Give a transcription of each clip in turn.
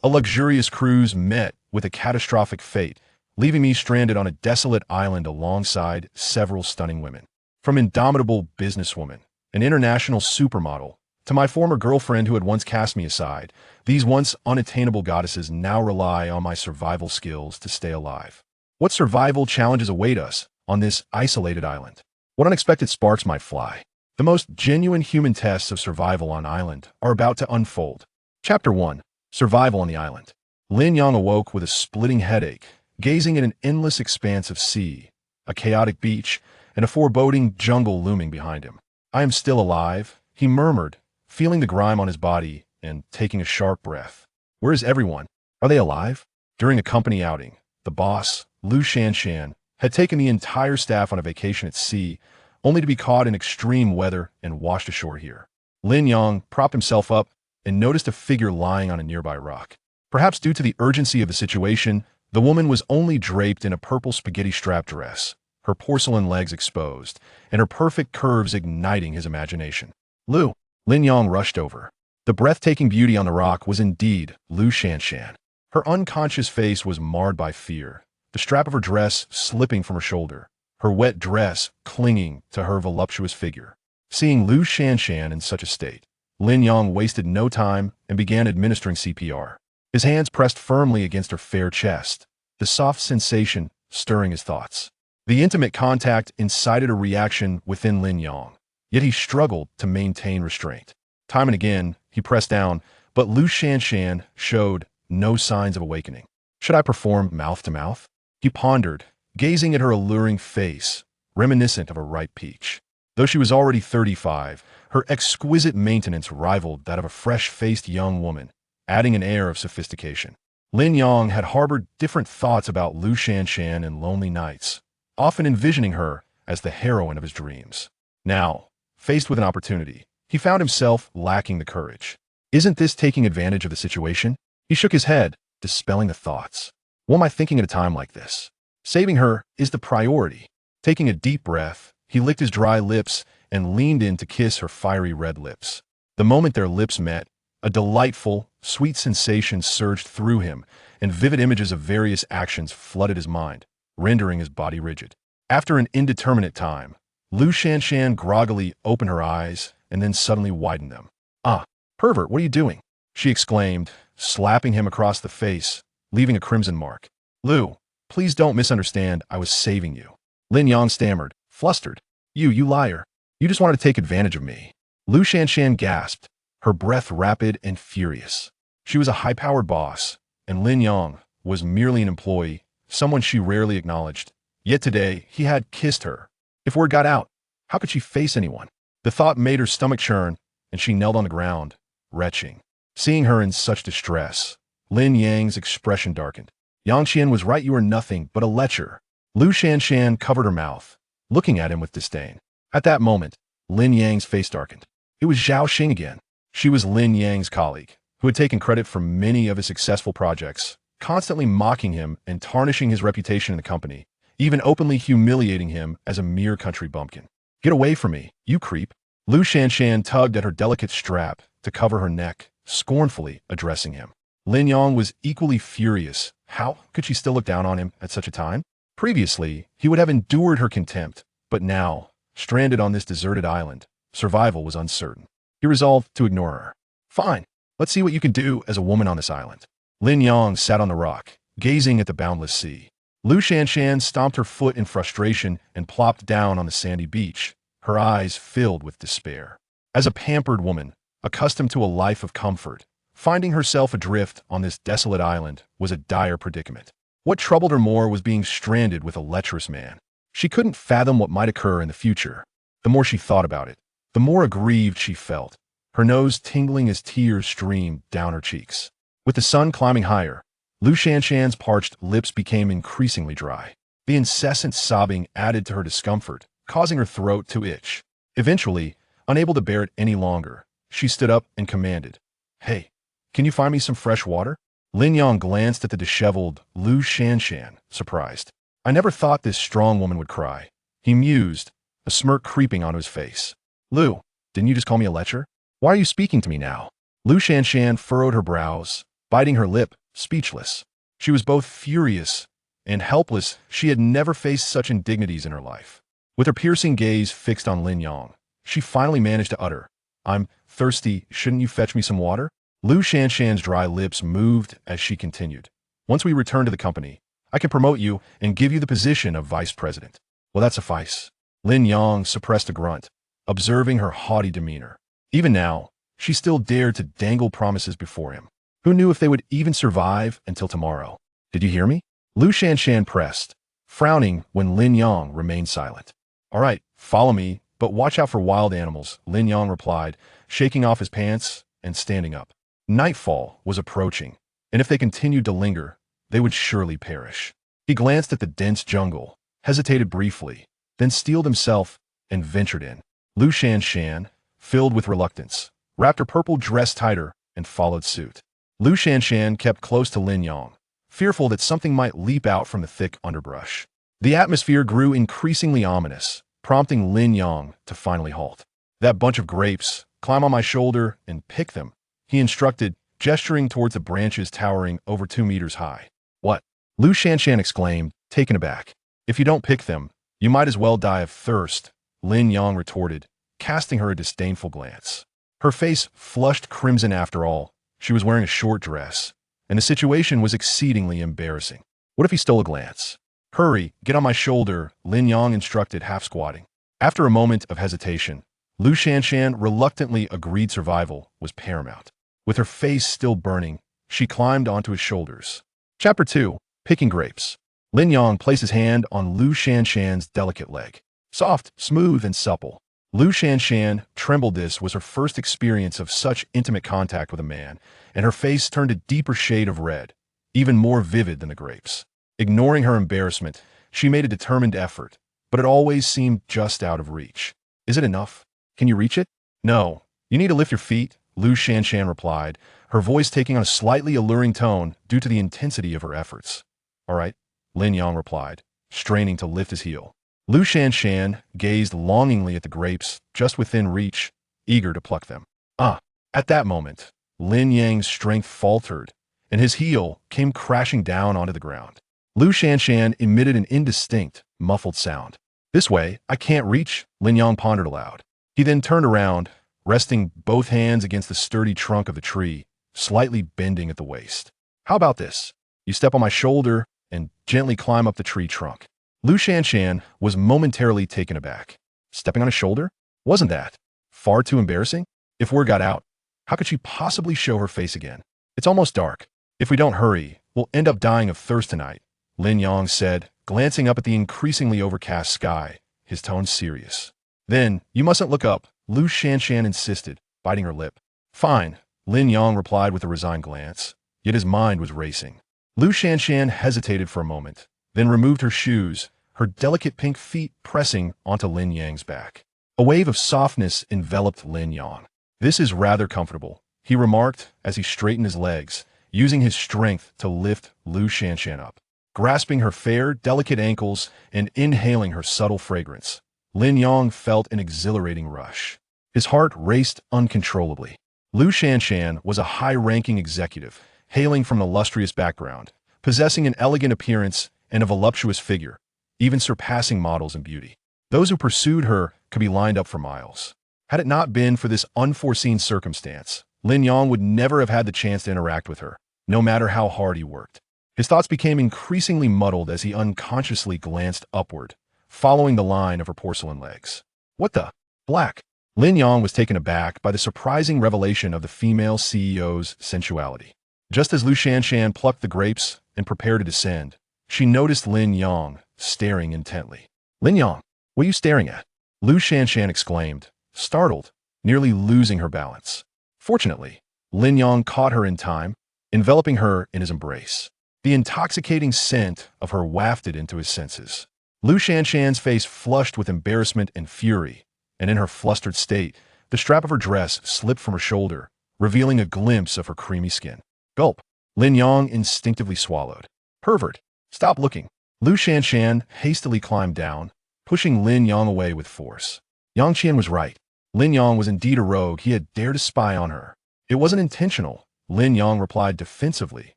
A luxurious cruise met with a catastrophic fate, leaving me stranded on a desolate island alongside several stunning women. From indomitable businesswoman, an international supermodel, to my former girlfriend who had once cast me aside, these once unattainable goddesses now rely on my survival skills to stay alive. What survival challenges await us on this isolated island? What unexpected sparks might fly? The most genuine human tests of survival on island are about to unfold. Chapter 1. Survival on the island. Lin Yang awoke with a splitting headache, gazing at an endless expanse of sea, a chaotic beach, and a foreboding jungle looming behind him. "I am still alive," he murmured, feeling the grime on his body and taking a sharp breath. "Where is everyone? Are they alive?" During a company outing, the boss, Lu Shanshan, had taken the entire staff on a vacation at sea, only to be caught in extreme weather and washed ashore here. Lin Yang propped himself up and noticed a figure lying on a nearby rock. Perhaps due to the urgency of the situation, the woman was only draped in a purple spaghetti-strap dress, her porcelain legs exposed, and her perfect curves igniting his imagination. "Lu!" Lin Yang rushed over. The breathtaking beauty on the rock was indeed Lu Shanshan. Her unconscious face was marred by fear, the strap of her dress slipping from her shoulder, her wet dress clinging to her voluptuous figure. Seeing Lu Shanshan in such a state, Lin Yang wasted no time and began administering CPR. His hands pressed firmly against her fair chest, the soft sensation stirring his thoughts. The intimate contact incited a reaction within Lin Yang, yet he struggled to maintain restraint. Time and again, he pressed down, but Lu Shanshan showed no signs of awakening. Should I perform mouth to mouth? He pondered, gazing at her alluring face, reminiscent of a ripe peach. Though she was already 35, her exquisite maintenance rivaled that of a fresh-faced young woman, adding an air of sophistication. Lin Yang had harbored different thoughts about Lu Shanshan in lonely nights, often envisioning her as the heroine of his dreams. Now, faced with an opportunity, he found himself lacking the courage. Isn't this taking advantage of the situation? He shook his head, dispelling the thoughts. What am I thinking at a time like this? Saving her is the priority. Taking a deep breath, he licked his dry lips and leaned in to kiss her fiery red lips. The moment their lips met, a delightful, sweet sensation surged through him, and vivid images of various actions flooded his mind, rendering his body rigid. After an indeterminate time, Lu Shanshan groggily opened her eyes and then suddenly widened them. "Ah, pervert, what are you doing?" she exclaimed, slapping him across the face, leaving a crimson mark. "Lu, please don't misunderstand, I was saving you." Lin Yang stammered, flustered. You liar. You just wanted to take advantage of me." Lu Shanshan gasped, her breath rapid and furious. She was a high-powered boss, and Lin Yang was merely an employee, someone she rarely acknowledged. Yet today, he had kissed her. If word got out, how could she face anyone? The thought made her stomach churn, and she knelt on the ground, retching. Seeing her in such distress, Lin Yang's expression darkened. "Yang Qian was right, you are nothing but a lecher." Lu Shanshan covered her mouth, looking at him with disdain. At that moment, Lin Yang's face darkened. It was Zhao Xing again. She was Lin Yang's colleague, who had taken credit for many of his successful projects, constantly mocking him and tarnishing his reputation in the company, even openly humiliating him as a mere country bumpkin. "Get away from me, you creep." Lu Shanshan tugged at her delicate strap to cover her neck, scornfully addressing him. Lin Yang was equally furious. How could she still look down on him at such a time? Previously, he would have endured her contempt, but now, stranded on this deserted island, survival was uncertain. He resolved to ignore her. "Fine, let's see what you can do as a woman on this island." Lin Yang sat on the rock, gazing at the boundless sea. Lu Shanshan stomped her foot in frustration and plopped down on the sandy beach, her eyes filled with despair. As a pampered woman, accustomed to a life of comfort, finding herself adrift on this desolate island was a dire predicament. What troubled her more was being stranded with a lecherous man. She couldn't fathom what might occur in the future. The more she thought about it, the more aggrieved she felt, her nose tingling as tears streamed down her cheeks. With the sun climbing higher, Lu Shanshan's parched lips became increasingly dry. The incessant sobbing added to her discomfort, causing her throat to itch. Eventually, unable to bear it any longer, she stood up and commanded, "Hey, can you find me some fresh water?" Lin Yang glanced at the disheveled Lu Shanshan, surprised. "I never thought this strong woman would cry," he mused, a smirk creeping onto his face. "Lu, didn't you just call me a lecher? Why are you speaking to me now?" Lu Shanshan furrowed her brows, biting her lip, speechless. She was both furious and helpless. She had never faced such indignities in her life. With her piercing gaze fixed on Lin Yang, she finally managed to utter, "I'm thirsty, shouldn't you fetch me some water?" Lu Shanshan's dry lips moved as she continued. "Once we return to the company, I can promote you and give you the position of vice president." "Will that suffice?" Lin Yang suppressed a grunt, observing her haughty demeanor. Even now, she still dared to dangle promises before him. Who knew if they would even survive until tomorrow? "Did you hear me?" Lu Shanshan pressed, frowning when Lin Yang remained silent. "All right, follow me, but watch out for wild animals," Lin Yang replied, shaking off his pants and standing up. Nightfall was approaching, and if they continued to linger, they would surely perish. He glanced at the dense jungle, hesitated briefly, then steeled himself and ventured in. Lu Shanshan, filled with reluctance, wrapped her purple dress tighter and followed suit. Lu Shanshan kept close to Lin Yang, fearful that something might leap out from the thick underbrush. The atmosphere grew increasingly ominous, prompting Lin Yang to finally halt. "That bunch of grapes, climb on my shoulder and pick them," he instructed, gesturing towards the branches towering over 2 meters high. "What?" Lu Shanshan exclaimed, taken aback. "If you don't pick them, you might as well die of thirst," Lin Yang retorted, casting her a disdainful glance. Her face flushed crimson. After all, she was wearing a short dress, and the situation was exceedingly embarrassing. What if he stole a glance? "Hurry, get on my shoulder," Lin Yang instructed, half squatting. After a moment of hesitation, Lu Shanshan reluctantly agreed. Survival was paramount. With her face still burning, she climbed onto his shoulders. Chapter 2. Picking Grapes. Lin Yang placed his hand on Lu Shanshan's delicate leg. Soft, smooth, and supple. Lu Shanshan trembled. This was her first experience of such intimate contact with a man, and her face turned a deeper shade of red, even more vivid than the grapes. Ignoring her embarrassment, she made a determined effort, but it always seemed just out of reach. "Is it enough? Can you reach it?" "No. You need to lift your feet," Lu Shanshan replied, her voice taking on a slightly alluring tone due to the intensity of her efforts. "All right," Lin Yang replied, straining to lift his heel. Lu Shanshan gazed longingly at the grapes just within reach, eager to pluck them. At that moment, Lin Yang's strength faltered, and his heel came crashing down onto the ground. Lu Shanshan emitted an indistinct, muffled sound. "This way, I can't reach," Lin Yang pondered aloud. He then turned around, resting both hands against the sturdy trunk of the tree, slightly bending at the waist. "How about this? You step on my shoulder and gently climb up the tree trunk." Lu Shanshan was momentarily taken aback. Stepping on his shoulder? Wasn't that far too embarrassing? If word got out, how could she possibly show her face again? "It's almost dark. If we don't hurry, we'll end up dying of thirst tonight," Lin Yang said, glancing up at the increasingly overcast sky, his tone serious. "Then, you mustn't look up," Lu Shanshan insisted, biting her lip. "Fine," Lin Yang replied with a resigned glance, yet his mind was racing. Lu Shanshan hesitated for a moment, then removed her shoes, her delicate pink feet pressing onto Lin Yang's back. A wave of softness enveloped Lin Yang. "This is rather comfortable," he remarked as he straightened his legs, using his strength to lift Lu Shanshan up. Grasping her fair, delicate ankles and inhaling her subtle fragrance, Lin Yang felt an exhilarating rush. His heart raced uncontrollably. Lu Shanshan was a high-ranking executive, hailing from an illustrious background, possessing an elegant appearance and a voluptuous figure, even surpassing models in beauty. Those who pursued her could be lined up for miles. Had it not been for this unforeseen circumstance, Lin Yang would never have had the chance to interact with her, no matter how hard he worked. His thoughts became increasingly muddled as he unconsciously glanced upward, following the line of her porcelain legs. "What the black?" Lin Yang was taken aback by the surprising revelation of the female CEO's sensuality. Just as Lu Shanshan plucked the grapes and prepared to descend, she noticed Lin Yang staring intently. "Lin Yang, what are you staring at?" Lu Shanshan exclaimed, startled, nearly losing her balance. Fortunately, Lin Yang caught her in time, enveloping her in his embrace. The intoxicating scent of her wafted into his senses. Lu Shanshan's face flushed with embarrassment and fury, and in her flustered state, the strap of her dress slipped from her shoulder, revealing a glimpse of her creamy skin. Gulp. Lin Yang instinctively swallowed. "Pervert, stop looking." Lu Shanshan hastily climbed down, pushing Lin Yang away with force. Yang Qian was right. Lin Yang was indeed a rogue. He had dared to spy on her. It wasn't intentional. Lin Yang replied defensively,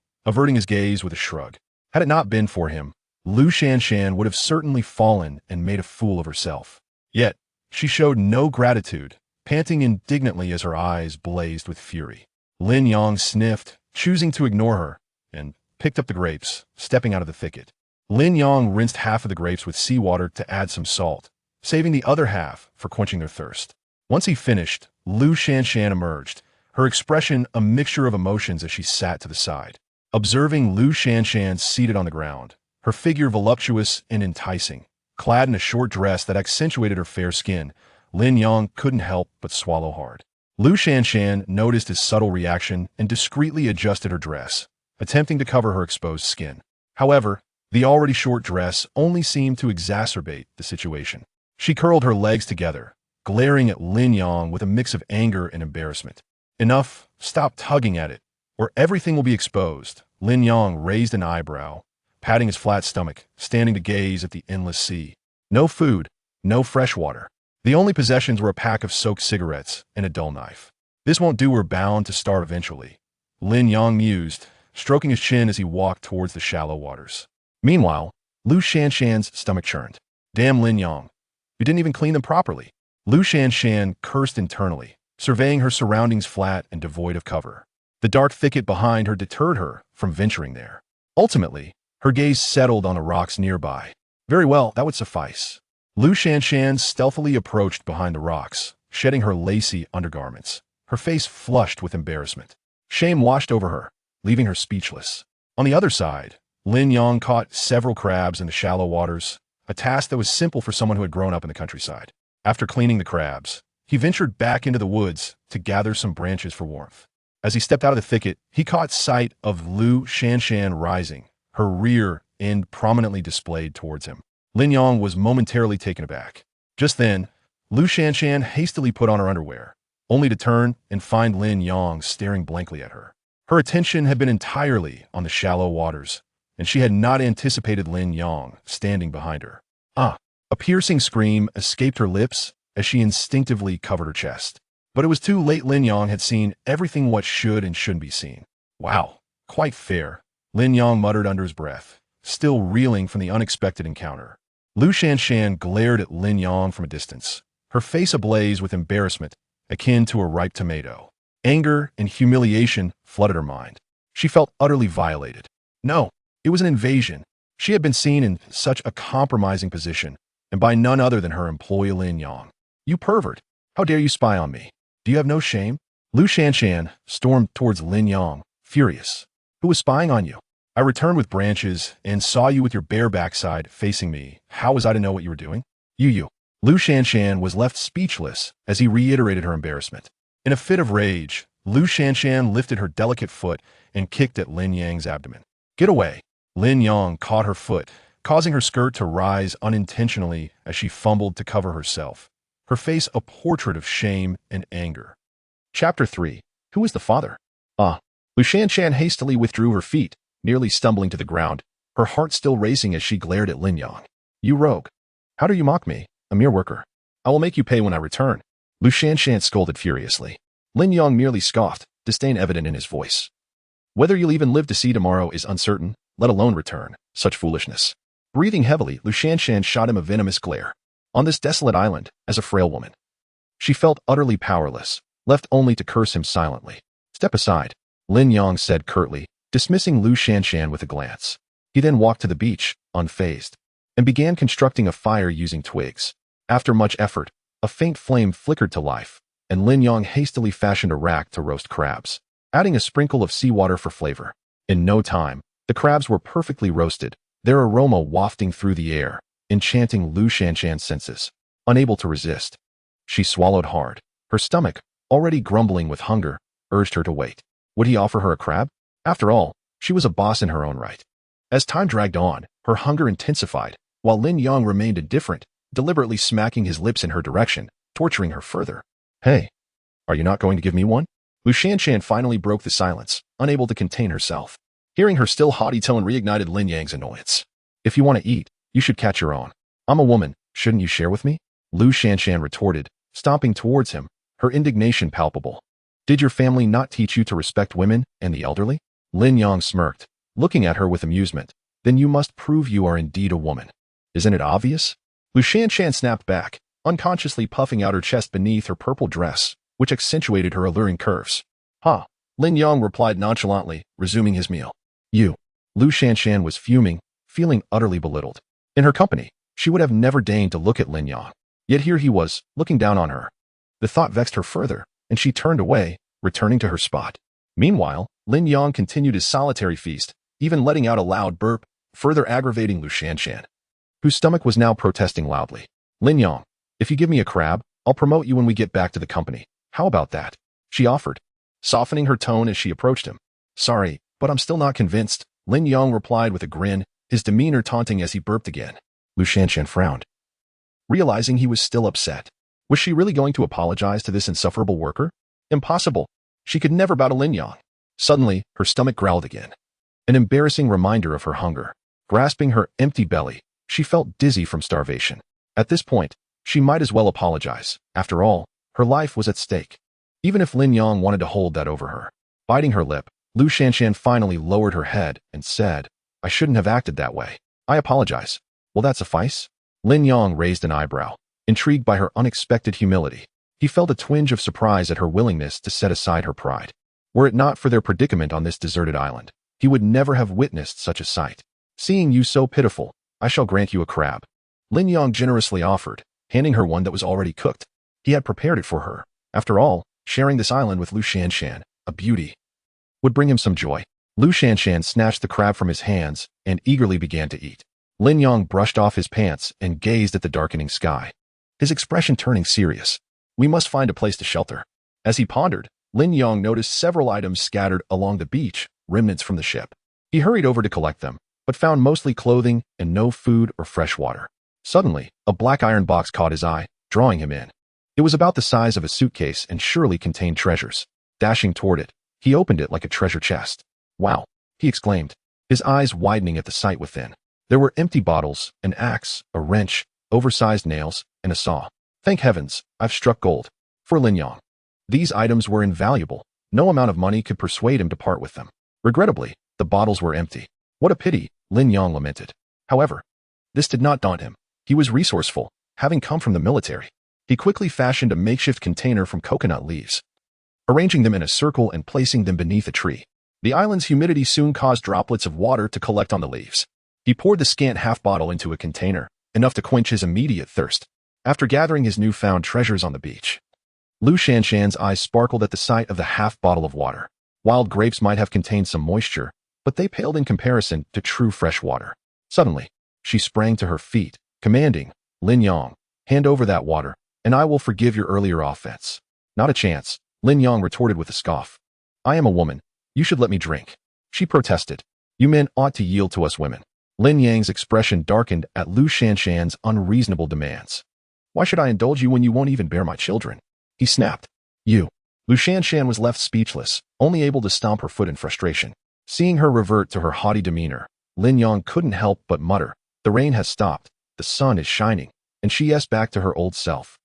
averting his gaze with a shrug. Had it not been for him, Lu Shanshan would have certainly fallen and made a fool of herself. Yet, she showed no gratitude, panting indignantly as her eyes blazed with fury. Lin Yang sniffed, choosing to ignore her, and picked up the grapes, stepping out of the thicket. Lin Yang rinsed half of the grapes with seawater to add some salt, saving the other half for quenching their thirst. Once he finished, Lu Shanshan emerged, her expression a mixture of emotions as she sat to the side. Observing Lu Shanshan seated on the ground, her figure voluptuous and enticing, clad in a short dress that accentuated her fair skin, Lin Yang couldn't help but swallow hard. Lu Shanshan noticed his subtle reaction and discreetly adjusted her dress, attempting to cover her exposed skin. However, the already short dress only seemed to exacerbate the situation. She curled her legs together, glaring at Lin Yang with a mix of anger and embarrassment. Enough, stop tugging at it, or everything will be exposed. Lin Yang raised an eyebrow, patting his flat stomach, standing to gaze at the endless sea. No food, no fresh water. The only possessions were a pack of soaked cigarettes and a dull knife. This won't do, we're bound to starve eventually, Lin Yang mused, stroking his chin as he walked towards the shallow waters. Meanwhile, Lu Shanshan's stomach churned. Damn Lin Yang. You didn't even clean them properly. Lu Shanshan cursed internally, surveying her surroundings flat and devoid of cover. The dark thicket behind her deterred her from venturing there. Ultimately, her gaze settled on the rocks nearby. Very well, that would suffice. Lu Shanshan stealthily approached behind the rocks, shedding her lacy undergarments, her face flushed with embarrassment. Shame washed over her, leaving her speechless. On the other side, Lin Yang caught several crabs in the shallow waters, a task that was simple for someone who had grown up in the countryside. After cleaning the crabs, he ventured back into the woods to gather some branches for warmth. As he stepped out of the thicket, he caught sight of Lu Shanshan rising, her rear end prominently displayed towards him. Lin Yang was momentarily taken aback. Just then, Lu Shanshan hastily put on her underwear, only to turn and find Lin Yang staring blankly at her. Her attention had been entirely on the shallow waters, and she had not anticipated Lin Yang standing behind her. Ah! A piercing scream escaped her lips as she instinctively covered her chest. But it was too late. Lin Yang had seen everything what should and shouldn't be seen. Wow, quite fair, Lin Yang muttered under his breath, still reeling from the unexpected encounter. Lu Shanshan glared at Lin Yang from a distance, her face ablaze with embarrassment, akin to a ripe tomato. Anger and humiliation flooded her mind. She felt utterly violated. No, it was an invasion. She had been seen in such a compromising position, and by none other than her employee Lin Yang. You pervert! How dare you spy on me? Do you have no shame? Lu Shanshan stormed towards Lin Yang, furious. Who was spying on you? I returned with branches and saw you with your bare backside facing me. How was I to know what you were doing? You. Lu Shanshan was left speechless as he reiterated her embarrassment. In a fit of rage, Lu Shanshan lifted her delicate foot and kicked at Lin Yang's abdomen. Get away! Lin Yang caught her foot, causing her skirt to rise unintentionally as she fumbled to cover herself, her face a portrait of shame and anger. Chapter 3. Who is the father? Lu Shanshan hastily withdrew her feet, nearly stumbling to the ground, her heart still racing as she glared at Lin Yang. You rogue! How do you mock me, a mere worker? I will make you pay when I return. Lu Shanshan scolded furiously. Lin Yang merely scoffed, disdain evident in his voice. Whether you'll even live to see tomorrow is uncertain, let alone return. Such foolishness. Breathing heavily, Lu Shanshan shot him a venomous glare. On this desolate island, as a frail woman. She felt utterly powerless, left only to curse him silently. Step aside, Lin Yang said curtly, dismissing Lu Shanshan with a glance. He then walked to the beach, unfazed, and began constructing a fire using twigs. After much effort, a faint flame flickered to life, and Lin Yang hastily fashioned a rack to roast crabs, adding a sprinkle of seawater for flavor. In no time, the crabs were perfectly roasted, their aroma wafting through the air, enchanting Lu Shanshan's senses. Unable to resist, she swallowed hard. Her stomach, already grumbling with hunger, urged her to wait. Would he offer her a crab? After all, she was a boss in her own right. As time dragged on, her hunger intensified, while Lin Yang remained indifferent, deliberately smacking his lips in her direction, torturing her further. Hey, are you not going to give me one? Lu Shanshan finally broke the silence, unable to contain herself. Hearing her still haughty tone reignited Lin Yang's annoyance. If you want to eat, you should catch your own. I'm a woman, shouldn't you share with me? Lu Shanshan retorted, stomping towards him, her indignation palpable. Did your family not teach you to respect women and the elderly? Lin Yang smirked, looking at her with amusement. Then you must prove you are indeed a woman. Isn't it obvious? Lu Shanshan snapped back, unconsciously puffing out her chest beneath her purple dress, which accentuated her alluring curves. Ha! Lin Yang replied nonchalantly, resuming his meal. You. Lu Shanshan was fuming, feeling utterly belittled. In her company, she would have never deigned to look at Lin Yang. Yet here he was, looking down on her. The thought vexed her further, and she turned away, returning to her spot. Meanwhile, Lin Yang continued his solitary feast, even letting out a loud burp, further aggravating Lu Shanshan, whose stomach was now protesting loudly. Lin Yang, if you give me a crab, I'll promote you when we get back to the company. How about that? She offered, softening her tone as she approached him. Sorry, but I'm still not convinced, Lin Yang replied with a grin, his demeanor taunting as he burped again. Lu Shanshan frowned, realizing he was still upset. Was she really going to apologize to this insufferable worker? Impossible. She could never bow to Lin Yang. Suddenly, her stomach growled again, an embarrassing reminder of her hunger. Grasping her empty belly, she felt dizzy from starvation. At this point, she might as well apologize. After all, her life was at stake. Even if Lin Yang wanted to hold that over her. Biting her lip, Lu Shanshan finally lowered her head and said, I shouldn't have acted that way. I apologize. Will that suffice? Lin Yang raised an eyebrow, intrigued by her unexpected humility. He felt a twinge of surprise at her willingness to set aside her pride. Were it not for their predicament on this deserted island, he would never have witnessed such a sight. Seeing you so pitiful, I shall grant you a crab. Lin Yang generously offered, handing her one that was already cooked. He had prepared it for her. After all, sharing this island with Lu Shanshan, a beauty, would bring him some joy. Lu Shanshan snatched the crab from his hands and eagerly began to eat. Lin Yang brushed off his pants and gazed at the darkening sky, his expression turning serious. We must find a place to shelter. As he pondered, Lin Yang noticed several items scattered along the beach, remnants from the ship. He hurried over to collect them, but found mostly clothing and no food or fresh water. Suddenly, a black iron box caught his eye, drawing him in. It was about the size of a suitcase and surely contained treasures. Dashing toward it, he opened it like a treasure chest. Wow, he exclaimed, his eyes widening at the sight within. There were empty bottles, an axe, a wrench, oversized nails, and a saw. Thank heavens, I've struck gold. For Lin Yang, these items were invaluable. No amount of money could persuade him to part with them. Regrettably, the bottles were empty. What a pity, Lin Yang lamented. However, this did not daunt him. He was resourceful, having come from the military. He quickly fashioned a makeshift container from coconut leaves, arranging them in a circle and placing them beneath a tree. The island's humidity soon caused droplets of water to collect on the leaves. He poured the scant half bottle into a container, enough to quench his immediate thirst. After gathering his newfound treasures on the beach, Lu Shanshan's eyes sparkled at the sight of the half bottle of water. Wild grapes might have contained some moisture, but they paled in comparison to true fresh water. Suddenly, she sprang to her feet, commanding, Lin Yang, hand over that water, and I will forgive your earlier offense. Not a chance, Lin Yang retorted with a scoff. I am a woman. You should let me drink. She protested. You men ought to yield to us women. Lin Yang's expression darkened at Lu Shanshan's unreasonable demands. Why should I indulge you when you won't even bear my children? He snapped. You. Lu Shanshan was left speechless, only able to stomp her foot in frustration. Seeing her revert to her haughty demeanor, Lin Yang couldn't help but mutter, the rain has stopped, the sun is shining, and she yes back to her old self.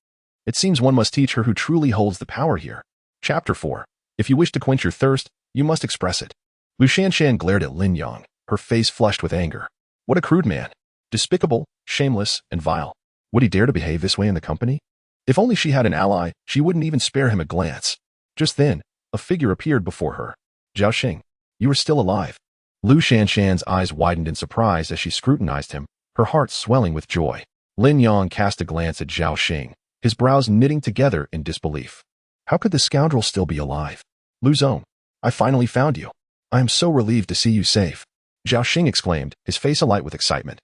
It seems one must teach her who truly holds the power here. Chapter 4. If you wish to quench your thirst, you must express it. Lu Shanshan glared at Lin Yang, her face flushed with anger. What a crude man. Despicable, shameless, and vile. Would he dare to behave this way in the company? If only she had an ally, she wouldn't even spare him a glance. Just then, a figure appeared before her. Zhao Xing, you are still alive. Lu Shanshan's eyes widened in surprise as she scrutinized him, her heart swelling with joy. Lin Yang cast a glance at Zhao Xing, his brows knitting together in disbelief. How could the scoundrel still be alive? Lu Zong, I finally found you. I am so relieved to see you safe. Zhao Xing exclaimed, his face alight with excitement.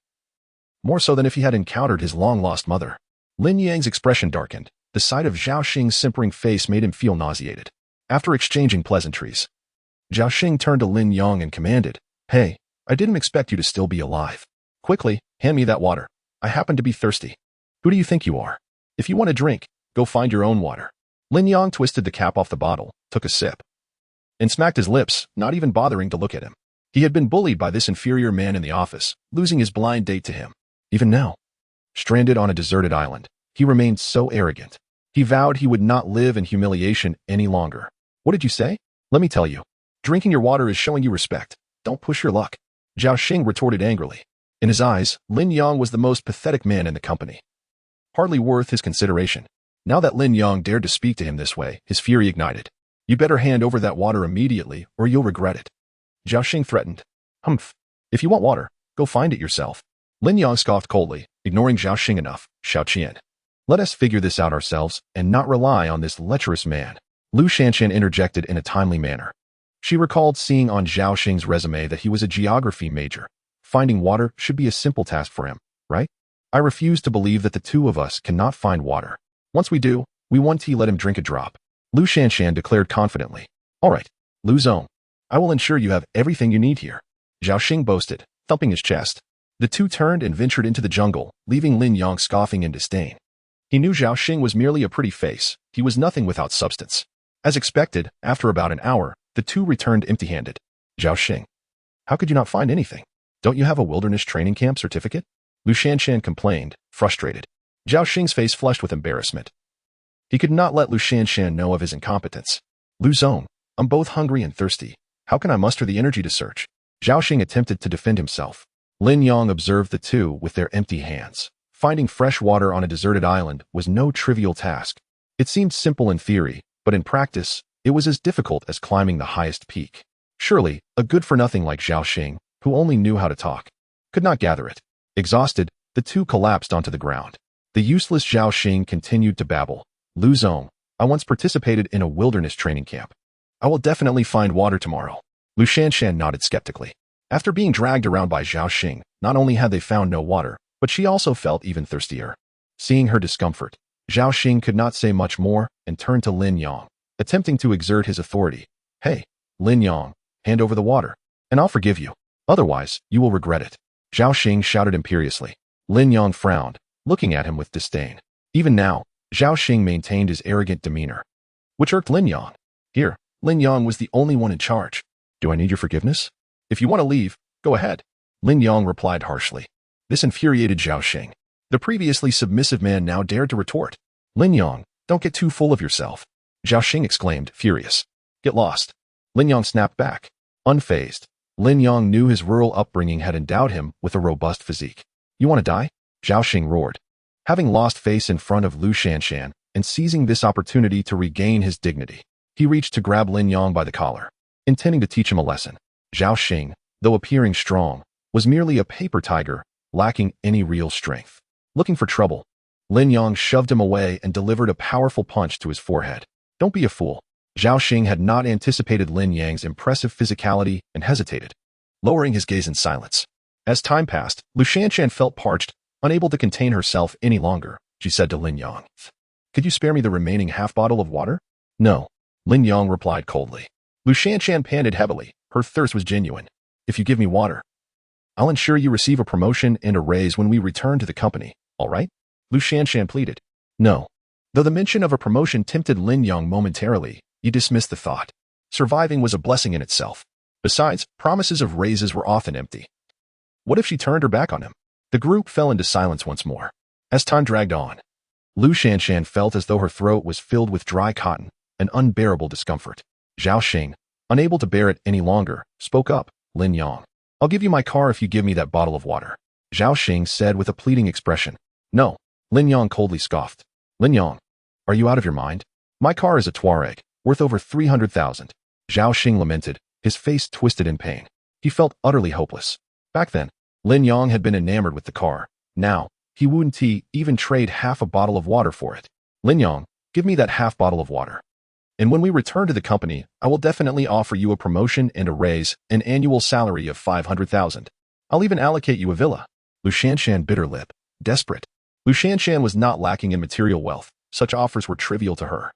More so than if he had encountered his long-lost mother. Lin Yang's expression darkened. The sight of Zhao Xing's simpering face made him feel nauseated. After exchanging pleasantries, Zhao Xing turned to Lin Yang and commanded, Hey, I didn't expect you to still be alive. Quickly, hand me that water. I happen to be thirsty. Who do you think you are? If you want a drink, go find your own water. Lin Yang twisted the cap off the bottle, took a sip, and smacked his lips, not even bothering to look at him. He had been bullied by this inferior man in the office, losing his blind date to him. Even now, stranded on a deserted island, he remained so arrogant. He vowed he would not live in humiliation any longer. What did you say? Let me tell you. Drinking your water is showing you respect. Don't push your luck. Zhao Xing retorted angrily. In his eyes, Lin Yang was the most pathetic man in the company. Hardly worth his consideration. Now that Lin Yang dared to speak to him this way, his fury ignited. You better hand over that water immediately, or you'll regret it. Zhao Xing threatened. Humph. If you want water, go find it yourself. Lin Yang scoffed coldly, ignoring Zhao Xing enough. Xiao Qian. Let us figure this out ourselves and not rely on this lecherous man. Lu Shanshan interjected in a timely manner. She recalled seeing on Zhao Xing's resume that he was a geography major. Finding water should be a simple task for him, right? I refuse to believe that the two of us cannot find water. Once we do, we want to let him drink a drop. Lu Shanshan declared confidently. All right, Lu Zong. I will ensure you have everything you need here. Zhao Xing boasted, thumping his chest. The two turned and ventured into the jungle, leaving Lin Yang scoffing in disdain. He knew Zhao Xing was merely a pretty face. He was nothing without substance. As expected, after about an hour, the two returned empty-handed. Zhao Xing. How could you not find anything? Don't you have a wilderness training camp certificate? Lu Shanshan complained, frustrated. Zhao Xing's face flushed with embarrassment. He could not let Lu Shanshan know of his incompetence. Lu Zong, I'm both hungry and thirsty. How can I muster the energy to search? Zhao Xing attempted to defend himself. Lin Yang observed the two with their empty hands. Finding fresh water on a deserted island was no trivial task. It seemed simple in theory, but in practice, it was as difficult as climbing the highest peak. Surely, a good-for-nothing like Zhao Xing, who only knew how to talk, could not gather it. Exhausted, the two collapsed onto the ground. The useless Zhao Xing continued to babble. Lu Zong, I once participated in a wilderness training camp. I will definitely find water tomorrow. Lu Shanshan nodded skeptically. After being dragged around by Zhao Xing, not only had they found no water, but she also felt even thirstier. Seeing her discomfort, Zhao Xing could not say much more and turned to Lin Yang, attempting to exert his authority. Hey, Lin Yang, hand over the water, and I'll forgive you. Otherwise, you will regret it. Zhao Xing shouted imperiously. Lin Yang frowned, looking at him with disdain. Even now, Zhao Xing maintained his arrogant demeanor, which irked Lin Yang. Here, Lin Yang was the only one in charge. Do I need your forgiveness? If you want to leave, go ahead. Lin Yang replied harshly. This infuriated Zhao Xing. The previously submissive man now dared to retort. Lin Yang, don't get too full of yourself. Zhao Xing exclaimed, furious. Get lost. Lin Yang snapped back. Unfazed, Lin Yang knew his rural upbringing had endowed him with a robust physique. You want to die? Zhao Xing roared. Having lost face in front of Lu Shanshan and seizing this opportunity to regain his dignity, he reached to grab Lin Yang by the collar, intending to teach him a lesson. Zhao Xing, though appearing strong, was merely a paper tiger, lacking any real strength. Looking for trouble, Lin Yang shoved him away and delivered a powerful punch to his forehead. Don't be a fool. Zhao Xing had not anticipated Lin Yang's impressive physicality and hesitated, lowering his gaze in silence. As time passed, Lu Shanshan felt parched, unable to contain herself any longer. She said to Lin Yang, Could you spare me the remaining half bottle of water? No, Lin Yang replied coldly. Lu Shanshan panted heavily. Her thirst was genuine. If you give me water, I'll ensure you receive a promotion and a raise when we return to the company, all right? Lu Shanshan pleaded. No. Though the mention of a promotion tempted Lin Yang momentarily, he dismissed the thought. Surviving was a blessing in itself. Besides, promises of raises were often empty. What if she turned her back on him? The group fell into silence once more. As time dragged on, Lu Shanshan felt as though her throat was filled with dry cotton, an unbearable discomfort. Zhao Xing, unable to bear it any longer, spoke up. Lin Yang, I'll give you my car if you give me that bottle of water. Zhao Xing said with a pleading expression. No, Lin Yang coldly scoffed. Lin Yang, are you out of your mind? My car is a Tuareg, worth over 300,000. Zhao Xing lamented, his face twisted in pain. He felt utterly hopeless. Back then, Lin Yang had been enamored with the car. Now, he wouldn't even trade half a bottle of water for it. Lin Yang, give me that half bottle of water. And when we return to the company, I will definitely offer you a promotion and a raise, an annual salary of 500,000. I'll even allocate you a villa. Lu Shanshan bit her lip, desperate. Lu Shanshan was not lacking in material wealth. Such offers were trivial to her.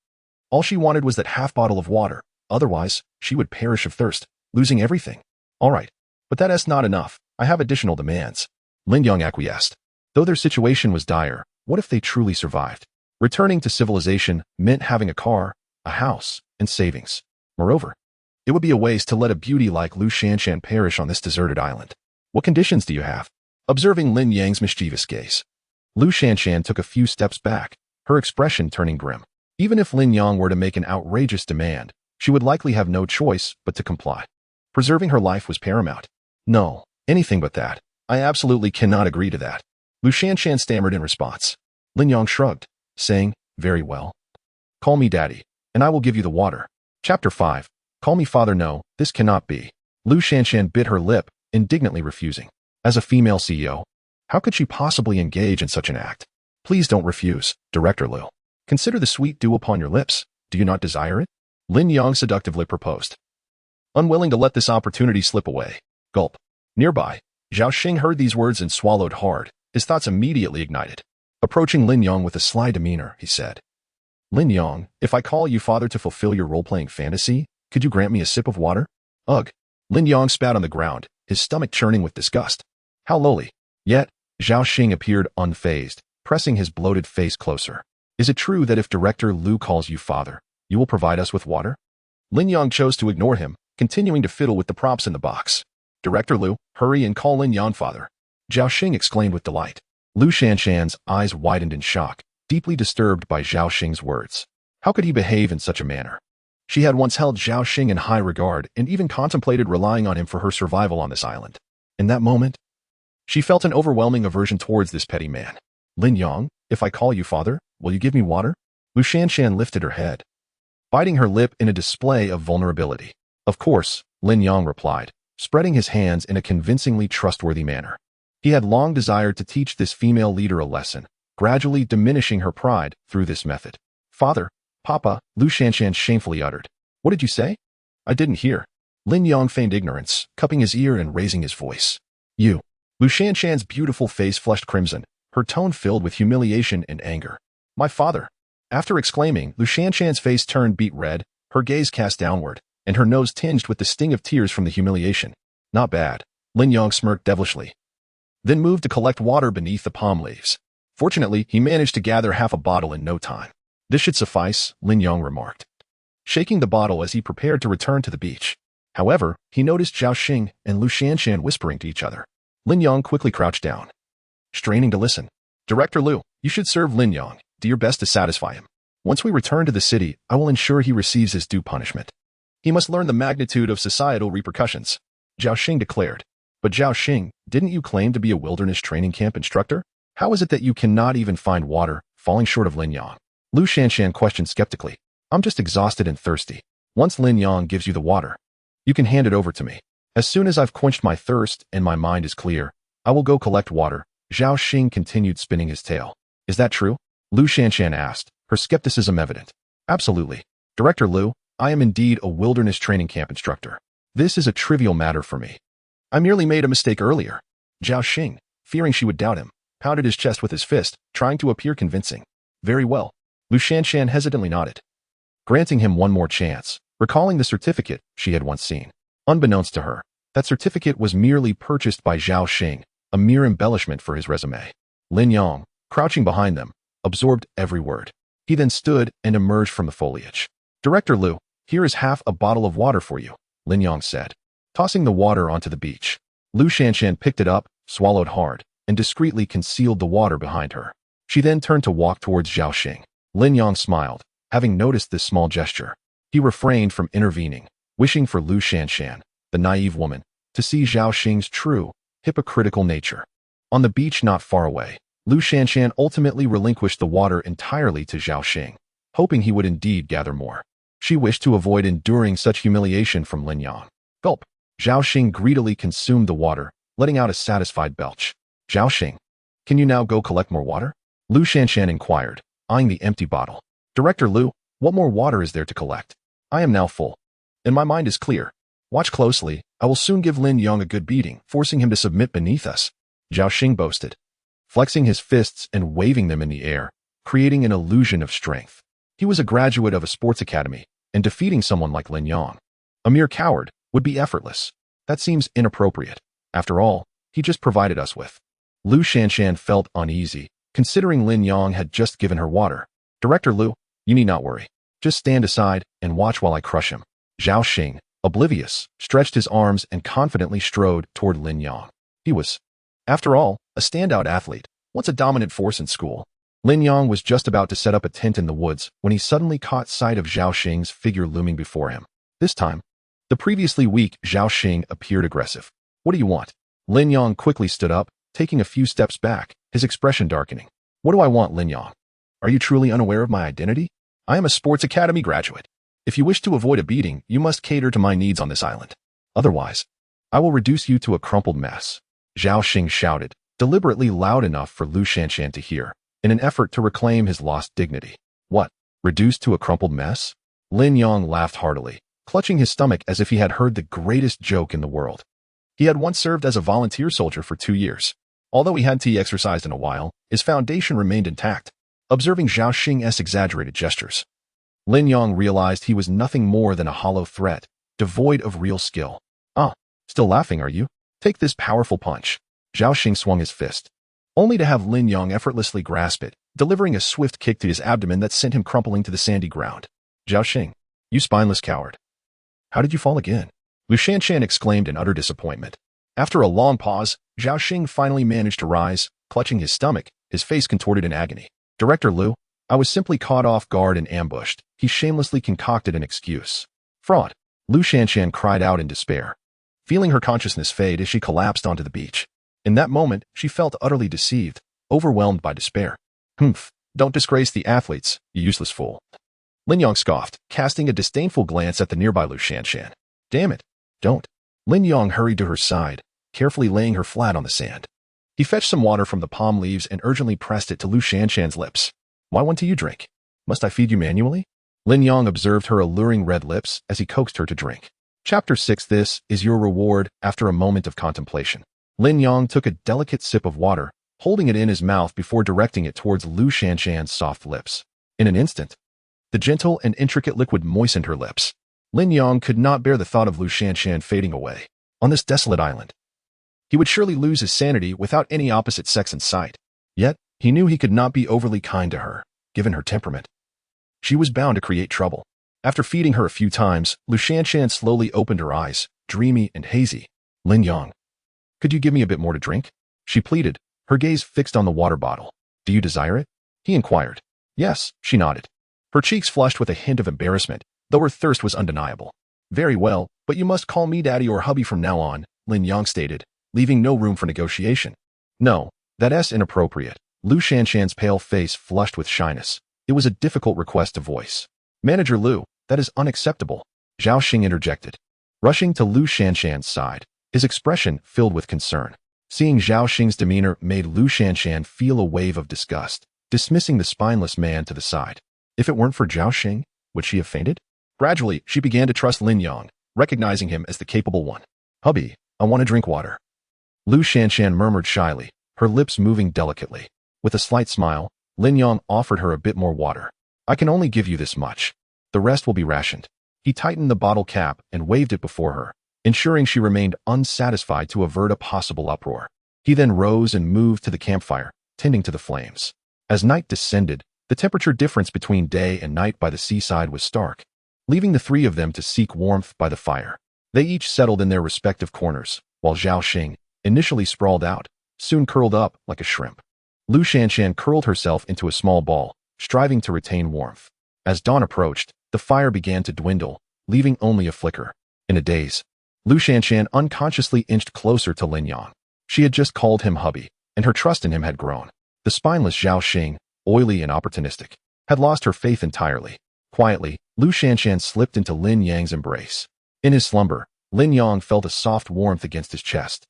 All she wanted was that half bottle of water. Otherwise, she would perish of thirst, losing everything. All right, but that is not enough. I have additional demands. Lin Yang acquiesced. Though their situation was dire, what if they truly survived? Returning to civilization meant having a car, a house, and savings. Moreover, it would be a waste to let a beauty like Lu Shanshan perish on this deserted island. What conditions do you have? Observing Lin Yang's mischievous gaze, Lu Shanshan took a few steps back, her expression turning grim. Even if Lin Yang were to make an outrageous demand, She would likely have no choice but to comply. Preserving her life was paramount. No, anything but that. I absolutely cannot agree to that. Lu Shanshan stammered in response. Lin Yang shrugged, saying, very well. Call me daddy, and I will give you the water. Chapter 5. Call me father. No, this cannot be. Lu Shanshan bit her lip, indignantly refusing. As a female CEO, how could she possibly engage in such an act? Please don't refuse, Director Lu. Consider the sweet dew upon your lips. Do you not desire it? Lin Yang seductively proposed. Unwilling to let this opportunity slip away. Gulp. Nearby, Zhao Xing heard these words and swallowed hard. His thoughts immediately ignited. Approaching Lin Yang with a sly demeanor, he said, Lin Yang, if I call you father to fulfill your role-playing fantasy, could you grant me a sip of water? Ugh. Lin Yang spat on the ground, his stomach churning with disgust. How lowly. Yet, Zhao Xing appeared unfazed, pressing his bloated face closer. Is it true that if Director Lu calls you father, you will provide us with water? Lin Yang chose to ignore him, continuing to fiddle with the props in the box. Director Lu, hurry and call Lin Yang father. Zhao Xing exclaimed with delight. Lu Shanshan's eyes widened in shock, deeply disturbed by Zhao Xing's words. How could he behave in such a manner? She had once held Zhao Xing in high regard and even contemplated relying on him for her survival on this island. In that moment, she felt an overwhelming aversion towards this petty man. Lin Yang, if I call you father, will you give me water? Lu Shanshan lifted her head, biting her lip in a display of vulnerability. Of course, Lin Yang replied, spreading his hands in a convincingly trustworthy manner. He had long desired to teach this female leader a lesson, gradually diminishing her pride through this method. Father, Papa, Lu Shanshan shamefully uttered. What did you say? I didn't hear. Lin Yang feigned ignorance, cupping his ear and raising his voice. You. Lu Shanshan's beautiful face flushed crimson, her tone filled with humiliation and anger. My father. After exclaiming, Lu Shanshan's face turned beet red, her gaze cast downward, and her nose tinged with the sting of tears from the humiliation. Not bad. Lin Yang smirked devilishly, then moved to collect water beneath the palm leaves. Fortunately, he managed to gather half a bottle in no time. This should suffice, Lin Yang remarked, shaking the bottle as he prepared to return to the beach. However, he noticed Zhao Xing and Lu Shanshan whispering to each other. Lin Yang quickly crouched down, straining to listen. Director Lu, you should serve Lin Yang. Do your best to satisfy him. Once we return to the city, I will ensure he receives his due punishment. He must learn the magnitude of societal repercussions, Zhao Xing declared. But Zhao Xing, didn't you claim to be a wilderness training camp instructor? How is it that you cannot even find water, falling short of Lin Yang? Lu Shanshan questioned skeptically. I'm just exhausted and thirsty. Once Lin Yang gives you the water, you can hand it over to me. As soon as I've quenched my thirst and my mind is clear, I will go collect water. Zhao Xing continued spinning his tail. Is that true? Lu Shanshan asked, her skepticism evident. Absolutely. Director Lu, I am indeed a wilderness training camp instructor. This is a trivial matter for me. I merely made a mistake earlier. Zhao Xing, fearing she would doubt him, pounded his chest with his fist, trying to appear convincing. Very well. Lu Shanshan hesitantly nodded, granting him one more chance, recalling the certificate she had once seen. Unbeknownst to her, that certificate was merely purchased by Zhao Xing, a mere embellishment for his resume. Lin Yang, crouching behind them, absorbed every word. He then stood and emerged from the foliage. Director Lu, here is half a bottle of water for you, Lin Yang said, tossing the water onto the beach. Lu Shanshan picked it up, swallowed hard, and discreetly concealed the water behind her. She then turned to walk towards Zhao Xing. Lin Yang smiled, having noticed this small gesture. He refrained from intervening, wishing for Lu Shanshan, the naive woman, to see Zhao Xing's true, hypocritical nature. On the beach not far away, Lu Shanshan ultimately relinquished the water entirely to Zhao Xing, hoping he would indeed gather more. She wished to avoid enduring such humiliation from Lin Yang. Gulp. Zhao Xing greedily consumed the water, letting out a satisfied belch. Zhao Xing, can you now go collect more water? Lu Shanshan inquired, eyeing the empty bottle. Director Lu, what more water is there to collect? I am now full, and my mind is clear. Watch closely, I will soon give Lin Yang a good beating, forcing him to submit beneath us. Zhao Xing boasted, flexing his fists and waving them in the air, creating an illusion of strength. He was a graduate of a sports academy, and defeating someone like Lin Yang, a mere coward, would be effortless. That seems inappropriate. After all, he just provided us with. Lu Shanshan felt uneasy, considering Lin Yang had just given her water. Director Lu, you need not worry. Just stand aside and watch while I crush him. Zhao Xing, oblivious, stretched his arms and confidently strode toward Lin Yang. He was, after all, a standout athlete, once a dominant force in school. Lin Yong was just about to set up a tent in the woods when he suddenly caught sight of Zhao Xing's figure looming before him. This time, the previously weak Zhao Xing appeared aggressive. What do you want? Lin Yong quickly stood up, taking a few steps back, his expression darkening. What do I want, Lin Yong? Are you truly unaware of my identity? I am a sports academy graduate. If you wish to avoid a beating, you must cater to my needs on this island. Otherwise, I will reduce you to a crumpled mess. Zhao Xing shouted, deliberately loud enough for Lu Shanshan to hear, in an effort to reclaim his lost dignity. What? Reduced to a crumpled mess? Lin Yong laughed heartily, clutching his stomach as if he had heard the greatest joke in the world. He had once served as a volunteer soldier for 2 years. Although he hadn't exercised in a while, his foundation remained intact. Observing Zhao Xing's exaggerated gestures, Lin Yong realized he was nothing more than a hollow threat, devoid of real skill. Ah, still laughing, are you? Take this powerful punch. Zhao Xing swung his fist, only to have Lin Yong effortlessly grasp it, delivering a swift kick to his abdomen that sent him crumpling to the sandy ground. Zhao Xing, you spineless coward. How did you fall again? Lu Shanshan exclaimed in utter disappointment. After a long pause, Zhao Xing finally managed to rise, clutching his stomach, his face contorted in agony. Director Lu, I was simply caught off guard and ambushed. He shamelessly concocted an excuse. Fraud. Lu Shanshan cried out in despair, feeling her consciousness fade as she collapsed onto the beach. In that moment, she felt utterly deceived, overwhelmed by despair. Humph, don't disgrace the athletes, you useless fool. Lin Yong scoffed, casting a disdainful glance at the nearby Lu Shanshan. Damn it, don't. Lin Yong hurried to her side, carefully laying her flat on the sand. He fetched some water from the palm leaves and urgently pressed it to Lu Shanshan's lips. Why won't you drink? Must I feed you manually? Lin Yong observed her alluring red lips as he coaxed her to drink. Chapter 6. This is your reward. After a moment of contemplation, Lin Yong took a delicate sip of water, holding it in his mouth before directing it towards Lu Shanshan's soft lips. In an instant, the gentle and intricate liquid moistened her lips. Lin Yong could not bear the thought of Lu Shanshan fading away on this desolate island. He would surely lose his sanity without any opposite sex in sight. Yet, he knew he could not be overly kind to her, given her temperament. She was bound to create trouble. After feeding her a few times, Lu Shanshan slowly opened her eyes, dreamy and hazy. Lin Yong, could you give me a bit more to drink? She pleaded, her gaze fixed on the water bottle. Do you desire it? He inquired. Yes, she nodded. Her cheeks flushed with a hint of embarrassment, though her thirst was undeniable. Very well, but you must call me daddy or hubby from now on, Lin Yong stated, leaving no room for negotiation. No, that's inappropriate. Lu Shanshan's pale face flushed with shyness. It was a difficult request to voice. Manager Lu, that is unacceptable. Zhao Xing interjected, rushing to Lu Shanshan's side, his expression filled with concern. Seeing Zhao Xing's demeanor made Lu Shanshan feel a wave of disgust, dismissing the spineless man to the side. If it weren't for Zhao Xing, would she have fainted? Gradually, she began to trust Lin Yong, recognizing him as the capable one. Hubby, I want to drink water. Lu Shanshan murmured shyly, her lips moving delicately. With a slight smile, Lin Yong offered her a bit more water. I can only give you this much. The rest will be rationed. He tightened the bottle cap and waved it before her, ensuring she remained unsatisfied to avert a possible uproar. He then rose and moved to the campfire, tending to the flames. As night descended, the temperature difference between day and night by the seaside was stark, leaving the three of them to seek warmth by the fire. They each settled in their respective corners, while Zhao Xing, initially sprawled out, soon curled up like a shrimp. Lu Shanshan curled herself into a small ball, striving to retain warmth. As dawn approached, the fire began to dwindle, leaving only a flicker. In a daze, Lu Shanshan unconsciously inched closer to Lin Yong. She had just called him hubby, and her trust in him had grown. The spineless Zhao Xing, oily and opportunistic, had lost her faith entirely. Quietly, Lu Shanshan slipped into Lin Yang's embrace. In his slumber, Lin Yong felt a soft warmth against his chest,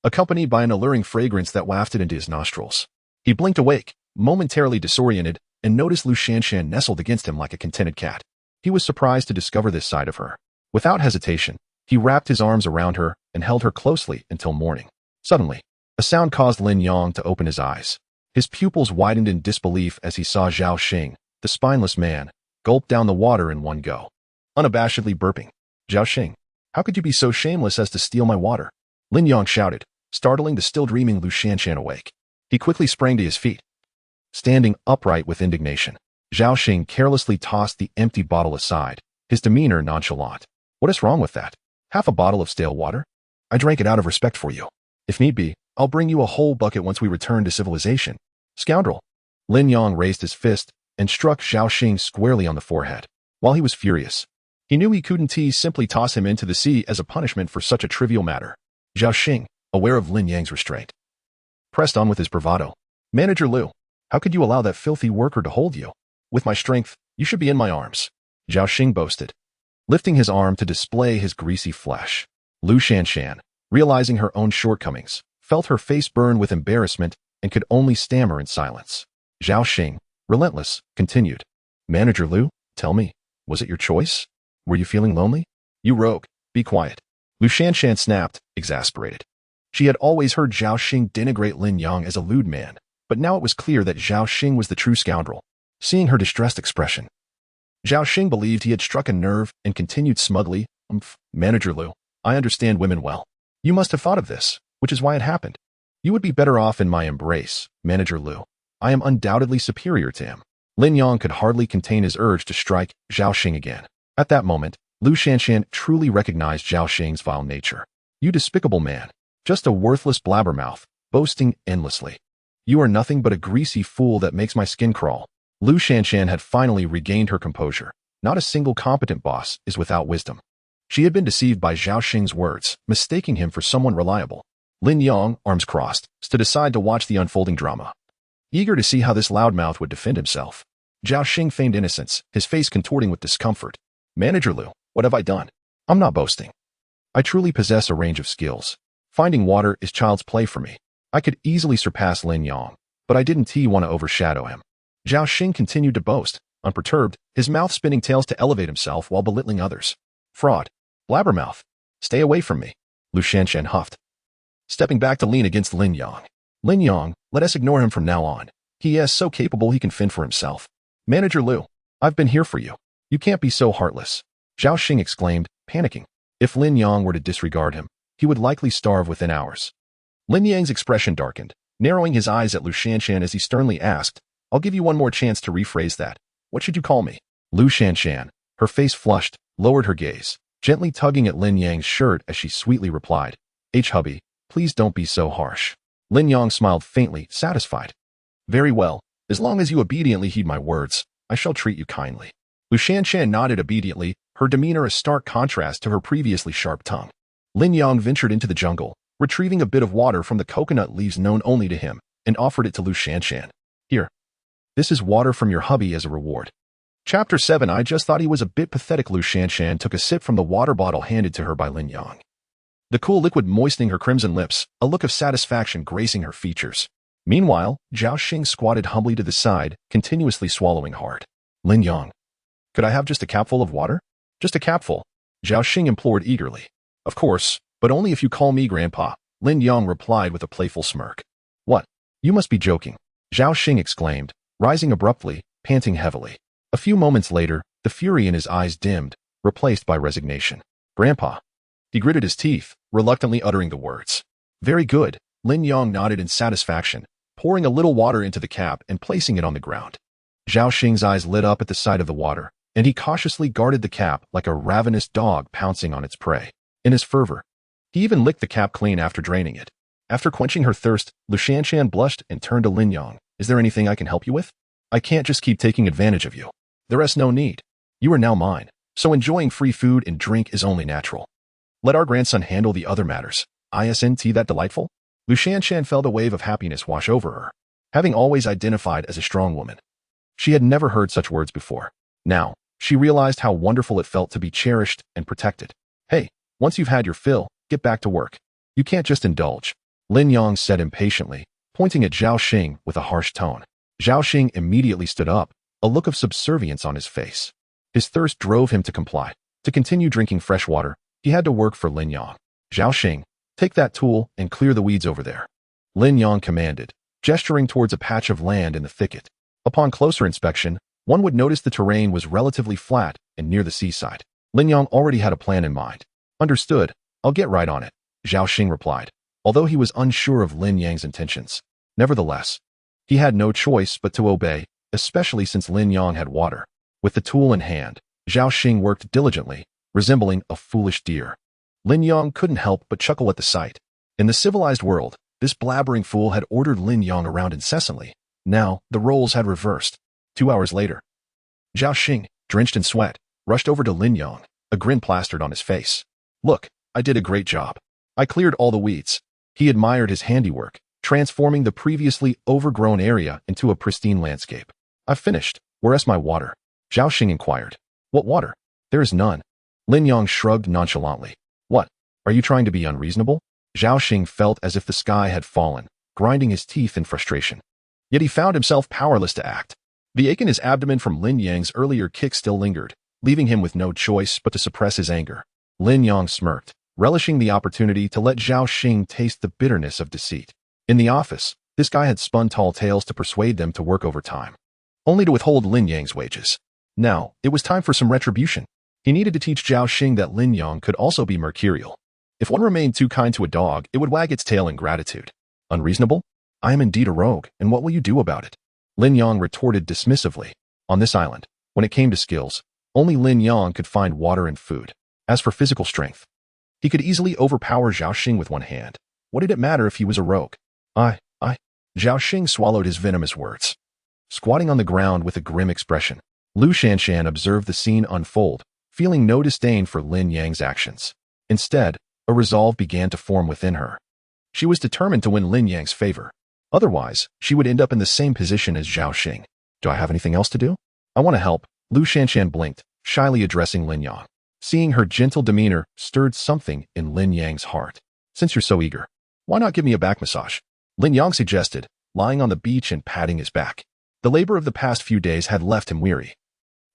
accompanied by an alluring fragrance that wafted into his nostrils. He blinked awake, momentarily disoriented, and noticed Lu Shanshan nestled against him like a contented cat. He was surprised to discover this side of her. Without hesitation, he wrapped his arms around her and held her closely until morning. Suddenly, a sound caused Lin Yong to open his eyes. His pupils widened in disbelief as he saw Zhao Xing, the spineless man, gulp down the water in one go, unabashedly burping. Zhao Xing, how could you be so shameless as to steal my water? Lin Yong shouted, startling the still dreaming Lu Shanshan awake. He quickly sprang to his feet, standing upright with indignation. Zhao Xing carelessly tossed the empty bottle aside, his demeanor nonchalant. What is wrong with that? Half a bottle of stale water? I drank it out of respect for you. If need be, I'll bring you a whole bucket once we return to civilization. Scoundrel! Lin Yang raised his fist and struck Zhao Xing squarely on the forehead. While he was furious, he knew he couldn't simply toss him into the sea as a punishment for such a trivial matter. Zhao Xing, aware of Lin Yang's restraint, pressed on with his bravado. Manager Liu, how could you allow that filthy worker to hold you? With my strength, you should be in my arms, Zhao Xing boasted, lifting his arm to display his greasy flesh. Lu Shanshan, realizing her own shortcomings, felt her face burn with embarrassment and could only stammer in silence. Zhao Xing, relentless, continued. Manager Liu, tell me, was it your choice? Were you feeling lonely? You rogue, be quiet. Lu Shanshan snapped, exasperated. She had always heard Zhao Xing denigrate Lin Yang as a lewd man, but now it was clear that Zhao Xing was the true scoundrel. Seeing her distressed expression, Zhao Xing believed he had struck a nerve and continued smugly, Manager Liu, I understand women well. You must have thought of this, which is why it happened. You would be better off in my embrace, Manager Liu. I am undoubtedly superior to him. Lin Yang could hardly contain his urge to strike Zhao Xing again. At that moment, Lu Shanshan truly recognized Zhao Xing's vile nature. You despicable man. Just a worthless blabbermouth, boasting endlessly. You are nothing but a greasy fool that makes my skin crawl. Lu Shanshan had finally regained her composure. Not a single competent boss is without wisdom. She had been deceived by Zhao Xing's words, mistaking him for someone reliable. Lin Yang, arms crossed, stood aside to watch the unfolding drama, eager to see how this loudmouth would defend himself. Zhao Xing feigned innocence, his face contorting with discomfort. Manager Liu, what have I done? I'm not boasting. I truly possess a range of skills. Finding water is child's play for me. I could easily surpass Lin Yang, but I didn't want to overshadow him. Zhao Xing continued to boast, unperturbed, his mouth spinning tails to elevate himself while belittling others. Fraud. Blabbermouth. Stay away from me, Lu Shanshan huffed, stepping back to lean against Lin Yang. Lin Yang, let us ignore him from now on. He is so capable he can fend for himself. Manager Liu, I've been here for you. You can't be so heartless, Zhao Xing exclaimed, panicking. If Lin Yang were to disregard him, he would likely starve within hours. Lin Yang's expression darkened, narrowing his eyes at Lu Shanshan as he sternly asked, I'll give you one more chance to rephrase that. What should you call me? Lu Shanshan, her face flushed, lowered her gaze, gently tugging at Lin Yang's shirt as she sweetly replied, hubby, please don't be so harsh. Lin Yang smiled faintly, satisfied. Very well, as long as you obediently heed my words, I shall treat you kindly. Lu Shanshan nodded obediently, her demeanor a stark contrast to her previously sharp tongue. Lin Yang ventured into the jungle, retrieving a bit of water from the coconut leaves known only to him, and offered it to Lu Shanshan. Here. This is water from your hubby as a reward. Chapter 7. I just thought he was a bit pathetic. Lu Shanshan took a sip from the water bottle handed to her by Lin Yang, the cool liquid moistening her crimson lips, a look of satisfaction gracing her features. Meanwhile, Zhao Xing squatted humbly to the side, continuously swallowing hard. Lin Yang, could I have just a capful of water? Just a capful, Zhao Xing implored eagerly. Of course, but only if you call me Grandpa, Lin Yang replied with a playful smirk. What? You must be joking, Zhao Xing exclaimed, rising abruptly, panting heavily. A few moments later, the fury in his eyes dimmed, replaced by resignation. Grandpa. He gritted his teeth, reluctantly uttering the words. Very good, Lin Yang nodded in satisfaction, pouring a little water into the cap and placing it on the ground. Zhao Xing's eyes lit up at the sight of the water, and he cautiously guarded the cap like a ravenous dog pouncing on its prey. In his fervor, he even licked the cap clean after draining it. After quenching her thirst, Lu Shanshan blushed and turned to Lin Yang. Is there anything I can help you with? I can't just keep taking advantage of you. There is no need. You are now mine, so enjoying free food and drink is only natural. Let our grandson handle the other matters. Isn't that delightful? Lu Shanshan felt a wave of happiness wash over her. Having always identified as a strong woman, she had never heard such words before. Now, she realized how wonderful it felt to be cherished and protected. Hey, once you've had your fill, get back to work. You can't just indulge, Lin Yang said impatiently, pointing at Zhao Xing with a harsh tone. Zhao Xing immediately stood up, a look of subservience on his face. His thirst drove him to comply. To continue drinking fresh water, he had to work for Lin Yang. Zhao Xing, take that tool and clear the weeds over there, Lin Yang commanded, gesturing towards a patch of land in the thicket. Upon closer inspection, one would notice the terrain was relatively flat and near the seaside. Lin Yang already had a plan in mind. Understood, I'll get right on it, Zhao Xing replied, although he was unsure of Lin Yang's intentions. Nevertheless, he had no choice but to obey, especially since Lin Yang had water. With the tool in hand, Zhao Xing worked diligently, resembling a foolish deer. Lin Yang couldn't help but chuckle at the sight. In the civilized world, this blabbering fool had ordered Lin Yang around incessantly. Now, the roles had reversed. 2 hours later, Zhao Xing, drenched in sweat, rushed over to Lin Yang, a grin plastered on his face. Look, I did a great job. I cleared all the weeds. He admired his handiwork, transforming the previously overgrown area into a pristine landscape. I've finished. Where's my water? Zhao Xing inquired. What water? There is none. Lin Yang shrugged nonchalantly. What? Are you trying to be unreasonable? Zhao Xing felt as if the sky had fallen, grinding his teeth in frustration. Yet he found himself powerless to act. The ache in his abdomen from Lin Yang's earlier kick still lingered, leaving him with no choice but to suppress his anger. Lin Yang smirked, relishing the opportunity to let Zhao Xing taste the bitterness of deceit. In the office, this guy had spun tall tales to persuade them to work overtime, only to withhold Lin Yang's wages. Now, it was time for some retribution. He needed to teach Zhao Xing that Lin Yang could also be mercurial. If one remained too kind to a dog, it would wag its tail in gratitude. Unreasonable? I am indeed a rogue, and what will you do about it? Lin Yang retorted dismissively. On this island, when it came to skills, only Lin Yang could find water and food. As for physical strength, he could easily overpower Zhao Xing with one hand. What did it matter if he was a rogue? Zhao Xing swallowed his venomous words. Squatting on the ground with a grim expression, Lu Shanshan observed the scene unfold, feeling no disdain for Lin Yang's actions. Instead, a resolve began to form within her. She was determined to win Lin Yang's favor. Otherwise, she would end up in the same position as Zhao Xing. Do I have anything else to do? I want to help. Lu Shanshan blinked, shyly addressing Lin Yang. Seeing her gentle demeanor stirred something in Lin Yang's heart. Since you're so eager, why not give me a back massage? Lin Yang suggested, lying on the beach and patting his back. The labor of the past few days had left him weary,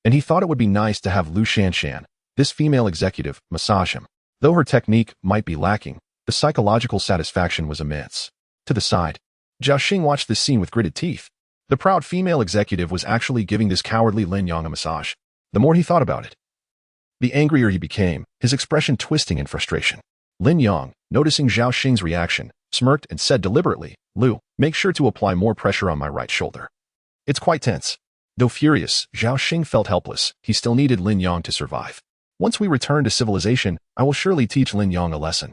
and he thought it would be nice to have Lu Shanshan, this female executive, massage him. Though her technique might be lacking, the psychological satisfaction was immense. To the side, Zhao Xing watched this scene with gritted teeth. The proud female executive was actually giving this cowardly Lin Yang a massage. The more he thought about it, the angrier he became, his expression twisting in frustration. Lin Yang, noticing Zhao Xing's reaction, smirked and said deliberately, Lu, make sure to apply more pressure on my right shoulder. It's quite tense. Though furious, Zhao Xing felt helpless. He still needed Lin Yang to survive. Once we return to civilization, I will surely teach Lin Yang a lesson.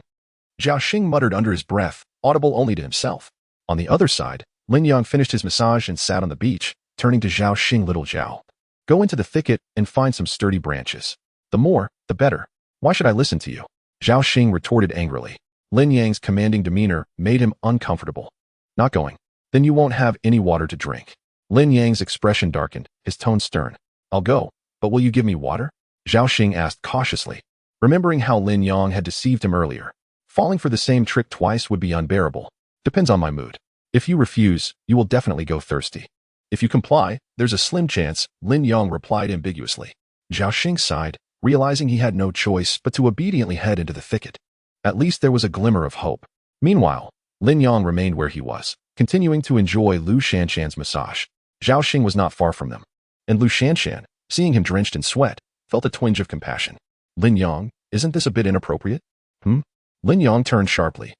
Zhao Xing muttered under his breath, audible only to himself. On the other side, Lin Yang finished his massage and sat on the beach, turning to Zhao Xing. Little Zhao, go into the thicket and find some sturdy branches. The more, the better. Why should I listen to you? Zhao Xing retorted angrily. Lin Yang's commanding demeanor made him uncomfortable. Not going. Then you won't have any water to drink. Lin Yang's expression darkened, his tone stern. I'll go, but will you give me water? Zhao Xing asked cautiously, remembering how Lin Yang had deceived him earlier. Falling for the same trick twice would be unbearable. Depends on my mood. If you refuse, you will definitely go thirsty. If you comply, there's a slim chance, Lin Yang replied ambiguously. Zhao Xing sighed, realizing he had no choice but to obediently head into the thicket. At least there was a glimmer of hope. Meanwhile, Lin Yang remained where he was, continuing to enjoy Lu Shanshan's massage. Zhao Xing was not far from them, and Lu Shanshan, seeing him drenched in sweat, felt a twinge of compassion. Lin Yang, isn't this a bit inappropriate? Lin Yang turned sharply,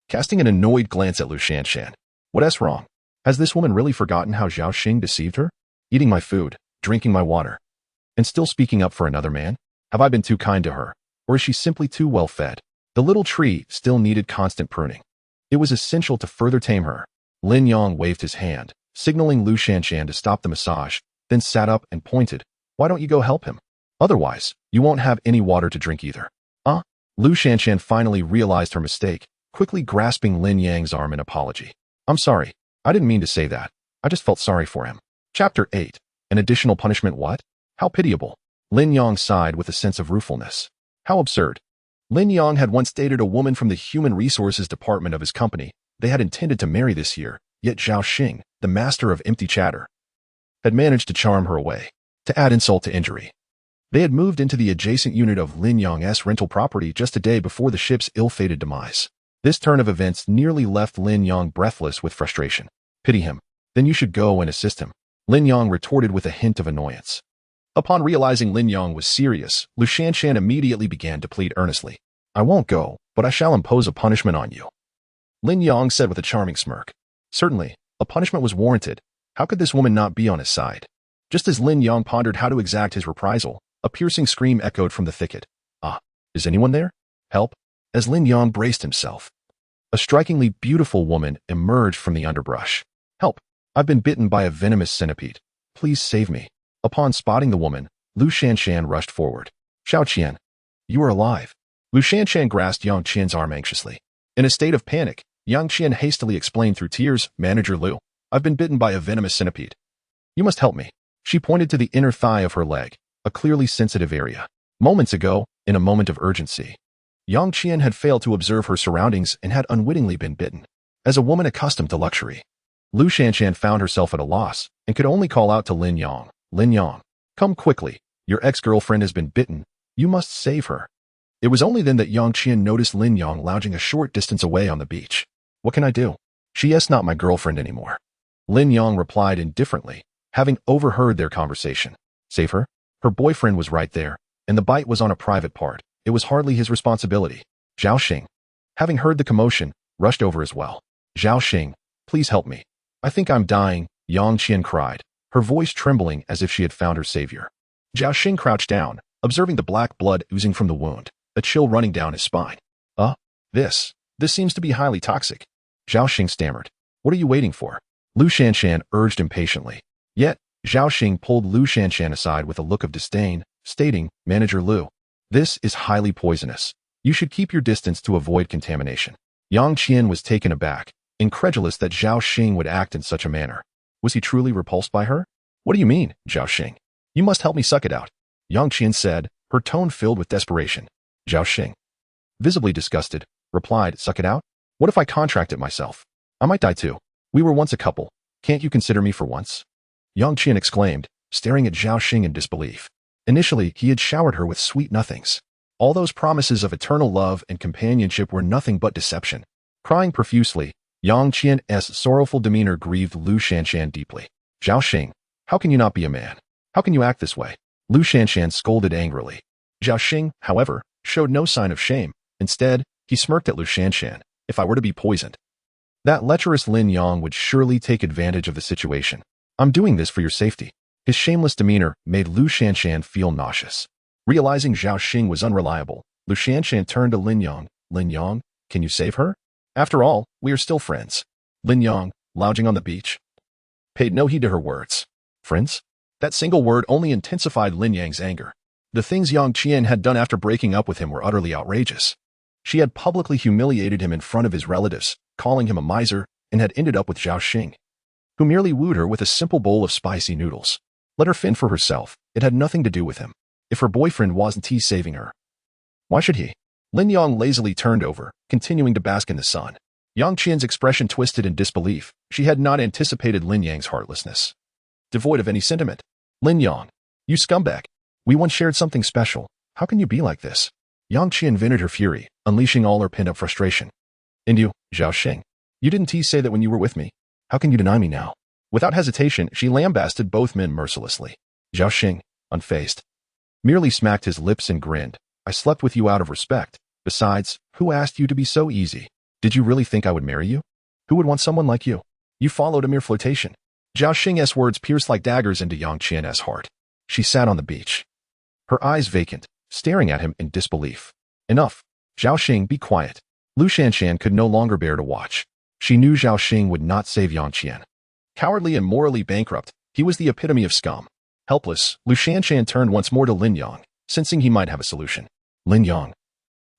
casting an annoyed glance at Lu Shanshan. What's wrong? Has this woman really forgotten how Zhao Xing deceived her? Eating my food, drinking my water, and still speaking up for another man? Have I been too kind to her, or is she simply too well fed? The little tree still needed constant pruning. It was essential to further tame her. Lin Yang waved his hand, signaling Lu Shanshan to stop the massage, then sat up and pointed. Why don't you go help him? Otherwise, you won't have any water to drink either. Lu Shanshan finally realized her mistake, quickly grasping Lin Yang's arm in apology. I'm sorry. I didn't mean to say that. I just felt sorry for him. Chapter 8. An additional punishment what? How pitiable. Lin Yang sighed with a sense of ruefulness. How absurd. Lin Yang had once dated a woman from the human resources department of his company. They had intended to marry this year, yet Zhao Xing, the master of empty chatter, had managed to charm her away. To add insult to injury, they had moved into the adjacent unit of Lin Yang's rental property just a day before the ship's ill-fated demise. This turn of events nearly left Lin Yang breathless with frustration. Pity him. Then you should go and assist him. Lin Yang retorted with a hint of annoyance. Upon realizing Lin Yang was serious, Lu Shanshan immediately began to plead earnestly. I won't go, but I shall impose a punishment on you. Lin Yang said with a charming smirk. Certainly, a punishment was warranted. How could this woman not be on his side? Just as Lin Yang pondered how to exact his reprisal, a piercing scream echoed from the thicket. Is anyone there? Help! As Lin Yang braced himself, a strikingly beautiful woman emerged from the underbrush. Help! I've been bitten by a venomous centipede. Please save me. Upon spotting the woman, Lu Shanshan rushed forward. Xiao Qian, you are alive. Lu Shanshan grasped Yang Qian's arm anxiously. In a state of panic, Yang Qian hastily explained through tears, Manager Lu, I've been bitten by a venomous centipede. You must help me. She pointed to the inner thigh of her leg, a clearly sensitive area. Moments ago, in a moment of urgency, Yang Qian had failed to observe her surroundings and had unwittingly been bitten. As a woman accustomed to luxury, Lu Shanshan found herself at a loss and could only call out to Lin Yang. Lin Yang, come quickly. Your ex-girlfriend has been bitten. You must save her. It was only then that Yang Qian noticed Lin Yang lounging a short distance away on the beach. What can I do? She is not my girlfriend anymore. Lin Yang replied indifferently, having overheard their conversation. Save her? Her boyfriend was right there, and the bite was on a private part. It was hardly his responsibility. Zhao Xing, having heard the commotion, rushed over as well. Zhao Xing, please help me. I think I'm dying, Yang Qian cried, her voice trembling as if she had found her savior. Zhao Xing crouched down, observing the black blood oozing from the wound, a chill running down his spine. This seems to be highly toxic. Zhao Xing stammered. What are you waiting for? Lu Shanshan urged impatiently. Yet, Zhao Xing pulled Lu Shanshan aside with a look of disdain, stating, Manager Lu, this is highly poisonous. You should keep your distance to avoid contamination. Yang Qian was taken aback, incredulous that Zhao Xing would act in such a manner. Was he truly repulsed by her? What do you mean, Zhao Xing? You must help me suck it out, Yang Qian said, her tone filled with desperation. Zhao Xing, visibly disgusted, replied, suck it out? What if I contract it myself? I might die too. We were once a couple. Can't you consider me for once? Yang Qian exclaimed, staring at Zhao Xing in disbelief. Initially, he had showered her with sweet nothings. All those promises of eternal love and companionship were nothing but deception. Crying profusely, Yang Qian's sorrowful demeanor grieved Lu Shanshan deeply. Zhao Xing, how can you not be a man? How can you act this way? Lu Shanshan scolded angrily. Zhao Xing, however, showed no sign of shame. Instead, he smirked at Lu Shanshan. If I were to be poisoned, that lecherous Lin Yang would surely take advantage of the situation. I'm doing this for your safety. His shameless demeanor made Lu Shanshan feel nauseous. Realizing Zhao Xing was unreliable, Lu Shanshan turned to Lin Yang. Lin Yang, can you save her? After all, we are still friends. Lin Yang, lounging on the beach, paid no heed to her words. Friends? That single word only intensified Lin Yang's anger. The things Yang Qian had done after breaking up with him were utterly outrageous. She had publicly humiliated him in front of his relatives, calling him a miser, and had ended up with Zhao Xing, who merely wooed her with a simple bowl of spicy noodles. Let her fend for herself. It had nothing to do with him. If her boyfriend wasn't saving her, why should he? Lin Yang lazily turned over, continuing to bask in the sun. Yang Qian's expression twisted in disbelief. She had not anticipated Lin Yang's heartlessness. Devoid of any sentiment. Lin Yang, you scumbag. We once shared something special. How can you be like this? Yang Qian vented her fury, unleashing all her pent-up frustration. And you, Zhao Xing, you didn't say that when you were with me. How can you deny me now? Without hesitation, she lambasted both men mercilessly. Zhao Xing, unfazed, merely smacked his lips and grinned. I slept with you out of respect. Besides, who asked you to be so easy? Did you really think I would marry you? Who would want someone like you? You followed a mere flirtation. Zhao Xing's words pierced like daggers into Yang Qian's heart. She sat on the beach, her eyes vacant, staring at him in disbelief. Enough. Zhao Xing, be quiet. Lu Shanshan could no longer bear to watch. She knew Zhao Xing would not save Yang Qian. Cowardly and morally bankrupt, he was the epitome of scum. Helpless, Lu Shanshan turned once more to Lin Yang, sensing he might have a solution. Lin Yang,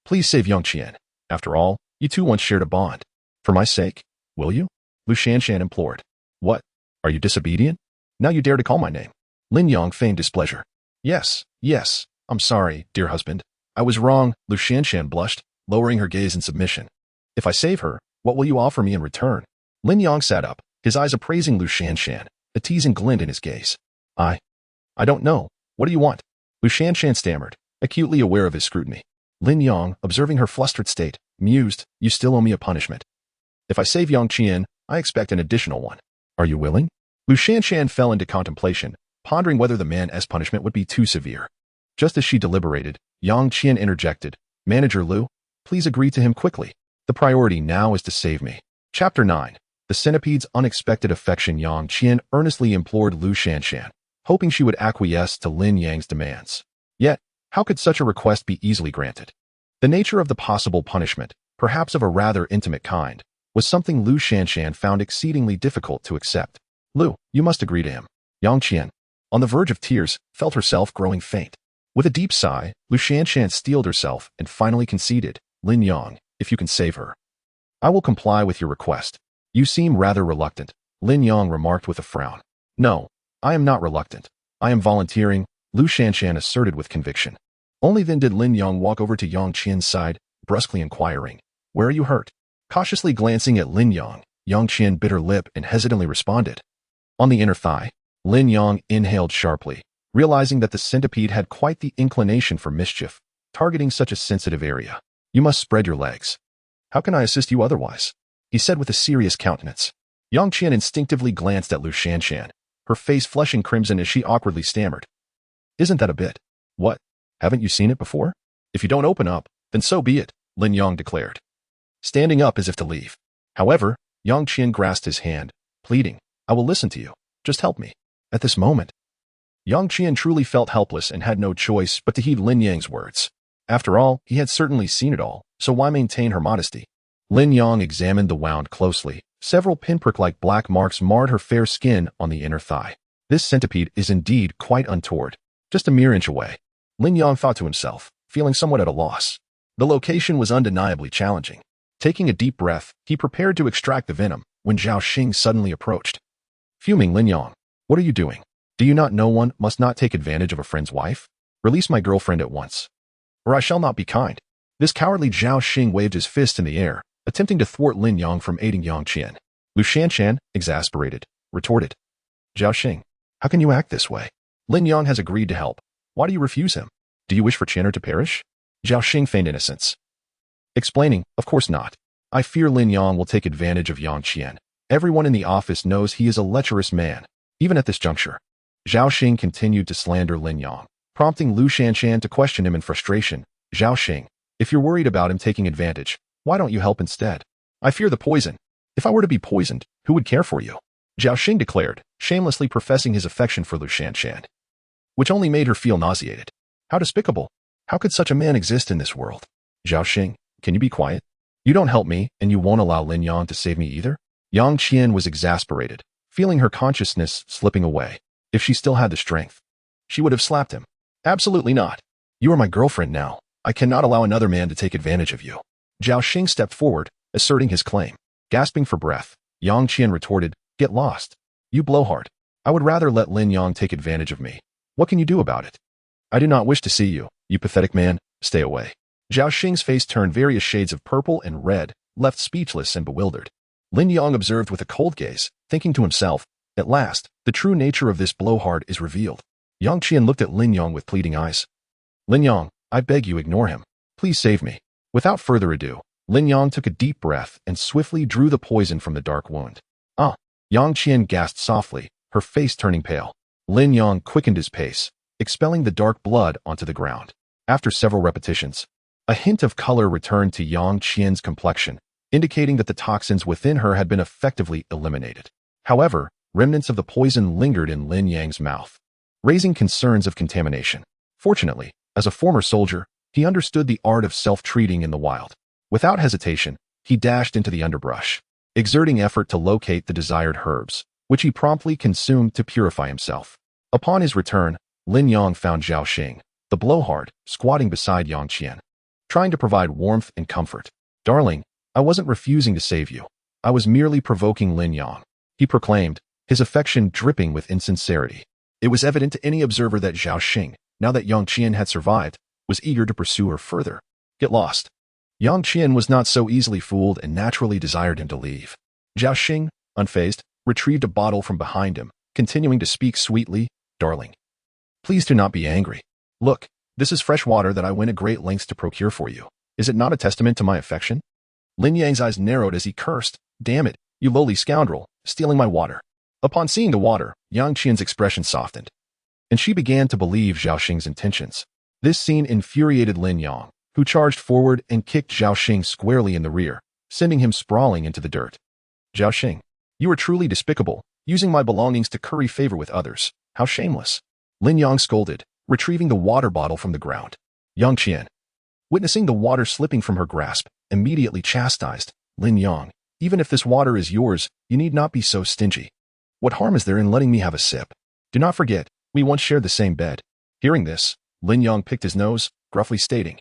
please save Yang Qian. After all, you two once shared a bond. For my sake, will you? Lu Shanshan implored. What? Are you disobedient? Now you dare to call my name. Lin Yang feigned displeasure. Yes, I'm sorry, dear husband. I was wrong, Lu Shanshan blushed, lowering her gaze in submission. If I save her, what will you offer me in return? Lin Yang sat up, his eyes appraising Lu Shanshan, a teasing glint in his gaze. I don't know. What do you want? Lu Shanshan stammered, acutely aware of his scrutiny. Lin Yang, observing her flustered state, mused, you still owe me a punishment. If I save Yang Qian, I expect an additional one. Are you willing? Lu Shanshan fell into contemplation, pondering whether the man's punishment would be too severe. Just as she deliberated, Yang Qian interjected, Manager Lu, please agree to him quickly. The priority now is to save me. Chapter 9. The centipede's unexpected affection. Yang Qian earnestly implored Lu Shanshan, hoping she would acquiesce to Lin Yang's demands. Yet, how could such a request be easily granted? The nature of the possible punishment, perhaps of a rather intimate kind, was something Lu Shanshan found exceedingly difficult to accept. Lu, you must agree to him. Yang Qian, on the verge of tears, felt herself growing faint. With a deep sigh, Lu Shanshan steeled herself and finally conceded, Lin Yang, if you can save her, I will comply with your request. You seem rather reluctant, Lin Yang remarked with a frown. No, I am not reluctant. I am volunteering, Lu Shanshan asserted with conviction. Only then did Lin Yang walk over to Yang Qian's side, brusquely inquiring, Where are you hurt? Cautiously glancing at Lin Yang, Yang Qian bit her lip and hesitantly responded. On the inner thigh. Lin Yang inhaled sharply, realizing that the centipede had quite the inclination for mischief, targeting such a sensitive area. You must spread your legs. How can I assist you otherwise? He said with a serious countenance. Yang Qian instinctively glanced at Lu Shanshan, her face flushing crimson as she awkwardly stammered. Isn't that a bit? What? Haven't you seen it before? If you don't open up, then so be it, Lin Yang declared, standing up as if to leave. However, Yang Qian grasped his hand, pleading, I will listen to you. Just help me. At this moment, Yang Qian truly felt helpless and had no choice but to heed Lin Yang's words. After all, he had certainly seen it all, so why maintain her modesty? Lin Yang examined the wound closely. Several pinprick-like black marks marred her fair skin on the inner thigh. This centipede is indeed quite untoward. Just a mere inch away. Lin Yang thought to himself, feeling somewhat at a loss. The location was undeniably challenging. Taking a deep breath, he prepared to extract the venom when Zhao Xing suddenly approached. Fuming Lin Yang, what are you doing? Do you not know one must not take advantage of a friend's wife? Release my girlfriend at once, or I shall not be kind. This cowardly Zhao Xing waved his fist in the air, attempting to thwart Lin Yang from aiding Yang Qian. Lu Shanshan, exasperated, retorted. Zhao Xing, how can you act this way? Lin Yang has agreed to help. Why do you refuse him? Do you wish for Qianer to perish? Zhao Xing feigned innocence, explaining, of course not. I fear Lin Yang will take advantage of Yang Qian. Everyone in the office knows he is a lecherous man. Even at this juncture, Zhao Xing continued to slander Lin Yang, prompting Lu Shanshan to question him in frustration. Zhao Xing, if you're worried about him taking advantage, why don't you help instead? I fear the poison. If I were to be poisoned, who would care for you? Zhao Xing declared, shamelessly professing his affection for Lu Shanshan, which only made her feel nauseated. How despicable! How could such a man exist in this world? Zhao Xing, can you be quiet? You don't help me, and you won't allow Lin Yang to save me either? Yang Qian was exasperated, feeling her consciousness slipping away. If she still had the strength, she would have slapped him. Absolutely not. You are my girlfriend now. I cannot allow another man to take advantage of you. Zhao Xing stepped forward, asserting his claim. Gasping for breath, Yang Qian retorted, Get lost. You blowhard. I would rather let Lin Yang take advantage of me. What can you do about it? I do not wish to see you, you pathetic man. Stay away. Zhao Xing's face turned various shades of purple and red, left speechless and bewildered. Lin Yang observed with a cold gaze, thinking to himself, At last, the true nature of this blowhard is revealed. Yang Qian looked at Lin Yang with pleading eyes. Lin Yang, I beg you ignore him. Please save me. Without further ado, Lin Yang took a deep breath and swiftly drew the poison from the dark wound. Ah! Yang Qian gasped softly, her face turning pale. Lin Yang quickened his pace, expelling the dark blood onto the ground. After several repetitions, a hint of color returned to Yang Qian's complexion, indicating that the toxins within her had been effectively eliminated. However, remnants of the poison lingered in Lin Yang's mouth, raising concerns of contamination. Fortunately, as a former soldier, he understood the art of self-treating in the wild. Without hesitation, he dashed into the underbrush, exerting effort to locate the desired herbs, which he promptly consumed to purify himself. Upon his return, Lin Yang found Zhao Xing, the blowhard, squatting beside Yang Qian, trying to provide warmth and comfort. Darling, I wasn't refusing to save you. I was merely provoking Lin Yang, he proclaimed, his affection dripping with insincerity. It was evident to any observer that Zhao Xing, now that Yang Qian had survived, was eager to pursue her further. Get lost. Yang Qian was not so easily fooled and naturally desired him to leave. Zhao Xing, unfazed, retrieved a bottle from behind him, continuing to speak sweetly, Darling, please do not be angry. Look, this is fresh water that I went at great lengths to procure for you. Is it not a testament to my affection? Lin Yang's eyes narrowed as he cursed, Damn it, you lowly scoundrel, stealing my water. Upon seeing the water, Yang Qian's expression softened, and she began to believe Zhao Xing's intentions. This scene infuriated Lin Yang, who charged forward and kicked Zhao Xing squarely in the rear, sending him sprawling into the dirt. Zhao Xing, you are truly despicable, using my belongings to curry favor with others. How shameless. Lin Yang scolded, retrieving the water bottle from the ground. Yang Qian, witnessing the water slipping from her grasp, immediately chastised, Lin Yang, even if this water is yours, you need not be so stingy. What harm is there in letting me have a sip? Do not forget, we once shared the same bed. Hearing this, Lin Yong picked his nose, gruffly stating,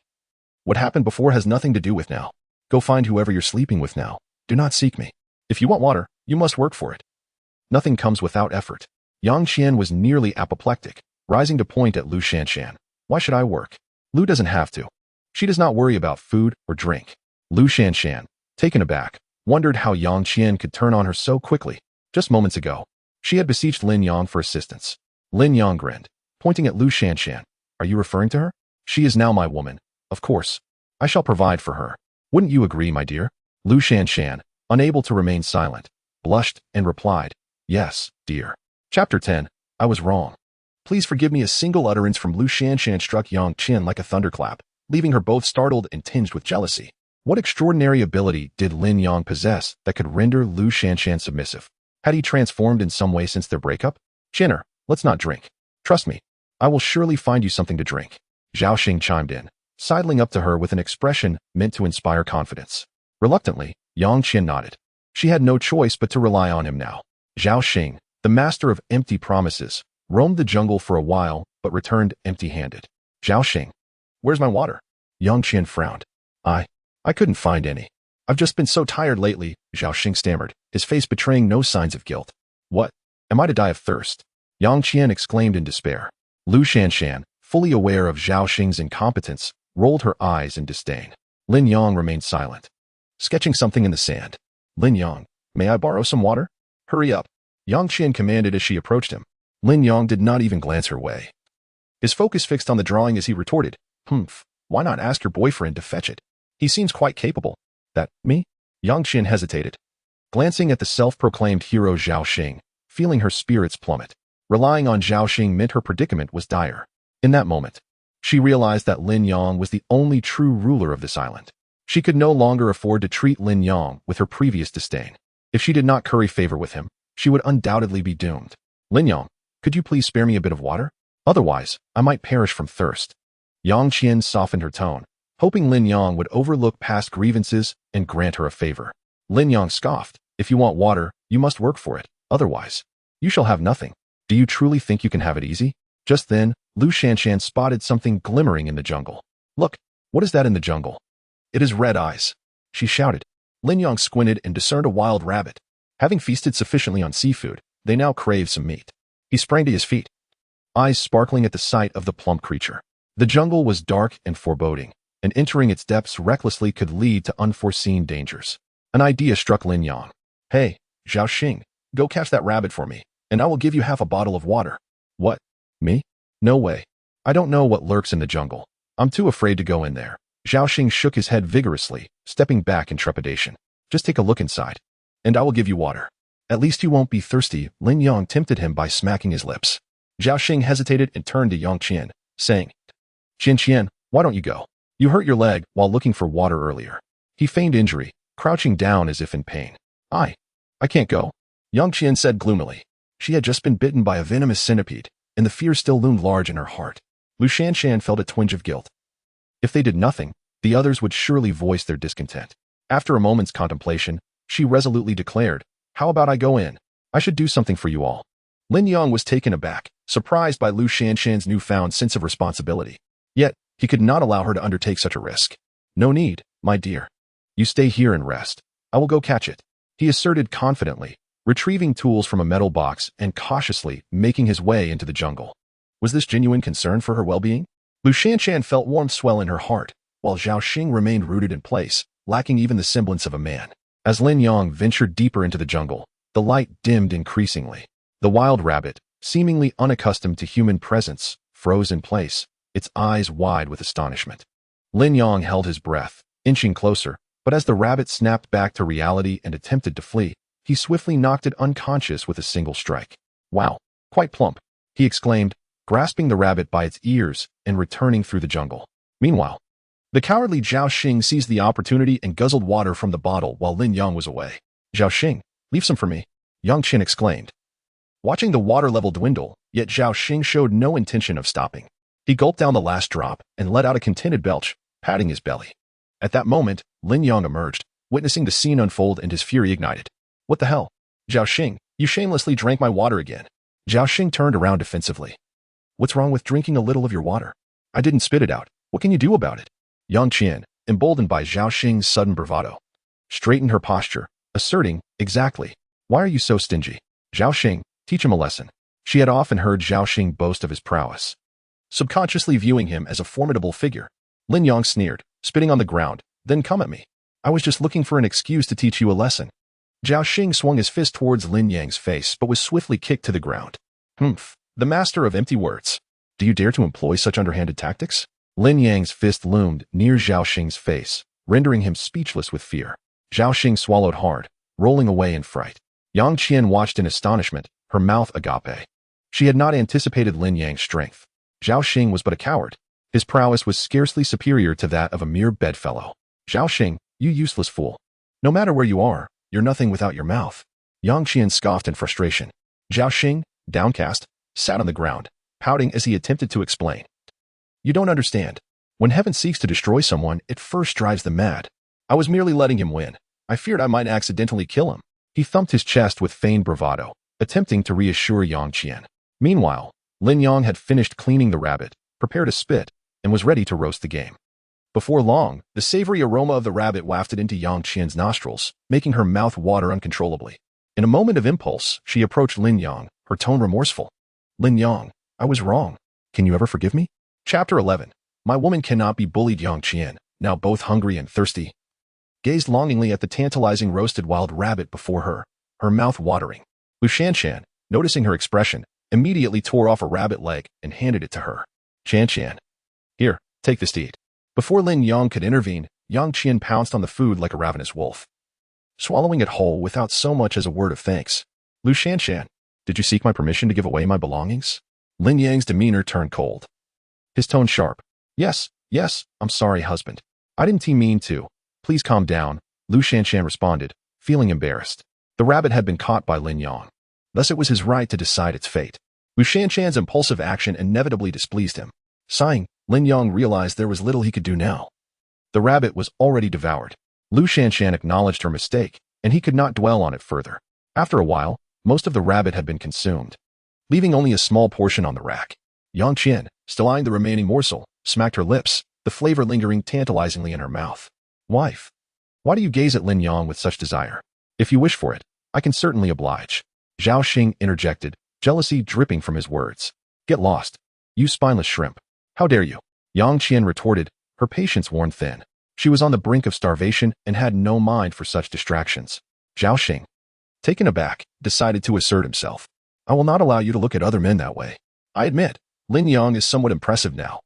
what happened before has nothing to do with now. Go find whoever you're sleeping with now. Do not seek me. If you want water, you must work for it. Nothing comes without effort. Yang Qian was nearly apoplectic, rising to point at Lu Shanshan. Why should I work? Lu doesn't have to. She does not worry about food or drink. Lu Shanshan, taken aback, wondered how Yang Qian could turn on her so quickly. Just moments ago, she had beseeched Lin Yong for assistance. Lin Yong grinned, pointing at Lu Shanshan. Are you referring to her? She is now my woman. Of course. I shall provide for her. Wouldn't you agree, my dear? Lu Shanshan, unable to remain silent, blushed and replied, yes, dear. Chapter 10. I was wrong. Please forgive me. A single utterance from Lu Shanshan struck Yang Qian like a thunderclap, leaving her both startled and tinged with jealousy. What extraordinary ability did Lin Yong possess that could render Lu Shanshan submissive? Had he transformed in some way since their breakup? Chinner, let's not drink. Trust me, I will surely find you something to drink. Zhao Xing chimed in, sidling up to her with an expression meant to inspire confidence. Reluctantly, Yang Qian nodded. She had no choice but to rely on him now. Zhao Xing, the master of empty promises, roamed the jungle for a while but returned empty-handed. Zhao Xing, where's my water? Yang Qian frowned. I couldn't find any. I've just been so tired lately, Zhao Xing stammered, his face betraying no signs of guilt. What? Am I to die of thirst? Yang Qian exclaimed in despair. Lu Shanshan, fully aware of Zhao Xing's incompetence, rolled her eyes in disdain. Lin Yong remained silent, sketching something in the sand. Lin Yong, may I borrow some water? Hurry up, Yang Qian commanded as she approached him. Lin Yong did not even glance her way. His focus fixed on the drawing as he retorted, why not ask your boyfriend to fetch it? He seems quite capable. That, me? Yang Qian hesitated, glancing at the self-proclaimed hero Zhao Xing, feeling her spirits plummet. Relying on Zhao Xing meant her predicament was dire. In that moment, she realized that Lin Yong was the only true ruler of this island. She could no longer afford to treat Lin Yong with her previous disdain. If she did not curry favor with him, she would undoubtedly be doomed. Lin Yong, could you please spare me a bit of water? Otherwise, I might perish from thirst. Yang Qian softened her tone, hoping Lin Yong would overlook past grievances and grant her a favor. Lin Yong scoffed, if you want water, you must work for it. Otherwise, you shall have nothing. Do you truly think you can have it easy? Just then, Lu Shanshan spotted something glimmering in the jungle. Look, what is that in the jungle? It is red eyes, she shouted. Lin Yong squinted and discerned a wild rabbit. Having feasted sufficiently on seafood, they now craved some meat. He sprang to his feet, eyes sparkling at the sight of the plump creature. The jungle was dark and foreboding, and entering its depths recklessly could lead to unforeseen dangers. An idea struck Lin Yong. Hey, Zhao Xing, go catch that rabbit for me, and I will give you half a bottle of water. What? Me? No way. I don't know what lurks in the jungle. I'm too afraid to go in there. Zhao Xing shook his head vigorously, stepping back in trepidation. Just take a look inside, and I will give you water. At least you won't be thirsty. Lin Yong tempted him by smacking his lips. Zhao Xing hesitated and turned to Yang Qian, saying, Qian, why don't you go? You hurt your leg while looking for water earlier. He feigned injury, crouching down as if in pain. I can't go, Yang Qian said gloomily. She had just been bitten by a venomous centipede, and the fear still loomed large in her heart. Lu Shanshan felt a twinge of guilt. If they did nothing, the others would surely voice their discontent. After a moment's contemplation, she resolutely declared, how about I go in? I should do something for you all. Lin Yong was taken aback, surprised by Lu Shanshan's newfound sense of responsibility. Yet, he could not allow her to undertake such a risk. No need, my dear. You stay here and rest. I will go catch it, he asserted confidently, retrieving tools from a metal box and cautiously making his way into the jungle. Was this genuine concern for her well-being? Lu Shanshan felt warmth swell in her heart, while Zhao Xing remained rooted in place, lacking even the semblance of a man. As Lin Yong ventured deeper into the jungle, the light dimmed increasingly. The wild rabbit, seemingly unaccustomed to human presence, froze in place, its eyes wide with astonishment. Lin Yong held his breath, inching closer, but as the rabbit snapped back to reality and attempted to flee, he swiftly knocked it unconscious with a single strike. Wow, quite plump, he exclaimed, grasping the rabbit by its ears and returning through the jungle. Meanwhile, the cowardly Zhao Xing seized the opportunity and guzzled water from the bottle while Lin Yong was away. Zhao Xing, leave some for me, Yang Qian exclaimed. Watching the water level dwindle, yet Zhao Xing showed no intention of stopping. He gulped down the last drop and let out a contented belch, patting his belly. At that moment, Lin Yong emerged, witnessing the scene unfold and his fury ignited. What the hell? Zhao Xing, You shamelessly drank my water again. Zhao Xing turned around defensively. What's wrong with drinking a little of your water? I didn't spit it out. What can you do about it? Yang Qian, emboldened by Zhao Xing's sudden bravado, straightened her posture, asserting, exactly. Why are you so stingy? Zhao Xing, teach him a lesson. She had often heard Zhao Xing boast of his prowess, subconsciously viewing him as a formidable figure. Lin Yang sneered, spitting on the ground, then come at me. I was just looking for an excuse to teach you a lesson. Zhao Xing swung his fist towards Lin Yang's face but was swiftly kicked to the ground. Humph, the master of empty words. Do you dare to employ such underhanded tactics? Lin Yang's fist loomed near Zhao Xing's face, rendering him speechless with fear. Zhao Xing swallowed hard, rolling away in fright. Yang Qian watched in astonishment, her mouth agape. She had not anticipated Lin Yang's strength. Zhao Xing was but a coward. His prowess was scarcely superior to that of a mere bedfellow. Zhao Xing, you useless fool. No matter where you are, you're nothing without your mouth. Yang Qian scoffed in frustration. Zhao Xing, downcast, sat on the ground, pouting as he attempted to explain. You don't understand. When heaven seeks to destroy someone, it first drives them mad. I was merely letting him win. I feared I might accidentally kill him. He thumped his chest with feigned bravado, attempting to reassure Yang Qian. Meanwhile, Lin Yang had finished cleaning the rabbit, prepared a spit, and was ready to roast the game. Before long, the savory aroma of the rabbit wafted into Yang Qian's nostrils, making her mouth water uncontrollably. In a moment of impulse, she approached Lin Yang, her tone remorseful. Lin Yang, I was wrong. Can you ever forgive me? Chapter 11. My woman cannot be bullied. Yang Qian, now both hungry and thirsty, gazed longingly at the tantalizing roasted wild rabbit before her, her mouth watering. Lu Shanshan, noticing her expression, immediately tore off a rabbit leg and handed it to her. Shanshan. Here, take this to eat. Before Lin Yang could intervene, Yang Qian pounced on the food like a ravenous wolf, swallowing it whole without so much as a word of thanks. Lu Shanshan, did you seek my permission to give away my belongings? Lin Yang's demeanor turned cold, his tone sharp. Yes, I'm sorry, husband. I didn't mean to. Please calm down, Lu Shanshan responded, feeling embarrassed. The rabbit had been caught by Lin Yang. Thus it was his right to decide its fate. Lu Shanshan's impulsive action inevitably displeased him. Sighing, Lin Yang realized there was little he could do now. The rabbit was already devoured. Lu Shanshan acknowledged her mistake, and he could not dwell on it further. After a while, most of the rabbit had been consumed, leaving only a small portion on the rack. Yang Qian, still eyeing the remaining morsel, smacked her lips, the flavor lingering tantalizingly in her mouth. Wife, why do you gaze at Lin Yang with such desire? If you wish for it, I can certainly oblige. Zhao Xing interjected, jealousy dripping from his words. Get lost, you spineless shrimp. How dare you? Yang Qian retorted, her patience worn thin. She was on the brink of starvation and had no mind for such distractions. Zhao Xing, taken aback, decided to assert himself. I will not allow you to look at other men that way. I admit, Lin Yang is somewhat impressive now.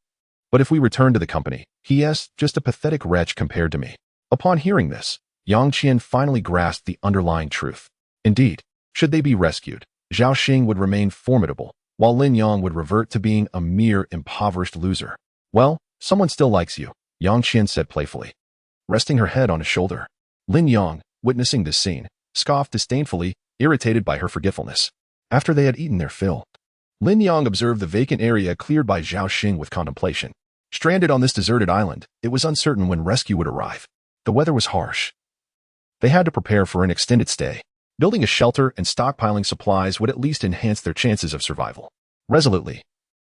But if we return to the company, he is just a pathetic wretch compared to me. Upon hearing this, Yang Qian finally grasped the underlying truth. Indeed, should they be rescued, Zhao Xing would remain formidable, while Lin Yang would revert to being a mere impoverished loser. Well, someone still likes you, Yang Qian said playfully, resting her head on his shoulder. Lin Yang, witnessing this scene, scoffed disdainfully, irritated by her forgetfulness. After they had eaten their fill, Lin Yang observed the vacant area cleared by Zhao Xing with contemplation. Stranded on this deserted island, it was uncertain when rescue would arrive. The weather was harsh. They had to prepare for an extended stay. Building a shelter and stockpiling supplies would at least enhance their chances of survival. Resolutely,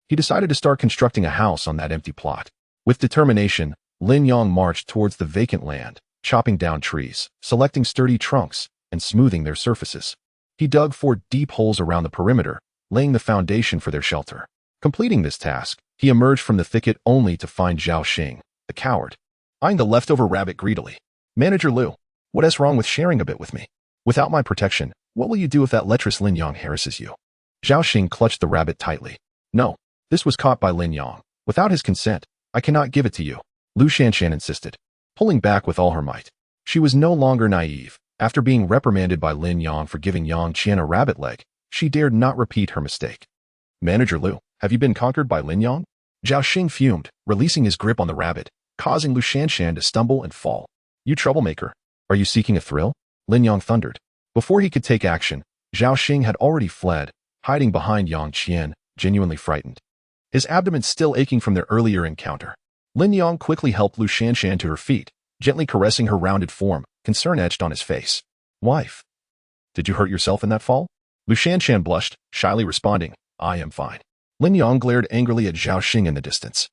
he decided to start constructing a house on that empty plot. With determination, Lin Yang marched towards the vacant land, chopping down trees, selecting sturdy trunks, and smoothing their surfaces. He dug 4 deep holes around the perimeter, laying the foundation for their shelter. Completing this task, he emerged from the thicket only to find Zhao Xing, the coward, eyeing the leftover rabbit greedily. Manager Lu, what is wrong with sharing a bit with me? Without my protection, what will you do if that lecherous Lin Yang harasses you? Zhao Xing clutched the rabbit tightly. No, this was caught by Lin Yang. Without his consent, I cannot give it to you, Lu Shanshan insisted, pulling back with all her might. She was no longer naive. After being reprimanded by Lin Yang for giving Yang Qian a rabbit leg, she dared not repeat her mistake. Manager Lu, have you been conquered by Lin Yang? Zhao Xing fumed, releasing his grip on the rabbit, causing Lu Shanshan to stumble and fall. You troublemaker. Are you seeking a thrill? Lin Yang thundered. Before he could take action, Zhao Xing had already fled, hiding behind Yang Qian, genuinely frightened, his abdomen still aching from their earlier encounter. Lin Yang quickly helped Lu Shanshan to her feet, gently caressing her rounded form, concern etched on his face. Wife, did you hurt yourself in that fall? Lu Shanshan blushed, shyly responding, I am fine. Lin Yang glared angrily at Zhao Xing in the distance,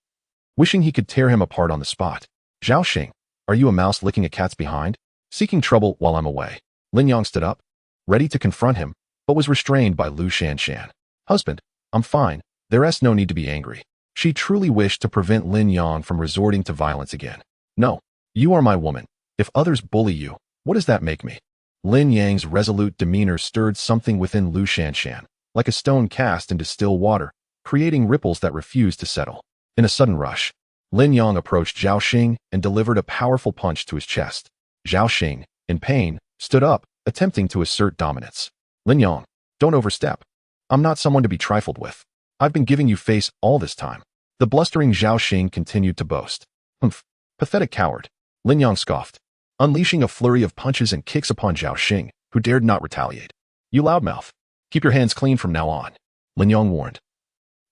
wishing he could tear him apart on the spot. Zhao Xing, are you a mouse licking a cat's behind? Seeking trouble while I'm away? Lin Yang stood up, ready to confront him, but was restrained by Lu Shanshan. Husband, I'm fine. There's no need to be angry. She truly wished to prevent Lin Yang from resorting to violence again. No, you are my woman. If others bully you, what does that make me? Lin Yang's resolute demeanor stirred something within Lu Shanshan, like a stone cast into still water, creating ripples that refused to settle. In a sudden rush, Lin Yang approached Zhao Xing and delivered a powerful punch to his chest. Zhao Xing, in pain, stood up, attempting to assert dominance. Lin Yang, don't overstep. I'm not someone to be trifled with. I've been giving you face all this time. The blustering Zhao Xing continued to boast. Humph, pathetic coward. Lin Yang scoffed, unleashing a flurry of punches and kicks upon Zhao Xing, who dared not retaliate. You loudmouth. Keep your hands clean from now on, Lin Yang warned,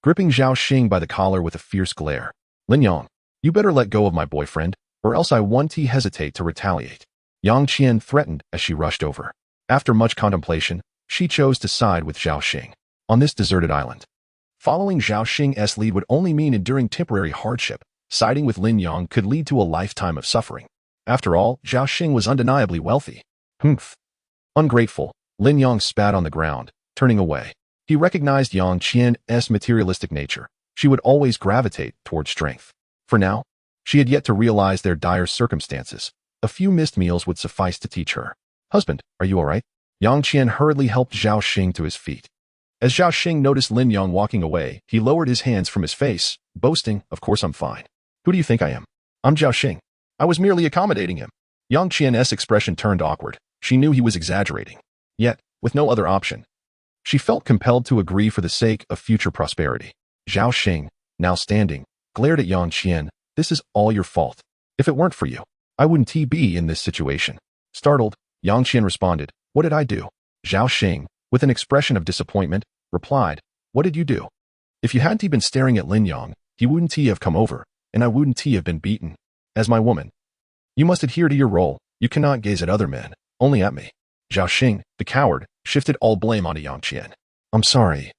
gripping Zhao Xing by the collar with a fierce glare. Lin Yang, you better let go of my boyfriend, or else I won't hesitate to retaliate. Yang Qian threatened as she rushed over. After much contemplation, she chose to side with Zhao Xing. On this deserted island, following Zhao Xing's lead would only mean enduring temporary hardship. Siding with Lin Yang could lead to a lifetime of suffering. After all, Zhao Xing was undeniably wealthy. Humph. Ungrateful, Lin Yang spat on the ground, turning away. He recognized Yang Qian's materialistic nature. She would always gravitate toward strength. For now, she had yet to realize their dire circumstances. A few missed meals would suffice to teach her. Husband, are you all right? Yang Qian hurriedly helped Zhao Xing to his feet. As Zhao Xing noticed Lin Yang walking away, he lowered his hands from his face, boasting, of course I'm fine. Who do you think I am? I'm Zhao Xing. I was merely accommodating him. Yang Qian's expression turned awkward. She knew he was exaggerating. Yet, with no other option, she felt compelled to agree for the sake of future prosperity. Zhao Xing, now standing, glared at Yang Qian. This is all your fault. If it weren't for you, I wouldn't be in this situation. Startled, Yang Qian responded, what did I do? Zhao Xing, with an expression of disappointment, replied, what did you do? If you hadn't been staring at Lin Yang, he wouldn't have come over, and I wouldn't have been beaten. As my woman, you must adhere to your role. You cannot gaze at other men, only at me. Zhao Xing, the coward, shifted all blame onto Yang Qian. I'm sorry.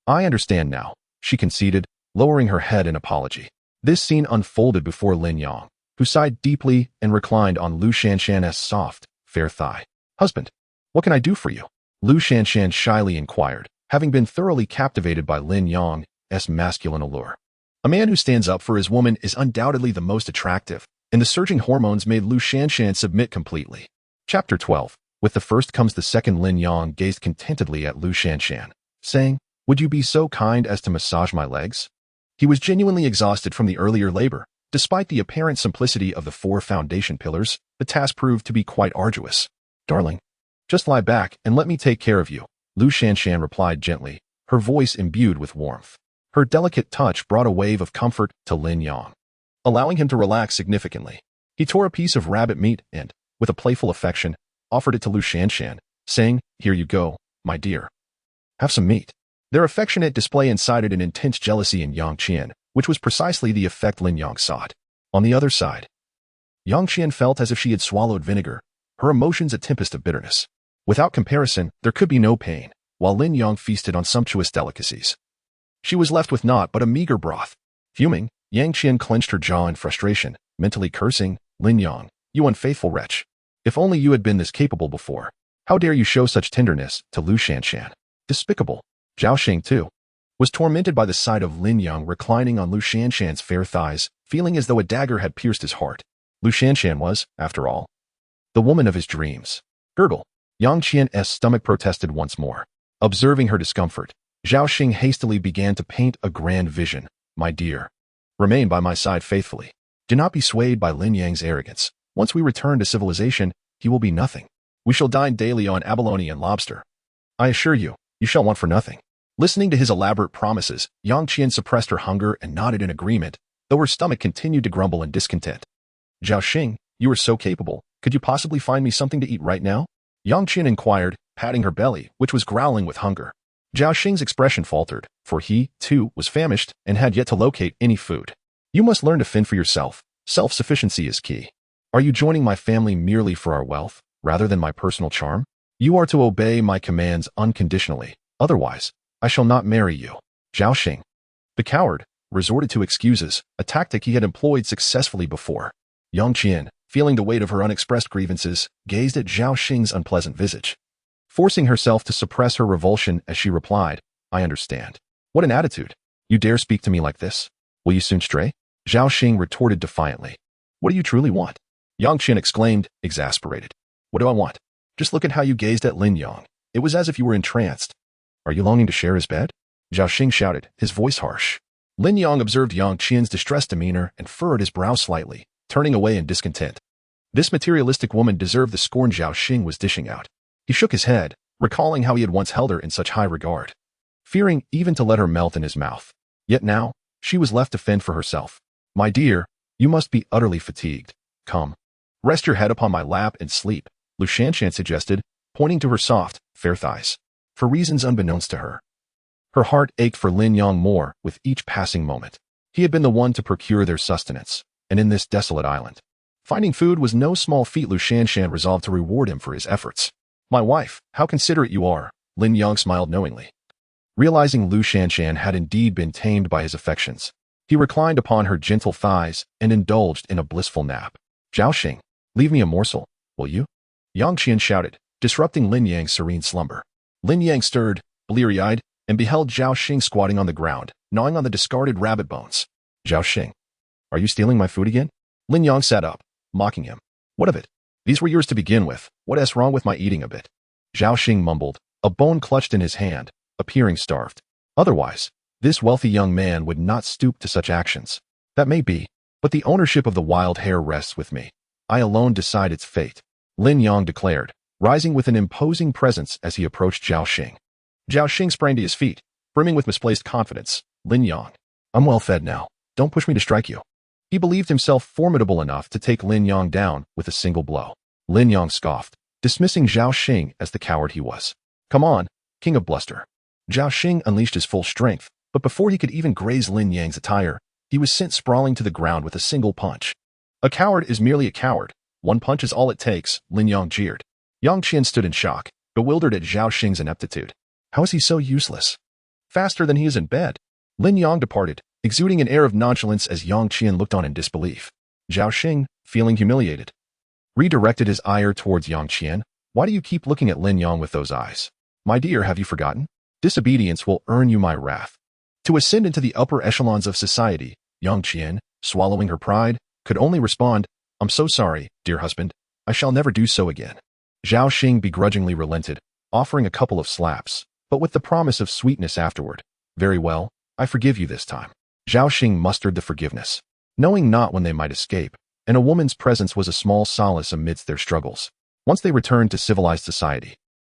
I understand now, she conceded, lowering her head in apology. This scene unfolded before Lin Yang, who sighed deeply and reclined on Lu Shanshan's soft, fair thigh. Husband, what can I do for you? Lu Shanshan shyly inquired, having been thoroughly captivated by Lin Yang's masculine allure. A man who stands up for his woman is undoubtedly the most attractive, and the surging hormones made Lu Shanshan submit completely. Chapter 12. With the first comes the second. Lin Yang gazed contentedly at Lu Shanshan, saying, would you be so kind as to massage my legs? He was genuinely exhausted from the earlier labor. Despite the apparent simplicity of the 4 foundation pillars, the task proved to be quite arduous. Darling, just lie back and let me take care of you, Lu Shanshan replied gently, her voice imbued with warmth. Her delicate touch brought a wave of comfort to Lin Yang, allowing him to relax significantly. He tore a piece of rabbit meat and, with a playful affection, offered it to Lu Shanshan, saying, here you go, my dear. Have some meat. Their affectionate display incited an intense jealousy in Yang Qian, which was precisely the effect Lin Yang sought. On the other side, Yang Qian felt as if she had swallowed vinegar, her emotions a tempest of bitterness. Without comparison, there could be no pain, while Lin Yang feasted on sumptuous delicacies. She was left with naught but a meager broth. Fuming, Yang Qian clenched her jaw in frustration, mentally cursing, Lin Yang, you unfaithful wretch. If only you had been this capable before. How dare you show such tenderness to Lu Shanshan? Despicable. Zhao Xing, too, was tormented by the sight of Lin Yang reclining on Lu Shanshan's fair thighs, feeling as though a dagger had pierced his heart. Lu Shanshan was, after all, the woman of his dreams. Gurgle. Yang Qian's stomach protested once more. Observing her discomfort, Zhao Xing hastily began to paint a grand vision. My dear, remain by my side faithfully. Do not be swayed by Lin Yang's arrogance. Once we return to civilization, he will be nothing. We shall dine daily on abalone and lobster. I assure you, you shall want for nothing. Listening to his elaborate promises, Yang Qian suppressed her hunger and nodded in agreement, though her stomach continued to grumble in discontent. Zhao Xing, you are so capable. Could you possibly find me something to eat right now? Yang Qian inquired, patting her belly, which was growling with hunger. Zhao Xing's expression faltered, for he, too, was famished and had yet to locate any food. You must learn to fend for yourself. Self-sufficiency is key. Are you joining my family merely for our wealth, rather than my personal charm? You are to obey my commands unconditionally, otherwise, I shall not marry you. Zhao Xing, the coward, resorted to excuses, a tactic he had employed successfully before. Yang Qian, feeling the weight of her unexpressed grievances, gazed at Zhao Xing's unpleasant visage, forcing herself to suppress her revulsion as she replied, I understand. What an attitude. You dare speak to me like this? Will you soon stray? Zhao Xing retorted defiantly. What do you truly want? Yang Qian exclaimed, exasperated. What do I want? Just look at how you gazed at Lin Yang. It was as if you were entranced. Are you longing to share his bed? Zhao Xing shouted, his voice harsh. Lin Yang observed Yang Qian's distressed demeanor and furrowed his brow slightly, turning away in discontent. This materialistic woman deserved the scorn Zhao Xing was dishing out. He shook his head, recalling how he had once held her in such high regard, fearing even to let her melt in his mouth. Yet now, she was left to fend for herself. My dear, you must be utterly fatigued. Come. Rest your head upon my lap and sleep, Lu Shanshan suggested, pointing to her soft, fair thighs. For reasons unbeknownst to her, her heart ached for Lin Yang more with each passing moment. He had been the one to procure their sustenance, and in this desolate island, finding food was no small feat. Lu Shanshan resolved to reward him for his efforts. My wife, how considerate you are, Lin Yang smiled knowingly. Realizing Lu Shanshan had indeed been tamed by his affections, he reclined upon her gentle thighs and indulged in a blissful nap. Zhao Xing, leave me a morsel, will you? Yang Qian shouted, disrupting Lin Yang's serene slumber. Lin Yang stirred, bleary-eyed, and beheld Zhao Xing squatting on the ground, gnawing on the discarded rabbit bones. Zhao Xing, are you stealing my food again? Lin Yang sat up, mocking him. What of it? These were yours to begin with. What is wrong with my eating a bit? Zhao Xing mumbled, a bone clutched in his hand, appearing starved. Otherwise, this wealthy young man would not stoop to such actions. That may be, but the ownership of the wild hare rests with me. I alone decide its fate, Lin Yang declared, rising with an imposing presence as he approached Zhao Xing. Zhao Xing sprang to his feet, brimming with misplaced confidence. Lin Yang, I'm well fed now. Don't push me to strike you. He believed himself formidable enough to take Lin Yang down with a single blow. Lin Yang scoffed, dismissing Zhao Xing as the coward he was. Come on, king of bluster. Zhao Xing unleashed his full strength, but before he could even graze Lin Yang's attire, he was sent sprawling to the ground with a single punch. A coward is merely a coward. One punch is all it takes, Lin Yang jeered. Yang Qian stood in shock, bewildered at Zhao Xing's ineptitude. How is he so useless? Faster than he is in bed. Lin Yang departed, exuding an air of nonchalance as Yang Qian looked on in disbelief. Zhao Xing, feeling humiliated, redirected his ire towards Yang Qian. Why do you keep looking at Lin Yang with those eyes? My dear, have you forgotten? Disobedience will earn you my wrath. To ascend into the upper echelons of society, Yang Qian, swallowing her pride, could only respond, I'm so sorry, dear husband. I shall never do so again. Zhao Xing begrudgingly relented, offering a couple of slaps, but with the promise of sweetness afterward. Very well, I forgive you this time. Zhao Xing mustered the forgiveness, knowing not when they might escape, and a woman's presence was a small solace amidst their struggles. Once they returned to civilized society,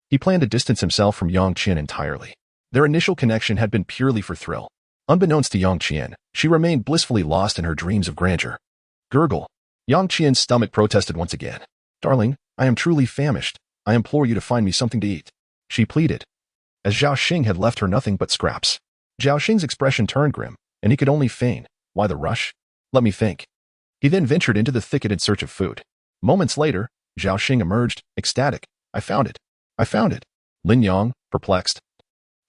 he planned to distance himself from Yang Qian entirely. Their initial connection had been purely for thrill. Unbeknownst to Yang Qian, she remained blissfully lost in her dreams of grandeur. Gurgle. Yang Qian's stomach protested once again. Darling, I am truly famished. I implore you to find me something to eat. She pleaded, as Zhao Xing had left her nothing but scraps. Zhao Xing's expression turned grim, and he could only feign. Why the rush? Let me think. He then ventured into the thicket in search of food. Moments later, Zhao Xing emerged, ecstatic. I found it. I found it. Lin Yang, perplexed,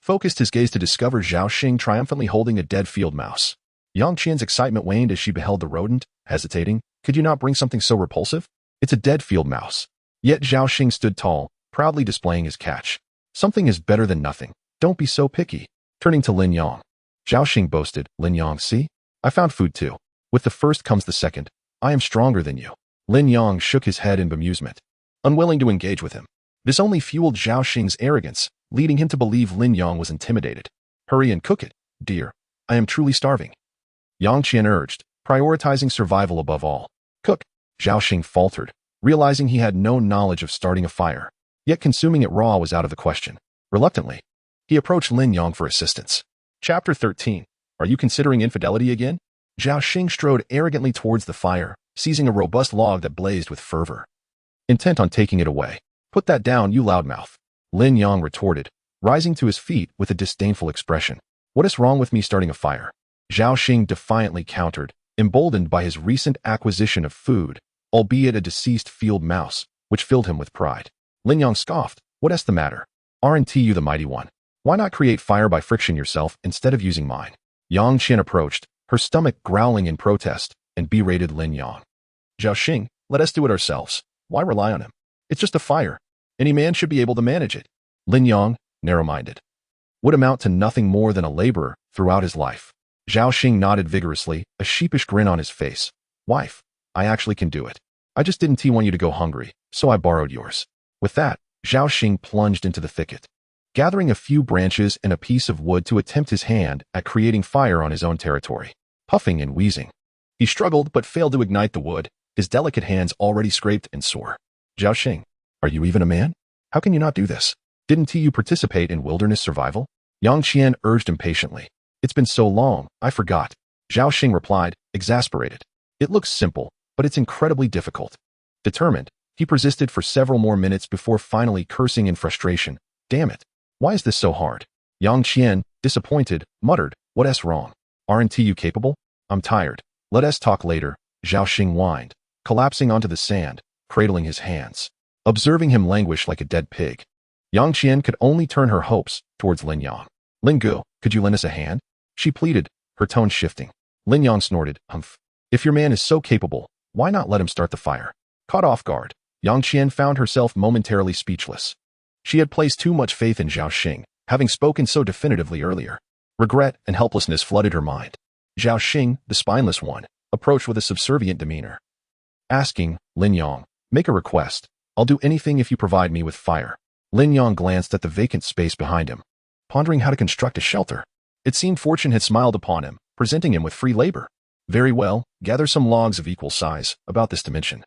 focused his gaze to discover Zhao Xing triumphantly holding a dead field mouse. Yang Qian's excitement waned as she beheld the rodent, hesitating. Could you not bring something so repulsive? It's a dead field mouse. Yet Zhao Xing stood tall, proudly displaying his catch. Something is better than nothing. Don't be so picky. Turning to Lin Yang, Zhao Xing boasted, Lin Yang, see? I found food too. With the first comes the second. I am stronger than you. Lin Yang shook his head in bemusement, unwilling to engage with him. This only fueled Zhao Xing's arrogance, leading him to believe Lin Yang was intimidated. Hurry and cook it, dear. I am truly starving. Yang Qian urged, prioritizing survival above all. Cook. Zhao Xing faltered, realizing he had no knowledge of starting a fire. Yet consuming it raw was out of the question. Reluctantly, he approached Lin Yang for assistance. Chapter 13. Are you considering infidelity again? Zhao Xing strode arrogantly towards the fire, seizing a robust log that blazed with fervor, intent on taking it away. Put that down, you loudmouth. Lin Yang retorted, rising to his feet with a disdainful expression. What is wrong with me starting a fire? Zhao Xing defiantly countered, emboldened by his recent acquisition of food, albeit a deceased field mouse, which filled him with pride. Lin Yang scoffed, What's the matter? Aren't you the mighty one? Why not create fire by friction yourself instead of using mine? Yang Qian approached, her stomach growling in protest, and berated Lin Yang. Zhao Xing, let us do it ourselves. Why rely on him? It's just a fire. Any man should be able to manage it. Lin Yang, narrow-minded, would amount to nothing more than a laborer throughout his life. Zhao Xing nodded vigorously, a sheepish grin on his face. Wife, I actually can do it. I just didn't want you to go hungry, so I borrowed yours. With that, Zhao Xing plunged into the thicket, gathering a few branches and a piece of wood to attempt his hand at creating fire on his own territory. Puffing and wheezing, he struggled but failed to ignite the wood, his delicate hands already scraped and sore. Zhao Xing, are you even a man? How can you not do this? Didn't you participate in wilderness survival? Yang Qian urged impatiently. It's been so long, I forgot. Zhao Xing replied, exasperated. It looks simple, but it's incredibly difficult. Determined, he persisted for several more minutes before finally cursing in frustration. Damn it. Why is this so hard? Yang Qian, disappointed, muttered, what's wrong? Aren't you capable? I'm tired. Let us talk later. Zhao Xing whined, collapsing onto the sand, cradling his hands, observing him languish like a dead pig. Yang Qian could only turn her hopes towards Lin Yang. Lin Gu, could you lend us a hand? She pleaded, her tone shifting. Lin Yang snorted, humph. If your man is so capable, why not let him start the fire? Caught off guard, Yang Qian found herself momentarily speechless. She had placed too much faith in Zhao Xing, having spoken so definitively earlier. Regret and helplessness flooded her mind. Zhao Xing, the spineless one, approached with a subservient demeanor, asking, Lin Yang, make a request. I'll do anything if you provide me with fire. Lin Yang glanced at the vacant space behind him, pondering how to construct a shelter. It seemed fortune had smiled upon him, presenting him with free labor. Very well, gather some logs of equal size, about this dimension.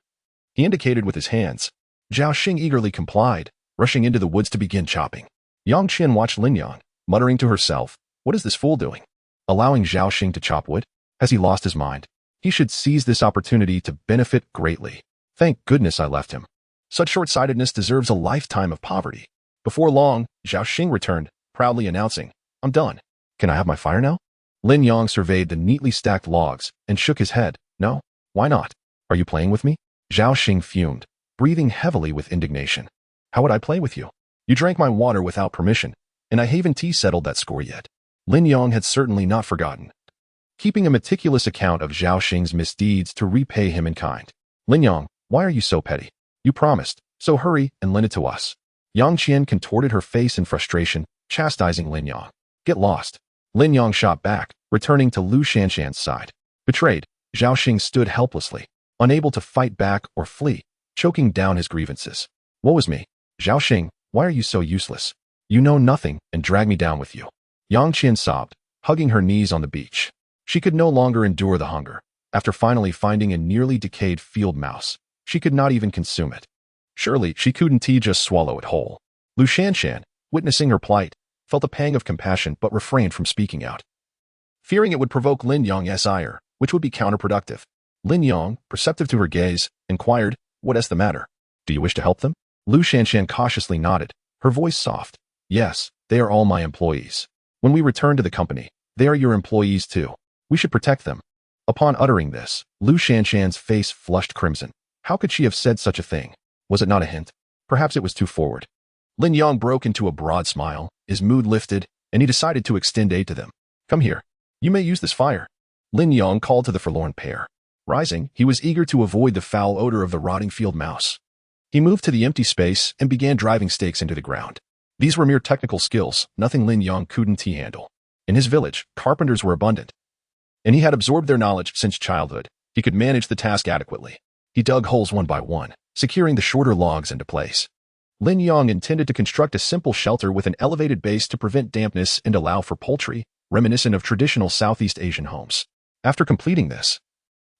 He indicated with his hands. Zhao Xing eagerly complied, rushing into the woods to begin chopping. Yang Qian watched Lin Yang, muttering to herself, what is this fool doing? Allowing Zhao Xing to chop wood? Has he lost his mind? He should seize this opportunity to benefit greatly. Thank goodness I left him. Such short-sightedness deserves a lifetime of poverty. Before long, Zhao Xing returned, proudly announcing, I'm done. Can I have my fire now? Lin Yang surveyed the neatly stacked logs and shook his head. No, why not? Are you playing with me? Zhao Xing fumed, breathing heavily with indignation. How would I play with you? You drank my water without permission, and I haven't settled that score yet. Lin Yang had certainly not forgotten, keeping a meticulous account of Zhao Xing's misdeeds to repay him in kind. Lin Yang, why are you so petty? You promised, so hurry and lend it to us. Yang Qian contorted her face in frustration, chastising Lin Yang. Get lost. Lin Yang shot back, returning to Lu Shanshan's side. Betrayed, Zhao Xing stood helplessly, unable to fight back or flee, choking down his grievances. Woe is me. Zhao Xing, why are you so useless? You know nothing and drag me down with you. Yang Qian sobbed, hugging her knees on the beach. She could no longer endure the hunger. After finally finding a nearly decayed field mouse, she could not even consume it. Surely she couldn't just swallow it whole. Lu Shanshan, witnessing her plight, felt a pang of compassion but refrained from speaking out, fearing it would provoke Lin Yang's ire, which would be counterproductive. Lin Yang, perceptive to her gaze, inquired, what's the matter? Do you wish to help them? Lu Shanshan cautiously nodded, her voice soft. Yes, they are all my employees. When we return to the company, they are your employees too. We should protect them. Upon uttering this, Lu Shanshan's face flushed crimson. How could she have said such a thing? Was it not a hint? Perhaps it was too forward. Lin Yang broke into a broad smile, his mood lifted, and he decided to extend aid to them. Come here. You may use this fire. Lin Yang called to the forlorn pair. Rising, he was eager to avoid the foul odor of the rotting field mouse. He moved to the empty space and began driving stakes into the ground. These were mere technical skills, nothing Lin Yang couldn't handle. In his village, carpenters were abundant, and he had absorbed their knowledge since childhood. He could manage the task adequately. He dug holes one by one, securing the shorter logs into place. Lin Yang intended to construct a simple shelter with an elevated base to prevent dampness and allow for poultry, reminiscent of traditional Southeast Asian homes. After completing this,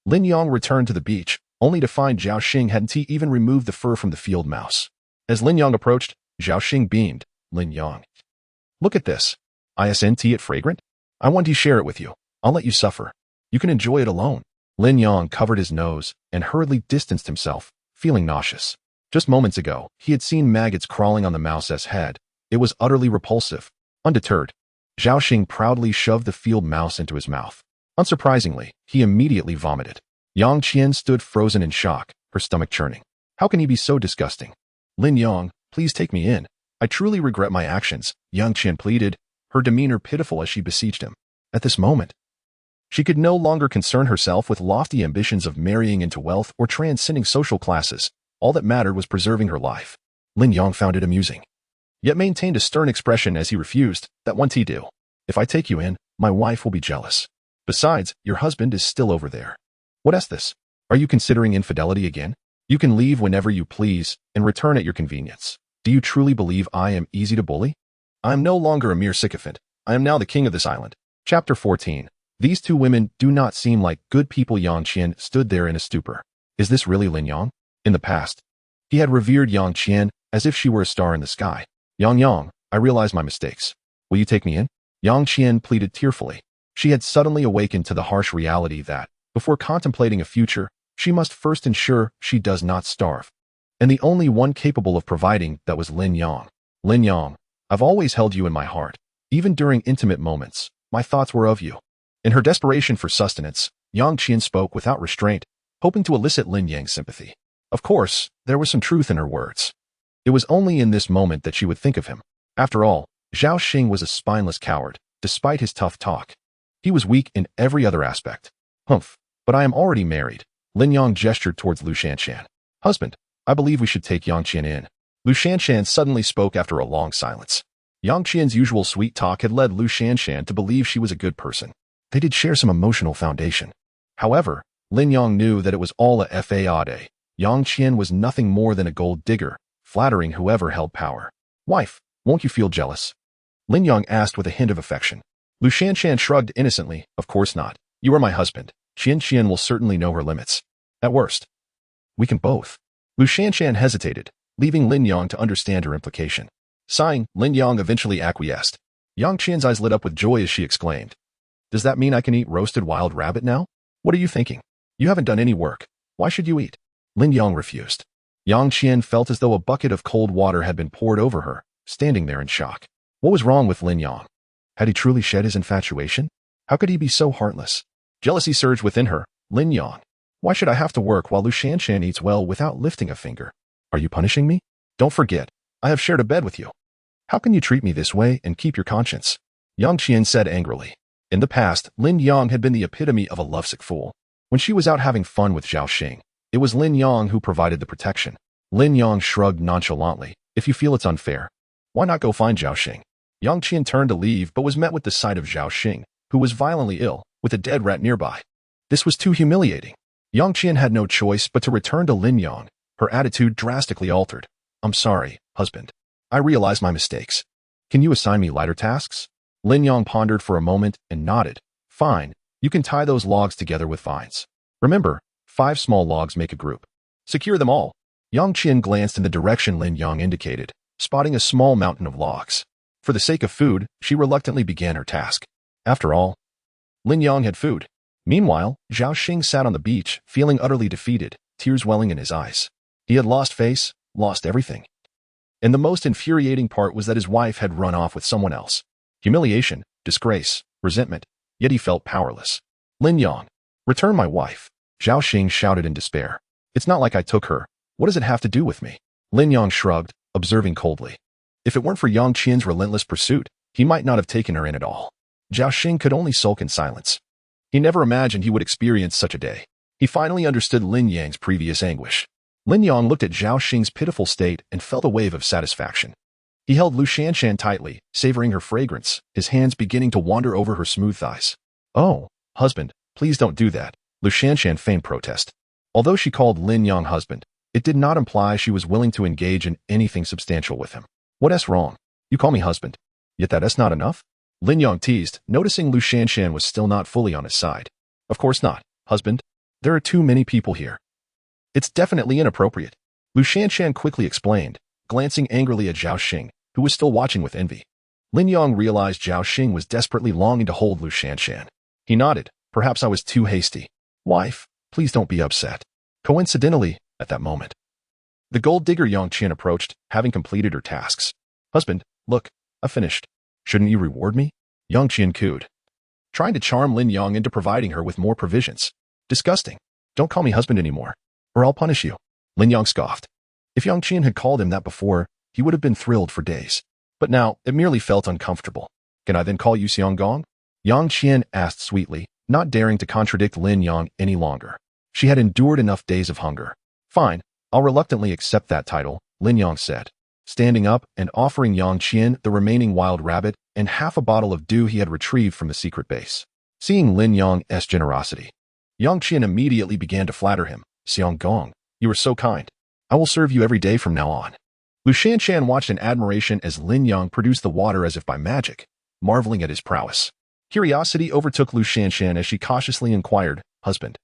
Lin Yang returned to the beach, only to find Zhao Xing hadn't even removed the fur from the field mouse. As Lin Yang approached, Zhao Xing beamed. Lin Yang, look at this. Isn't it fragrant? I want to share it with you. I'll let you suffer. You can enjoy it alone. Lin Yang covered his nose and hurriedly distanced himself, feeling nauseous. Just moments ago, he had seen maggots crawling on the mouse's head. It was utterly repulsive. Undeterred, Zhao Xing proudly shoved the field mouse into his mouth. Unsurprisingly, he immediately vomited. Yang Qian stood frozen in shock, her stomach churning. How can he be so disgusting? Lin Yang, please take me in. I truly regret my actions, Yang Qian pleaded, her demeanor pitiful as she beseeched him. At this moment, she could no longer concern herself with lofty ambitions of marrying into wealth or transcending social classes. All that mattered was preserving her life. Lin Yang found it amusing, yet maintained a stern expression as he refused. That won't do. If I take you in, my wife will be jealous. Besides, your husband is still over there. What is this? Are you considering infidelity again? You can leave whenever you please and return at your convenience. Do you truly believe I am easy to bully? I am no longer a mere sycophant. I am now the king of this island. Chapter 14. These two women do not seem like good people. Yang Qian stood there in a stupor. Is this really Lin Yang? In the past, he had revered Yang Qian as if she were a star in the sky. Yang, I realize my mistakes. Will you take me in? Yang Qian pleaded tearfully. She had suddenly awakened to the harsh reality that, before contemplating a future, she must first ensure she does not starve. And the only one capable of providing that was Lin Yang. Lin Yang, I've always held you in my heart. Even during intimate moments, my thoughts were of you. In her desperation for sustenance, Yang Qian spoke without restraint, hoping to elicit Lin Yang's sympathy. Of course, there was some truth in her words. It was only in this moment that she would think of him. After all, Zhao Xing was a spineless coward, despite his tough talk. He was weak in every other aspect. Humph, but I am already married. Lin Yang gestured towards Lu Shanshan. Husband, I believe we should take Yang Qian in. Lu Shanshan suddenly spoke after a long silence. Yang Qian's usual sweet talk had led Lu Shanshan to believe she was a good person. They did share some emotional foundation. However, Lin Yang knew that it was all a fade. Yang Qian was nothing more than a gold digger, flattering whoever held power. Wife, won't you feel jealous? Lin Yang asked with a hint of affection. Lu Shanshan shrugged innocently. Of course not. You are my husband. Qian will certainly know her limits. At worst, we can both. Lu Shanshan hesitated, leaving Lin Yang to understand her implication. Sighing, Lin Yang eventually acquiesced. Yang Qian's eyes lit up with joy as she exclaimed. Does that mean I can eat roasted wild rabbit now? What are you thinking? You haven't done any work. Why should you eat? Lin Yang refused. Yang Qian felt as though a bucket of cold water had been poured over her, standing there in shock. What was wrong with Lin Yang? Had he truly shed his infatuation? How could he be so heartless? Jealousy surged within her. Lin Yang, why should I have to work while Lu Shanshan eats well without lifting a finger? Are you punishing me? Don't forget, I have shared a bed with you. How can you treat me this way and keep your conscience? Yang Qian said angrily. In the past, Lin Yang had been the epitome of a lovesick fool. When she was out having fun with Zhao Xing, it was Lin Yang who provided the protection. Lin Yang shrugged nonchalantly. If you feel it's unfair, why not go find Zhao Xing? Yang Qian turned to leave but was met with the sight of Zhao Xing, who was violently ill, with a dead rat nearby. This was too humiliating. Yang Qian had no choice but to return to Lin Yang. Her attitude drastically altered. I'm sorry, husband. I realize my mistakes. Can you assign me lighter tasks? Lin Yang pondered for a moment and nodded. Fine, you can tie those logs together with vines. Remember, 5 small logs make a group. Secure them all. Yang Qian glanced in the direction Lin Yang indicated, spotting a small mountain of logs. For the sake of food, she reluctantly began her task. After all, Lin Yang had food. Meanwhile, Zhao Xing sat on the beach, feeling utterly defeated, tears welling in his eyes. He had lost face, lost everything. And the most infuriating part was that his wife had run off with someone else. Humiliation, disgrace, resentment, yet he felt powerless. Lin Yang, return my wife. Zhao Xing shouted in despair. It's not like I took her. What does it have to do with me? Lin Yang shrugged, observing coldly. If it weren't for Yang Qian's relentless pursuit, he might not have taken her in at all. Zhao Xing could only sulk in silence. He never imagined he would experience such a day. He finally understood Lin Yang's previous anguish. Lin Yang looked at Zhao Xing's pitiful state and felt a wave of satisfaction. He held Lu Shanshan tightly, savoring her fragrance, his hands beginning to wander over her smooth thighs. Oh, husband, please don't do that, Lu Shanshan feigned protest. Although she called Lin Yang husband, it did not imply she was willing to engage in anything substantial with him. What's wrong? You call me husband. Yet that's not enough? Lin Yang teased, noticing Lu Shanshan was still not fully on his side. Of course not, husband. There are too many people here. It's definitely inappropriate. Lu Shanshan quickly explained, glancing angrily at Zhao Xing, who was still watching with envy. Lin Yang realized Zhao Xing was desperately longing to hold Lu Shanshan. He nodded. Perhaps I was too hasty. Wife, please don't be upset. Coincidentally, at that moment, the gold digger Yang Qian approached, having completed her tasks. Husband, look, I finished. Shouldn't you reward me? Yang Qian cooed, trying to charm Lin Yang into providing her with more provisions. Disgusting. Don't call me husband anymore, or I'll punish you. Lin Yang scoffed. If Yang Qian had called him that before, he would have been thrilled for days. But now, it merely felt uncomfortable. Can I then call you Xiang Gong? Yang Qian asked sweetly, not daring to contradict Lin Yang any longer. She had endured enough days of hunger. Fine, I'll reluctantly accept that title, Lin Yang said, standing up and offering Yang Qian the remaining wild rabbit and half a bottle of dew he had retrieved from the secret base. Seeing Lin Yang's generosity, Yang Qian immediately began to flatter him. Xiang Gong, you are so kind. I will serve you every day from now on. Lu Shanshan watched in admiration as Lin Yang produced the water as if by magic, marveling at his prowess. Curiosity overtook Lu Shanshan as she cautiously inquired, Husband,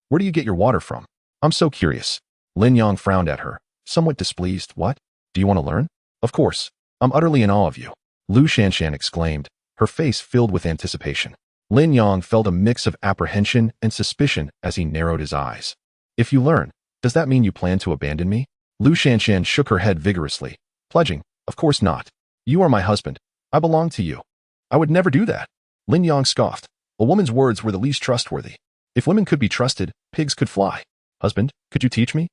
where do you get your water from? I'm so curious. Lin Yang frowned at her, somewhat displeased. What? Do you want to learn? Of course. I'm utterly in awe of you. Lu Shanshan exclaimed, her face filled with anticipation. Lin Yang felt a mix of apprehension and suspicion as he narrowed his eyes. If you learn, does that mean you plan to abandon me? Lu Shanshan shook her head vigorously, pledging, Of course not. You are my husband. I belong to you. I would never do that. Lin Yang scoffed. A woman's words were the least trustworthy. If women could be trusted, pigs could fly. Husband, could you teach me?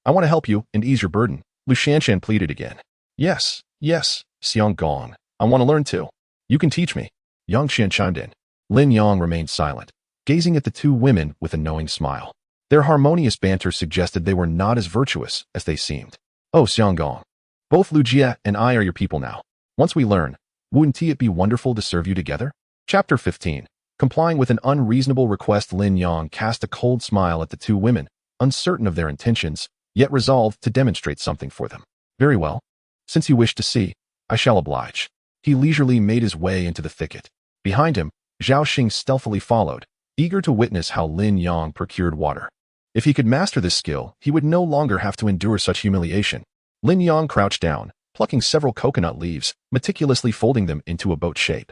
I want to help you and ease your burden. Lu Shanshan pleaded again. Yes, Xiang Gong. I want to learn too. You can teach me. Yang Qian chimed in. Lin Yang remained silent, gazing at the two women with a knowing smile. Their harmonious banter suggested they were not as virtuous as they seemed. Oh, Xiang Gong. Both Lu Jia and I are your people now. Once we learn, wouldn't it be wonderful to serve you together? Chapter 15. Complying with an unreasonable request, Lin Yang cast a cold smile at the two women, uncertain of their intentions, yet resolved to demonstrate something for them. Very well. Since you wish to see, I shall oblige. He leisurely made his way into the thicket. Behind him, Zhao Xing stealthily followed, eager to witness how Lin Yang procured water. If he could master this skill, he would no longer have to endure such humiliation. Lin Yang crouched down, plucking several coconut leaves, meticulously folding them into a boat shape.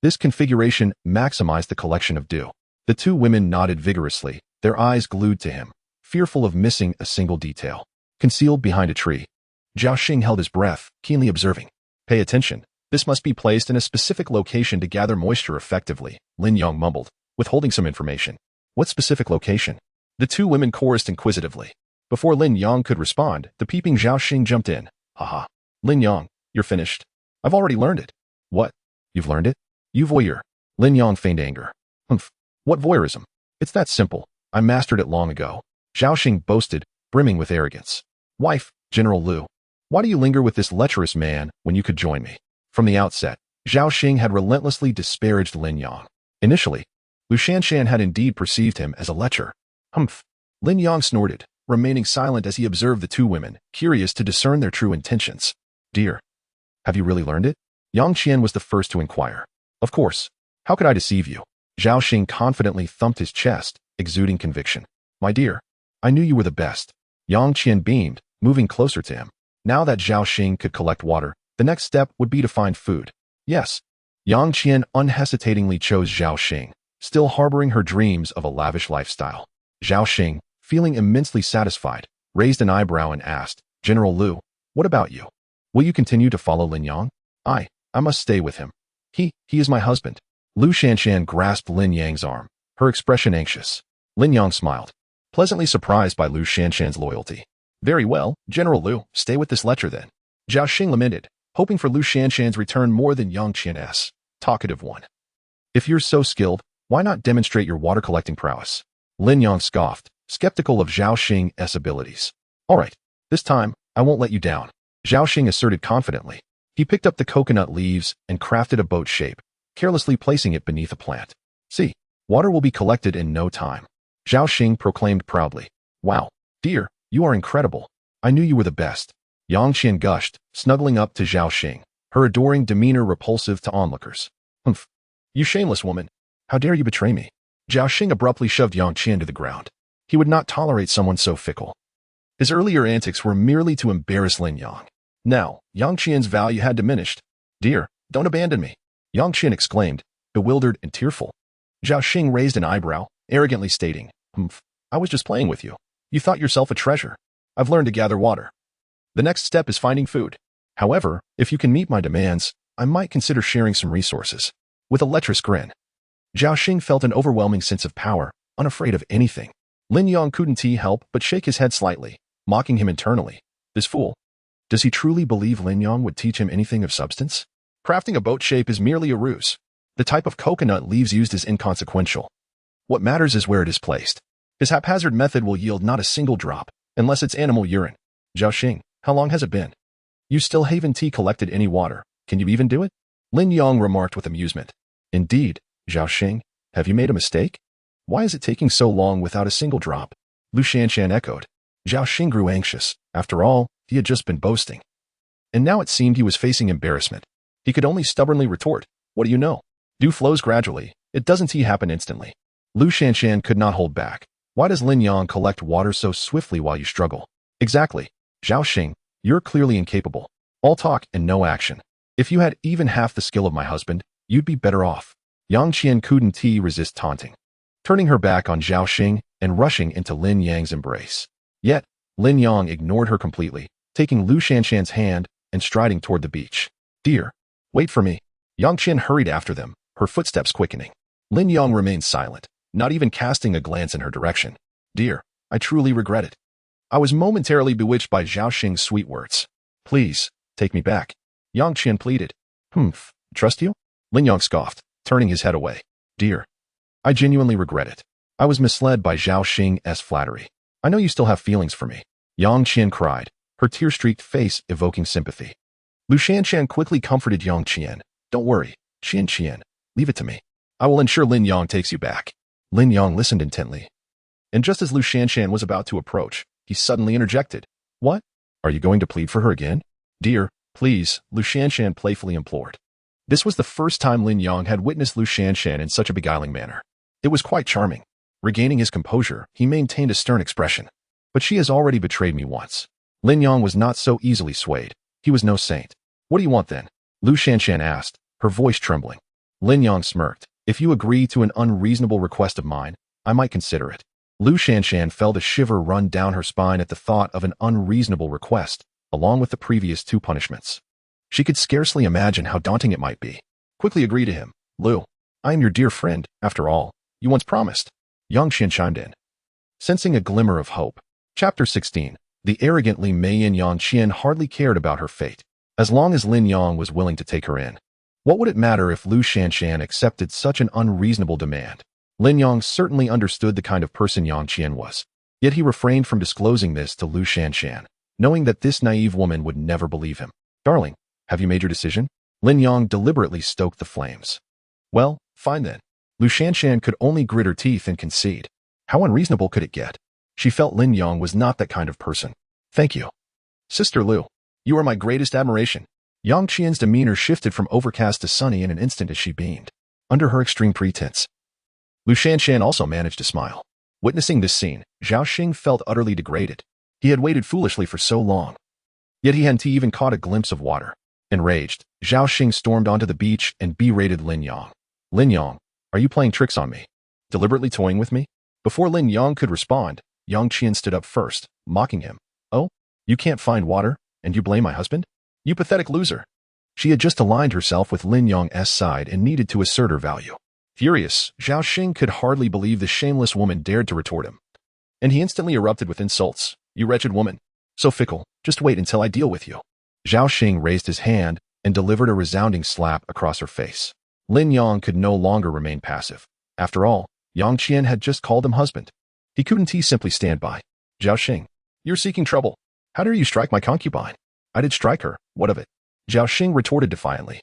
This configuration maximized the collection of dew. The two women nodded vigorously, their eyes glued to him, fearful of missing a single detail. Concealed behind a tree, Zhao Xing held his breath, keenly observing. Pay attention. This must be placed in a specific location to gather moisture effectively, Lin Yang mumbled, withholding some information. What specific location? The two women chorused inquisitively. Before Lin Yang could respond, the peeping Zhao Xing jumped in. Haha. Lin Yang, you're finished. I've already learned it. What? You've learned it? You voyeur. Lin Yang feigned anger. Humph. What voyeurism? It's that simple. I mastered it long ago. Zhao Xing boasted, brimming with arrogance. Wife, General Lu. Why do you linger with this lecherous man when you could join me? From the outset, Zhao Xing had relentlessly disparaged Lin Yang. Initially, Lu Shanshan had indeed perceived him as a lecher. Humph. Lin Yang snorted, remaining silent as he observed the two women, curious to discern their true intentions. Dear, have you really learned it? Yang Qian was the first to inquire. Of course. How could I deceive you? Zhao Xing confidently thumped his chest, exuding conviction. My dear, I knew you were the best. Yang Qian beamed, moving closer to him. Now that Zhao Xing could collect water, the next step would be to find food. Yes. Yang Qian unhesitatingly chose Zhao Xing, still harboring her dreams of a lavish lifestyle. Zhao Xing, feeling immensely satisfied, raised an eyebrow and asked, General Lu, what about you? Will you continue to follow Lin Yang? I must stay with him. He is my husband. Lu Shanshan grasped Lin Yang's arm, her expression anxious. Lin Yang smiled, pleasantly surprised by Lu Shanshan's loyalty. Very well, General Lu, stay with this lecher then. Zhao Xing lamented, hoping for Lu Shanshan's return more than Yang Qian's talkative one. If you're so skilled, why not demonstrate your water collecting prowess? Lin Yang scoffed, skeptical of Zhao Xing's abilities. All right, this time, I won't let you down. Zhao Xing asserted confidently. He picked up the coconut leaves and crafted a boat shape, carelessly placing it beneath a plant. See, water will be collected in no time. Zhao Xing proclaimed proudly. Wow, dear, you are incredible. I knew you were the best. Yang Qian gushed, snuggling up to Zhao Xing, her adoring demeanor repulsive to onlookers. Humph. You shameless woman. How dare you betray me? Zhao Xing abruptly shoved Yang Qian to the ground. He would not tolerate someone so fickle. His earlier antics were merely to embarrass Lin Yang. Now, Yang Qian's value had diminished. Dear, don't abandon me. Yang Qian exclaimed, bewildered and tearful. Zhao Xing raised an eyebrow, arrogantly stating, Humph, I was just playing with you. You thought yourself a treasure. I've learned to gather water. The next step is finding food. However, if you can meet my demands, I might consider sharing some resources. With a lecherous grin, Zhao Xing felt an overwhelming sense of power, unafraid of anything. Lin Yang couldn't help but shake his head slightly, mocking him internally. This fool. Does he truly believe Lin Yong would teach him anything of substance? Crafting a boat shape is merely a ruse. The type of coconut leaves used is inconsequential. What matters is where it is placed. His haphazard method will yield not a single drop, unless it's animal urine. Zhao Xing, how long has it been? You still haven't collected any water. Can you even do it? Lin Yong remarked with amusement. Indeed, Zhao Xing, have you made a mistake? Why is it taking so long without a single drop? Lu Shanshan echoed. Zhao Xing grew anxious. After all, he had just been boasting. And now it seemed he was facing embarrassment. He could only stubbornly retort, what do you know? Dew flows gradually. It doesn't happen instantly. Lu Shanshan could not hold back. Why does Lin Yong collect water so swiftly while you struggle? Exactly. Zhao Xing, you're clearly incapable. All talk and no action. If you had even half the skill of my husband, you'd be better off. Yang Qian couldn't resist taunting, turning her back on Zhao Xing and rushing into Lin Yang's embrace. Yet, Lin Yong ignored her completely, taking Lu Shanshan's hand and striding toward the beach. Dear, wait for me. Yang Qian hurried after them, her footsteps quickening. Lin Yong remained silent, not even casting a glance in her direction. Dear, I truly regret it. I was momentarily bewitched by Zhao Xing's sweet words. Please, take me back. Yang Qian pleaded. Trust you? Lin Yong scoffed, turning his head away. Dear, I genuinely regret it. I was misled by Zhao Xing's flattery. I know you still have feelings for me. Yang Qian cried, her tear-streaked face evoking sympathy. Lu Shanshan quickly comforted Yang Qian. Don't worry, Qian, leave it to me. I will ensure Lin Yong takes you back. Lin Yong listened intently. And just as Lu Shanshan was about to approach, he suddenly interjected. What? Are you going to plead for her again? Dear, please, Lu Shanshan playfully implored. This was the first time Lin Yong had witnessed Lu Shanshan in such a beguiling manner. It was quite charming. Regaining his composure, he maintained a stern expression. But she has already betrayed me once. Lin Yong was not so easily swayed. He was no saint. What do you want then? Lu Shanshan asked, her voice trembling. Lin Yong smirked. If you agree to an unreasonable request of mine, I might consider it. Lu Shanshan felt a shiver run down her spine at the thought of an unreasonable request, along with the previous two punishments. She could scarcely imagine how daunting it might be. Quickly agree to him. Lu, I am your dear friend, after all. You once promised. Yang Qian chimed in, sensing a glimmer of hope. Chapter 16. The arrogantly Meiyin Yang Qian hardly cared about her fate, as long as Lin Yong was willing to take her in. What would it matter if Lu Shanshan accepted such an unreasonable demand? Lin Yong certainly understood the kind of person Yang Qian was. Yet he refrained from disclosing this to Lu Shanshan, knowing that this naive woman would never believe him. Darling, have you made your decision? Lin Yong deliberately stoked the flames. Well, fine then. Lu Shanshan could only grit her teeth and concede. How unreasonable could it get? She felt Lin Yong was not that kind of person. Thank you. Sister Lu, you are my greatest admiration. Yang Qian's demeanor shifted from overcast to sunny in an instant as she beamed. Under her extreme pretense, Lu Shanshan also managed to smile. Witnessing this scene, Zhao Xing felt utterly degraded. He had waited foolishly for so long. Yet he hadn't even caught a glimpse of water. Enraged, Zhao Xing stormed onto the beach and berated Lin Yong. Lin Yong, are you playing tricks on me? Deliberately toying with me? Before Lin Yong could respond, Yang Qian stood up first, mocking him. Oh, you can't find water, and you blame my husband? You pathetic loser. She had just aligned herself with Lin Yong's side and needed to assert her value. Furious, Zhao Xing could hardly believe the shameless woman dared to retort him. And he instantly erupted with insults. You wretched woman. So fickle, just wait until I deal with you. Zhao Xing raised his hand and delivered a resounding slap across her face. Lin Yong could no longer remain passive. After all, Yang Qian had just called him husband. He couldn't simply stand by. Zhao Xing, you're seeking trouble. How dare you strike my concubine? I did strike her, what of it? Zhao Xing retorted defiantly.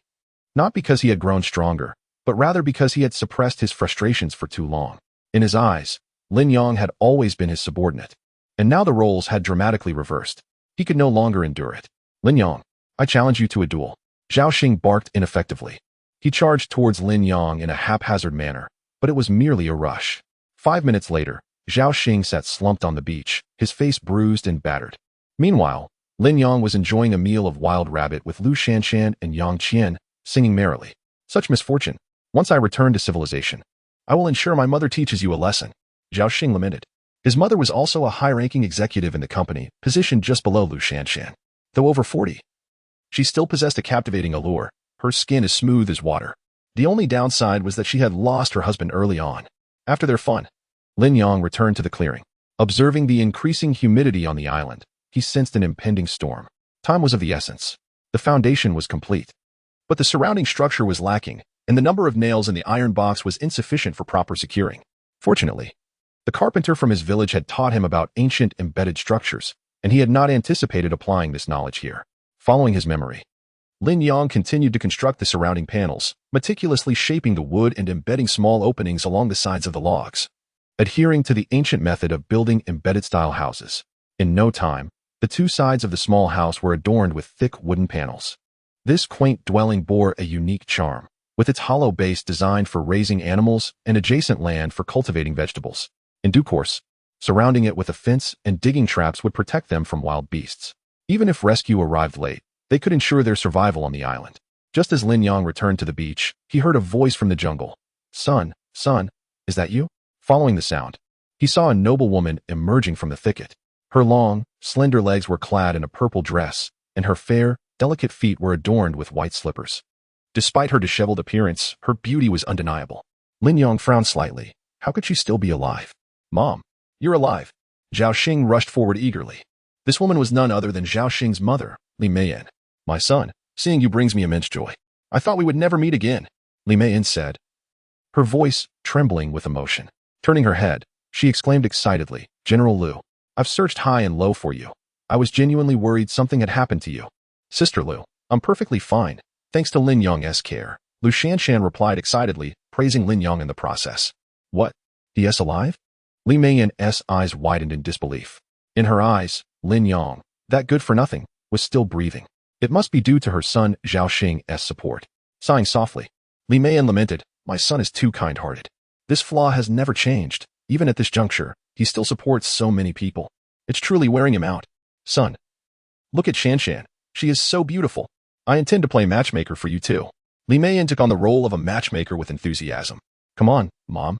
Not because he had grown stronger, but rather because he had suppressed his frustrations for too long. In his eyes, Lin Yong had always been his subordinate. And now the roles had dramatically reversed. He could no longer endure it. Lin Yong, I challenge you to a duel. Zhao Xing barked ineffectively. He charged towards Lin Yong in a haphazard manner, but it was merely a rush. 5 minutes later, Zhao Xing sat slumped on the beach, his face bruised and battered. Meanwhile, Lin Yong was enjoying a meal of wild rabbit with Lu Shanshan and Yang Qian, singing merrily. Such misfortune. Once I return to civilization, I will ensure my mother teaches you a lesson. Zhao Xing lamented. His mother was also a high-ranking executive in the company, positioned just below Lu Shanshan. Though over 40, she still possessed a captivating allure. Her skin as smooth as water. The only downside was that she had lost her husband early on. After their fun, Lin Yong returned to the clearing. Observing the increasing humidity on the island, he sensed an impending storm. Time was of the essence. The foundation was complete. But the surrounding structure was lacking, and the number of nails in the iron box was insufficient for proper securing. Fortunately, the carpenter from his village had taught him about ancient embedded structures, and he had not anticipated applying this knowledge here. Following his memory, Lin Yang continued to construct the surrounding panels, meticulously shaping the wood and embedding small openings along the sides of the logs, adhering to the ancient method of building embedded-style houses. In no time, the two sides of the small house were adorned with thick wooden panels. This quaint dwelling bore a unique charm, with its hollow base designed for raising animals and adjacent land for cultivating vegetables. In due course, surrounding it with a fence and digging traps would protect them from wild beasts. Even if rescue arrived late, they could ensure their survival on the island. Just as Lin Yang returned to the beach, he heard a voice from the jungle. Son, is that you? Following the sound, he saw a noble woman emerging from the thicket. Her long, slender legs were clad in a purple dress, and her fair, delicate feet were adorned with white slippers. Despite her disheveled appearance, her beauty was undeniable. Lin Yang frowned slightly. How could she still be alive? Mom, you're alive. Zhao Xing rushed forward eagerly. This woman was none other than Zhao Xing's mother, Li Meiyan. My son, seeing you brings me immense joy. I thought we would never meet again, Li Meiyan said, her voice trembling with emotion. Turning her head, she exclaimed excitedly, General Liu, I've searched high and low for you. I was genuinely worried something had happened to you. Sister Liu, I'm perfectly fine, thanks to Lin Yang's care. Lu Shanshan replied excitedly, praising Lin Yang in the process. What? He is alive? Li Meiyan's eyes widened in disbelief. In her eyes, Lin Yang, that good-for-nothing, was still breathing. It must be due to her son Zhao Xing's support. Sighing softly, Li Meiyan lamented, my son is too kind-hearted. This flaw has never changed. Even at this juncture, he still supports so many people. It's truly wearing him out. Son, look at Shanshan. She is so beautiful. I intend to play matchmaker for you too. Li Meiyan took on the role of a matchmaker with enthusiasm. Come on, Mom.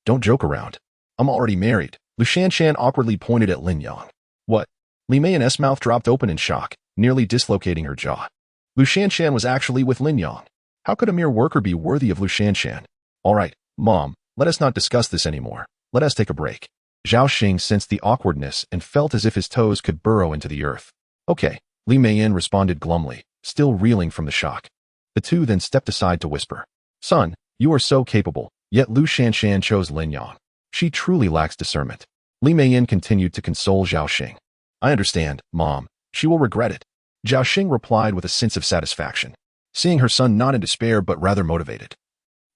Don't joke around. I'm already married. Lu Shanshan awkwardly pointed at Lin Yang. What? Li Meiyan's mouth dropped open in shock, nearly dislocating her jaw. Lu Shanshan was actually with Lin Yang. How could a mere worker be worthy of Lu Shanshan? All right, Mom, let us not discuss this anymore. Let us take a break. Zhao Xing sensed the awkwardness and felt as if his toes could burrow into the earth. Okay, Li Meiyan responded glumly, still reeling from the shock. The two then stepped aside to whisper. Son, you are so capable, yet Lu Shanshan chose Lin Yang. She truly lacks discernment. Li Meiyan continued to console Zhao Xing. I understand, Mom. She will regret it. Zhao Xing replied with a sense of satisfaction, seeing her son not in despair but rather motivated.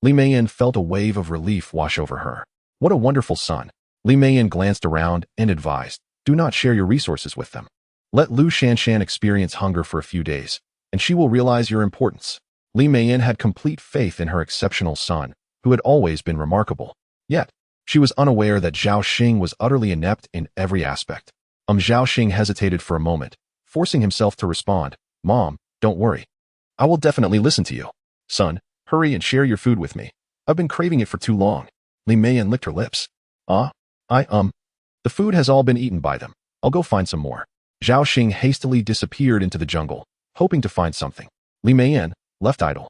Li Meiyan felt a wave of relief wash over her. What a wonderful son. Li Meiyan glanced around and advised, do not share your resources with them. Let Lu Shanshan experience hunger for a few days, and she will realize your importance. Li Meiyan had complete faith in her exceptional son, who had always been remarkable. Yet, she was unaware that Zhao Xing was utterly inept in every aspect. Zhao Xing hesitated for a moment, forcing himself to respond, Mom, don't worry. I will definitely listen to you. Son, hurry and share your food with me. I've been craving it for too long. Li Meiyan licked her lips. The food has all been eaten by them. I'll go find some more. Zhao Xing hastily disappeared into the jungle, hoping to find something. Li Meiyan, left idle,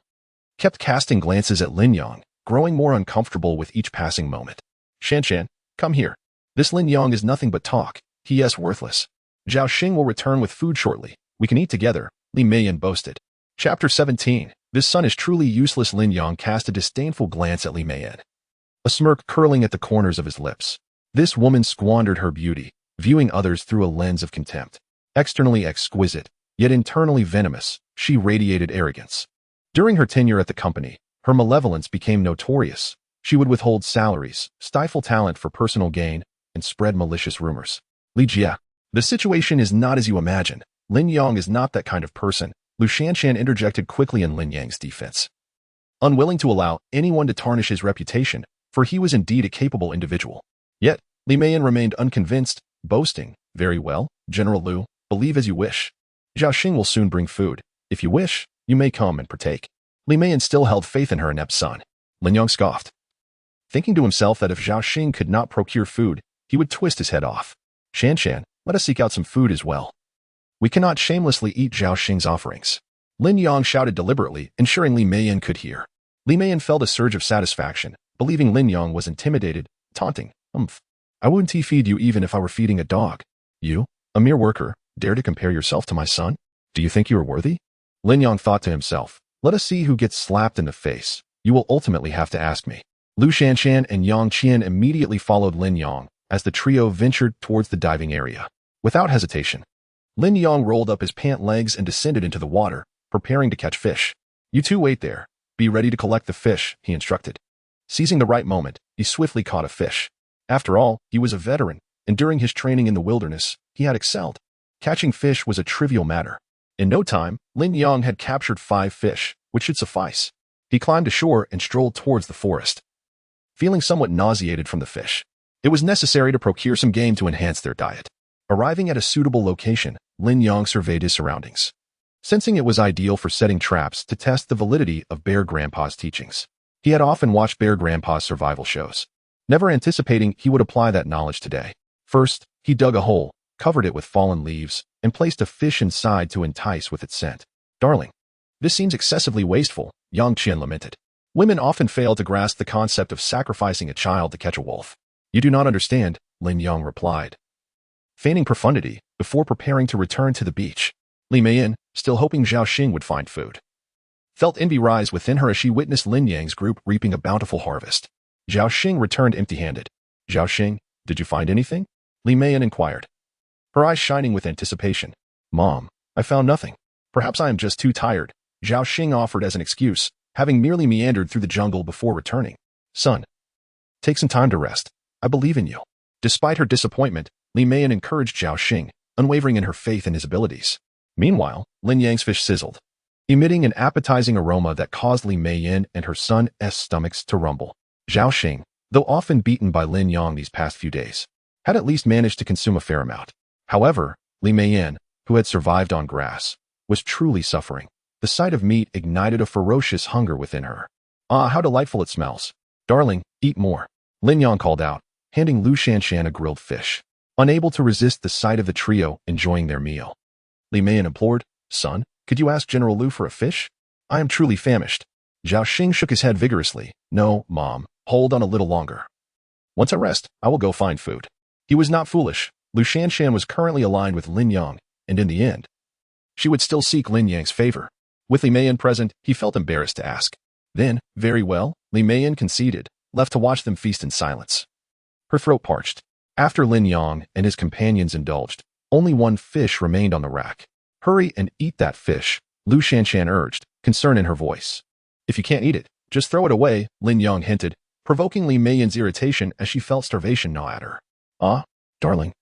kept casting glances at Lin Yang, growing more uncomfortable with each passing moment. Shanshan, come here. This Lin Yang is nothing but talk. He is worthless. Zhao Xing will return with food shortly. We can eat together, Li Meiyan boasted. Chapter 17. This son is truly useless. Lin Yang cast a disdainful glance at Li Meiyan, a smirk curling at the corners of his lips. This woman squandered her beauty, viewing others through a lens of contempt. Externally exquisite, yet internally venomous, she radiated arrogance. During her tenure at the company, her malevolence became notorious. She would withhold salaries, stifle talent for personal gain, and spread malicious rumors. Li Jia, the situation is not as you imagine. Lin Yang is not that kind of person, Lu Shanshan interjected quickly in Lin Yang's defense, unwilling to allow anyone to tarnish his reputation, for he was indeed a capable individual. Yet, Li Meiyan remained unconvinced, boasting, very well, General Liu, believe as you wish. Zhao Xing will soon bring food. If you wish, you may come and partake. Li Meiyan still held faith in her inept son. Lin Yang scoffed, thinking to himself that if Zhao Xing could not procure food, he would twist his head off. Shanshan, let us seek out some food as well. We cannot shamelessly eat Zhao Xing's offerings. Lin Yang shouted deliberately, ensuring Li Meiyan could hear. Li Meiyan felt a surge of satisfaction, believing Lin Yang was intimidated, taunting. I wouldn't feed you even if I were feeding a dog. You, a mere worker, dare to compare yourself to my son? Do you think you are worthy? Lin Yang thought to himself. Let us see who gets slapped in the face. You will ultimately have to ask me. Lu Shanshan and Yang Qian immediately followed Lin Yang as the trio ventured towards the diving area. Without hesitation, Lin Yang rolled up his pant legs and descended into the water, preparing to catch fish. You two wait there. Be ready to collect the fish, he instructed. Seizing the right moment, he swiftly caught a fish. After all, he was a veteran, and during his training in the wilderness, he had excelled. Catching fish was a trivial matter. In no time, Lin Yang had captured 5 fish, which should suffice. He climbed ashore and strolled towards the forest. Feeling somewhat nauseated from the fish, it was necessary to procure some game to enhance their diet. Arriving at a suitable location, Lin Yang surveyed his surroundings, sensing it was ideal for setting traps to test the validity of Bear Grandpa's teachings. He had often watched Bear Grandpa's survival shows, never anticipating he would apply that knowledge today. First, he dug a hole, covered it with fallen leaves, and placed a fish inside to entice with its scent. Darling, this seems excessively wasteful, Yang Qian lamented. Women often fail to grasp the concept of sacrificing a child to catch a wolf. You do not understand, Lin Yang replied, feigning profundity before preparing to return to the beach. Li Meiyin, still hoping Zhao Xing would find food, felt envy rise within her as she witnessed Lin Yang's group reaping a bountiful harvest. Zhao Xing returned empty-handed. Zhao Xing, did you find anything? Li Meiyin inquired, her eyes shining with anticipation. Mom, I found nothing. Perhaps I am just too tired, Zhao Xing offered as an excuse, having merely meandered through the jungle before returning. Son, take some time to rest. I believe in you. Despite her disappointment, Li Meiyin encouraged Zhao Xing, unwavering in her faith in his abilities. Meanwhile, Lin Yang's fish sizzled, emitting an appetizing aroma that caused Li Meiyin and her son's stomachs to rumble. Zhao Xing, though often beaten by Lin Yang these past few days, had at least managed to consume a fair amount. However, Li Meiyin, who had survived on grass, was truly suffering. The sight of meat ignited a ferocious hunger within her. Ah, how delightful it smells. Darling, eat more, Lin Yang called out, handing Lu Shanshan a grilled fish. Unable to resist the sight of the trio enjoying their meal, Li Meiyin implored, Son, could you ask General Lu for a fish? I am truly famished. Zhao Xing shook his head vigorously. No, Mom, hold on a little longer. Once I rest, I will go find food. He was not foolish. Lu Shanshan was currently aligned with Lin Yang, and in the end, she would still seek Lin Yang's favor. With Li Meiyin present, he felt embarrassed to ask. Then, very well, Li Meiyin conceded, left to watch them feast in silence. Her throat parched. After Lin Yang and his companions indulged, only one fish remained on the rack. Hurry and eat that fish, Lu Shanshan urged, concern in her voice. If you can't eat it, just throw it away, Lin Yang hinted, provoking Li Meiyin's irritation as she felt starvation gnaw at her. Ah, darling.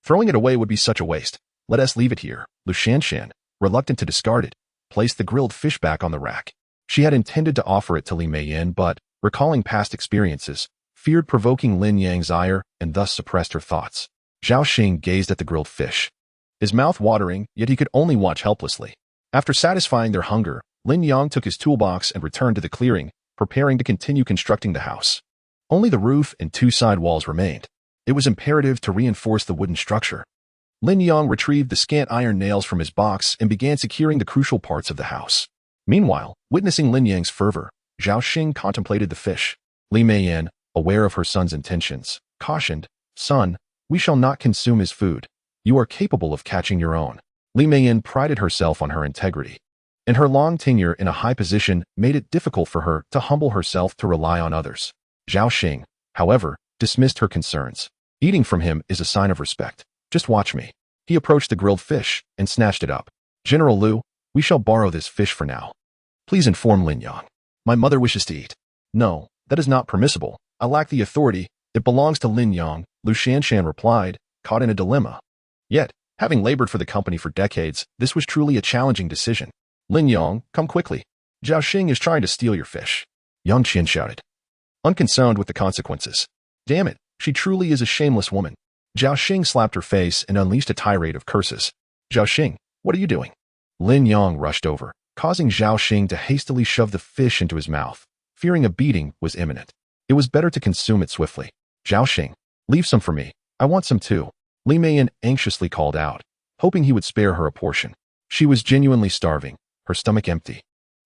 Throwing it away would be such a waste. Let us leave it here. Lu Shanshan, reluctant to discard it, placed the grilled fish back on the rack. She had intended to offer it to Li Meiyin, but, recalling past experiences, feared provoking Lin Yang's ire and thus suppressed her thoughts. Zhao Xing gazed at the grilled fish, his mouth watering, yet he could only watch helplessly. After satisfying their hunger, Lin Yang took his toolbox and returned to the clearing, preparing to continue constructing the house. Only the roof and 2 side walls remained. It was imperative to reinforce the wooden structure. Lin Yang retrieved the scant iron nails from his box and began securing the crucial parts of the house. Meanwhile, witnessing Lin Yang's fervor, Zhao Xing contemplated the fish. Li Meiyin, aware of her son's intentions, cautioned, Son, we shall not consume his food. You are capable of catching your own. Li Meiyin prided herself on her integrity, and her long tenure in a high position made it difficult for her to humble herself to rely on others. Zhao Xing, however, dismissed her concerns. Eating from him is a sign of respect. Just watch me. He approached the grilled fish and snatched it up. General Lu, we shall borrow this fish for now. Please inform Lin Yang. My mother wishes to eat. No, that is not permissible. I lack the authority. It belongs to Lin Yang, Lu Shanshan replied, caught in a dilemma. Yet, having labored for the company for decades, this was truly a challenging decision. Lin Yang, come quickly. Zhao Xing is trying to steal your fish, Yang Qian shouted, unconcerned with the consequences. Damn it, she truly is a shameless woman. Zhao Xing slapped her face and unleashed a tirade of curses. Zhao Xing, what are you doing? Lin Yang rushed over, causing Zhao Xing to hastily shove the fish into his mouth, fearing a beating was imminent. It was better to consume it swiftly. Zhao Xing, leave some for me. I want some too, Li Meiyin anxiously called out, hoping he would spare her a portion. She was genuinely starving, her stomach empty,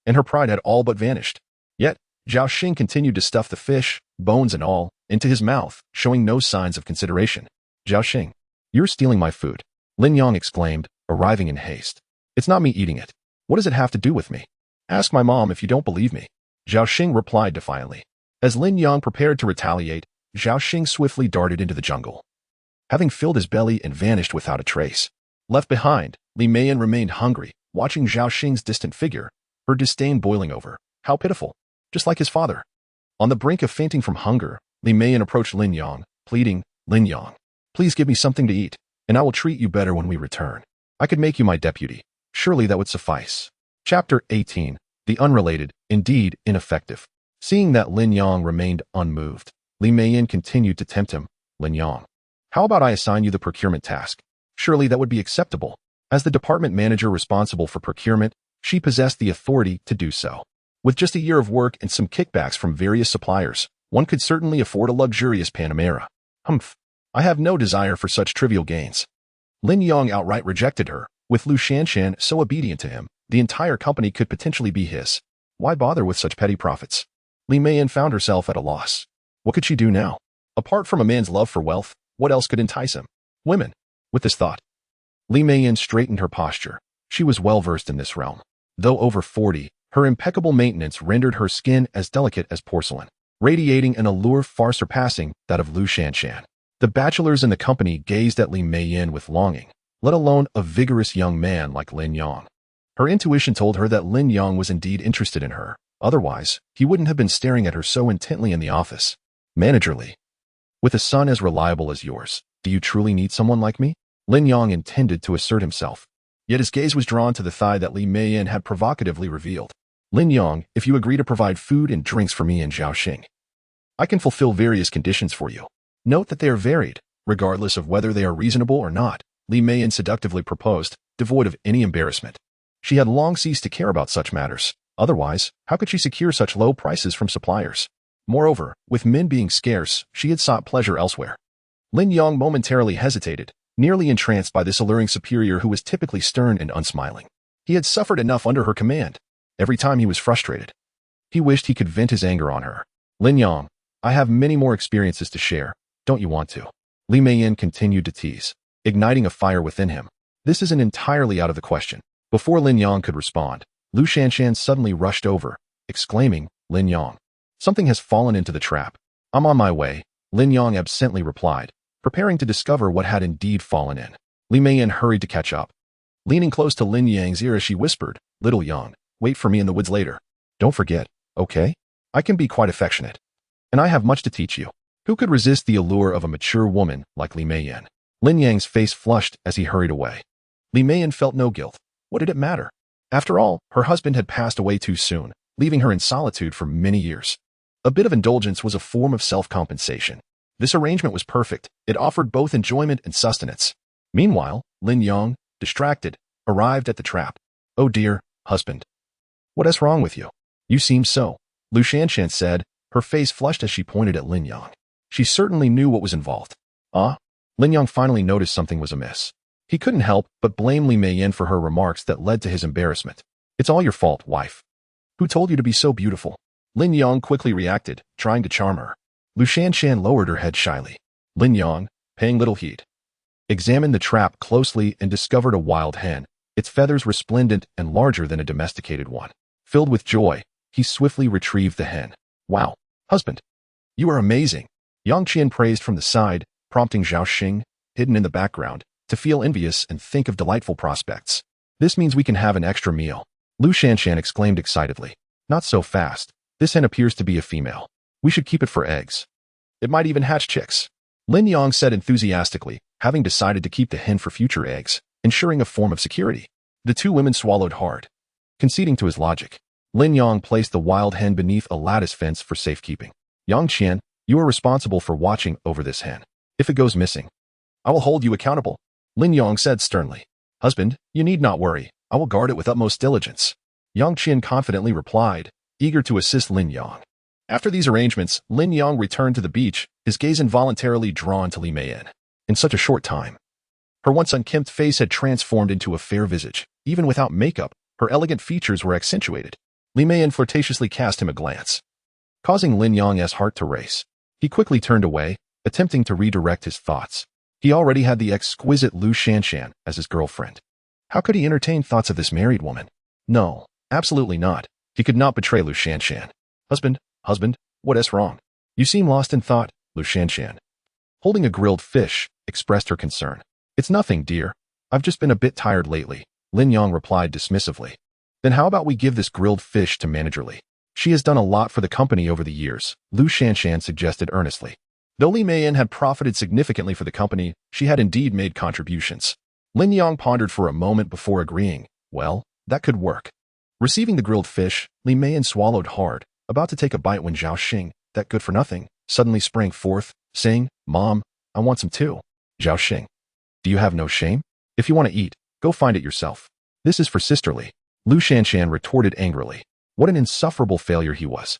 and her pride had all but vanished. Yet, Zhao Xing continued to stuff the fish, bones and all, into his mouth, showing no signs of consideration. Zhao Xing, you're stealing my food, Lin Yang exclaimed, arriving in haste. It's not me eating it. What does it have to do with me? Ask my mom if you don't believe me. Zhao Xing replied defiantly. As Lin Yang prepared to retaliate, Zhao Xing swiftly darted into the jungle, having filled his belly and vanished without a trace. Left behind, Li Meiyan remained hungry, watching Zhao Xing's distant figure, her disdain boiling over. How pitiful. Just like his father. On the brink of fainting from hunger, Li Meiyan approached Lin Yang, pleading, Lin Yang, please give me something to eat, and I will treat you better when we return. I could make you my deputy. Surely that would suffice. Chapter 18. The unrelated, indeed ineffective. Seeing that Lin Yang remained unmoved, Li Meiyan continued to tempt him. Lin Yang, how about I assign you the procurement task? Surely that would be acceptable. As the department manager responsible for procurement, she possessed the authority to do so. With just a year of work and some kickbacks from various suppliers, one could certainly afford a luxurious Panamera. Humph. I have no desire for such trivial gains. Lin Yang outright rejected her. With Lu Shanshan so obedient to him, the entire company could potentially be his. Why bother with such petty profits? Li Meiyan found herself at a loss. What could she do now? Apart from a man's love for wealth, what else could entice him? Women. With this thought, Li Meiyan straightened her posture. She was well versed in this realm. Though over 40, her impeccable maintenance rendered her skin as delicate as porcelain, radiating an allure far surpassing that of Lu Shanshan. The bachelors in the company gazed at Li Meiyan with longing, let alone a vigorous young man like Lin Yang. Her intuition told her that Lin Yang was indeed interested in her. Otherwise, he wouldn't have been staring at her so intently in the office. Managerly. With a son as reliable as yours, do you truly need someone like me? Lin Yang intended to assert himself. Yet his gaze was drawn to the thigh that Li Meiyan had provocatively revealed. Lin Yang, if you agree to provide food and drinks for me and Zhao Xing, I can fulfill various conditions for you. Note that they are varied, regardless of whether they are reasonable or not, Li Meiyan seductively proposed, devoid of any embarrassment. She had long ceased to care about such matters. Otherwise, how could she secure such low prices from suppliers? Moreover, with men being scarce, she had sought pleasure elsewhere. Lin Yang momentarily hesitated, nearly entranced by this alluring superior who was typically stern and unsmiling. He had suffered enough under her command. Every time he was frustrated, he wished he could vent his anger on her. Lin Yang, I have many more experiences to share. Don't you want to? Li Meiyan continued to tease, igniting a fire within him. This isn't entirely out of the question. Before Lin Yang could respond, Lu Shanshan suddenly rushed over, exclaiming, Lin Yang, something has fallen into the trap. I'm on my way, Lin Yang absently replied, preparing to discover what had indeed fallen in. Li Meiyan hurried to catch up. Leaning close to Lin Yang's ear, she whispered, Little Yang, wait for me in the woods later. Don't forget, okay? I can be quite affectionate. And I have much to teach you. Who could resist the allure of a mature woman like Li Meiyan? Lin Yang's face flushed as he hurried away. Li Meiyan felt no guilt. What did it matter? After all, her husband had passed away too soon, leaving her in solitude for many years. A bit of indulgence was a form of self-compensation. This arrangement was perfect. It offered both enjoyment and sustenance. Meanwhile, Lin Yang, distracted, arrived at the trap. Oh dear, husband. What is wrong with you? You seem so. Lu Shanshan said, her face flushed as she pointed at Lin Yang. She certainly knew what was involved. Lin Yang finally noticed something was amiss. He couldn't help but blame Li Meiyan for her remarks that led to his embarrassment. It's all your fault, wife. Who told you to be so beautiful? Lin Yang quickly reacted, trying to charm her. Lu Shanshan lowered her head shyly. Lin Yang, paying little heed, examined the trap closely and discovered a wild hen, its feathers resplendent and larger than a domesticated one. Filled with joy, he swiftly retrieved the hen. Wow, husband, you are amazing. Yang Qian praised from the side, prompting Zhao Xing, hidden in the background, to feel envious and think of delightful prospects. This means we can have an extra meal. Lu Shanshan exclaimed excitedly. Not so fast. This hen appears to be a female. We should keep it for eggs. It might even hatch chicks. Lin Yang said enthusiastically, having decided to keep the hen for future eggs, ensuring a form of security. The two women swallowed hard, conceding to his logic. Lin Yang placed the wild hen beneath a lattice fence for safekeeping. Yang Qian, you are responsible for watching over this hen. If it goes missing, I will hold you accountable. Lin Yang said sternly. Husband, you need not worry. I will guard it with utmost diligence. Yang Qian confidently replied, eager to assist Lin Yang. After these arrangements, Lin Yang returned to the beach, his gaze involuntarily drawn to Li Meiyan. In such a short time, her once unkempt face had transformed into a fair visage. Even without makeup, her elegant features were accentuated. Li Meiyan flirtatiously cast him a glance, causing Lin Yang's heart to race. He quickly turned away, attempting to redirect his thoughts. He already had the exquisite Lu Shanshan as his girlfriend. How could he entertain thoughts of this married woman? No, absolutely not. He could not betray Lu Shanshan. Husband, what is wrong? You seem lost in thought, Lu Shanshan, holding a grilled fish, expressed her concern. It's nothing, dear. I've just been a bit tired lately, Lin Yang replied dismissively. Then how about we give this grilled fish to Manager Li? She has done a lot for the company over the years, Lu Shanshan suggested earnestly. Though Li Meiyan had profited significantly for the company, she had indeed made contributions. Lin Yang pondered for a moment before agreeing. Well, that could work. Receiving the grilled fish, Li Meiyan swallowed hard, about to take a bite when Zhao Xing, that good-for-nothing, suddenly sprang forth, saying, Mom, I want some too. Zhao Xing, do you have no shame? If you want to eat, go find it yourself. This is for sisterly. Lu Shanshan retorted angrily. What an insufferable failure he was.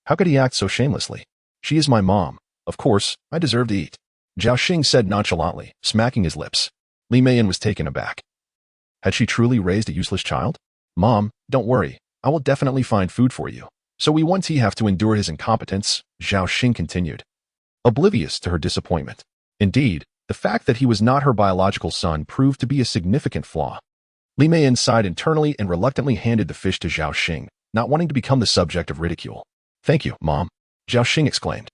How could he act so shamelessly? She is my mom. Of course, I deserve to eat. Zhao Xing said nonchalantly, smacking his lips. Li Meiyan was taken aback. Had she truly raised a useless child? Mom, don't worry. I will definitely find food for you. So we won't have to endure his incompetence, Zhao Xing continued, oblivious to her disappointment. Indeed, the fact that he was not her biological son proved to be a significant flaw. Li Meiyan sighed internally and reluctantly handed the fish to Zhao Xing, not wanting to become the subject of ridicule. Thank you, Mom, Zhao Xing exclaimed,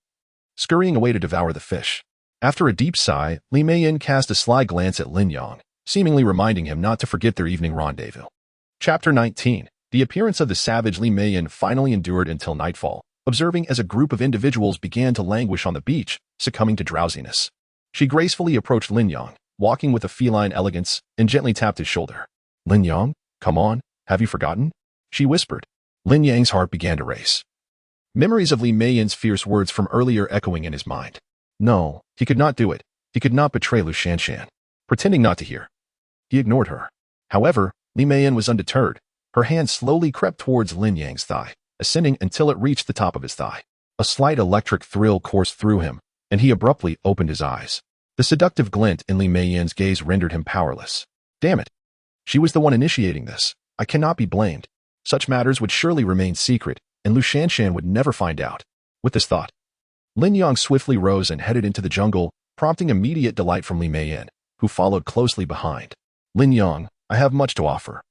scurrying away to devour the fish. After a deep sigh, Li Meiyan cast a sly glance at Lin Yang, seemingly reminding him not to forget their evening rendezvous. Chapter 19. The appearance of the savage Li Meiyan finally endured until nightfall, observing as a group of individuals began to languish on the beach, succumbing to drowsiness. She gracefully approached Lin Yang, walking with a feline elegance, and gently tapped his shoulder. Lin Yang, come on, have you forgotten? She whispered. Lin Yang's heart began to race. Memories of Li Meiyan's fierce words from earlier echoing in his mind. No, he could not do it. He could not betray Lu Shanshan. Pretending not to hear, he ignored her. However, Li Meiyan was undeterred. Her hand slowly crept towards Lin Yang's thigh, ascending until it reached the top of his thigh. A slight electric thrill coursed through him, and he abruptly opened his eyes. The seductive glint in Li Meiyan's gaze rendered him powerless. Damn it. She was the one initiating this. I cannot be blamed. Such matters would surely remain secret, and Lu Shanshan would never find out. With this thought, Lin Yang swiftly rose and headed into the jungle, prompting immediate delight from Li Meiyan, who followed closely behind. Lin Yang, I have much to offer.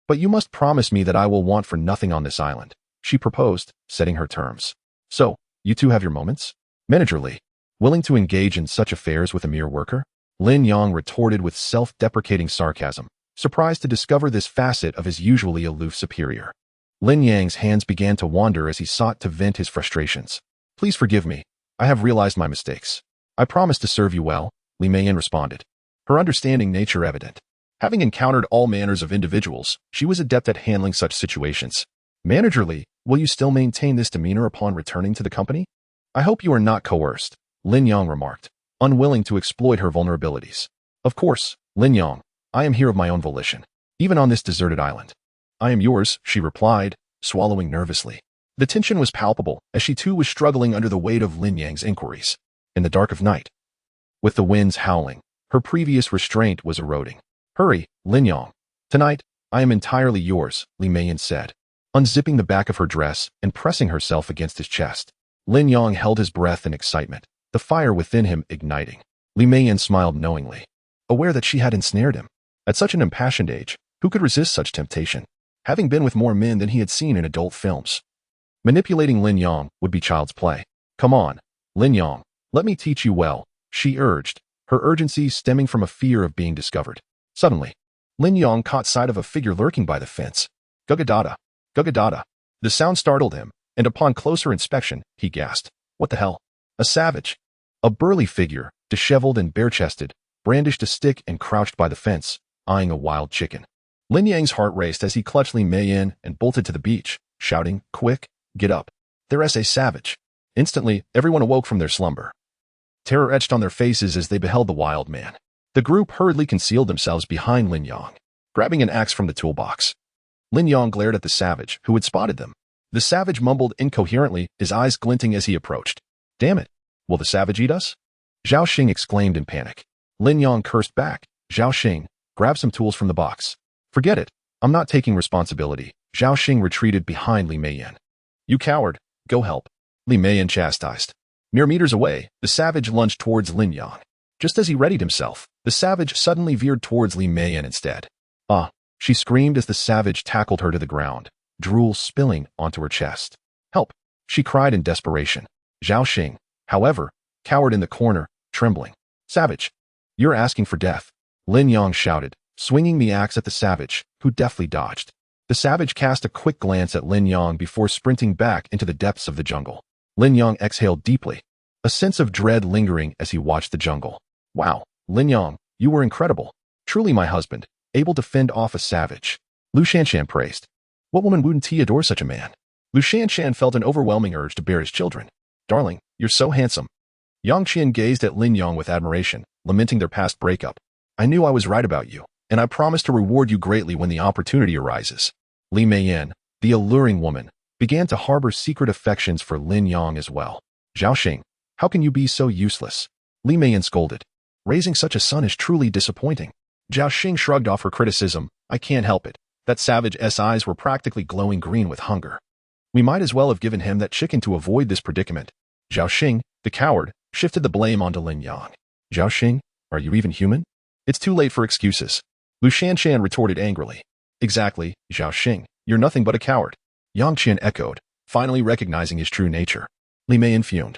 But you must promise me that I will want for nothing on this island, she proposed, setting her terms. So, you two have your moments? Manager Li, willing to engage in such affairs with a mere worker? Lin Yang retorted with self-deprecating sarcasm, surprised to discover this facet of his usually aloof superior. Lin Yang's hands began to wander as he sought to vent his frustrations. Please forgive me. I have realized my mistakes. I promise to serve you well, Li Meiyan responded, her understanding nature evident. Having encountered all manners of individuals, she was adept at handling such situations. Manager Li, will you still maintain this demeanor upon returning to the company? I hope you are not coerced, Lin Yang remarked, unwilling to exploit her vulnerabilities. Of course, Lin Yang, I am here of my own volition, even on this deserted island. I am yours, she replied, swallowing nervously. The tension was palpable, as she too was struggling under the weight of Lin Yang's inquiries. In the dark of night, with the winds howling, her previous restraint was eroding. Hurry, Lin Yang. Tonight, I am entirely yours, Li Meiyan said, unzipping the back of her dress and pressing herself against his chest. Lin Yang held his breath in excitement, the fire within him igniting. Li Meiyan smiled knowingly, aware that she had ensnared him. At such an impassioned age, who could resist such temptation? Having been with more men than he had seen in adult films, manipulating Lin Yang would be child's play. Come on, Lin Yang, let me teach you well, she urged, her urgency stemming from a fear of being discovered. Suddenly, Lin Yang caught sight of a figure lurking by the fence. Gugadada, gugadada. The sound startled him, and upon closer inspection, he gasped. What the hell? A savage. A burly figure, disheveled and bare-chested, brandished a stick and crouched by the fence, eyeing a wild chicken. Lin Yang's heart raced as he clutched Li Meiyan and bolted to the beach, shouting, Quick, get up. There's a savage. Instantly, everyone awoke from their slumber. Terror etched on their faces as they beheld the wild man. The group hurriedly concealed themselves behind Lin Yang, grabbing an axe from the toolbox. Lin Yang glared at the savage, who had spotted them. The savage mumbled incoherently, his eyes glinting as he approached. Damn it! Will the savage eat us? Zhao Xing exclaimed in panic. Lin Yang cursed back. Zhao Xing, grab some tools from the box. Forget it. I'm not taking responsibility. Zhao Xing retreated behind Li Meiyan. You coward. Go help. Li Meiyan chastised. Mere meters away, the savage lunged towards Lin Yang. Just as he readied himself, the savage suddenly veered towards Li Meiyan instead. Ah! She screamed as the savage tackled her to the ground, drool spilling onto her chest. Help! She cried in desperation. Zhao Xing, however, cowered in the corner, trembling. Savage! You're asking for death, Lin Yang shouted, swinging the axe at the savage, who deftly dodged. The savage cast a quick glance at Lin Yang before sprinting back into the depths of the jungle. Lin Yang exhaled deeply, a sense of dread lingering as he watched the jungle. Wow, Lin Yang, you were incredible. Truly my husband, able to fend off a savage. Lu Shanshan praised. What woman wouldn't he adore such a man? Lu Shanshan felt an overwhelming urge to bear his children. Darling, you're so handsome. Yang Qian gazed at Lin Yang with admiration, lamenting their past breakup. I knew I was right about you, and I promise to reward you greatly when the opportunity arises. Li Meiyan, the alluring woman, began to harbor secret affections for Lin Yang as well. Zhao Xing, how can you be so useless? Li Meiyan scolded. Raising such a son is truly disappointing. Zhao Xing shrugged off her criticism. I can't help it. That savage's eyes were practically glowing green with hunger. We might as well have given him that chicken to avoid this predicament. Zhao Xing, the coward, shifted the blame onto Lin Yang. Zhao Xing, are you even human? It's too late for excuses. Lu Shanshan retorted angrily. Exactly, Zhao Xing, you're nothing but a coward. Yang Qian echoed, finally recognizing his true nature. Li Meiyan fumed.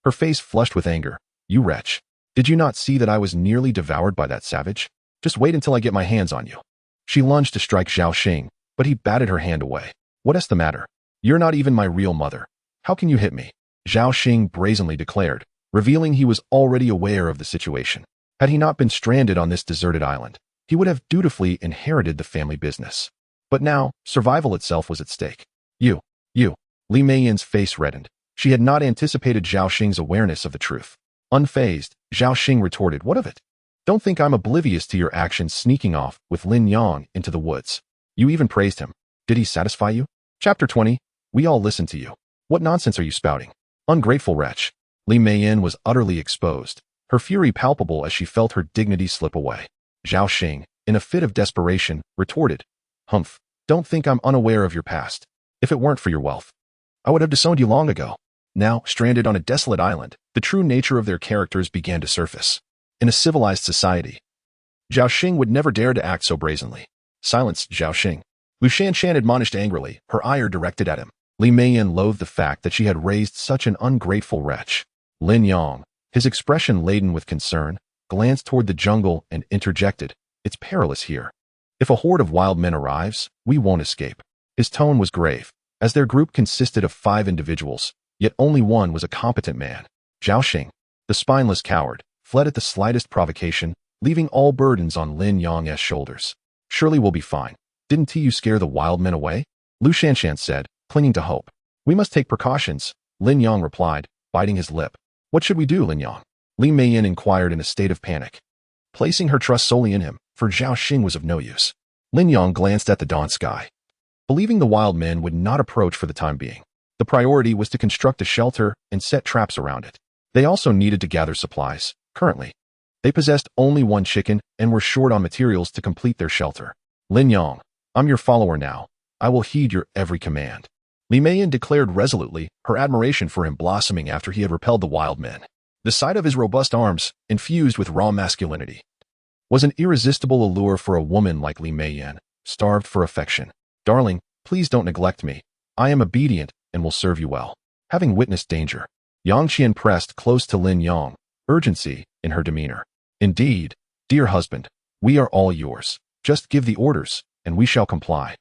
Her face flushed with anger. You wretch. Did you not see that I was nearly devoured by that savage? Just wait until I get my hands on you. She lunged to strike Zhao Xing, but he batted her hand away. What's the matter? You're not even my real mother. How can you hit me? Zhao Xing brazenly declared, revealing he was already aware of the situation. Had he not been stranded on this deserted island, he would have dutifully inherited the family business. But now, survival itself was at stake. You. Li Meiyan's face reddened. She had not anticipated Zhao Xing's awareness of the truth. Unfazed, Zhao Xing retorted, what of it? Don't think I'm oblivious to your actions sneaking off with Lin Yang into the woods. You even praised him. Did he satisfy you? Chapter 20. We all listened to you. What nonsense are you spouting? Ungrateful wretch. Li Meiyan was utterly exposed, her fury palpable as she felt her dignity slip away. Zhao Xing, in a fit of desperation, retorted, Humph, don't think I'm unaware of your past. If it weren't for your wealth, I would have disowned you long ago. Now, stranded on a desolate island, the true nature of their characters began to surface. In a civilized society, Zhao Xing would never dare to act so brazenly. Silence, Zhao Xing. Lu Shanshan admonished angrily, her ire directed at him. Li Meiyan loathed the fact that she had raised such an ungrateful wretch. Lin Yang, his expression laden with concern, glanced toward the jungle and interjected, It's perilous here. If a horde of wild men arrives, we won't escape. His tone was grave, as their group consisted of 5 individuals, yet only one was a competent man. Zhao Xing, the spineless coward, fled at the slightest provocation, leaving all burdens on Lin Yang's shoulders. Surely we'll be fine. Didn't you scare the wild men away? Lu Shanshan said, clinging to hope. We must take precautions, Lin Yang replied, biting his lip. What should we do, Lin Yang? Li Meiyan inquired in a state of panic. Placing her trust solely in him, for Zhao Xing was of no use. Lin Yang glanced at the dawn sky. Believing the wild men would not approach for the time being, the priority was to construct a shelter and set traps around it. They also needed to gather supplies. Currently, they possessed only 1 chicken and were short on materials to complete their shelter. Lin Yang, I'm your follower now. I will heed your every command. Li Meiyan declared resolutely, her admiration for him blossoming after he had repelled the wild men. The sight of his robust arms, infused with raw masculinity, was an irresistible allure for a woman like Li Meiyan, starved for affection. Darling, please don't neglect me. I am obedient and will serve you well. Having witnessed danger, Yang Qian pressed close to Lin Yang, urgency in her demeanor. Indeed, dear husband, we are all yours. Just give the orders, and we shall comply.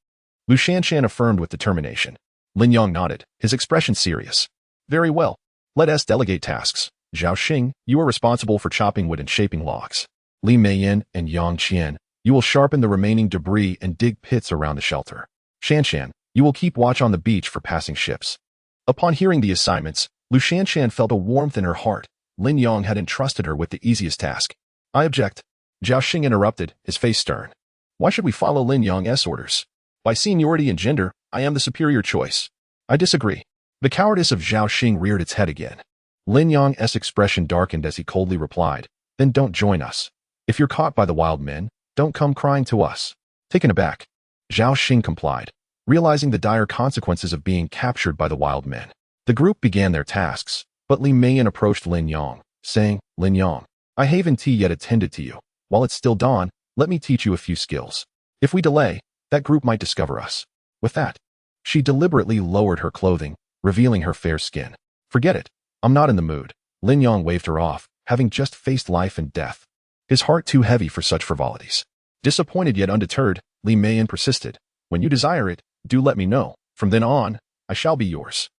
Lu Shanshan affirmed with determination. Lin Yang nodded, his expression serious. Very well. Let us delegate tasks. Zhao Xing, you are responsible for chopping wood and shaping logs. Li Meiyan and Yang Qian, you will sharpen the remaining debris and dig pits around the shelter. Shanshan, you will keep watch on the beach for passing ships. Upon hearing the assignments, Lu Shanshan felt a warmth in her heart. Lin Yang had entrusted her with the easiest task. I object. Zhao Xing interrupted, his face stern. Why should we follow Lin Yang's orders? By seniority and gender, I am the superior choice. I disagree. The cowardice of Zhao Xing reared its head again. Lin Yang's expression darkened as he coldly replied, Then don't join us. If you're caught by the wild men, don't come crying to us. Taken aback, Zhao Xing complied, realizing the dire consequences of being captured by the wild men. The group began their tasks, but Li Meiyan approached Lin Yang, saying, Lin Yang, I haven't yet attended to you. While it's still dawn, let me teach you a few skills. If we delay, that group might discover us. With that, she deliberately lowered her clothing, revealing her fair skin. Forget it. I'm not in the mood. Lin Yong waved her off, having just faced life and death. His heart too heavy for such frivolities. Disappointed yet undeterred, Li Meiyan persisted. When you desire it, do let me know. From then on, I shall be yours.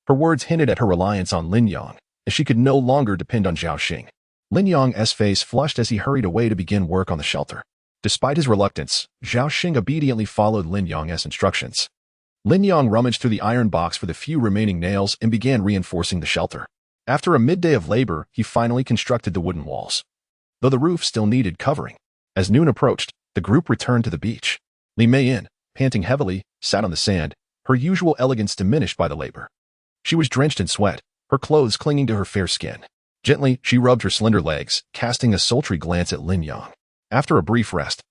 Her words hinted at her reliance on Lin Yong, as she could no longer depend on Zhao Xing. Lin Yong's face flushed as he hurried away to begin work on the shelter. Despite his reluctance, Zhao Xing obediently followed Lin Yong's instructions. Lin Yong rummaged through the iron box for the few remaining nails and began reinforcing the shelter. After a midday of labor, he finally constructed the wooden walls, though the roof still needed covering. As noon approached, the group returned to the beach. Li Meiyan, panting heavily, sat on the sand, her usual elegance diminished by the labor. She was drenched in sweat, her clothes clinging to her fair skin. Gently, she rubbed her slender legs, casting a sultry glance at Lin Yong. After a brief rest,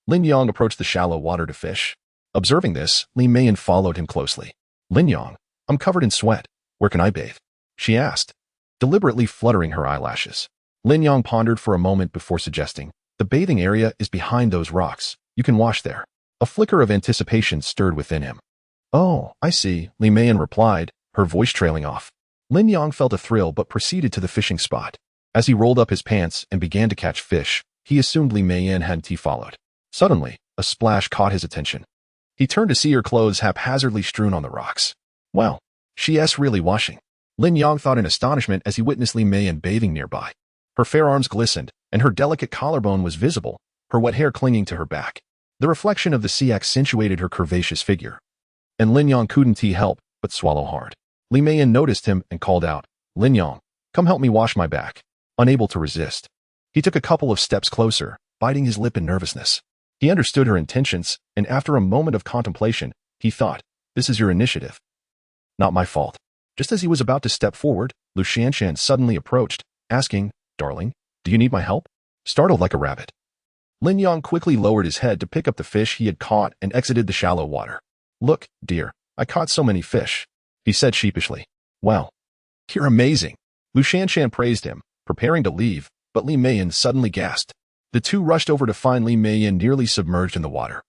Lin Yong approached the shallow water to fish. Observing this, Li Meiyan followed him closely. Lin Yong, I'm covered in sweat. Where can I bathe? She asked, deliberately fluttering her eyelashes. Lin Yong pondered for a moment before suggesting, the bathing area is behind those rocks. You can wash there. A flicker of anticipation stirred within him. Oh, I see, Li Meiyan replied, her voice trailing off. Lin Yong felt a thrill but proceeded to the fishing spot. As he rolled up his pants and began to catch fish, he assumed Li Meiyan hadn't followed. Suddenly, a splash caught his attention. He turned to see her clothes haphazardly strewn on the rocks. Well, she's really washing. Lin Yong thought in astonishment as he witnessed Li Meiyan bathing nearby. Her fair arms glistened, and her delicate collarbone was visible, her wet hair clinging to her back. The reflection of the sea accentuated her curvaceous figure. And Lin Yong couldn't help but swallow hard. Li Meiyan noticed him and called out, Lin Yong, come help me wash my back. Unable to resist, he took a couple of steps closer, biting his lip in nervousness. He understood her intentions, and after a moment of contemplation, he thought, this is your initiative. Not my fault. Just as he was about to step forward, Lu Shanshan suddenly approached, asking, Darling, do you need my help? Startled like a rabbit, Lin Yong quickly lowered his head to pick up the fish he had caught and exited the shallow water. Look, dear, I caught so many fish, he said sheepishly. Well, you're amazing. Lu Shanshan praised him, preparing to leave, but Li Meiyan suddenly gasped. The two rushed over to find Li Meiyan nearly submerged in the water,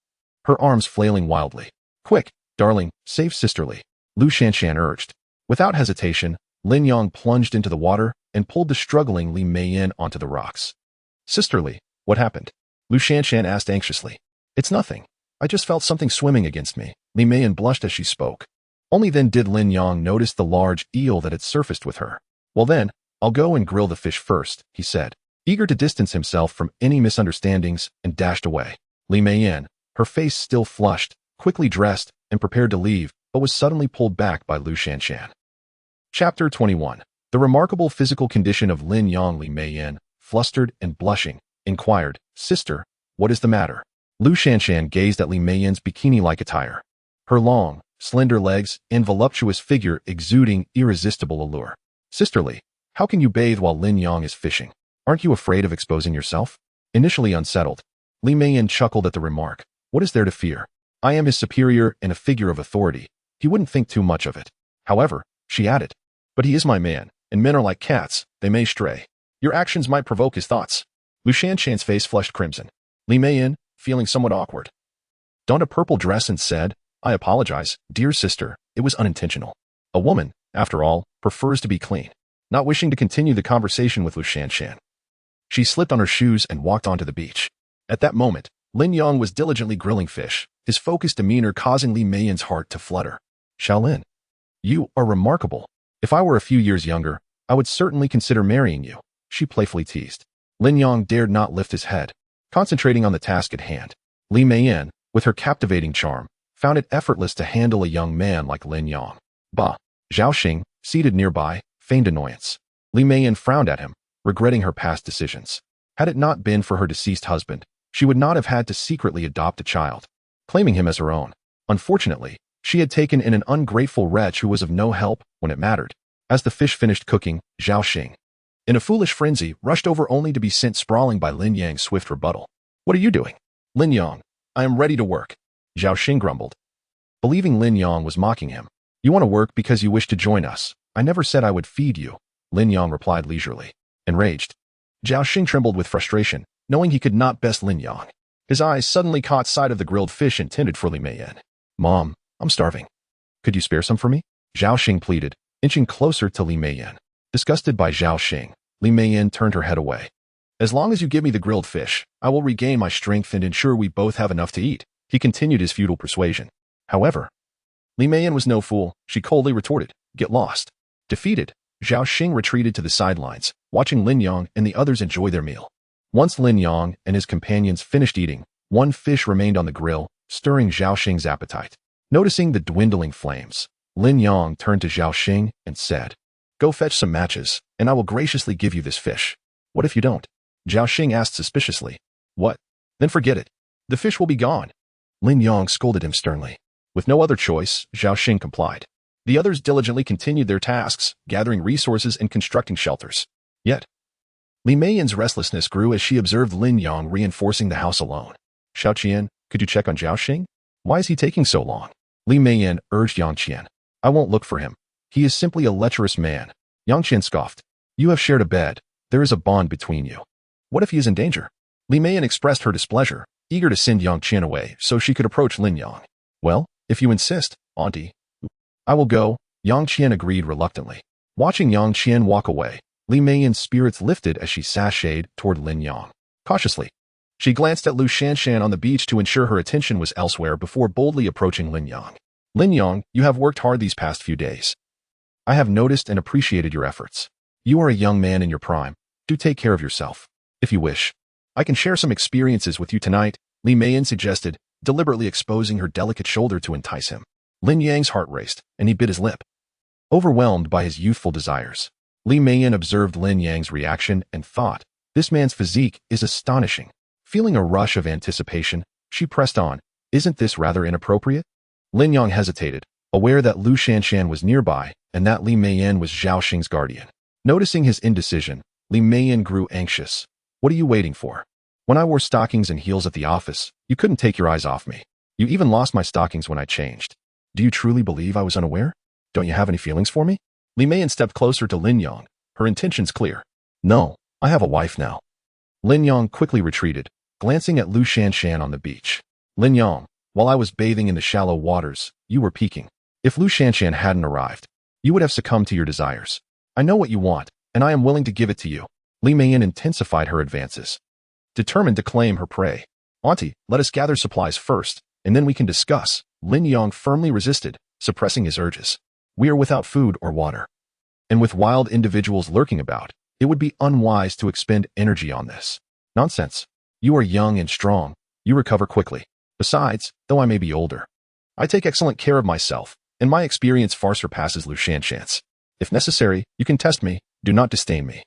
her arms flailing wildly. Quick, darling, save sisterly, Lu Shanshan urged. Without hesitation, Lin Yong plunged into the water and pulled the struggling Li Meiyan onto the rocks. Sisterly, what happened? Lu Shanshan asked anxiously. It's nothing. I just felt something swimming against me. Li Meiyan blushed as she spoke. Only then did Lin Yong notice the large eel that had surfaced with her. Well then, I'll go and grill the fish first, he said, eager to distance himself from any misunderstandings, and dashed away. Li Meiyan, her face still flushed, quickly dressed and prepared to leave, but was suddenly pulled back by Lu Shanshan. Chapter 21. The remarkable physical condition of Lin Yong. Li Meiyan, flustered and blushing, inquired, Sister, what is the matter? Lu Shanshan gazed at Li Meiyan's bikini-like attire, her long, slender legs and voluptuous figure exuding irresistible allure. Sisterly, how can you bathe while Lin Yong is fishing? Aren't you afraid of exposing yourself? Initially unsettled, Li Meiyan chuckled at the remark. What is there to fear? I am his superior and a figure of authority. He wouldn't think too much of it. However, she added, but he is my man, and men are like cats, they may stray. Your actions might provoke his thoughts. Lu Shanshan's face flushed crimson. Li Meiyan, feeling somewhat awkward, donned a purple dress and said, I apologize, dear sister, it was unintentional. A woman, after all, prefers to be clean. Not wishing to continue the conversation with Lu Shanshan, she slipped on her shoes and walked onto the beach. At that moment, Lin Yong was diligently grilling fish, his focused demeanor causing Li Meiyan's heart to flutter. Shaolin, you are remarkable. If I were a few years younger, I would certainly consider marrying you, she playfully teased. Lin Yong dared not lift his head, concentrating on the task at hand. Li Meiyan, with her captivating charm, found it effortless to handle a young man like Lin Yong. Bah! Zhao Xing, seated nearby, feigned annoyance. Li Meiyan frowned at him, regretting her past decisions. Had it not been for her deceased husband, she would not have had to secretly adopt a child, claiming him as her own. Unfortunately, she had taken in an ungrateful wretch who was of no help when it mattered. As the fish finished cooking, Zhao Xing, in a foolish frenzy, rushed over only to be sent sprawling by Lin Yang's swift rebuttal. What are you doing? Lin Yong, I am ready to work, Zhao Xing grumbled, believing Lin Yong was mocking him. You want to work because you wish to join us. I never said I would feed you, Lin Yong replied leisurely. Enraged, Zhao Xing trembled with frustration, knowing he could not best Lin Yong. His eyes suddenly caught sight of the grilled fish intended for Li Meiyan. "Mom, I'm starving. Could you spare some for me?" Zhao Xing pleaded, inching closer to Li Meiyan. Disgusted by Zhao Xing, Li Meiyan turned her head away. "As long as you give me the grilled fish, I will regain my strength and ensure we both have enough to eat," he continued his futile persuasion. However, Li Meiyan was no fool. She coldly retorted, "Get lost." Defeated, Zhao Xing retreated to the sidelines, watching Lin Yang and the others enjoy their meal. Once Lin Yang and his companions finished eating, one fish remained on the grill, stirring Zhao Xing's appetite. Noticing the dwindling flames, Lin Yang turned to Zhao Xing and said, "Go fetch some matches, and I will graciously give you this fish." "What if you don't?" Zhao Xing asked suspiciously. "What? Then forget it. The fish will be gone." Lin Yang scolded him sternly. With no other choice, Zhao Xing complied. The others diligently continued their tasks, gathering resources and constructing shelters. Yet, Li Meiyan's restlessness grew as she observed Lin Yang reinforcing the house alone. "Xiao Qian, could you check on Zhao Xing? Why is he taking so long?" Li Meiyan urged Yang Qian. "I won't look for him. He is simply a lecherous man." Yang Qian scoffed. "You have shared a bed. There is a bond between you. What if he is in danger?" Li Meiyan expressed her displeasure, eager to send Yang Qian away so she could approach Lin Yang. "Well, if you insist, auntie." "I will go," Yang Qian agreed reluctantly. Watching Yang Qian walk away, Li Meiyan's spirits lifted as she sashayed toward Lin Yang. Cautiously, she glanced at Lu Shanshan on the beach to ensure her attention was elsewhere before boldly approaching Lin Yang. "Lin Yang, you have worked hard these past few days. I have noticed and appreciated your efforts. You are a young man in your prime. Do take care of yourself. If you wish, I can share some experiences with you tonight," Li Meiyan suggested, deliberately exposing her delicate shoulder to entice him. Lin Yang's heart raced, and he bit his lip. Overwhelmed by his youthful desires, Li Meiyan observed Lin Yang's reaction and thought, "This man's physique is astonishing." Feeling a rush of anticipation, she pressed on, "Isn't this rather inappropriate?" Lin Yang hesitated, aware that Lu Shanshan was nearby and that Li Meiyan was Zhao Xing's guardian. Noticing his indecision, Li Meiyan grew anxious. "What are you waiting for? When I wore stockings and heels at the office, you couldn't take your eyes off me. You even lost my stockings when I changed. Do you truly believe I was unaware? Don't you have any feelings for me?" Li Meiyan stepped closer to Lin Yang, her intentions clear. "No, I have a wife now." Lin Yang quickly retreated, glancing at Lu Shanshan on the beach. "Lin Yang, while I was bathing in the shallow waters, you were peeking. If Lu Shanshan hadn't arrived, you would have succumbed to your desires. I know what you want, and I am willing to give it to you." Li Meiyan intensified her advances, determined to claim her prey. "Auntie, let us gather supplies first, and then we can discuss." Lin Yang firmly resisted, suppressing his urges. "We are without food or water. And with wild individuals lurking about, it would be unwise to expend energy on this." "Nonsense. You are young and strong. You recover quickly. Besides, though I may be older, I take excellent care of myself, and my experience far surpasses Lu Shanshan's. If necessary, you can test me. Do not disdain me.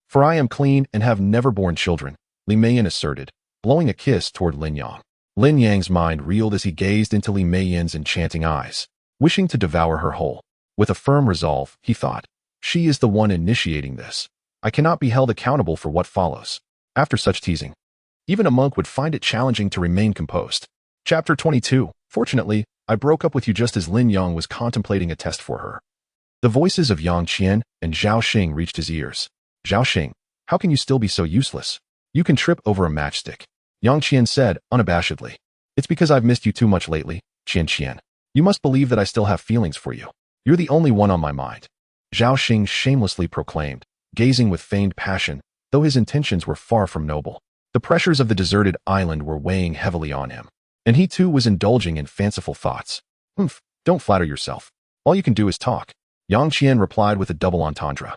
For I am clean and have never borne children," Li Meiyan asserted, blowing a kiss toward Lin Yang. Lin Yang's mind reeled as he gazed into Li Meiyan's enchanting eyes, wishing to devour her whole. With a firm resolve, he thought, "She is the one initiating this. I cannot be held accountable for what follows." After such teasing, even a monk would find it challenging to remain composed. Chapter 22. Fortunately, I broke up with you just as Lin Yang was contemplating a test for her. The voices of Yang Qian and Zhao Xing reached his ears. "Zhao Xing, how can you still be so useless? You can trip over a matchstick," Yang Qian said unabashedly. "It's because I've missed you too much lately, Qian. You must believe that I still have feelings for you. You're the only one on my mind," Zhao Xing shamelessly proclaimed, gazing with feigned passion, though his intentions were far from noble. The pressures of the deserted island were weighing heavily on him, and he too was indulging in fanciful thoughts. Don't flatter yourself. All you can do is talk," Yang Qian replied with a double entendre.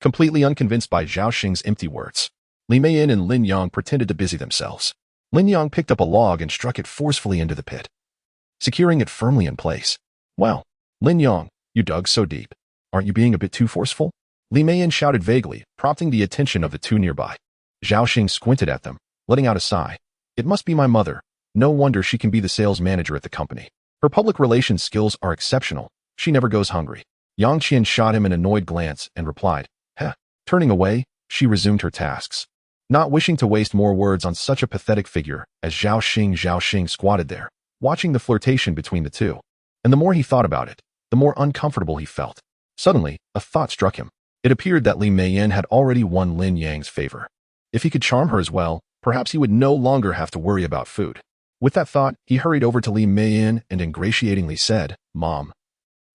Completely unconvinced by Zhao Xing's empty words, Li Meiyan and Lin Yang pretended to busy themselves. Lin Yang picked up a log and struck it forcefully into the pit, securing it firmly in place. "Wow, Lin Yang, you dug so deep. Aren't you being a bit too forceful?" Li Meiyan shouted vaguely, prompting the attention of the two nearby. Zhao Xing squinted at them, letting out a sigh. "It must be my mother. No wonder she can be the sales manager at the company. Her public relations skills are exceptional. She never goes hungry." Yang Qian shot him an annoyed glance and replied, "Heh." Turning away, she resumed her tasks, not wishing to waste more words on such a pathetic figure as Zhao Xing squatted there, watching the flirtation between the two. And the more he thought about it, the more uncomfortable he felt. Suddenly, a thought struck him. It appeared that Li Meiyan had already won Lin Yang's favor. If he could charm her as well, Perhaps he would no longer have to worry about food. With that thought, he hurried over to Li Meiyin and ingratiatingly said, "Mom,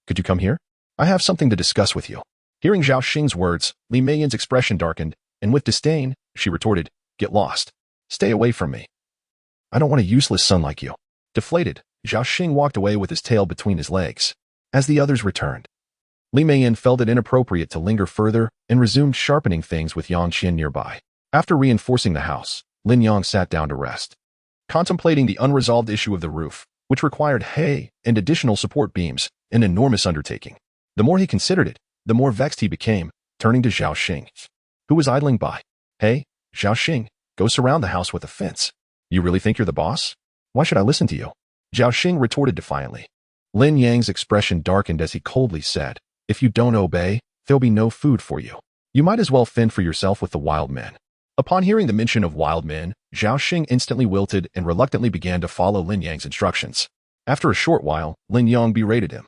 could you come here? I have something to discuss with you." Hearing Zhao Xing's words, Li Meiyin's expression darkened, and with disdain, she retorted, "Get lost. Stay away from me. I don't want a useless son like you." Deflated, Zhao Xing walked away with his tail between his legs. As the others returned, Li Meiyin felt it inappropriate to linger further and resumed sharpening things with Yang Qian nearby. After reinforcing the house, Lin Yang sat down to rest, contemplating the unresolved issue of the roof, which required hay and additional support beams, an enormous undertaking. The more he considered it, the more vexed he became, turning to Zhao Xing, who was idling by. "Hey, Zhao Xing, go surround the house with a fence. You really think you're the boss? Why should I listen to you?" Zhao Xing retorted defiantly. Lin Yang's expression darkened as he coldly said, "If you don't obey, there'll be no food for you. You might as well fend for yourself with the wild men." Upon hearing the mention of wild men, Zhao Xing instantly wilted and reluctantly began to follow Lin Yang's instructions. After a short while, Lin Yang berated him.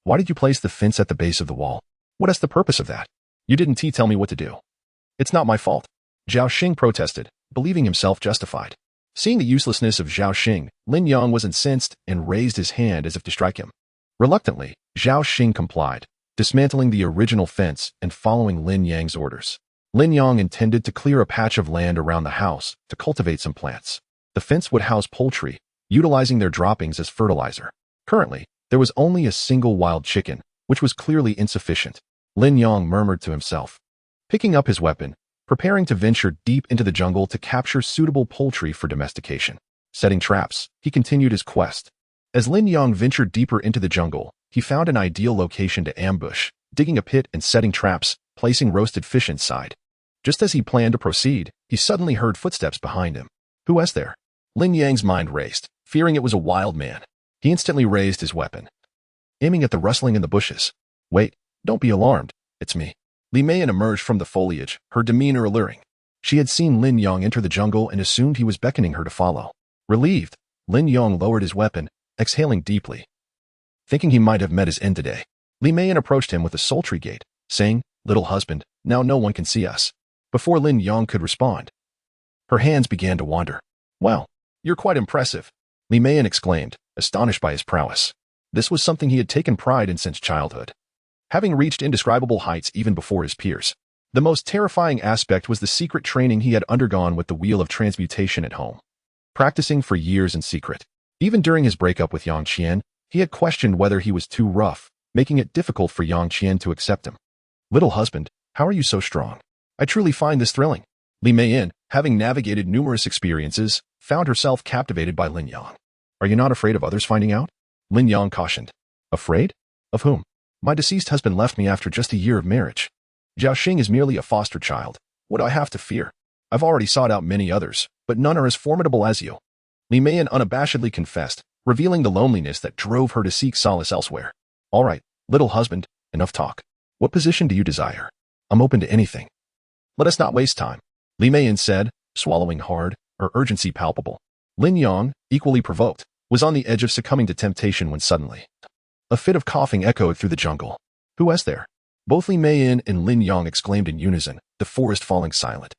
"Why did you place the fence at the base of the wall? What is the purpose of that? You didn't tell me what to do." "It's not my fault," Zhao Xing protested, believing himself justified. Seeing the uselessness of Zhao Xing, Lin Yang was incensed and raised his hand as if to strike him. Reluctantly, Zhao Xing complied, dismantling the original fence and following Lin Yang's orders. Lin Yang intended to clear a patch of land around the house to cultivate some plants. The fence would house poultry, utilizing their droppings as fertilizer. Currently, there was only a single wild chicken, which was clearly insufficient. Lin Yang murmured to himself, picking up his weapon, preparing to venture deep into the jungle to capture suitable poultry for domestication. Setting traps, he continued his quest. As Lin Yang ventured deeper into the jungle, he found an ideal location to ambush, digging a pit and setting traps, placing roasted fish inside. Just as he planned to proceed, he suddenly heard footsteps behind him. Who was there? Lin Yang's mind raced, fearing it was a wild man. He instantly raised his weapon, aiming at the rustling in the bushes. "Wait, don't be alarmed. It's me." Li Meiyin emerged from the foliage, her demeanor alluring. She had seen Lin Yang enter the jungle and assumed he was beckoning her to follow. Relieved, Lin Yang lowered his weapon, exhaling deeply. Thinking he might have met his end today, Li Meiyin approached him with a sultry gait, saying, "Little husband, now no one can see us." Before Lin Yang could respond, her hands began to wander. "Well, you're quite impressive," Li Meiyin exclaimed, astonished by his prowess. This was something he had taken pride in since childhood, having reached indescribable heights even before his peers. The most terrifying aspect was the secret training he had undergone with the Wheel of Transmutation at home, practicing for years in secret. Even during his breakup with Yang Qian, he had questioned whether he was too rough, making it difficult for Yang Qian to accept him. "Little husband, how are you so strong? I truly find this thrilling." Li Meiyin, having navigated numerous experiences, found herself captivated by Lin Yang. "Are you not afraid of others finding out?" Lin Yang cautioned. "Afraid? Of whom? My deceased husband left me after just a year of marriage. Zhao Xing is merely a foster child. What do I have to fear? I've already sought out many others, but none are as formidable as you." Li Meiyin unabashedly confessed, revealing the loneliness that drove her to seek solace elsewhere. "All right, little husband, enough talk. What position do you desire? I'm open to anything." "Let us not waste time," Li Meiyin said, swallowing hard, her urgency palpable. Lin Yang, equally provoked, was on the edge of succumbing to temptation when suddenly a fit of coughing echoed through the jungle. "Who was there?" Both Li Meiyin and Lin Yang exclaimed in unison, the forest falling silent.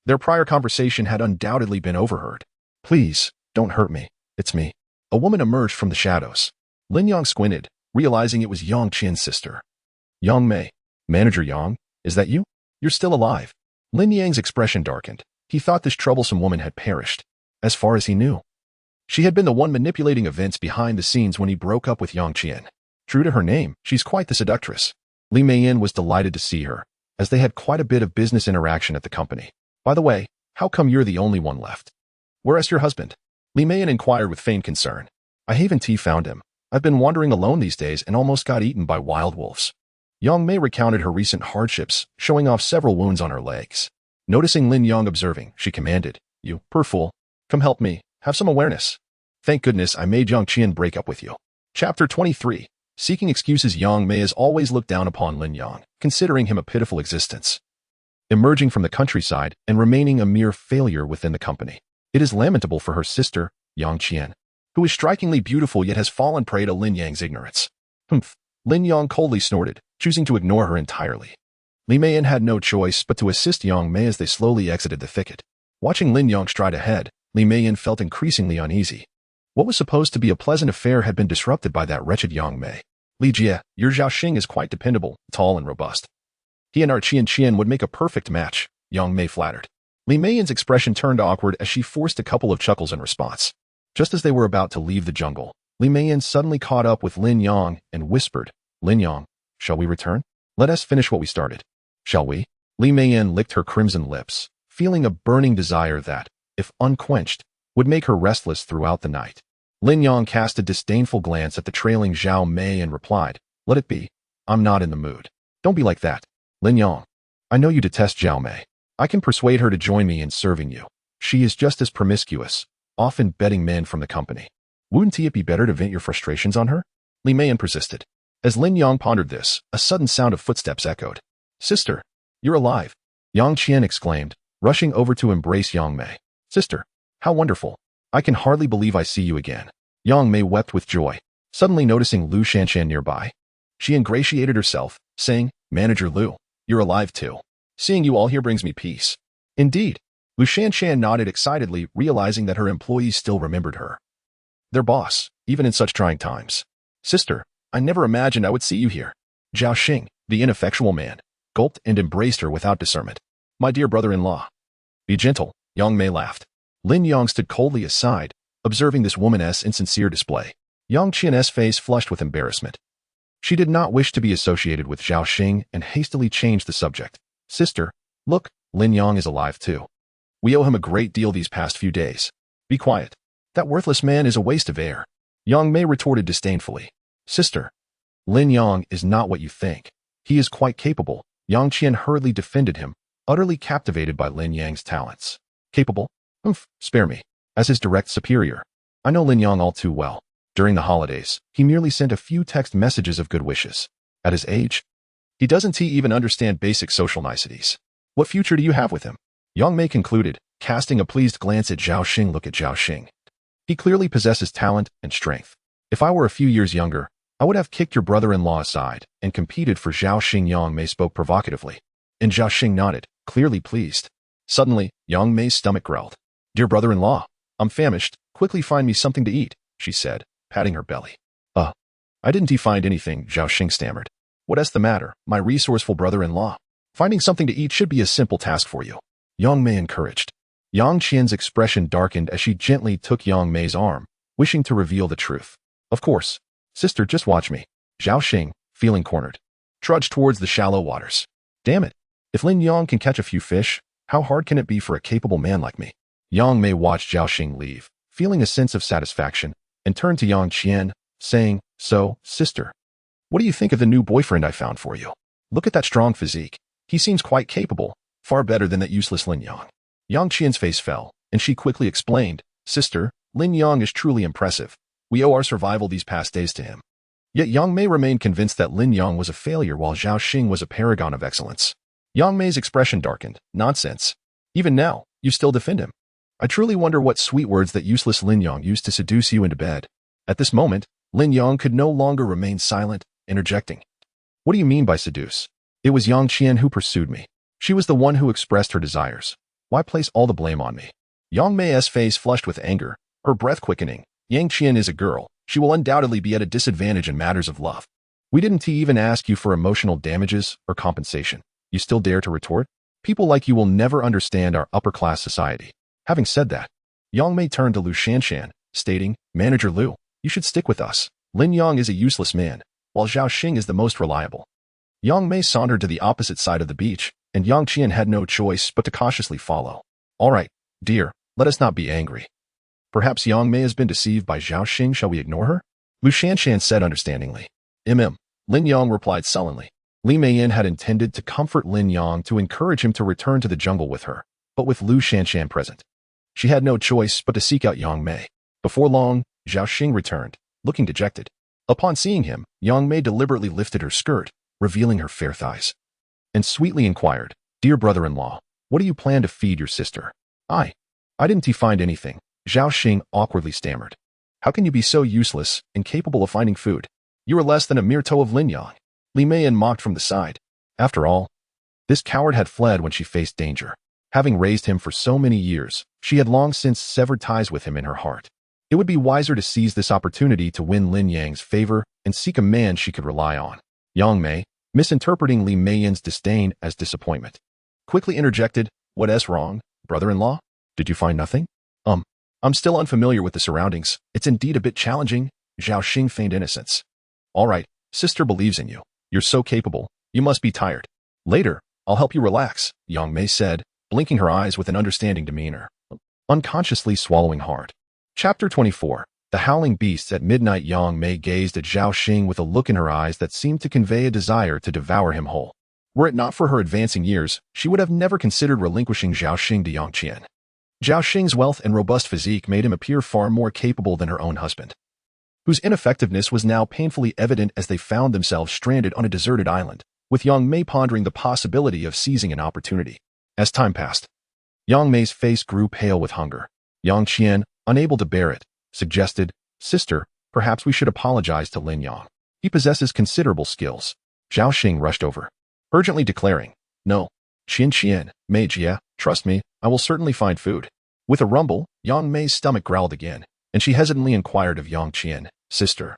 Their prior conversation had undoubtedly been overheard. "Please, don't hurt me. It's me." A woman emerged from the shadows. Lin Yang squinted, realizing it was Yang Qian's sister. "Yang Mei, Manager Yang, is that you? You're still alive." Lin Yang's expression darkened. He thought this troublesome woman had perished. As far as he knew, she had been the one manipulating events behind the scenes when he broke up with Yang Qian. True to her name, she's quite the seductress. Li Meiyin was delighted to see her, as they had quite a bit of business interaction at the company. "By the way, how come you're the only one left? Where's your husband?" Li Meiyin inquired with feigned concern. "I haven't found him. I've been wandering alone these days and almost got eaten by wild wolves." Yang Mei recounted her recent hardships, showing off several wounds on her legs. Noticing Lin Yang observing, she commanded, "You, poor fool, come help me, have some awareness. Thank goodness I made Yang Qian break up with you." Chapter 23. Seeking excuses. Yang Mei has always looked down upon Lin Yang, considering him a pitiful existence, emerging from the countryside and remaining a mere failure within the company. It is lamentable for her sister, Yang Qian, who is strikingly beautiful yet has fallen prey to Lin Yang's ignorance. "Humph," Lin Yang coldly snorted, choosing to ignore her entirely. Li Meiyin had no choice but to assist Yang Mei as they slowly exited the thicket. Watching Lin Yang stride ahead, Li Meiyan felt increasingly uneasy. What was supposed to be a pleasant affair had been disrupted by that wretched Yang Mei. Li Jie, your Zhao Xing is quite dependable, tall and robust. He and our Qian would make a perfect match, Yang Mei flattered. Li Meiyan's expression turned awkward as she forced a couple of chuckles in response. Just as they were about to leave the jungle, Li Meiyan suddenly caught up with Lin Yang and whispered, Lin Yang, shall we return? Let us finish what we started. Shall we? Li Meiyan licked her crimson lips, feeling a burning desire that, if unquenched, would make her restless throughout the night. Lin Yang cast a disdainful glance at the trailing Zhao Mei and replied, let it be. I'm not in the mood. Don't be like that. Lin Yang, I know you detest Zhao Mei. I can persuade her to join me in serving you. She is just as promiscuous, often betting men from the company. Wouldn't it be better to vent your frustrations on her? Li Meiyan persisted. As Lin Yang pondered this, a sudden sound of footsteps echoed. Sister, you're alive. Yang Qian exclaimed, rushing over to embrace Yang Mei. Sister, how wonderful. I can hardly believe I see you again. Yang Mei wept with joy, suddenly noticing Lu Shanshan nearby. She ingratiated herself, saying, Manager Lu, you're alive too. Seeing you all here brings me peace. Indeed. Lu Shanshan nodded excitedly, realizing that her employees still remembered her. Their boss, even in such trying times. Sister, I never imagined I would see you here. Zhao Xing, the ineffectual man, gulped and embraced her without discernment. My dear brother-in-law. Be gentle, Yang Mei laughed. Lin Yang stood coldly aside, observing this woman's insincere display. Yang Qian's face flushed with embarrassment. She did not wish to be associated with Zhao Xing and hastily changed the subject. Sister, look, Lin Yang is alive too. We owe him a great deal these past few days. Be quiet. That worthless man is a waste of air. Yang Mei retorted disdainfully. Sister, Lin Yang is not what you think. He is quite capable. Yang Qian hurriedly defended him, utterly captivated by Lin Yang's talents. Capable? Spare me. As his direct superior, I know Lin Yang all too well. During the holidays, he merely sent a few text messages of good wishes. At his age, doesn't even understand basic social niceties. What future do you have with him? Yang Mei concluded, casting a pleased glance at Zhao Xing. Look at Zhao Xing. He clearly possesses talent and strength. If I were a few years younger, I would have kicked your brother-in-law aside and competed for Zhao Xing. Yang Mei spoke provocatively. And Zhao Xing nodded, clearly pleased. Suddenly, Yang Mei's stomach growled. Dear brother-in-law, I'm famished. Quickly find me something to eat, she said, patting her belly. I didn't find anything, Zhao Xing stammered. What's the matter, my resourceful brother-in-law? Finding something to eat should be a simple task for you. Yang Mei encouraged. Yang Qian's expression darkened as she gently took Yang Mei's arm, wishing to reveal the truth. Of course. Sister, just watch me. Zhao Xing, feeling cornered, trudged towards the shallow waters. Damn it. If Lin Yang can catch a few fish, how hard can it be for a capable man like me? Yang Mei watched Zhao Xing leave, feeling a sense of satisfaction, and turned to Yang Qian, saying, So, sister, what do you think of the new boyfriend I found for you? Look at that strong physique. He seems quite capable, far better than that useless Lin Yang. Yang Qian's face fell, and she quickly explained, Sister, Lin Yang is truly impressive. We owe our survival these past days to him. Yet Yang Mei remained convinced that Lin Yang was a failure while Zhao Xing was a paragon of excellence. Yang Mei's expression darkened. Nonsense. Even now, you still defend him. I truly wonder what sweet words that useless Lin Yang used to seduce you into bed. At this moment, Lin Yang could no longer remain silent, interjecting. What do you mean by seduce? It was Yang Qian who pursued me. She was the one who expressed her desires. Why place all the blame on me? Yang Mei's face flushed with anger, her breath quickening. Yang Qian is a girl. She will undoubtedly be at a disadvantage in matters of love. We didn't even ask you for emotional damages or compensation. You still dare to retort? People like you will never understand our upper-class society. Having said that, Yang Mei turned to Lu Shanshan, stating, Manager Lu, you should stick with us. Lin Yang is a useless man, while Zhao Xing is the most reliable. Yang Mei sauntered to the opposite side of the beach, and Yang Qian had no choice but to cautiously follow. All right, dear, let us not be angry. Perhaps Yang Mei has been deceived by Zhao Xing. Shall we ignore her? Lu Shanshan said understandingly. Lin Yang replied sullenly. Li Meiyan had intended to comfort Lin Yang to encourage him to return to the jungle with her, but with Lu Shanshan present, she had no choice but to seek out Yang Mei. Before long, Zhao Xing returned, looking dejected. Upon seeing him, Yang Mei deliberately lifted her skirt, revealing her fair thighs, and sweetly inquired, Dear brother-in-law, what do you plan to feed your sister? I didn't find anything, Zhao Xing awkwardly stammered. How can you be so useless, incapable of finding food? You are less than a mere toe of Lin Yang. Li Meiyan mocked from the side. After all, this coward had fled when she faced danger. Having raised him for so many years, she had long since severed ties with him in her heart. It would be wiser to seize this opportunity to win Lin Yang's favor and seek a man she could rely on. Yang Mei, misinterpreting Li Meiyan's disdain as disappointment, quickly interjected, "What's wrong, brother-in-law? Did you find nothing?" I'm still unfamiliar with the surroundings. It's indeed a bit challenging." Zhao Xing feigned innocence. "All right, sister believes in you. You're so capable. You must be tired. Later, I'll help you relax," Yang Mei said, blinking her eyes with an understanding demeanor, unconsciously swallowing hard. Chapter 24. The Howling Beasts. At midnight, Yang Mei gazed at Zhao Xing with a look in her eyes that seemed to convey a desire to devour him whole. Were it not for her advancing years, she would have never considered relinquishing Zhao Xing to Yang Qian. Zhao Xing's wealth and robust physique made him appear far more capable than her own husband, whose ineffectiveness was now painfully evident as they found themselves stranded on a deserted island, with Yang Mei pondering the possibility of seizing an opportunity. As time passed, Yang Mei's face grew pale with hunger. Yang Qian, unable to bear it, suggested, "Sister, perhaps we should apologize to Lin Yang. He possesses considerable skills." Zhao Xing rushed over, urgently declaring, "No, Qian, Mei Jia, trust me, I will certainly find food." With a rumble, Yang Mei's stomach growled again, and she hesitantly inquired of Yang Qian, "Sister,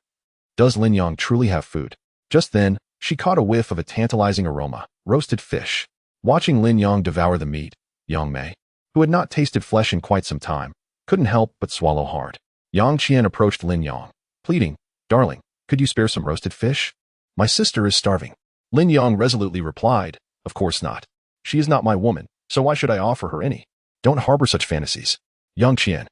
does Lin Yang truly have food?" Just then, she caught a whiff of a tantalizing aroma, roasted fish. Watching Lin Yang devour the meat, Yang Mei, who had not tasted flesh in quite some time, couldn't help but swallow hard. Yang Qian approached Lin Yang, pleading, "Darling, could you spare some roasted fish? My sister is starving." Lin Yang resolutely replied, "Of course not. She is not my woman, so why should I offer her any? Don't harbor such fantasies." Yang Qian,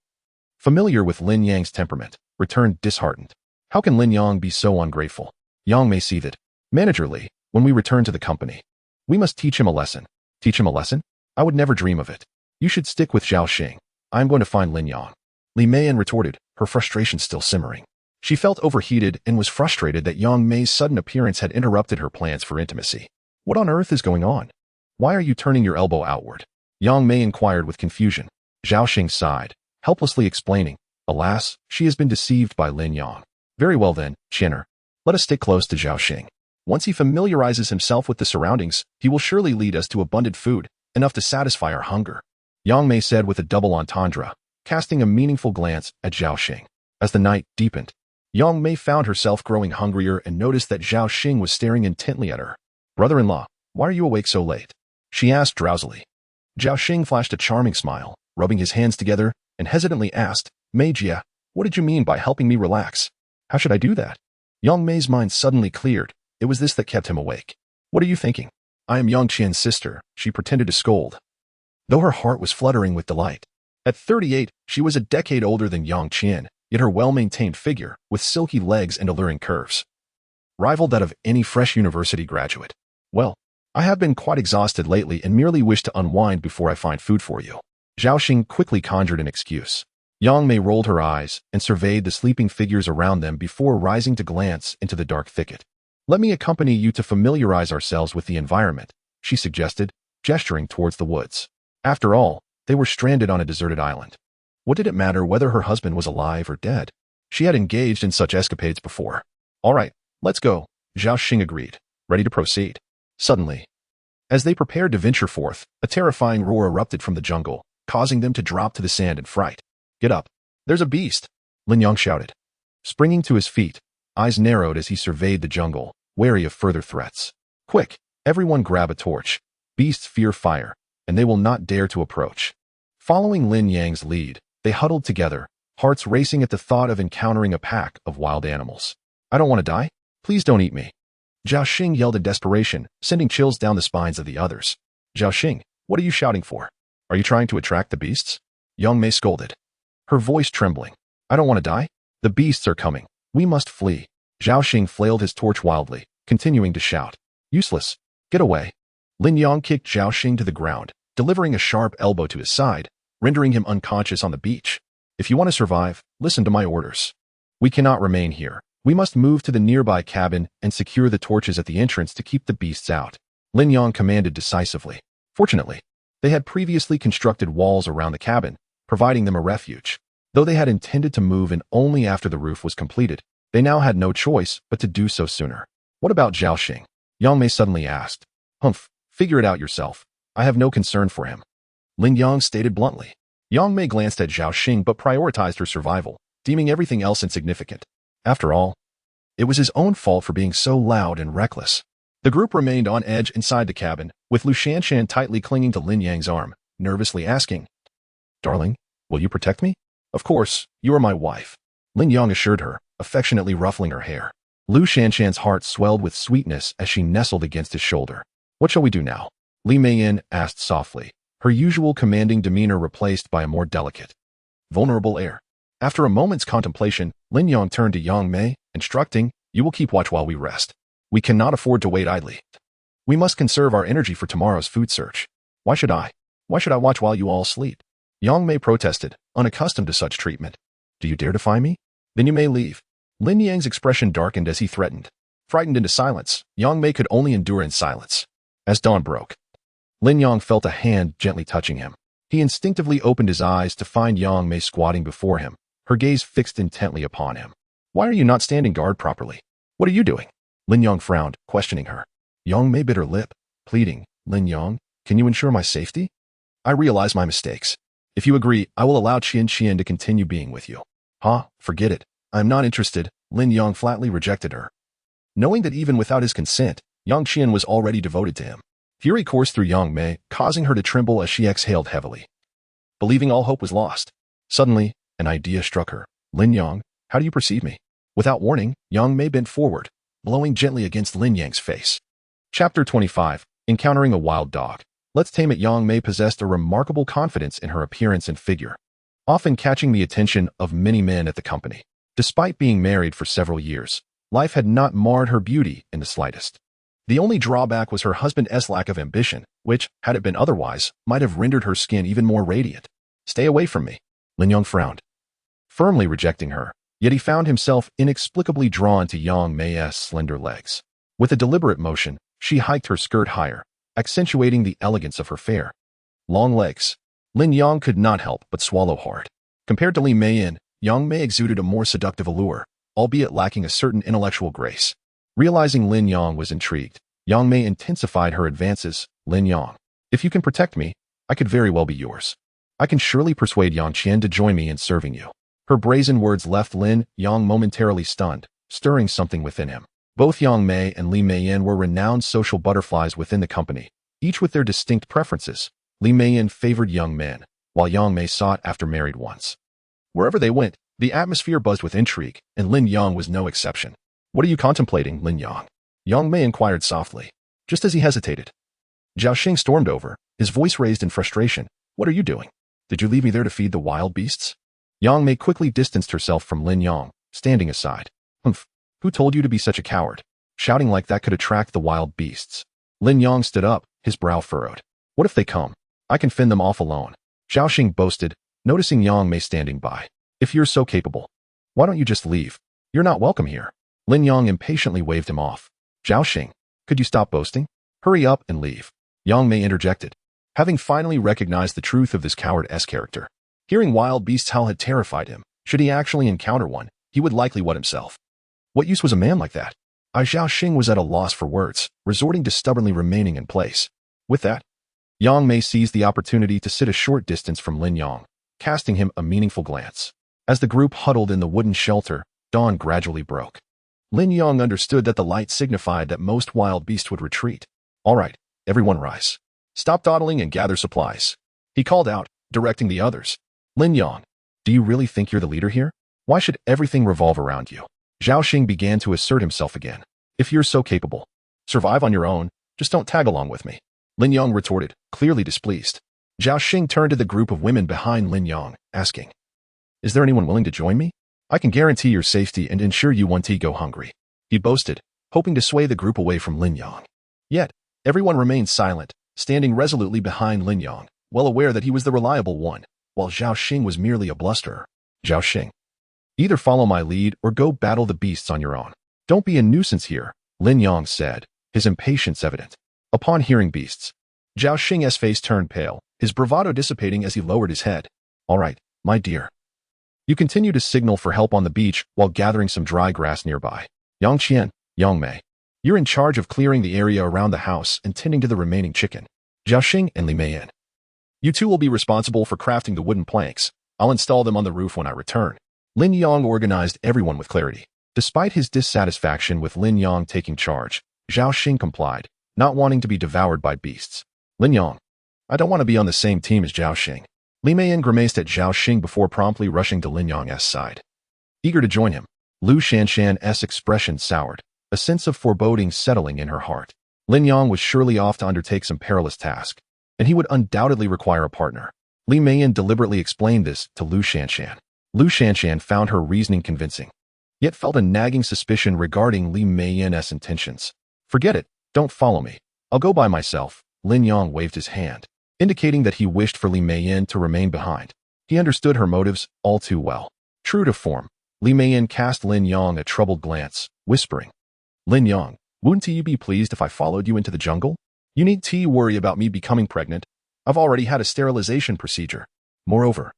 familiar with Lin Yang's temperament, returned disheartened. "How can Lin Yang be so ungrateful?" Yang Mei seethed. "Managerly, when we return to the company, we must teach him a lesson." "Teach him a lesson? I would never dream of it. You should stick with Zhao Xing. I am going to find Lin Yang." Li Meiyan retorted, her frustration still simmering. She felt overheated and was frustrated that Yang Mei's sudden appearance had interrupted her plans for intimacy. "What on earth is going on? Why are you turning your elbow outward?" Yang Mei inquired with confusion. Zhao Xing sighed, helplessly explaining, "Alas, she has been deceived by Lin Yang." "Very well then, Qianer. Let us stay close to Zhao Xing. Once he familiarizes himself with the surroundings, he will surely lead us to abundant food, enough to satisfy our hunger," Yang Mei said with a double entendre, casting a meaningful glance at Zhao Xing. As the night deepened, Yang Mei found herself growing hungrier and noticed that Zhao Xing was staring intently at her. "Brother-in-law, why are you awake so late?" she asked drowsily. Zhao Xing flashed a charming smile, rubbing his hands together, and hesitantly asked, "Mei Jia, what did you mean by helping me relax?" "How should I do that?" Yang Mei's mind suddenly cleared. It was this that kept him awake. "What are you thinking? I am Yang Qian's sister," she pretended to scold, though her heart was fluttering with delight. At 38, she was a decade older than Yang Qian, yet her well-maintained figure, with silky legs and alluring curves, rivaled that of any fresh university graduate. "Well, I have been quite exhausted lately and merely wish to unwind before I find food for you." Zhao Xing quickly conjured an excuse. Yang Mei rolled her eyes and surveyed the sleeping figures around them before rising to glance into the dark thicket. "Let me accompany you to familiarize ourselves with the environment," she suggested, gesturing towards the woods. After all, they were stranded on a deserted island. What did it matter whether her husband was alive or dead? She had engaged in such escapades before. "All right, let's go," Zhao Xing agreed, ready to proceed. Suddenly, as they prepared to venture forth, a terrifying roar erupted from the jungle, causing them to drop to the sand in fright. "Get up! There's a beast!" Lin Yang shouted. Springing to his feet, eyes narrowed as he surveyed the jungle, wary of further threats. "Quick, everyone grab a torch. Beasts fear fire, and they will not dare to approach." Following Lin Yang's lead, they huddled together, hearts racing at the thought of encountering a pack of wild animals. "I don't want to die. Please don't eat me," Zhao Xing yelled in desperation, sending chills down the spines of the others. "Zhao Xing, what are you shouting for? Are you trying to attract the beasts?" Yang Mei scolded, her voice trembling. "I don't want to die. The beasts are coming. We must flee." Zhao Xing flailed his torch wildly, continuing to shout, "Useless. Get away." Lin Yang kicked Zhao Xing to the ground, delivering a sharp elbow to his side, rendering him unconscious on the beach. "If you want to survive, listen to my orders. We cannot remain here. We must move to the nearby cabin and secure the torches at the entrance to keep the beasts out," Lin Yang commanded decisively. Fortunately, they had previously constructed walls around the cabin, providing them a refuge. Though they had intended to move in only after the roof was completed, they now had no choice but to do so sooner. "What about Zhao Xing?" Yang Mei suddenly asked. "Humph, figure it out yourself. I have no concern for him." Lin Yang stated bluntly. Yang Mei glanced at Zhao Xing but prioritized her survival, deeming everything else insignificant. After all, it was his own fault for being so loud and reckless. The group remained on edge inside the cabin, with Lu Shanshan tightly clinging to Lin Yang's arm, nervously asking, "Darling, will you protect me?" "Of course, you are my wife," Lin Yang assured her, affectionately ruffling her hair. Lu Shanshan's heart swelled with sweetness as she nestled against his shoulder. "What shall we do now?" Li Meiyin asked softly, her usual commanding demeanor replaced by a more delicate, vulnerable air. After a moment's contemplation, Lin Yang turned to Yang Mei, instructing, "You will keep watch while we rest. We cannot afford to wait idly. We must conserve our energy for tomorrow's food search." Why should I watch while you all sleep?" Yang Mei protested, unaccustomed to such treatment. "Do you dare defy me? Then you may leave." Lin Yang's expression darkened as he threatened. Frightened into silence, Yang Mei could only endure in silence. As dawn broke, Lin Yang felt a hand gently touching him. He instinctively opened his eyes to find Yang Mei squatting before him, her gaze fixed intently upon him. "Why are you not standing guard properly? What are you doing?" Lin Yang frowned, questioning her. Yang Mei bit her lip, pleading, "Lin Yang, can you ensure my safety? I realize my mistakes. If you agree, I will allow Qian to continue being with you." "Huh, forget it. I am not interested," Lin Yang flatly rejected her. Knowing that even without his consent, Yang Qian was already devoted to him. Fury coursed through Yang Mei, causing her to tremble as she exhaled heavily. Believing all hope was lost, suddenly, an idea struck her. "Lin Yang, how do you perceive me?" Without warning, Yang Mei bent forward, blowing gently against Lin Yang's face. Chapter 25. Encountering a Wild Dog. Let's Tame It. Yang Mei possessed a remarkable confidence in her appearance and figure, often catching the attention of many men at the company. Despite being married for several years, life had not marred her beauty in the slightest. The only drawback was her husband's lack of ambition, which, had it been otherwise, might have rendered her skin even more radiant. "Stay away from me," Lin Yang frowned, firmly rejecting her, yet he found himself inexplicably drawn to Yang Mei's slender legs. With a deliberate motion, she hiked her skirt higher, accentuating the elegance of her fair, long legs. Lin Yang could not help but swallow hard. Compared to Li Meiyin, Yang Mei exuded a more seductive allure, albeit lacking a certain intellectual grace. Realizing Lin Yang was intrigued, Yang Mei intensified her advances. "Lin Yang, if you can protect me, I could very well be yours. I can surely persuade Yang Qian to join me in serving you." Her brazen words left Lin Yang momentarily stunned, stirring something within him. Both Yang Mei and Li Meiyin were renowned social butterflies within the company, each with their distinct preferences. Li Meiyin favored young men, while Yang Mei sought after married ones. Wherever they went, the atmosphere buzzed with intrigue, and Lin Yang was no exception. "What are you contemplating, Lin Yang?" Yang Mei inquired softly, just as he hesitated. Zhao Xing stormed over, his voice raised in frustration. "What are you doing? Did you leave me there to feed the wild beasts?" Yang Mei quickly distanced herself from Lin Yang, standing aside. "Humph, who told you to be such a coward? Shouting like that could attract the wild beasts." Lin Yang stood up, his brow furrowed. "What if they come? I can fend them off alone," Zhao Xing boasted, noticing Yang Mei standing by. "If you're so capable, why don't you just leave? You're not welcome here." Lin Yang impatiently waved him off. "Zhao Xing, could you stop boasting? Hurry up and leave," Yang Mei interjected, having finally recognized the truth of this coward-esque character. Hearing wild beasts howl had terrified him. Should he actually encounter one, he would likely wet himself. What use was a man like that? Zhao Xing was at a loss for words, resorting to stubbornly remaining in place. With that, Yang Mei seized the opportunity to sit a short distance from Lin Yang, casting him a meaningful glance. As the group huddled in the wooden shelter, dawn gradually broke. Lin Yang understood that the light signified that most wild beasts would retreat. "All right, everyone rise. Stop dawdling and gather supplies," he called out, directing the others. "Lin Yang, do you really think you're the leader here? Why should everything revolve around you?" Zhao Xing began to assert himself again. "If you're so capable, survive on your own, just don't tag along with me," Lin Yang retorted, clearly displeased. Zhao Xing turned to the group of women behind Lin Yang, asking, "Is there anyone willing to join me? I can guarantee your safety and ensure you won't go hungry," he boasted, hoping to sway the group away from Lin Yang. Yet, everyone remained silent, standing resolutely behind Lin Yang, well aware that he was the reliable one, while Zhao Xing was merely a blusterer. "Zhao Xing, either follow my lead or go battle the beasts on your own. Don't be a nuisance here," Lin Yang said, his impatience evident. Upon hearing beasts, Zhao Xing's face turned pale, his bravado dissipating as he lowered his head. "All right, my dear. You continue to signal for help on the beach while gathering some dry grass nearby. Yang Qian, Yang Mei, you're in charge of clearing the area around the house and tending to the remaining chicken. Zhao Xing and Li Meiyin, You two will be responsible for crafting the wooden planks. I'll install them on the roof when I return. Lin Yang organized everyone with clarity. Despite his dissatisfaction with Lin Yang taking charge, Zhao Xing complied, not wanting to be devoured by beasts. Lin Yang, I don't want to be on the same team as Zhao Xing. Li Meiyan grimaced at Zhao Xing before promptly rushing to Lin Yang's side. Eager to join him, Lu Shanshan's expression soured, a sense of foreboding settling in her heart. Lin Yang was surely off to undertake some perilous task, and he would undoubtedly require a partner. Li Meiyan deliberately explained this to Lu Shanshan. Lu Shanshan found her reasoning convincing, yet felt a nagging suspicion regarding Li Meiyan's intentions. Forget it, don't follow me. I'll go by myself. Lin Yang waved his hand, indicating that he wished for Li Meiyan to remain behind. He understood her motives all too well. True to form, Li Meiyan cast Lin Yang a troubled glance, whispering, Lin Yang, wouldn't you be pleased if I followed you into the jungle? You need to worry about me becoming pregnant. I've already had a sterilization procedure. Moreover,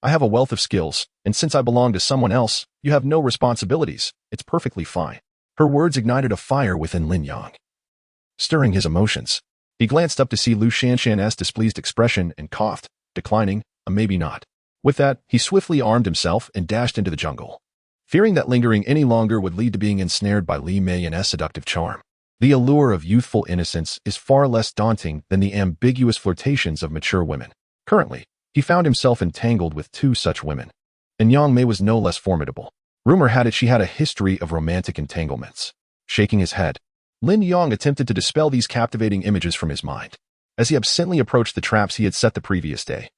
I have a wealth of skills, and since I belong to someone else, you have no responsibilities. It's perfectly fine. Her words ignited a fire within Lin Yang, stirring his emotions. He glanced up to see Lu Shanshan's displeased expression and coughed, declining a maybe not. With that, he swiftly armed himself and dashed into the jungle, fearing that lingering any longer would lead to being ensnared by Li Meiyan's seductive charm. The allure of youthful innocence is far less daunting than the ambiguous flirtations of mature women. Currently, he found himself entangled with two such women, and Yang Mei was no less formidable. Rumor had it she had a history of romantic entanglements. Shaking his head, Lin Yang attempted to dispel these captivating images from his mind. As he absently approached the traps he had set the previous day,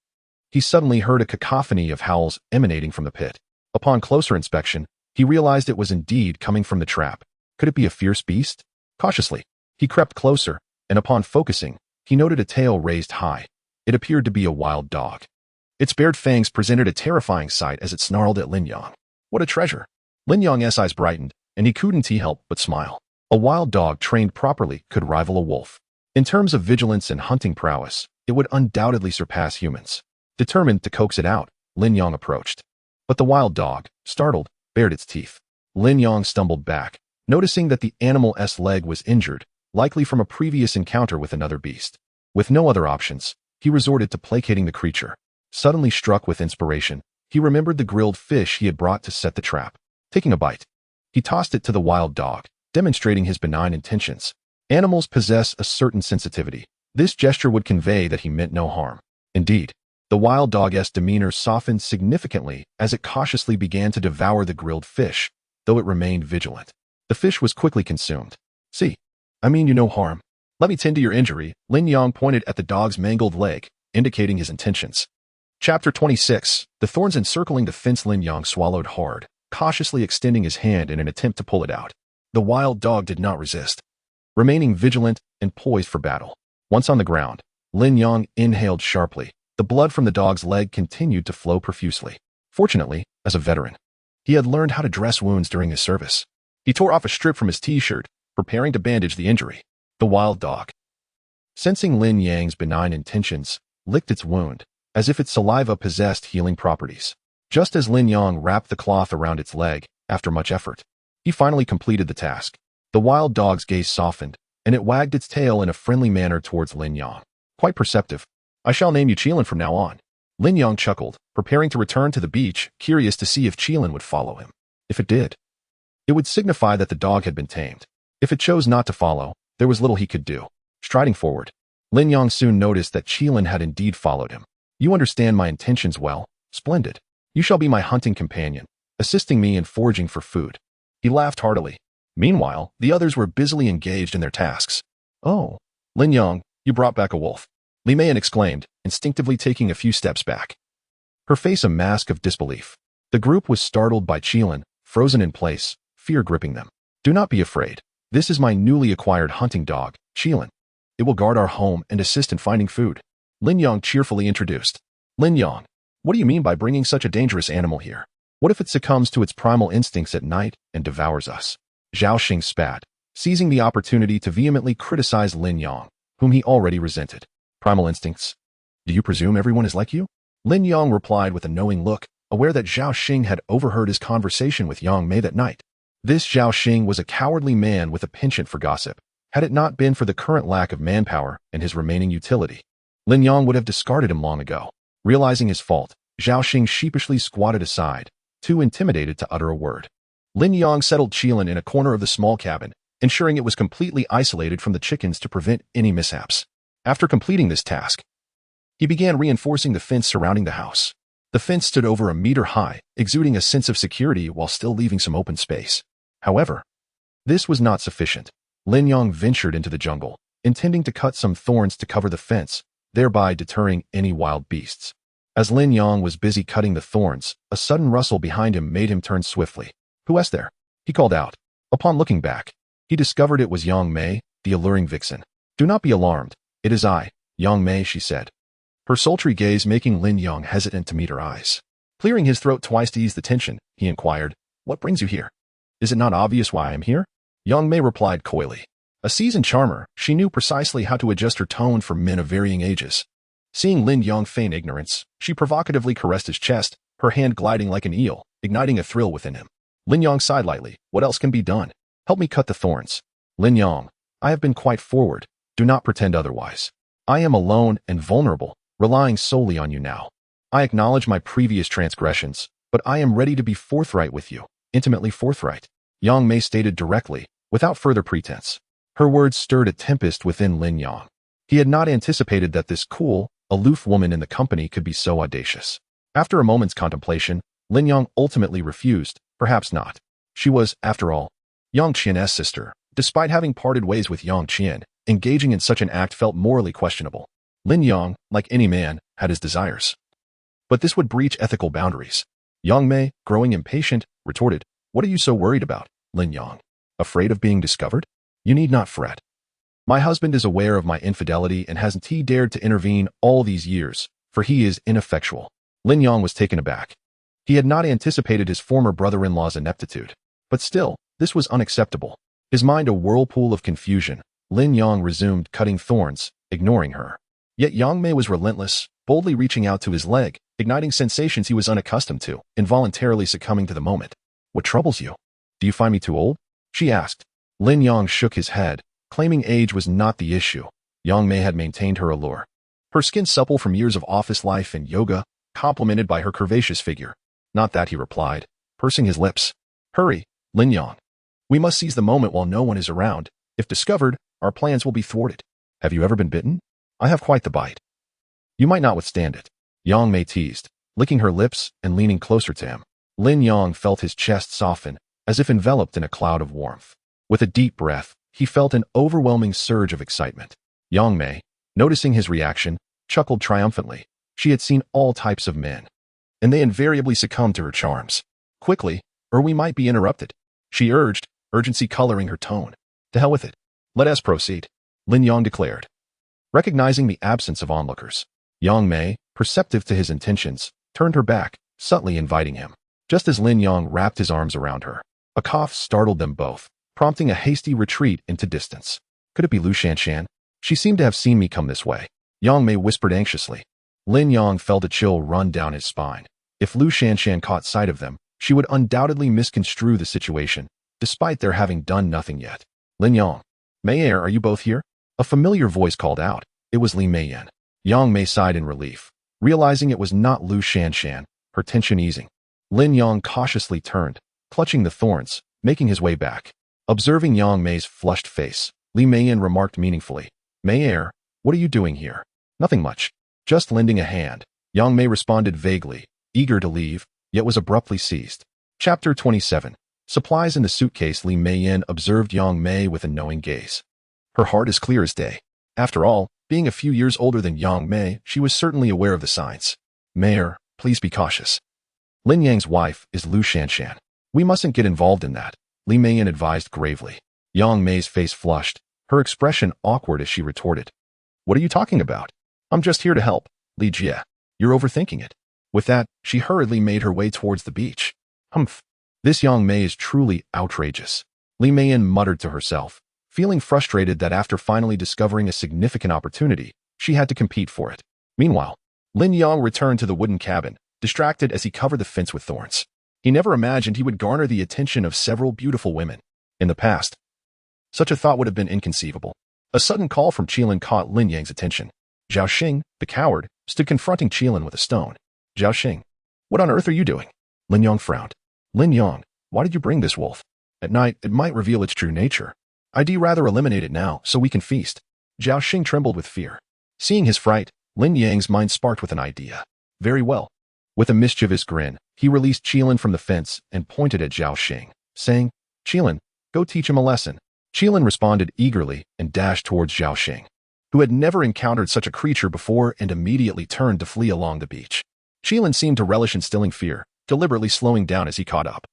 he suddenly heard a cacophony of howls emanating from the pit. Upon closer inspection, he realized it was indeed coming from the trap. Could it be a fierce beast? Cautiously, he crept closer, and upon focusing, he noted a tail raised high. It appeared to be a wild dog. Its bared fangs presented a terrifying sight as it snarled at Lin Yang. What a treasure! Lin Yang's eyes brightened, and he couldn't help but smile. A wild dog trained properly could rival a wolf. In terms of vigilance and hunting prowess, it would undoubtedly surpass humans. Determined to coax it out, Lin Yang approached. But the wild dog, startled, bared its teeth. Lin Yang stumbled back, noticing that the animal's leg was injured, likely from a previous encounter with another beast. With no other options, he resorted to placating the creature. Suddenly struck with inspiration, he remembered the grilled fish he had brought to set the trap. Taking a bite, he tossed it to the wild dog, demonstrating his benign intentions. Animals possess a certain sensitivity. This gesture would convey that he meant no harm. Indeed, the wild dog's demeanor softened significantly as it cautiously began to devour the grilled fish, though it remained vigilant. The fish was quickly consumed. See, I mean you no harm. Let me tend to your injury. Lin Yang pointed at the dog's mangled leg, indicating his intentions. Chapter 26. The thorns encircling the fence. Lin Yang swallowed hard, cautiously extending his hand in an attempt to pull it out. The wild dog did not resist, remaining vigilant and poised for battle. Once on the ground, Lin Yang inhaled sharply. The blood from the dog's leg continued to flow profusely. Fortunately, as a veteran, he had learned how to dress wounds during his service. He tore off a strip from his t-shirt, preparing to bandage the injury. The wild dog, sensing Lin Yang's benign intentions, licked its wound, as if its saliva possessed healing properties. Just as Lin Yang wrapped the cloth around its leg, after much effort, he finally completed the task. The wild dog's gaze softened, and it wagged its tail in a friendly manner towards Lin Yang. Quite perceptive. I shall name you Qilin from now on. Lin Yang chuckled, preparing to return to the beach, curious to see if Qilin would follow him. If it did, it would signify that the dog had been tamed. If it chose not to follow, there was little he could do. Striding forward, Lin Yang soon noticed that Qilin had indeed followed him. You understand my intentions well. Splendid. You shall be my hunting companion, assisting me in foraging for food. He laughed heartily. Meanwhile, the others were busily engaged in their tasks. Oh, Lin Yang, you brought back a wolf. Li Meiyan exclaimed, instinctively taking a few steps back, her face a mask of disbelief. The group was startled by Qilin, frozen in place, fear gripping them. Do not be afraid. This is my newly acquired hunting dog, Qilin. It will guard our home and assist in finding food. Lin Yang cheerfully introduced. Lin Yang, what do you mean by bringing such a dangerous animal here? What if it succumbs to its primal instincts at night and devours us? Zhao Xing spat, seizing the opportunity to vehemently criticize Lin Yang, whom he already resented. Primal instincts? Do you presume everyone is like you? Lin Yang replied with a knowing look, aware that Zhao Xing had overheard his conversation with Yang Mei that night. This Zhao Xing was a cowardly man with a penchant for gossip, had it not been for the current lack of manpower and his remaining utility. Lin Yang would have discarded him long ago. Realizing his fault, Zhao Xing sheepishly squatted aside, too intimidated to utter a word. Lin Yang settled Qilin in a corner of the small cabin, ensuring it was completely isolated from the chickens to prevent any mishaps. After completing this task, he began reinforcing the fence surrounding the house. The fence stood over a meter high, exuding a sense of security while still leaving some open space. However, this was not sufficient. Lin Yang ventured into the jungle, intending to cut some thorns to cover the fence, thereby deterring any wild beasts. As Lin Yang was busy cutting the thorns, a sudden rustle behind him made him turn swiftly. "Who is there?" he called out. Upon looking back, he discovered it was Yang Mei, the alluring vixen. "Do not be alarmed. It is I, Yang Mei," she said, her sultry gaze making Lin Yang hesitant to meet her eyes. Clearing his throat twice to ease the tension, he inquired, "What brings you here? Is it not obvious why I am here?" Yang Mei replied coyly. A seasoned charmer, she knew precisely how to adjust her tone for men of varying ages. Seeing Lin Yang feign ignorance, she provocatively caressed his chest, her hand gliding like an eel, igniting a thrill within him. Lin Yang sighed lightly. "What else can be done? Help me cut the thorns." "Lin Yang, I have been quite forward. Do not pretend otherwise. I am alone and vulnerable, relying solely on you now. I acknowledge my previous transgressions, but I am ready to be forthright with you, intimately forthright," Yang Mei stated directly, without further pretense. Her words stirred a tempest within Lin Yang. He had not anticipated that this cool, aloof woman in the company could be so audacious. After a moment's contemplation, Lin Yang ultimately refused. Perhaps not. She was, after all, Yang Qian's sister. Despite having parted ways with Yang Qian, engaging in such an act felt morally questionable. Lin Yang, like any man, had his desires. But this would breach ethical boundaries. Yang Mei, growing impatient, retorted, "What are you so worried about, Lin Yang? Afraid of being discovered? You need not fret. My husband is aware of my infidelity and hasn't he dared to intervene all these years, for he is ineffectual." Lin Yang was taken aback. He had not anticipated his former brother-in-law's ineptitude. But still, this was unacceptable. His mind a whirlpool of confusion, Lin Yang resumed cutting thorns, ignoring her. Yet Yang Mei was relentless, boldly reaching out to his leg, igniting sensations he was unaccustomed to, involuntarily succumbing to the moment. "What troubles you? Do you find me too old?" she asked. Lin Yang shook his head, claiming age was not the issue. Yang Mei had maintained her allure. Her skin supple from years of office life and yoga, complemented by her curvaceous figure. "Not that," he replied, pursing his lips. "Hurry, Lin Yang. We must seize the moment while no one is around. If discovered, our plans will be thwarted. Have you ever been bitten? I have quite the bite. You might not withstand it." Yang Mei teased, licking her lips and leaning closer to him. Lin Yang felt his chest soften, as if enveloped in a cloud of warmth. With a deep breath, he felt an overwhelming surge of excitement. Yang Mei, noticing his reaction, chuckled triumphantly. She had seen all types of men, and they invariably succumbed to her charms. "Quickly, or we might be interrupted," she urged, urgency coloring her tone. "To hell with it. Let us proceed," Lin Yang declared. Recognizing the absence of onlookers, Yang Mei, perceptive to his intentions, turned her back, subtly inviting him. Just as Lin Yang wrapped his arms around her, a cough startled them both, prompting a hasty retreat into distance. "Could it be Lu Shanshan? She seemed to have seen me come this way," Yang Mei whispered anxiously. Lin Yang felt a chill run down his spine. If Lu Shanshan caught sight of them, she would undoubtedly misconstrue the situation, despite their having done nothing yet. "Lin Yang, Mei-er, are you both here?" A familiar voice called out. It was Li Meiyan. Yang Mei sighed in relief, realizing it was not Lu Shanshan, her tension easing. Lin Yang cautiously turned, clutching the thorns, making his way back. Observing Yang Mei's flushed face, Li Meiyan remarked meaningfully, "Mei-er, what are you doing here?" "Nothing much. Just lending a hand," Yang Mei responded vaguely, eager to leave, yet was abruptly seized. Chapter 27. Supplies in the suitcase. Li Meiyan observed Yang Mei with a knowing gaze. Her heart is clear as day. After all, being a few years older than Yang Mei, she was certainly aware of the signs. "Mei-er, please be cautious. Lin Yang's wife is Lu Shanshan. We mustn't get involved in that," Li Meiyan advised gravely. Yang Mei's face flushed, her expression awkward as she retorted. "What are you talking about? I'm just here to help, Li Jie. You're overthinking it." With that, she hurriedly made her way towards the beach. "Humph. This Yang Mei is truly outrageous," Li Meiyan muttered to herself, feeling frustrated that after finally discovering a significant opportunity, she had to compete for it. Meanwhile, Lin Yang returned to the wooden cabin, distracted as he covered the fence with thorns. He never imagined he would garner the attention of several beautiful women. In the past, such a thought would have been inconceivable. A sudden call from Qilin caught Lin Yang's attention. Zhao Xing, the coward, stood confronting Qilin with a stone. Zhao Xing, what on earth are you doing? Lin Yong frowned. Lin Yong, why did you bring this wolf? At night, it might reveal its true nature. I'd rather eliminate it now so we can feast. Zhao Xing trembled with fear. Seeing his fright, Lin Yang's mind sparked with an idea. Very well. With a mischievous grin, he released Qilin from the fence and pointed at Zhao Xing, saying, Qilin, go teach him a lesson. Qilin responded eagerly and dashed towards Zhao Xing, who had never encountered such a creature before and immediately turned to flee along the beach. Qilin seemed to relish instilling fear, deliberately slowing down as he caught up,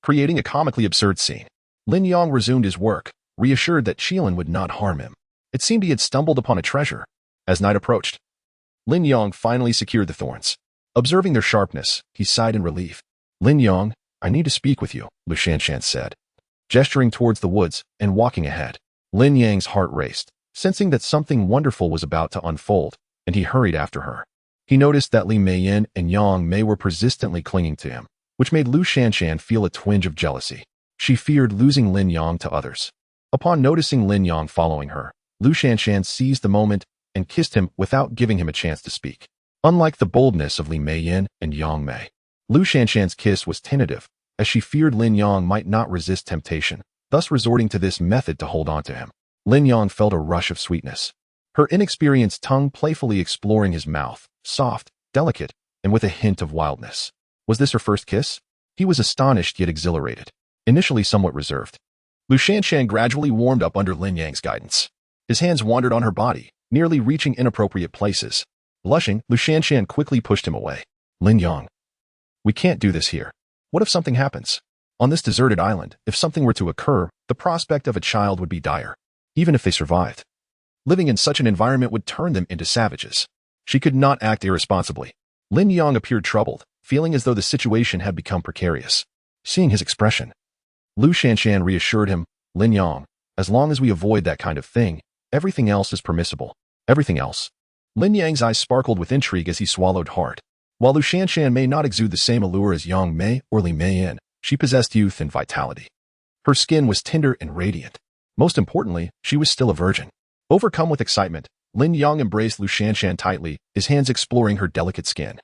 creating a comically absurd scene. Lin Yong resumed his work, reassured that Qilin would not harm him. It seemed he had stumbled upon a treasure. As night approached, Lin Yong finally secured the thorns. Observing their sharpness, he sighed in relief. Lin Yong, I need to speak with you, Lu Shanshan said, gesturing towards the woods and walking ahead. Lin Yang's heart raced, sensing that something wonderful was about to unfold, and he hurried after her. He noticed that Li Meiyin and Yang Mei were persistently clinging to him, which made Lu Shanshan feel a twinge of jealousy. She feared losing Lin Yong to others. Upon noticing Lin Yong following her, Lu Shanshan seized the moment and kissed him without giving him a chance to speak. Unlike the boldness of Li Meiyin and Yang Mei, Lu Shanshan's kiss was tentative, as she feared Lin Yong might not resist temptation, thus resorting to this method to hold on to him. Lin Yong felt a rush of sweetness, her inexperienced tongue playfully exploring his mouth, soft, delicate, and with a hint of wildness. Was this her first kiss? He was astonished yet exhilarated, initially somewhat reserved. Lu Shanshan gradually warmed up under Lin Yang's guidance. His hands wandered on her body, nearly reaching inappropriate places. Blushing, Lu Shanshan quickly pushed him away. Lin Yong, we can't do this here. What if something happens? On this deserted island, if something were to occur, the prospect of a child would be dire, even if they survived. Living in such an environment would turn them into savages. She could not act irresponsibly. Lin Yong appeared troubled, feeling as though the situation had become precarious. Seeing his expression, Lu Shanshan reassured him, Lin Yong, as long as we avoid that kind of thing, everything else is permissible. Everything else? Lin Yang's eyes sparkled with intrigue as he swallowed hard. While Lu Shanshan may not exude the same allure as Yang Mei or Li Meiyin, she possessed youth and vitality. Her skin was tender and radiant. Most importantly, she was still a virgin. Overcome with excitement, Lin Yong embraced Lu Shanshan tightly, his hands exploring her delicate skin,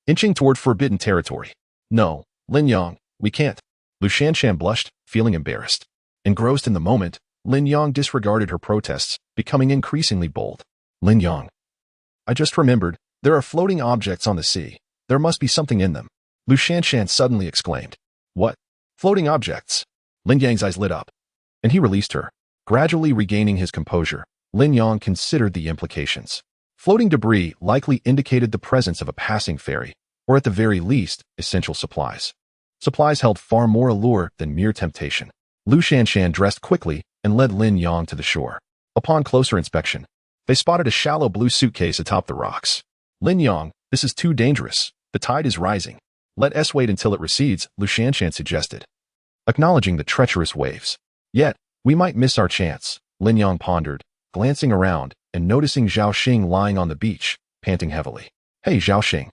inching toward forbidden territory. No, Lin Yong, we can't. Lu Shanshan blushed, feeling embarrassed. Engrossed in the moment, Lin Yong disregarded her protests, becoming increasingly bold. Lin Yong, I just remembered, there are floating objects on the sea. There must be something in them. Lu Shanshan suddenly exclaimed. What? Floating objects? Lin Yang's eyes lit up, and he released her. Gradually regaining his composure, Lin Yong considered the implications. Floating debris likely indicated the presence of a passing ferry, or at the very least, essential supplies. Supplies held far more allure than mere temptation. Lu Shanshan dressed quickly and led Lin Yong to the shore. Upon closer inspection, they spotted a shallow blue suitcase atop the rocks. Lin Yong, this is too dangerous. The tide is rising. Let us wait until it recedes, Lu Shanshan suggested, acknowledging the treacherous waves. Yet, we might miss our chance, Lin Yong pondered, glancing around and noticing Zhao Xing lying on the beach, panting heavily. Hey Zhao Xing,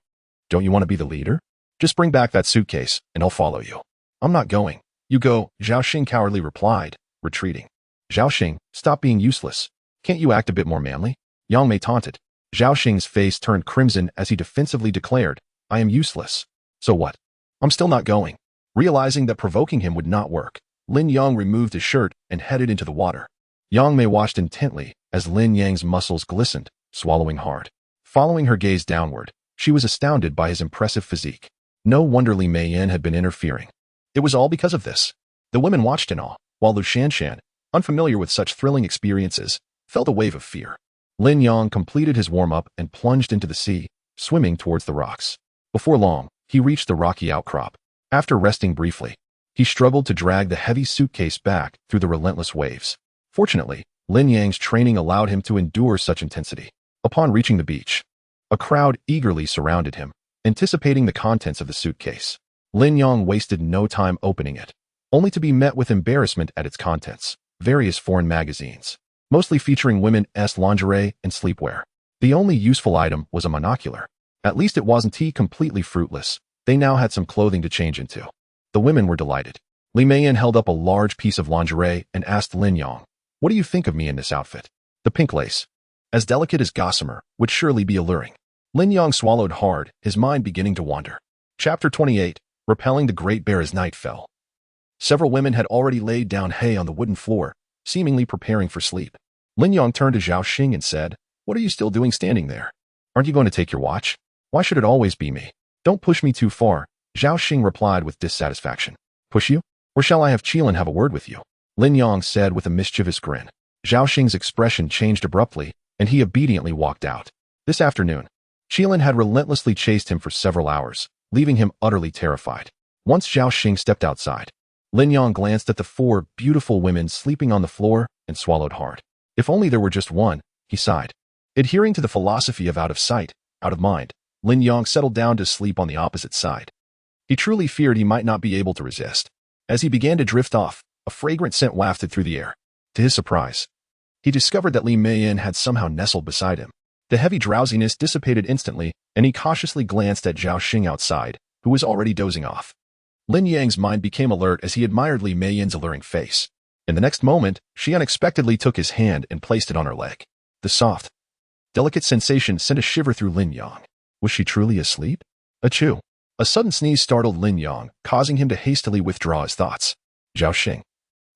don't you want to be the leader? Just bring back that suitcase, and I'll follow you. I'm not going. You go, Zhao Xing cowardly replied, retreating. Zhao Xing, stop being useless. Can't you act a bit more manly? Yang Mei taunted. Zhao Xing's face turned crimson as he defensively declared, I am useless. So what? I'm still not going. Realizing that provoking him would not work, Lin Yong removed his shirt and headed into the water. Yang Mei watched intently as Lin Yang's muscles glistened, swallowing hard. Following her gaze downward, she was astounded by his impressive physique. No wonder Li Meiyin had been interfering. It was all because of this. The women watched in awe, while Lu Shanshan, unfamiliar with such thrilling experiences, felt a wave of fear. Lin Yong completed his warm-up and plunged into the sea, swimming towards the rocks. Before long, he reached the rocky outcrop. After resting briefly, he struggled to drag the heavy suitcase back through the relentless waves. Fortunately, Lin Yang's training allowed him to endure such intensity. Upon reaching the beach, a crowd eagerly surrounded him, anticipating the contents of the suitcase. Lin Yong wasted no time opening it, only to be met with embarrassment at its contents. Various foreign magazines, mostly featuring women's lingerie and sleepwear. The only useful item was a monocular. At least it wasn't completely fruitless. They now had some clothing to change into. The women were delighted. Li Meiyin held up a large piece of lingerie and asked Lin Yong, what do you think of me in this outfit? The pink lace. as delicate as gossamer, would surely be alluring. Lin Yang swallowed hard, his mind beginning to wander. Chapter 28, Repelling the Great Bear as Night Fell. Several women had already laid down hay on the wooden floor, seemingly preparing for sleep. Lin Yang turned to Zhao Xing and said, "What are you still doing standing there? Aren't you going to take your watch? Why should it always be me? Don't push me too far," Zhao Xing replied with dissatisfaction. "Push you? Or shall I have Qilin have a word with you?" Lin Yang said with a mischievous grin. Zhao Xing's expression changed abruptly, and he obediently walked out. This afternoon, Qilin had relentlessly chased him for several hours, leaving him utterly terrified. Once Zhao Xing stepped outside, Lin Yang glanced at the 4 beautiful women sleeping on the floor and swallowed hard. If only there were just one, he sighed. Adhering to the philosophy of out of sight, out of mind, Lin Yang settled down to sleep on the opposite side. He truly feared he might not be able to resist. As he began to drift off, a fragrant scent wafted through the air. To his surprise, he discovered that Li Meiyin had somehow nestled beside him. The heavy drowsiness dissipated instantly, and he cautiously glanced at Zhao Xing outside, who was already dozing off. Lin Yang's mind became alert as he admired Li Meiyin's alluring face. In the next moment, she unexpectedly took his hand and placed it on her leg. The soft, delicate sensation sent a shiver through Lin Yang. Was she truly asleep? Achoo! A sudden sneeze startled Lin Yang, causing him to hastily withdraw his thoughts. Zhao Xing,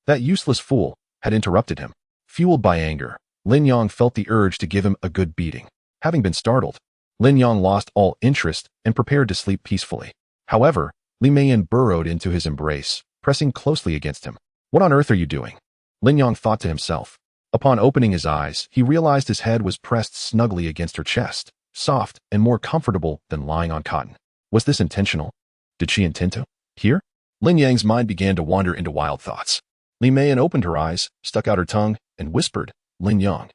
that useless fool, had interrupted him. Fueled by anger, Lin Yang felt the urge to give him a good beating. Having been startled, Lin Yang lost all interest and prepared to sleep peacefully. However, Li Meiyin burrowed into his embrace, pressing closely against him. "What on earth are you doing?" Lin Yang thought to himself. Upon opening his eyes, he realized his head was pressed snugly against her chest, soft and more comfortable than lying on cotton. Was this intentional? Did she intend to? Here? Lin Yang's mind began to wander into wild thoughts. Li Meiyin opened her eyes, stuck out her tongue, and whispered, "Lin Yang,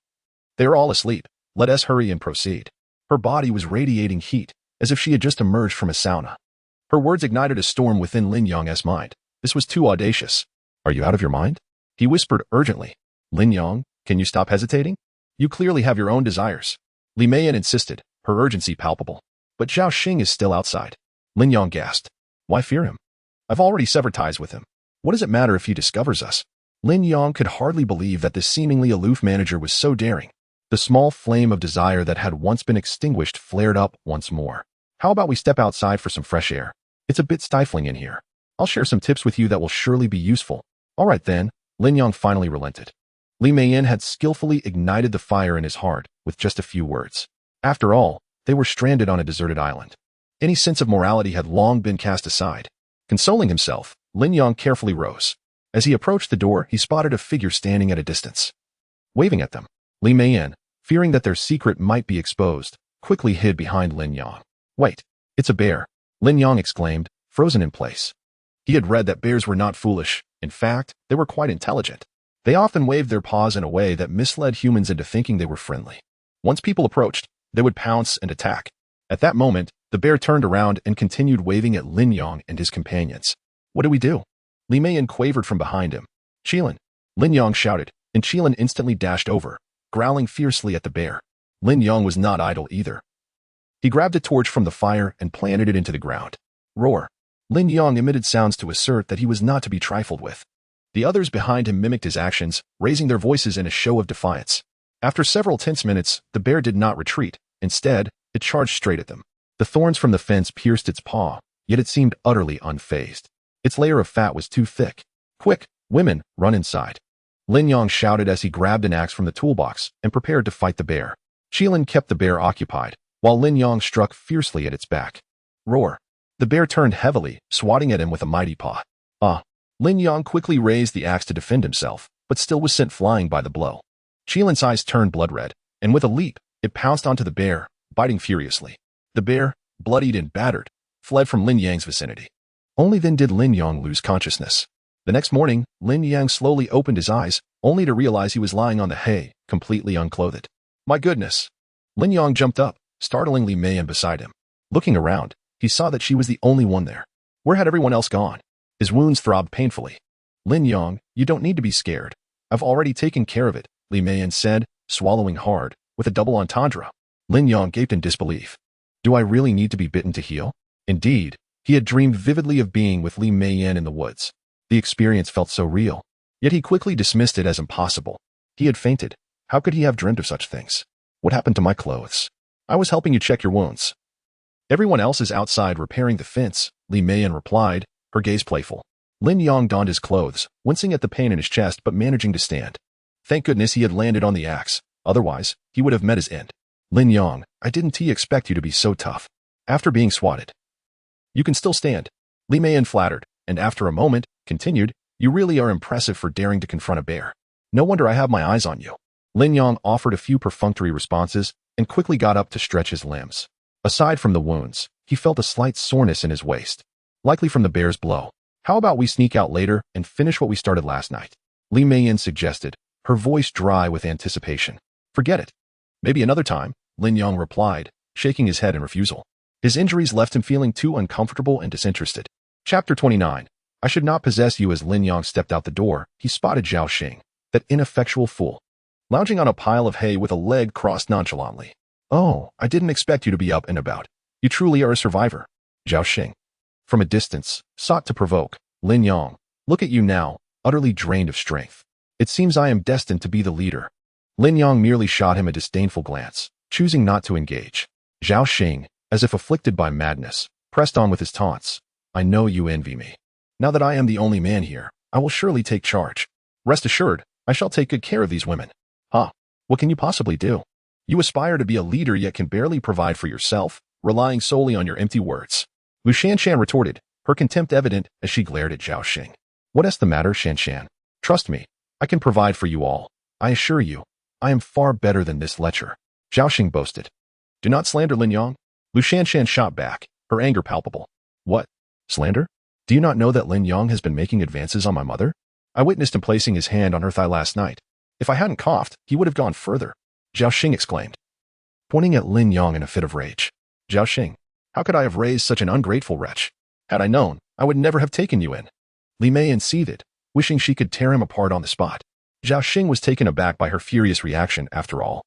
they are all asleep. Let us hurry and proceed." Her body was radiating heat, as if she had just emerged from a sauna. Her words ignited a storm within Lin Yang's mind. This was too audacious. "Are you out of your mind?" he whispered urgently. "Lin Yang, can you stop hesitating? You clearly have your own desires." Li Meiyin insisted, her urgency palpable. "But Zhao Xing is still outside." Lin Yang gasped. "Why fear him? I've already severed ties with him. What does it matter if he discovers us?" Lin Yang could hardly believe that this seemingly aloof manager was so daring. The small flame of desire that had once been extinguished flared up once more. "How about we step outside for some fresh air? It's a bit stifling in here. I'll share some tips with you that will surely be useful." "All right then," Lin Yang finally relented. Li Meiyin had skillfully ignited the fire in his heart with just a few words. After all, they were stranded on a deserted island. Any sense of morality had long been cast aside. Consoling himself, Lin Yang carefully rose. As he approached the door, he spotted a figure standing at a distance. Waving at them, Li Meiyin, fearing that their secret might be exposed, quickly hid behind Lin Yang. "Wait, it's a bear," Lin Yang exclaimed, frozen in place. He had read that bears were not foolish. In fact, they were quite intelligent. They often waved their paws in a way that misled humans into thinking they were friendly. Once people approached, they would pounce and attack. At that moment, the bear turned around and continued waving at Lin Yang and his companions. "What do we do?" Li Meiyin quavered from behind him. "Qilin!" Lin Yang shouted, and Qilin instantly dashed over, growling fiercely at the bear. Lin Yang was not idle either. He grabbed a torch from the fire and planted it into the ground. Roar! Lin Yang emitted sounds to assert that he was not to be trifled with. The others behind him mimicked his actions, raising their voices in a show of defiance. After several tense minutes, the bear did not retreat. Instead, it charged straight at them. The thorns from the fence pierced its paw, yet it seemed utterly unfazed. Its layer of fat was too thick. "Quick, women, run inside!" Lin Yang shouted as he grabbed an axe from the toolbox and prepared to fight the bear. Qilin kept the bear occupied, while Lin Yang struck fiercely at its back. Roar! The bear turned heavily, swatting at him with a mighty paw. Lin Yang quickly raised the axe to defend himself, but still was sent flying by the blow. Qilin's eyes turned blood red, and with a leap, it pounced onto the bear, biting furiously. The bear, bloodied and battered, fled from Lin Yang's vicinity. Only then did Lin Yang lose consciousness. The next morning, Lin Yang slowly opened his eyes, only to realize he was lying on the hay, completely unclothed. "My goodness!" Lin Yang jumped up, startling Li Meiyin beside him. Looking around, he saw that she was the only one there. Where had everyone else gone? His wounds throbbed painfully. "Lin Yang, you don't need to be scared. I've already taken care of it," Li Meiyin said, swallowing hard, with a double entendre. Lin Yang gaped in disbelief. Do I really need to be bitten to heal? Indeed, he had dreamed vividly of being with Li Meiyin in the woods. The experience felt so real. Yet he quickly dismissed it as impossible. He had fainted. How could he have dreamt of such things? What happened to my clothes? I was helping you check your wounds. Everyone else is outside repairing the fence, Li Meiyan replied, her gaze playful. Lin Yang donned his clothes, wincing at the pain in his chest but managing to stand. Thank goodness he had landed on the axe, otherwise, he would have met his end. Lin Yang, I didn't expect you to be so tough. After being swatted. You can still stand. Li Meiyan flattered, and after a moment, continued, you really are impressive for daring to confront a bear. No wonder I have my eyes on you. Lin Yang offered a few perfunctory responses and quickly got up to stretch his limbs. Aside from the wounds, he felt a slight soreness in his waist, likely from the bear's blow. How about we sneak out later and finish what we started last night? Li Meiyan suggested, her voice dry with anticipation. Forget it. Maybe another time, Lin Yang replied, shaking his head in refusal. His injuries left him feeling too uncomfortable and disinterested. Chapter 29. I should not possess you. As Lin Yang stepped out the door, he spotted Zhao Xing, that ineffectual fool, lounging on a pile of hay with a leg crossed nonchalantly. Oh, I didn't expect you to be up and about. You truly are a survivor. Zhao Xing, from a distance, sought to provoke. Lin Yang, look at you now, utterly drained of strength. It seems I am destined to be the leader. Lin Yang merely shot him a disdainful glance, choosing not to engage. Zhao Xing, as if afflicted by madness, pressed on with his taunts. I know you envy me. Now that I am the only man here, I will surely take charge. Rest assured, I shall take good care of these women. Huh? What can you possibly do? You aspire to be a leader yet can barely provide for yourself, relying solely on your empty words. Lu Shanshan retorted, her contempt evident as she glared at Zhao Xing. What's the matter, Shanshan? Trust me, I can provide for you all. I assure you, I am far better than this lecher. Zhao Xing boasted. Do not slander Lin Yang. Lu Shanshan shot back, her anger palpable. What? Slander? Do you not know that Lin Yang has been making advances on my mother? I witnessed him placing his hand on her thigh last night. If I hadn't coughed, he would have gone further. Zhao Xing exclaimed, pointing at Lin Yang in a fit of rage. Zhao Xing, how could I have raised such an ungrateful wretch? Had I known, I would never have taken you in. Li Meiyan seethed, wishing she could tear him apart on the spot. Zhao Xing was taken aback by her furious reaction after all.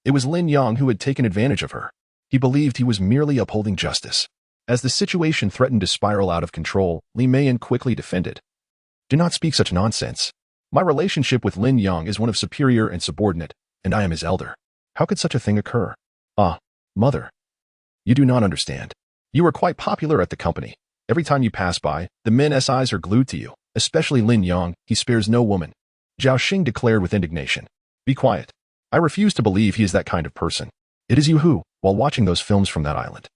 It was Lin Yang who had taken advantage of her. He believed he was merely upholding justice. As the situation threatened to spiral out of control, Li Meiyan quickly defended. Do not speak such nonsense. My relationship with Lin Yang is one of superior and subordinate, and I am his elder. How could such a thing occur? Ah, mother. You do not understand. You are quite popular at the company. Every time you pass by, the men's eyes are glued to you, especially Lin Yang. He spares no woman. Zhao Xing declared with indignation. Be quiet. I refuse to believe he is that kind of person. It is you who, while watching those films from that island,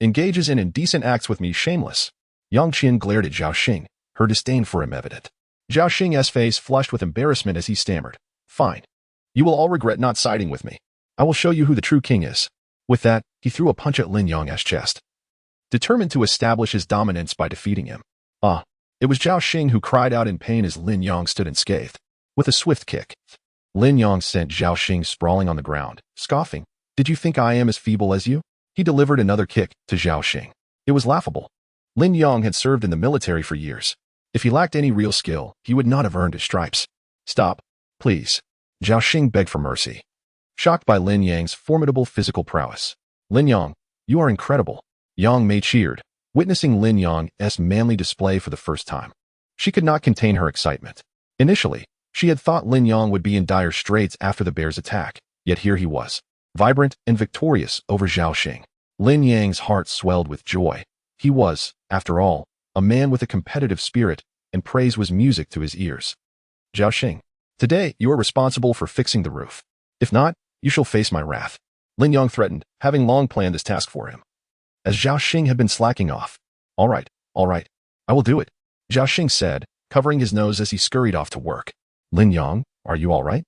engages in indecent acts with me. Shameless. Yang Qian glared at Zhao Xing, her disdain for him evident. Zhao Xing's face flushed with embarrassment as he stammered. Fine. You will all regret not siding with me. I will show you who the true king is. With that, he threw a punch at Lin Yang's chest, determined to establish his dominance by defeating him. Ah, it was Zhao Xing who cried out in pain as Lin Yang stood unscathed. With a swift kick, Lin Yang sent Zhao Xing sprawling on the ground, scoffing. Did you think I am as feeble as you? He delivered another kick to Zhao Xing. It was laughable. Lin Yang had served in the military for years. If he lacked any real skill, he would not have earned his stripes. Stop, please. Zhao Xing begged for mercy. Shocked by Lin Yang's formidable physical prowess. Lin Yang, you are incredible. Yang Mei cheered, witnessing Lin Yang's manly display for the first time. She could not contain her excitement. Initially, she had thought Lin Yang would be in dire straits after the bear's attack, yet here he was, vibrant and victorious over Zhao Xing. Lin Yang's heart swelled with joy. He was, after all, a man with a competitive spirit, and praise was music to his ears. Zhao Xing, today you are responsible for fixing the roof. If not, you shall face my wrath. Lin Yang threatened, having long planned this task for him. As Zhao Xing had been slacking off. All right, I will do it, Zhao Xing said, covering his nose as he scurried off to work. Lin Yang, are you all right?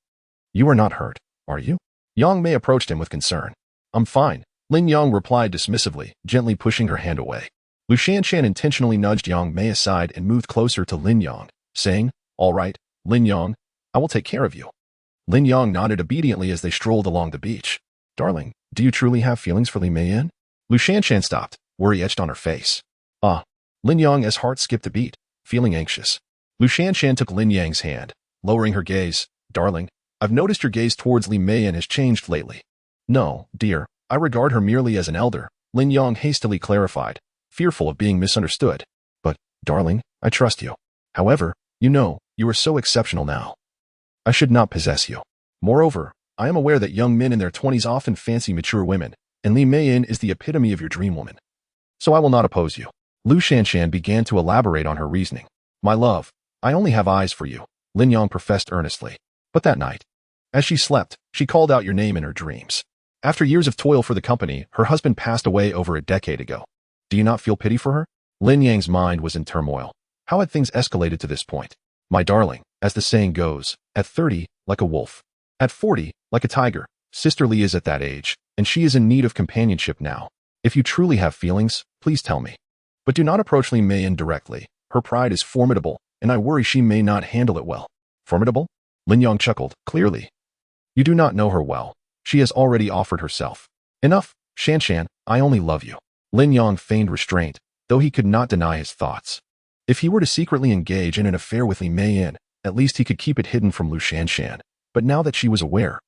You are not hurt, are you? Yang Mei approached him with concern. I'm fine, Lin Yang replied dismissively, gently pushing her hand away. Lu Shanshan intentionally nudged Yang Mei aside and moved closer to Lin Yang, saying, All right, Lin Yang, I will take care of you. Lin Yang nodded obediently as they strolled along the beach. Darling, do you truly have feelings for Li Meiyan? Lu Shanshan stopped, worry etched on her face. Ah, Lin Yang's heart skipped a beat, feeling anxious. Lu Shanshan took Lin Yang's hand, lowering her gaze. Darling, I've noticed your gaze towards Li Meiyan has changed lately. No, dear, I regard her merely as an elder, Lin Yang hastily clarified, fearful of being misunderstood. But, darling, I trust you. However, you know, you are so exceptional now. I should not possess you. Moreover, I am aware that young men in their 20s often fancy mature women, and Li Meiyin is the epitome of your dream woman. So I will not oppose you. Lu Shanshan began to elaborate on her reasoning. My love, I only have eyes for you, Lin Yang professed earnestly. But that night, as she slept, she called out your name in her dreams. After years of toil for the company, her husband passed away over a decade ago. Do you not feel pity for her? Lin Yang's mind was in turmoil. How had things escalated to this point? My darling, as the saying goes, at 30, like a wolf. At 40, like a tiger. Sister Li is at that age, and she is in need of companionship now. If you truly have feelings, please tell me. But do not approach Li Meiyin directly. Her pride is formidable, and I worry she may not handle it well. Formidable? Lin Yang chuckled, clearly. You do not know her well. She has already offered herself. Enough, Shanshan, I only love you. Lin Yang feigned restraint, though he could not deny his thoughts. If he were to secretly engage in an affair with Li Meiyin, at least he could keep it hidden from Lu Shanshan. But now that she was aware,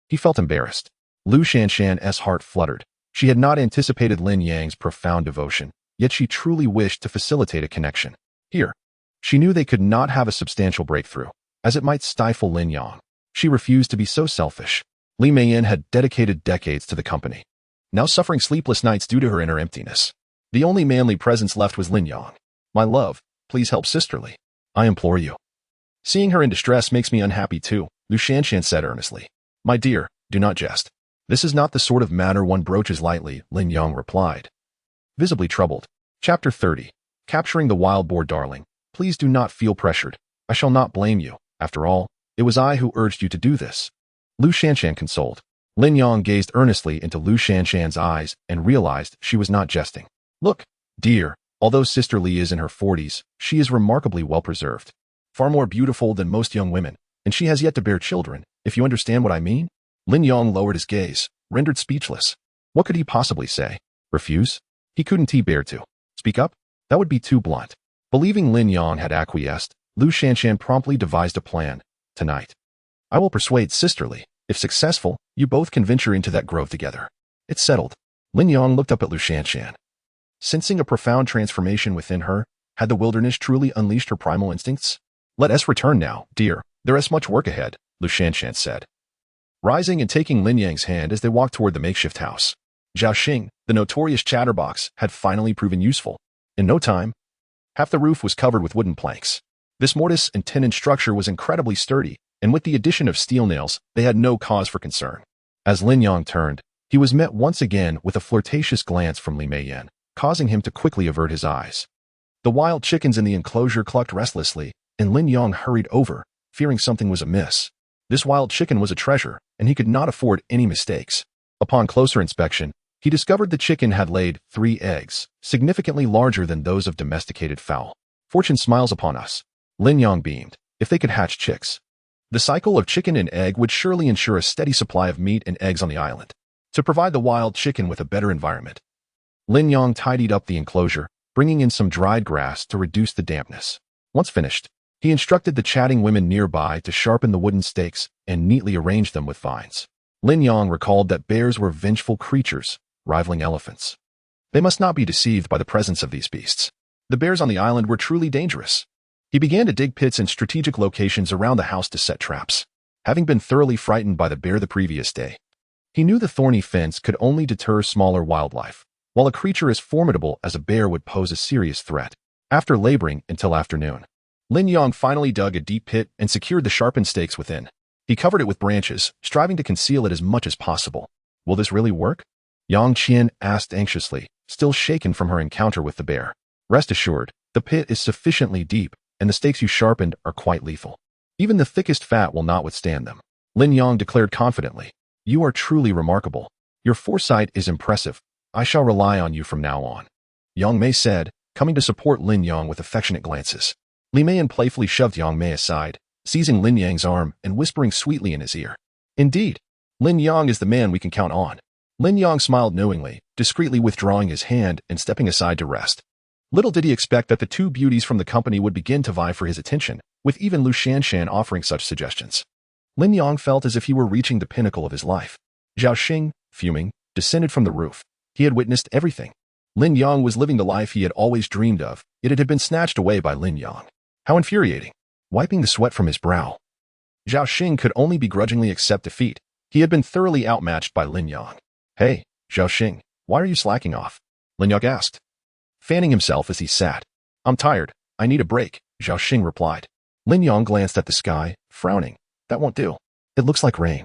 he felt embarrassed. Lu Shanshan's heart fluttered. She had not anticipated Lin Yang's profound devotion, yet she truly wished to facilitate a connection. Here, she knew they could not have a substantial breakthrough, as it might stifle Lin Yang. She refused to be so selfish. Li Meiyin had dedicated decades to the company, now suffering sleepless nights due to her inner emptiness. The only manly presence left was Lin Yang. My love, please help Sister Li. I implore you. Seeing her in distress makes me unhappy too, Lu Shanshan said earnestly. My dear, do not jest. This is not the sort of matter one broaches lightly, Lin Yang replied. Visibly troubled. Chapter 30. Capturing the wild boar darling. Please do not feel pressured. I shall not blame you. After all, it was I who urged you to do this. Lu Shanshan consoled. Lin Yang gazed earnestly into Lu Shanshan's eyes and realized she was not jesting. Look, dear, although Sister Li is in her 40s, she is remarkably well preserved. Far more beautiful than most young women, and she has yet to bear children, if you understand what I mean. Lin Yang lowered his gaze, rendered speechless. What could he possibly say? Refuse? He couldn't bear to. Speak up? That would be too blunt. Believing Lin Yang had acquiesced, Lu Shanshan promptly devised a plan. Tonight, I will persuade Sister Li. If successful, you both can venture into that grove together. It's settled. Lin Yang looked up at Lu Shanshan. Sensing a profound transformation within her, had the wilderness truly unleashed her primal instincts? Let us return now, dear. There is much work ahead, Lu Shanshan said, rising and taking Lin Yang's hand as they walked toward the makeshift house. Zhao Xing, the notorious chatterbox, had finally proven useful. In no time, half the roof was covered with wooden planks. This mortise and tenon structure was incredibly sturdy, and with the addition of steel nails, they had no cause for concern. As Lin Yang turned, he was met once again with a flirtatious glance from Li Meiyin, causing him to quickly avert his eyes. The wild chickens in the enclosure clucked restlessly, and Lin Yang hurried over, fearing something was amiss. This wild chicken was a treasure, and he could not afford any mistakes. Upon closer inspection, he discovered the chicken had laid 3 eggs, significantly larger than those of domesticated fowl. Fortune smiles upon us. Lin Yang beamed. If they could hatch chicks, the cycle of chicken and egg would surely ensure a steady supply of meat and eggs on the island. To provide the wild chicken with a better environment, Lin Yang tidied up the enclosure, bringing in some dried grass to reduce the dampness. Once finished, he instructed the chatting women nearby to sharpen the wooden stakes and neatly arrange them with vines. Lin Yang recalled that bears were vengeful creatures, rivaling elephants. They must not be deceived by the presence of these beasts. The bears on the island were truly dangerous. He began to dig pits in strategic locations around the house to set traps. Having been thoroughly frightened by the bear the previous day, he knew the thorny fence could only deter smaller wildlife, while a creature as formidable as a bear would pose a serious threat. After laboring until afternoon, Lin Yang finally dug a deep pit and secured the sharpened stakes within. He covered it with branches, striving to conceal it as much as possible. Will this really work? Yang Qian asked anxiously, still shaken from her encounter with the bear. Rest assured, the pit is sufficiently deep, and the stakes you sharpened are quite lethal. Even the thickest fat will not withstand them. Lin Yang declared confidently. You are truly remarkable. Your foresight is impressive. I shall rely on you from now on. Yang Mei said, coming to support Lin Yang with affectionate glances. Li Meiyin playfully shoved Yang Mei aside, seizing Lin Yang's arm and whispering sweetly in his ear. Indeed, Lin Yang is the man we can count on. Lin Yang smiled knowingly, discreetly withdrawing his hand and stepping aside to rest. Little did he expect that the 2 beauties from the company would begin to vie for his attention, with even Lu Shanshan offering such suggestions. Lin Yang felt as if he were reaching the pinnacle of his life. Zhao Xing, fuming, descended from the roof. He had witnessed everything. Lin Yang was living the life he had always dreamed of, yet it had been snatched away by Lin Yang. How infuriating. Wiping the sweat from his brow, Zhao Xing could only begrudgingly accept defeat. He had been thoroughly outmatched by Lin Yang. "Hey, Zhao Xing, why are you slacking off?" Lin Yang asked, fanning himself as he sat. "I'm tired. I need a break," Zhao Xing replied. Lin Yang glanced at the sky, frowning. "That won't do. It looks like rain.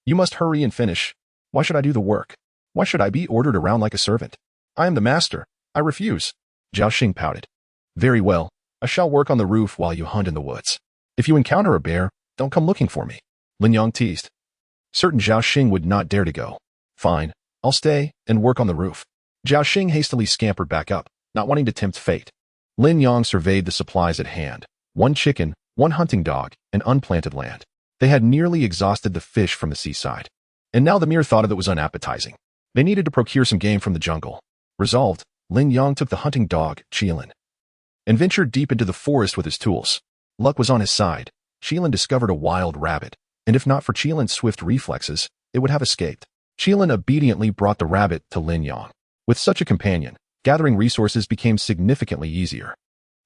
You must hurry and finish. Why should I do the work? Why should I be ordered around like a servant? I am the master. I refuse." Zhao Xing pouted. "Very well. I shall work on the roof while you hunt in the woods. If you encounter a bear, don't come looking for me," Lin Yang teased. Certain Zhao Xing would not dare to go. "Fine. I'll stay and work on the roof." Zhao Xing hastily scampered back up, not wanting to tempt fate. Lin Yang surveyed the supplies at hand. 1 chicken, 1 hunting dog, and unplanted land. They had nearly exhausted the fish from the seaside. And now the mere thought of it was unappetizing. They needed to procure some game from the jungle. Resolved, Lin Yang took the hunting dog, Qilin, and ventured deep into the forest with his tools. Luck was on his side. Qilin discovered a wild rabbit, and if not for Qilin's swift reflexes, it would have escaped. Qilin obediently brought the rabbit to Lin Yang. With such a companion, gathering resources became significantly easier.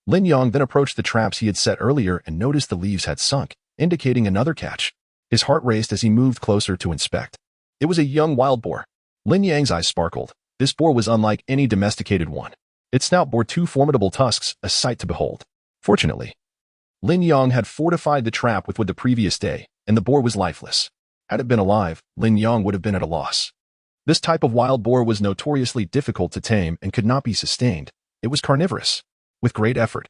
Lin Yang then approached the traps he had set earlier and noticed the leaves had sunk, indicating another catch. His heart raced as he moved closer to inspect. It was a young wild boar. Lin Yang's eyes sparkled. This boar was unlike any domesticated one. Its snout bore 2 formidable tusks, a sight to behold. Fortunately, Lin Yang had fortified the trap with wood the previous day, and the boar was lifeless. Had it been alive, Lin Yang would have been at a loss. This type of wild boar was notoriously difficult to tame and could not be sustained. It was carnivorous. With great effort,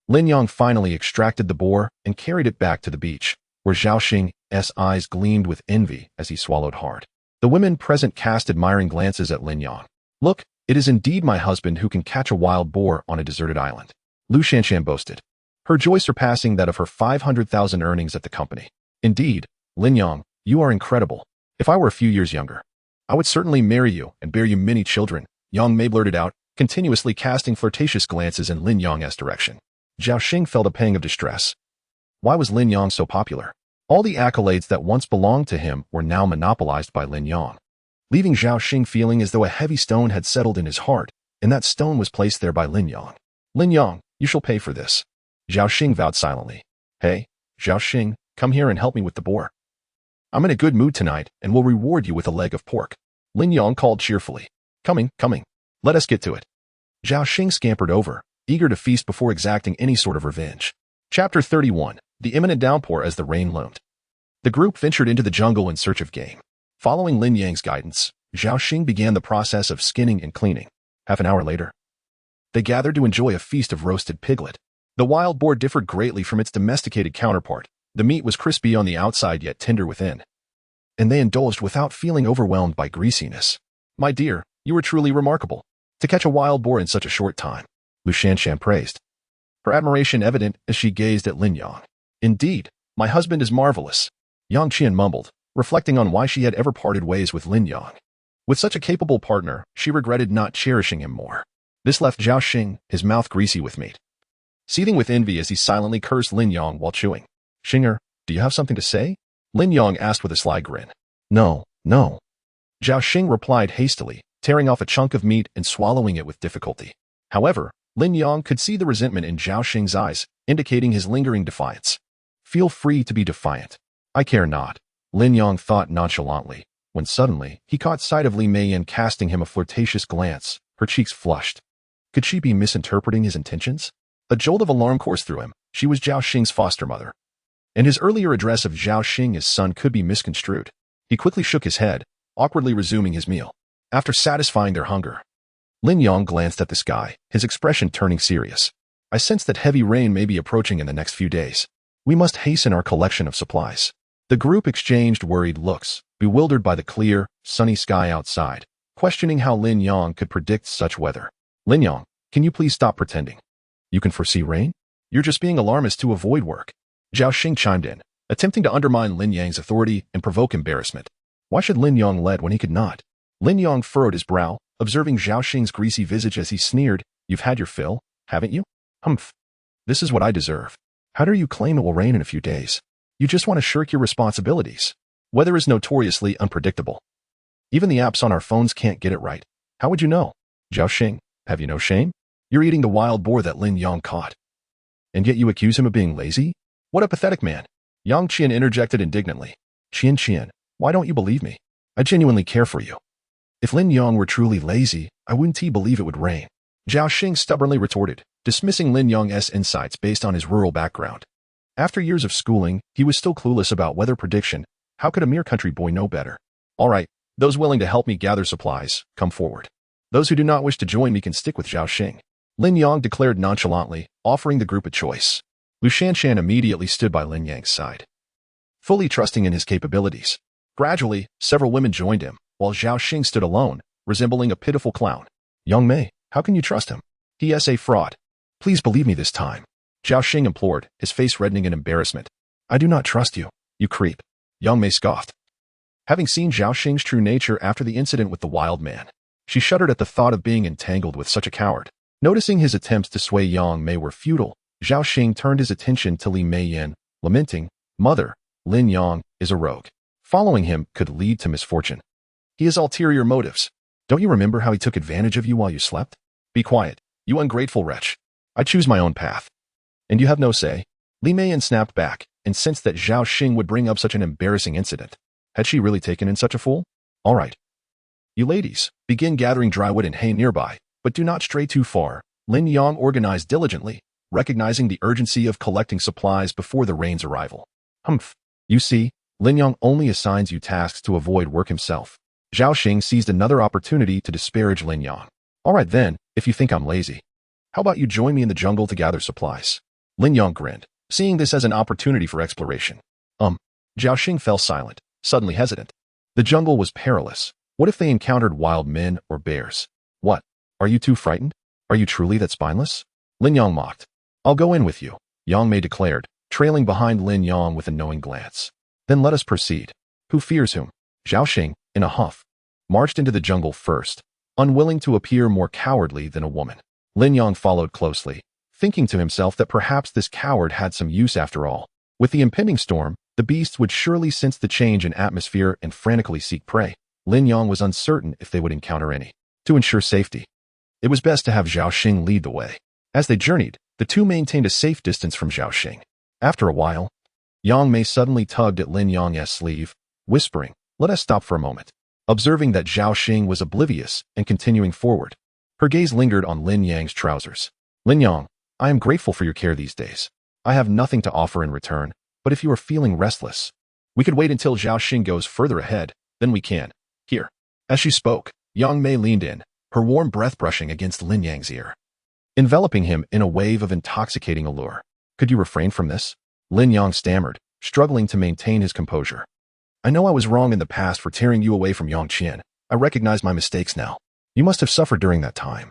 Lin Yang finally extracted the boar and carried it back to the beach, where Zhao Xing's eyes gleamed with envy as he swallowed hard. The women present cast admiring glances at Lin Yang. "Look, it is indeed my husband who can catch a wild boar on a deserted island," Lu Shanshan boasted, her joy surpassing that of her 500,000 earnings at the company. "Indeed, Lin Yang, you are incredible. If I were a few years younger, I would certainly marry you and bear you many children," Yang Mei blurted out, continuously casting flirtatious glances in Lin Yang's direction. Zhao Xing felt a pang of distress. Why was Lin Yang so popular? All the accolades that once belonged to him were now monopolized by Lin Yang, leaving Zhao Xing feeling as though a heavy stone had settled in his heart, and that stone was placed there by Lin Yang. "Lin Yang, you shall pay for this," Zhao Xing vowed silently. "Hey, Zhao Xing, come here and help me with the boar. I'm in a good mood tonight and will reward you with a leg of pork," Lin Yang called cheerfully. Coming. Let us get to it." Zhao Xing scampered over, eager to feast before exacting any sort of revenge. Chapter 31. The imminent downpour as the rain loomed. The group ventured into the jungle in search of game. Following Lin Yang's guidance, Zhao Xing began the process of skinning and cleaning. Half an hour later, they gathered to enjoy a feast of roasted piglet. The wild boar differed greatly from its domesticated counterpart. The meat was crispy on the outside yet tender within, and they indulged without feeling overwhelmed by greasiness. "My dear, you are truly remarkable. To catch a wild boar in such a short time," Lu Shanshan praised, her admiration evident as she gazed at Lin Yang. "Indeed, my husband is marvelous," Yang Qian mumbled, reflecting on why she had ever parted ways with Lin Yang. With such a capable partner, she regretted not cherishing him more. This left Zhao Xing, his mouth greasy with meat, seething with envy as he silently cursed Lin Yang while chewing. "Xinger, do you have something to say?" Lin Yang asked with a sly grin. No. Zhao Xing replied hastily, tearing off a chunk of meat and swallowing it with difficulty. However, Lin Yang could see the resentment in Zhao Xing's eyes, indicating his lingering defiance. "Feel free to be defiant. I care not," Lin Yang thought nonchalantly, when suddenly he caught sight of Li Meiyan casting him a flirtatious glance. Her cheeks flushed. Could she be misinterpreting his intentions? A jolt of alarm coursed through him. She was Zhao Xing's foster mother, and his earlier address of Zhao Xing as son could be misconstrued. He quickly shook his head, awkwardly resuming his meal. After satisfying their hunger, Lin Yang glanced at the sky, his expression turning serious. "I sense that heavy rain may be approaching in the next few days. We must hasten our collection of supplies." The group exchanged worried looks, bewildered by the clear, sunny sky outside, questioning how Lin Yang could predict such weather. "Lin Yang, can you please stop pretending? You can foresee rain? You're just being alarmist to avoid work," Zhao Xing chimed in, attempting to undermine Lin Yang's authority and provoke embarrassment. Why should Lin Yang lead when he could not? Lin Yang furrowed his brow, observing Zhao Xing's greasy visage as he sneered. "You've had your fill, haven't you? Humph. This is what I deserve. How dare you claim it will rain in a few days? You just want to shirk your responsibilities. Weather is notoriously unpredictable. Even the apps on our phones can't get it right. How would you know? Zhao Xing, have you no shame? You're eating the wild boar that Lin Yang caught, and yet you accuse him of being lazy? What a pathetic man!" Yang Qian interjected indignantly. "Qian, Why don't you believe me? I genuinely care for you. If Lin Yong were truly lazy, I wouldn't believe it would rain. Zhao Xing stubbornly retorted, dismissing Lin Yong's insights based on his rural background. After years of schooling, he was still clueless about weather prediction. How could a mere country boy know better? All right, those willing to help me gather supplies, come forward. Those who do not wish to join me can stick with Zhao Xing. Lin Yong declared nonchalantly, offering the group a choice. Lu Shanshan immediately stood by Lin Yang's side, fully trusting in his capabilities. Gradually, several women joined him, while Zhao Xing stood alone, resembling a pitiful clown. Young Mei, how can you trust him? He is a fraud. Please believe me this time. Zhao Xing implored, his face reddening in embarrassment. I do not trust you, you creep. Young Mei scoffed. Having seen Zhao Xing's true nature after the incident with the wild man, she shuddered at the thought of being entangled with such a coward. Noticing his attempts to sway Yang Mei were futile, Zhao Xing turned his attention to Li Meiyan, lamenting, Mother, Lin Yong is a rogue. Following him could lead to misfortune. He has ulterior motives. Don't you remember how he took advantage of you while you slept? Be quiet, you ungrateful wretch. I choose my own path. And you have no say. Li Meiyan snapped back, and sensed that Zhao Xing would bring up such an embarrassing incident. Had she really taken in such a fool? All right. You ladies, begin gathering dry wood and hay nearby, but do not stray too far. Lin Yong organized diligently, recognizing the urgency of collecting supplies before the rain's arrival. Humph. You see, Lin Yong only assigns you tasks to avoid work himself. Zhao Xing seized another opportunity to disparage Lin Yong. All right then, if you think I'm lazy. How about you join me in the jungle to gather supplies? Lin Yong grinned, seeing this as an opportunity for exploration. Zhao Xing fell silent, suddenly hesitant. The jungle was perilous. What if they encountered wild men or bears? What? Are you too frightened? Are you truly that spineless? Lin Yong mocked. I'll go in with you, Yang Mei declared, trailing behind Lin Yong with a knowing glance. Then let us proceed. Who fears whom? Zhao Xing, in a huff, marched into the jungle first, unwilling to appear more cowardly than a woman. Lin Yong followed closely, thinking to himself that perhaps this coward had some use after all. With the impending storm, the beasts would surely sense the change in atmosphere and frantically seek prey. Lin Yong was uncertain if they would encounter any. To ensure safety, it was best to have Zhao Xing lead the way. As they journeyed, the two maintained a safe distance from Zhao Xing. After a while, Yang Mei suddenly tugged at Lin Yong's sleeve, whispering, let us stop for a moment. Observing that Zhao Xing was oblivious and continuing forward, her gaze lingered on Lin Yang's trousers. Lin Yong, I am grateful for your care these days. I have nothing to offer in return, but if you are feeling restless, we could wait until Zhao Xing goes further ahead, then we can. Here. As she spoke, Yang Mei leaned in, her warm breath brushing against Lin Yang's ear, enveloping him in a wave of intoxicating allure. Could you refrain from this? Lin Yong stammered, struggling to maintain his composure. I know I was wrong in the past for tearing you away from Yongqian. I recognize my mistakes now. You must have suffered during that time.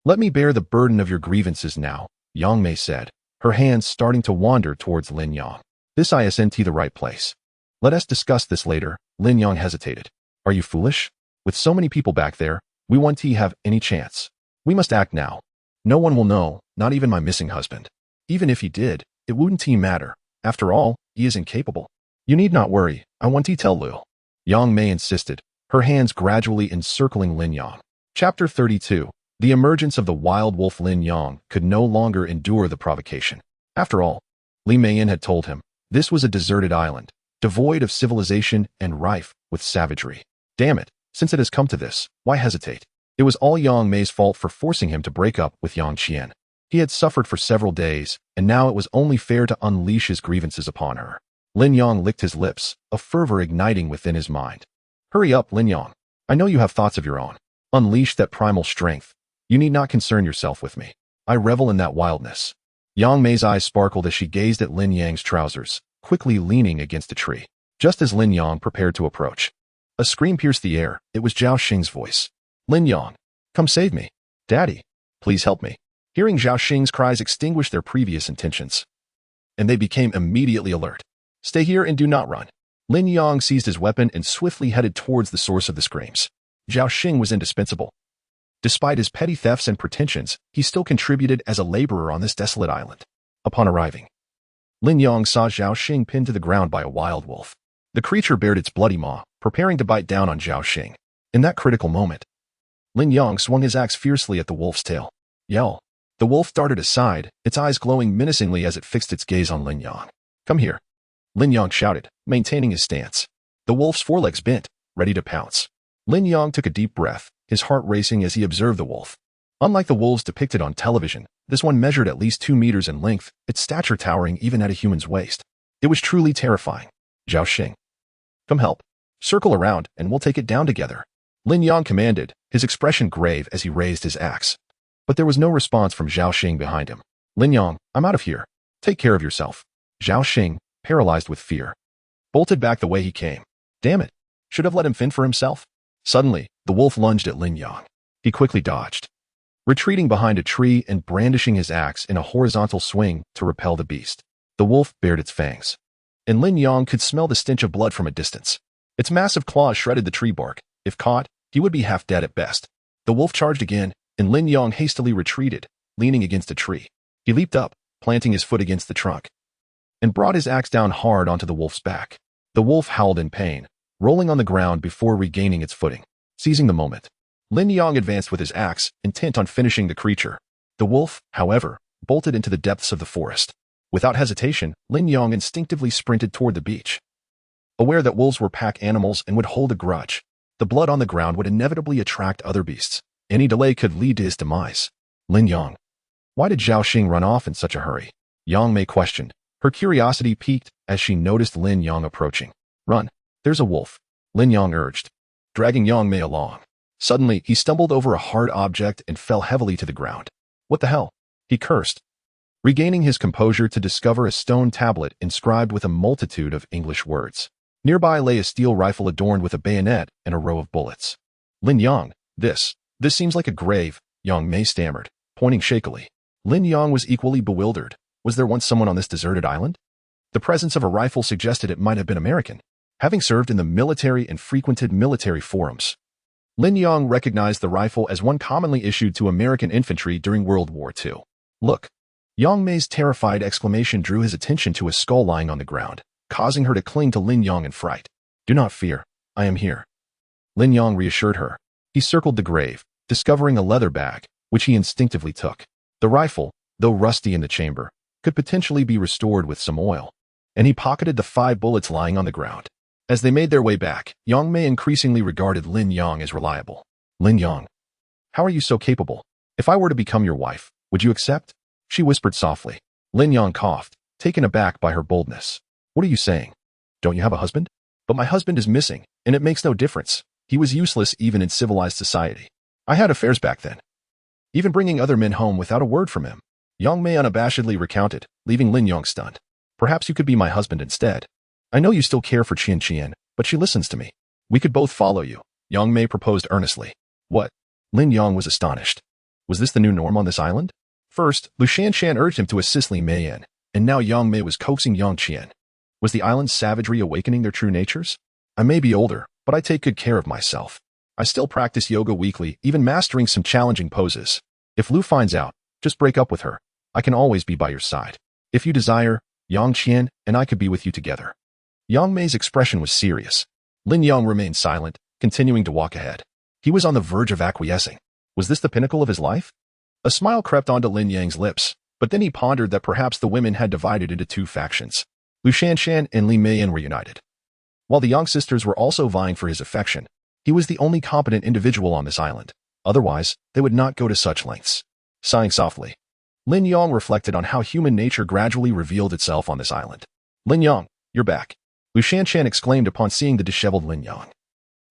Let me bear the burden of your grievances now, Yang Mei said, her hands starting to wander towards Lin Yong. This isn't the right place. Let us discuss this later. Lin Yong hesitated. Are you foolish? With so many people back there, we won't have any chance. We must act now. No one will know, not even my missing husband. Even if he did, it wouldn't matter. After all, he is incapable. You need not worry, I won't tell Liu. Yang Mei insisted, her hands gradually encircling Lin Yong. Chapter 32. The emergence of the wild wolf. Lin Yong could no longer endure the provocation. After all, Li Meiyan had told him, this was a deserted island, devoid of civilization and rife with savagery. Damn it, since it has come to this, why hesitate? It was all Yang Mei's fault for forcing him to break up with Yongqian. He had suffered for several days, and now it was only fair to unleash his grievances upon her. Lin Yong licked his lips, a fervor igniting within his mind. Hurry up, Lin Yong. I know you have thoughts of your own. Unleash that primal strength. You need not concern yourself with me. I revel in that wildness. Yang Mei's eyes sparkled as she gazed at Lin Yang's trousers, quickly leaning against a tree. Just as Lin Yong prepared to approach, a scream pierced the air. It was Zhao Xing's voice. Lin Yong, come save me. Daddy, please help me. Hearing Zhao Xing's cries extinguished their previous intentions, and they became immediately alert. Stay here and do not run. Lin Yong seized his weapon and swiftly headed towards the source of the screams. Zhao Xing was indispensable. Despite his petty thefts and pretensions, he still contributed as a laborer on this desolate island. Upon arriving, Lin Yong saw Zhao Xing pinned to the ground by a wild wolf. The creature bared its bloody maw, preparing to bite down on Zhao Xing. In that critical moment, Lin Yong swung his axe fiercely at the wolf's tail. Yell. The wolf darted aside, its eyes glowing menacingly as it fixed its gaze on Lin Yong. Come here. Lin Yong shouted, maintaining his stance. The wolf's forelegs bent, ready to pounce. Lin Yang took a deep breath, his heart racing as he observed the wolf. Unlike the wolves depicted on television, this one measured at least 2 meters in length, its stature towering even at a human's waist. It was truly terrifying. Zhao Xing. Come help. Circle around, and we'll take it down together. Lin Yang commanded, his expression grave as he raised his axe. But there was no response from Zhao Xing behind him. Lin Yang, I'm out of here. Take care of yourself. Zhao Xing, paralyzed with fear, bolted back the way he came. Damn it. Should have let him fend for himself. Suddenly, the wolf lunged at Lin Yang. He quickly dodged, retreating behind a tree and brandishing his axe in a horizontal swing to repel the beast. The wolf bared its fangs, and Lin Yang could smell the stench of blood from a distance. Its massive claws shredded the tree bark. If caught, he would be half dead at best. The wolf charged again, and Lin Yang hastily retreated, leaning against a tree. He leaped up, planting his foot against the trunk, and brought his axe down hard onto the wolf's back. The wolf howled in pain, rolling on the ground before regaining its footing. Seizing the moment, Lin Yang advanced with his axe, intent on finishing the creature. The wolf, however, bolted into the depths of the forest. Without hesitation, Lin Yang instinctively sprinted toward the beach. Aware that wolves were pack animals and would hold a grudge, the blood on the ground would inevitably attract other beasts. Any delay could lead to his demise. Lin Yang. Why did Zhao Xing run off in such a hurry? Yang Mei questioned. Her curiosity piqued as she noticed Lin Yang approaching. Run. There's a wolf, Lin Yang urged, dragging Yang Mei along. Suddenly, he stumbled over a hard object and fell heavily to the ground. What the hell? He cursed, regaining his composure to discover a stone tablet inscribed with a multitude of English words. Nearby lay a steel rifle adorned with a bayonet and a row of bullets. Lin Yang, this seems like a grave, Yang Mei stammered, pointing shakily. Lin Yang was equally bewildered. Was there once someone on this deserted island? The presence of a rifle suggested it might have been American. Having served in the military and frequented military forums, Lin Yang recognized the rifle as one commonly issued to American infantry during World War II. Look! Yang Mei's terrified exclamation drew his attention to a skull lying on the ground, causing her to cling to Lin Yang in fright. Do not fear. I am here. Lin Yang reassured her. He circled the grave, discovering a leather bag, which he instinctively took. The rifle, though rusty in the chamber, could potentially be restored with some oil, and he pocketed the 5 bullets lying on the ground. As they made their way back, Yang Mei increasingly regarded Lin Yang as reliable. Lin Yang, how are you so capable? If I were to become your wife, would you accept? She whispered softly. Lin Yang coughed, taken aback by her boldness. What are you saying? Don't you have a husband? But my husband is missing, and it makes no difference. He was useless even in civilized society. I had affairs back then, even bringing other men home without a word from him. Yang Mei unabashedly recounted, leaving Lin Yang stunned. Perhaps you could be my husband instead. I know you still care for Qian Qian, but she listens to me. We could both follow you, Yang Mei proposed earnestly. What? Lin Yang was astonished. Was this the new norm on this island? First, Lu Shanshan urged him to assist Li Meiyan, and now Yang Mei was coaxing Yang Qian. Was the island's savagery awakening their true natures? I may be older, but I take good care of myself. I still practice yoga weekly, even mastering some challenging poses. If Lu finds out, just break up with her. I can always be by your side. If you desire, Yang Qian and I could be with you together. Yang Mei's expression was serious. Lin Yang remained silent, continuing to walk ahead. He was on the verge of acquiescing. Was this the pinnacle of his life? A smile crept onto Lin Yang's lips, but then he pondered that perhaps the women had divided into 2 factions. Lu Shanshan and Li Meiyan were united. While the Yang sisters were also vying for his affection, he was the only competent individual on this island. Otherwise, they would not go to such lengths. Sighing softly, Lin Yang reflected on how human nature gradually revealed itself on this island. Lin Yang, you're back, Lu Shanshan exclaimed upon seeing the disheveled Lin Yang,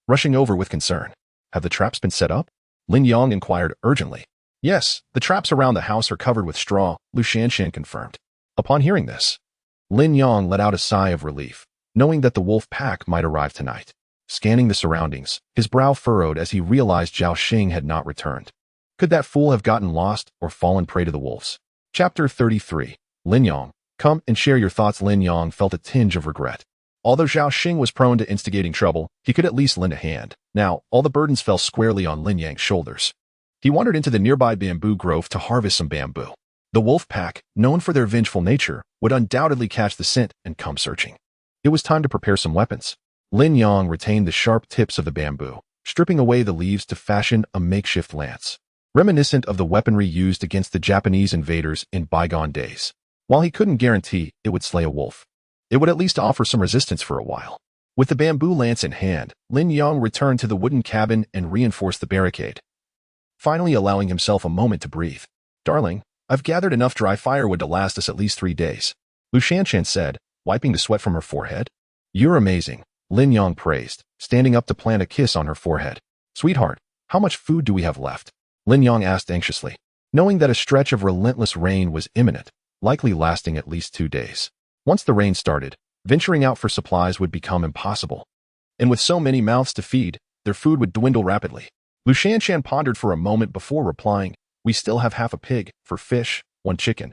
rushing over with concern. Have the traps been set up? Lin Yang inquired urgently. Yes, the traps around the house are covered with straw, Lu Shanshan confirmed. Upon hearing this, Lin Yang let out a sigh of relief, knowing that the wolf pack might arrive tonight. Scanning the surroundings, his brow furrowed as he realized Zhao Xing had not returned. Could that fool have gotten lost or fallen prey to the wolves? Chapter 33. Lin Yang, come and share your thoughts. Lin Yang felt a tinge of regret. Although Zhao Xing was prone to instigating trouble, he could at least lend a hand. Now, all the burdens fell squarely on Lin Yang's shoulders. He wandered into the nearby bamboo grove to harvest some bamboo. The wolf pack, known for their vengeful nature, would undoubtedly catch the scent and come searching. It was time to prepare some weapons. Lin Yang retained the sharp tips of the bamboo, stripping away the leaves to fashion a makeshift lance, reminiscent of the weaponry used against the Japanese invaders in bygone days. While he couldn't guarantee it would slay a wolf, it would at least offer some resistance for a while. With the bamboo lance in hand, Lin Yang returned to the wooden cabin and reinforced the barricade, finally allowing himself a moment to breathe. "Darling, I've gathered enough dry firewood to last us at least 3 days," Lu Shanshan said, wiping the sweat from her forehead. "You're amazing," Lin Yang praised, standing up to plant a kiss on her forehead. "Sweetheart, how much food do we have left?" Lin Yang asked anxiously, knowing that a stretch of relentless rain was imminent, likely lasting at least 2 days. Once the rain started, venturing out for supplies would become impossible. And with so many mouths to feed, their food would dwindle rapidly. Lu Shanshan pondered for a moment before replying, "We still have half a pig, for fish, 1 chicken,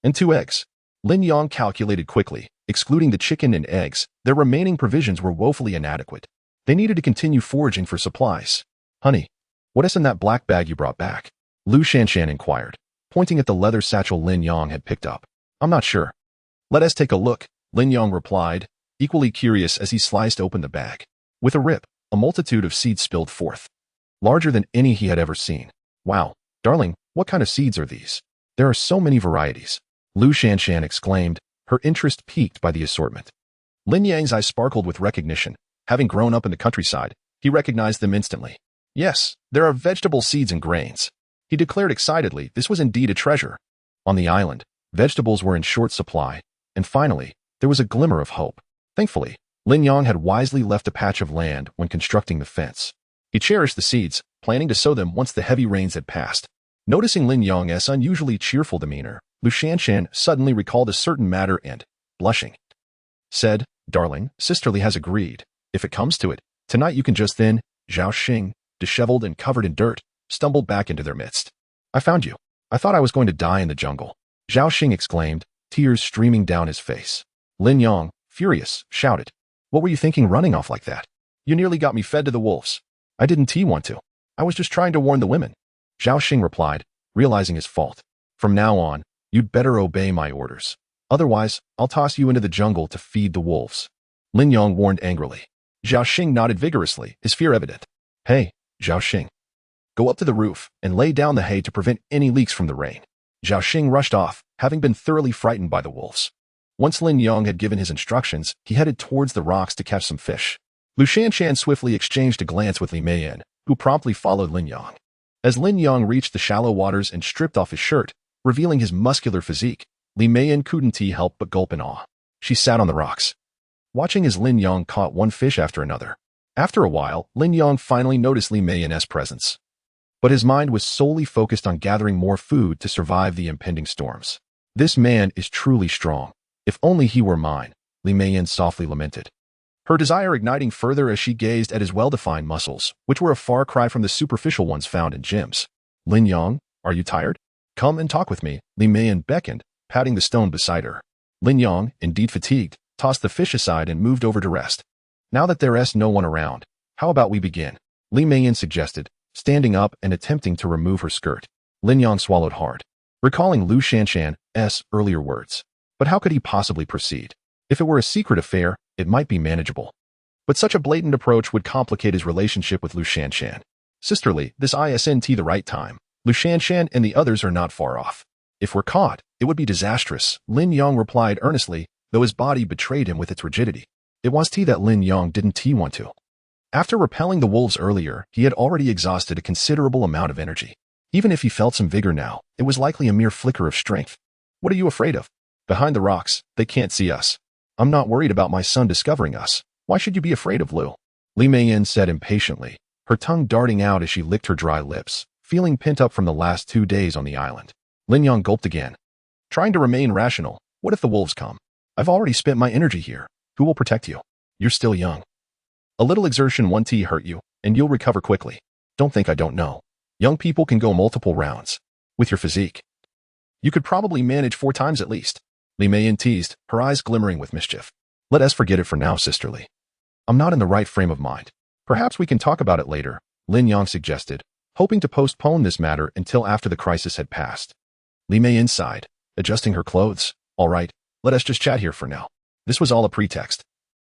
and 2 eggs." Lin Yang calculated quickly. Excluding the chicken and eggs, their remaining provisions were woefully inadequate. They needed to continue foraging for supplies. "Honey, what is in that black bag you brought back?" Lu Shanshan inquired, pointing at the leather satchel Lin Yang had picked up. "I'm not sure." "Let us take a look," Lin Yang replied, equally curious as he sliced open the bag. With a rip, a multitude of seeds spilled forth, larger than any he had ever seen. "Wow, darling, what kind of seeds are these? There are so many varieties," Lu Shanshan exclaimed, her interest piqued by the assortment. Lin Yang's eyes sparkled with recognition. Having grown up in the countryside, he recognized them instantly. "Yes, there are vegetable seeds and grains," he declared excitedly. This was indeed a treasure. On the island, vegetables were in short supply, and finally, there was a glimmer of hope. Thankfully, Lin Yang had wisely left a patch of land when constructing the fence. He cherished the seeds, planning to sow them once the heavy rains had passed. Noticing Lin Yang's unusually cheerful demeanor, Lu Shanshan suddenly recalled a certain matter and, blushing, said, "Darling, sisterly has agreed. If it comes to it, tonight you can just then." Zhao Xing, disheveled and covered in dirt, stumbled back into their midst. "I found you. I thought I was going to die in the jungle," Zhao Xing exclaimed, tears streaming down his face. Lin Yang, furious, shouted, "What were you thinking running off like that? You nearly got me fed to the wolves." "I didn't want to. I was just trying to warn the women," Zhao Xing replied, realizing his fault. "From now on, you'd better obey my orders. Otherwise, I'll toss you into the jungle to feed the wolves," Lin Yang warned angrily. Zhao Xing nodded vigorously, his fear evident. "Hey, Zhao Xing. Go up to the roof and lay down the hay to prevent any leaks from the rain." Zhao Xing rushed off, having been thoroughly frightened by the wolves. Once Lin Yang had given his instructions, he headed towards the rocks to catch some fish. Lu Shanshan swiftly exchanged a glance with Li Meiyan, who promptly followed Lin Yang. As Lin Yang reached the shallow waters and stripped off his shirt, revealing his muscular physique, Li Meiyan couldn't help but gulp in awe. She sat on the rocks, watching as Lin Yang caught one fish after another. After a while, Lin Yang finally noticed Li Meiyan's presence. But his mind was solely focused on gathering more food to survive the impending storms. "This man is truly strong. If only he were mine," Li Meiyan softly lamented, her desire igniting further as she gazed at his well-defined muscles, which were a far cry from the superficial ones found in gyms. "Lin Yang, are you tired? Come and talk with me," Li Meiyan beckoned, patting the stone beside her. Lin Yang, indeed fatigued, tossed the fish aside and moved over to rest. "Now that there is no one around, how about we begin?" Li Meiyan suggested, standing up and attempting to remove her skirt. Lin Yang swallowed hard, recalling Lu Shanshan's earlier words. But how could he possibly proceed? If it were a secret affair, it might be manageable. But such a blatant approach would complicate his relationship with Lu Shanshan. "Sisterly, this isn't the right time. Lu Shanshan and the others are not far off. If we're caught, it would be disastrous," Lin Yang replied earnestly, though his body betrayed him with its rigidity. It was that Lin Yang didn't want to. After repelling the wolves earlier, he had already exhausted a considerable amount of energy. Even if he felt some vigor now, it was likely a mere flicker of strength. "What are you afraid of? Behind the rocks, they can't see us. I'm not worried about my son discovering us. Why should you be afraid of Lu?" Li Meiyan said impatiently, her tongue darting out as she licked her dry lips, feeling pent up from the last 2 days on the island. Lin Yang gulped again, trying to remain rational. "What if the wolves come? I've already spent my energy here. Who will protect you? You're still young. A little exertion won't hurt you, and you'll recover quickly. Don't think I don't know. Young people can go multiple rounds. With your physique, you could probably manage 4 times at least," Li Meiyan teased, her eyes glimmering with mischief. "Let us forget it for now, sisterly. I'm not in the right frame of mind. Perhaps we can talk about it later," Lin Yang suggested, hoping to postpone this matter until after the crisis had passed. Li Meiyan sighed, adjusting her clothes. "All right, let us just chat here for now." This was all a pretext.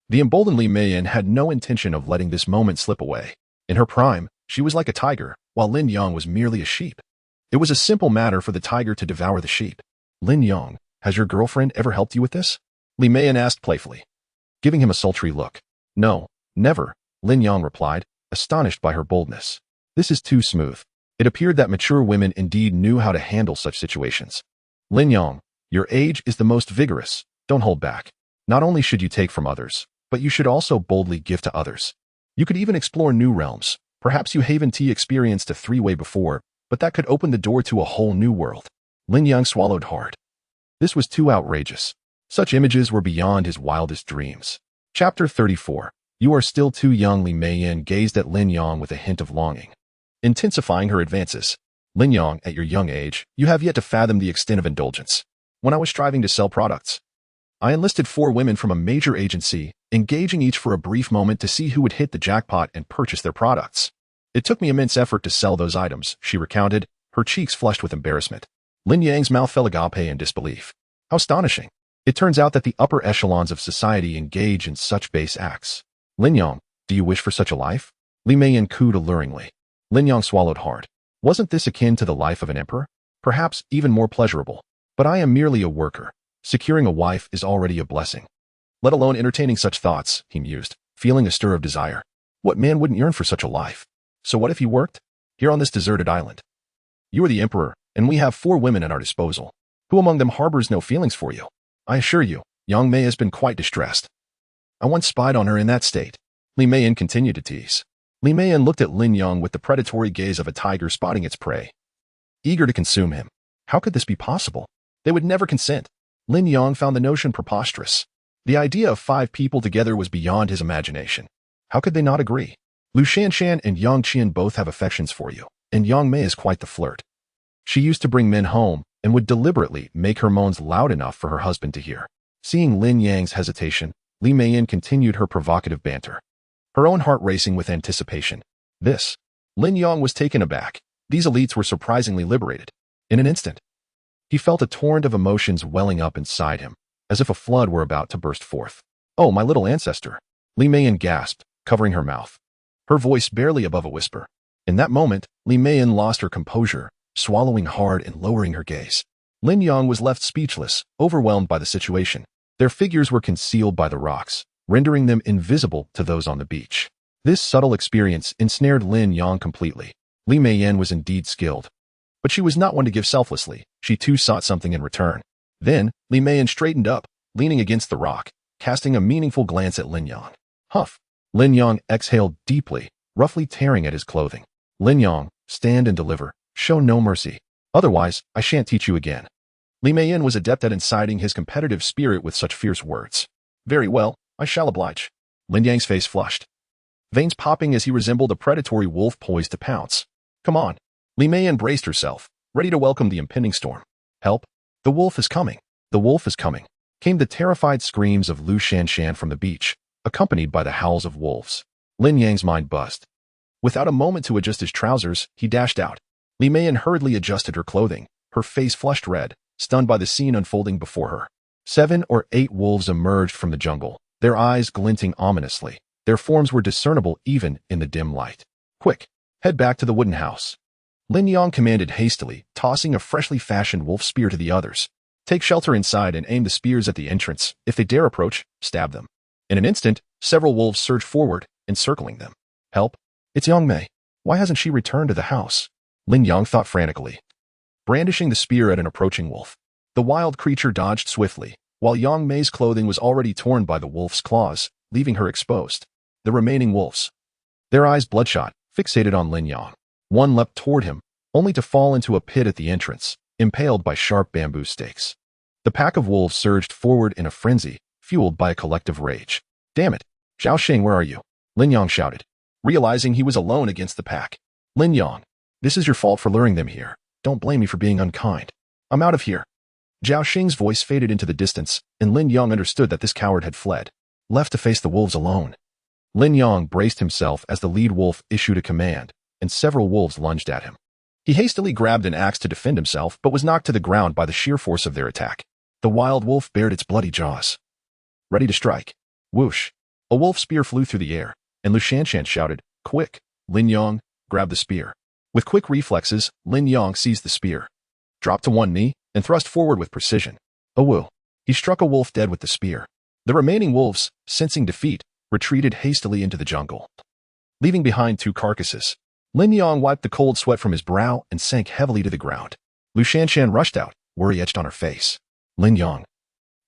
The emboldened Li Meiyan had no intention of letting this moment slip away. In her prime, she was like a tiger, while Lin Yang was merely a sheep. It was a simple matter for the tiger to devour the sheep. "Lin Yang, has your girlfriend ever helped you with this?" Li Meiyan asked playfully, giving him a sultry look. No, never, Lin Yang replied, astonished by her boldness. This is too smooth. It appeared that mature women indeed knew how to handle such situations. Lin Yang, your age is the most vigorous. Don't hold back. Not only should you take from others, but you should also boldly give to others. You could even explore new realms. Perhaps you haven't experienced a three-way before, but that could open the door to a whole new world. Lin Yang swallowed hard. This was too outrageous. Such images were beyond his wildest dreams. Chapter 34. You are still too young. Li Meiyan gazed at Lin Yang with a hint of longing, intensifying her advances. Lin Yang, at your young age, you have yet to fathom the extent of indulgence. When I was striving to sell products, I enlisted 4 women from a major agency, engaging each for a brief moment to see who would hit the jackpot and purchase their products. It took me immense effort to sell those items, she recounted, her cheeks flushed with embarrassment. Lin Yang's mouth fell agape in disbelief. How astonishing. It turns out that the upper echelons of society engage in such base acts. Lin Yang, do you wish for such a life? Li Meiyan cooed alluringly. Lin Yang swallowed hard. Wasn't this akin to the life of an emperor? Perhaps even more pleasurable. But I am merely a worker. Securing a wife is already a blessing. Let alone entertaining such thoughts, he mused, feeling a stir of desire. What man wouldn't yearn for such a life? So what if he worked? Here on this deserted island. You are the emperor, and we have 4 women at our disposal. Who among them harbors no feelings for you? I assure you, Yang Mei has been quite distressed. I once spied on her in that state. Li Meiyan continued to tease. Li Meiyan looked at Lin Yang with the predatory gaze of a tiger spotting its prey, eager to consume him. How could this be possible? They would never consent. Lin Yang found the notion preposterous. The idea of 5 people together was beyond his imagination. How could they not agree? Lu Shanshan and Yang Qian both have affections for you, and Yang Mei is quite the flirt. She used to bring men home and would deliberately make her moans loud enough for her husband to hear. Seeing Lin Yang's hesitation, Li Meiyan continued her provocative banter, her own heart racing with anticipation. Lin Yang was taken aback. These elites were surprisingly liberated. In an instant, he felt a torrent of emotions welling up inside him, as if a flood were about to burst forth. Oh, my little ancestor! Li Meiyan gasped, covering her mouth, her voice barely above a whisper. In that moment, Li Meiyan lost her composure, swallowing hard and lowering her gaze. Lin Yang was left speechless, overwhelmed by the situation. Their figures were concealed by the rocks, rendering them invisible to those on the beach. This subtle experience ensnared Lin Yang completely. Li Meiyan was indeed skilled, but she was not one to give selflessly. She too sought something in return. Then, Li Meiyan straightened up, leaning against the rock, casting a meaningful glance at Lin Yang. Huff! Lin Yang exhaled deeply, roughly tearing at his clothing. Lin Yang, stand and deliver. Show no mercy. Otherwise, I shan't teach you again. Li Meiyan was adept at inciting his competitive spirit with such fierce words. Very well, I shall oblige. Lin Yang's face flushed, veins popping as he resembled a predatory wolf poised to pounce. Come on. Li Meiyan braced herself, ready to welcome the impending storm. Help! The wolf is coming. The wolf is coming. Came the terrified screams of Lu Shanshan from the beach, accompanied by the howls of wolves. Lin Yang's mind buzzed. Without a moment to adjust his trousers, he dashed out. Li Meiyan hurriedly adjusted her clothing, her face flushed red, stunned by the scene unfolding before her. 7 or 8 wolves emerged from the jungle, their eyes glinting ominously. Their forms were discernible even in the dim light. Quick, head back to the wooden house. Lin Yang commanded hastily, tossing a freshly fashioned wolf spear to the others. Take shelter inside and aim the spears at the entrance. If they dare approach, stab them. In an instant, several wolves surged forward, encircling them. Help! It's Yang Mei. Why hasn't she returned to the house? Lin Yang thought frantically, brandishing the spear at an approaching wolf. The wild creature dodged swiftly, while Yang Mei's clothing was already torn by the wolf's claws, leaving her exposed. The remaining wolves, their eyes bloodshot, fixated on Lin Yang. One leapt toward him, only to fall into a pit at the entrance, impaled by sharp bamboo stakes. The pack of wolves surged forward in a frenzy, fueled by a collective rage. Damn it! Zhao Xing, where are you? Lin Yang shouted, realizing he was alone against the pack. Lin Yang, this is your fault for luring them here. Don't blame me for being unkind. I'm out of here. Zhao Xing's voice faded into the distance, and Lin Yang understood that this coward had fled, left to face the wolves alone. Lin Yang braced himself as the lead wolf issued a command, and several wolves lunged at him. He hastily grabbed an axe to defend himself, but was knocked to the ground by the sheer force of their attack. The wild wolf bared its bloody jaws, ready to strike. Whoosh! A wolf spear flew through the air, and Lu Shanshan shouted, Quick! Lin Yang, grab the spear. With quick reflexes, Lin Yang seized the spear, dropped to one knee, and thrust forward with precision. Awoo! He struck a wolf dead with the spear. The remaining wolves, sensing defeat, retreated hastily into the jungle, leaving behind 2 carcasses. Lin Yang wiped the cold sweat from his brow and sank heavily to the ground. Lu Shanshan rushed out, worry etched on her face. Lin Yang,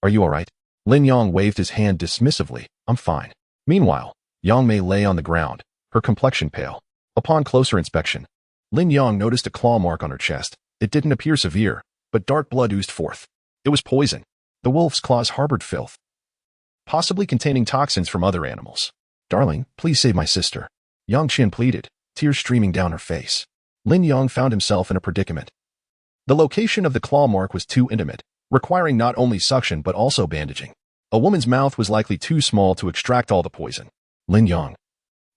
are you all right? Lin Yang waved his hand dismissively. I'm fine. Meanwhile, Yang Mei lay on the ground, her complexion pale. Upon closer inspection, Lin Yang noticed a claw mark on her chest. It didn't appear severe, but dark blood oozed forth. It was poison. The wolf's claws harbored filth, possibly containing toxins from other animals. Darling, please save my sister, Yang Qin pleaded, tears streaming down her face. Lin Yang found himself in a predicament. The location of the claw mark was too intimate, requiring not only suction but also bandaging. A woman's mouth was likely too small to extract all the poison. Lin Yang,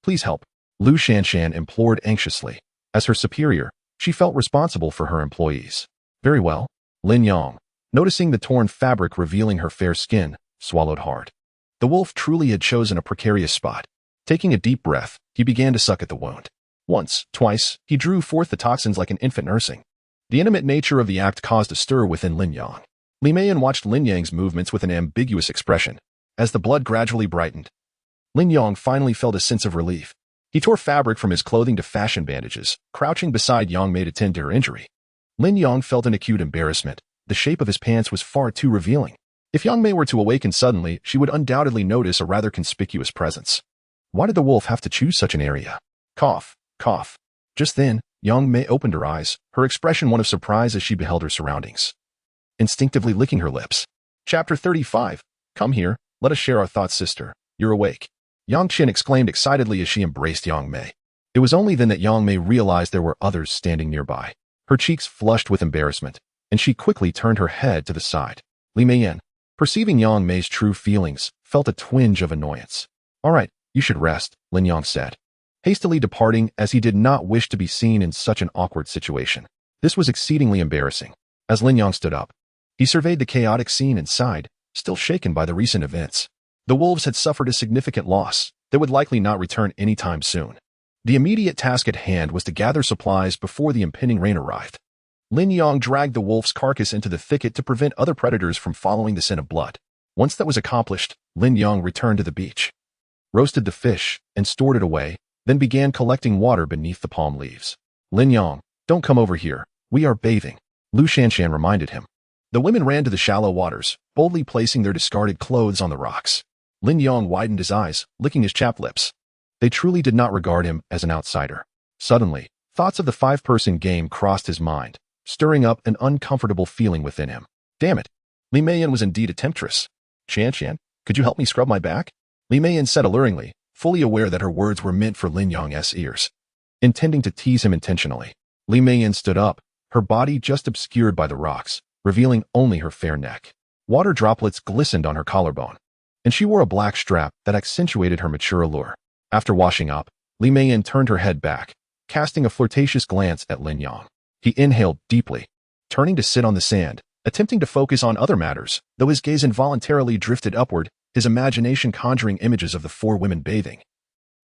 please help, Lu Shanshan implored anxiously. As her superior, she felt responsible for her employees. Very well, Lin Yang, noticing the torn fabric revealing her fair skin, swallowed hard. The wolf truly had chosen a precarious spot. Taking a deep breath, he began to suck at the wound. Once, twice, he drew forth the toxins like an infant nursing. The intimate nature of the act caused a stir within Lin Yang. Li Meiyan watched Lin Yang's movements with an ambiguous expression. As the blood gradually brightened, Lin Yang finally felt a sense of relief. He tore fabric from his clothing to fashion bandages, crouching beside Yang Mei to tend to her injury. Lin Yang felt an acute embarrassment. The shape of his pants was far too revealing. If Yang Mei were to awaken suddenly, she would undoubtedly notice a rather conspicuous presence. Why did the wolf have to choose such an area? Cough, cough. Just then, Yang Mei opened her eyes, her expression one of surprise as she beheld her surroundings. Instinctively licking her lips. Chapter 35. Come here, let us share our thoughts, sister. You're awake. Yang Qin exclaimed excitedly as she embraced Yang Mei. It was only then that Yang Mei realized there were others standing nearby. Her cheeks flushed with embarrassment, and she quickly turned her head to the side. Li Meiyan, perceiving Yang Mei's true feelings, felt a twinge of annoyance. All right, you should rest, Lin Yang said, hastily departing as he did not wish to be seen in such an awkward situation. This was exceedingly embarrassing. As Lin Yang stood up, he surveyed the chaotic scene and sighed, still shaken by the recent events. The wolves had suffered a significant loss. They would likely not return anytime soon. The immediate task at hand was to gather supplies before the impending rain arrived. Lin Yang dragged the wolf's carcass into the thicket to prevent other predators from following the scent of blood. Once that was accomplished, Lin Yang returned to the beach, roasted the fish, and stored it away, then began collecting water beneath the palm leaves. Lin Yang, don't come over here. We are bathing, Lu Shanshan reminded him. The women ran to the shallow waters, boldly placing their discarded clothes on the rocks. Lin Yang widened his eyes, licking his chapped lips. They truly did not regard him as an outsider. Suddenly, thoughts of the 5-person game crossed his mind, stirring up an uncomfortable feeling within him. Damn it! Li Meiyan was indeed a temptress. Shanshan, could you help me scrub my back? Li Meiyan said alluringly, fully aware that her words were meant for Lin Yang's ears. Intending to tease him intentionally, Li Meiyan stood up, her body just obscured by the rocks, revealing only her fair neck. Water droplets glistened on her collarbone, and she wore a black strap that accentuated her mature allure. After washing up, Li Meiyan turned her head back, casting a flirtatious glance at Lin Yang. He inhaled deeply, turning to sit on the sand, attempting to focus on other matters, though his gaze involuntarily drifted upward, his imagination conjuring images of the 4 women bathing,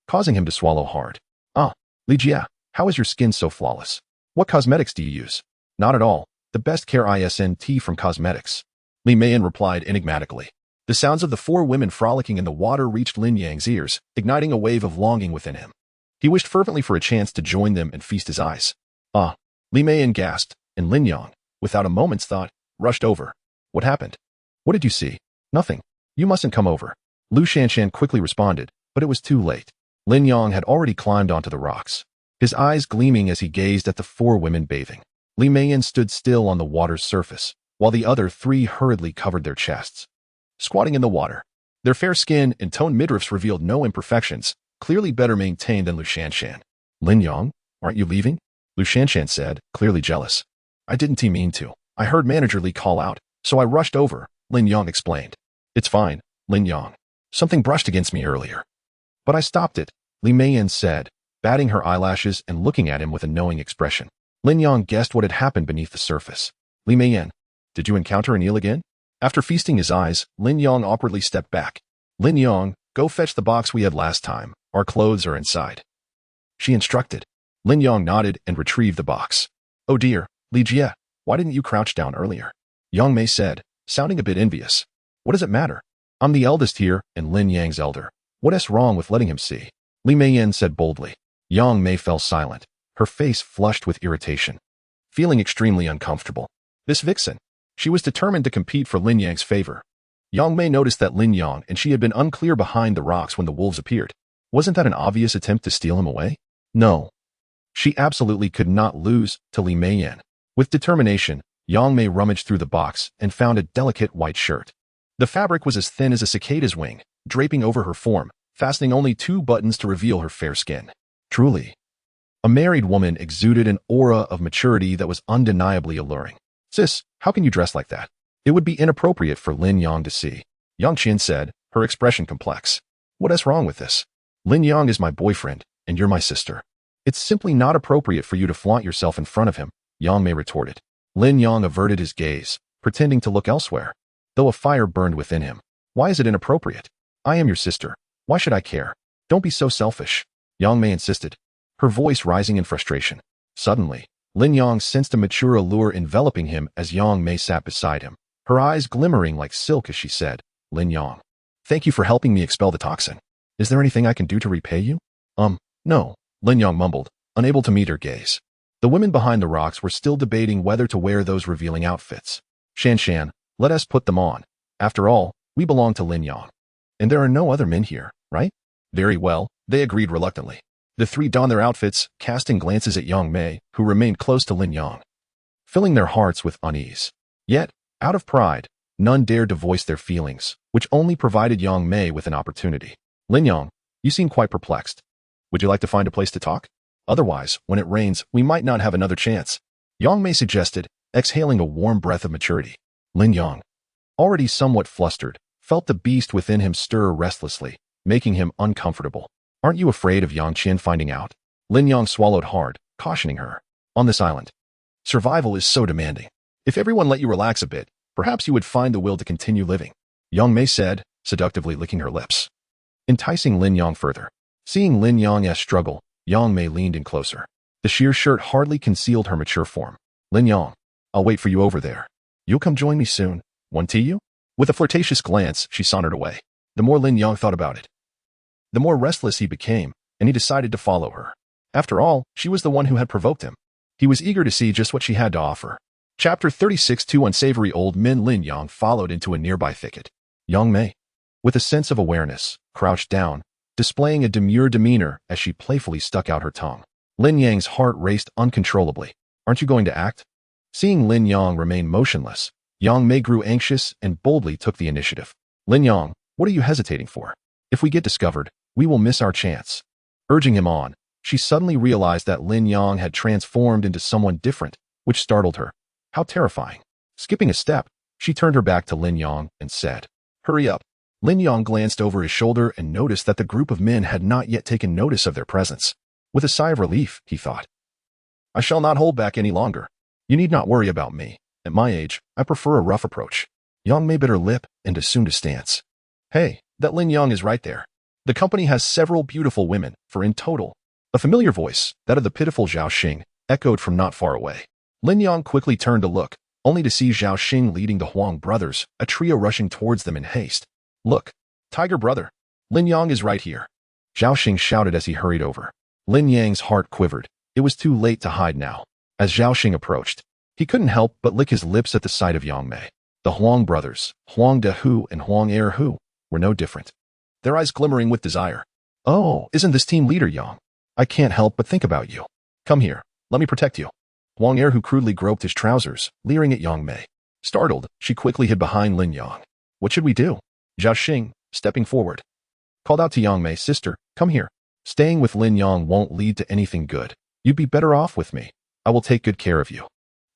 causing him to swallow hard. Ah, Li Jia, how is your skin so flawless? What cosmetics do you use? Not at all. The best care ISNT from cosmetics, Li Meiyan replied enigmatically. The sounds of the 4 women frolicking in the water reached Lin Yang's ears, igniting a wave of longing within him. He wished fervently for a chance to join them and feast his eyes. Ah, Li Meiyan gasped, and Lin Yang, without a moment's thought, rushed over. What happened? What did you see? Nothing. You mustn't come over, Lu Shanshan quickly responded, but it was too late. Lin Yang had already climbed onto the rocks, his eyes gleaming as he gazed at the 4 women bathing. Li Meiyan stood still on the water's surface, while the other 3 hurriedly covered their chests. Squatting in the water, their fair skin and toned midriffs revealed no imperfections, clearly better maintained than Lu Shanshan. Lin Yang, aren't you leaving? Lu Shanshan said, clearly jealous. I didn't mean to. I heard Manager Li call out, so I rushed over, Lin Yang explained. It's fine, Lin Yang. Something brushed against me earlier. But I stopped it, Li Meiyan said, batting her eyelashes and looking at him with a knowing expression. Lin Yang guessed what had happened beneath the surface. Li Meiyan, did you encounter an eel again? After feasting his eyes, Lin Yang awkwardly stepped back. Lin Yang, go fetch the box we had last time. Our clothes are inside, she instructed. Lin Yang nodded and retrieved the box. Oh dear, Li Jie, why didn't you crouch down earlier? Yang Mei said, sounding a bit envious. What does it matter? I'm the eldest here and Lin Yang's elder. What's wrong with letting him see? Li Meiyan said boldly. Yang Mei fell silent, her face flushed with irritation, feeling extremely uncomfortable. This vixen. She was determined to compete for Lin Yang's favor. Yang Mei noticed that Lin Yang and she had been unclear behind the rocks when the wolves appeared. Wasn't that an obvious attempt to steal him away? No. She absolutely could not lose to Li Meiyan. With determination, Yang Mei rummaged through the box and found a delicate white shirt. The fabric was as thin as a cicada's wing, draping over her form, fastening only 2 buttons to reveal her fair skin. Truly, a married woman exuded an aura of maturity that was undeniably alluring. Sis, how can you dress like that? It would be inappropriate for Lin Yang to see. Yang Qian said, her expression complex. What's wrong with this? Lin Yang is my boyfriend, and you're my sister. It's simply not appropriate for you to flaunt yourself in front of him, Yang Mei retorted. Lin Yang averted his gaze, pretending to look elsewhere, though a fire burned within him. Why is it inappropriate? I am your sister. Why should I care? Don't be so selfish, Yang Mei insisted, her voice rising in frustration. Suddenly, Lin Yang sensed a mature allure enveloping him as Yang Mei sat beside him, her eyes glimmering like silk as she said, Lin Yang, thank you for helping me expel the toxin. Is there anything I can do to repay you? No, Lin Yang mumbled, unable to meet her gaze. The women behind the rocks were still debating whether to wear those revealing outfits. Shan, let us put them on. After all, we belong to Lin Yang. And there are no other men here, right? Very well, they agreed reluctantly. The 3 donned their outfits, casting glances at Yang Mei, who remained close to Lin Yang, filling their hearts with unease. Yet, out of pride, none dared to voice their feelings, which only provided Yang Mei with an opportunity. Lin Yang, you seem quite perplexed. Would you like to find a place to talk? Otherwise, when it rains, we might not have another chance, Yang Mei suggested, exhaling a warm breath of maturity. Lin Yang, already somewhat flustered, felt the beast within him stir restlessly, making him uncomfortable. Aren't you afraid of Yang Qian finding out? Lin Yang swallowed hard, cautioning her. On this island, survival is so demanding. If everyone let you relax a bit, perhaps you would find the will to continue living, Yang Mei said, seductively licking her lips, enticing Lin Yang further. Seeing Lin Yang's struggle, Yang Mei leaned in closer. The sheer shirt hardly concealed her mature form. Lin Yang, I'll wait for you over there. You'll come join me soon, won't you? With a flirtatious glance, she sauntered away. The more Lin Yang thought about it, the more restless he became, and he decided to follow her. After all, she was the one who had provoked him. He was eager to see just what she had to offer. Chapter 36. 2 unsavory old men. Lin Yang followed into a nearby thicket. Yang Mei, with a sense of awareness, crouched down, displaying a demure demeanor as she playfully stuck out her tongue. Lin Yang's heart raced uncontrollably. Aren't you going to act? Seeing Lin Yang remain motionless, Yang Mei grew anxious and boldly took the initiative. Lin Yang, what are you hesitating for? If we get discovered, we will miss our chance. Urging him on, she suddenly realized that Lin Yang had transformed into someone different, which startled her. How terrifying. Skipping a step, she turned her back to Lin Yang and said, Hurry up. Lin Yang glanced over his shoulder and noticed that the group of men had not yet taken notice of their presence. With a sigh of relief, he thought, I shall not hold back any longer. You need not worry about me. At my age, I prefer a rough approach. Yang Mei bit her lip and assumed a stance. Hey, that Lin Yang is right there. The company has several beautiful women, for in total. A familiar voice, that of the pitiful Zhao Xing, echoed from not far away. Lin Yang quickly turned to look, only to see Zhao Xing leading the Huang brothers, a trio rushing towards them in haste. Look, Tiger brother, Lin Yang is right here. Zhao Xing shouted as he hurried over. Lin Yang's heart quivered. It was too late to hide now. As Zhao Xing approached, he couldn't help but lick his lips at the sight of Yang Mei. The Huang brothers, Huang Dehu and Huang Erhu, were no different, their eyes glimmering with desire. Oh, isn't this team leader Yang? I can't help but think about you. Come here, let me protect you. Huang Erhu crudely groped his trousers, leering at Yang Mei. Startled, she quickly hid behind Lin Yang. What should we do? Zhao Xing, stepping forward, called out to Yang Mei, Sister, come here. Staying with Lin Yang won't lead to anything good. You'd be better off with me. I will take good care of you.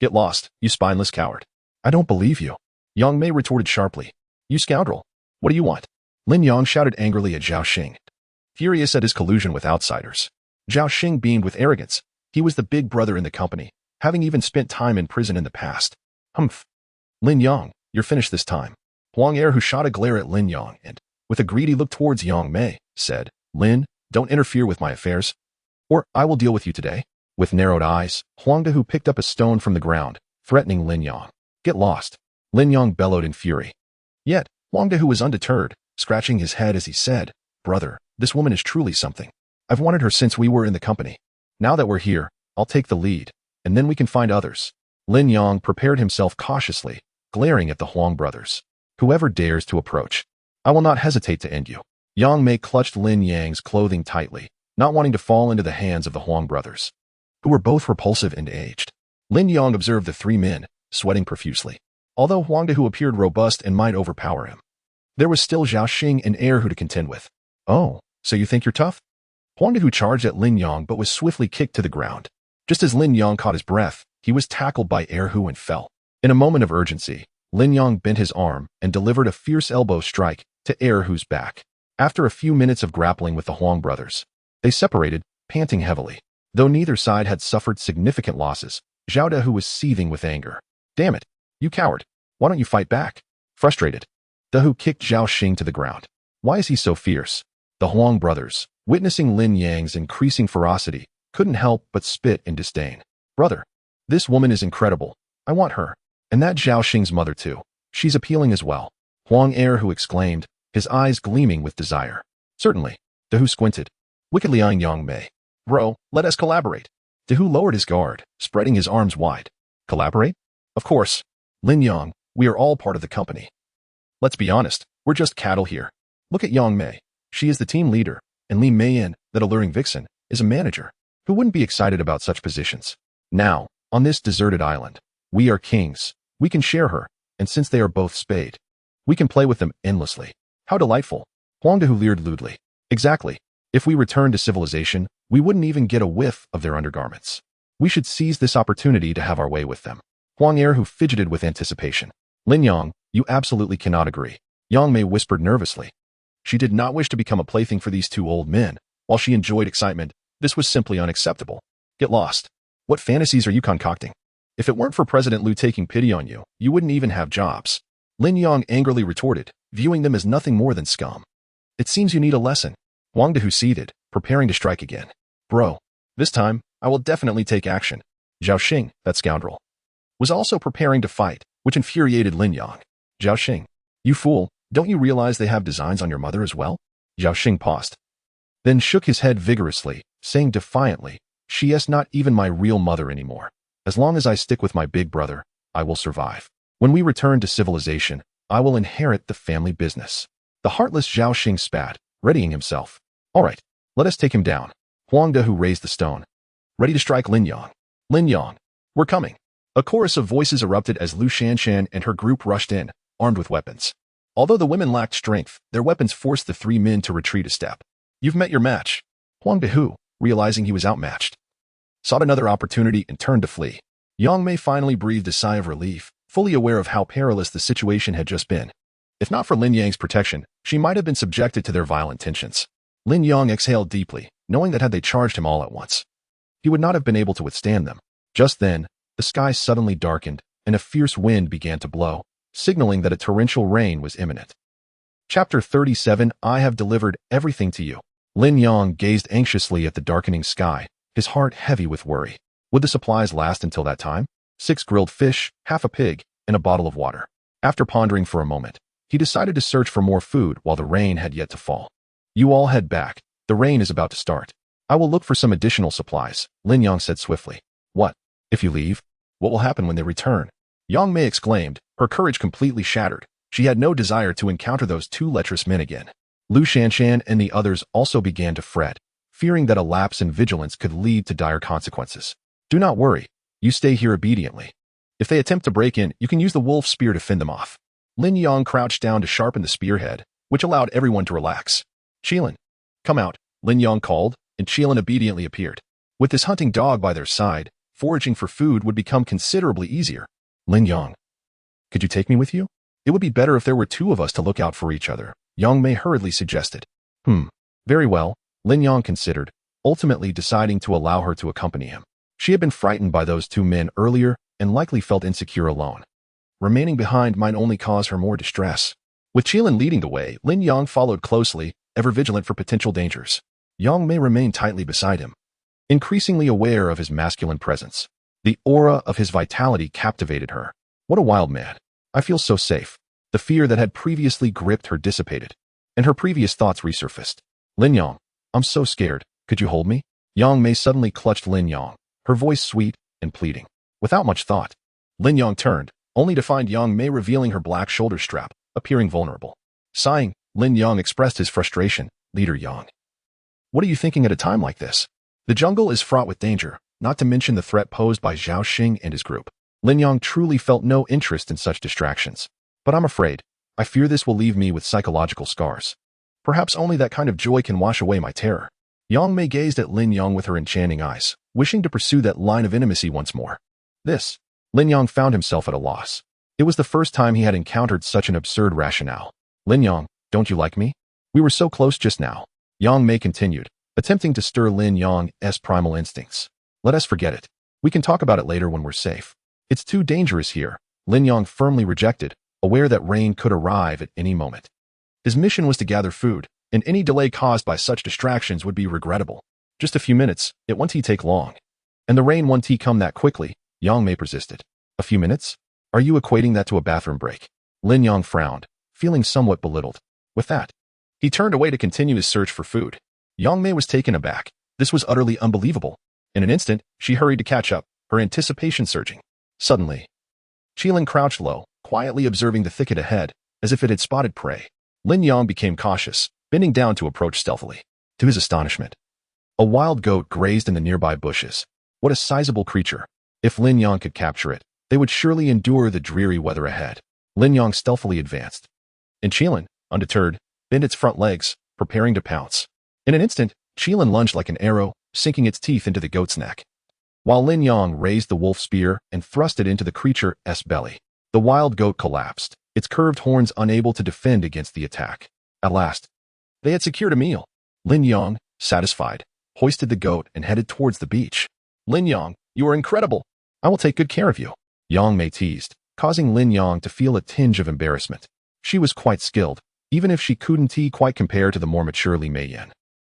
Get lost, you spineless coward. I don't believe you. Yang Mei retorted sharply. You scoundrel. What do you want? Lin Yang shouted angrily at Zhao Xing, furious at his collusion with outsiders. Zhao Xing beamed with arrogance. He was the big brother in the company, having even spent time in prison in the past. Humph. Lin Yang, you're finished this time. Huang Er, who shot a glare at Lin Yang and, with a greedy look towards Yang Mei, said, Lin, don't interfere with my affairs, or I will deal with you today. With narrowed eyes, Huang De, who picked up a stone from the ground, threatening Lin Yang. Get lost. Lin Yang bellowed in fury. Yet, Huang De, who was undeterred, scratching his head as he said, Brother, this woman is truly something. I've wanted her since we were in the company. Now that we're here, I'll take the lead, and then we can find others. Lin Yang prepared himself cautiously, glaring at the Huang brothers. Whoever dares to approach, I will not hesitate to end you. Yang Mei clutched Lin Yang's clothing tightly, not wanting to fall into the hands of the Huang brothers, who were both repulsive and aged. Lin Yang observed the three men, sweating profusely. Although Huang De appeared robust and might overpower him, there was still Zhao Xing and Erhu to contend with. Oh, so you think you're tough? Huang De charged at Lin Yang but was swiftly kicked to the ground. Just as Lin Yang caught his breath, he was tackled by Erhu and fell. In a moment of urgency, Lin Yang bent his arm and delivered a fierce elbow strike to Erhu's back. After a few minutes of grappling with the Huang brothers, they separated, panting heavily. Though neither side had suffered significant losses, Zhao Dehu was seething with anger. Damn it, you coward. Why don't you fight back? Frustrated, Dehu kicked Zhao Xing to the ground. Why is he so fierce? The Huang brothers, witnessing Lin Yang's increasing ferocity, couldn't help but spit in disdain. Brother, this woman is incredible. I want her. And that Zhao Xing's mother too. She's appealing as well. Huang Erhu exclaimed, his eyes gleaming with desire. Certainly. Dehu squinted, wickedly eyeing Yang Mei. Bro, let us collaborate. Dehu lowered his guard, spreading his arms wide. Collaborate? Of course. Lin Yang, we are all part of the company. Let's be honest, we're just cattle here. Look at Yang Mei. She is the team leader, and Li Meiyan, that alluring vixen, is a manager. Who wouldn't be excited about such positions? Now, on this deserted island, we are kings. We can share her, and since they are both spayed, we can play with them endlessly. How delightful. Huang De leered lewdly. Exactly. If we return to civilization, we wouldn't even get a whiff of their undergarments. We should seize this opportunity to have our way with them. Huang Erhu fidgeted with anticipation. Lin Yang, you absolutely cannot agree. Yang Mei whispered nervously. She did not wish to become a plaything for these two old men. While she enjoyed excitement, this was simply unacceptable. Get lost. What fantasies are you concocting? If it weren't for President Liu taking pity on you, you wouldn't even have jobs. Lin Yang angrily retorted, viewing them as nothing more than scum. It seems you need a lesson. Huang De seethed, preparing to strike again. Bro, this time, I will definitely take action. Zhao Xing, that scoundrel, was also preparing to fight, which infuriated Lin Yang. Zhao Xing, you fool, don't you realize they have designs on your mother as well? Zhao Xing paused, then shook his head vigorously, saying defiantly, she is not even my real mother anymore. As long as I stick with my big brother, I will survive. When we return to civilization, I will inherit the family business. The heartless Zhao Xing spat, readying himself. All right, let us take him down. Huang De raised the stone, ready to strike Lin Yang. Lin Yang, we're coming. A chorus of voices erupted as Lu Shanshan and her group rushed in, armed with weapons. Although the women lacked strength, their weapons forced the three men to retreat a step. You've met your match. Huang De, realizing he was outmatched, sought another opportunity and turned to flee. Yang Mei finally breathed a sigh of relief, fully aware of how perilous the situation had just been. If not for Lin Yang's protection, she might have been subjected to their violent tensions. Lin Yang exhaled deeply, knowing that had they charged him all at once, he would not have been able to withstand them. Just then, the sky suddenly darkened, and a fierce wind began to blow, signaling that a torrential rain was imminent. Chapter 37 I have delivered everything to you. Lin Yang gazed anxiously at the darkening sky, his heart heavy with worry. Would the supplies last until that time? 6 grilled fish, half a pig, and a bottle of water. After pondering for a moment, he decided to search for more food while the rain had yet to fall. You all head back. The rain is about to start. I will look for some additional supplies, Lin Yang said swiftly. What? If you leave? What will happen when they return? Yang Mei exclaimed, her courage completely shattered. She had no desire to encounter those two lecherous men again. Lu Shanshan and the others also began to fret, fearing that a lapse in vigilance could lead to dire consequences. Do not worry. You stay here obediently. If they attempt to break in, you can use the wolf spear to fend them off. Lin Yang crouched down to sharpen the spearhead, which allowed everyone to relax. Qilin, come out, Lin Yang called, and Qilin obediently appeared. With his hunting dog by their side, foraging for food would become considerably easier. Lin Yang, could you take me with you? It would be better if there were 2 of us to look out for each other, Yang Mei hurriedly suggested. Very well, Lin Yang considered, ultimately deciding to allow her to accompany him. She had been frightened by those 2 men earlier and likely felt insecure alone. Remaining behind might only cause her more distress. With Qilin leading the way, Lin Yang followed closely, ever vigilant for potential dangers. Yang Mei remained tightly beside him, increasingly aware of his masculine presence. The aura of his vitality captivated her. What a wild man. I feel so safe. The fear that had previously gripped her dissipated, and her previous thoughts resurfaced. Lin Yang, I'm so scared. Could you hold me? Yang Mei suddenly clutched Lin Yang, her voice sweet and pleading. Without much thought, Lin Yang turned, only to find Yang Mei revealing her black shoulder strap, appearing vulnerable. Sighing, Lin Yang expressed his frustration. Leader Yang, what are you thinking at a time like this? The jungle is fraught with danger, not to mention the threat posed by Zhao Xing and his group. Lin Yang truly felt no interest in such distractions. But I'm afraid, I fear this will leave me with psychological scars. Perhaps only that kind of joy can wash away my terror. Yang Mei gazed at Lin Yang with her enchanting eyes, wishing to pursue that line of intimacy once more. Lin Yang found himself at a loss. It was the first time he had encountered such an absurd rationale. Lin Yang, don't you like me? We were so close just now. Yang Mei continued, attempting to stir Lin Yang's primal instincts. Let us forget it. We can talk about it later when we're safe. It's too dangerous here. Lin Yang firmly rejected, aware that rain could arrive at any moment. His mission was to gather food, and any delay caused by such distractions would be regrettable. Just a few minutes, it won't take long. And the rain won't come that quickly, Yang Mei persisted. A few minutes? Are you equating that to a bathroom break? Lin Yang frowned, feeling somewhat belittled. With that, he turned away to continue his search for food. Yang Mei was taken aback. This was utterly unbelievable. In an instant, she hurried to catch up, her anticipation surging. Suddenly, Qilin crouched low, quietly observing the thicket ahead, as if it had spotted prey. Lin Yang became cautious, bending down to approach stealthily. To his astonishment, a wild goat grazed in the nearby bushes. What a sizable creature. If Lin Yang could capture it, they would surely endure the dreary weather ahead. Lin Yang stealthily advanced. And Qilin, undeterred, bent its front legs, preparing to pounce. In an instant, Qilin lunged like an arrow, sinking its teeth into the goat's neck. While Lin Yang raised the wolf spear and thrust it into the creature's belly, the wild goat collapsed, its curved horns unable to defend against the attack. At last, they had secured a meal. Lin Yang, satisfied, hoisted the goat and headed towards the beach. Lin Yang, you are incredible. I will take good care of you. Yang Mei teased, causing Lin Yang to feel a tinge of embarrassment. She was quite skilled, even if she couldn't quite compare to the more mature Li Meiyan.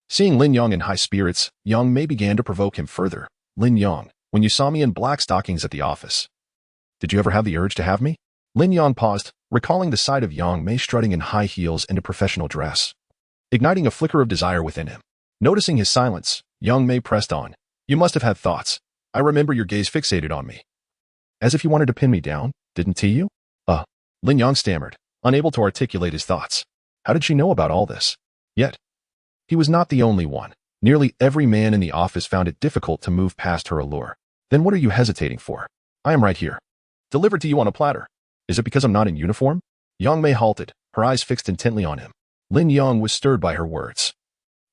Seeing Lin Yang in high spirits, Yang Mei began to provoke him further. Lin Yang, when you saw me in black stockings at the office, did you ever have the urge to have me? Lin Yang paused, recalling the sight of Yang Mei strutting in high heels and a professional dress, igniting a flicker of desire within him. Noticing his silence, Yang Mei pressed on. You must have had thoughts. I remember your gaze fixated on me. As if you wanted to pin me down, didn't you? Lin Yang stammered, unable to articulate his thoughts. How did she know about all this? Yet, he was not the only one. Nearly every man in the office found it difficult to move past her allure. Then what are you hesitating for? I am right here. Delivered to you on a platter. Is it because I'm not in uniform? Yang Mei halted, her eyes fixed intently on him. Lin Yang was stirred by her words.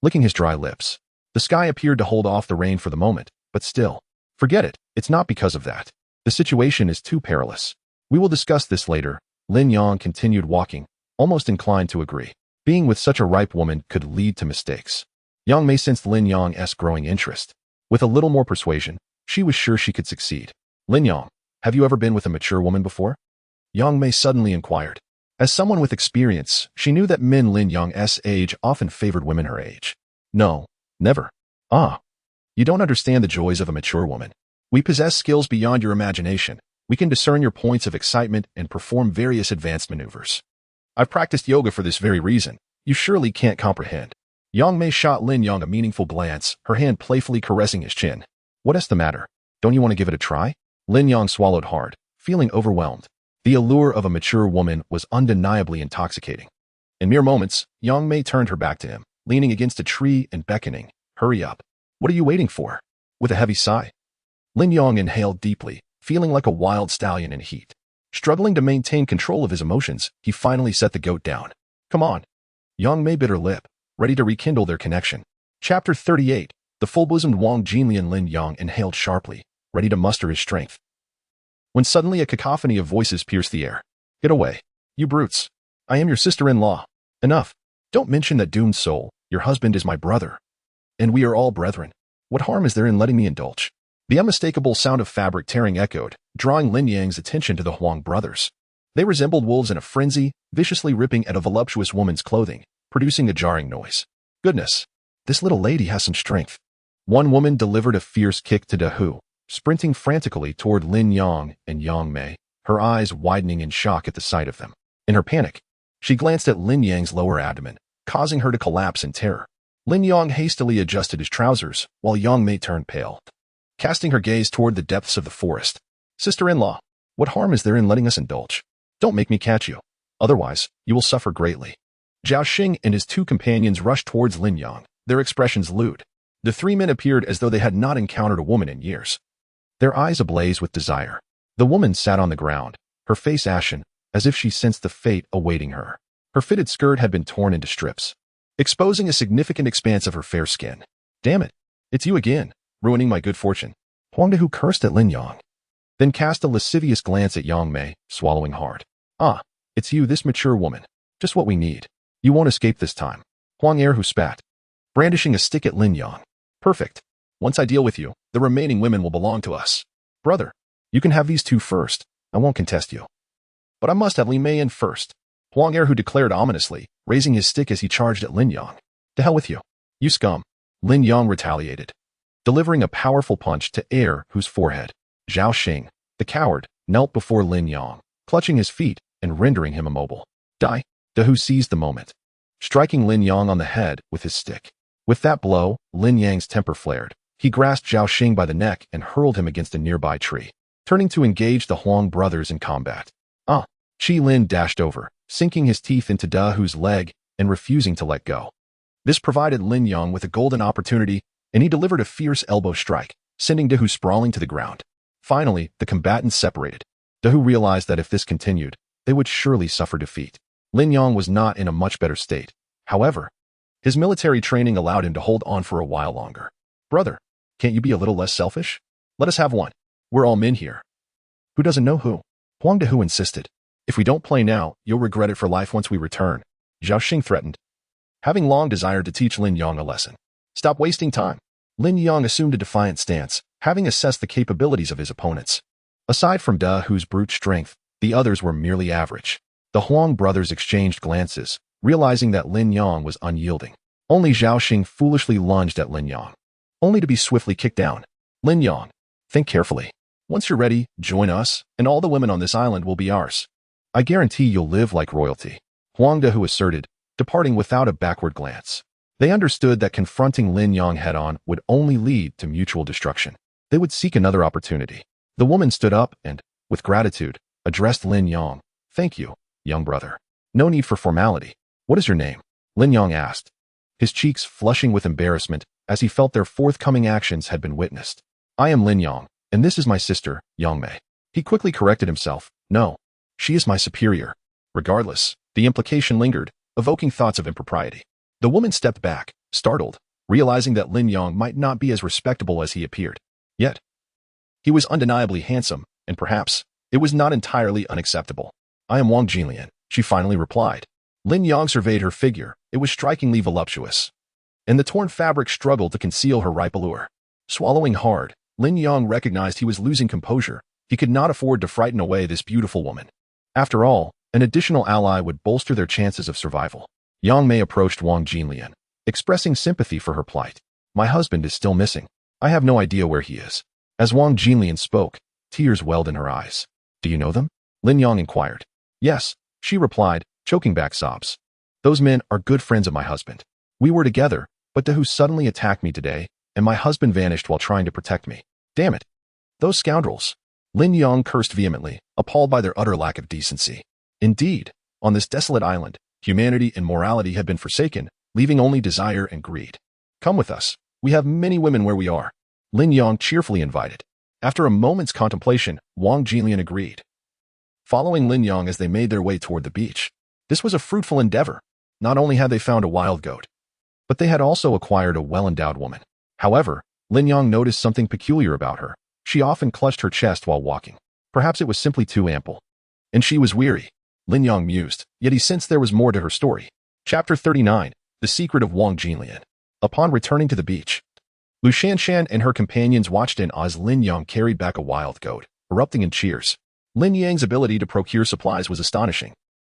Licking his dry lips. The sky appeared to hold off the rain for the moment, but still. Forget it, it's not because of that. The situation is too perilous. We will discuss this later. Lin Yang continued walking, almost inclined to agree. Being with such a ripe woman could lead to mistakes. Yang Mei sensed Lin Yang's growing interest. With a little more persuasion, she was sure she could succeed. Lin Yang, have you ever been with a mature woman before? Yang Mei suddenly inquired. As someone with experience, she knew that men Lin Yang's age often favored women her age. No, never. You don't understand the joys of a mature woman. We possess skills beyond your imagination. We can discern your points of excitement and perform various advanced maneuvers. I've practiced yoga for this very reason. You surely can't comprehend. Yang Mei shot Lin Yang a meaningful glance, her hand playfully caressing his chin. What's the matter? Don't you want to give it a try? Lin Yang swallowed hard, feeling overwhelmed. The allure of a mature woman was undeniably intoxicating. In mere moments, Yang Mei turned her back to him, leaning against a tree and beckoning. Hurry up. What are you waiting for? With a heavy sigh, Lin Yang inhaled deeply, feeling like a wild stallion in heat. Struggling to maintain control of his emotions, he finally set the goat down. Come on. Yang Mei bit her lip, ready to rekindle their connection. Chapter 38. The full-bosomed Wang Jinlian. Lin Yang inhaled sharply, ready to muster his strength. When suddenly a cacophony of voices pierced the air. Get away. You brutes. I am your sister-in-law. Enough. Don't mention that doomed soul. Your husband is my brother. And we are all brethren. What harm is there in letting me indulge? The unmistakable sound of fabric tearing echoed, drawing Lin Yang's attention to the Huang brothers. They resembled wolves in a frenzy, viciously ripping at a voluptuous woman's clothing, producing a jarring noise. Goodness, this little lady has some strength. One woman delivered a fierce kick to Dahu, sprinting frantically toward Lin Yang and Yang Mei, her eyes widening in shock at the sight of them. In her panic, she glanced at Lin Yang's lower abdomen, causing her to collapse in terror. Lin Yong hastily adjusted his trousers, while Yang Mei turned pale, casting her gaze toward the depths of the forest. Sister-in-law, what harm is there in letting us indulge? Don't make me catch you. Otherwise, you will suffer greatly. Zhao Xing and his two companions rushed towards Lin Yong, their expressions lewd. The three men appeared as though they had not encountered a woman in years, their eyes ablaze with desire. The woman sat on the ground, her face ashen, as if she sensed the fate awaiting her. Her fitted skirt had been torn into strips, exposing a significant expanse of her fair skin. Damn it, it's you again, ruining my good fortune. Huang De cursed at Lin Yong, then cast a lascivious glance at Yang Mei, swallowing hard. Ah, it's you, this mature woman. Just what we need. You won't escape this time. Huang Erhu spat, brandishing a stick at Lin Yong. Perfect. Once I deal with you, the remaining women will belong to us. Brother, you can have these two first. I won't contest you. But I must have Li Mei in first. Huang Erhu declared ominously, raising his stick as he charged at Lin Yong. To hell with you. You scum. Lin Yong retaliated, delivering a powerful punch to Erhu's forehead. Zhao Xing, the coward, knelt before Lin Yong, clutching his feet and rendering him immobile. Die. De Hu seized the moment, striking Lin Yong on the head with his stick. With that blow, Lin Yang's temper flared. He grasped Zhao Xing by the neck and hurled him against a nearby tree, turning to engage the Huang brothers in combat. Qi Lin dashed over, sinking his teeth into De Hu's leg and refusing to let go. This provided Lin Yong with a golden opportunity, and he delivered a fierce elbow strike, sending De Hu sprawling to the ground. Finally, the combatants separated. De Hu realized that if this continued, they would surely suffer defeat. Lin Yong was not in a much better state. However, his military training allowed him to hold on for a while longer. Brother, can't you be a little less selfish? Let us have one. We're all men here. Who doesn't know who? Huang De insisted. If we don't play now, you'll regret it for life once we return. Zhao Xing threatened, having long desired to teach Lin Yong a lesson. Stop wasting time. Lin Yong assumed a defiant stance, having assessed the capabilities of his opponents. Aside from De Hu's brute strength, the others were merely average. The Huang brothers exchanged glances, realizing that Lin Yong was unyielding. Only Zhao Xing foolishly lunged at Lin Yong, only to be swiftly kicked down. Lin Yong, think carefully. Once you're ready, join us, and all the women on this island will be ours. I guarantee you'll live like royalty. Huang De asserted, departing without a backward glance. They understood that confronting Lin Yong head-on would only lead to mutual destruction. They would seek another opportunity. The woman stood up and, with gratitude, addressed Lin Yong. Thank you, young brother. No need for formality. What is your name? Lin Yong asked, his cheeks flushing with embarrassment as he felt their forthcoming actions had been witnessed. I am Lin Yong, and this is my sister, Yang Mei. He quickly corrected himself. No, she is my superior. Regardless, the implication lingered, evoking thoughts of impropriety. The woman stepped back, startled, realizing that Lin Yong might not be as respectable as he appeared. Yet, he was undeniably handsome, and perhaps, it was not entirely unacceptable. I am Wang Jinlian, she finally replied. Lin Yong surveyed her figure. It was strikingly voluptuous, and the torn fabric struggled to conceal her ripe allure. Swallowing hard, Lin Yong recognized he was losing composure. He could not afford to frighten away this beautiful woman. After all, an additional ally would bolster their chances of survival. Yang Mei approached Wang Jinlian, expressing sympathy for her plight. My husband is still missing. I have no idea where he is. As Wang Jinlian spoke, tears welled in her eyes. Do you know them? Lin Yong inquired. Yes, she replied, choking back sobs. Those men are good friends of my husband. We were together, but De suddenly attacked me today, and my husband vanished while trying to protect me. Damn it. Those scoundrels. Lin Yong cursed vehemently, appalled by their utter lack of decency. Indeed, on this desolate island, humanity and morality had been forsaken, leaving only desire and greed. Come with us. We have many women where we are. Lin Yong cheerfully invited. After a moment's contemplation, Wang Jinlian agreed, following Lin Yong as they made their way toward the beach. This was a fruitful endeavor. Not only had they found a wild goat, but they had also acquired a well-endowed woman. However, Lin Yong noticed something peculiar about her. She often clutched her chest while walking. Perhaps it was simply too ample. And she was weary. Lin Yong mused, yet he sensed there was more to her story. Chapter 39, The Secret of Wang Jinlian. Upon returning to the beach, Lu Shanshan and her companions watched in as Lin Yong carried back a wild goat, erupting in cheers. Lin Yang's ability to procure supplies was astonishing.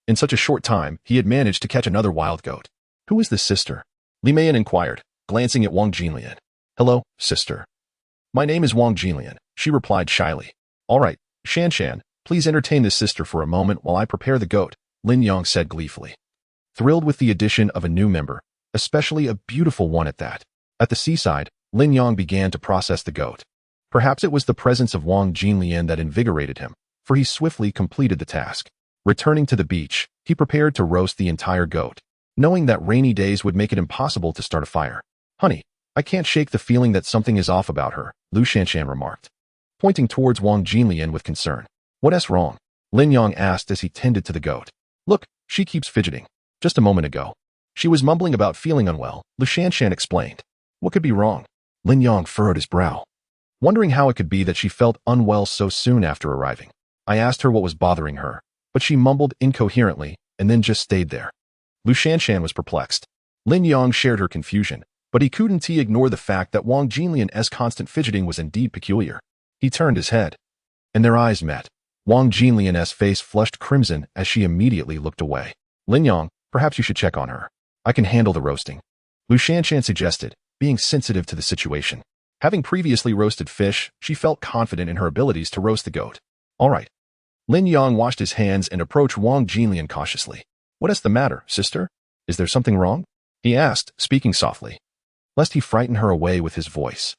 In such a short time, he had managed to catch another wild goat. Who is this sister? Li Meian inquired, glancing at Wang Jinlian. Hello, sister. My name is Wang Jinlian, she replied shyly. All right, Shanshan, please entertain this sister for a moment while I prepare the goat, Lin Yong said gleefully. Thrilled with the addition of a new member, especially a beautiful one at that. At the seaside, Lin Yang began to process the goat. Perhaps it was the presence of Wang Jinlian that invigorated him, for he swiftly completed the task. Returning to the beach, he prepared to roast the entire goat, knowing that rainy days would make it impossible to start a fire. "Honey, I can't shake the feeling that something is off about her," Lu Shanshan remarked, pointing towards Wang Jinlian with concern. "What's wrong?" Lin Yang asked as he tended to the goat. "Look, she keeps fidgeting. Just a moment ago, she was mumbling about feeling unwell," Lu Shanshan explained. "What could be wrong?" Lin Yang furrowed his brow, wondering how it could be that she felt unwell so soon after arriving. "I asked her what was bothering her, but she mumbled incoherently and then just stayed there." Lu Shanshan was perplexed. Lin Yang shared her confusion, but he couldn't ignore the fact that Wang Jinlian's constant fidgeting was indeed peculiar. He turned his head, and their eyes met. Wang Jinlian's face flushed crimson as she immediately looked away. "Lin Yang, perhaps you should check on her. I can handle the roasting," Lu Shanshan suggested, being sensitive to the situation. Having previously roasted fish, she felt confident in her abilities to roast the goat. "All right." Lin Yang washed his hands and approached Wang Jinlian cautiously. "What is the matter, sister? Is there something wrong?" he asked, speaking softly, lest he frighten her away with his voice.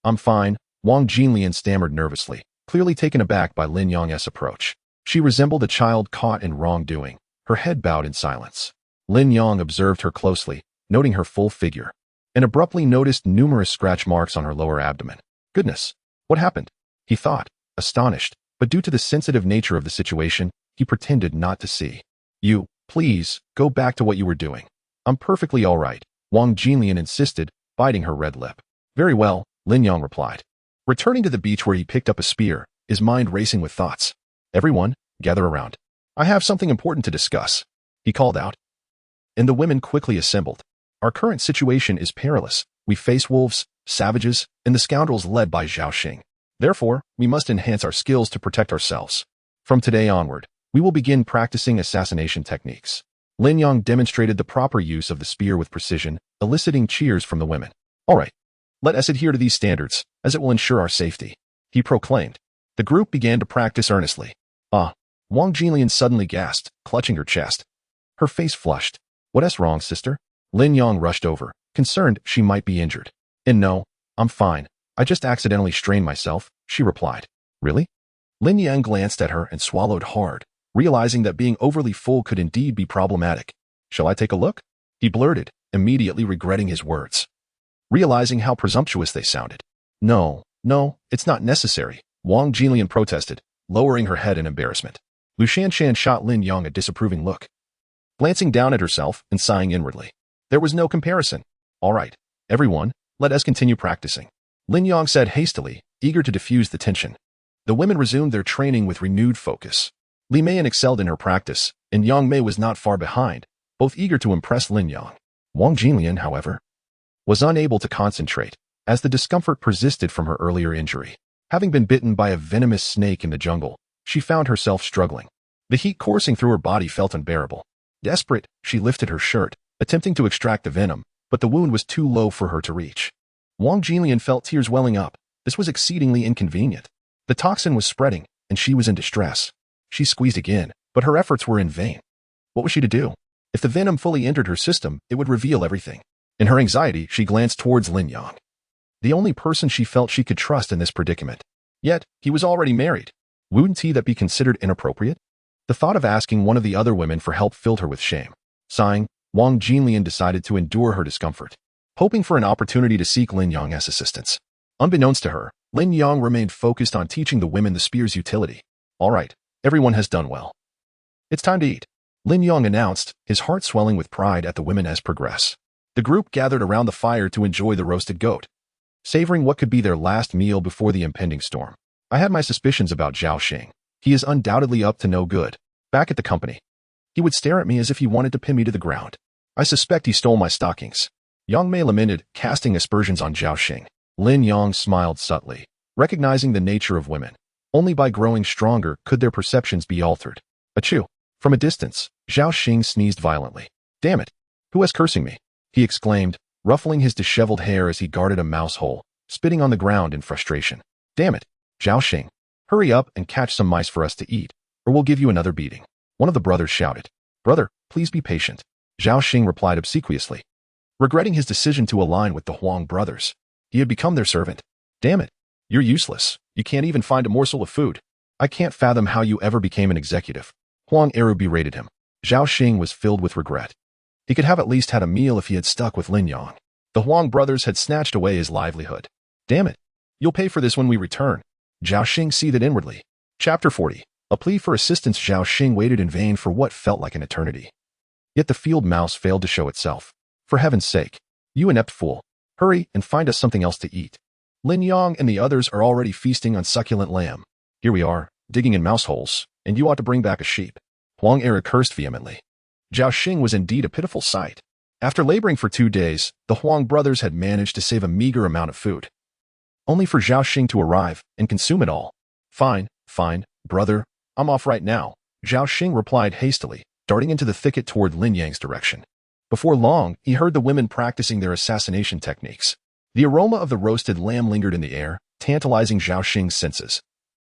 I'm fine," Wang Jinlian stammered nervously, clearly taken aback by Lin Yang's approach. She resembled a child caught in wrongdoing, her head bowed in silence. Lin Yang observed her closely, noting her full figure, and abruptly noticed numerous scratch marks on her lower abdomen. "Goodness, what happened?" he thought, astonished, but due to the sensitive nature of the situation, he pretended not to see. "You, please, go back to what you were doing. I'm perfectly all right," Wang Jinlian insisted, biting her red lip. "Very well," Lin Yang replied, returning to the beach where he picked up a spear, his mind racing with thoughts. "Everyone, gather around. I have something important to discuss," he called out. And the women quickly assembled. "Our current situation is perilous. We face wolves, savages, and the scoundrels led by Zhao Xing. Therefore, we must enhance our skills to protect ourselves. From today onward, we will begin practicing assassination techniques." Lin Yang demonstrated the proper use of the spear with precision, eliciting cheers from the women. "All right, let us adhere to these standards, as it will ensure our safety," he proclaimed. The group began to practice earnestly. Wang Jinlian suddenly gasped, clutching her chest. Her face flushed. "What's wrong, sister?" Lin Yang rushed over, concerned she might be injured. "And no, I'm fine. I just accidentally strained myself," she replied. "Really?" Lin Yang glanced at her and swallowed hard, realizing that being overly full could indeed be problematic. "Shall I take a look?" he blurted, immediately regretting his words, realizing how presumptuous they sounded. No, it's not necessary," Wang Jinlian protested, lowering her head in embarrassment. Lu Shanshan shot Lin Yang a disapproving look, glancing down at herself and sighing inwardly. There was no comparison. "All right, everyone, let us continue practicing," Lin Yang said hastily, eager to diffuse the tension. The women resumed their training with renewed focus. Li Meian excelled in her practice, and Yang Mei was not far behind, both eager to impress Lin Yang. Wang Jinlian, however, was unable to concentrate, as the discomfort persisted from her earlier injury. Having been bitten by a venomous snake in the jungle, she found herself struggling. The heat coursing through her body felt unbearable. Desperate, she lifted her shirt, attempting to extract the venom, but the wound was too low for her to reach. Wang Jinlian felt tears welling up. This was exceedingly inconvenient. The toxin was spreading, and she was in distress. She squeezed again, but her efforts were in vain. What was she to do? If the venom fully entered her system, it would reveal everything. In her anxiety, she glanced towards Lin Yang, the only person she felt she could trust in this predicament. Yet, he was already married. Wouldn't that be considered inappropriate? The thought of asking one of the other women for help filled her with shame. Sighing, Wang Jinlian decided to endure her discomfort, hoping for an opportunity to seek Lin Yang's assistance. Unbeknownst to her, Lin Yang remained focused on teaching the women the spear's utility. "All right, everyone has done well. It's time to eat," Lin Yang announced, his heart swelling with pride at the women's progress. The group gathered around the fire to enjoy the roasted goat, savoring what could be their last meal before the impending storm. "I had my suspicions about Zhao Xing. He is undoubtedly up to no good. Back at the company, he would stare at me as if he wanted to pin me to the ground. I suspect he stole my stockings," Yang Mei lamented, casting aspersions on Zhao Xing. Lin Yang smiled subtly, recognizing the nature of women. Only by growing stronger could their perceptions be altered. Achoo! From a distance, Zhao Xing sneezed violently. "Damn it! Who is cursing me?" he exclaimed, ruffling his disheveled hair as he guarded a mouse hole, spitting on the ground in frustration. "Damn it, Zhao Xing! Hurry up and catch some mice for us to eat, or we'll give you another beating," one of the brothers shouted. "Brother, please be patient," Zhao Xing replied obsequiously, regretting his decision to align with the Huang brothers. He had become their servant. Damn it. You're useless. You can't even find a morsel of food. I can't fathom how you ever became an executive. Huang Eru berated him. Zhao Xing was filled with regret. He could have at least had a meal if he had stuck with Lin Yang. The Huang brothers had snatched away his livelihood. Damn it. You'll pay for this when we return. Zhao Xing seethed inwardly. Chapter 40. A plea for assistance. Zhao Xing waited in vain for what felt like an eternity. Yet the field mouse failed to show itself. For heaven's sake, you inept fool. Hurry and find us something else to eat. Lin Yang and the others are already feasting on succulent lamb. Here we are, digging in mouse holes, and you ought to bring back a sheep. Huang Eru cursed vehemently. Zhao Xing was indeed a pitiful sight. After laboring for 2 days, the Huang brothers had managed to save a meager amount of food. Only for Zhao Xing to arrive and consume it all. Fine, brother, I'm off right now, Zhao Xing replied hastily, darting into the thicket toward Lin Yang's direction. Before long, he heard the women practicing their assassination techniques. The aroma of the roasted lamb lingered in the air, tantalizing Zhao Xing's senses,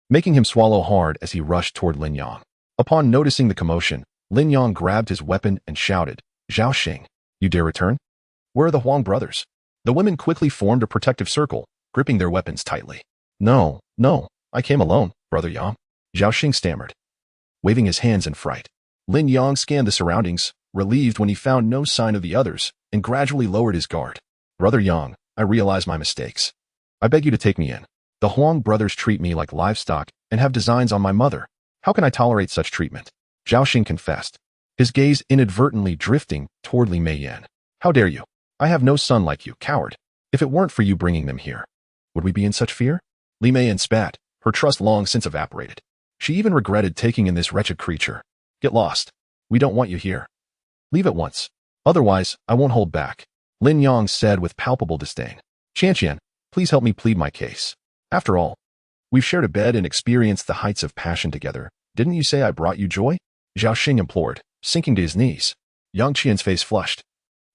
making him swallow hard as he rushed toward Lin Yang. Upon noticing the commotion, Lin Yang grabbed his weapon and shouted, Zhao Xing, you dare return? Where are the Huang brothers? The women quickly formed a protective circle, gripping their weapons tightly. No, I came alone, brother Yang, Zhao Xing stammered, waving his hands in fright. Lin Yang scanned the surroundings, relieved when he found no sign of the others, and gradually lowered his guard. Brother Yang, I realize my mistakes. I beg you to take me in. The Huang brothers treat me like livestock and have designs on my mother. How can I tolerate such treatment? Zhao Xing confessed, his gaze inadvertently drifting toward Li Meiyan. How dare you? I have no son like you, coward. If it weren't for you bringing them here, would we be in such fear? Li Meiyan spat, her trust long since evaporated. She even regretted taking in this wretched creature. Get lost. We don't want you here. Leave at once. Otherwise, I won't hold back, Lin Yang said with palpable disdain. Qianqian, please help me plead my case. After all, we've shared a bed and experienced the heights of passion together. Didn't you say I brought you joy? Zhao Xing implored, sinking to his knees. Yang Qian's face flushed,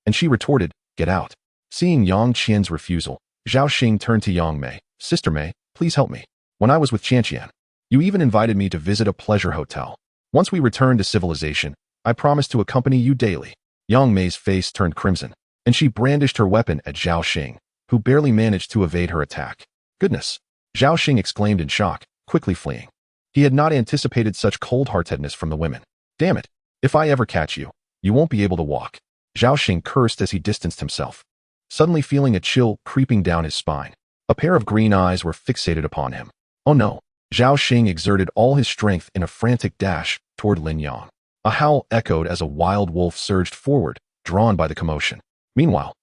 and she retorted, get out. Seeing Yang Qian's refusal, Zhao Xing turned to Yang Mei. Sister Mei, please help me. When I was with Qianqian, you even invited me to visit a pleasure hotel. Once we return to civilization, I promise to accompany you daily. Yang Mei's face turned crimson, and she brandished her weapon at Zhao Xing, who barely managed to evade her attack. Goodness! Zhao Xing exclaimed in shock, quickly fleeing. He had not anticipated such cold-heartedness from the women. Damn it! If I ever catch you, you won't be able to walk. Zhao Xing cursed as he distanced himself, suddenly feeling a chill creeping down his spine. A pair of green eyes were fixated upon him. Oh no! Zhao Xing exerted all his strength in a frantic dash toward Lin Yang. A howl echoed as a wild wolf surged forward, drawn by the commotion. Meanwhile,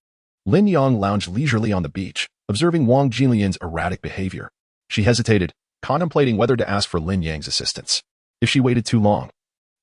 Lin Yang lounged leisurely on the beach, observing Wang Jinlian's erratic behavior. She hesitated, contemplating whether to ask for Lin Yang's assistance. If she waited too long,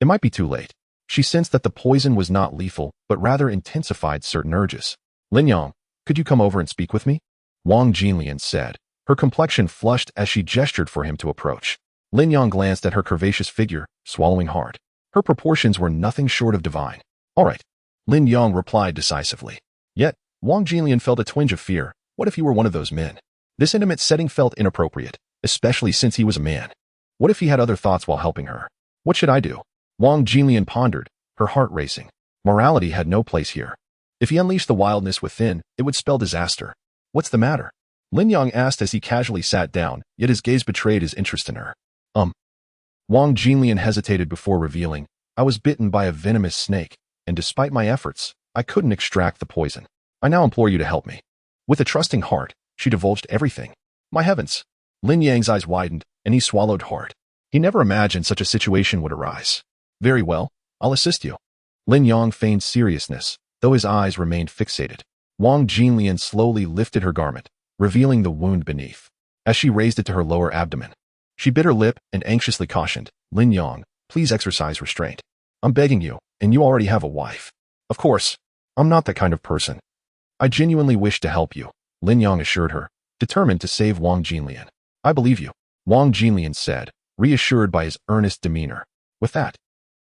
it might be too late. She sensed that the poison was not lethal, but rather intensified certain urges. Lin Yang, could you come over and speak with me? Wang Jinlian said, her complexion flushed as she gestured for him to approach. Lin Yang glanced at her curvaceous figure, swallowing hard. Her proportions were nothing short of divine. All right, Lin Yang replied decisively. Yet, Wang Jinlian felt a twinge of fear. What if he were one of those men? This intimate setting felt inappropriate, especially since he was a man. What if he had other thoughts while helping her? What should I do? Wang Jinlian pondered, her heart racing. Morality had no place here. If he unleashed the wildness within, it would spell disaster. What's the matter? Lin Yang asked as he casually sat down, yet his gaze betrayed his interest in her. Wang Jinlian hesitated before revealing, I was bitten by a venomous snake, and despite my efforts, I couldn't extract the poison. I now implore you to help me. With a trusting heart, she divulged everything. My heavens! Lin Yang's eyes widened, and he swallowed hard. He never imagined such a situation would arise. Very well, I'll assist you. Lin Yang feigned seriousness, though his eyes remained fixated. Wang Jinlian slowly lifted her garment, revealing the wound beneath. As she raised it to her lower abdomen, she bit her lip and anxiously cautioned, Lin Yang, please exercise restraint. I'm begging you, and you already have a wife. Of course, I'm not that kind of person. I genuinely wish to help you, Lin Yang assured her, determined to save Wang Jinlian. I believe you, Wang Jinlian said, reassured by his earnest demeanor. With that,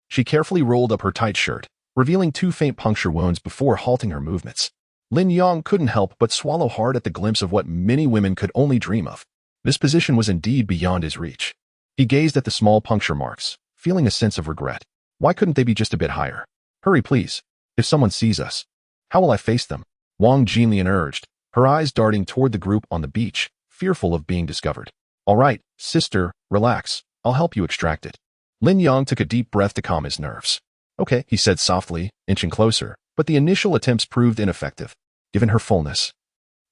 she carefully rolled up her tight shirt, revealing 2 faint puncture wounds before halting her movements. Lin Yang couldn't help but swallow hard at the glimpse of what many women could only dream of. This position was indeed beyond his reach. He gazed at the small puncture marks, feeling a sense of regret. Why couldn't they be just a bit higher? Hurry, please. If someone sees us, how will I face them? Wang Jinlian urged, her eyes darting toward the group on the beach, fearful of being discovered. All right, sister, relax. I'll help you extract it. Lin Yang took a deep breath to calm his nerves. Okay, he said softly, inching closer, but the initial attempts proved ineffective. Given her fullness,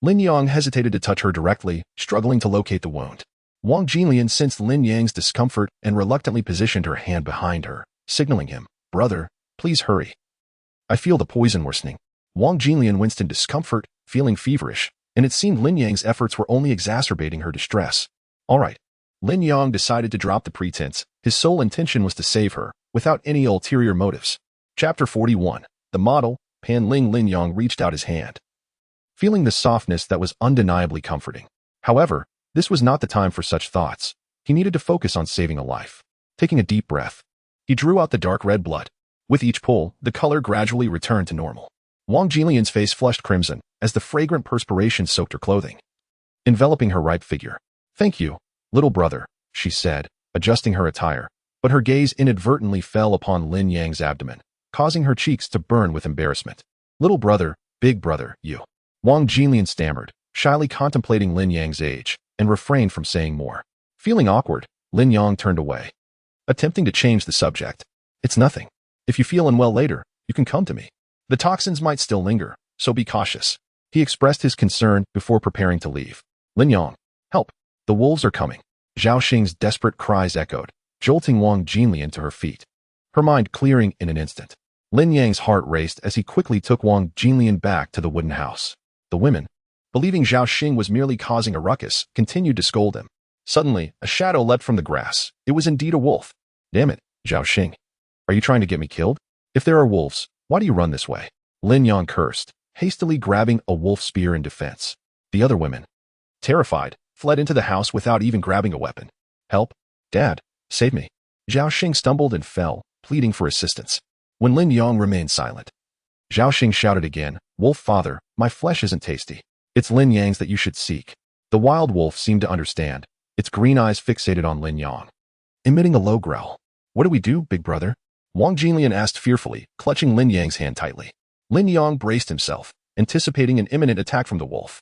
Lin Yang hesitated to touch her directly, struggling to locate the wound. Wang Jinlian sensed Lin Yang's discomfort and reluctantly positioned her hand behind her, signaling him, brother, please hurry. I feel the poison worsening. Wang Jinlian winced in discomfort, feeling feverish, and it seemed Lin Yang's efforts were only exacerbating her distress. All right. Lin Yang decided to drop the pretense. His sole intention was to save her, without any ulterior motives. Chapter 41. The model, Pan Ling. Lin Yang reached out his hand, feeling the softness that was undeniably comforting. However, this was not the time for such thoughts. He needed to focus on saving a life. Taking a deep breath, he drew out the dark red blood. With each pull, the color gradually returned to normal. Wang Jinlian's face flushed crimson as the fragrant perspiration soaked her clothing, enveloping her ripe figure. Thank you, little brother, she said, adjusting her attire, but her gaze inadvertently fell upon Lin Yang's abdomen, causing her cheeks to burn with embarrassment. Little brother, big brother, you. Wang Jinlian stammered, shyly contemplating Lin Yang's age, and refrained from saying more. Feeling awkward, Lin Yang turned away, attempting to change the subject. It's nothing. If you feel unwell later, you can come to me. The toxins might still linger, so be cautious. He expressed his concern before preparing to leave. Lin Yang, help. The wolves are coming. Zhao Xing's desperate cries echoed, jolting Wang Jinlian to her feet, her mind clearing in an instant. Lin Yang's heart raced as he quickly took Wang Jinlian back to the wooden house. The women, believing Zhao Xing was merely causing a ruckus, continued to scold him. Suddenly, a shadow leapt from the grass. It was indeed a wolf. Damn it, Zhao Xing. Are you trying to get me killed? If there are wolves, why do you run this way? Lin Yang cursed, hastily grabbing a wolf spear in defense. The other women, terrified, fled into the house without even grabbing a weapon. Help! Dad! Save me! Zhao Xing stumbled and fell, pleading for assistance. When Lin Yang remained silent, Zhao Xing shouted again, Wolf father, my flesh isn't tasty. It's Lin Yang's that you should seek. The wild wolf seemed to understand, its green eyes fixated on Lin Yang, emitting a low growl. What do we do, big brother? Wang Jinlian asked fearfully, clutching Lin Yang's hand tightly. Lin Yang braced himself, anticipating an imminent attack from the wolf.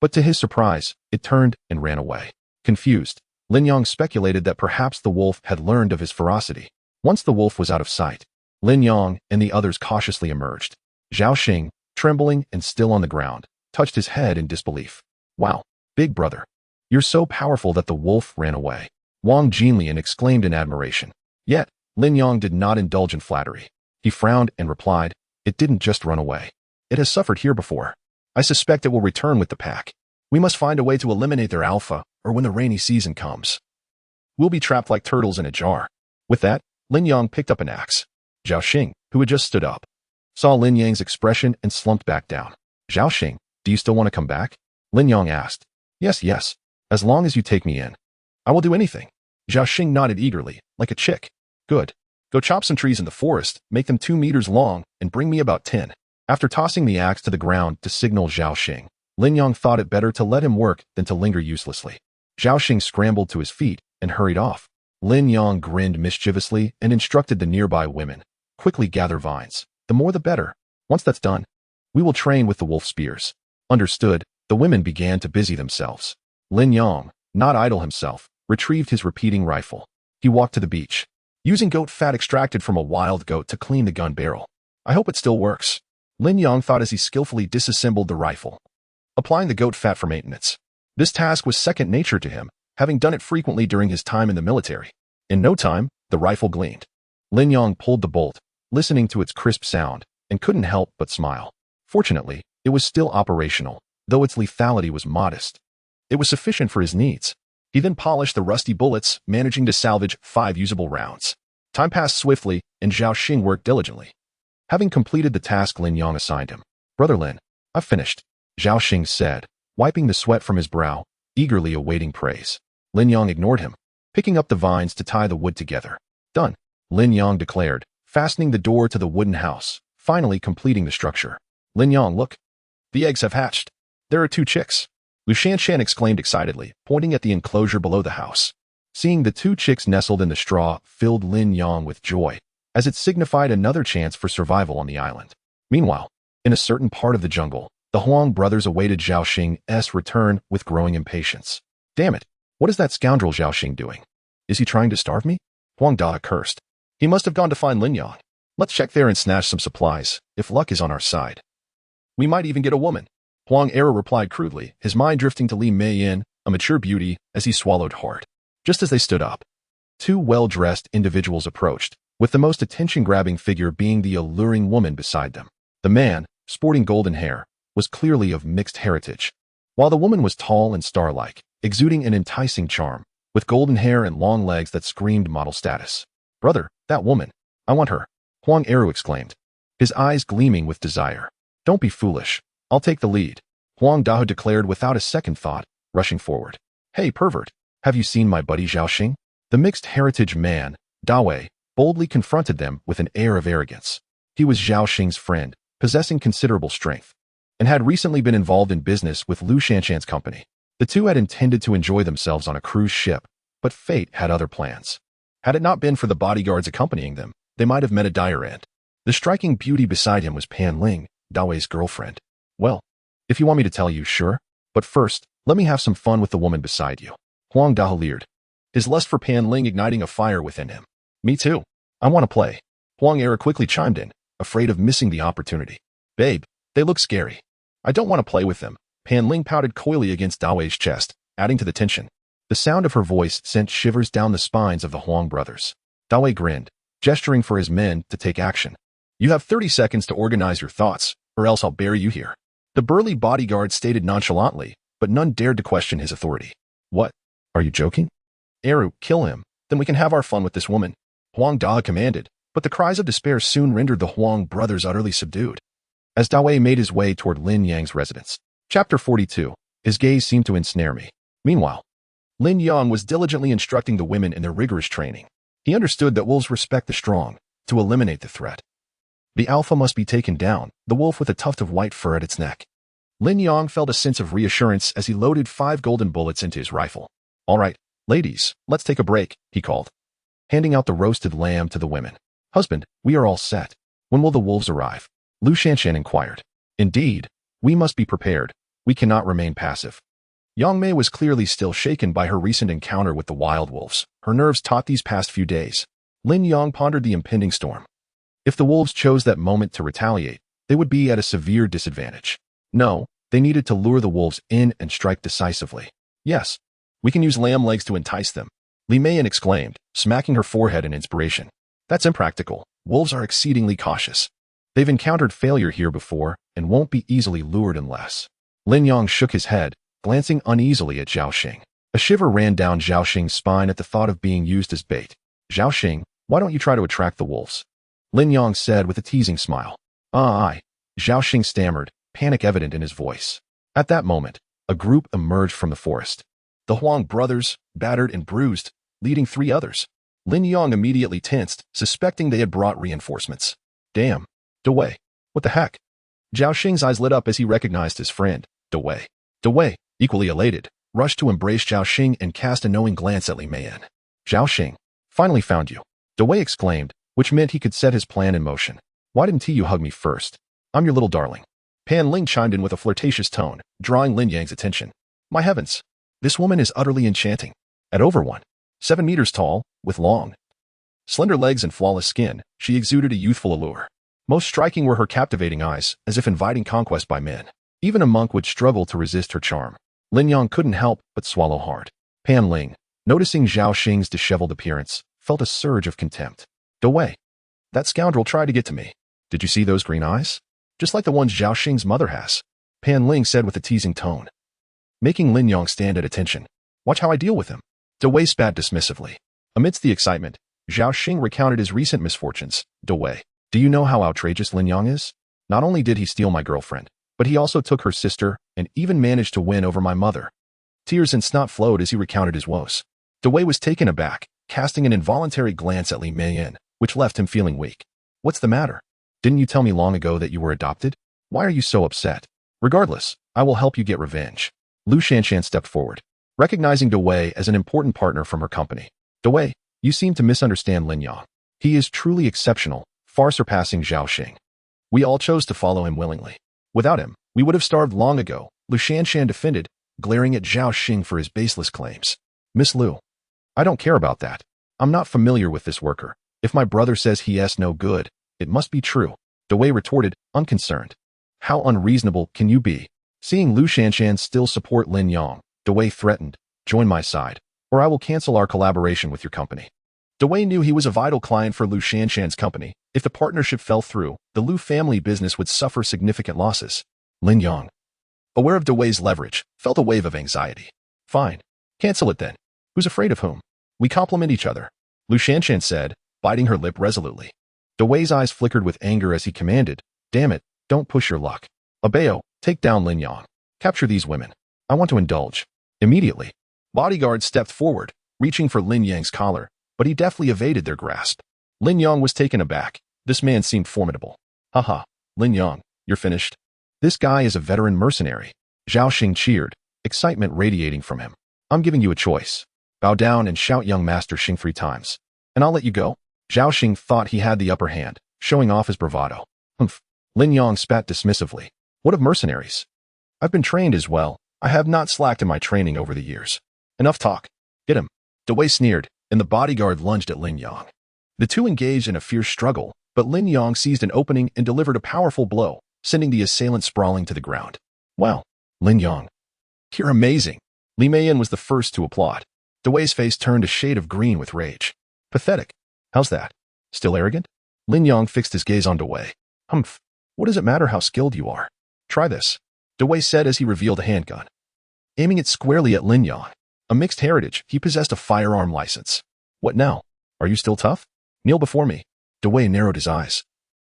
But to his surprise, it turned and ran away. Confused, Lin Yang speculated that perhaps the wolf had learned of his ferocity. Once the wolf was out of sight, Lin Yang and the others cautiously emerged. Zhao Xing, trembling and still on the ground, touched his head in disbelief. Wow, big brother. You're so powerful that the wolf ran away. Wang Jinlian exclaimed in admiration. Yet, Lin Yang did not indulge in flattery. He frowned and replied, it didn't just run away. It has suffered here before. I suspect it will return with the pack. We must find a way to eliminate their alpha, or when the rainy season comes, we'll be trapped like turtles in a jar. With that, Lin Yang picked up an axe. Zhao Xing, who had just stood up, saw Lin Yang's expression and slumped back down. Zhao Xing, do you still want to come back? Lin Yang asked. Yes, as long as you take me in. I will do anything. Zhao Xing nodded eagerly, like a chick. Good. Go chop some trees in the forest, make them 2 meters long, and bring me about 10. After tossing the axe to the ground to signal Zhao Xing, Lin Yang thought it better to let him work than to linger uselessly. Zhao Xing scrambled to his feet and hurried off. Lin Yang grinned mischievously and instructed the nearby women, quickly gather vines. The more the better. Once that's done, we will train with the wolf spears. Understood, the women began to busy themselves. Lin Yang, not idle himself, retrieved his repeating rifle. He walked to the beach, using goat fat extracted from a wild goat to clean the gun barrel. I hope it still works, Lin Yang thought as he skillfully disassembled the rifle, applying the goat fat for maintenance. This task was second nature to him, having done it frequently during his time in the military. In no time, the rifle gleamed. Lin Yang pulled the bolt, listening to its crisp sound, and couldn't help but smile. Fortunately, it was still operational, though its lethality was modest. It was sufficient for his needs. He then polished the rusty bullets, managing to salvage 5 usable rounds. Time passed swiftly, and Zhao Xing worked diligently, having completed the task Lin Yang assigned him. Brother Lin, I've finished, Zhao Xing said, wiping the sweat from his brow, eagerly awaiting praise. Lin Yang ignored him, picking up the vines to tie the wood together. Done, Lin Yang declared, fastening the door to the wooden house, finally completing the structure. Lin Yang, look. The eggs have hatched. There are 2 chicks. Lu Shanshan exclaimed excitedly, pointing at the enclosure below the house. Seeing the 2 chicks nestled in the straw filled Lin Yang with joy, as it signified another chance for survival on the island. Meanwhile, in a certain part of the jungle, the Huang brothers awaited Zhao Xing's return with growing impatience. Damn it! What is that scoundrel Zhao Xing doing? Is he trying to starve me? Huang Da cursed. He must have gone to find Lin Yang. Let's check there and snatch some supplies, if luck is on our side. We might even get a woman. Huang Era replied crudely, his mind drifting to Li Meiyin, a mature beauty, as he swallowed hard. Just as they stood up, two well-dressed individuals approached, with the most attention-grabbing figure being the alluring woman beside them. The man, sporting golden hair, was clearly of mixed heritage, while the woman was tall and star-like, exuding an enticing charm, with golden hair and long legs that screamed model status. Brother, that woman. I want her, Huang Eru exclaimed, his eyes gleaming with desire. Don't be foolish. I'll take the lead, Huang Dao declared without a second thought, rushing forward. Hey, pervert, have you seen my buddy Zhao Xing? The mixed heritage man, Dawei, boldly confronted them with an air of arrogance. He was Zhao Xing's friend, possessing considerable strength, and had recently been involved in business with Lu Shanshan's company. The two had intended to enjoy themselves on a cruise ship, but fate had other plans. Had it not been for the bodyguards accompanying them, they might have met a dire end. The striking beauty beside him was Pan Ling, Dawei's girlfriend. Well, if you want me to tell you, sure. But first, let me have some fun with the woman beside you. Huang Dao leered, his lust for Pan Ling igniting a fire within him. Me too. I want to play. Huang Era quickly chimed in, afraid of missing the opportunity. Babe, they look scary. I don't want to play with them. Pan Ling pouted coyly against Dawei's chest, adding to the tension. The sound of her voice sent shivers down the spines of the Huang brothers. Dawei grinned, gesturing for his men to take action. You have 30 seconds to organize your thoughts, or else I'll bury you here. The burly bodyguard stated nonchalantly, but none dared to question his authority. What? Are you joking? Eru, kill him, then we can have our fun with this woman, Huang Da commanded, but the cries of despair soon rendered the Huang brothers utterly subdued. As Dawei made his way toward Lin Yang's residence. Chapter 42. His gaze seemed to ensnare me. Meanwhile, Lin Yang was diligently instructing the women in their rigorous training. He understood that wolves respect the strong, to eliminate the threat. The alpha must be taken down, the wolf with a tuft of white fur at its neck. Lin Yang felt a sense of reassurance as he loaded 5 golden bullets into his rifle. All right, ladies, let's take a break, he called, handing out the roasted lamb to the women. Husband, we are all set. When will the wolves arrive? Lu Shanshan inquired. Indeed, we must be prepared. We cannot remain passive. Yang Mei was clearly still shaken by her recent encounter with the wild wolves, her nerves taut these past few days. Lin Yang pondered the impending storm. If the wolves chose that moment to retaliate, they would be at a severe disadvantage. No, they needed to lure the wolves in and strike decisively. Yes, we can use lamb legs to entice them, Li Meiyan exclaimed, smacking her forehead in inspiration. That's impractical. Wolves are exceedingly cautious. They've encountered failure here before and won't be easily lured unless. Lin Yang shook his head, glancing uneasily at Zhao Xing. A shiver ran down Zhao Xing's spine at the thought of being used as bait. Zhao Xing, why don't you try to attract the wolves? Lin Yang said with a teasing smile. Aye, Zhao Xing stammered, panic evident in his voice. At that moment, a group emerged from the forest. The Huang brothers, battered and bruised, leading 3 others. Lin Yang immediately tensed, suspecting they had brought reinforcements. Damn, Dawei, what the heck? Zhao Xing's eyes lit up as he recognized his friend, Dawei. Dawei, equally elated, rushed to embrace Zhao Xing and cast a knowing glance at Li Meiyan. Zhao Xing, finally found you, Dawei exclaimed, which meant he could set his plan in motion. Why didn't you hug me first? I'm your little darling. Pan Ling chimed in with a flirtatious tone, drawing Lin Yang's attention. My heavens, this woman is utterly enchanting. At over 7 meters tall, with long, slender legs and flawless skin, she exuded a youthful allure. Most striking were her captivating eyes, as if inviting conquest by men. Even a monk would struggle to resist her charm. Lin Yang couldn't help but swallow hard. Pan Ling, noticing Zhao Xing's disheveled appearance, felt a surge of contempt. Dawei, that scoundrel tried to get to me. Did you see those green eyes? Just like the ones Zhao Xing's mother has, Pan Ling said with a teasing tone, making Lin Yang stand at attention. Watch how I deal with him. Dawei spat dismissively. Amidst the excitement, Zhao Xing recounted his recent misfortunes. Dawei, do you know how outrageous Lin Yang is? Not only did he steal my girlfriend, but he also took her sister and even managed to win over my mother. Tears and snot flowed as he recounted his woes. Dawei was taken aback, casting an involuntary glance at Li Meiyan, which left him feeling weak. What's the matter? Didn't you tell me long ago that you were adopted? Why are you so upset? Regardless, I will help you get revenge. Lu Shanshan stepped forward, recognizing Dawei as an important partner from her company. Dawei, you seem to misunderstand Lin Yang. He is truly exceptional, far surpassing Zhao Xing. We all chose to follow him willingly. Without him, we would have starved long ago, Lu Shanshan defended, glaring at Zhao Xing for his baseless claims. Miss Lu, I don't care about that. I'm not familiar with this worker. If my brother says he is no good, it must be true. Dewey retorted, unconcerned. How unreasonable can you be? Seeing Lu Shanshan still support Lin Yang, Dewey threatened, join my side, or I will cancel our collaboration with your company. Dewey knew he was a vital client for Lu Shanshan's company. If the partnership fell through, the Lu family business would suffer significant losses. Lin Yang, aware of Dewey's leverage, felt a wave of anxiety. Fine. Cancel it then. Who's afraid of whom? We complement each other, Lu Shanshan said, biting her lip resolutely. Dewey's eyes flickered with anger as he commanded, damn it, don't push your luck. Abeo, take down Lin Yang. Capture these women. I want to indulge. Immediately. Bodyguards stepped forward, reaching for Lin Yang's collar, but he deftly evaded their grasp. Lin Yang was taken aback. This man seemed formidable. Haha, Lin Yang, you're finished. This guy is a veteran mercenary. Zhao Xing cheered, excitement radiating from him. I'm giving you a choice. Bow down and shout young master Xing 3 times, and I'll let you go. Zhao Xing thought he had the upper hand, showing off his bravado. Humph. Lin Yang spat dismissively. What of mercenaries? I've been trained as well. I have not slacked in my training over the years. Enough talk. Get him. Dewey sneered, and the bodyguard lunged at Lin Yang. The two engaged in a fierce struggle, but Lin Yang seized an opening and delivered a powerful blow, sending the assailant sprawling to the ground. Wow, Lin Yang. You're amazing. Li Meiyan was the first to applaud. Dewey's face turned a shade of green with rage. Pathetic. How's that? Still arrogant? Lin Yang fixed his gaze on Dewey. Humph. What does it matter how skilled you are? Try this, Dewey said as he revealed a handgun. Aiming it squarely at Lin Yang. A mixed heritage, he possessed a firearm license. What now? Are you still tough? Kneel before me. Dewey narrowed his eyes.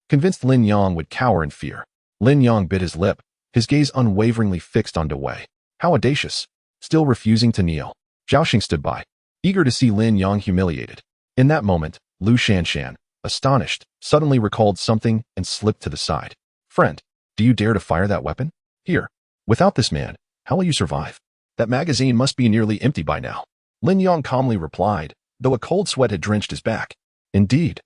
Convinced Lin Yang would cower in fear. Lin Yang bit his lip, his gaze unwaveringly fixed on Dewey. How audacious. Still refusing to kneel. Zhao Xing stood by, eager to see Lin Yang humiliated. In that moment, Lu Shanshan, astonished, suddenly recalled something and slipped to the side. Friend, do you dare to fire that weapon? Here. Without this man, how will you survive? That magazine must be nearly empty by now. Lin Yang calmly replied, though a cold sweat had drenched his back. Indeed.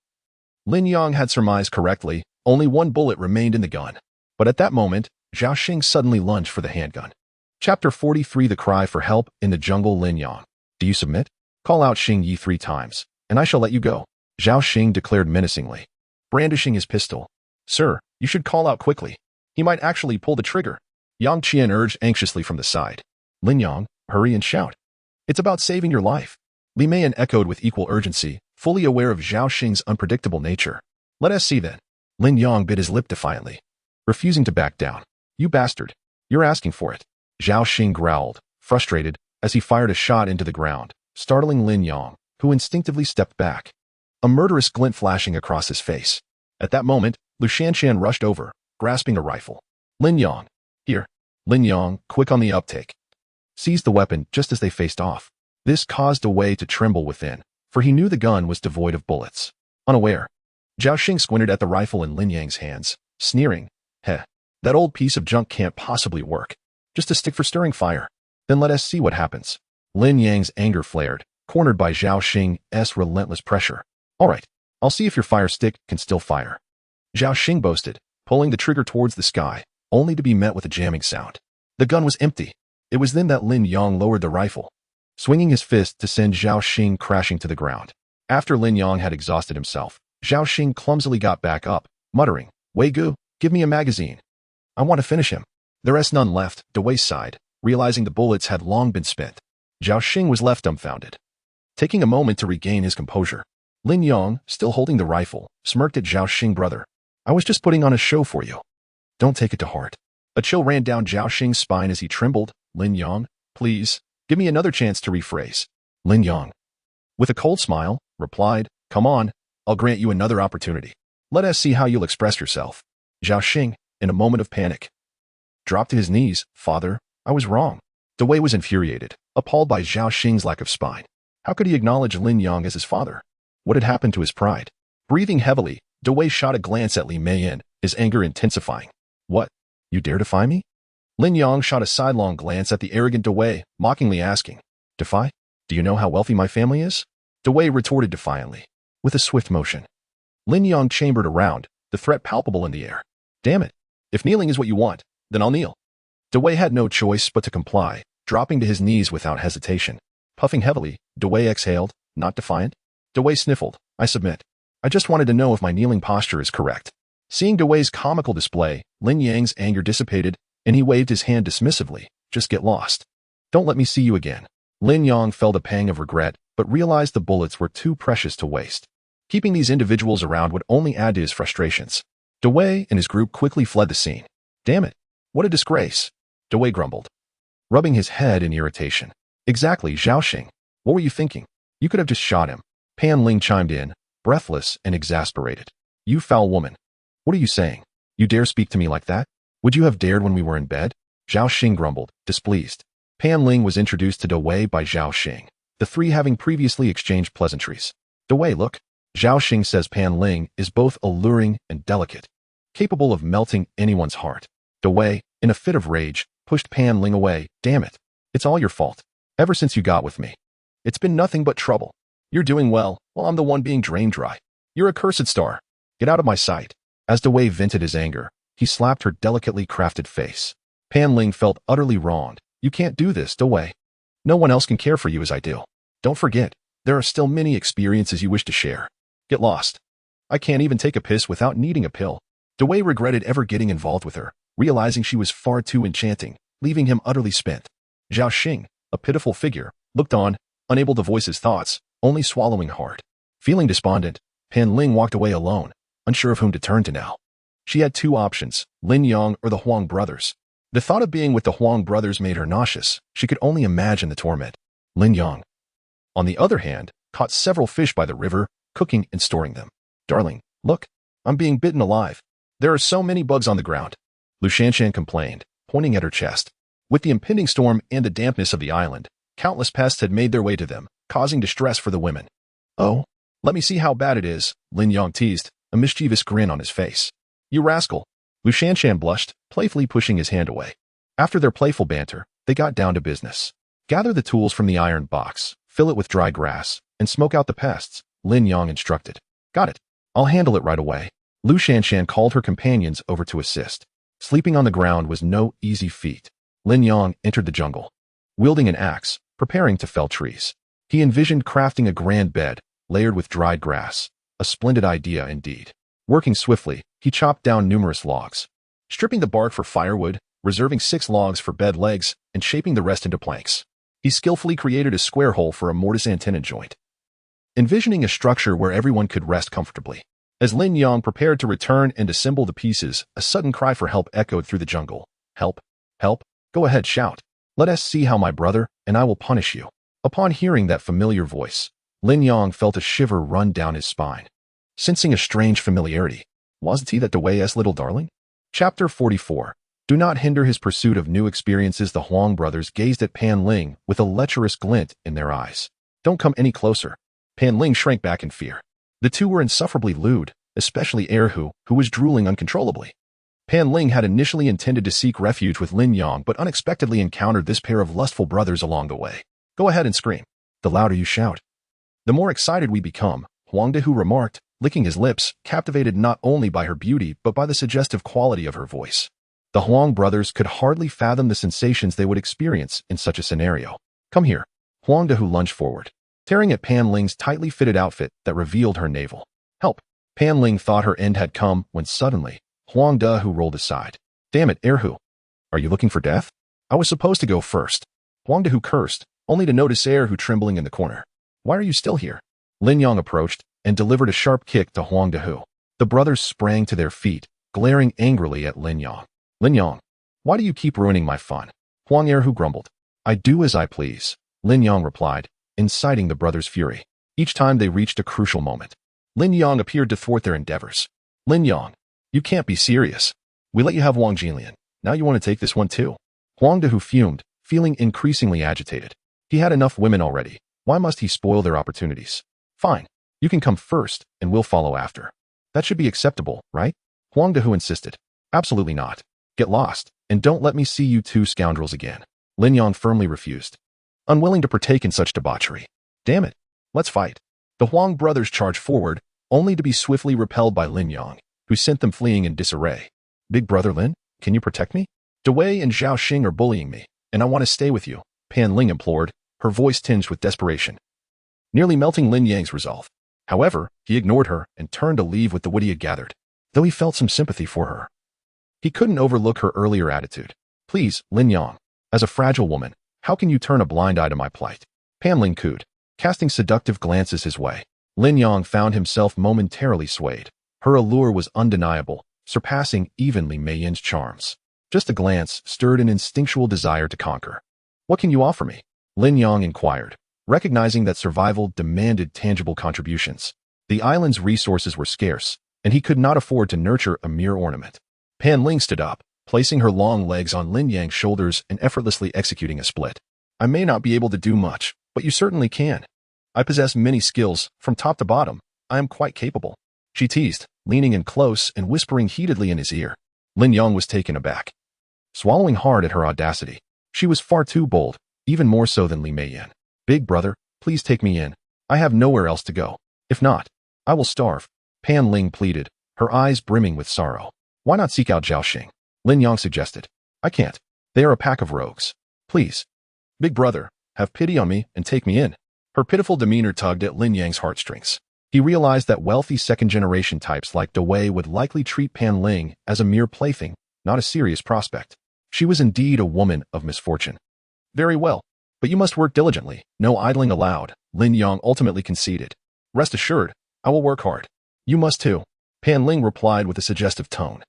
Lin Yang had surmised correctly, only one bullet remained in the gun. But at that moment, Zhao Xing suddenly lunged for the handgun. Chapter 43 The Cry for Help in the Jungle. Lin Yang, do you submit? Call out Xing Yi 3 times, and I shall let you go, Zhao Xing declared menacingly, brandishing his pistol. Sir, you should call out quickly. He might actually pull the trigger. Yang Qian urged anxiously from the side. Lin Yang, hurry and shout. It's about saving your life. Li Meiyan echoed with equal urgency, fully aware of Zhao Xing's unpredictable nature. Let us see then. Lin Yang bit his lip defiantly, refusing to back down. You bastard. You're asking for it. Zhao Xing growled, frustrated, as he fired a shot into the ground, startling Lin Yang, who instinctively stepped back, a murderous glint flashing across his face. At that moment, Lu Shanshan rushed over, grasping a rifle. Lin Yang. Here. Lin Yang, quick on the uptake, seized the weapon just as they faced off. This caused Dewey to tremble within, for he knew the gun was devoid of bullets. Unaware, Zhao Xing squinted at the rifle in Lin Yang's hands, sneering. Heh, that old piece of junk can't possibly work. Just a stick for stirring fire. Then let us see what happens. Lin Yang's anger flared, cornered by Zhao Xing's relentless pressure. All right, I'll see if your fire stick can still fire. Zhao Xing boasted, pulling the trigger towards the sky, only to be met with a jamming sound. The gun was empty. It was then that Lin Yang lowered the rifle, swinging his fist to send Zhao Xing crashing to the ground. After Lin Yang had exhausted himself, Zhao Xing clumsily got back up, muttering, Wei Gu, give me a magazine. I want to finish him. There is none left, Dewey sighed, realizing the bullets had long been spent. Zhao Xing was left dumbfounded. Taking a moment to regain his composure, Lin Yang, still holding the rifle, smirked at Zhao Xing. Brother, I was just putting on a show for you. Don't take it to heart. A chill ran down Zhao Xing's spine as he trembled. Lin Yang, please, give me another chance to rephrase. Lin Yang, with a cold smile, replied, Come on, I'll grant you another opportunity. Let us see how you'll express yourself. Zhao Xing, in a moment of panic, dropped to his knees. Father, I was wrong. Dewey was infuriated, appalled by Zhao Xing's lack of spine. How could he acknowledge Lin Yang as his father? What had happened to his pride? Breathing heavily, Dewey shot a glance at Li Meiyan, his anger intensifying. What? You dare defy me? Lin Yang shot a sidelong glance at the arrogant Dewey, mockingly asking, Defy? Do you know how wealthy my family is? Dewey retorted defiantly, with a swift motion. Lin Yang chambered around, the threat palpable in the air. Damn it. If kneeling is what you want, then I'll kneel. Dewey had no choice but to comply, dropping to his knees without hesitation. Puffing heavily, Dewey exhaled, not defiant. Dewey sniffled. I submit. I just wanted to know if my kneeling posture is correct. Seeing Dewey's comical display, Lin Yang's anger dissipated, and he waved his hand dismissively. Just get lost. Don't let me see you again. Lin Yang felt a pang of regret, but realized the bullets were too precious to waste. Keeping these individuals around would only add to his frustrations. Dewey and his group quickly fled the scene. Damn it. What a disgrace. Dewey grumbled, rubbing his head in irritation. Exactly, Zhaoxing. What were you thinking? You could have just shot him. Pan Ling chimed in, breathless and exasperated. You foul woman. What are you saying? You dare speak to me like that? Would you have dared when we were in bed? Zhaoxing grumbled, displeased. Pan Ling was introduced to Dewey by Zhaoxing, the three having previously exchanged pleasantries. Dewey, look. Zhaoxing says Pan Ling is both alluring and delicate, capable of melting anyone's heart. Dewey, in a fit of rage, pushed Pan Ling away. Damn it. It's all your fault. Ever since you got with me. It's been nothing but trouble. You're doing well, while I'm the one being drained dry. You're a cursed star. Get out of my sight. As Dewey vented his anger, he slapped her delicately crafted face. Pan Ling felt utterly wronged. You can't do this, Dewey. No one else can care for you as I do. Don't forget, there are still many experiences you wish to share. Get lost. I can't even take a piss without needing a pill. Dewey regretted ever getting involved with her, realizing she was far too enchanting, leaving him utterly spent. Zhaoxing, a pitiful figure, looked on, unable to voice his thoughts, only swallowing hard. Feeling despondent, Pan Ling walked away alone, unsure of whom to turn to now. She had two options, Lin Yang or the Huang brothers. The thought of being with the Huang brothers made her nauseous. She could only imagine the torment. Lin Yang, on the other hand, caught several fish by the river, cooking and storing them. Darling, look, I'm being bitten alive. There are so many bugs on the ground. Lu Shanshan complained, pointing at her chest. With the impending storm and the dampness of the island, countless pests had made their way to them, causing distress for the women. Oh, let me see how bad it is, Lin Yang teased, a mischievous grin on his face. You rascal. Lu Shanshan blushed, playfully pushing his hand away. After their playful banter, they got down to business. Gather the tools from the iron box, fill it with dry grass, and smoke out the pests, Lin Yang instructed. Got it. I'll handle it right away. Lu Shanshan called her companions over to assist. Sleeping on the ground was no easy feat. Lin Yang entered the jungle, wielding an axe, preparing to fell trees. He envisioned crafting a grand bed, layered with dried grass. A splendid idea indeed. Working swiftly, he chopped down numerous logs, stripping the bark for firewood, reserving 6 logs for bed legs, and shaping the rest into planks. He skillfully created a square hole for a mortise and tenon joint, envisioning a structure where everyone could rest comfortably. As Lin Yang prepared to return and assemble the pieces, a sudden cry for help echoed through the jungle. Help! Help! Go ahead, shout. Let us see how my brother, and I will punish you. Upon hearing that familiar voice, Lin Yang felt a shiver run down his spine. Sensing a strange familiarity, wasn't he that Dewey's little darling? Chapter 44. Do not hinder his pursuit of new experiences. The Huang brothers gazed at Pan Ling with a lecherous glint in their eyes. Don't come any closer. Pan Ling shrank back in fear. The two were insufferably lewd, especially Erhu, who was drooling uncontrollably. Pan Ling had initially intended to seek refuge with Lin Yang, but unexpectedly encountered this pair of lustful brothers along the way. Go ahead and scream. The louder you shout, the more excited we become, Huang Dehu remarked, licking his lips, captivated not only by her beauty but by the suggestive quality of her voice. The Huang brothers could hardly fathom the sensations they would experience in such a scenario. Come here. Huang Dehu lunged forward, tearing at Pan Ling's tightly fitted outfit that revealed her navel. Help! Pan Ling thought her end had come when suddenly, Huang Dehu rolled aside. Damn it, Erhu. Are you looking for death? I was supposed to go first. Huang Dehu cursed, only to notice Erhu trembling in the corner. Why are you still here? Lin Yang approached and delivered a sharp kick to Huang Dehu. The brothers sprang to their feet, glaring angrily at Lin Yang. Lin Yang, why do you keep ruining my fun? Huang Erhu grumbled. I do as I please, Lin Yang replied, inciting the brothers' fury. Each time they reached a crucial moment, Lin Yang appeared to thwart their endeavors. Lin Yang, you can't be serious. We let you have Wang Jinlian. Now you want to take this one too? Huang Dehu fumed, feeling increasingly agitated. He had enough women already. Why must he spoil their opportunities? Fine. You can come first, and we'll follow after. That should be acceptable, right? Huang Dehu insisted. Absolutely not. Get lost, and don't let me see you two scoundrels again. Lin Yang firmly refused, unwilling to partake in such debauchery. Damn it. Let's fight. The Huang brothers charged forward, only to be swiftly repelled by Lin Yang, who sent them fleeing in disarray. Big brother Lin, can you protect me? Dewei and Zhao Xing are bullying me, and I want to stay with you, Pan Ling implored, her voice tinged with desperation, nearly melting Lin Yang's resolve. However, he ignored her and turned to leave with what he had gathered, though he felt some sympathy for her. He couldn't overlook her earlier attitude. Please, Lin Yang, as a fragile woman, how can you turn a blind eye to my plight? Pan Ling cooed, casting seductive glances his way. Lin Yang found himself momentarily swayed. Her allure was undeniable, surpassing even Li Meiyan's charms. Just a glance stirred an instinctual desire to conquer. What can you offer me? Lin Yang inquired, recognizing that survival demanded tangible contributions. The island's resources were scarce, and he could not afford to nurture a mere ornament. Pan Ling stood up, placing her long legs on Lin Yang's shoulders and effortlessly executing a split. I may not be able to do much, but you certainly can. I possess many skills, from top to bottom. I am quite capable. She teased, leaning in close and whispering heatedly in his ear. Lin Yang was taken aback, swallowing hard at her audacity. She was far too bold, even more so than Li Meiyan. Big brother, please take me in. I have nowhere else to go. If not, I will starve. Pan Ling pleaded, her eyes brimming with sorrow. Why not seek out Zhao Xing? Lin Yang suggested. I can't. They are a pack of rogues. Please. Big brother, have pity on me and take me in. Her pitiful demeanor tugged at Lin Yang's heartstrings. He realized that wealthy second-generation types like Dewei would likely treat Pan Ling as a mere plaything, not a serious prospect. She was indeed a woman of misfortune. Very well, but you must work diligently. No idling allowed, Lin Yang ultimately conceded. Rest assured, I will work hard. You must too, Pan Ling replied with a suggestive tone,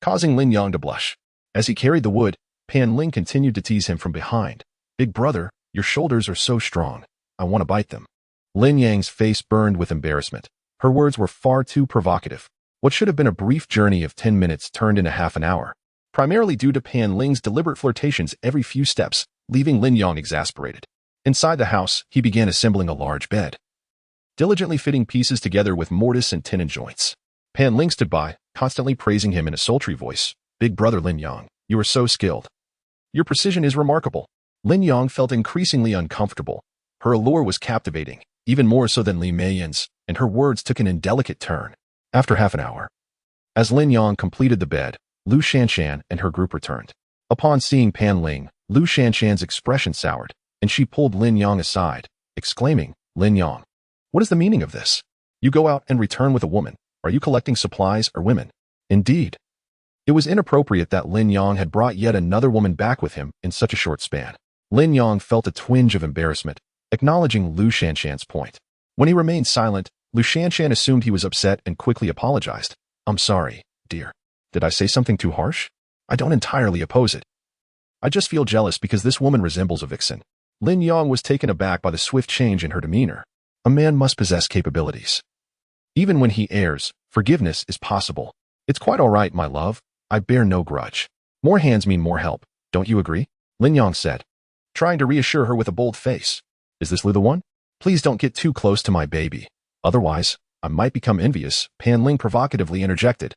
causing Lin Yang to blush. As he carried the wood, Pan Ling continued to tease him from behind. Big brother, your shoulders are so strong. I want to bite them. Lin Yang's face burned with embarrassment. Her words were far too provocative. What should have been a brief journey of 10 minutes turned into half an hour, primarily due to Pan Ling's deliberate flirtations every few steps, leaving Lin Yang exasperated. Inside the house, he began assembling a large bed, diligently fitting pieces together with mortise and tenon joints. Pan Ling stood by, constantly praising him in a sultry voice. Big brother Lin Yang, you are so skilled. Your precision is remarkable. Lin Yang felt increasingly uncomfortable. Her allure was captivating, even more so than Li Meiyan's, and her words took an indelicate turn. After half an hour, as Lin Yang completed the bed, Lu Shanshan and her group returned. Upon seeing Pan Ling, Lu Shanshan's expression soured, and she pulled Lin Yang aside, exclaiming, Lin Yang, what is the meaning of this? You go out and return with a woman. Are you collecting supplies or women? Indeed. It was inappropriate that Lin Yang had brought yet another woman back with him in such a short span. Lin Yang felt a twinge of embarrassment, acknowledging Lu Shanshan's point. When he remained silent, Lu Shanshan assumed he was upset and quickly apologized. I'm sorry, dear. Did I say something too harsh? I don't entirely oppose it. I just feel jealous because this woman resembles a vixen. Lin Yang was taken aback by the swift change in her demeanor. A man must possess capabilities. Even when he errs, forgiveness is possible. It's quite all right, my love. I bear no grudge. More hands mean more help. Don't you agree? Lin Yang said, trying to reassure her with a bold face. Is this Lu the one? Please don't get too close to my baby. Otherwise, I might become envious, Pan Ling provocatively interjected,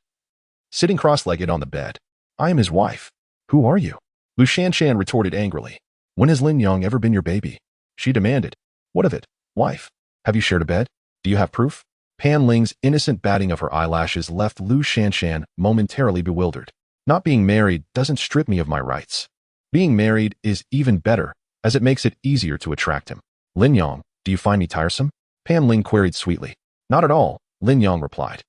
sitting cross-legged on the bed. I am his wife. Who are you? Lu Shanshan retorted angrily. When has Lin Yang ever been your baby? She demanded. What of it, wife? Have you shared a bed? Do you have proof? Pan Ling's innocent batting of her eyelashes left Lu Shanshan momentarily bewildered. Not being married doesn't strip me of my rights. Being married is even better, as it makes it easier to attract him. Lin Yang, do you find me tiresome? Pan Ling queried sweetly. Not at all, Lin Yang replied,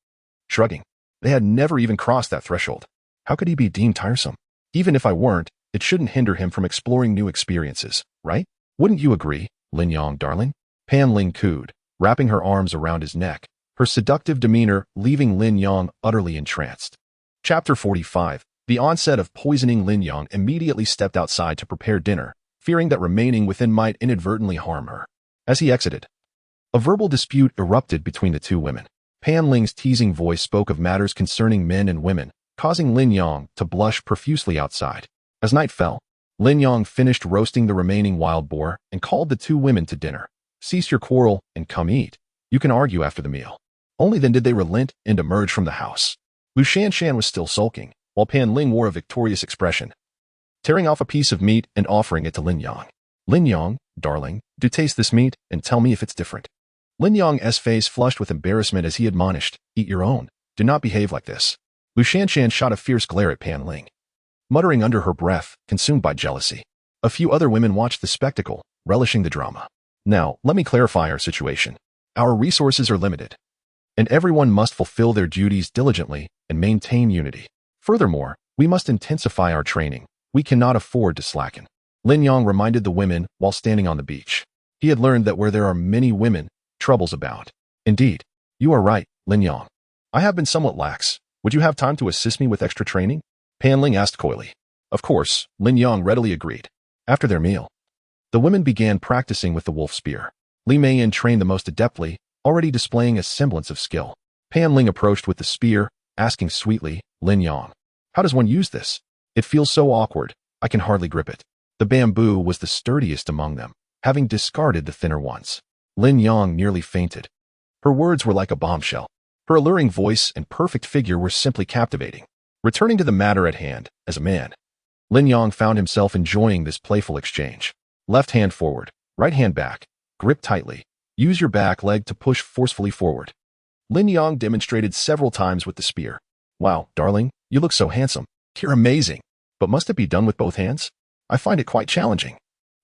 shrugging. They had never even crossed that threshold. How could he be deemed tiresome? Even if I weren't, it shouldn't hinder him from exploring new experiences, right? Wouldn't you agree, Lin Yang, darling? Pan Ling cooed, wrapping her arms around his neck, her seductive demeanor leaving Lin Yang utterly entranced. Chapter 45. The onset of poisoning. Lin Yang immediately stepped outside to prepare dinner, fearing that remaining within might inadvertently harm her. As he exited, a verbal dispute erupted between the two women. Pan Ling's teasing voice spoke of matters concerning men and women, causing Lin Yang to blush profusely outside. As night fell, Lin Yang finished roasting the remaining wild boar and called the two women to dinner. Cease your quarrel and come eat. You can argue after the meal. Only then did they relent and emerge from the house. Lu Shanshan was still sulking, while Pan Ling wore a victorious expression, tearing off a piece of meat and offering it to Lin Yang. Lin Yang, darling, do taste this meat and tell me if it's different. Lin Yang's face flushed with embarrassment as he admonished, eat your own. Do not behave like this. Lu Shanshan shot a fierce glare at Pan Ling, muttering under her breath, consumed by jealousy. A few other women watched the spectacle, relishing the drama. Now, let me clarify our situation. Our resources are limited, and everyone must fulfill their duties diligently and maintain unity. Furthermore, we must intensify our training. We cannot afford to slacken. Lin Yang reminded the women while standing on the beach. He had learned that where there are many women, troubles abound. Indeed, you are right, Lin Yang. I have been somewhat lax. Would you have time to assist me with extra training? Pan Ling asked coyly. Of course, Lin Yang readily agreed. After their meal, the women began practicing with the wolf spear. Li Meiyan trained the most adeptly, already displaying a semblance of skill. Pan Ling approached with the spear, asking sweetly, Lin Yang, how does one use this? It feels so awkward, I can hardly grip it. The bamboo was the sturdiest among them, having discarded the thinner ones. Lin Yang nearly fainted. Her words were like a bombshell. Her alluring voice and perfect figure were simply captivating. Returning to the matter at hand, as a man, Lin Yang found himself enjoying this playful exchange. Left hand forward, right hand back, grip tightly, use your back leg to push forcefully forward. Lin Yang demonstrated several times with the spear. Wow, darling, you look so handsome. You're amazing. But must it be done with both hands? I find it quite challenging.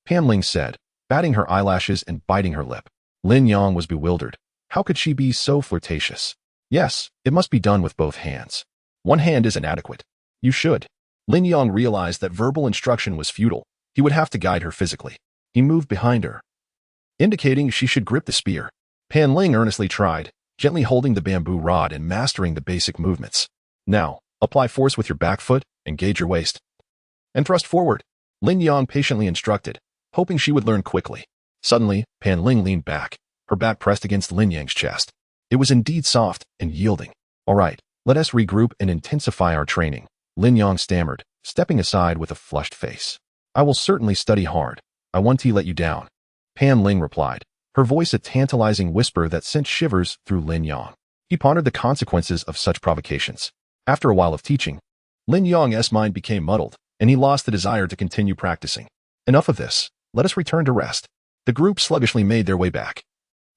Pan Ling said, batting her eyelashes and biting her lip. Lin Yang was bewildered. How could she be so flirtatious? Yes, it must be done with both hands. One hand is inadequate. You should. Lin Yang realized that verbal instruction was futile. He would have to guide her physically. He moved behind her, indicating she should grip the spear. Pan Ling earnestly tried, gently holding the bamboo rod and mastering the basic movements. Now, apply force with your back foot, engage your waist, and thrust forward. Lin Yang patiently instructed, hoping she would learn quickly. Suddenly, Pan Ling leaned back, her back pressed against Lin Yang's chest. It was indeed soft and yielding. All right, let us regroup and intensify our training, Lin Yang stammered, stepping aside with a flushed face. I will certainly study hard. I won't let you down. Pan Ling replied, her voice a tantalizing whisper that sent shivers through Lin Yang. He pondered the consequences of such provocations. After a while of teaching, Lin Yang's mind became muddled, and he lost the desire to continue practicing. Enough of this. Let us return to rest. The group sluggishly made their way back,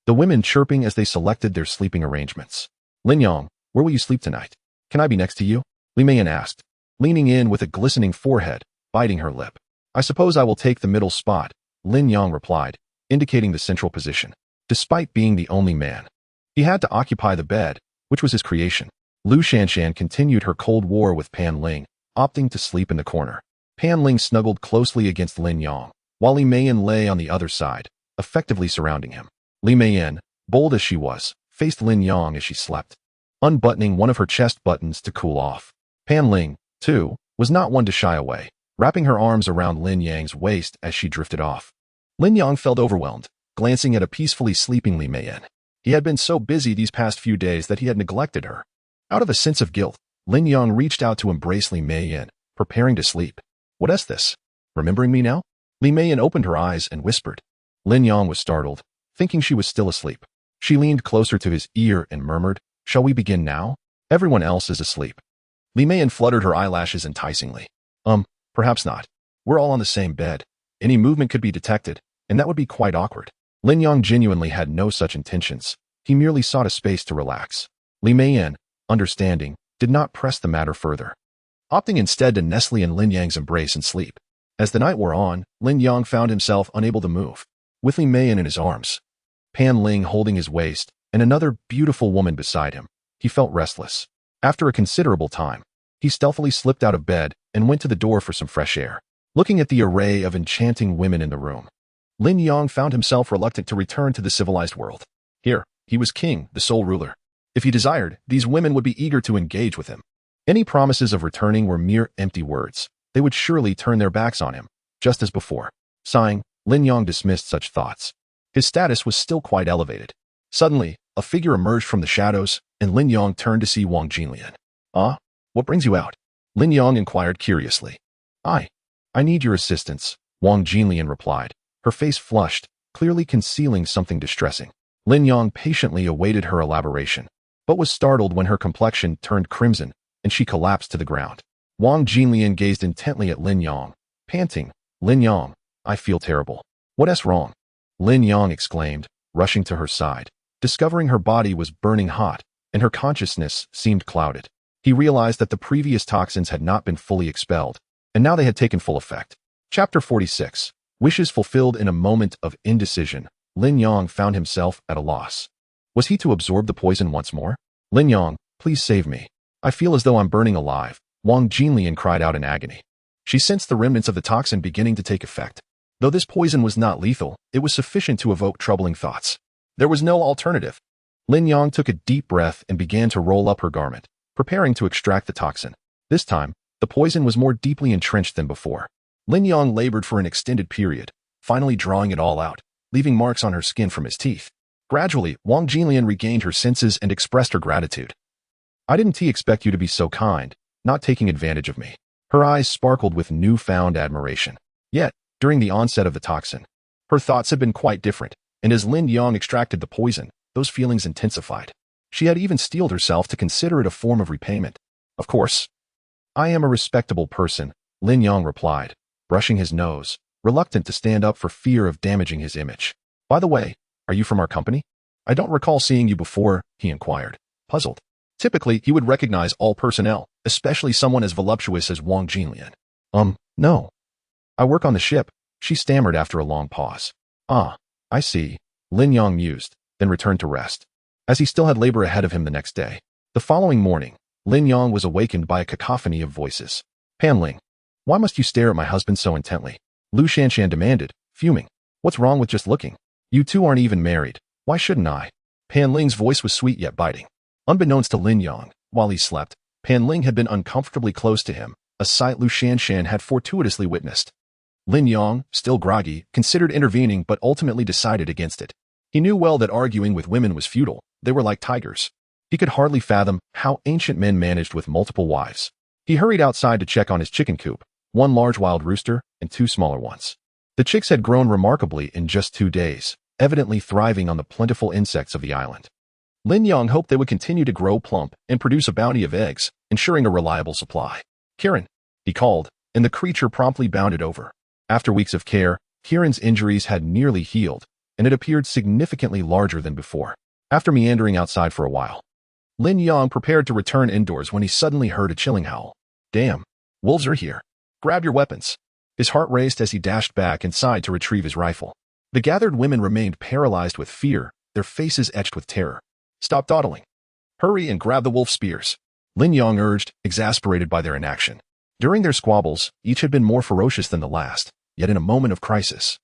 the women chirping as they selected their sleeping arrangements. Lin Yang, where will you sleep tonight? Can I be next to you? Li Meiyan asked, leaning in with a glistening forehead, biting her lip. I suppose I will take the middle spot, Lin Yang replied, indicating the central position. Despite being the only man, he had to occupy the bed, which was his creation. Lu Shanshan continued her cold war with Pan Ling, opting to sleep in the corner. Pan Ling snuggled closely against Lin Yang, while Li Meiyan lay on the other side, effectively surrounding him. Li Meiyan, bold as she was, faced Lin Yang as she slept, unbuttoning one of her chest buttons to cool off. Pan Ling, too, was not one to shy away, wrapping her arms around Lin Yang's waist as she drifted off. Lin Yang felt overwhelmed, glancing at a peacefully sleeping Li Meiyan. He had been so busy these past few days that he had neglected her. Out of a sense of guilt, Lin Yang reached out to embrace Li Meiyan, preparing to sleep. What is this? Remembering me now? Li Meiyan opened her eyes and whispered. Lin Yang was startled, thinking she was still asleep. She leaned closer to his ear and murmured, shall we begin now? Everyone else is asleep. Li Meiyan fluttered her eyelashes enticingly. Perhaps not. We're all on the same bed. Any movement could be detected, and that would be quite awkward. Lin Yang genuinely had no such intentions. He merely sought a space to relax. Li Meiyan, understanding, did not press the matter further, opting instead to nestle in Lin Yang's embrace and sleep. As the night wore on, Lin Yang found himself unable to move, with Li Meiyan in his arms, Pan Ling holding his waist, and another beautiful woman beside him. He felt restless. After a considerable time, he stealthily slipped out of bed and went to the door for some fresh air. Looking at the array of enchanting women in the room, Lin Yang found himself reluctant to return to the civilized world. Here, he was king, the sole ruler. If he desired, these women would be eager to engage with him. Any promises of returning were mere empty words. They would surely turn their backs on him, just as before. Sighing, Lin Yang dismissed such thoughts. His status was still quite elevated. Suddenly, a figure emerged from the shadows, and Lin Yang turned to see Wang Jinlian. Ah, what brings you out? Lin Yang inquired curiously. I need your assistance, Wang Jinlian replied, her face flushed, clearly concealing something distressing. Lin Yang patiently awaited her elaboration, but was startled when her complexion turned crimson, and she collapsed to the ground. Wang Jinlian gazed intently at Lin Yang, panting, Lin Yang, I feel terrible. What's wrong? Lin Yang exclaimed, rushing to her side, discovering her body was burning hot, and her consciousness seemed clouded. He realized that the previous toxins had not been fully expelled, and now they had taken full effect. Chapter 46. Wishes fulfilled. In a moment of indecision, Lin Yong found himself at a loss. Was he to absorb the poison once more? Lin Yong, please save me. I feel as though I'm burning alive, Wang Jinlian cried out in agony. She sensed the remnants of the toxin beginning to take effect. Though this poison was not lethal, it was sufficient to evoke troubling thoughts. There was no alternative. Lin Yong took a deep breath and began to roll up her garment, preparing to extract the toxin. This time, the poison was more deeply entrenched than before. Lin Yong labored for an extended period, finally drawing it all out, leaving marks on her skin from his teeth. Gradually, Wang Jinlian regained her senses and expressed her gratitude. I didn't expect you to be so kind, not taking advantage of me. Her eyes sparkled with newfound admiration. Yet, during the onset of the toxin, her thoughts had been quite different, and as Lin Yong extracted the poison, those feelings intensified. She had even steeled herself to consider it a form of repayment. Of course. I am a respectable person, Lin Yong replied, brushing his nose, reluctant to stand up for fear of damaging his image. By the way, are you from our company? I don't recall seeing you before, he inquired, puzzled. Typically, he would recognize all personnel, especially someone as voluptuous as Wang Jinlian. No. I work on the ship, she stammered after a long pause. Ah, I see, Lin Yong mused, then returned to rest. As he still had labor ahead of him the next day. The following morning, Lin Yong was awakened by a cacophony of voices. Pan Ling, why must you stare at my husband so intently? Lu Shanshan demanded, fuming. What's wrong with just looking? You two aren't even married. Why shouldn't I? Pan Ling's voice was sweet yet biting. Unbeknownst to Lin Yong, while he slept, Pan Ling had been uncomfortably close to him, a sight Lu Shanshan had fortuitously witnessed. Lin Yong, still groggy, considered intervening but ultimately decided against it. He knew well that arguing with women was futile. They were like tigers. He could hardly fathom how ancient men managed with multiple wives. He hurried outside to check on his chicken coop, one large wild rooster and two smaller ones. The chicks had grown remarkably in just 2 days, evidently thriving on the plentiful insects of the island. Lin Yong hoped they would continue to grow plump and produce a bounty of eggs, ensuring a reliable supply. Kieran, he called, and the creature promptly bounded over. After weeks of care, Kieran's injuries had nearly healed, and it appeared significantly larger than before. After meandering outside for a while, Lin Yong prepared to return indoors when he suddenly heard a chilling howl. Damn, wolves are here. Grab your weapons. His heart raced as he dashed back inside to retrieve his rifle. The gathered women remained paralyzed with fear, their faces etched with terror. Stop dawdling. Hurry and grab the wolf spears, Lin Yong urged, exasperated by their inaction. During their squabbles, each had been more ferocious than the last, yet in a moment of crisis,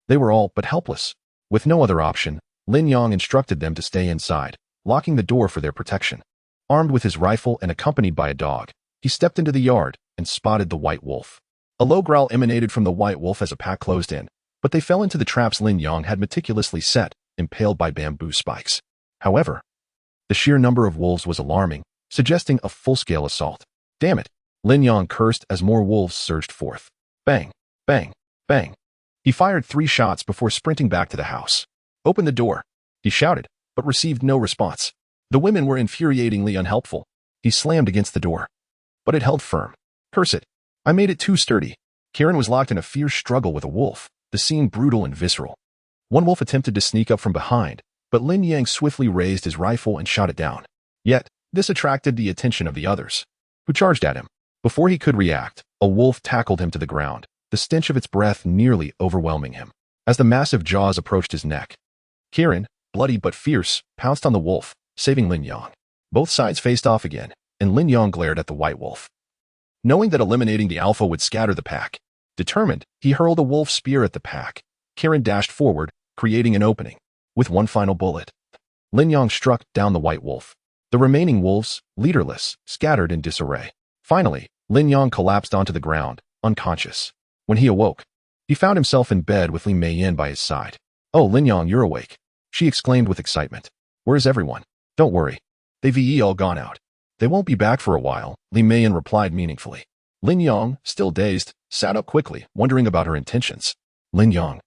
they were all but helpless. With no other option, Lin Yong instructed them to stay inside, locking the door for their protection. Armed with his rifle and accompanied by a dog, he stepped into the yard and spotted the white wolf. A low growl emanated from the white wolf as a pack closed in, but they fell into the traps Lin Yong had meticulously set, impaled by bamboo spikes. However, the sheer number of wolves was alarming, suggesting a full-scale assault. Damn it, Lin Yong cursed as more wolves surged forth. Bang, bang, bang. He fired 3 shots before sprinting back to the house. Open the door, he shouted, but received no response. The women were infuriatingly unhelpful. He slammed against the door, but it held firm. Curse it, I made it too sturdy. Kieran was locked in a fierce struggle with a wolf, the scene brutal and visceral. One wolf attempted to sneak up from behind, but Lin Yang swiftly raised his rifle and shot it down. Yet, this attracted the attention of the others, who charged at him. Before he could react, a wolf tackled him to the ground, the stench of its breath nearly overwhelming him. As the massive jaws approached his neck, Kieran, bloody but fierce, pounced on the wolf, saving Lin Yang. Both sides faced off again, and Lin Yang glared at the white wolf. Knowing that eliminating the alpha would scatter the pack, determined, he hurled a wolf spear at the pack. Kieran dashed forward, creating an opening. With one final bullet, Lin Yang struck down the white wolf. The remaining wolves, leaderless, scattered in disarray. Finally, Lin Yang collapsed onto the ground, unconscious. When he awoke, he found himself in bed with Li Meiyan by his side. Oh, Lin Yang, you're awake, she exclaimed with excitement. Where's everyone? Don't worry. They've all gone out. They won't be back for a while, Li Meiyan replied meaningfully. Lin Yang, still dazed, sat up quickly, wondering about her intentions. Lin Yang,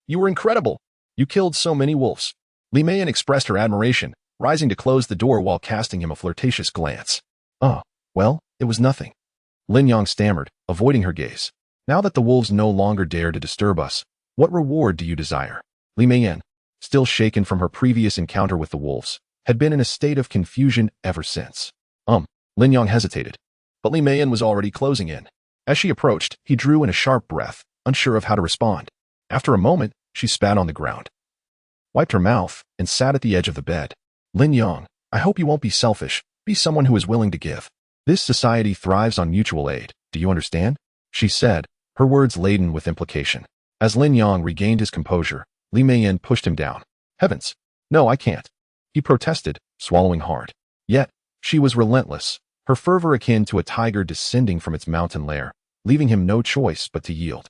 you were incredible. You killed so many wolves. Li Meiyan expressed her admiration, rising to close the door while casting him a flirtatious glance. Oh, well, it was nothing. Lin Yang stammered, avoiding her gaze. Now that the wolves no longer dare to disturb us, what reward do you desire? Li Meiyan, still shaken from her previous encounter with the wolves, had been in a state of confusion ever since. Lin Yong hesitated, but Li Meiyan was already closing in. As she approached, he drew in a sharp breath, unsure of how to respond. After a moment, she spat on the ground, wiped her mouth, and sat at the edge of the bed. Lin Yong, I hope you won't be selfish. Be someone who is willing to give. This society thrives on mutual aid. Do you understand? She said, her words laden with implication. As Lin Yong regained his composure, Li Meiyan pushed him down. Heavens! No, I can't. He protested, swallowing hard. Yet, she was relentless, her fervor akin to a tiger descending from its mountain lair, leaving him no choice but to yield.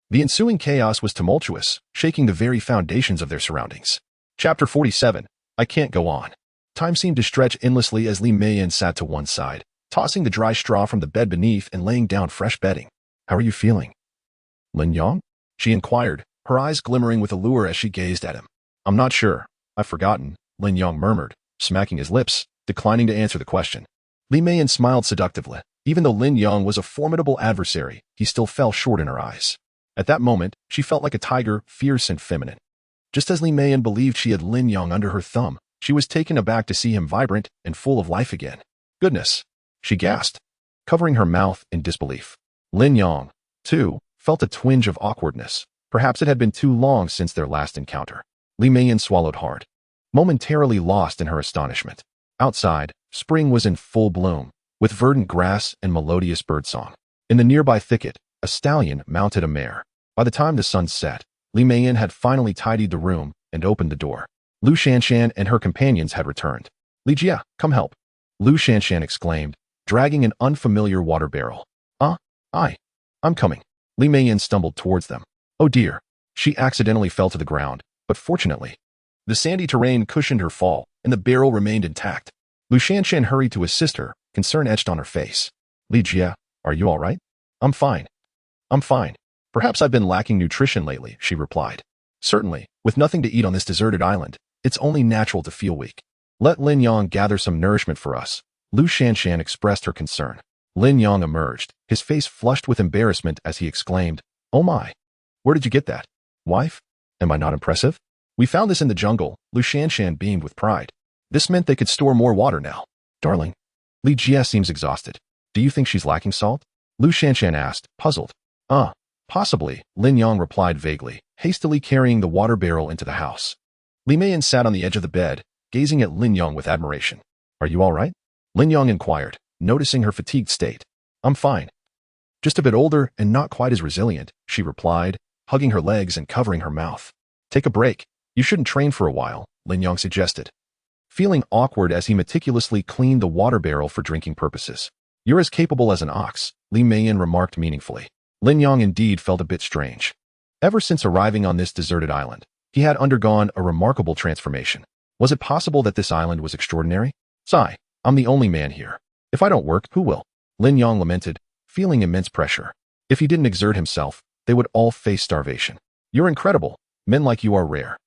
The ensuing chaos was tumultuous, shaking the very foundations of their surroundings. Chapter 47. I can't go on. Time seemed to stretch endlessly as Li Meiyan sat to one side, tossing the dry straw from the bed beneath and laying down fresh bedding. How are you feeling? Lin Yong? She inquired, her eyes glimmering with allure as she gazed at him. I'm not sure. I've forgotten, Lin Yong murmured, smacking his lips, declining to answer the question. Li Meiyan smiled seductively. Even though Lin Yong was a formidable adversary, he still fell short in her eyes. At that moment, she felt like a tiger, fierce and feminine. Just as Li Meiyan believed she had Lin Yong under her thumb, she was taken aback to see him vibrant and full of life again. Goodness! She gasped, covering her mouth in disbelief. Lin Yong, too, felt a twinge of awkwardness. Perhaps it had been too long since their last encounter. Li Meiyan swallowed hard, momentarily lost in her astonishment. Outside, spring was in full bloom, with verdant grass and melodious birdsong. In the nearby thicket, a stallion mounted a mare. By the time the sun set, Li Meiyan had finally tidied the room and opened the door. Lu Shanshan and her companions had returned. Li Jia, come help, Lu Shanshan exclaimed, dragging an unfamiliar water barrel. I'm coming. Li Meiyan stumbled towards them. Oh dear. She accidentally fell to the ground, but fortunately, the sandy terrain cushioned her fall, and the barrel remained intact. Lu Shanshan hurried to assist her, concern etched on her face. Li Jia, are you all right? I'm fine. Perhaps I've been lacking nutrition lately, she replied. Certainly, with nothing to eat on this deserted island, it's only natural to feel weak. Let Lin Yong gather some nourishment for us. Lu Shanshan expressed her concern. Lin Yong emerged, his face flushed with embarrassment as he exclaimed, Oh my! Where did you get that? Wife? Am I not impressive? We found this in the jungle, Lu Shanshan beamed with pride. This meant they could store more water now. Darling, Li Jia seems exhausted. Do you think she's lacking salt? Lu Shanshan asked, puzzled. Possibly, Lin Yong replied vaguely, hastily carrying the water barrel into the house. Li Meiyan sat on the edge of the bed, gazing at Lin Yong with admiration. Are you all right? Lin Yong inquired, noticing her fatigued state. I'm fine. Just a bit older and not quite as resilient, she replied, hugging her legs and covering her mouth. Take a break. You shouldn't train for a while, Lin Yong suggested, feeling awkward as he meticulously cleaned the water barrel for drinking purposes. You're as capable as an ox, Li Meiyan remarked meaningfully. Lin Yong indeed felt a bit strange. Ever since arriving on this deserted island, he had undergone a remarkable transformation. Was it possible that this island was extraordinary? Sigh, I'm the only man here. If I don't work, who will? Lin Yong lamented, feeling immense pressure. If he didn't exert himself, they would all face starvation. You're incredible. Men like you are rare.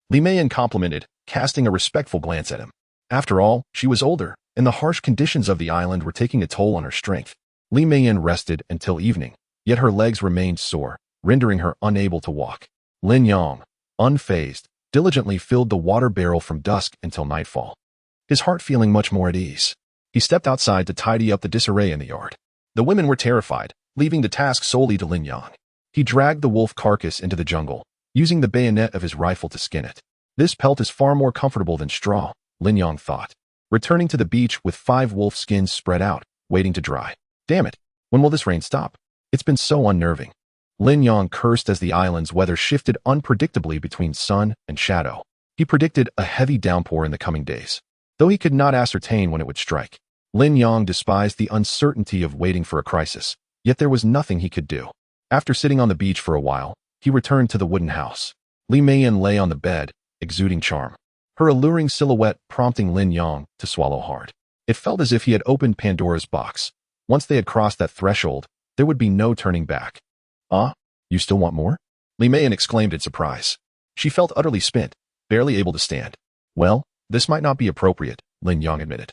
Li Meiyan complimented, casting a respectful glance at him. After all, she was older, and the harsh conditions of the island were taking a toll on her strength. Li Meiyan rested until evening, yet her legs remained sore, rendering her unable to walk. Lin Yong, unfazed, diligently filled the water barrel from dusk until nightfall. His heart feeling much more at ease. He stepped outside to tidy up the disarray in the yard. The women were terrified, leaving the task solely to Lin Yong. He dragged the wolf carcass into the jungle, using the bayonet of his rifle to skin it. This pelt is far more comfortable than straw, Lin Yong thought, returning to the beach with 5 wolf skins spread out, waiting to dry. Damn it, when will this rain stop? It's been so unnerving. Lin Yong cursed as the island's weather shifted unpredictably between sun and shadow. He predicted a heavy downpour in the coming days, though he could not ascertain when it would strike. Lin Yong despised the uncertainty of waiting for a crisis, yet there was nothing he could do. After sitting on the beach for a while, he returned to the wooden house. Li Meiyan lay on the bed, exuding charm, her alluring silhouette prompting Lin Yong to swallow hard. It felt as if he had opened Pandora's box. Once they had crossed that threshold, there would be no turning back. You still want more? Li Meiyan exclaimed in surprise. She felt utterly spent, barely able to stand. Well, this might not be appropriate, Lin Yong admitted,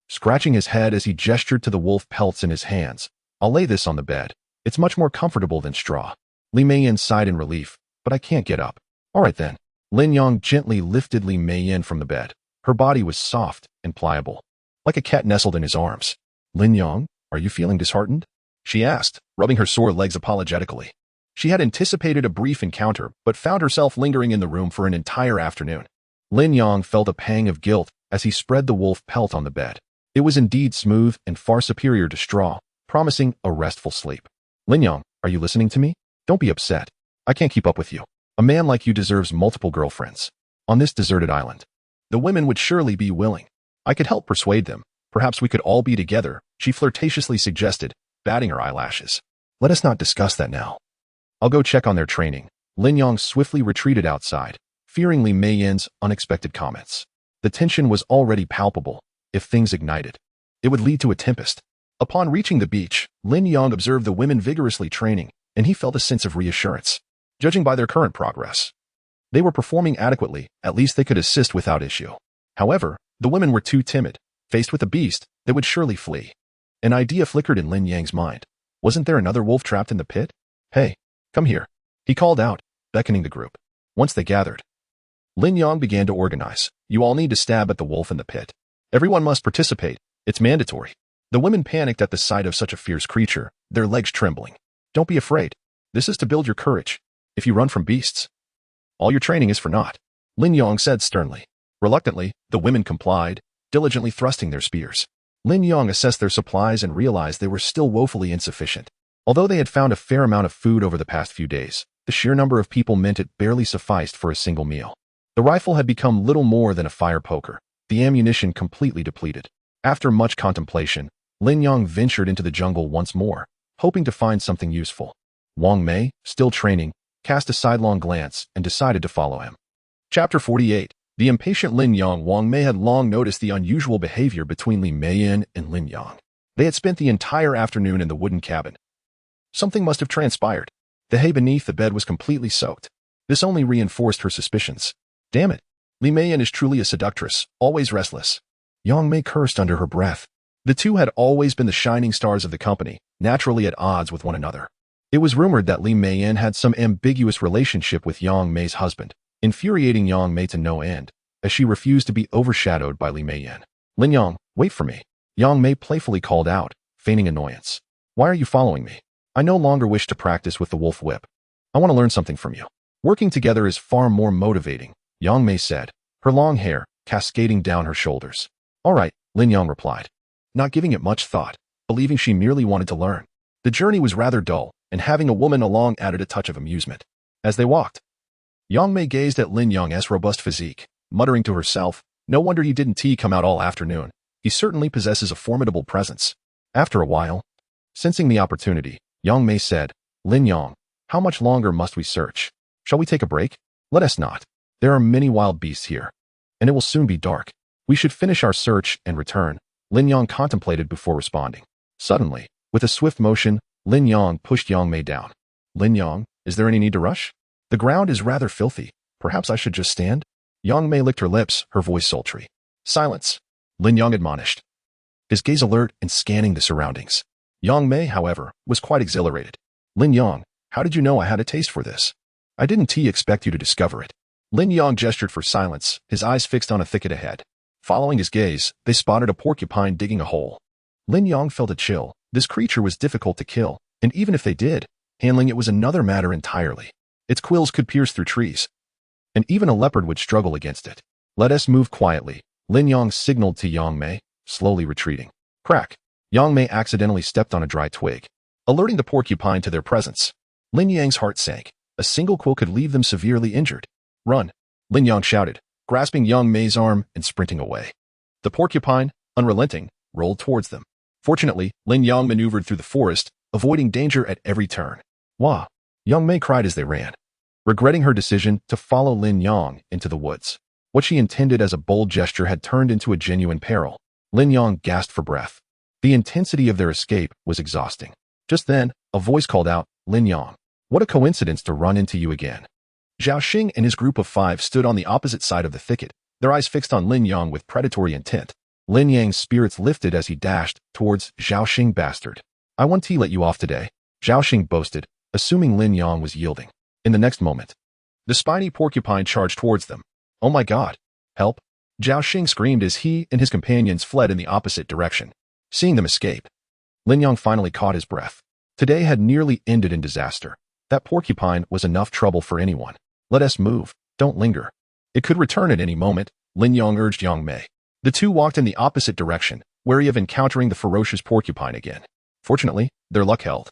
scratching his head as he gestured to the wolf pelts in his hands. I'll lay this on the bed. It's much more comfortable than straw. Li Meiyan sighed in relief, but I can't get up. All right then. Lin Yong gently lifted Li Meiyan from the bed. Her body was soft and pliable, like a cat nestled in his arms. Lin Yang, are you feeling disheartened? She asked, rubbing her sore legs apologetically. She had anticipated a brief encounter, but found herself lingering in the room for an entire afternoon. Lin Yang felt a pang of guilt as he spread the wolf pelt on the bed. It was indeed smooth and far superior to straw, promising a restful sleep. Lin Yang, are you listening to me? Don't be upset. I can't keep up with you. A man like you deserves multiple girlfriends. On this deserted island, the women would surely be willing. I could help persuade them. Perhaps we could all be together, she flirtatiously suggested, batting her eyelashes. Let us not discuss that now. I'll go check on their training. Lin Yang swiftly retreated outside, fearing Li Meiyan's unexpected comments. The tension was already palpable. If things ignited, it would lead to a tempest. Upon reaching the beach, Lin Yang observed the women vigorously training, and he felt a sense of reassurance. Judging by their current progress, they were performing adequately, at least they could assist without issue. However, the women were too timid. Faced with a beast, they would surely flee. An idea flickered in Lin Yang's mind. Wasn't there another wolf trapped in the pit? Hey, come here, he called out, beckoning the group. Once they gathered, Lin Yang began to organize. You all need to stab at the wolf in the pit. Everyone must participate. It's mandatory. The women panicked at the sight of such a fierce creature, their legs trembling. Don't be afraid. This is to build your courage. If you run from beasts, all your training is for naught, Lin Yang said sternly. Reluctantly, the women complied, diligently thrusting their spears. Lin Yang assessed their supplies and realized they were still woefully insufficient. Although they had found a fair amount of food over the past few days, the sheer number of people meant it barely sufficed for a single meal. The rifle had become little more than a fire poker, the ammunition completely depleted. After much contemplation, Lin Yang ventured into the jungle once more, hoping to find something useful. Wang Mei, still training, cast a sidelong glance and decided to follow him. Chapter 48. The impatient Lin Yang. Wang Mei had long noticed the unusual behavior between Li Meiyan and Lin Yang. They had spent the entire afternoon in the wooden cabin. Something must have transpired. The hay beneath the bed was completely soaked. This only reinforced her suspicions. Damn it. Li Meiyan is truly a seductress, always restless. Yang Mei cursed under her breath. The two had always been the shining stars of the company, naturally at odds with one another. It was rumored that Li Meiyan had some ambiguous relationship with Yang Mei's husband, infuriating Yang Mei to no end, as she refused to be overshadowed by Li Meiyan. Lin Yang, wait for me, Yang Mei playfully called out, feigning annoyance. Why are you following me? I no longer wish to practice with the wolf whip. I want to learn something from you. Working together is far more motivating, Yang Mei said, her long hair cascading down her shoulders. All right, Lin Yang replied, not giving it much thought, believing she merely wanted to learn. The journey was rather dull, and having a woman along added a touch of amusement. As they walked, Yang Mei gazed at Lin Yang's robust physique, muttering to herself, no wonder he didn't come out all afternoon. He certainly possesses a formidable presence. After a while, sensing the opportunity, Yang Mei said, Lin Yang, how much longer must we search? Shall we take a break? Let us not. There are many wild beasts here, and it will soon be dark. We should finish our search and return, Lin Yang contemplated before responding. Suddenly, with a swift motion, Lin Yang pushed Yang Mei down. Lin Yang, is there any need to rush? The ground is rather filthy. Perhaps I should just stand? Yang Mei licked her lips, her voice sultry. Silence, Lin Yang admonished, his gaze alert and scanning the surroundings. Yang Mei, however, was quite exhilarated. Lin Yang, how did you know I had a taste for this? I didn't expect you to discover it. Lin Yang gestured for silence, his eyes fixed on a thicket ahead. Following his gaze, they spotted a porcupine digging a hole. Lin Yang felt a chill. This creature was difficult to kill, and even if they did, handling it was another matter entirely. Its quills could pierce through trees, and even a leopard would struggle against it. Let us move quietly, Lin Yang signaled to Yang Mei, slowly retreating. Crack! Yang Mei accidentally stepped on a dry twig, alerting the porcupine to their presence. Lin Yang's heart sank. A single quill could leave them severely injured. Run! Lin Yang shouted, grasping Yang Mei's arm and sprinting away. The porcupine, unrelenting, rolled towards them. Fortunately, Lin Yang maneuvered through the forest, avoiding danger at every turn. Wah! Yang Mei cried as they ran, regretting her decision to follow Lin Yang into the woods. What she intended as a bold gesture had turned into a genuine peril. Lin Yang gasped for breath. The intensity of their escape was exhausting. Just then, a voice called out, Lin Yang, what a coincidence to run into you again. Zhao Xing and his group of 5 stood on the opposite side of the thicket, their eyes fixed on Lin Yang with predatory intent. Lin Yang's spirits lifted as he dashed towards Zhao Xing. Bastard. I won't let you off today, Zhao Xing boasted, assuming Lin Yang was yielding. In the next moment, the spiny porcupine charged towards them. Oh my god! Help! Zhao Xing screamed as he and his companions fled in the opposite direction. Seeing them escape, Lin Yang finally caught his breath. Today had nearly ended in disaster. That porcupine was enough trouble for anyone. Let us move. Don't linger. It could return at any moment, Lin Yang urged Yang Mei. The two walked in the opposite direction, wary of encountering the ferocious porcupine again. Fortunately, their luck held,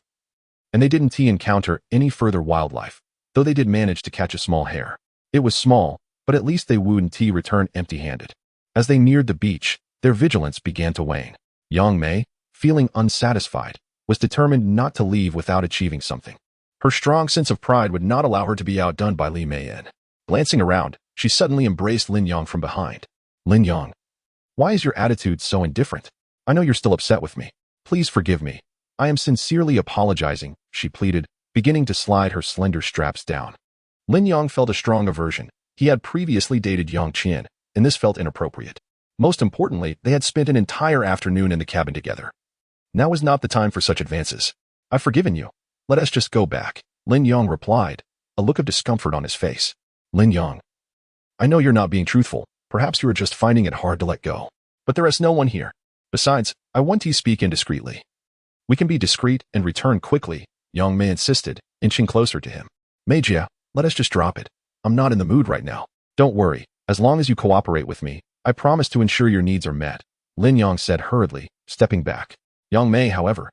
and they didn't encounter any further wildlife, though they did manage to catch a small hare. It was small, but at least they wouldn't return empty-handed. As they neared the beach, their vigilance began to wane. Yang Mei, feeling unsatisfied, was determined not to leave without achieving something. Her strong sense of pride would not allow her to be outdone by Li Meiyan. Glancing around, she suddenly embraced Lin Yang from behind. Lin Yang, why is your attitude so indifferent? I know you're still upset with me. Please forgive me. I am sincerely apologizing, she pleaded, beginning to slide her slender straps down. Lin Yang felt a strong aversion. He had previously dated Yang Qian, and this felt inappropriate. Most importantly, they had spent an entire afternoon in the cabin together. Now is not the time for such advances. I've forgiven you. Let us just go back, Lin Yang replied, a look of discomfort on his face. Lin Yang, I know you're not being truthful. Perhaps you are just finding it hard to let go. But there is no one here. Besides, I want to speak indiscreetly. We can be discreet and return quickly, Yang Mei insisted, inching closer to him. Meijia, let us just drop it. I'm not in the mood right now. Don't worry, as long as you cooperate with me, I promise to ensure your needs are met, Lin Yang said hurriedly, stepping back. Yang Mei, however,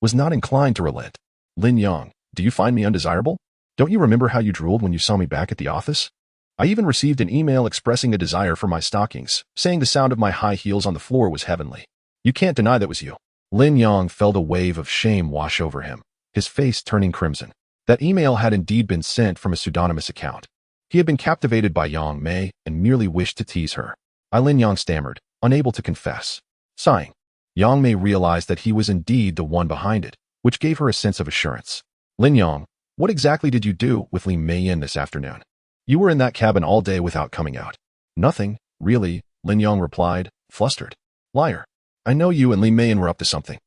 was not inclined to relent. Lin Yang, do you find me undesirable? Don't you remember how you drooled when you saw me back at the office? I even received an email expressing a desire for my stockings, saying the sound of my high heels on the floor was heavenly. You can't deny that was you. Lin Yang felt a wave of shame wash over him, his face turning crimson. That email had indeed been sent from a pseudonymous account. He had been captivated by Yang Mei and merely wished to tease her. Lin Yang stammered, unable to confess. Sighing, Yang Mei realized that he was indeed the one behind it, which gave her a sense of assurance. Lin Yang, what exactly did you do with Li Meiyan this afternoon? You were in that cabin all day without coming out. Nothing, really, Lin Yang replied, flustered. Liar. I know you and Li Meiyan were up to something.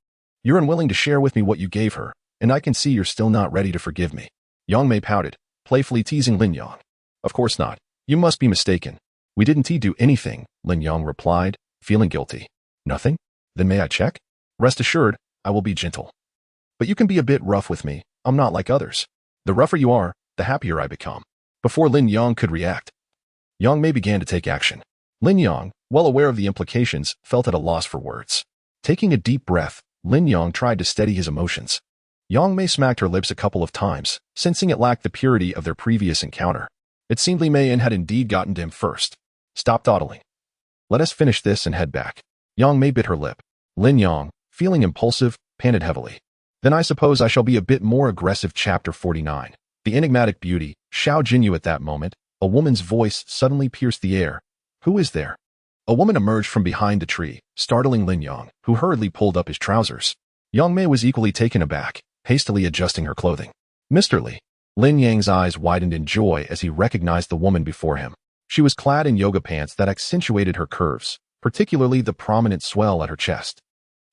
You're unwilling to share with me what you gave her, and I can see you're still not ready to forgive me. Yang Mei pouted, playfully teasing Lin Yang. Of course not. You must be mistaken. We didn't do anything, Lin Yang replied, feeling guilty. Nothing? Then may I check? Rest assured, I will be gentle. But you can be a bit rough with me. I'm not like others. The rougher you are, the happier I become. Before Lin Yang could react, Yang Mei began to take action. Lin Yang, well aware of the implications, felt at a loss for words. Taking a deep breath, Lin Yang tried to steady his emotions. Yang Mei smacked her lips a couple of times, sensing it lacked the purity of their previous encounter. It seemed Li Meiyan had indeed gotten to him first. Stop dawdling. Let us finish this and head back. Yang Mei bit her lip. Lin Yang, feeling impulsive, panted heavily. Then I suppose I shall be a bit more aggressive. Chapter 49. The enigmatic beauty, Xiao Jinyu. At that moment, a woman's voice suddenly pierced the air. Who is there? A woman emerged from behind the tree, startling Lin Yang, who hurriedly pulled up his trousers. Yang Mei was equally taken aback, hastily adjusting her clothing. Mr. Li. Lin Yang's eyes widened in joy as he recognized the woman before him. She was clad in yoga pants that accentuated her curves, particularly the prominent swell at her chest.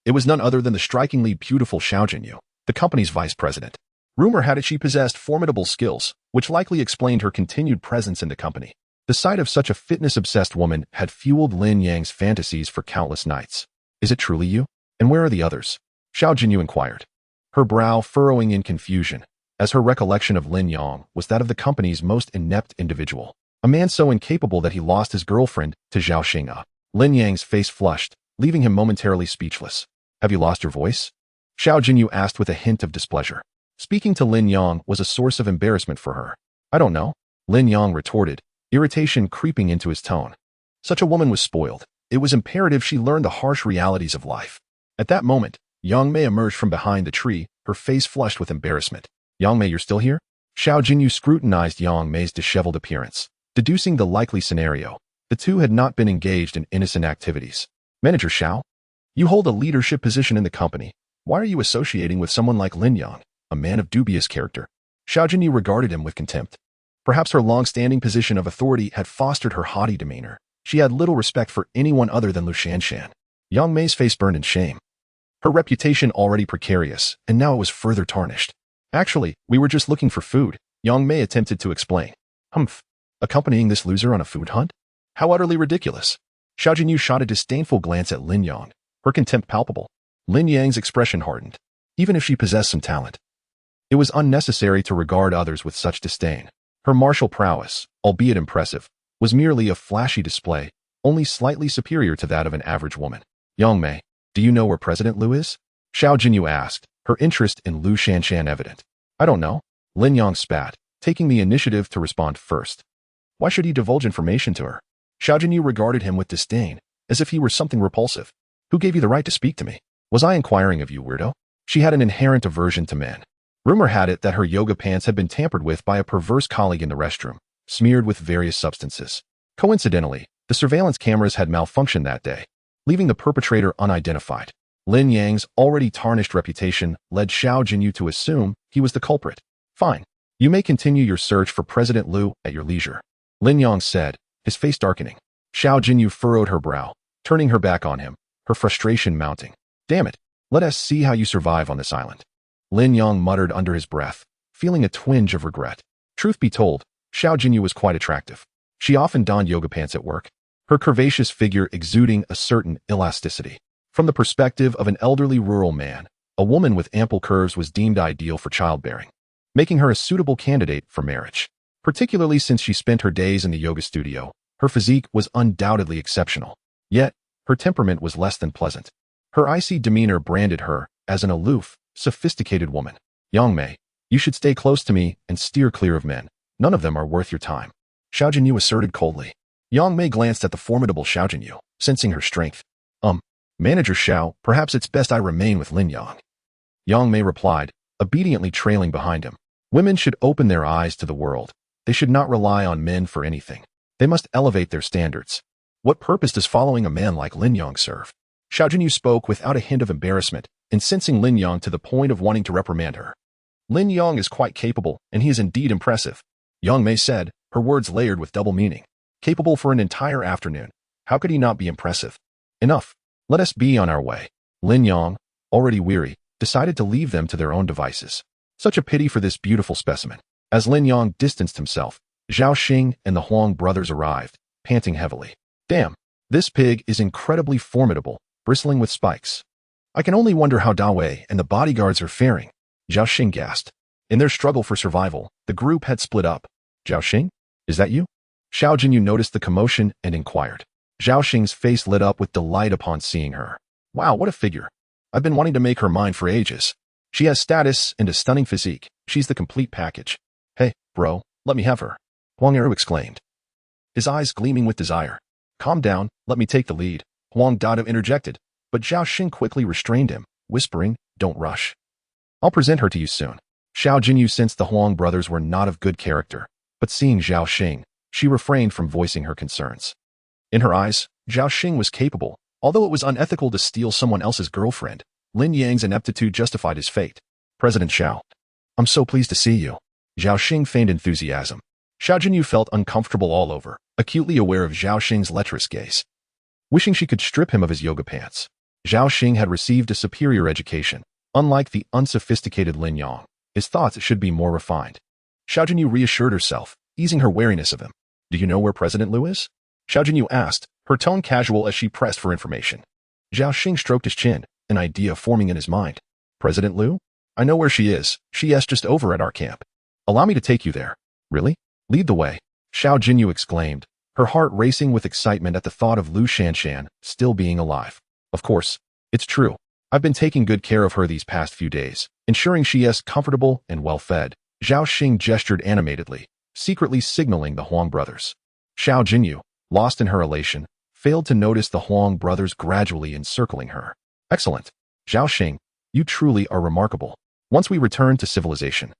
It was none other than the strikingly beautiful Xiao Jinyu, the company's vice president. Rumor had it she possessed formidable skills, which likely explained her continued presence in the company. The sight of such a fitness-obsessed woman had fueled Lin Yang's fantasies for countless nights. Is it truly you? And where are the others? Xiao Jinyu inquired, her brow furrowing in confusion, as her recollection of Lin Yang was that of the company's most inept individual, a man so incapable that he lost his girlfriend to Zhao Xing'a. Lin Yang's face flushed, leaving him momentarily speechless. Have you lost your voice? Xiao Jinyu asked with a hint of displeasure. Speaking to Lin Yang was a source of embarrassment for her. I don't know, Lin Yang retorted, irritation creeping into his tone. Such a woman was spoiled. It was imperative she learn the harsh realities of life. At that moment, Yang Mei emerged from behind the tree, her face flushed with embarrassment. Yang Mei, you're still here? Xiao Jinyu scrutinized Yang Mei's disheveled appearance, deducing the likely scenario. The two had not been engaged in innocent activities. Manager Xiao, you hold a leadership position in the company. Why are you associating with someone like Lin Yang, a man of dubious character? Xiao Jinyu regarded him with contempt. Perhaps her long-standing position of authority had fostered her haughty demeanor. She had little respect for anyone other than Lu Shanshan. Yang Mei's face burned in shame. Her reputation already precarious, and now it was further tarnished. Actually, we were just looking for food, Yang Mei attempted to explain. Humph. Accompanying this loser on a food hunt? How utterly ridiculous. Xiao Jinyu shot a disdainful glance at Lin Yang, her contempt palpable. Lin Yang's expression hardened. Even if she possessed some talent, it was unnecessary to regard others with such disdain. Her martial prowess, albeit impressive, was merely a flashy display, only slightly superior to that of an average woman. Yang Mei, do you know where President Liu is? Xiao Jinyu asked, her interest in Liu Shanshan evident. I don't know. Lin Yang spat, taking the initiative to respond first. Why should he divulge information to her? Xiao Jinyu regarded him with disdain, as if he were something repulsive. Who gave you the right to speak to me? Was I inquiring of you, weirdo? She had an inherent aversion to men. Rumor had it that her yoga pants had been tampered with by a perverse colleague in the restroom, smeared with various substances. Coincidentally, the surveillance cameras had malfunctioned that day, leaving the perpetrator unidentified. Lin Yang's already tarnished reputation led Xiao Jinyu to assume he was the culprit. Fine. You may continue your search for President Liu at your leisure, Lin Yang said, his face darkening. Xiao Jinyu furrowed her brow, turning her back on him, her frustration mounting. Damn it. Let us see how you survive on this island. Lin Yang muttered under his breath, feeling a twinge of regret. Truth be told, Xiao Jinyu was quite attractive. She often donned yoga pants at work, her curvaceous figure exuding a certain elasticity. From the perspective of an elderly rural man, a woman with ample curves was deemed ideal for childbearing, making her a suitable candidate for marriage. Particularly since she spent her days in the yoga studio, her physique was undoubtedly exceptional. Yet, her temperament was less than pleasant. Her icy demeanor branded her as an aloof, sophisticated woman. Yang Mei, you should stay close to me and steer clear of men. None of them are worth your time, Xiao Jinyu asserted coldly. Yang Mei glanced at the formidable Xiao Jinyu, sensing her strength. Manager Xiao, perhaps it's best I remain with Lin Yang. Yang Mei replied, obediently trailing behind him. Women should open their eyes to the world. They should not rely on men for anything. They must elevate their standards. What purpose does following a man like Lin Yang serve? Xiao Jinyu spoke without a hint of embarrassment, incensing Lin Yang to the point of wanting to reprimand her. Lin Yang is quite capable, and he is indeed impressive, Yang Mei said, her words layered with double meaning. Capable for an entire afternoon. How could he not be impressive? Enough. Let us be on our way. Lin Yang, already weary, decided to leave them to their own devices. Such a pity for this beautiful specimen. As Lin Yang distanced himself, Zhao Xing and the Huang brothers arrived, panting heavily. Damn, this pig is incredibly formidable, bristling with spikes. I can only wonder how Da Wei and the bodyguards are faring, Zhao Xing gasped. In their struggle for survival, the group had split up. Zhao Xing? Is that you? Xiao Jinyu noticed the commotion and inquired. Zhao Xing's face lit up with delight upon seeing her. Wow, what a figure. I've been wanting to make her mine for ages. She has status and a stunning physique. She's the complete package. Hey, bro, let me have her, Huang Eru exclaimed, his eyes gleaming with desire. Calm down, let me take the lead, Huang Dada interjected, but Zhao Xing quickly restrained him, whispering, don't rush. I'll present her to you soon. Xiao Jinyu sensed the Huang brothers were not of good character, but seeing Zhao Xing, she refrained from voicing her concerns. In her eyes, Zhao Xing was capable. Although it was unethical to steal someone else's girlfriend, Lin Yang's ineptitude justified his fate. President Xiao. I'm so pleased to see you. Zhao Xing feigned enthusiasm. Xiao Jinyu felt uncomfortable all over, acutely aware of Zhao Xing's lecherous gaze. Wishing she could strip him of his yoga pants. Zhao Xing had received a superior education. Unlike the unsophisticated Lin Yang, his thoughts should be more refined. Xiao Jinyu reassured herself, easing her wariness of him. Do you know where President Liu is? Xiao Jinyu asked, her tone casual as she pressed for information. Zhao Xing stroked his chin, an idea forming in his mind. President Liu? I know where she is. She's just over at our camp. Allow me to take you there. Really? Lead the way, Xiao Jinyu exclaimed, her heart racing with excitement at the thought of Liu Shanshan still being alive. Of course, it's true. I've been taking good care of her these past few days, ensuring she is comfortable and well-fed. Zhao Xing gestured animatedly, secretly signaling the Huang brothers. Xiao Jinyu, lost in her elation, failed to notice the Huang brothers gradually encircling her. Excellent. Zhao Xing, you truly are remarkable. Once we return to civilization,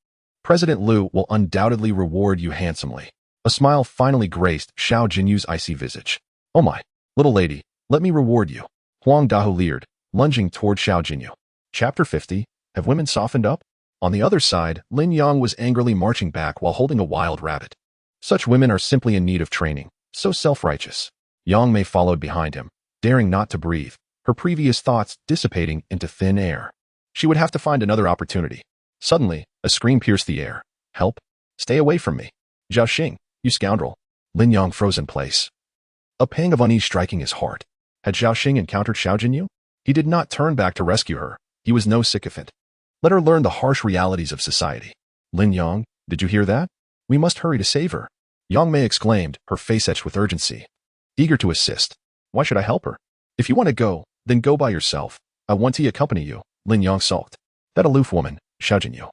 President Liu will undoubtedly reward you handsomely. A smile finally graced Xiao Jinyu's icy visage. Oh my, little lady, let me reward you, Huang Dahu leered, lunging toward Xiao Jinyu. Chapter 50, Have Women Softened Up? On the other side, Lin Yang was angrily marching back while holding a wild rabbit. Such women are simply in need of training, so self-righteous. Yang Mei followed behind him, daring not to breathe, her previous thoughts dissipating into thin air. She would have to find another opportunity. Suddenly, a scream pierced the air. Help! Stay away from me! Zhao Xing, you scoundrel! Lin Yang froze in place, a pang of unease striking his heart. Had Zhao Xing encountered Xiao Jinyu? He did not turn back to rescue her. He was no sycophant. Let her learn the harsh realities of society. Lin Yang, did you hear that? We must hurry to save her. Yang Mei exclaimed, her face etched with urgency. Eager to assist. Why should I help her? If you want to go, then go by yourself. I want to accompany you, Lin Yang sulked. That aloof woman, Xiao Jinyu,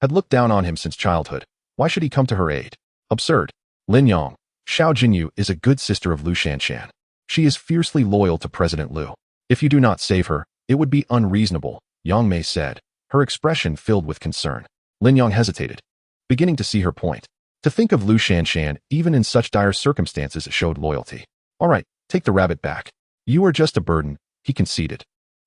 had looked down on him since childhood. Why should he come to her aid? Absurd. Lin Yang, Xiao Jinyu is a good sister of Lu Shanshan. She is fiercely loyal to President Lu. If you do not save her, it would be unreasonable, Yang Mei said, her expression filled with concern. Lin Yang hesitated, beginning to see her point. To think of Lu Shanshan, even in such dire circumstances, showed loyalty. All right, take the rabbit back. You are just a burden, he conceded,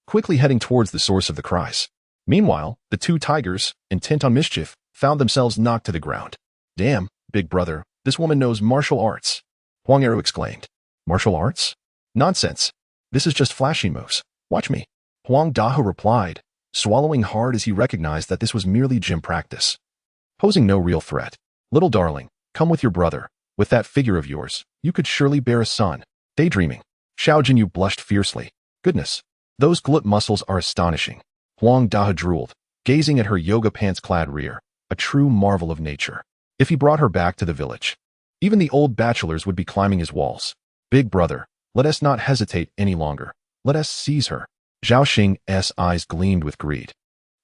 quickly heading towards the source of the cries. Meanwhile, the two tigers, intent on mischief, found themselves knocked to the ground. Damn, big brother, this woman knows martial arts, Huang Eru exclaimed. Martial arts? Nonsense. This is just flashy moves. Watch me. Huang Dahe replied, swallowing hard as he recognized that this was merely gym practice, posing no real threat. Little darling, come with your brother. With that figure of yours, you could surely bear a son. Daydreaming. Xiao Jinyu blushed fiercely. Goodness, those glute muscles are astonishing. Huang Dahe drooled, gazing at her yoga pants-clad rear, a true marvel of nature. If he brought her back to the village, even the old bachelors would be climbing his walls. Big brother, let us not hesitate any longer. Let us seize her. Zhao Xing's eyes gleamed with greed,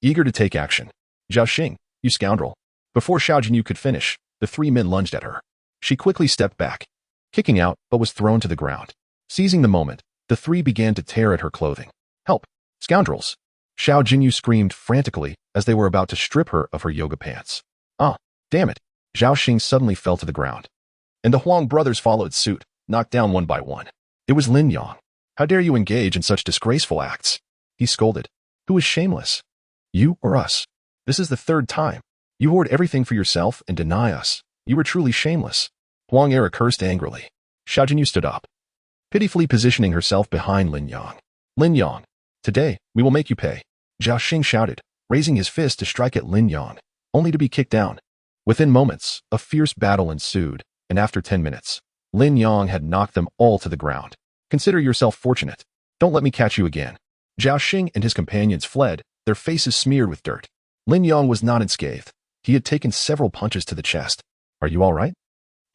eager to take action. Zhao Xing, you scoundrel. Before Xiao Jinyu could finish, the three men lunged at her. She quickly stepped back, kicking out, but was thrown to the ground. Seizing the moment, the three began to tear at her clothing. Help! Scoundrels! Xiao Jinyu screamed frantically as they were about to strip her of her yoga pants. Ah, damn it! Zhao Xing suddenly fell to the ground, and the Huang brothers followed suit, knocked down one by one. It was Lin Yang. How dare you engage in such disgraceful acts? He scolded. Who is shameless? You or us? This is the third time. You hoard everything for yourself and deny us. You are truly shameless. Huang Eru cursed angrily. Xiao Jinyu stood up, pitifully positioning herself behind Lin Yang. Lin Yang, today, we will make you pay. Zhao Xing shouted, raising his fist to strike at Lin Yang, only to be kicked down. Within moments, a fierce battle ensued, and after 10 minutes, Lin Yang had knocked them all to the ground. Consider yourself fortunate. Don't let me catch you again. Zhao Xing and his companions fled, their faces smeared with dirt. Lin Yang was not unscathed. He had taken several punches to the chest. Are you all right?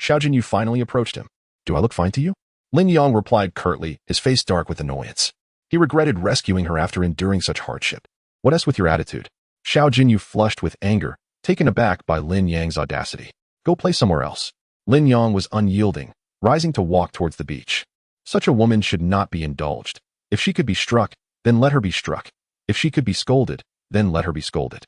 Xiao Jinyu finally approached him. Do I look fine to you? Lin Yang replied curtly, his face dark with annoyance. He regretted rescuing her after enduring such hardship. What is with your attitude? Xiao Jinyu flushed with anger, taken aback by Lin Yang's audacity. Go play somewhere else. Lin Yang was unyielding, rising to walk towards the beach. Such a woman should not be indulged. If she could be struck, then let her be struck. If she could be scolded, then let her be scolded.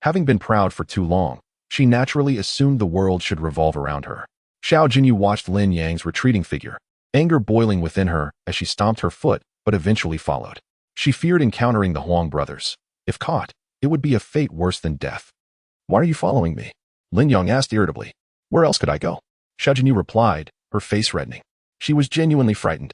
Having been proud for too long, she naturally assumed the world should revolve around her. Xiao Jinyu watched Lin Yang's retreating figure, anger boiling within her as she stomped her foot, but eventually followed. She feared encountering the Huang brothers. If caught, it would be a fate worse than death. Why are you following me? Lin Yang asked irritably. Where else could I go? Xiao Jinyu replied, her face reddening. She was genuinely frightened.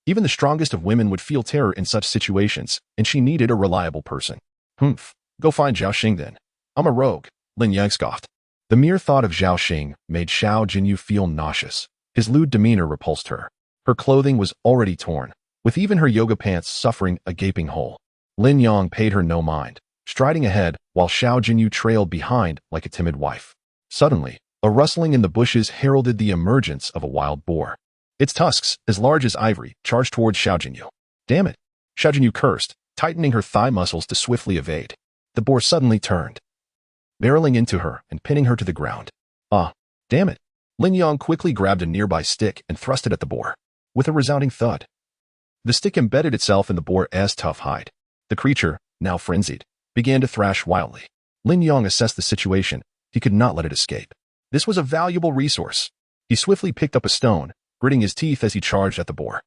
Even the strongest of women would feel terror in such situations, and she needed a reliable person. Humph. Go find Zhao Xing then. I'm a rogue, Lin Yang scoffed. The mere thought of Zhao Xing made Xiao Jinyu feel nauseous. His lewd demeanor repulsed her. Her clothing was already torn, with even her yoga pants suffering a gaping hole. Lin Yang paid her no mind, striding ahead while Xiao Jinyu trailed behind like a timid wife. Suddenly, a rustling in the bushes heralded the emergence of a wild boar. Its tusks, as large as ivory, charged towards Xiao Jinyu. Damn it! Xiao Jinyu cursed, tightening her thigh muscles to swiftly evade. The boar suddenly turned, barreling into her and pinning her to the ground. Ah, damn it! Lin Yang quickly grabbed a nearby stick and thrust it at the boar. With a resounding thud, the stick embedded itself in the boar's tough hide. The creature, now frenzied, began to thrash wildly. Lin Yang assessed the situation. He could not let it escape. This was a valuable resource. He swiftly picked up a stone, gritting his teeth as he charged at the boar.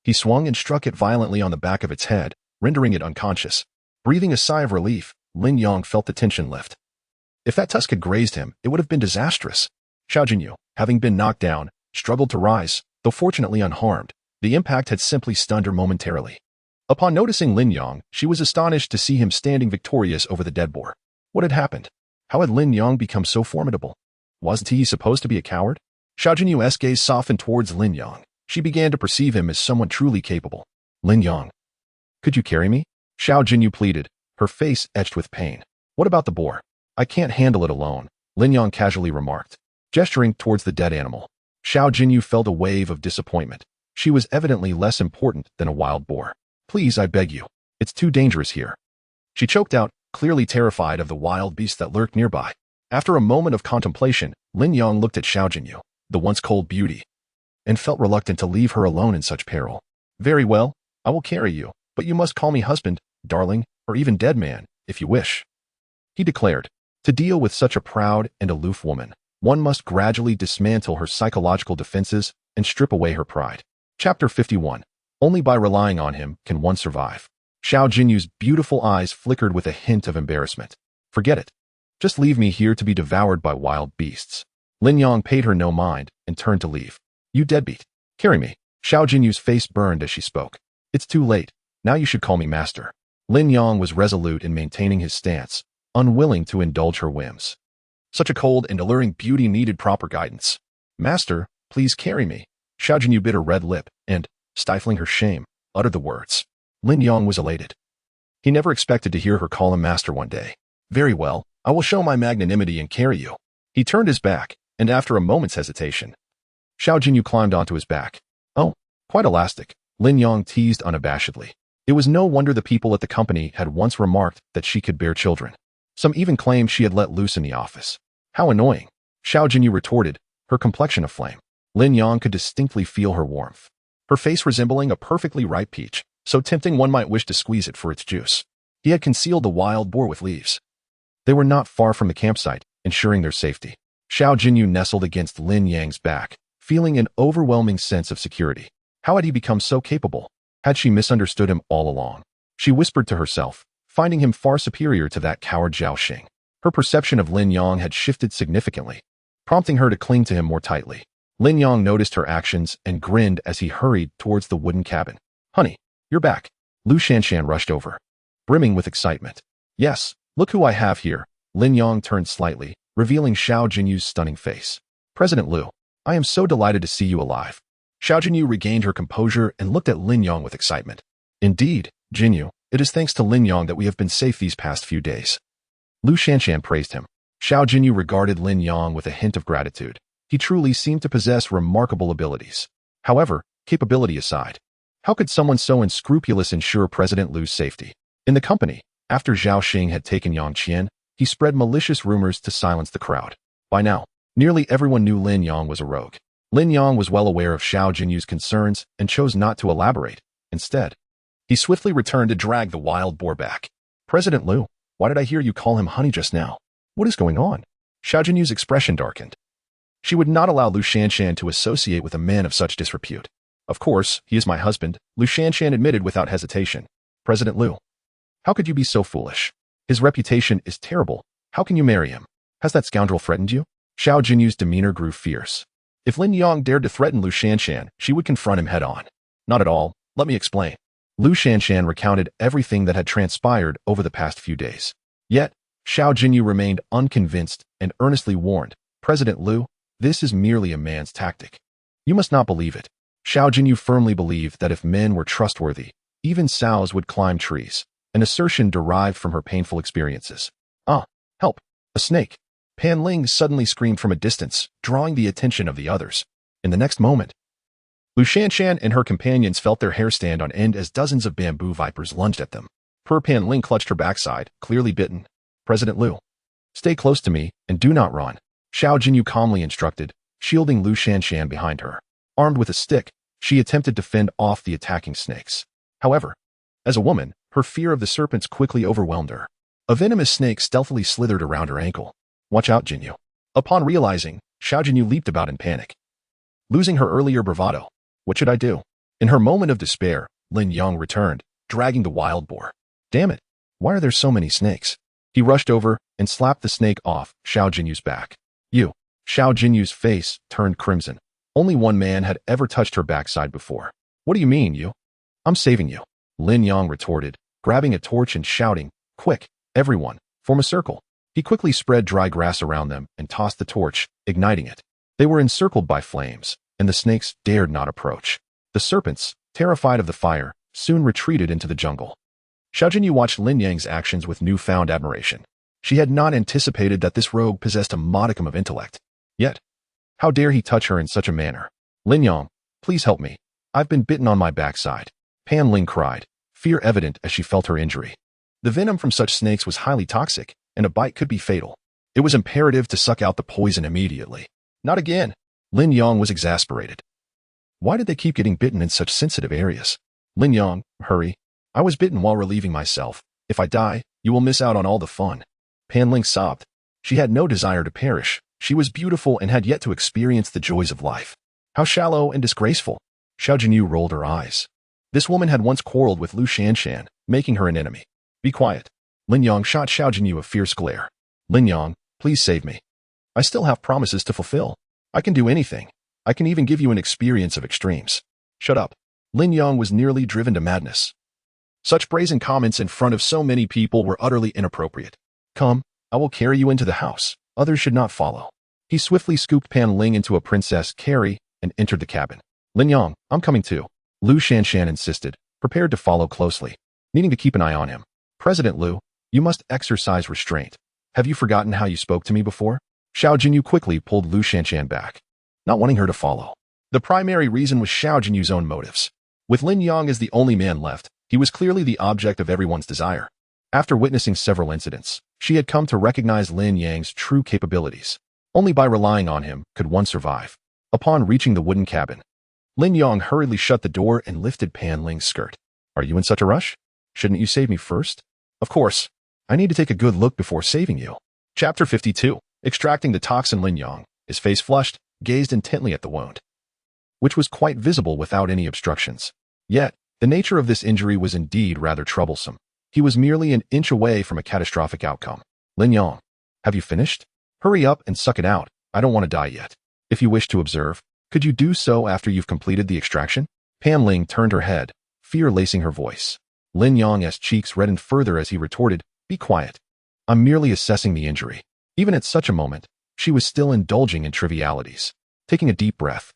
He swung and struck it violently on the back of its head, rendering it unconscious. Breathing a sigh of relief, Lin Yang felt the tension lift. If that tusk had grazed him, it would have been disastrous. Xiao Jinyu, having been knocked down, struggled to rise, though fortunately unharmed. The impact had simply stunned her momentarily. Upon noticing Lin Yang, she was astonished to see him standing victorious over the dead boar. What had happened? How had Lin Yang become so formidable? Wasn't he supposed to be a coward? Xiao Jinyu's gaze softened towards Lin Yang. She began to perceive him as someone truly capable. Lin Yang. Could you carry me? Xiao Jinyu pleaded, her face etched with pain. What about the boar? I can't handle it alone, Lin Yang casually remarked, gesturing towards the dead animal. Xiao Jinyu felt a wave of disappointment. She was evidently less important than a wild boar. Please, I beg you. It's too dangerous here. She choked out, clearly terrified of the wild beast that lurked nearby. After a moment of contemplation, Lin Yang looked at Xiao Jinyu, the once cold beauty, and felt reluctant to leave her alone in such peril. Very well, I will carry you, but you must call me husband, darling, or even dead man, if you wish. He declared, to deal with such a proud and aloof woman, one must gradually dismantle her psychological defenses and strip away her pride. Chapter 51. Only by relying on him can one survive. Xiao Jinyu's beautiful eyes flickered with a hint of embarrassment. Forget it. Just leave me here to be devoured by wild beasts. Lin Yang paid her no mind and turned to leave. You deadbeat. Carry me. Xiao Jinyu's face burned as she spoke. It's too late. Now you should call me master. Lin Yang was resolute in maintaining his stance, unwilling to indulge her whims. Such a cold and alluring beauty needed proper guidance. Master, please carry me. Xiao Jinyu bit her red lip and, stifling her shame, uttered the words. Lin Yang was elated. He never expected to hear her call him master one day. Very well, I will show my magnanimity and carry you. He turned his back, and after a moment's hesitation, Xiao Jinyu climbed onto his back. Oh, quite elastic, Lin Yang teased unabashedly. It was no wonder the people at the company had once remarked that she could bear children. Some even claimed she had let loose in the office. How annoying, Xiao Jinyu retorted, her complexion aflame. Lin Yang could distinctly feel her warmth. Her face resembling a perfectly ripe peach, so tempting one might wish to squeeze it for its juice. He had concealed the wild boar with leaves. They were not far from the campsite, ensuring their safety. Xiao Jinyu nestled against Lin Yang's back, feeling an overwhelming sense of security. How had he become so capable? Had she misunderstood him all along? She whispered to herself, finding him far superior to that coward Zhao Xing. Her perception of Lin Yang had shifted significantly, prompting her to cling to him more tightly. Lin Yang noticed her actions and grinned as he hurried towards the wooden cabin. Honey, you're back. Lu Shanshan rushed over, brimming with excitement. Yes, look who I have here. Lin Yang turned slightly, revealing Xiao Jinyu's stunning face. President Lu, I am so delighted to see you alive. Xiao Jinyu regained her composure and looked at Lin Yang with excitement. Indeed, Jinyu, it is thanks to Lin Yang that we have been safe these past few days. Lu Shanshan praised him. Xiao Jinyu regarded Lin Yang with a hint of gratitude. He truly seemed to possess remarkable abilities. However, capability aside, how could someone so unscrupulous ensure President Lu's safety? In the company, after Zhao Xing had taken Yang Qian, he spread malicious rumors to silence the crowd. By now, nearly everyone knew Lin Yang was a rogue. Lin Yang was well aware of Xiao Jinyu's concerns and chose not to elaborate. Instead, he swiftly returned to drag the wild boar back. President Lu, why did I hear you call him honey just now? What is going on? Xiao Jinyu's expression darkened. She would not allow Lu Shanshan to associate with a man of such disrepute. Of course, he is my husband, Lu Shanshan admitted without hesitation. President Lu, how could you be so foolish? His reputation is terrible. How can you marry him? Has that scoundrel threatened you? Xiao Jinyu's demeanor grew fierce. If Lin Yang dared to threaten Lu Shanshan, she would confront him head-on. Not at all. Let me explain. Lu Shanshan recounted everything that had transpired over the past few days. Yet, Xiao Jinyu remained unconvinced and earnestly warned, President Lu, this is merely a man's tactic. You must not believe it. Xiao Jinyu firmly believed that if men were trustworthy, even sows would climb trees, an assertion derived from her painful experiences. Ah, help! A snake! Pan Ling suddenly screamed from a distance, drawing the attention of the others. In the next moment, Lu Shanshan and her companions felt their hair stand on end as dozens of bamboo vipers lunged at them. Pan Ling clutched her backside, clearly bitten. President Lu, stay close to me and do not run. Xiao Jinyu calmly instructed, shielding Lu Shanshan behind her. Armed with a stick, she attempted to fend off the attacking snakes. However, as a woman, her fear of the serpents quickly overwhelmed her. A venomous snake stealthily slithered around her ankle. Watch out, Jinyu. Upon realizing, Xiao Jinyu leaped about in panic. Losing her earlier bravado. What should I do? In her moment of despair, Lin Yang returned, dragging the wild boar. Damn it, why are there so many snakes? He rushed over and slapped the snake off Xiao Jinyu's back. You. Xiao Jinyu's face turned crimson. Only one man had ever touched her backside before. What do you mean, you? I'm saving you. Lin Yang retorted, grabbing a torch and shouting, Quick, everyone, form a circle. He quickly spread dry grass around them and tossed the torch, igniting it. They were encircled by flames, and the snakes dared not approach. The serpents, terrified of the fire, soon retreated into the jungle. Xiao Jinyu watched Lin Yang's actions with newfound admiration. She had not anticipated that this rogue possessed a modicum of intellect. Yet, how dare he touch her in such a manner? Lin Yang, please help me. I've been bitten on my backside. Pan Ling cried, fear evident as she felt her injury. The venom from such snakes was highly toxic, and a bite could be fatal. It was imperative to suck out the poison immediately. Not again. Lin Yang was exasperated. Why did they keep getting bitten in such sensitive areas? Lin Yang, hurry. I was bitten while relieving myself. If I die, you will miss out on all the fun. Pan Ling sobbed. She had no desire to perish. She was beautiful and had yet to experience the joys of life. How shallow and disgraceful. Xiao Jinyu rolled her eyes. This woman had once quarreled with Lu Shanshan, making her an enemy. Be quiet. Lin Yang shot Xiao Jinyu a fierce glare. Lin Yang, please save me. I still have promises to fulfill. I can do anything. I can even give you an experience of extremes. Shut up. Lin Yang was nearly driven to madness. Such brazen comments in front of so many people were utterly inappropriate. Come, I will carry you into the house. Others should not follow. He swiftly scooped Pan Ling into a princess carry and entered the cabin. Lin Yang, I'm coming too. Lu Shanshan insisted, prepared to follow closely, needing to keep an eye on him. President Lu, you must exercise restraint. Have you forgotten how you spoke to me before? Xiao Jinyu quickly pulled Lu Shanshan back, not wanting her to follow. The primary reason was Xiao Jinyu's own motives. With Lin Yang as the only man left, he was clearly the object of everyone's desire. After witnessing several incidents, she had come to recognize Lin Yang's true capabilities. Only by relying on him could one survive. Upon reaching the wooden cabin, Lin Yang hurriedly shut the door and lifted Pan Ling's skirt. Are you in such a rush? Shouldn't you save me first? Of course. I need to take a good look before saving you. Chapter 52. Extracting the toxin. Lin Yang, his face flushed, gazed intently at the wound, which was quite visible without any obstructions. Yet, the nature of this injury was indeed rather troublesome. He was merely an inch away from a catastrophic outcome. Lin Yang, have you finished? Hurry up and suck it out. I don't want to die yet. If you wish to observe, could you do so after you've completed the extraction? Pan Ling turned her head, fear lacing her voice. Lin Yang's cheeks reddened further as he retorted, be quiet. I'm merely assessing the injury. Even at such a moment, she was still indulging in trivialities. Taking a deep breath,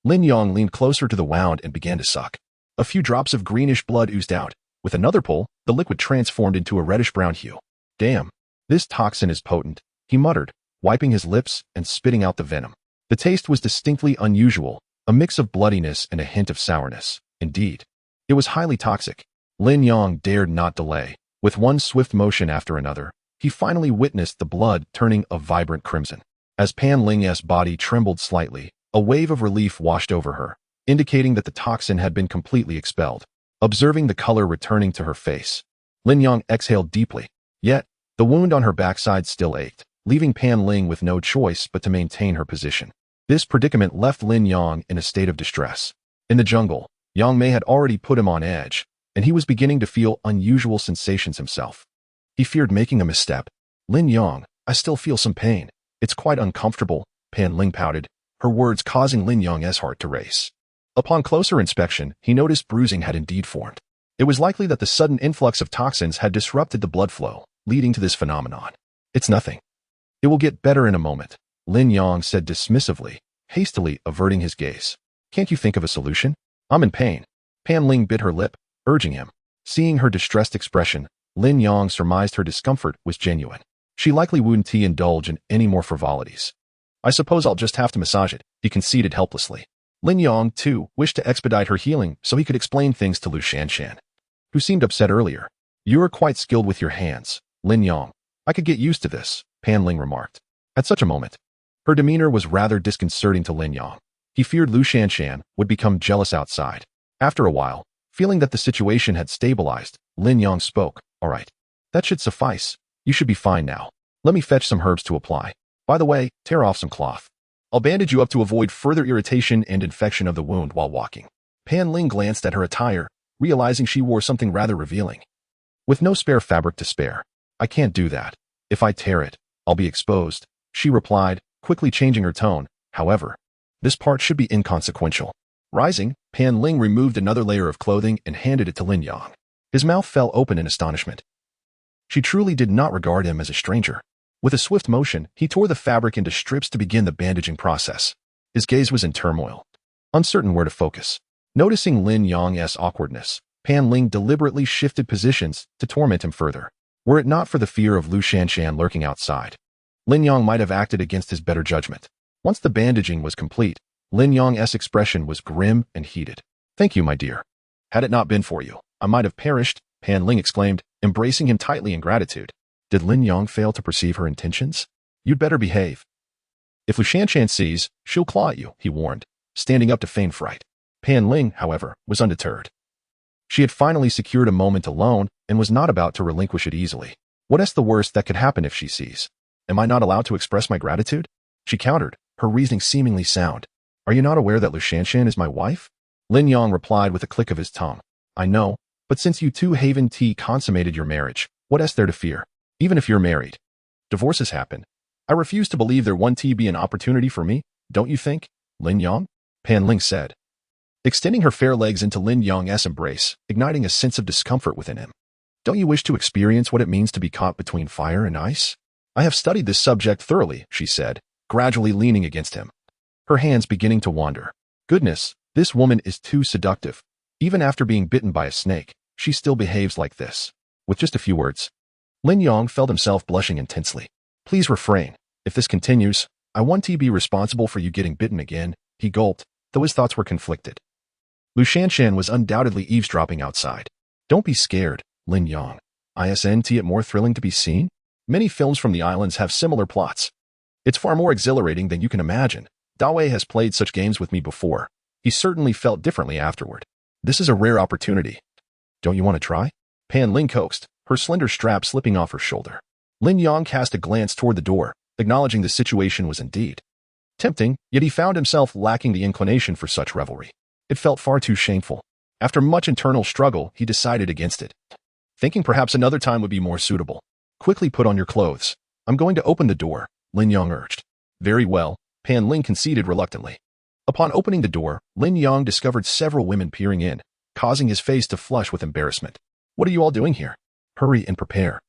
Lin Yang leaned closer to the wound and began to suck. A few drops of greenish blood oozed out. With another pull, the liquid transformed into a reddish-brown hue. Damn, this toxin is potent, he muttered, wiping his lips and spitting out the venom. The taste was distinctly unusual, a mix of bloodiness and a hint of sourness. Indeed, it was highly toxic. Lin Yang dared not delay. With one swift motion after another, he finally witnessed the blood turning a vibrant crimson. As Pan Ling's body trembled slightly, a wave of relief washed over her, indicating that the toxin had been completely expelled. Observing the color returning to her face, Lin Yang exhaled deeply. Yet, the wound on her backside still ached, leaving Pan Ling with no choice but to maintain her position. This predicament left Lin Yang in a state of distress. In the jungle, Yang Mei had already put him on edge, and he was beginning to feel unusual sensations himself. He feared making a misstep. Lin Yang, I still feel some pain. It's quite uncomfortable, Pan Ling pouted, her words causing Lin Yang's heart to race. Upon closer inspection, he noticed bruising had indeed formed. It was likely that the sudden influx of toxins had disrupted the blood flow, leading to this phenomenon. It's nothing. It will get better in a moment, Lin Yang said dismissively, hastily averting his gaze. Can't you think of a solution? I'm in pain. Pan Ling bit her lip, urging him. Seeing her distressed expression, Lin Yang surmised her discomfort was genuine. She likely wouldn't indulge in any more frivolities. I suppose I'll just have to massage it, he conceded helplessly. Lin Yang, too, wished to expedite her healing so he could explain things to Lu Shanshan, who seemed upset earlier. You are quite skilled with your hands, Lin Yang. I could get used to this, Pan Ling remarked. At such a moment, her demeanor was rather disconcerting to Lin Yang. He feared Lu Shanshan would become jealous outside. After a while, feeling that the situation had stabilized, Lin Yang spoke. All right, that should suffice. You should be fine now. Let me fetch some herbs to apply. By the way, tear off some cloth. I'll bandage you up to avoid further irritation and infection of the wound while walking. Pan Ling glanced at her attire, realizing she wore something rather revealing. With no spare fabric to spare, I can't do that. If I tear it, I'll be exposed, she replied, quickly changing her tone. However, this part should be inconsequential. Rising, Pan Ling removed another layer of clothing and handed it to Lin Yang. His mouth fell open in astonishment. She truly did not regard him as a stranger. With a swift motion, he tore the fabric into strips to begin the bandaging process. His gaze was in turmoil, uncertain where to focus. Noticing Lin Yang's awkwardness, Pan Ling deliberately shifted positions to torment him further. Were it not for the fear of Lu Shanshan lurking outside, Lin Yong might have acted against his better judgment. Once the bandaging was complete, Lin Yong's expression was grim and heated. "Thank you, my dear. Had it not been for you, I might have perished," Pan Ling exclaimed, embracing him tightly in gratitude. Did Lin Yong fail to perceive her intentions? "You'd better behave. If Lu Shanshan sees, she'll claw at you," he warned, standing up to feign fright. Pan Ling, however, was undeterred. She had finally secured a moment alone and was not about to relinquish it easily. "What's the worst that could happen if she sees? Am I not allowed to express my gratitude?" She countered, her reasoning seemingly sound. "Are you not aware that Lu Shanshan is my wife?" Lin Yong replied with a click of his tongue. "I know, but since you two Haven Tea consummated your marriage, what's there to fear? Even if you're married, divorces happen. I refuse to believe there won't be an opportunity for me, don't you think, Lin Yong?" Pan Ling said, extending her fair legs into Lin Yong's embrace, igniting a sense of discomfort within him. "Don't you wish to experience what it means to be caught between fire and ice?" "I have studied this subject thoroughly," she said, gradually leaning against him, her hands beginning to wander. Goodness, this woman is too seductive. Even after being bitten by a snake, she still behaves like this. With just a few words, Lin Yong felt himself blushing intensely. "Please refrain. If this continues, I won't be responsible for you getting bitten again," he gulped, though his thoughts were conflicted. Lu Shanshan was undoubtedly eavesdropping outside. "Don't be scared, Lin Yong. Isn't it more thrilling to be seen? Many films from the islands have similar plots. It's far more exhilarating than you can imagine. Dawei has played such games with me before. He certainly felt differently afterward. This is a rare opportunity. Don't you want to try?" Pan Ling coaxed, her slender strap slipping off her shoulder. Lin Yong cast a glance toward the door, acknowledging the situation was indeed tempting, yet he found himself lacking the inclination for such revelry. It felt far too shameful. After much internal struggle, he decided against it, thinking perhaps another time would be more suitable. "Quickly put on your clothes. I'm going to open the door," Lin Yong urged. "Very well," Pan Ling conceded reluctantly. Upon opening the door, Lin Yong discovered several women peering in, causing his face to flush with embarrassment. "What are you all doing here? Hurry and prepare.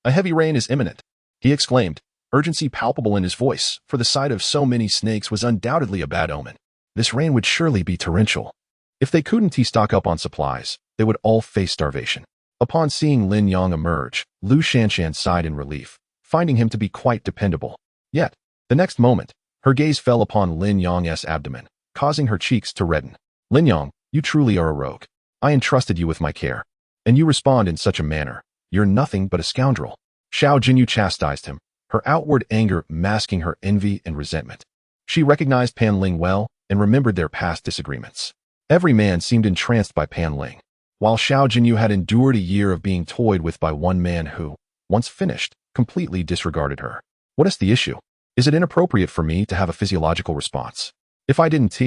A heavy rain is imminent," he exclaimed, urgency palpable in his voice, for the sight of so many snakes was undoubtedly a bad omen. This rain would surely be torrential. If they couldn't stock up on supplies, they would all face starvation. Upon seeing Lin Yong emerge, Lu Shanshan sighed in relief, finding him to be quite dependable. Yet, the next moment, her gaze fell upon Lin Yong's abdomen, causing her cheeks to redden. "Lin Yong, you truly are a rogue. I entrusted you with my care, and you respond in such a manner. You're nothing but a scoundrel." Xiao Jinyu chastised him, her outward anger masking her envy and resentment. She recognized Pan Ling well and remembered their past disagreements. Every man seemed entranced by Pan Ling, while Xiao Jinyu had endured a year of being toyed with by one man who, once finished, completely disregarded her. "What is the issue? Is it inappropriate for me to have a physiological response? If I didn't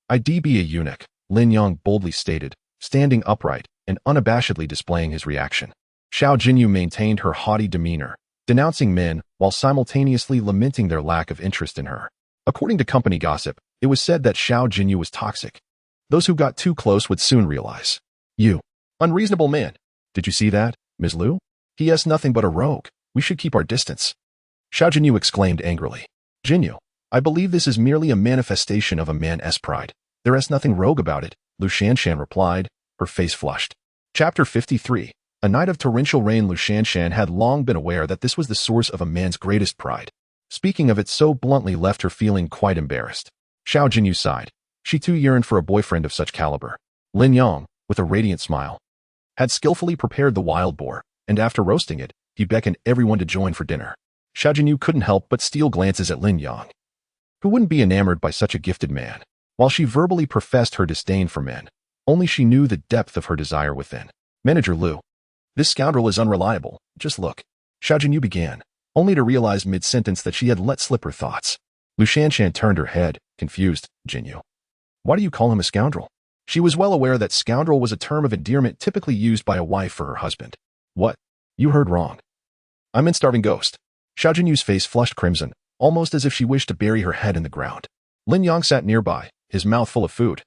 I'd be a eunuch," Lin Yong boldly stated, standing upright and unabashedly displaying his reaction. Xiao Jinyu maintained her haughty demeanor, denouncing men while simultaneously lamenting their lack of interest in her. According to company gossip, it was said that Xiao Jinyu was toxic. Those who got too close would soon realize. "You unreasonable man. Did you see that, Ms. Lu? He is nothing but a rogue. We should keep our distance," Xiao Jinyu exclaimed angrily. "Jinyu, I believe this is merely a manifestation of a man's pride. There is nothing rogue about it," Lu Shanshan replied, her face flushed. Chapter 53. A night of torrential rain. Lu Shanshan had long been aware that this was the source of a man's greatest pride. Speaking of it so bluntly left her feeling quite embarrassed. Xiao Jinyu sighed. She too yearned for a boyfriend of such caliber. Lin Yong, with a radiant smile, had skillfully prepared the wild boar, and after roasting it, he beckoned everyone to join for dinner. Xiao Jinyu couldn't help but steal glances at Lin Yong. Who wouldn't be enamored by such a gifted man? While she verbally professed her disdain for men, only she knew the depth of her desire within. "Manager Lu, this scoundrel is unreliable. Just look," Xiao Jinyu began, only to realize mid-sentence that she had let slip her thoughts. Lu Shanshan turned her head, confused. "Jinyu, why do you call him a scoundrel?" She was well aware that scoundrel was a term of endearment typically used by a wife for her husband. "What? You heard wrong. I meant starving ghost." Xiao Jinyu's face flushed crimson, almost as if she wished to bury her head in the ground. Lin Yong sat nearby, his mouth full of food,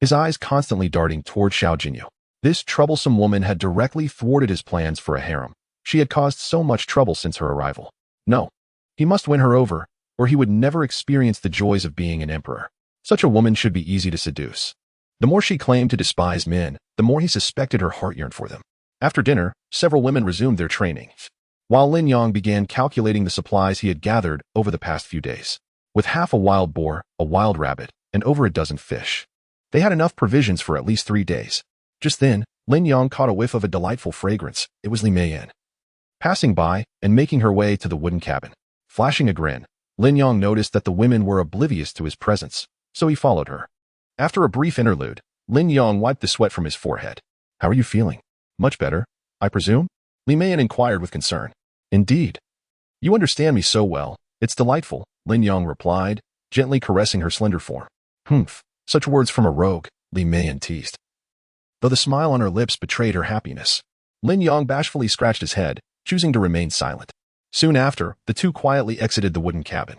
his eyes constantly darting toward Xiao Jinyu. This troublesome woman had directly thwarted his plans for a harem. She had caused so much trouble since her arrival. No, he must win her over, or he would never experience the joys of being an emperor. Such a woman should be easy to seduce. The more she claimed to despise men, the more he suspected her heart yearned for them. After dinner, several women resumed their training, while Lin Yang began calculating the supplies he had gathered over the past few days. With half a wild boar, a wild rabbit, and over a dozen fish, they had enough provisions for at least 3 days. Just then, Lin Yang caught a whiff of a delightful fragrance. It was Li Meiyan, passing by and making her way to the wooden cabin. Flashing a grin, Lin Yang noticed that the women were oblivious to his presence, so he followed her. After a brief interlude, Lin Yang wiped the sweat from his forehead. "How are you feeling?" "Much better, I presume?" Li Meiyan inquired with concern. "Indeed. You understand me so well. It's delightful," Lin Yang replied, gently caressing her slender form. "Humph, such words from a rogue," Li Meiyan teased. Though the smile on her lips betrayed her happiness, Lin Yang bashfully scratched his head, choosing to remain silent. Soon after, the two quietly exited the wooden cabin.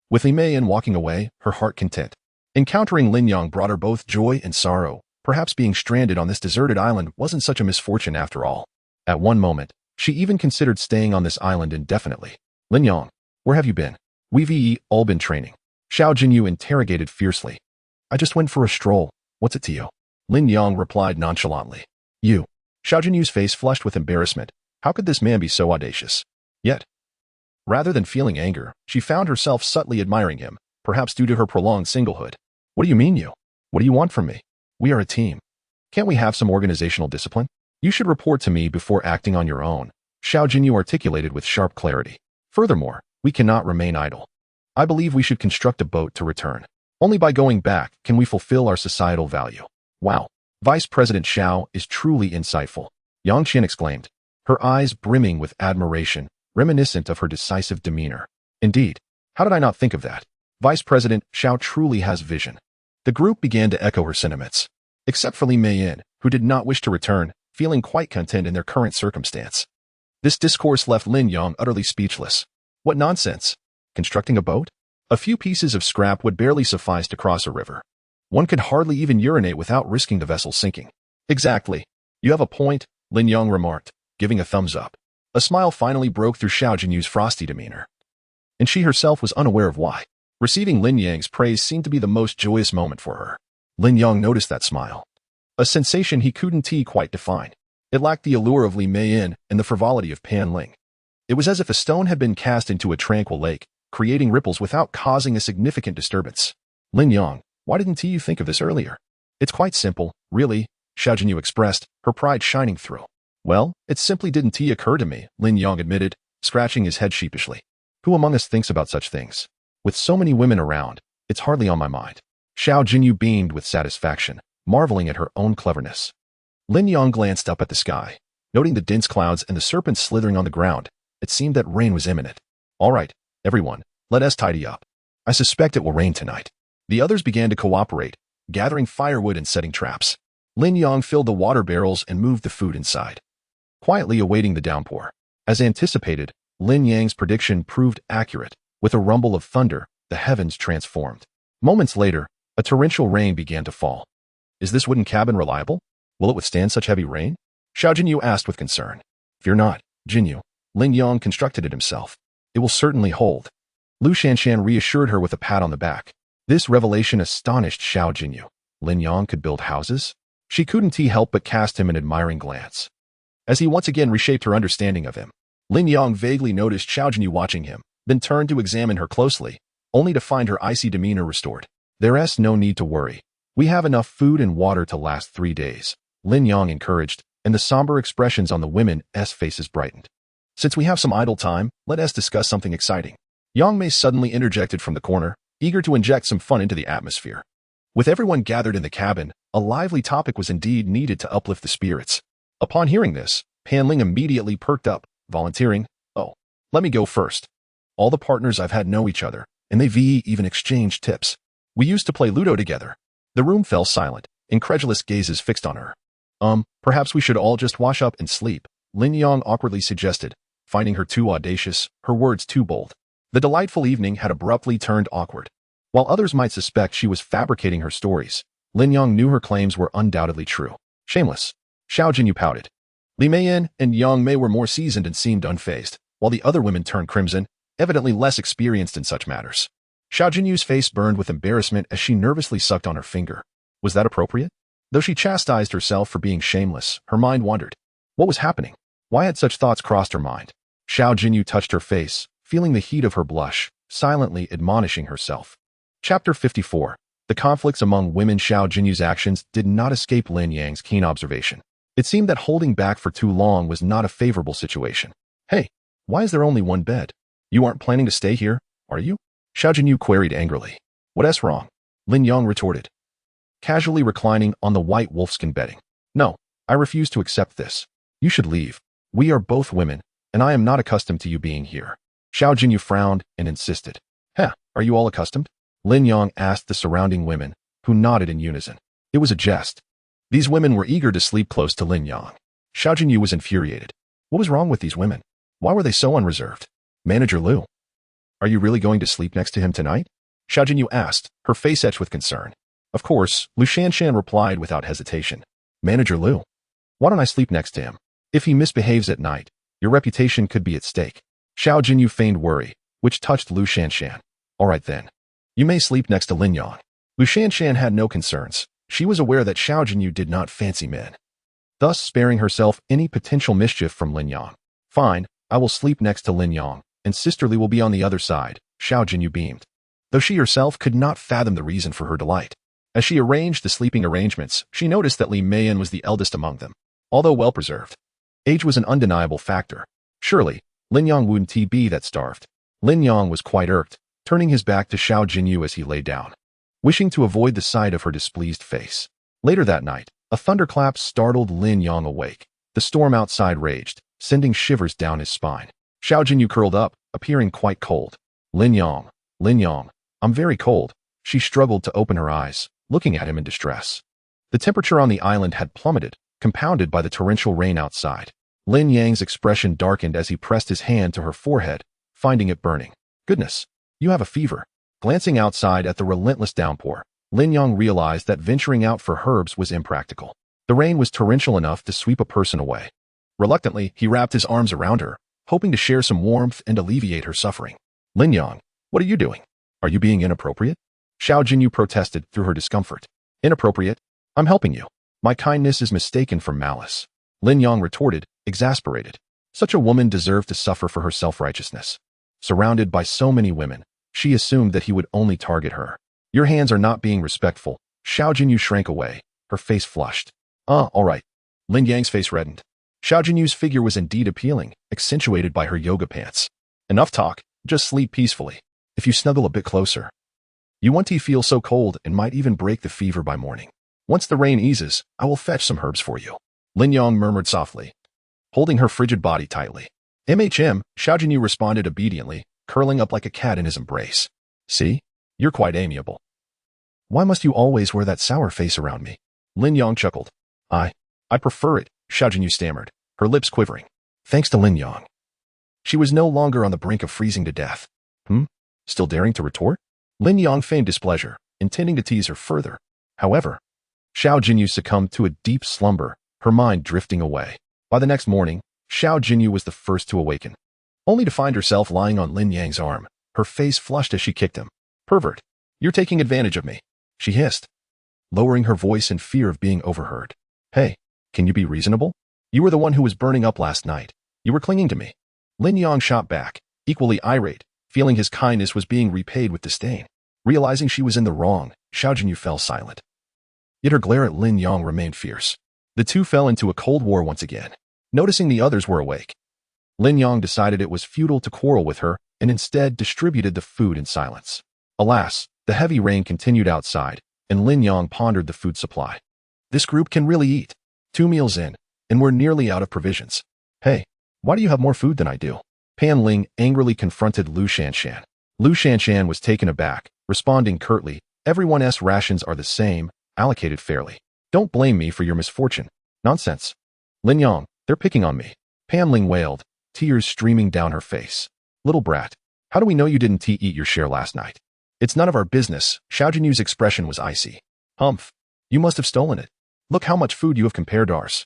With Li Meiyan walking away, her heart content. Encountering Lin Yang brought her both joy and sorrow. Perhaps being stranded on this deserted island wasn't such a misfortune after all. At one moment, she even considered staying on this island indefinitely. "Lin Yang, where have you been?" "We've all been training," Xiao Jinyu interrogated fiercely. "I just went for a stroll. What's it to you?" Lin Yang replied nonchalantly. "You." Xiao Jinyu's face flushed with embarrassment. How could this man be so audacious? Yet, rather than feeling anger, she found herself subtly admiring him, perhaps due to her prolonged singlehood. "What do you mean, you? What do you want from me? We are a team. Can't we have some organizational discipline? You should report to me before acting on your own," Xiao Jinyu articulated with sharp clarity. "Furthermore, we cannot remain idle. I believe we should construct a boat to return. Only by going back can we fulfill our societal value." "Wow, Vice President Xiao is truly insightful," Yang Qian exclaimed, her eyes brimming with admiration, reminiscent of her decisive demeanor. "Indeed, how did I not think of that? Vice President Xiao truly has vision." The group began to echo her sentiments, except for Li Meiyan, who did not wish to return, feeling quite content in their current circumstance. This discourse left Lin Yang utterly speechless. What nonsense! Constructing a boat? A few pieces of scrap would barely suffice to cross a river. One could hardly even urinate without risking the vessel sinking. "Exactly. You have a point," Lin Yang remarked, giving a thumbs up. A smile finally broke through Xiao Jinyu's frosty demeanor, and she herself was unaware of why. Receiving Lin Yang's praise seemed to be the most joyous moment for her. Lin Yang noticed that smile, a sensation he couldn't quite define. It lacked the allure of Li Meiyan and the frivolity of Pan Ling. It was as if a stone had been cast into a tranquil lake, creating ripples without causing a significant disturbance. "Lin Yang, why didn't you think of this earlier?" "It's quite simple, really," Xiao Jinyu expressed, her pride shining through. "Well, it simply didn't occur to me," Lin Yang admitted, scratching his head sheepishly. "Who among us thinks about such things? With so many women around, it's hardly on my mind." Xiao Jinyu beamed with satisfaction, marveling at her own cleverness. Lin Yang glanced up at the sky, noting the dense clouds and the serpents slithering on the ground. It seemed that rain was imminent. "All right, everyone, let us tidy up. I suspect it will rain tonight." The others began to cooperate, gathering firewood and setting traps. Lin Yang filled the water barrels and moved the food inside, quietly awaiting the downpour. As anticipated, Lin Yang's prediction proved accurate. With a rumble of thunder, the heavens transformed. Moments later, a torrential rain began to fall. "Is this wooden cabin reliable? Will it withstand such heavy rain?" Xiao Jinyu asked with concern. "Fear not, Jinyu. Lin Yang constructed it himself. It will certainly hold." Lu Shanshan reassured her with a pat on the back. This revelation astonished Xiao Jinyu. Lin Yang could build houses? She couldn't help but cast him an admiring glance, as he once again reshaped her understanding of him. Lin Yang vaguely noticed Xiao Jinyu watching him, then turned to examine her closely, only to find her icy demeanor restored. "There's no need to worry. We have enough food and water to last 3 days," Lin Yang encouraged, and the somber expressions on the women's faces brightened. "Since we have some idle time, let us discuss something exciting." Yang Mei suddenly interjected from the corner, eager to inject some fun into the atmosphere. With everyone gathered in the cabin, a lively topic was indeed needed to uplift the spirits. Upon hearing this, Pan Ling immediately perked up, volunteering, "Oh, let me go first. All the partners I've had know each other, and they've even exchanged tips. We used to play Ludo together." The room fell silent, incredulous gazes fixed on her. Perhaps we should all just wash up and sleep," Lin Yang awkwardly suggested, finding her too audacious, her words too bold. The delightful evening had abruptly turned awkward. While others might suspect she was fabricating her stories, Lin Yang knew her claims were undoubtedly true. "Shameless," Xiao Jinyu pouted. Li Meiyan and Yang Mei were more seasoned and seemed unfazed, while the other women turned crimson, evidently less experienced in such matters. Xiao Jinyu's face burned with embarrassment as she nervously sucked on her finger. Was that appropriate? Though she chastised herself for being shameless, her mind wondered. What was happening? Why had such thoughts crossed her mind? Xiao Jinyu touched her face, feeling the heat of her blush, silently admonishing herself. Chapter 54. The conflicts among women. Xiao Jinyu's actions did not escape Lin Yang's keen observation. It seemed that holding back for too long was not a favorable situation. Hey, why is there only one bed? You aren't planning to stay here, are you? Xiao Jinyu queried angrily. What's wrong? Lin Yang retorted, casually reclining on the white wolfskin bedding. No, I refuse to accept this. You should leave. We are both women, and I am not accustomed to you being here. Xiao Jinyu frowned and insisted. Are you all accustomed? Lin Yang asked the surrounding women, who nodded in unison. It was a jest. These women were eager to sleep close to Lin Yang. Xiao Jinyu was infuriated. What was wrong with these women? Why were they so unreserved? Manager Liu, are you really going to sleep next to him tonight? Xiao Jinyu asked, her face etched with concern. Of course, Lu Shanshan replied without hesitation. Manager Liu, why don't I sleep next to him? If he misbehaves at night, your reputation could be at stake. Xiao Jinyu feigned worry, which touched Lu Shanshan. All right then. You may sleep next to Lin Yang. Lu Shanshan had no concerns. She was aware that Xiao Jinyu did not fancy men, thus sparing herself any potential mischief from Lin Yang. Fine, I will sleep next to Lin Yang, and Sisterly will be on the other side, Xiao Jinyu beamed, though she herself could not fathom the reason for her delight. As she arranged the sleeping arrangements, she noticed that Li Meiyan was the eldest among them. Although well-preserved, age was an undeniable factor. Surely, Lin Yang wouldn't be that starved. Lin Yang was quite irked, turning his back to Xiao Jinyu as he lay down, wishing to avoid the sight of her displeased face. Later that night, a thunderclap startled Lin Yang awake. The storm outside raged, sending shivers down his spine. Xiao Jinyu curled up, appearing quite cold. Lin Yang, I'm very cold. She struggled to open her eyes, looking at him in distress. The temperature on the island had plummeted, compounded by the torrential rain outside. Lin Yang's expression darkened as he pressed his hand to her forehead, finding it burning. Goodness, you have a fever. Glancing outside at the relentless downpour, Lin Yang realized that venturing out for herbs was impractical. The rain was torrential enough to sweep a person away. Reluctantly, he wrapped his arms around her, hoping to share some warmth and alleviate her suffering. Lin Yang, what are you doing? Are you being inappropriate? Xiao Jinyu protested through her discomfort. Inappropriate? I'm helping you. My kindness is mistaken for malice. Lin Yang retorted, exasperated. Such a woman deserved to suffer for her self-righteousness. Surrounded by so many women, she assumed that he would only target her. Your hands are not being respectful. Xiao Jinyu shrank away, her face flushed. All right. Lin Yang's face reddened. Xiao Jinyu's figure was indeed appealing, accentuated by her yoga pants. Enough talk, just sleep peacefully. If you snuggle a bit closer, you won't feel so cold and might even break the fever by morning. Once the rain eases, I will fetch some herbs for you. Lin Yang murmured softly, holding her frigid body tightly. Xiao Jinyu responded obediently, curling up like a cat in his embrace. See? You're quite amiable. Why must you always wear that sour face around me? Lin Yang chuckled. I prefer it, Xiao Jinyu stammered, her lips quivering. Thanks to Lin Yang. She was no longer on the brink of freezing to death. Still daring to retort? Lin Yang feigned displeasure, intending to tease her further. However, Xiao Jinyu succumbed to a deep slumber, her mind drifting away. By the next morning, Xiao Jinyu was the first to awaken, only to find herself lying on Lin Yang's arm, her face flushed as she kicked him. Pervert, you're taking advantage of me, she hissed, lowering her voice in fear of being overheard. Hey, can you be reasonable? You were the one who was burning up last night. You were clinging to me. Lin Yang shot back, equally irate, feeling his kindness was being repaid with disdain. Realizing she was in the wrong, Xiao Jinyu fell silent. Yet her glare at Lin Yang remained fierce. The two fell into a cold war once again. Noticing the others were awake, Lin Yang decided it was futile to quarrel with her and instead distributed the food in silence. Alas, the heavy rain continued outside, and Lin Yang pondered the food supply. This group can really eat. 2 meals in, and we're nearly out of provisions. Hey, why do you have more food than I do? Pan Ling angrily confronted Lu Shanshan. Lu Shanshan was taken aback, responding curtly, everyone's rations are the same, allocated fairly. Don't blame me for your misfortune. Nonsense. Lin Yang, they're picking on me. Pan Ling wailed, tears streaming down her face. Little brat, how do we know you didn't eat your share last night? It's none of our business. Xiao Jinyu's expression was icy. Humph, you must have stolen it. Look how much food you have compared to ours.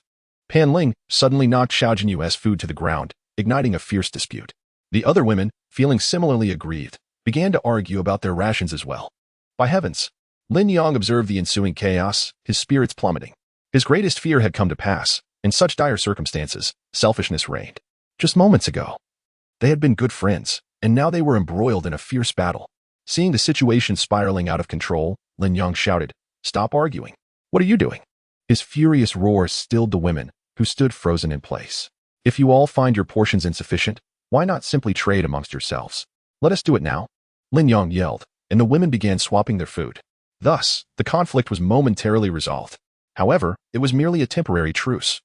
Pan Ling suddenly knocked Xiao Jinyu's food to the ground, igniting a fierce dispute. The other women, feeling similarly aggrieved, began to argue about their rations as well. By heavens, Lin Yong observed the ensuing chaos, his spirits plummeting. His greatest fear had come to pass. In such dire circumstances, selfishness reigned. Just moments ago, they had been good friends, and now they were embroiled in a fierce battle. Seeing the situation spiraling out of control, Lin Yong shouted, "Stop arguing. What are you doing?" His furious roar stilled the women, who stood frozen in place. "If you all find your portions insufficient, why not simply trade amongst yourselves? Let us do it now," Lin Yong yelled, and the women began swapping their food. Thus, the conflict was momentarily resolved. However, it was merely a temporary truce.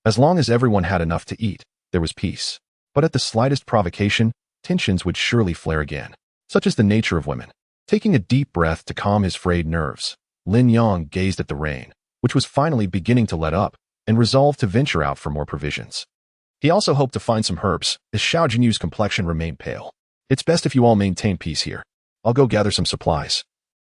As long as everyone had enough to eat, there was peace. But at the slightest provocation, tensions would surely flare again. Such is the nature of women. Taking a deep breath to calm his frayed nerves, Lin Yong gazed at the rain, which was finally beginning to let up, and resolved to venture out for more provisions. He also hoped to find some herbs, as Xiao Jinyu's complexion remained pale. "It's best if you all maintain peace here. I'll go gather some supplies.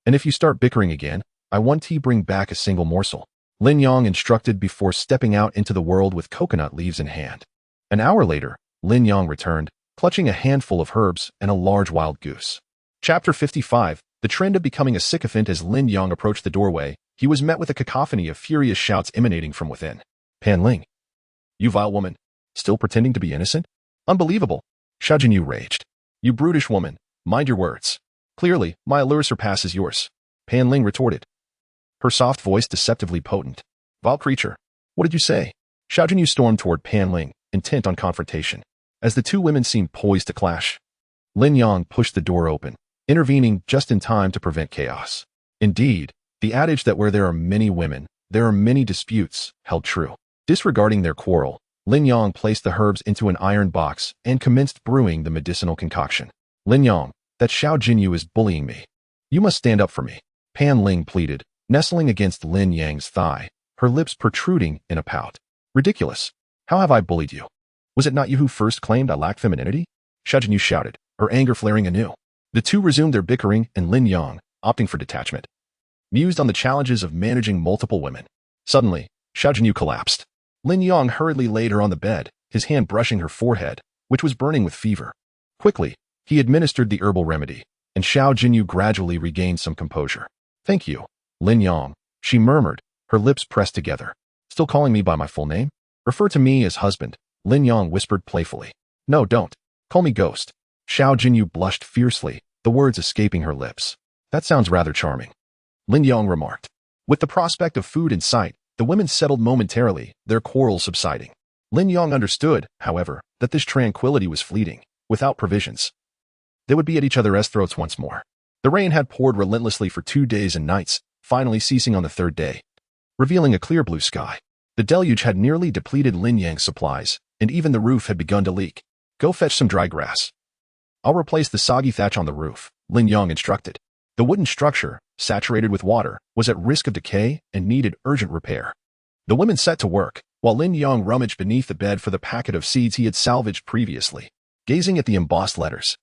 And if you start bickering again, I want you to bring back a single morsel," Lin Yong instructed before stepping out into the world with coconut leaves in hand. An hour later, Lin Yong returned, clutching a handful of herbs and a large wild goose. Chapter 55, the trend of becoming a sycophant. As Lin Yong approached the doorway, he was met with a cacophony of furious shouts emanating from within. "Pan Ling, you vile woman, still pretending to be innocent? Unbelievable!" Xiao Jinyu raged. "You brutish woman, mind your words. Clearly, my allure surpasses yours," Pan Ling retorted, her soft voice deceptively potent. "Vile creature, what did you say?" Xiao Jinyu stormed toward Pan Ling, intent on confrontation. As the two women seemed poised to clash, Lin Yong pushed the door open, intervening just in time to prevent chaos. Indeed, the adage that where there are many women, there are many disputes held true. Disregarding their quarrel, Lin Yong placed the herbs into an iron box and commenced brewing the medicinal concoction. "Lin Yong, that Xiao Jinyu is bullying me. You must stand up for me," Pan Ling pleaded, nestling against Lin Yang's thigh, her lips protruding in a pout. "Ridiculous. How have I bullied you? Was it not you who first claimed I lacked femininity?" Xiao Jinyu shouted, her anger flaring anew. The two resumed their bickering, and Lin Yong, opting for detachment, mused on the challenges of managing multiple women. Suddenly, Xiao Jinyu collapsed. Lin Yong hurriedly laid her on the bed, his hand brushing her forehead, which was burning with fever. Quickly, he administered the herbal remedy, and Xiao Jinyu gradually regained some composure. "Thank you, Lin Yong," she murmured, her lips pressed together. "Still calling me by my full name? Refer to me as husband," Lin Yong whispered playfully. "No, don't. Call me Ghost." Xiao Jinyu blushed fiercely, the words escaping her lips. "That sounds rather charming," Lin Yong remarked. With the prospect of food in sight, the women settled momentarily, their quarrel subsiding. Lin Yong understood, however, that this tranquility was fleeting. Without provisions, they would be at each other's throats once more. The rain had poured relentlessly for 2 days and nights, finally ceasing on the third day, revealing a clear blue sky. The deluge had nearly depleted Lin Yang's supplies, and even the roof had begun to leak. "Go fetch some dry grass. I'll replace the soggy thatch on the roof," Lin Yong instructed. The wooden structure, saturated with water, was at risk of decay and needed urgent repair. The women set to work, while Lin Yong rummaged beneath the bed for the packet of seeds he had salvaged previously. Gazing at the embossed letters,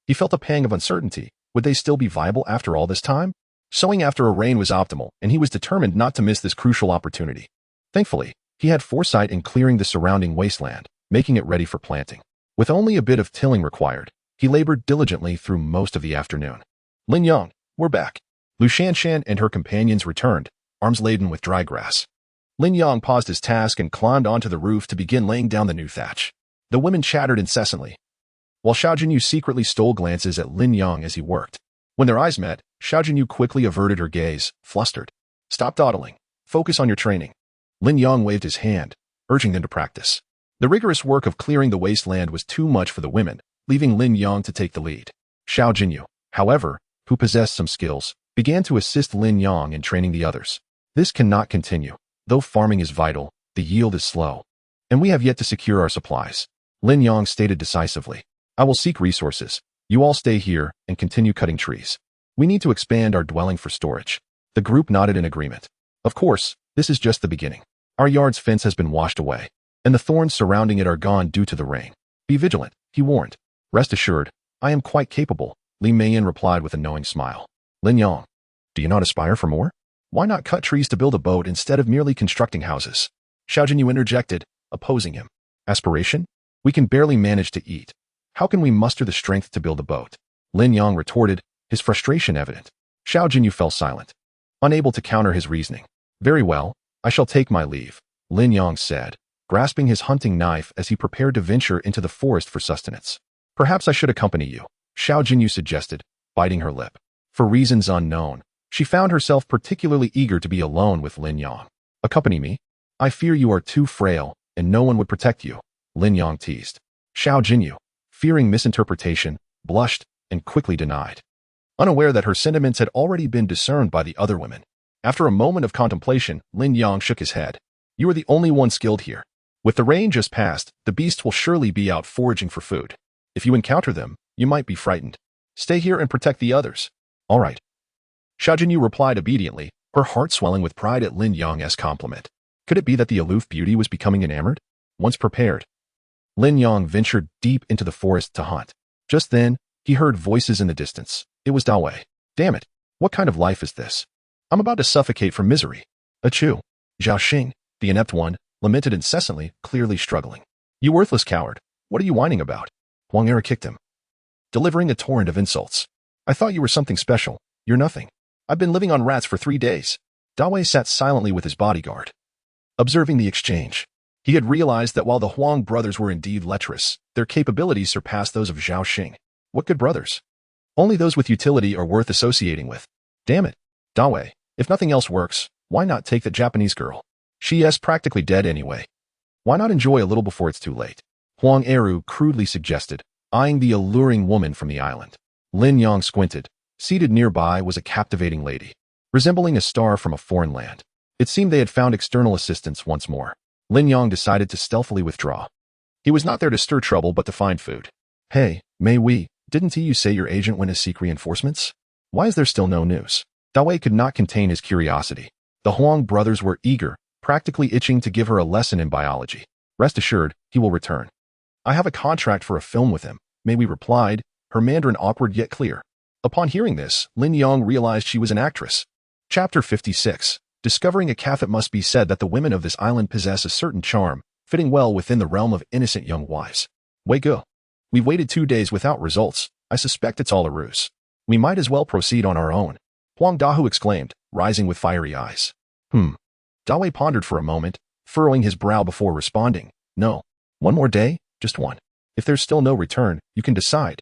he felt a pang of uncertainty. Would they still be viable after all this time? Sowing after a rain was optimal, and he was determined not to miss this crucial opportunity. Thankfully, he had foresight in clearing the surrounding wasteland, making it ready for planting. With only a bit of tilling required, he labored diligently through most of the afternoon. "Lin Yong, we're back." Lu Shanshan and her companions returned, arms laden with dry grass. Lin Yong paused his task and climbed onto the roof to begin laying down the new thatch. The women chattered incessantly, while Xiao Jinyu secretly stole glances at Lin Yong as he worked. When their eyes met, Xiao Jinyu quickly averted her gaze, flustered. "Stop dawdling. Focus on your training." Lin Yong waved his hand, urging them to practice. The rigorous work of clearing the wasteland was too much for the women, leaving Lin Yong to take the lead. Xiao Jinyu, however, who possessed some skills, began to assist Lin Yong in training the others. "This cannot continue. Though farming is vital, the yield is slow, and we have yet to secure our supplies," Lin Yong stated decisively. "I will seek resources. You all stay here and continue cutting trees. We need to expand our dwelling for storage." The group nodded in agreement. "Of course, this is just the beginning. Our yard's fence has been washed away, and the thorns surrounding it are gone due to the rain. Be vigilant," he warned. "Rest assured, I am quite capable," Li Meiyan replied with a knowing smile. "Lin Yong, do you not aspire for more? Why not cut trees to build a boat instead of merely constructing houses?" Xiao Jinyu interjected, opposing him. "Aspiration? We can barely manage to eat. How can we muster the strength to build a boat?" Lin Yong retorted, his frustration evident. Xiao Jinyu fell silent. unable to counter his reasoning. Very well, I shall take my leave, Lin Yang said, grasping his hunting knife as he prepared to venture into the forest for sustenance. Perhaps I should accompany you, Xiao Jinyu suggested, biting her lip. For reasons unknown, she found herself particularly eager to be alone with Lin Yang. Accompany me? I fear you are too frail, and no one would protect you, Lin Yang teased. Xiao Jinyu, fearing misinterpretation, blushed and quickly denied, unaware that her sentiments had already been discerned by the other women. After a moment of contemplation, Lin Yang shook his head. You are the only one skilled here. With the rain just past, the beasts will surely be out foraging for food. If you encounter them, you might be frightened. Stay here and protect the others. All right. Xiao Jinyu replied obediently, her heart swelling with pride at Lin Yang's compliment. Could it be that the aloof beauty was becoming enamored? Once prepared, Lin Yang ventured deep into the forest to hunt. Just then, he heard voices in the distance. It was Dawei. Damn it, what kind of life is this? I'm about to suffocate from misery. Achoo. Zhao Xing, the inept one, lamented incessantly, clearly struggling. You worthless coward, what are you whining about? Huang Era kicked him, delivering a torrent of insults. I thought you were something special. You're nothing. I've been living on rats for 3 days. Dawei sat silently with his bodyguard, observing the exchange. He had realized that while the Huang brothers were indeed lecherous, their capabilities surpassed those of Zhao Xing. What good brothers? Only those with utility are worth associating with. Damn it. Dawei, if nothing else works, why not take the Japanese girl? She is practically dead anyway. Why not enjoy a little before it's too late? Huang Eru crudely suggested, eyeing the alluring woman from the island. Lin Yang squinted. Seated nearby was a captivating lady, resembling a star from a foreign land. It seemed they had found external assistance once more. Lin Yang decided to stealthily withdraw. He was not there to stir trouble but to find food. Hey, Mei Wei, didn't you say your agent went to seek reinforcements? Why is there still no news? Dawei could not contain his curiosity. The Huang brothers were eager, practically itching to give her a lesson in biology. Rest assured, he will return. I have a contract for a film with him, Mei Wei replied, her Mandarin awkward yet clear. Upon hearing this, Lin Yang realized she was an actress. Chapter 56. Discovering a calf. It must be said that the women of this island possess a certain charm, fitting well within the realm of innocent young wives. Wei Ge. We've waited 2 days without results. I suspect it's all a ruse. We might as well proceed on our own. Huang Dahu exclaimed, rising with fiery eyes. Dawei pondered for a moment, furrowing his brow before responding. No. 1 more day? Just 1. If there's still no return, you can decide.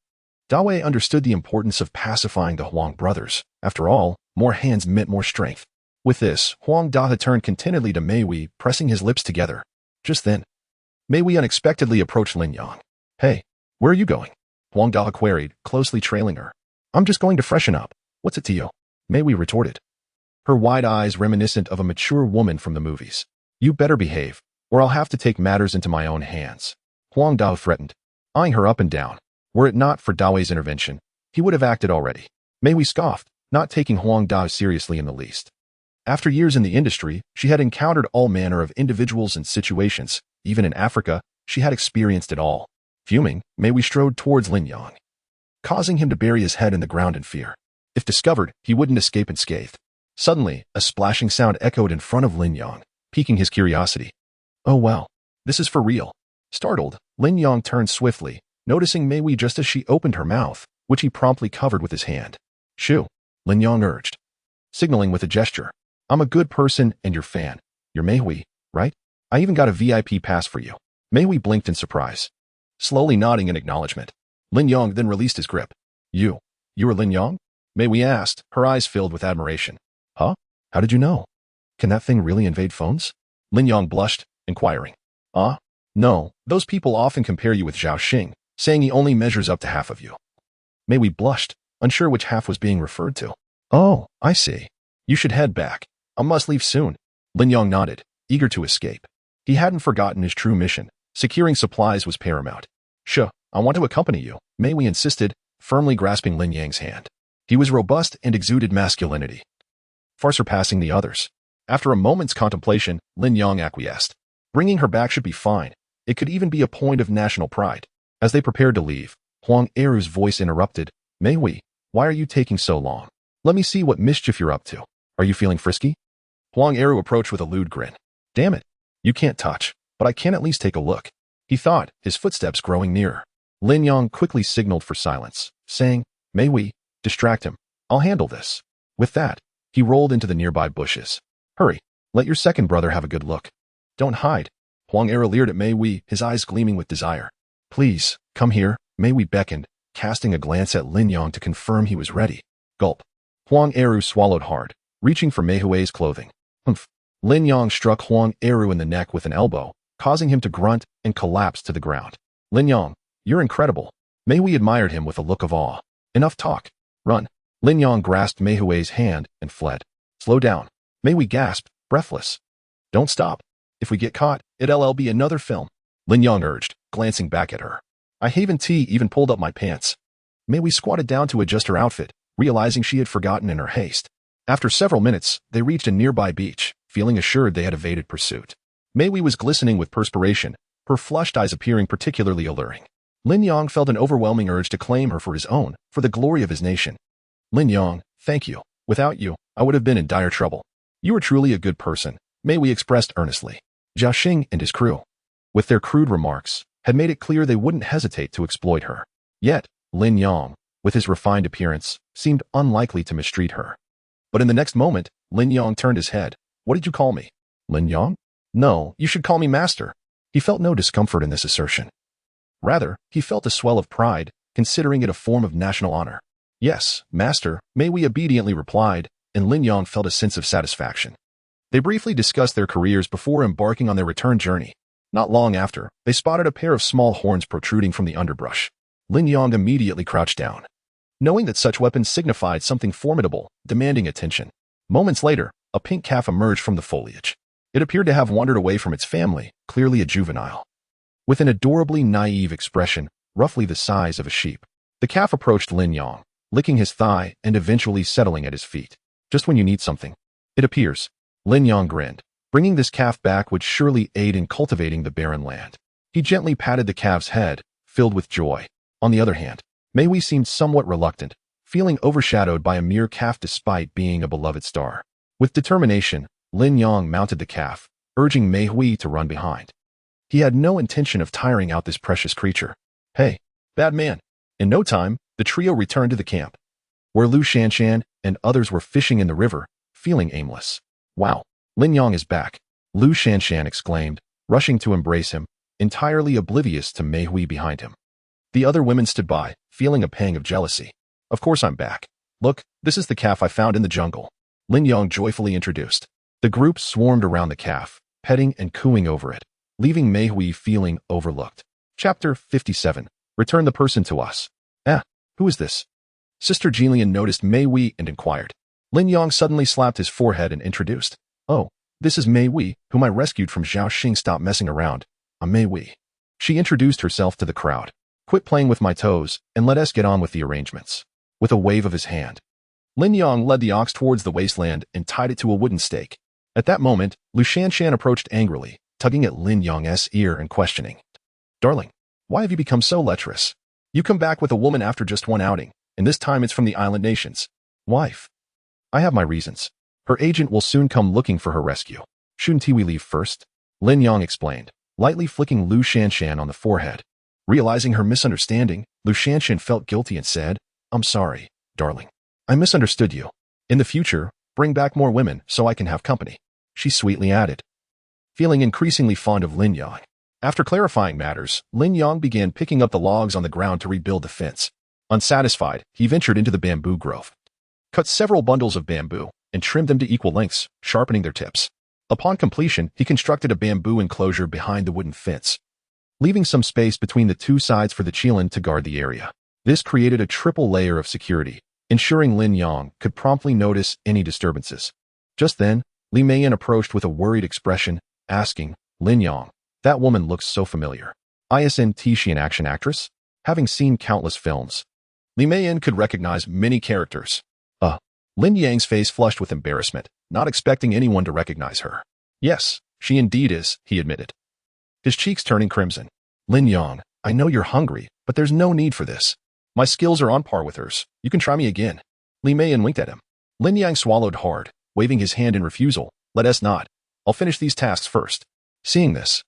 Dawei understood the importance of pacifying the Huang brothers. After all, more hands meant more strength. With this, Huang Dahe turned contentedly to Mei Wei, pressing his lips together. Just then, Mei Wei unexpectedly approached Lin Yang. Hey, where are you going? Huang Dahe queried, closely trailing her. I'm just going to freshen up. What's it to you? Mei Wei retorted, her wide eyes reminiscent of a mature woman from the movies. You better behave, or I'll have to take matters into my own hands. Huang Dahe threatened, eyeing her up and down. Were it not for Dawei's intervention, he would have acted already. Mei Wei scoffed, not taking Huang Dahe seriously in the least. After years in the industry, she had encountered all manner of individuals and situations. Even in Africa, she had experienced it all. Fuming, Mei Wei strode towards Lin Yang, causing him to bury his head in the ground in fear. If discovered, he wouldn't escape unscathed. Suddenly, a splashing sound echoed in front of Lin Yang, piquing his curiosity. Oh well, this is for real. Startled, Lin Yang turned swiftly, noticing Mei Wei just as she opened her mouth, which he promptly covered with his hand. Shoo, Lin Yang urged, signaling with a gesture. I'm a good person and your fan. You're Mei Wei, right? I even got a VIP pass for you. Mei Wei blinked in surprise, slowly nodding in acknowledgement. Lin Yang then released his grip. You are Lin Yang? Mei Wei asked, her eyes filled with admiration. Huh? How did you know? Can that thing really invade phones? Lin Yang blushed, inquiring. No, those people often compare you with Zhao Xing, saying he only measures up to half of you. Mei Wei blushed, unsure which half was being referred to. Oh, I see. You should head back. I must leave soon. Lin Yang nodded, eager to escape. He hadn't forgotten his true mission. Securing supplies was paramount. Sure, I want to accompany you, Mei Wei insisted, firmly grasping Lin Yang's hand. He was robust and exuded masculinity, far surpassing the others. After a moment's contemplation, Lin Yang acquiesced. Bringing her back should be fine. It could even be a point of national pride. As they prepared to leave, Huang Eru's voice interrupted. Mei Wei, why are you taking so long? Let me see what mischief you're up to. Are you feeling frisky? Huang Eru approached with a lewd grin. Damn it. You can't touch, but I can at least take a look. He thought, his footsteps growing nearer. Lin Yang quickly signaled for silence, saying, Mei Wei, distract him. I'll handle this. With that, He rolled into the nearby bushes. Hurry, let your second brother have a good look. Don't hide. Huang Era leered at Mei Wei, his eyes gleaming with desire. Please, come here, Mei Wei beckoned, casting a glance at Lin Yong to confirm he was ready. Gulp. Huang Eru swallowed hard, reaching for Mei Hui's clothing. Humph. Lin Yong struck Huang Eru in the neck with an elbow, causing him to grunt and collapse to the ground. Lin Yong, you're incredible. Mei Wei admired him with a look of awe. Enough talk. Run. Lin Yong grasped Mei Hui's hand and fled. Slow down. Mei Wei gasped, breathless. Don't stop. If we get caught, it'll be another film. Lin Yong urged, glancing back at her. I haven't even pulled up my pants. Mei Wei squatted down to adjust her outfit, realizing she had forgotten in her haste. After several minutes, they reached a nearby beach, feeling assured they had evaded pursuit. Mei Wei was glistening with perspiration, her flushed eyes appearing particularly alluring. Lin Yong felt an overwhelming urge to claim her for his own, for the glory of his nation. Lin Yong, thank you. Without you, I would have been in dire trouble. You are truly a good person, Mei Wei expressed earnestly. Zhao Xing and his crew, with their crude remarks, had made it clear they wouldn't hesitate to exploit her. Yet, Lin Yong, with his refined appearance, seemed unlikely to mistreat her. But in the next moment, Lin Yong turned his head. What did you call me? Lin Yong? No, you should call me master. He felt no discomfort in this assertion. Rather, he felt a swell of pride, considering it a form of national honor. Yes, master, Mei Wei obediently replied, and Lin Yong felt a sense of satisfaction. They briefly discussed their careers before embarking on their return journey. Not long after, they spotted a pair of small horns protruding from the underbrush. Lin Yong immediately crouched down, knowing that such weapons signified something formidable, demanding attention. Moments later, a pink calf emerged from the foliage. It appeared to have wandered away from its family, clearly a juvenile. With an adorably naive expression, roughly the size of a sheep, the calf approached Lin Yong, licking his thigh and eventually settling at his feet. Just when you need something, it appears. Lin Yong grinned. Bringing this calf back would surely aid in cultivating the barren land. He gently patted the calf's head, filled with joy. On the other hand, Mei Wei seemed somewhat reluctant, feeling overshadowed by a mere calf despite being a beloved star. With determination, Lin Yong mounted the calf, urging Mei Wei to run behind. He had no intention of tiring out this precious creature. Hey, bad man. In no time, the trio returned to the camp, where Lu Shanshan and others were fishing in the river, feeling aimless. Wow, Lin Yong is back, Lu Shanshan exclaimed, rushing to embrace him, entirely oblivious to Mei Wei behind him. The other women stood by, feeling a pang of jealousy. Of course I'm back. Look, this is the calf I found in the jungle, Lin Yong joyfully introduced. The group swarmed around the calf, petting and cooing over it, leaving Mei Wei feeling overlooked. Chapter 57. Return the person to us. Who is this? Sister Jillian noticed Mei Wei and inquired. Lin Yong suddenly slapped his forehead and introduced. Oh, this is Mei Wei, whom I rescued from Zhao Xing. Stop messing around. I'm Mei Wei. She introduced herself to the crowd. Quit playing with my toes, and let us get on with the arrangements. With a wave of his hand, Lin Yong led the ox towards the wasteland and tied it to a wooden stake. At that moment, Lu Shanshan approached angrily, tugging at Lin Yong's ear and questioning. Darling, why have you become so lecherous? You come back with a woman after just one outing, and this time it's from the island nations. Wife. I have my reasons. Her agent will soon come looking for her rescue. Shouldn't we leave first? Lin Yong explained, lightly flicking Lu Shanshan on the forehead. Realizing her misunderstanding, Lu Shanshan felt guilty and said, I'm sorry, darling. I misunderstood you. In the future, bring back more women so I can have company. She sweetly added. Feeling increasingly fond of Lin Yong. After clarifying matters, Lin Yong began picking up the logs on the ground to rebuild the fence. Unsatisfied, he ventured into the bamboo grove, cut several bundles of bamboo, and trimmed them to equal lengths, sharpening their tips. Upon completion, he constructed a bamboo enclosure behind the wooden fence, leaving some space between the two sides for the Qilin to guard the area. This created a triple layer of security, ensuring Lin Yong could promptly notice any disturbances. Just then, Li Meiyan approached with a worried expression, asking, Lin Yong, that woman looks so familiar. Isn't she an action actress? Having seen countless films, Li Meiyan could recognize many characters. Lin Yang's face flushed with embarrassment, not expecting anyone to recognize her. Yes, she indeed is, he admitted, his cheeks turning crimson. Lin Yong, I know you're hungry, but there's no need for this. My skills are on par with hers. You can try me again. Li Meiyan winked at him. Lin Yang swallowed hard, waving his hand in refusal. Let us not. I'll finish these tasks first. Seeing this,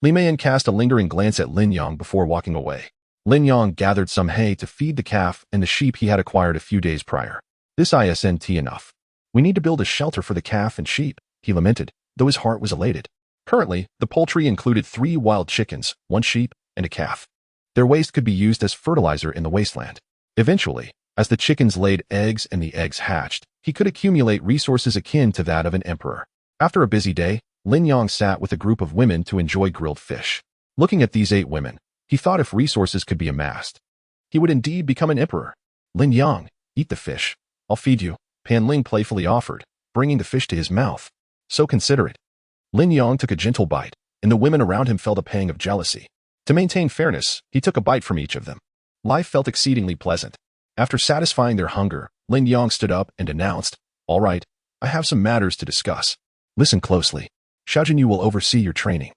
Li Meiyan cast a lingering glance at Lin Yong before walking away. Lin Yong gathered some hay to feed the calf and the sheep he had acquired a few days prior. This isn't enough. We need to build a shelter for the calf and sheep, he lamented, though his heart was elated. Currently, the poultry included 3 wild chickens, 1 sheep, and a calf. Their waste could be used as fertilizer in the wasteland. Eventually, as the chickens laid eggs and the eggs hatched, he could accumulate resources akin to that of an emperor. After a busy day, Lin Yang sat with a group of women to enjoy grilled fish. Looking at these 8 women, he thought if resources could be amassed, he would indeed become an emperor. Lin Yang, eat the fish. I'll feed you, Pan Ling playfully offered, bringing the fish to his mouth. So considerate. Lin Yang took a gentle bite, and the women around him felt a pang of jealousy. To maintain fairness, he took a bite from each of them. Life felt exceedingly pleasant. After satisfying their hunger, Lin Yang stood up and announced, "All right, I have some matters to discuss. Listen closely. Xiao Jinyu will oversee your training.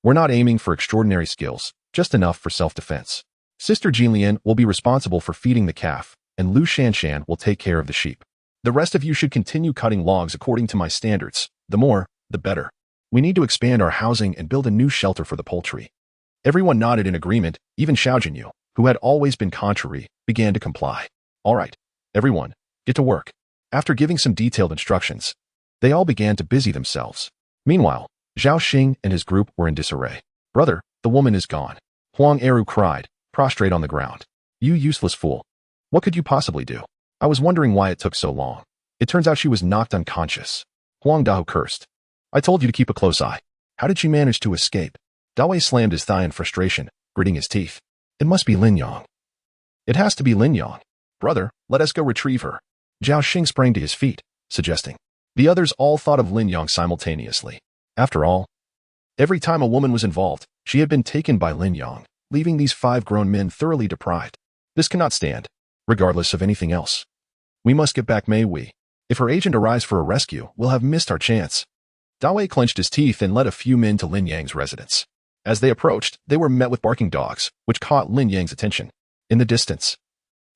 We're not aiming for extraordinary skills, just enough for self-defense. Sister Jinlian will be responsible for feeding the calf, and Lu Shanshan will take care of the sheep. The rest of you should continue cutting logs according to my standards. The more, the better. We need to expand our housing and build a new shelter for the poultry." Everyone nodded in agreement, even Xiao Jinyu, who had always been contrary, began to comply. All right, everyone, get to work. After giving some detailed instructions, they all began to busy themselves. Meanwhile, Zhao Xing and his group were in disarray. "Brother, the woman is gone," Huang Eru cried, prostrate on the ground. "You useless fool. What could you possibly do? I was wondering why it took so long. It turns out she was knocked unconscious." Huang Dao cursed. "I told you to keep a close eye. How did she manage to escape?" Dawei slammed his thigh in frustration, gritting his teeth. "It must be Lin Yang. It has to be Lin Yang. Brother, let us go retrieve her." Zhao Xing sprang to his feet, suggesting. The others all thought of Lin Yang simultaneously. After all, every time a woman was involved, she had been taken by Lin Yang, leaving these 5 grown men thoroughly deprived. This cannot stand, regardless of anything else. We must get back Mei Wei. If her agent arrives for a rescue, we'll have missed our chance. Dawei clenched his teeth and led a few men to Lin Yang's residence. As they approached, they were met with barking dogs, which caught Lin Yang's attention. In the distance,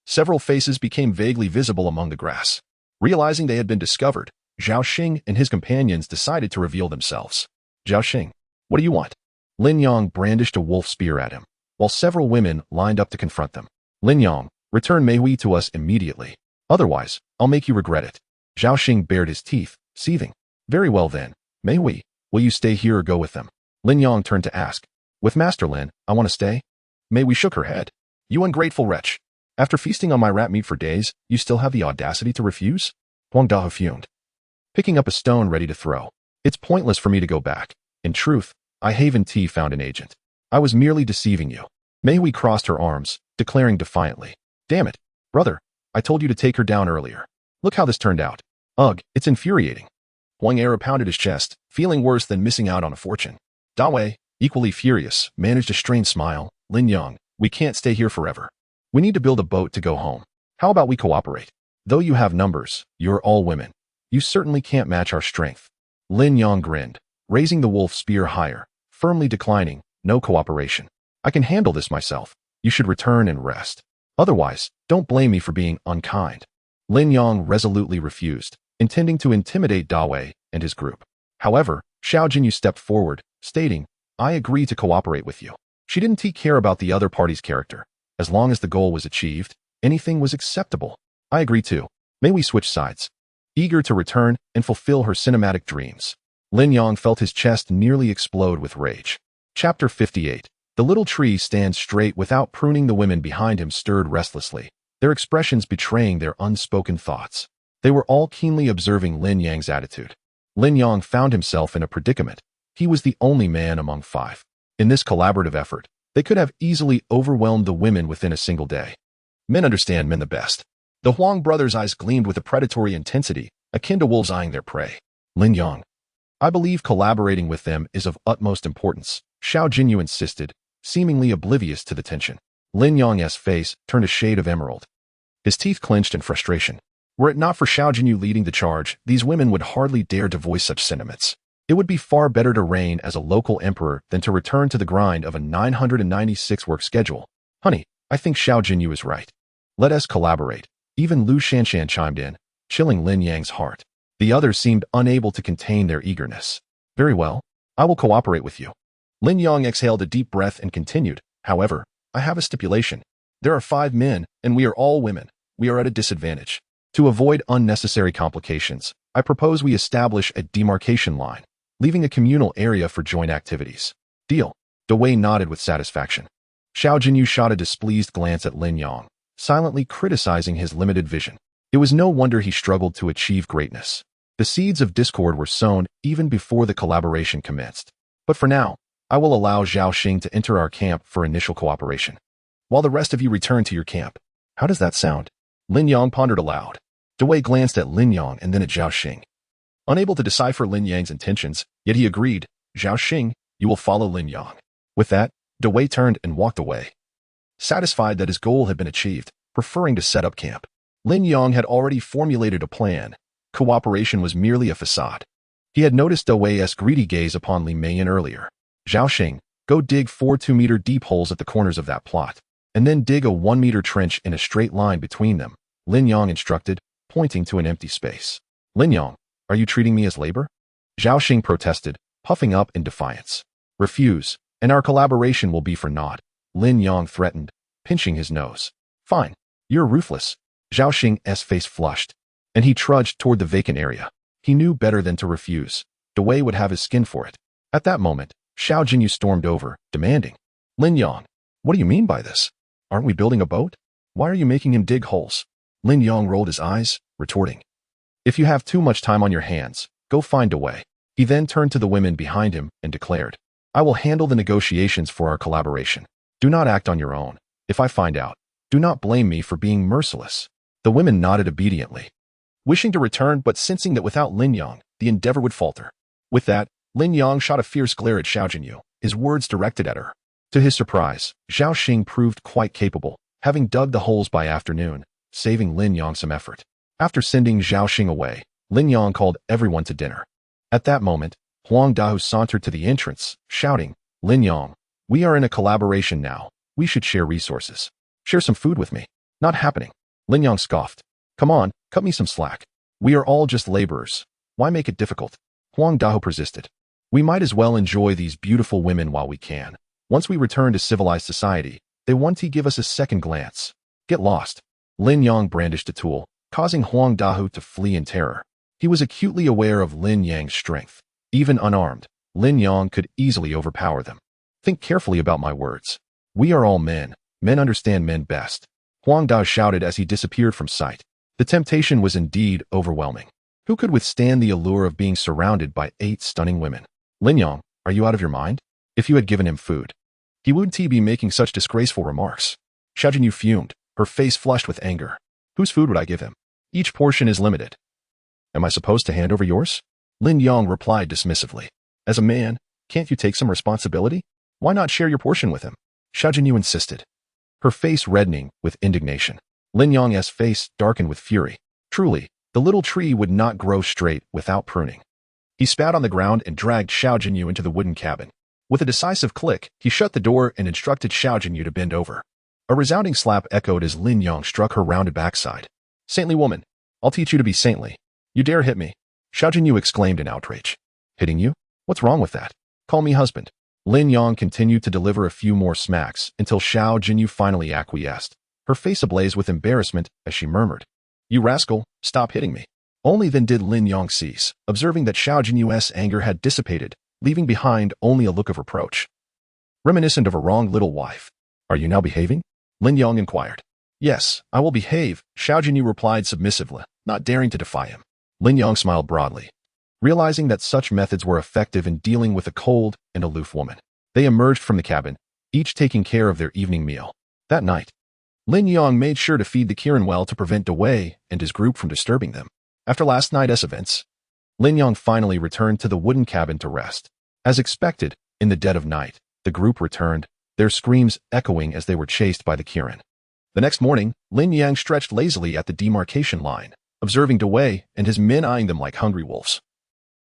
several faces became vaguely visible among the grass. Realizing they had been discovered, Zhao Xing and his companions decided to reveal themselves. "Zhao Xing, what do you want?" Lin Yang brandished a wolf spear at him, while several women lined up to confront them. "Lin Yang, return Mei Wei to us immediately. Otherwise, I'll make you regret it." Zhao Xing bared his teeth, seething. "Very well then, Mei Wei, will you stay here or go with them?" Lin Yang turned to ask. "With Master Lin, I want to stay." Mei Wei shook her head. "You ungrateful wretch. After feasting on my rat meat for days, you still have the audacity to refuse?" Huang Dao fumed, picking up a stone ready to throw. "It's pointless for me to go back. In truth, I Haven Tea found an agent. I was merely deceiving you." Mei Wei crossed her arms, declaring defiantly. "Damn it, brother, I told you to take her down earlier. Look how this turned out. Ugh, it's infuriating." Huang Eru pounded his chest, feeling worse than missing out on a fortune. Dawei, equally furious, managed a strained smile. "Lin Yang, we can't stay here forever. We need to build a boat to go home. How about we cooperate? Though you have numbers, you're all women. You certainly can't match our strength." Lin Yang grinned, raising the wolf spear higher, firmly declining. "No cooperation. I can handle this myself. You should return and rest. Otherwise, don't blame me for being unkind." Lin Yang resolutely refused, intending to intimidate Dawei and his group. However, Xiao Jinyu stepped forward, stating, "I agree to cooperate with you." She didn't care about the other party's character. As long as the goal was achieved, anything was acceptable. "I agree too. May we switch sides?" Eager to return and fulfill her cinematic dreams, Lin Yang felt his chest nearly explode with rage. Chapter 58. The little tree stands straight without pruning. The women behind him stirred restlessly, their expressions betraying their unspoken thoughts. They were all keenly observing Lin Yang's attitude. Lin Yang found himself in a predicament. He was the only man among 5. In this collaborative effort, they could have easily overwhelmed the women within a single day. Men understand men the best. The Huang brothers' eyes gleamed with a predatory intensity, akin to wolves eyeing their prey. "Lin Yang, I believe collaborating with them is of utmost importance," Xiao Jinyu insisted, seemingly oblivious to the tension. Lin Yang's face turned a shade of emerald. His teeth clenched in frustration. Were it not for Xiao Jinyu leading the charge, these women would hardly dare to voice such sentiments. It would be far better to reign as a local emperor than to return to the grind of a 996-work schedule. "Honey, I think Xiao Jinyu is right. Let us collaborate." Even Lu Shanshan chimed in, chilling Lin Yang's heart. The others seemed unable to contain their eagerness. "Very well, I will cooperate with you." Lin Yang exhaled a deep breath and continued, "However, I have a stipulation. There are 5 men, and we are all women. We are at a disadvantage. To avoid unnecessary complications, I propose we establish a demarcation line, leaving a communal area for joint activities. Deal. Dewey nodded with satisfaction. Xiao Jinyu shot a displeased glance at Lin Yong, silently criticizing his limited vision. It was no wonder he struggled to achieve greatness. The seeds of discord were sown even before the collaboration commenced. But for now, I will allow Zhao Xing to enter our camp for initial cooperation, while the rest of you return to your camp. How does that sound? Lin Yong pondered aloud. Dewey glanced at Lin Yong and then at Zhao Xing. Unable to decipher Lin Yang's intentions, yet he agreed, Zhao Xing, you will follow Lin Yong. With that, Dewey turned and walked away. Satisfied that his goal had been achieved, preferring to set up camp, Lin Yong had already formulated a plan. Cooperation was merely a facade. He had noticed Dewey's greedy gaze upon Li Meiyan earlier. Zhao Xing, go dig 4 2-meter deep holes at the corners of that plot, and then dig a 1-meter trench in a straight line between them, Lin Yong instructed, pointing to an empty space. Lin Yong, are you treating me as labor? Zhao Xing protested, puffing up in defiance. Refuse, and our collaboration will be for naught, Lin Yong threatened, pinching his nose. Fine, you're ruthless. Zhao Xing's face flushed, and he trudged toward the vacant area. He knew better than to refuse. Dewey would have his skin for it. At that moment, Xiao Jinyu stormed over, demanding, Lin Yong, what do you mean by this? Aren't we building a boat? Why are you making him dig holes? Lin Yong rolled his eyes, retorting, if you have too much time on your hands, go find Dewey. He then turned to the women behind him and declared, I will handle the negotiations for our collaboration. Do not act on your own. If I find out, do not blame me for being merciless. The women nodded obediently, wishing to return but sensing that without Lin Yong, the endeavor would falter. With that, Lin Yong shot a fierce glare at Xiao Jinyu, his words directed at her. To his surprise, Zhao Xing proved quite capable, having dug the holes by afternoon, saving Lin Yong some effort. After sending Zhao Xing away, Lin Yong called everyone to dinner. At that moment, Huang Dahu sauntered to the entrance, shouting, Lin Yong, we are in a collaboration now. We should share resources. Share some food with me. Not happening. Lin Yong scoffed. Come on, cut me some slack. We are all just laborers. Why make it difficult? Huang Dahu persisted. We might as well enjoy these beautiful women while we can. Once we return to civilized society, they want to give us a second glance. Get lost. Lin Yong brandished a tool, causing Huang Dahu to flee in terror. He was acutely aware of Lin Yang's strength. Even unarmed, Lin Yong could easily overpower them. Think carefully about my words. We are all men. Men understand men best. Huang Dahu shouted as he disappeared from sight. The temptation was indeed overwhelming. Who could withstand the allure of being surrounded by 8 stunning women? Lin Yong, are you out of your mind? If you had given him food, he wouldn't be making such disgraceful remarks. Xiao Jinyu fumed, her face flushed with anger. Whose food would I give him? Each portion is limited. Am I supposed to hand over yours? Lin Yong replied dismissively. As a man, can't you take some responsibility? Why not share your portion with him? Xiao Jinyu insisted, her face reddening with indignation. Lin Yong's face darkened with fury. Truly, the little tree would not grow straight without pruning. He spat on the ground and dragged Xiao Jinyu into the wooden cabin. With a decisive click, he shut the door and instructed Xiao Jinyu to bend over. A resounding slap echoed as Lin Yong struck her rounded backside. Saintly woman, I'll teach you to be saintly. You dare hit me? Xiao Jinyu exclaimed in outrage. Hitting you? What's wrong with that? Call me husband. Lin Yong continued to deliver a few more smacks until Xiao Jinyu finally acquiesced, her face ablaze with embarrassment as she murmured, You rascal, stop hitting me. Only then did Lin Yong cease, observing that Xiao Jinyu's anger had dissipated, leaving behind only a look of reproach. Reminiscent of a wronged little wife. Are you now behaving? Lin Yong inquired. Yes, I will behave, Xiao Jinyu replied submissively, not daring to defy him. Lin Yong smiled broadly, realizing that such methods were effective in dealing with a cold and aloof woman. They emerged from the cabin, each taking care of their evening meal. That night, Lin Yong made sure to feed the Kirin well to prevent Dewey and his group from disturbing them. After last night's events, Lin Yong finally returned to the wooden cabin to rest. As expected, in the dead of night, the group returned, their screams echoing as they were chased by the Kirin. The next morning, Lin Yang stretched lazily at the demarcation line, observing Dewey and his men eyeing them like hungry wolves,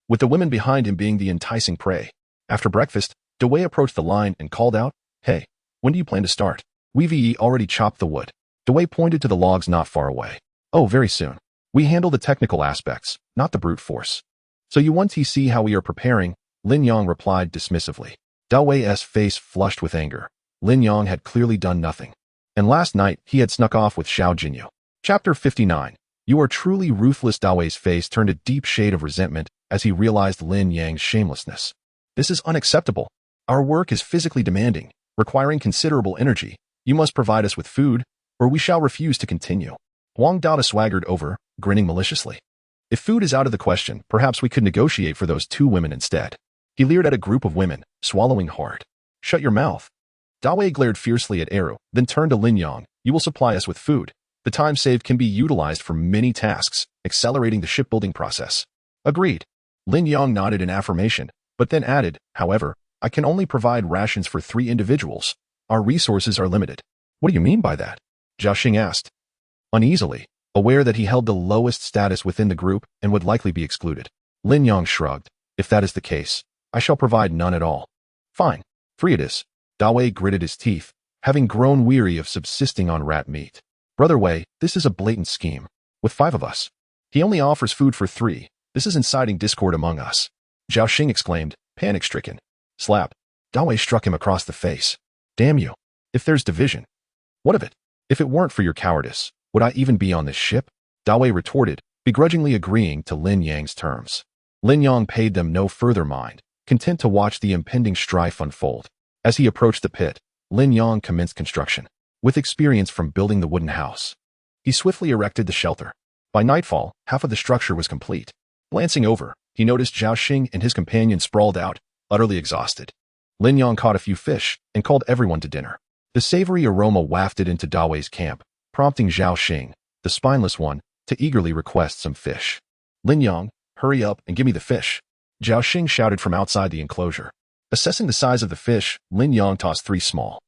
with the women behind him being the enticing prey. After breakfast, Dewey approached the line and called out, Hey, when do you plan to start? We've already chopped the wood. Dewey pointed to the logs not far away. Oh, very soon. We handle the technical aspects, not the brute force. So you want to see how we are preparing? Lin Yong replied dismissively. Dewey's face flushed with anger. Lin Yong had clearly done nothing. And last night, he had snuck off with Xiao Jinyu. Chapter 59. You are truly ruthless. Dawei's face turned a deep shade of resentment as he realized Lin Yang's shamelessness. This is unacceptable. Our work is physically demanding, requiring considerable energy. You must provide us with food, or we shall refuse to continue. Huang Dao swaggered over, grinning maliciously. If food is out of the question, perhaps we could negotiate for those two women instead. He leered at a group of women, swallowing hard. Shut your mouth. Dawei glared fiercely at Eru, then turned to Lin Yang. You will supply us with food. The time saved can be utilized for many tasks, accelerating the shipbuilding process. Agreed. Lin Yang nodded in affirmation, but then added, however, I can only provide rations for 3 individuals. Our resources are limited. What do you mean by that? Zhao Xing asked. Uneasily, aware that he held the lowest status within the group and would likely be excluded. Lin Yang shrugged. If that is the case, I shall provide none at all. Fine. Free it is. Dawei gritted his teeth, having grown weary of subsisting on rat meat. Brother Wei, this is a blatant scheme. With 5 of us. He only offers food for 3. This is inciting discord among us. Zhao Xing exclaimed, panic-stricken. Slap. Dawei struck him across the face. Damn you. If there's division. What of it? If it weren't for your cowardice, would I even be on this ship? Dawei retorted, begrudgingly agreeing to Lin Yang's terms. Lin Yang paid them no further mind, content to watch the impending strife unfold. As he approached the pit, Lin Yang commenced construction. With experience from building the wooden house, he swiftly erected the shelter. By nightfall, half of the structure was complete. Glancing over, he noticed Zhao Xing and his companion sprawled out, utterly exhausted. Lin Yang caught a few fish and called everyone to dinner. The savory aroma wafted into Dawei's camp, prompting Zhao Xing, the spineless one, to eagerly request some fish. Lin Yang, hurry up and give me the fish. Zhao Xing shouted from outside the enclosure. Assessing the size of the fish, Lin Yang tossed 3 small,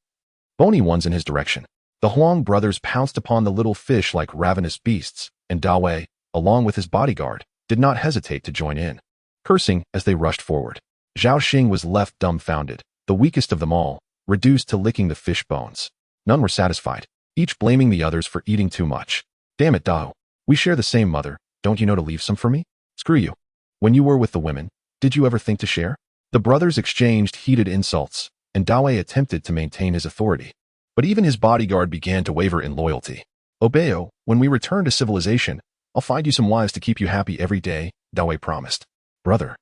bony ones in his direction. The Huang brothers pounced upon the little fish like ravenous beasts, and Dawei, along with his bodyguard, did not hesitate to join in, cursing as they rushed forward. Zhao Xing was left dumbfounded, the weakest of them all, reduced to licking the fish bones. None were satisfied, each blaming the others for eating too much. Damn it, Dao. We share the same mother, don't you know to leave some for me? Screw you. When you were with the women, did you ever think to share? The brothers exchanged heated insults, and Dawei attempted to maintain his authority. But even his bodyguard began to waver in loyalty. Obeo, when we return to civilization, I'll find you some wives to keep you happy every day, Dawei promised. Brother.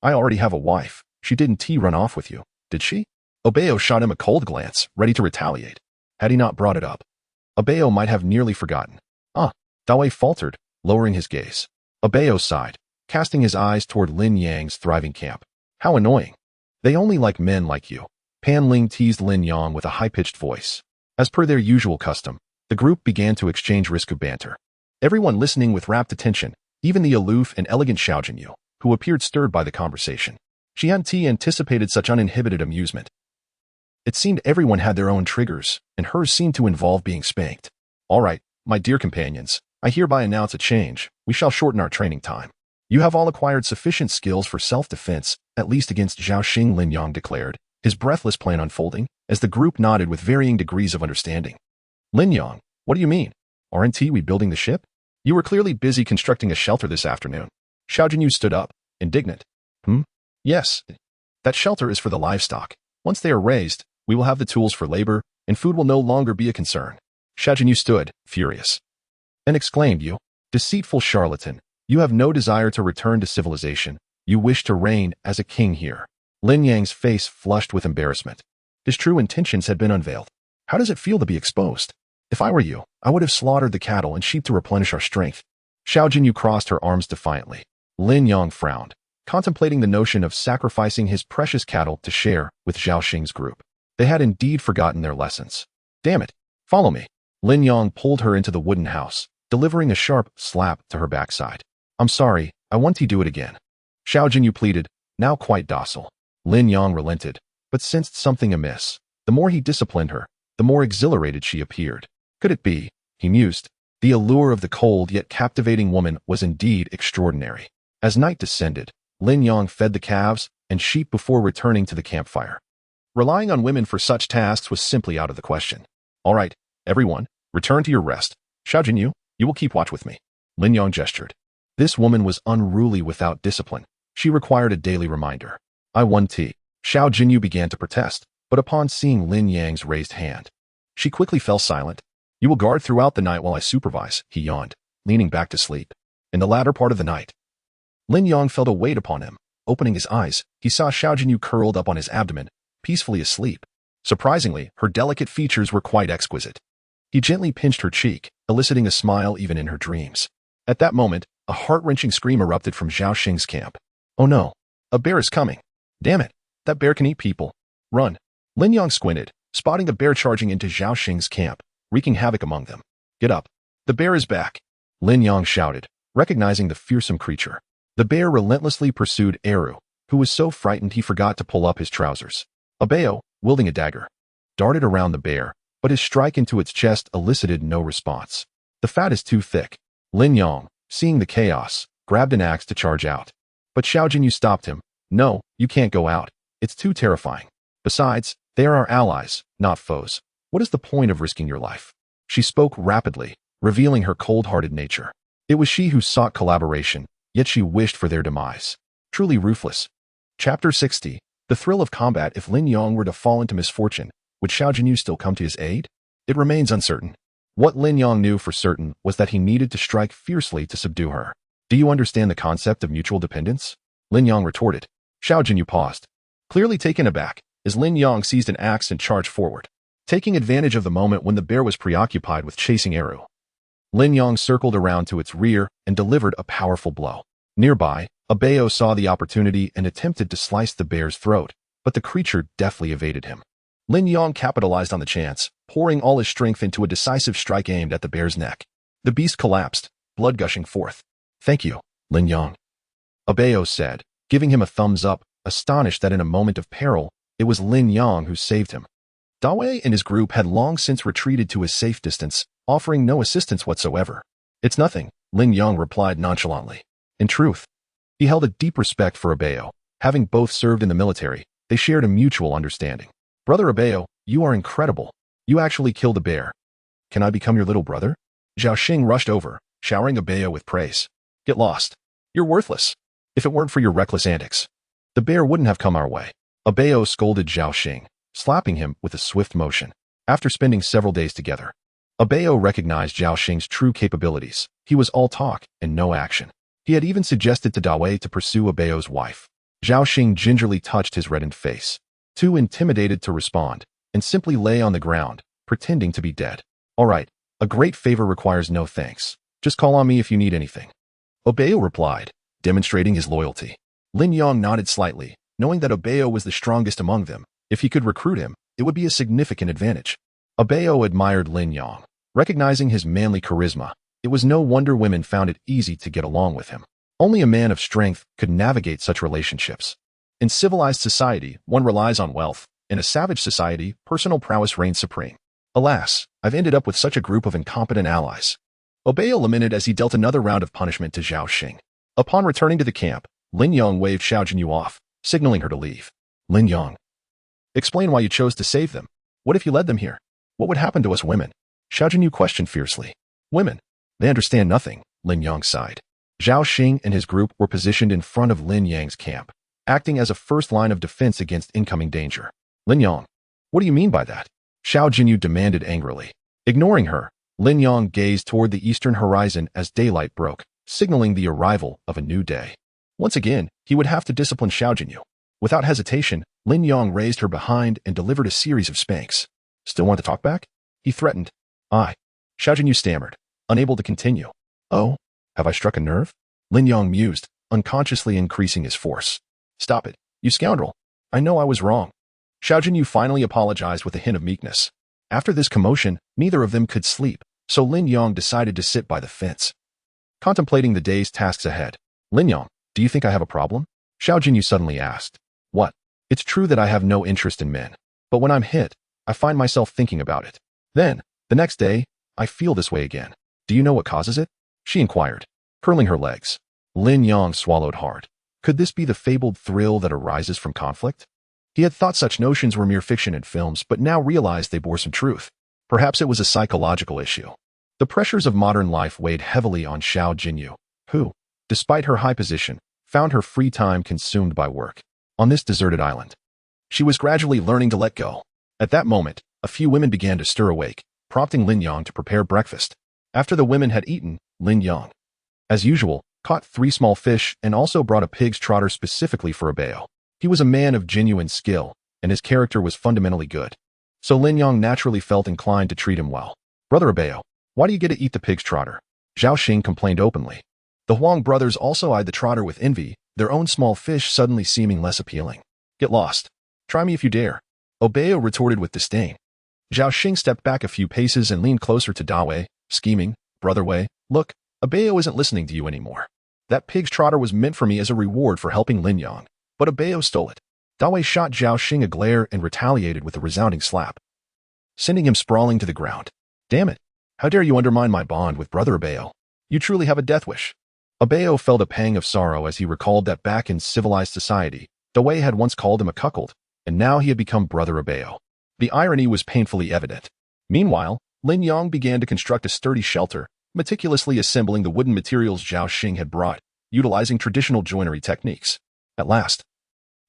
I already have a wife. She didn't run off with you, did she? Obeo shot him a cold glance, ready to retaliate. Had he not brought it up, Obeo might have nearly forgotten. Dawei faltered, lowering his gaze. Obeo sighed, casting his eyes toward Lin Yang's thriving camp. How annoying. They only like men like you. Pan Ling teased Lin Yang with a high-pitched voice. As per their usual custom, the group began to exchange risque banter. Everyone listening with rapt attention, even the aloof and elegant Xiao Jinyu, who appeared stirred by the conversation. She hadn't anticipated such uninhibited amusement. It seemed everyone had their own triggers, and hers seemed to involve being spanked. All right, my dear companions, I hereby announce a change. We shall shorten our training time. You have all acquired sufficient skills for self-defense, at least against Zhao Xing, Lin Yang declared, his breathless plan unfolding, as the group nodded with varying degrees of understanding. Lin Yang, what do you mean? Aren't we building the ship? You were clearly busy constructing a shelter this afternoon. Xiao Jinyu stood up, indignant. Yes. That shelter is for the livestock. Once they are raised, we will have the tools for labor, and food will no longer be a concern. Xiao Jinyu stood, furious, and exclaimed, You deceitful charlatan, you have no desire to return to civilization. You wish to reign as a king here. Lin Yang's face flushed with embarrassment. His true intentions had been unveiled. How does it feel to be exposed? If I were you, I would have slaughtered the cattle and sheep to replenish our strength. Xiao Jinyu crossed her arms defiantly. Lin Yang frowned, contemplating the notion of sacrificing his precious cattle to share with Zhao Xing's group. They had indeed forgotten their lessons. Damn it, follow me. Lin Yang pulled her into the wooden house, delivering a sharp slap to her backside. I'm sorry, I want to do it again. Xiao Jinyu pleaded, now quite docile. Lin Yang relented, but sensed something amiss. The more he disciplined her, the more exhilarated she appeared. Could it be? He mused. The allure of the cold yet captivating woman was indeed extraordinary. As night descended, Lin Yang fed the calves and sheep before returning to the campfire. Relying on women for such tasks was simply out of the question. All right, everyone, return to your rest. Xiao Jinyu, you will keep watch with me. Lin Yang gestured. This woman was unruly without discipline. She required a daily reminder. I want tea. Xiao Jinyu began to protest, but upon seeing Lin Yang's raised hand, she quickly fell silent. You will guard throughout the night while I supervise, he yawned. leaning back to sleep. In the latter part of the night, Lin Yong felt a weight upon him. Opening his eyes, he saw Xiao Jinyu curled up on his abdomen, peacefully asleep. Surprisingly, her delicate features were quite exquisite. He gently pinched her cheek, eliciting a smile even in her dreams. At that moment, a heart-wrenching scream erupted from Zhao Xing's camp. Oh no! A bear is coming! Damn it! That bear can eat people! Run! Lin Yong squinted, spotting a bear charging into Zhao Xing's camp, wreaking havoc among them. Get up! The bear is back! Lin Yong shouted, recognizing the fearsome creature. The bear relentlessly pursued Eru, who was so frightened he forgot to pull up his trousers. Abeo, wielding a dagger, darted around the bear, but his strike into its chest elicited no response. The fat is too thick. Lin Yong, seeing the chaos, grabbed an axe to charge out. But Xiao Jinyu stopped him. No, you can't go out. It's too terrifying. Besides, they are our allies, not foes. What is the point of risking your life? She spoke rapidly, revealing her cold-hearted nature. It was she who sought collaboration, yet she wished for their demise. Truly ruthless. Chapter 60. The thrill of combat. If Lin Yong were to fall into misfortune, would Xiao Jinyu still come to his aid? It remains uncertain. What Lin Yong knew for certain was that he needed to strike fiercely to subdue her. Do you understand the concept of mutual dependence? Lin Yong retorted. Xiao Jinyu paused, clearly taken aback, as Lin Yong seized an axe and charged forward, taking advantage of the moment when the bear was preoccupied with chasing Eru. Lin Yong circled around to its rear and delivered a powerful blow. Nearby, Abeo saw the opportunity and attempted to slice the bear's throat, but the creature deftly evaded him. Lin Yong capitalized on the chance, pouring all his strength into a decisive strike aimed at the bear's neck. The beast collapsed, blood gushing forth. Thank you, Lin Yong, Abeo said, giving him a thumbs up, astonished that in a moment of peril, it was Lin Yong who saved him. Dawei and his group had long since retreated to a safe distance, offering no assistance whatsoever. It's nothing, Lin Yong replied nonchalantly. In truth, he held a deep respect for Abeo. Having both served in the military, they shared a mutual understanding. Brother Abeo, you are incredible. You actually killed a bear. Can I become your little brother? Zhao Xing rushed over, showering Abeo with praise. Get lost. You're worthless. If it weren't for your reckless antics, the bear wouldn't have come our way. Abeo scolded Zhao Xing, slapping him with a swift motion. After spending several days together, Abeo recognized Zhao Xing's true capabilities. He was all talk and no action. He had even suggested to Dawei to pursue Abeo's wife. Zhao Xing gingerly touched his reddened face, too intimidated to respond, and simply lay on the ground, pretending to be dead. All right, a great favor requires no thanks. Just call on me if you need anything. Abeo replied, demonstrating his loyalty. Lin Yong nodded slightly, knowing that Abeo was the strongest among them. If he could recruit him, it would be a significant advantage. Abeo admired Lin Yong, recognizing his manly charisma. It was no wonder women found it easy to get along with him. Only a man of strength could navigate such relationships. In civilized society, one relies on wealth. In a savage society, personal prowess reigns supreme. Alas, I've ended up with such a group of incompetent allies. Abeo lamented as he dealt another round of punishment to Zhao Xing. Upon returning to the camp, Lin Yong waved Xiao Jinyu off, signaling her to leave. Lin Yong, explain why you chose to save them. What if you led them here? What would happen to us women? Xiao Jinyu questioned fiercely. Women? They understand nothing, Lin Yong sighed. Zhao Xing and his group were positioned in front of Lin Yang's camp, acting as a first line of defense against incoming danger. Lin Yong, what do you mean by that? Xiao Jinyu demanded angrily. Ignoring her, Lin Yong gazed toward the eastern horizon as daylight broke, signaling the arrival of a new day. Once again, he would have to discipline Xiao Jinyu. Without hesitation, Lin Yong raised her behind and delivered a series of spanks. Still want to talk back? He threatened. Xiao Jinyu stammered, unable to continue. Oh, have I struck a nerve? Lin Yong mused, unconsciously increasing his force. Stop it, you scoundrel. I know I was wrong. Xiao Jinyu finally apologized with a hint of meekness. After this commotion, neither of them could sleep, so Lin Yong decided to sit by the fence, contemplating the day's tasks ahead. Lin Yong, do you think I have a problem? Xiao Jinyu suddenly asked. What? It's true that I have no interest in men, but when I'm hit, I find myself thinking about it. Then, the next day, I feel this way again. Do you know what causes it? She inquired, curling her legs. Lin Yong swallowed hard. Could this be the fabled thrill that arises from conflict? He had thought such notions were mere fiction in films, but now realized they bore some truth. Perhaps it was a psychological issue. The pressures of modern life weighed heavily on Xiao Jinyu, who, despite her high position, found her free time consumed by work. On this deserted island, she was gradually learning to let go. At that moment, a few women began to stir awake, prompting Lin Yong to prepare breakfast. After the women had eaten, Lin Yang, as usual, caught 3 small fish and also brought a pig's trotter specifically for Abeo. He was a man of genuine skill, and his character was fundamentally good. So Lin Yang naturally felt inclined to treat him well. Brother Abeo, why do you get to eat the pig's trotter? Zhao Xing complained openly. The Huang brothers also eyed the trotter with envy, their own small fish suddenly seeming less appealing. Get lost. Try me if you dare. Abeo retorted with disdain. Zhao Xing stepped back a few paces and leaned closer to Dawei, scheming, Brother Wei, look, Abeo isn't listening to you anymore. That pig's trotter was meant for me as a reward for helping Lin Yang, but Abeo stole it. Dawei shot Zhao Xing a glare and retaliated with a resounding slap, sending him sprawling to the ground. Damn it! How dare you undermine my bond with Brother Abeo? You truly have a death wish. Abeo felt a pang of sorrow as he recalled that back in civilized society, Dawei had once called him a cuckold, and now he had become Brother Abeo. The irony was painfully evident. Meanwhile, Lin Yang began to construct a sturdy shelter, meticulously assembling the wooden materials Zhao Xing had brought, utilizing traditional joinery techniques. At last,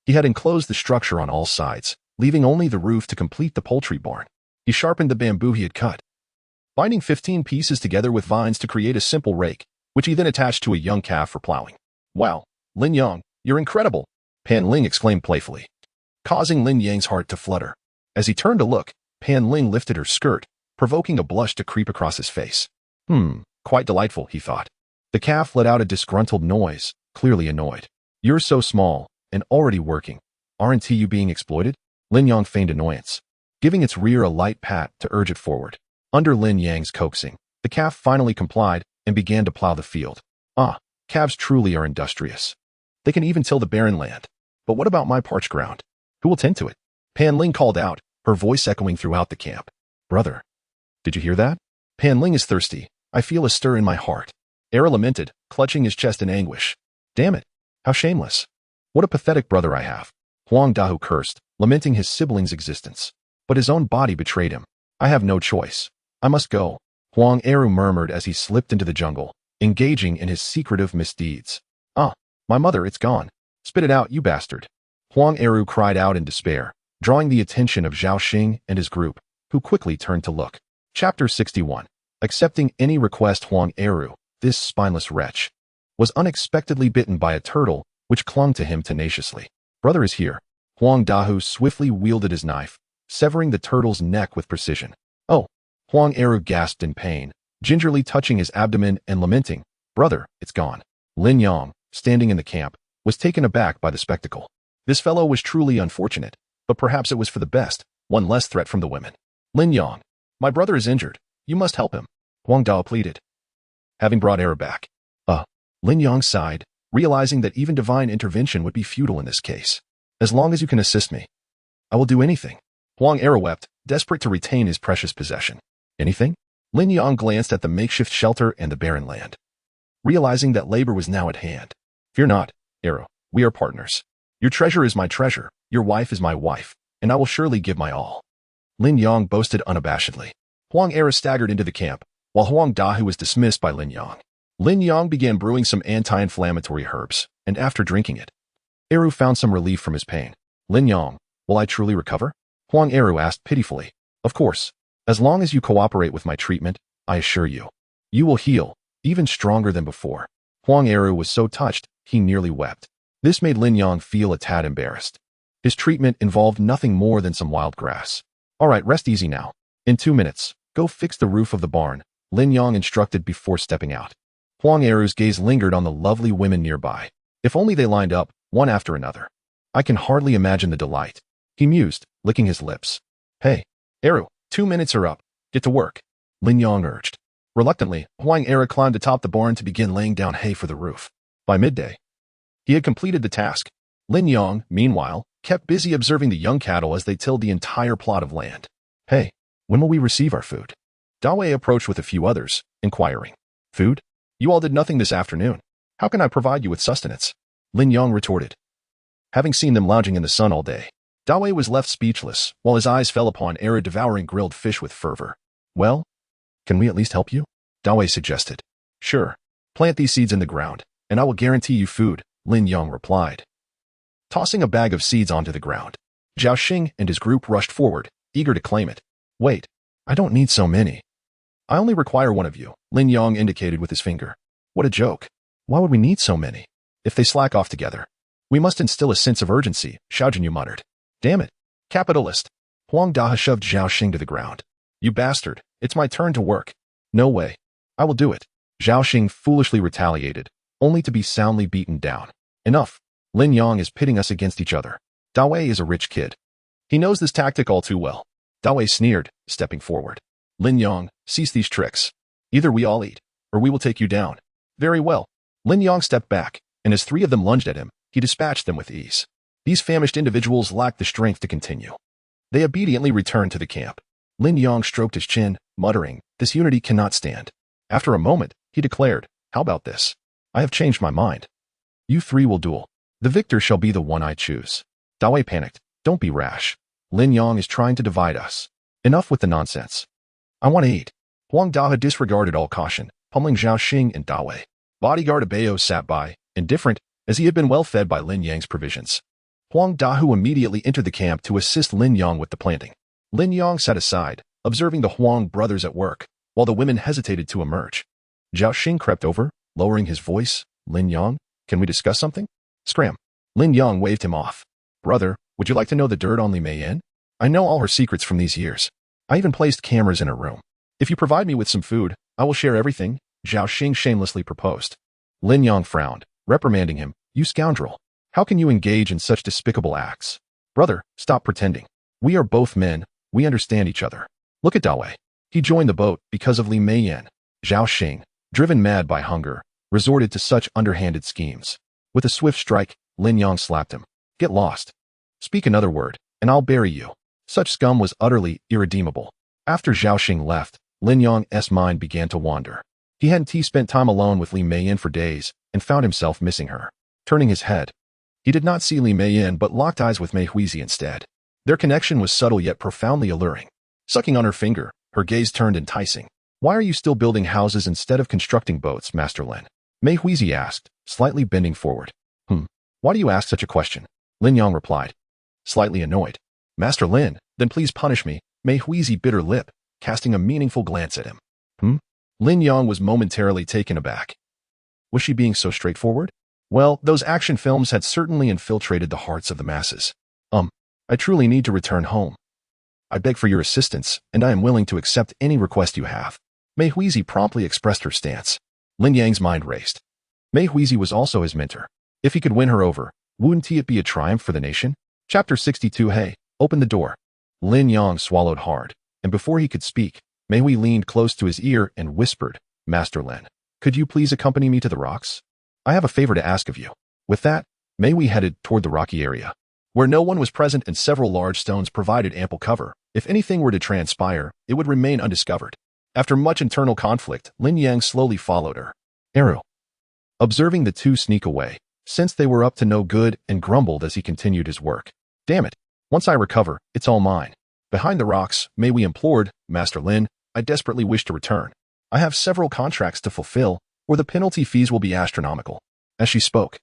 he had enclosed the structure on all sides, leaving only the roof to complete the poultry barn. He sharpened the bamboo he had cut, binding 15 pieces together with vines to create a simple rake, which he then attached to a young calf for plowing. Wow, Lin Yang, you're incredible, Pan Ling exclaimed playfully, causing Lin Yang's heart to flutter. As he turned to look, Pan Ling lifted her skirt, provoking a blush to creep across his face. Quite delightful, he thought. The calf let out a disgruntled noise, clearly annoyed. You're so small, and already working. Aren't you being exploited? Lin Yang feigned annoyance, giving its rear a light pat to urge it forward. Under Lin Yang's coaxing, the calf finally complied and began to plow the field. Calves truly are industrious. They can even till the barren land. But what about my parched ground? Who will tend to it? Pan Ling called out, her voice echoing throughout the camp. Brother, did you hear that? Pan Ling is thirsty. I feel a stir in my heart. Era lamented, clutching his chest in anguish. Damn it, how shameless. What a pathetic brother I have. Huang Dahu cursed, lamenting his sibling's existence. But his own body betrayed him. I have no choice. I must go. Huang Eru murmured as he slipped into the jungle, engaging in his secretive misdeeds. My mother, it's gone. Spit it out, you bastard. Huang Eru cried out in despair, drawing the attention of Zhao Xing and his group, who quickly turned to look. Chapter 61. Accepting any request. Huang Eru, this spineless wretch, was unexpectedly bitten by a turtle, which clung to him tenaciously. Brother is here. Huang Dahu swiftly wielded his knife, severing the turtle's neck with precision. Oh! Huang Eru gasped in pain, gingerly touching his abdomen and lamenting, Brother, it's gone. Lin Yang, standing in the camp, was taken aback by the spectacle. This fellow was truly unfortunate, but perhaps it was for the best, one less threat from the women. Lin Yang, my brother is injured. You must help him, Huang Dao pleaded, having brought Era back. Lin Yang sighed, realizing that even divine intervention would be futile in this case. As long as you can assist me, I will do anything. Huang Era wept, desperate to retain his precious possession. Anything? Lin Yang glanced at the makeshift shelter and the barren land, realizing that labor was now at hand. Fear not, Era, we are partners. Your treasure is my treasure, your wife is my wife, and I will surely give my all. Lin Yang boasted unabashedly. Huang Era staggered into the camp, while Huang Dahu was dismissed by Lin Yang. Lin Yang began brewing some anti-inflammatory herbs, and after drinking it, Eru found some relief from his pain. Lin Yang, will I truly recover? Huang Eru asked pitifully. Of course. As long as you cooperate with my treatment, I assure you, you will heal, even stronger than before. Huang Eru was so touched, he nearly wept. This made Lin Yang feel a tad embarrassed. His treatment involved nothing more than some wild grass. All right, rest easy now. In 2 minutes, go fix the roof of the barn, Lin Yang instructed before stepping out. Huang Eru's gaze lingered on the lovely women nearby. If only they lined up, one after another. I can hardly imagine the delight, he mused, licking his lips. Hey, Eru, 2 minutes are up. Get to work, Lin Yang urged. Reluctantly, Huang Eru climbed atop the barn to begin laying down hay for the roof. By midday, he had completed the task. Lin Yang, meanwhile, kept busy observing the young cattle as they tilled the entire plot of land. Hey, when will we receive our food? Dawei approached with a few others, inquiring. Food? You all did nothing this afternoon. How can I provide you with sustenance? Lin Yang retorted. Having seen them lounging in the sun all day, Dawei was left speechless, while his eyes fell upon Era devouring grilled fish with fervor. Well, can we at least help you? Dawei suggested. Sure. Plant these seeds in the ground, and I will guarantee you food, Lin Yang replied, tossing a bag of seeds onto the ground. Zhao Xing and his group rushed forward, eager to claim it. Wait, I don't need so many. I only require one of you, Lin Yong indicated with his finger. What a joke. Why would we need so many? If they slack off together. We must instill a sense of urgency, Xiao Jinyu muttered. Damn it. Capitalist. Huang Daha shoved Zhao Xing to the ground. You bastard. It's my turn to work. No way. I will do it. Zhao Xing foolishly retaliated, only to be soundly beaten down. Enough. Lin Yong is pitting us against each other. Da Wei is a rich kid. He knows this tactic all too well. Da Wei sneered, stepping forward. Lin Yong, cease these tricks. Either we all eat, or we will take you down. Very well. Lin Yong stepped back, and as 3 of them lunged at him, he dispatched them with ease. These famished individuals lacked the strength to continue. They obediently returned to the camp. Lin Yong stroked his chin, muttering, this unity cannot stand. After a moment, he declared, how about this? I have changed my mind. You 3 will duel. The victor shall be the one I choose. Da Wei panicked. Don't be rash. Lin Yong is trying to divide us. Enough with the nonsense. I want to eat. Huang Daha disregarded all caution, pummeling Zhao Xing and Da Wei. Bodyguard Abeo sat by, indifferent, as he had been well fed by Lin Yang's provisions. Huang Dahu immediately entered the camp to assist Lin Yong with the planting. Lin Yong sat aside, observing the Huang brothers at work, while the women hesitated to emerge. Zhao Xing crept over, lowering his voice. Lin Yong, can we discuss something? Scram. Lin Yong waved him off. Brother, would you like to know the dirt on Li Meiyan? I know all her secrets from these years. I even placed cameras in her room. If you provide me with some food, I will share everything, Zhao Xing shamelessly proposed. Lin Yong frowned, reprimanding him. You scoundrel. How can you engage in such despicable acts? Brother, stop pretending. We are both men. We understand each other. Look at Da Wei. He joined the boat because of Li Meiyan. Zhao Xing, driven mad by hunger, resorted to such underhanded schemes. With a swift strike, Lin Yong slapped him. Get lost. Speak another word, and I'll bury you. Such scum was utterly irredeemable. After Zhao Xing left, Lin Yong's mind began to wander. He hadn't spent time alone with Li Meiyan for days, and found himself missing her. Turning his head, he did not see Li Meiyan but locked eyes with Mei Huizi instead. Their connection was subtle yet profoundly alluring. Sucking on her finger, her gaze turned enticing. Why are you still building houses instead of constructing boats, Master Lin? Mei Huizi asked, slightly bending forward. Why do you ask such a question? Lin Yong replied, slightly annoyed. Master Lin, then please punish me, Mei Huizi bit her lip, casting a meaningful glance at him. Lin Yong was momentarily taken aback. Was she being so straightforward? Well, those action films had certainly infiltrated the hearts of the masses. I truly need to return home. I beg for your assistance, and I am willing to accept any request you have. Mei Huizi promptly expressed her stance. Lin Yang's mind raced. Mei Huizi was also his mentor. If he could win her over, wouldn't it be a triumph for the nation? Chapter 62. Hey, open the door. Lin Yong swallowed hard, and before he could speak, Mei Hui leaned close to his ear and whispered, Master Lin, could you please accompany me to the rocks? I have a favor to ask of you. With that, Mei Hui headed toward the rocky area, where no one was present and several large stones provided ample cover. If anything were to transpire, it would remain undiscovered. After much internal conflict, Lin Yang slowly followed her. Eru. Observing the two sneak away, sensed they were up to no good and grumbled as he continued his work. Damn it. Once I recover, it's all mine. Behind the rocks, Mei Hui implored, Master Lin, I desperately wish to return. I have several contracts to fulfill, or the penalty fees will be astronomical. As she spoke,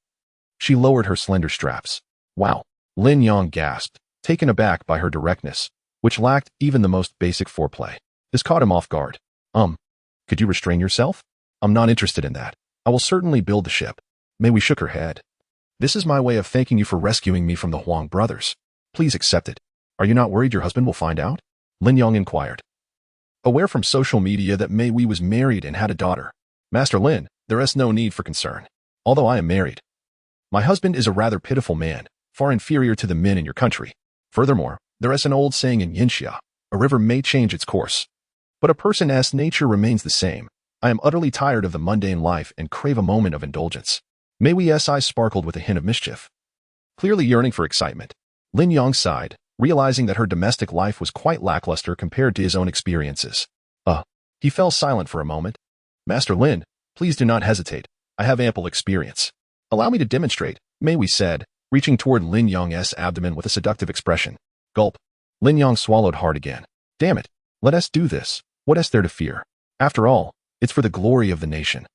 she lowered her slender straps. Wow. Lin Yong gasped, taken aback by her directness, which lacked even the most basic foreplay. This caught him off guard. Could you restrain yourself? I'm not interested in that. I will certainly build the ship. Mei Hui shook her head. This is my way of thanking you for rescuing me from the Huang brothers. Please accept it. Are you not worried your husband will find out? Lin Yong inquired. Aware from social media that Mei Hui was married and had a daughter. Master Lin, there is no need for concern. Although I am married. My husband is a rather pitiful man, far inferior to the men in your country. Furthermore, there is an old saying in Yinxia, a river may change its course, but a person's nature remains the same. I am utterly tired of the mundane life and crave a moment of indulgence. Mei Hui's eyes sparkled with a hint of mischief. Clearly yearning for excitement, Lin Yong sighed, realizing that her domestic life was quite lackluster compared to his own experiences. He fell silent for a moment. Master Lin, please do not hesitate. I have ample experience. Allow me to demonstrate, Mei Hui said, reaching toward Lin Yong's abdomen with a seductive expression. Gulp. Lin Yong swallowed hard again. Damn it. Let us do this. What is there to fear? After all, it's for the glory of the nation.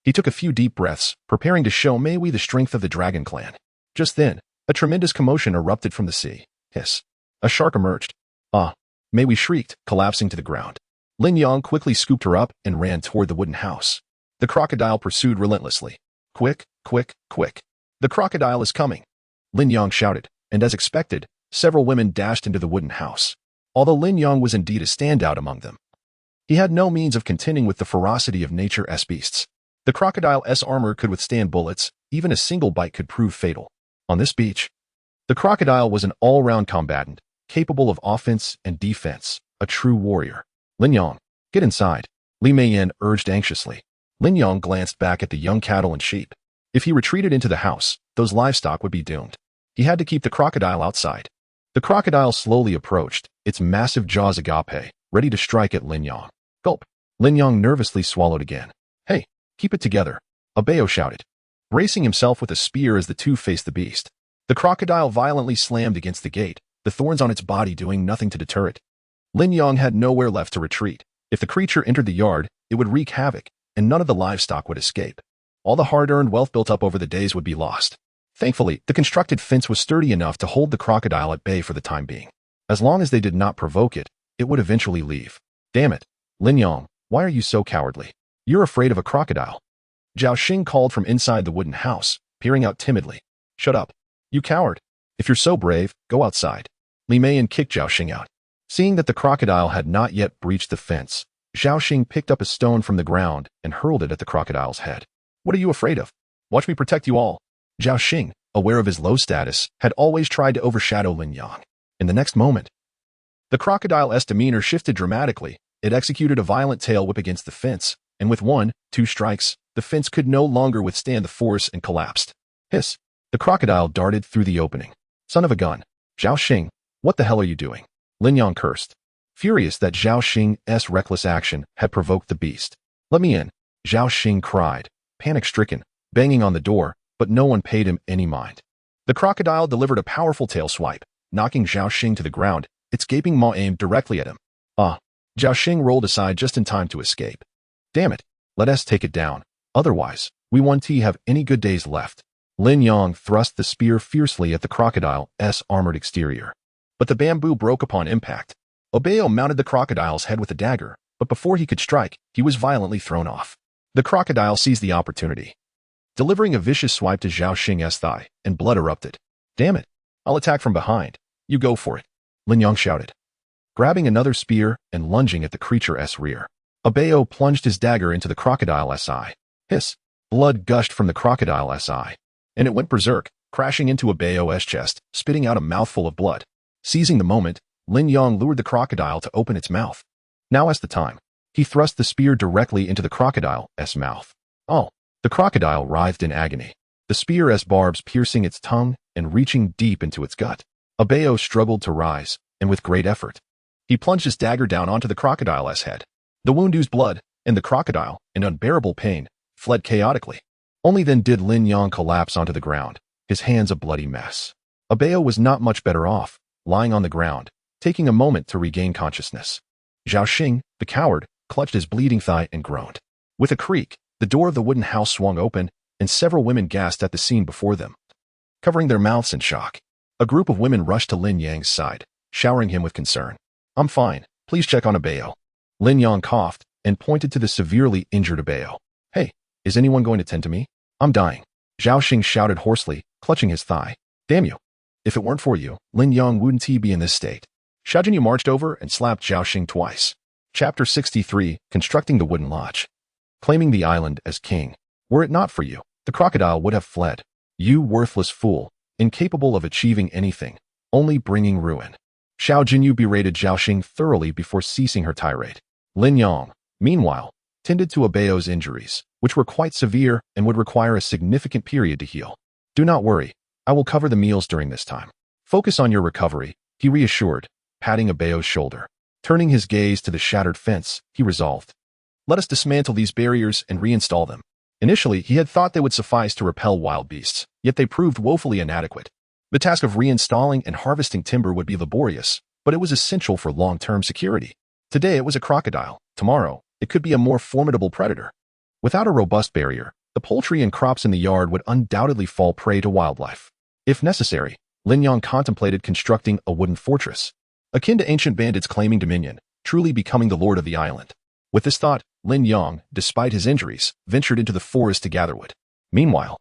He took a few deep breaths, preparing to show Mei Hui the strength of the dragon clan. Just then, a tremendous commotion erupted from the sea. Hiss. A shark emerged. Mei Hui shrieked, collapsing to the ground. Lin Yang quickly scooped her up and ran toward the wooden house. The crocodile pursued relentlessly. Quick, quick, quick. The crocodile is coming. Lin Yang shouted, and as expected, several women dashed into the wooden house. Although Lin Yang was indeed a standout among them, he had no means of contending with the ferocity of nature's beasts. The crocodile's armor could withstand bullets, even a single bite could prove fatal. On this beach, the crocodile was an all-round combatant, capable of offense and defense, a true warrior. Lin Yang, get inside, Li Meiyan urged anxiously. Lin Yang glanced back at the young cattle and sheep. If he retreated into the house, those livestock would be doomed. He had to keep the crocodile outside. The crocodile slowly approached, its massive jaws agape, ready to strike at Lin Yang. Gulp. Lin Yang nervously swallowed again. Hey, keep it together, Abeo shouted, bracing himself with a spear as the two faced the beast. The crocodile violently slammed against the gate, the thorns on its body doing nothing to deter it. Lin Yang had nowhere left to retreat. If the creature entered the yard, it would wreak havoc, and none of the livestock would escape. All the hard-earned wealth built up over the days would be lost. Thankfully, the constructed fence was sturdy enough to hold the crocodile at bay for the time being. As long as they did not provoke it, it would eventually leave. Damn it, Lin Yang, why are you so cowardly? You're afraid of a crocodile. Zhao Xing called from inside the wooden house, peering out timidly. Shut up, you coward. If you're so brave, go outside. Li Meiyan kicked Zhao Xing out. Seeing that the crocodile had not yet breached the fence, Zhao Xing picked up a stone from the ground and hurled it at the crocodile's head. What are you afraid of? Watch me protect you all. Zhao Xing, aware of his low status, had always tried to overshadow Lin Yang. In the next moment, the crocodile's demeanor shifted dramatically. It executed a violent tail whip against the fence, and with 1-2 strikes, the fence could no longer withstand the force and collapsed. Hiss! The crocodile darted through the opening. Son of a gun. Zhao Xing, what the hell are you doing? Lin Yang cursed, furious that Zhao Xing's reckless action had provoked the beast. Let me in, Zhao Xing cried, panic-stricken, banging on the door, but no one paid him any mind. The crocodile delivered a powerful tail swipe, knocking Zhao Xing to the ground, its gaping maw aimed directly at him. Zhao Xing rolled aside just in time to escape. Damn it, let us take it down, otherwise, we won't have any good days left. Lin Yang thrust the spear fiercely at the crocodile's armored exterior. But the bamboo broke upon impact. Obeo mounted the crocodile's head with a dagger, but before he could strike, he was violently thrown off. The crocodile seized the opportunity, delivering a vicious swipe to Zhao Xing's thigh, and blood erupted. Damn it, I'll attack from behind. You go for it, Lin Yang shouted, grabbing another spear and lunging at the creature's rear. Obeo plunged his dagger into the crocodile's eye. Hiss! Blood gushed from the crocodile's eye, and it went berserk, crashing into Obeo's chest, spitting out a mouthful of blood. Seizing the moment, Lin Yang lured the crocodile to open its mouth. Now is the time. He thrust the spear directly into the crocodile's mouth. Oh! The crocodile writhed in agony, the spear's barbs piercing its tongue and reaching deep into its gut. Obeo struggled to rise, and with great effort, he plunged his dagger down onto the crocodile's head. The wound oozed blood, and the crocodile, in unbearable pain, fled chaotically. Only then did Lin Yang collapse onto the ground, his hands a bloody mess. Obeo was not much better off, lying on the ground, taking a moment to regain consciousness. Zhao Xing, the coward, clutched his bleeding thigh and groaned. With a creak, the door of the wooden house swung open, and several women gasped at the scene before them, covering their mouths in shock. A group of women rushed to Lin Yang's side, showering him with concern. I'm fine, please check on Obeo. Lin Yang coughed and pointed to the severely injured Obeo. Hey, is anyone going to tend to me? I'm dying. Zhao Xing shouted hoarsely, clutching his thigh. Damn you. If it weren't for you, Lin Yang wouldn't be in this state. Xiao Jinyu marched over and slapped Zhao Xing twice. Chapter 63, Constructing the Wooden Lodge. Claiming the island as king. Were it not for you, the crocodile would have fled. You worthless fool, incapable of achieving anything, only bringing ruin. Xiao Jinyu berated Zhao Xing thoroughly before ceasing her tirade. Lin Yang, meanwhile, tended to Obeo's injuries, which were quite severe and would require a significant period to heal. Do not worry, I will cover the meals during this time. Focus on your recovery, he reassured, patting Obeo's shoulder. Turning his gaze to the shattered fence, he resolved. Let us dismantle these barriers and reinstall them. Initially, he had thought they would suffice to repel wild beasts, yet they proved woefully inadequate. The task of reinstalling and harvesting timber would be laborious, but it was essential for long-term security. Today it was a crocodile, tomorrow it could be a more formidable predator. Without a robust barrier, the poultry and crops in the yard would undoubtedly fall prey to wildlife. If necessary, Lin Yang contemplated constructing a wooden fortress, akin to ancient bandits claiming dominion, truly becoming the lord of the island. With this thought, Lin Yang, despite his injuries, ventured into the forest to gather wood. Meanwhile,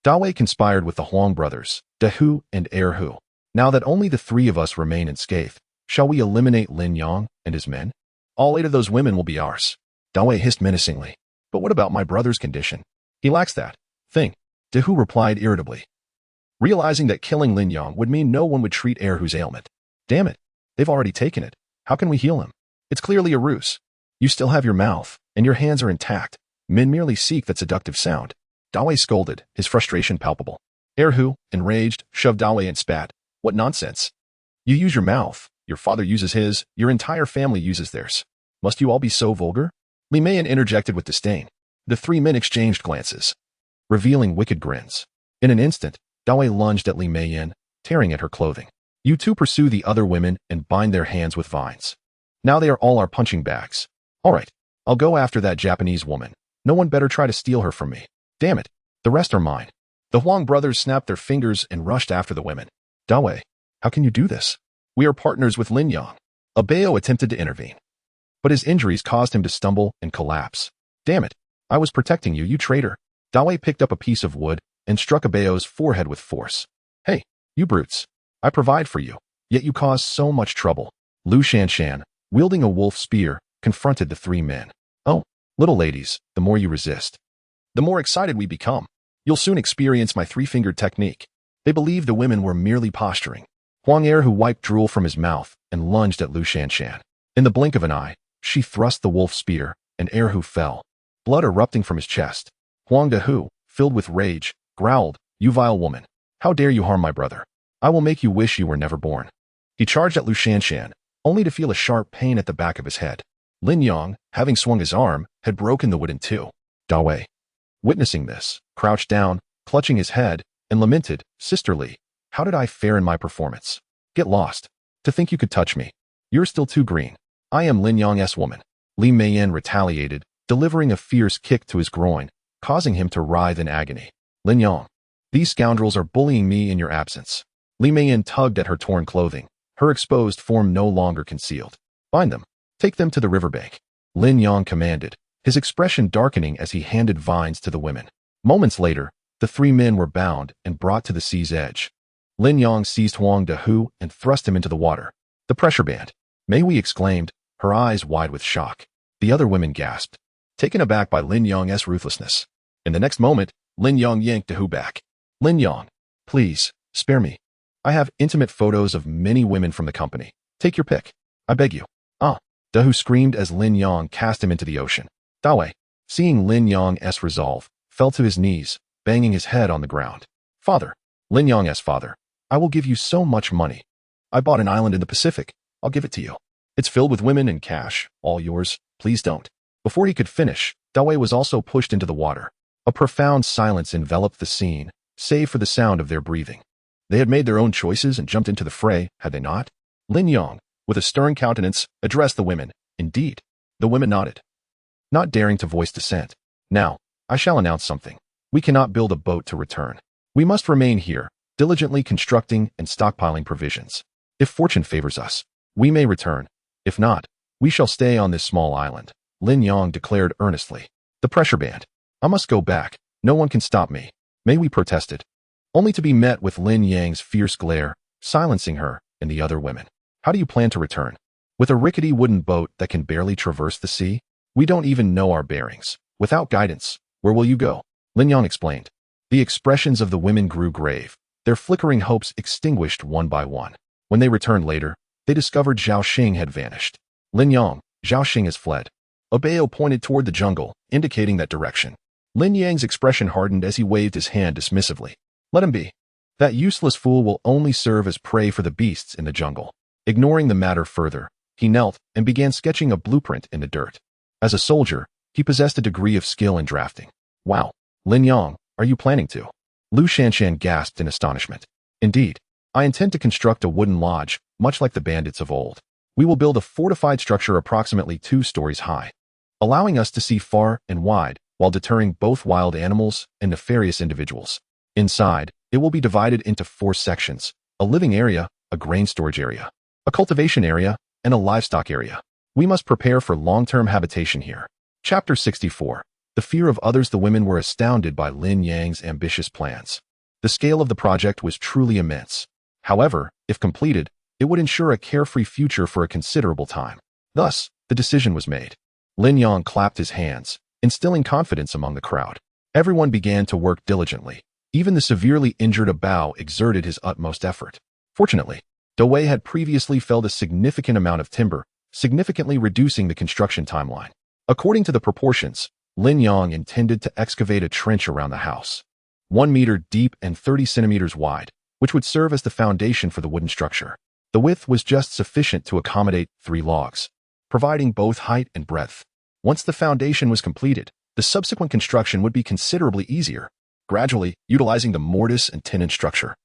Dawei conspired with the Huang brothers, Dehu and Erhu. Now that only the three of us remain unscathed, shall we eliminate Lin Yang and his men? All 8 of those women will be ours. Dawei hissed menacingly. But what about my brother's condition? He lacks that thing. Dehu replied irritably, realizing that killing Lin Yang would mean no one would treat Erhu's ailment. Damn it, they've already taken it. How can we heal him? It's clearly a ruse. You still have your mouth, and your hands are intact. Men merely seek that seductive sound. Dawei scolded, his frustration palpable. Erhu, enraged, shoved Dawei and spat. What nonsense. You use your mouth, your father uses his, your entire family uses theirs. Must you all be so vulgar? Li Meiyan interjected with disdain. The 3 men exchanged glances, revealing wicked grins. In an instant, Dawei lunged at Li Meiyan, tearing at her clothing. You two pursue the other women and bind their hands with vines. Now they are all our punching bags. All right, I'll go after that Japanese woman. No one better try to steal her from me. Damn it, the rest are mine. The Huang brothers snapped their fingers and rushed after the women. Dawei, how can you do this? We are partners with Lin Yang. Abeo attempted to intervene, but his injuries caused him to stumble and collapse. Damn it, I was protecting you, you traitor. Dawei picked up a piece of wood and struck Abeo's forehead with force. Hey, you brutes. I provide for you, yet you cause so much trouble. Lu Shanshan, wielding a wolf spear, confronted the 3 men. Oh, little ladies, the more you resist, the more excited we become. You'll soon experience my 3-fingered technique. They believed the women were merely posturing. Huang Erhu wiped drool from his mouth and lunged at Lu Shanshan. In the blink of an eye, she thrust the wolf spear, and Erhu fell, blood erupting from his chest. Huang Dehu, filled with rage, growled, You vile woman. How dare you harm my brother? I will make you wish you were never born. He charged at Lu Shanshan, only to feel a sharp pain at the back of his head. Lin Yang, having swung his arm, had broken the wood in 2. Dawei, witnessing this, crouched down, clutching his head, and lamented, Sisterly, how did I fare in my performance? Get lost. To think you could touch me. You're still too green. I am Lin Yang's woman. Li Meiyan retaliated, delivering a fierce kick to his groin, causing him to writhe in agony. Lin Yang, these scoundrels are bullying me in your absence. Li Meiyan tugged at her torn clothing, her exposed form no longer concealed. Bind them. Take them to the riverbank. Lin Yang commanded, his expression darkening as he handed vines to the women. Moments later, the 3 men were bound and brought to the sea's edge. Lin Yang seized Huang Dehu and thrust him into the water. The pressure band. Mei Hui exclaimed, her eyes wide with shock. The other women gasped, taken aback by Lin Yang's ruthlessness. In the next moment, Lin Yang yanked Dehu back. Lin Yang, please, spare me. I have intimate photos of many women from the company. Take your pick. I beg you. Ah, Dehu screamed as Lin Yang cast him into the ocean. Dawei, seeing Lin Yang's resolve, fell to his knees, banging his head on the ground. Father, Lin Yang's father, I will give you so much money. I bought an island in the Pacific. I'll give it to you. It's filled with women and cash, all yours. Please don't. Before he could finish, Dawei was also pushed into the water. A profound silence enveloped the scene, save for the sound of their breathing. They had made their own choices and jumped into the fray, had they not? Lin Yang, with a stern countenance, addressed the women. Indeed. The women nodded, not daring to voice dissent. Now, I shall announce something. We cannot build a boat to return. We must remain here, diligently constructing and stockpiling provisions. If fortune favors us, we may return. If not, we shall stay on this small island, Lin Yang declared earnestly. The pressure band. I must go back. No one can stop me. Mei Hui protested, only to be met with Lin Yang's fierce glare, silencing her and the other women. How do you plan to return? With a rickety wooden boat that can barely traverse the sea? We don't even know our bearings. Without guidance, where will you go? Lin Yang explained. The expressions of the women grew grave, their flickering hopes extinguished one by one. When they returned later, they discovered Zhao Xing had vanished. Lin Yang, Zhao Xing has fled. Abeo pointed toward the jungle, indicating that direction. Lin Yang's expression hardened as he waved his hand dismissively. Let him be. That useless fool will only serve as prey for the beasts in the jungle. Ignoring the matter further, he knelt and began sketching a blueprint in the dirt. As a soldier, he possessed a degree of skill in drafting. Wow, Lin Yang, are you planning to? Lu Shanshan gasped in astonishment. Indeed, I intend to construct a wooden lodge, much like the bandits of old. We will build a fortified structure approximately 2 stories high, allowing us to see far and wide while deterring both wild animals and nefarious individuals. Inside, it will be divided into 4 sections, a living area, a grain storage area, a cultivation area, and a livestock area. We must prepare for long-term habitation here. Chapter 64. The fear of others. The women were astounded by Lin Yang's ambitious plans. The scale of the project was truly immense. However, if completed, it would ensure a carefree future for a considerable time. Thus, the decision was made. Lin Yang clapped his hands, instilling confidence among the crowd. Everyone began to work diligently. Even the severely injured Bao exerted his utmost effort. Fortunately, Dawei had previously felled a significant amount of timber, significantly reducing the construction timeline. According to the proportions, Lin Yang intended to excavate a trench around the house, 1 meter deep and 30 centimeters wide, which would serve as the foundation for the wooden structure. The width was just sufficient to accommodate 3 logs, providing both height and breadth. Once the foundation was completed, the subsequent construction would be considerably easier, gradually utilizing the mortise and tenon structure.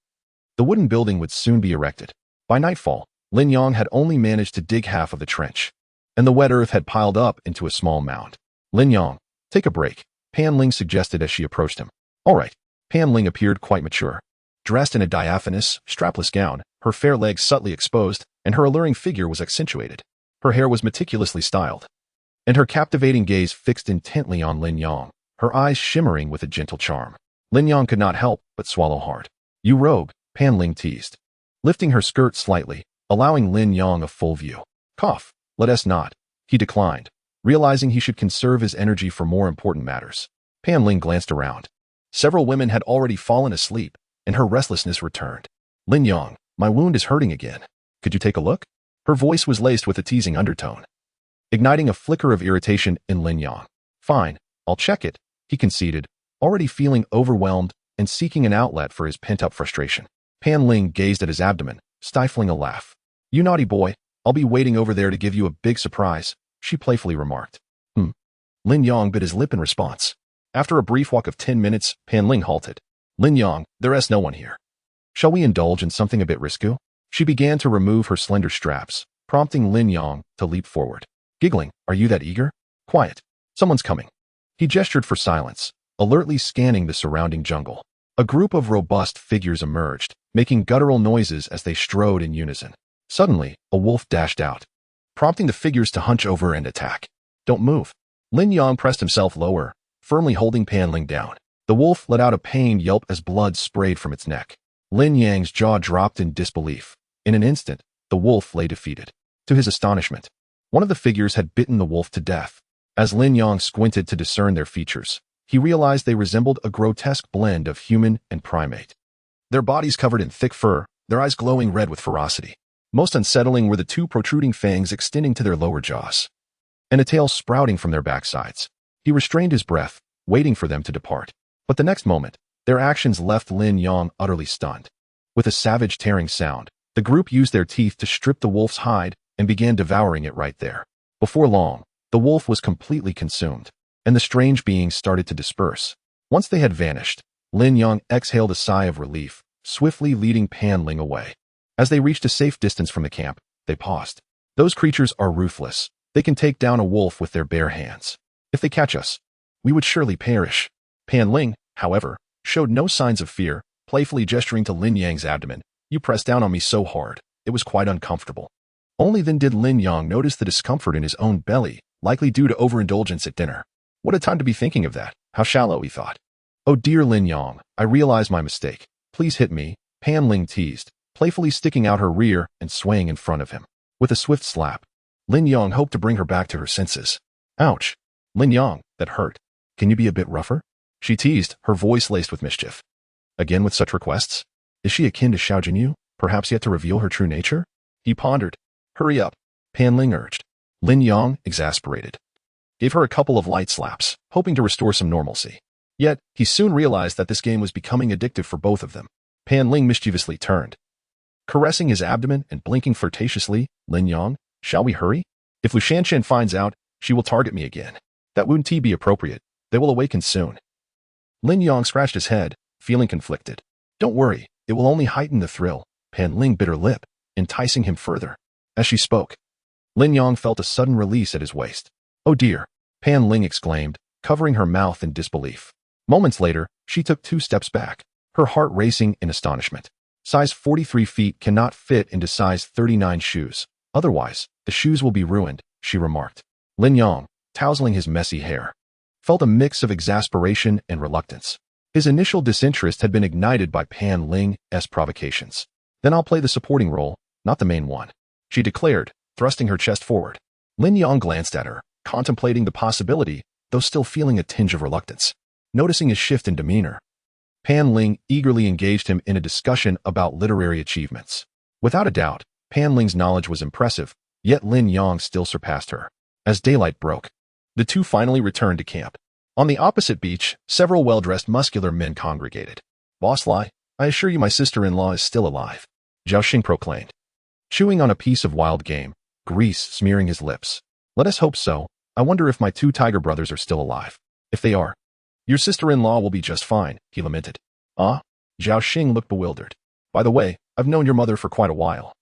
The wooden building would soon be erected. By nightfall, Lin Yang had only managed to dig half of the trench, and the wet earth had piled up into a small mound. Lin Yang, take a break, Pan Ling suggested as she approached him. All right. Pan Ling appeared quite mature. Dressed in a diaphanous, strapless gown, her fair legs subtly exposed, and her alluring figure was accentuated. Her hair was meticulously styled, and her captivating gaze fixed intently on Lin Yang, her eyes shimmering with a gentle charm. Lin Yang could not help but swallow hard. You rogue, Pan Ling teased, lifting her skirt slightly, allowing Lin Yang a full view. Cough, let us not. He declined, realizing he should conserve his energy for more important matters. Pan Ling glanced around. Several women had already fallen asleep, and her restlessness returned. Lin Yang, my wound is hurting again. Could you take a look? Her voice was laced with a teasing undertone, igniting a flicker of irritation in Lin Yang. Fine, I'll check it, he conceded, already feeling overwhelmed and seeking an outlet for his pent-up frustration. Pan Ling gazed at his abdomen, stifling a laugh. You naughty boy, I'll be waiting over there to give you a big surprise, she playfully remarked. Lin Yang bit his lip in response. After a brief walk of 10 minutes, Pan Ling halted. Lin Yang, there is no one here. Shall we indulge in something a bit risky? She began to remove her slender straps, prompting Lin Yang to leap forward. Giggling, are you that eager? Quiet. Someone's coming. He gestured for silence, alertly scanning the surrounding jungle. A group of robust figures emerged, making guttural noises as they strode in unison. Suddenly, a wolf dashed out, prompting the figures to hunch over and attack. Don't move. Lin Yang pressed himself lower, firmly holding Pan Ling down. The wolf let out a pained yelp as blood sprayed from its neck. Lin Yang's jaw dropped in disbelief. In an instant, the wolf lay defeated. To his astonishment, one of the figures had bitten the wolf to death. As Lin Yang squinted to discern their features, he realized they resembled a grotesque blend of human and primate. Their bodies covered in thick fur, their eyes glowing red with ferocity. Most unsettling were the 2 protruding fangs extending to their lower jaws, and a tail sprouting from their backsides. He restrained his breath, waiting for them to depart. But the next moment, their actions left Lin Yang utterly stunned. With a savage tearing sound, the group used their teeth to strip the wolf's hide and began devouring it right there. Before long, the wolf was completely consumed, and the strange beings started to disperse. Once they had vanished, Lin Yang exhaled a sigh of relief, swiftly leading Pan Ling away. As they reached a safe distance from the camp, they paused. Those creatures are ruthless. They can take down a wolf with their bare hands. If they catch us, we would surely perish. Pan Ling, however, showed no signs of fear, playfully gesturing to Lin Yang's abdomen. You pressed down on me so hard, it was quite uncomfortable. Only then did Lin Yang notice the discomfort in his own belly, likely due to overindulgence at dinner. What a time to be thinking of that. How shallow, he thought. Oh dear Lin Yang, I realize my mistake. Please hit me, Pan Ling teased, playfully sticking out her rear and swaying in front of him. With a swift slap, Lin Yang hoped to bring her back to her senses. Ouch. Lin Yang, that hurt. Can you be a bit rougher? She teased, her voice laced with mischief. Again with such requests? Is she akin to Xiao Jinyu, perhaps yet to reveal her true nature? He pondered. Hurry up, Pan Ling urged. Lin Yang, exasperated, gave her a couple of light slaps, hoping to restore some normalcy. Yet, he soon realized that this game was becoming addictive for both of them. Pan Ling mischievously turned, caressing his abdomen and blinking flirtatiously. Lin Yang, shall we hurry? If Lu Shanshan finds out, she will target me again. That wouldn't be appropriate. They will awaken soon. Lin Yang scratched his head, feeling conflicted. Don't worry, it will only heighten the thrill. Pan Ling bit her lip, enticing him further. As she spoke, Lin Yang felt a sudden release at his waist. Oh dear, Pan Ling exclaimed, covering her mouth in disbelief. Moments later, she took 2 steps back, her heart racing in astonishment. Size 43 feet cannot fit into size 39 shoes. Otherwise, the shoes will be ruined, she remarked. Lin Yang, tousling his messy hair, felt a mix of exasperation and reluctance. His initial disinterest had been ignited by Pan Ling's provocations. Then I'll play the supporting role, not the main one, she declared, thrusting her chest forward. Lin Yang glanced at her, contemplating the possibility, though still feeling a tinge of reluctance. Noticing his shift in demeanor, Pan Ling eagerly engaged him in a discussion about literary achievements. Without a doubt, Pan Ling's knowledge was impressive, yet Lin Yang still surpassed her. As daylight broke, the two finally returned to camp. On the opposite beach, several well-dressed muscular men congregated. Boss Lai, I assure you my sister-in-law is still alive, Zhao Xing proclaimed, chewing on a piece of wild game, grease smearing his lips. Let us hope so. I wonder if my two tiger brothers are still alive. If they are, your sister-in-law will be just fine, he lamented. Ah? Zhao Xing looked bewildered. By the way, I've known your mother for quite a while.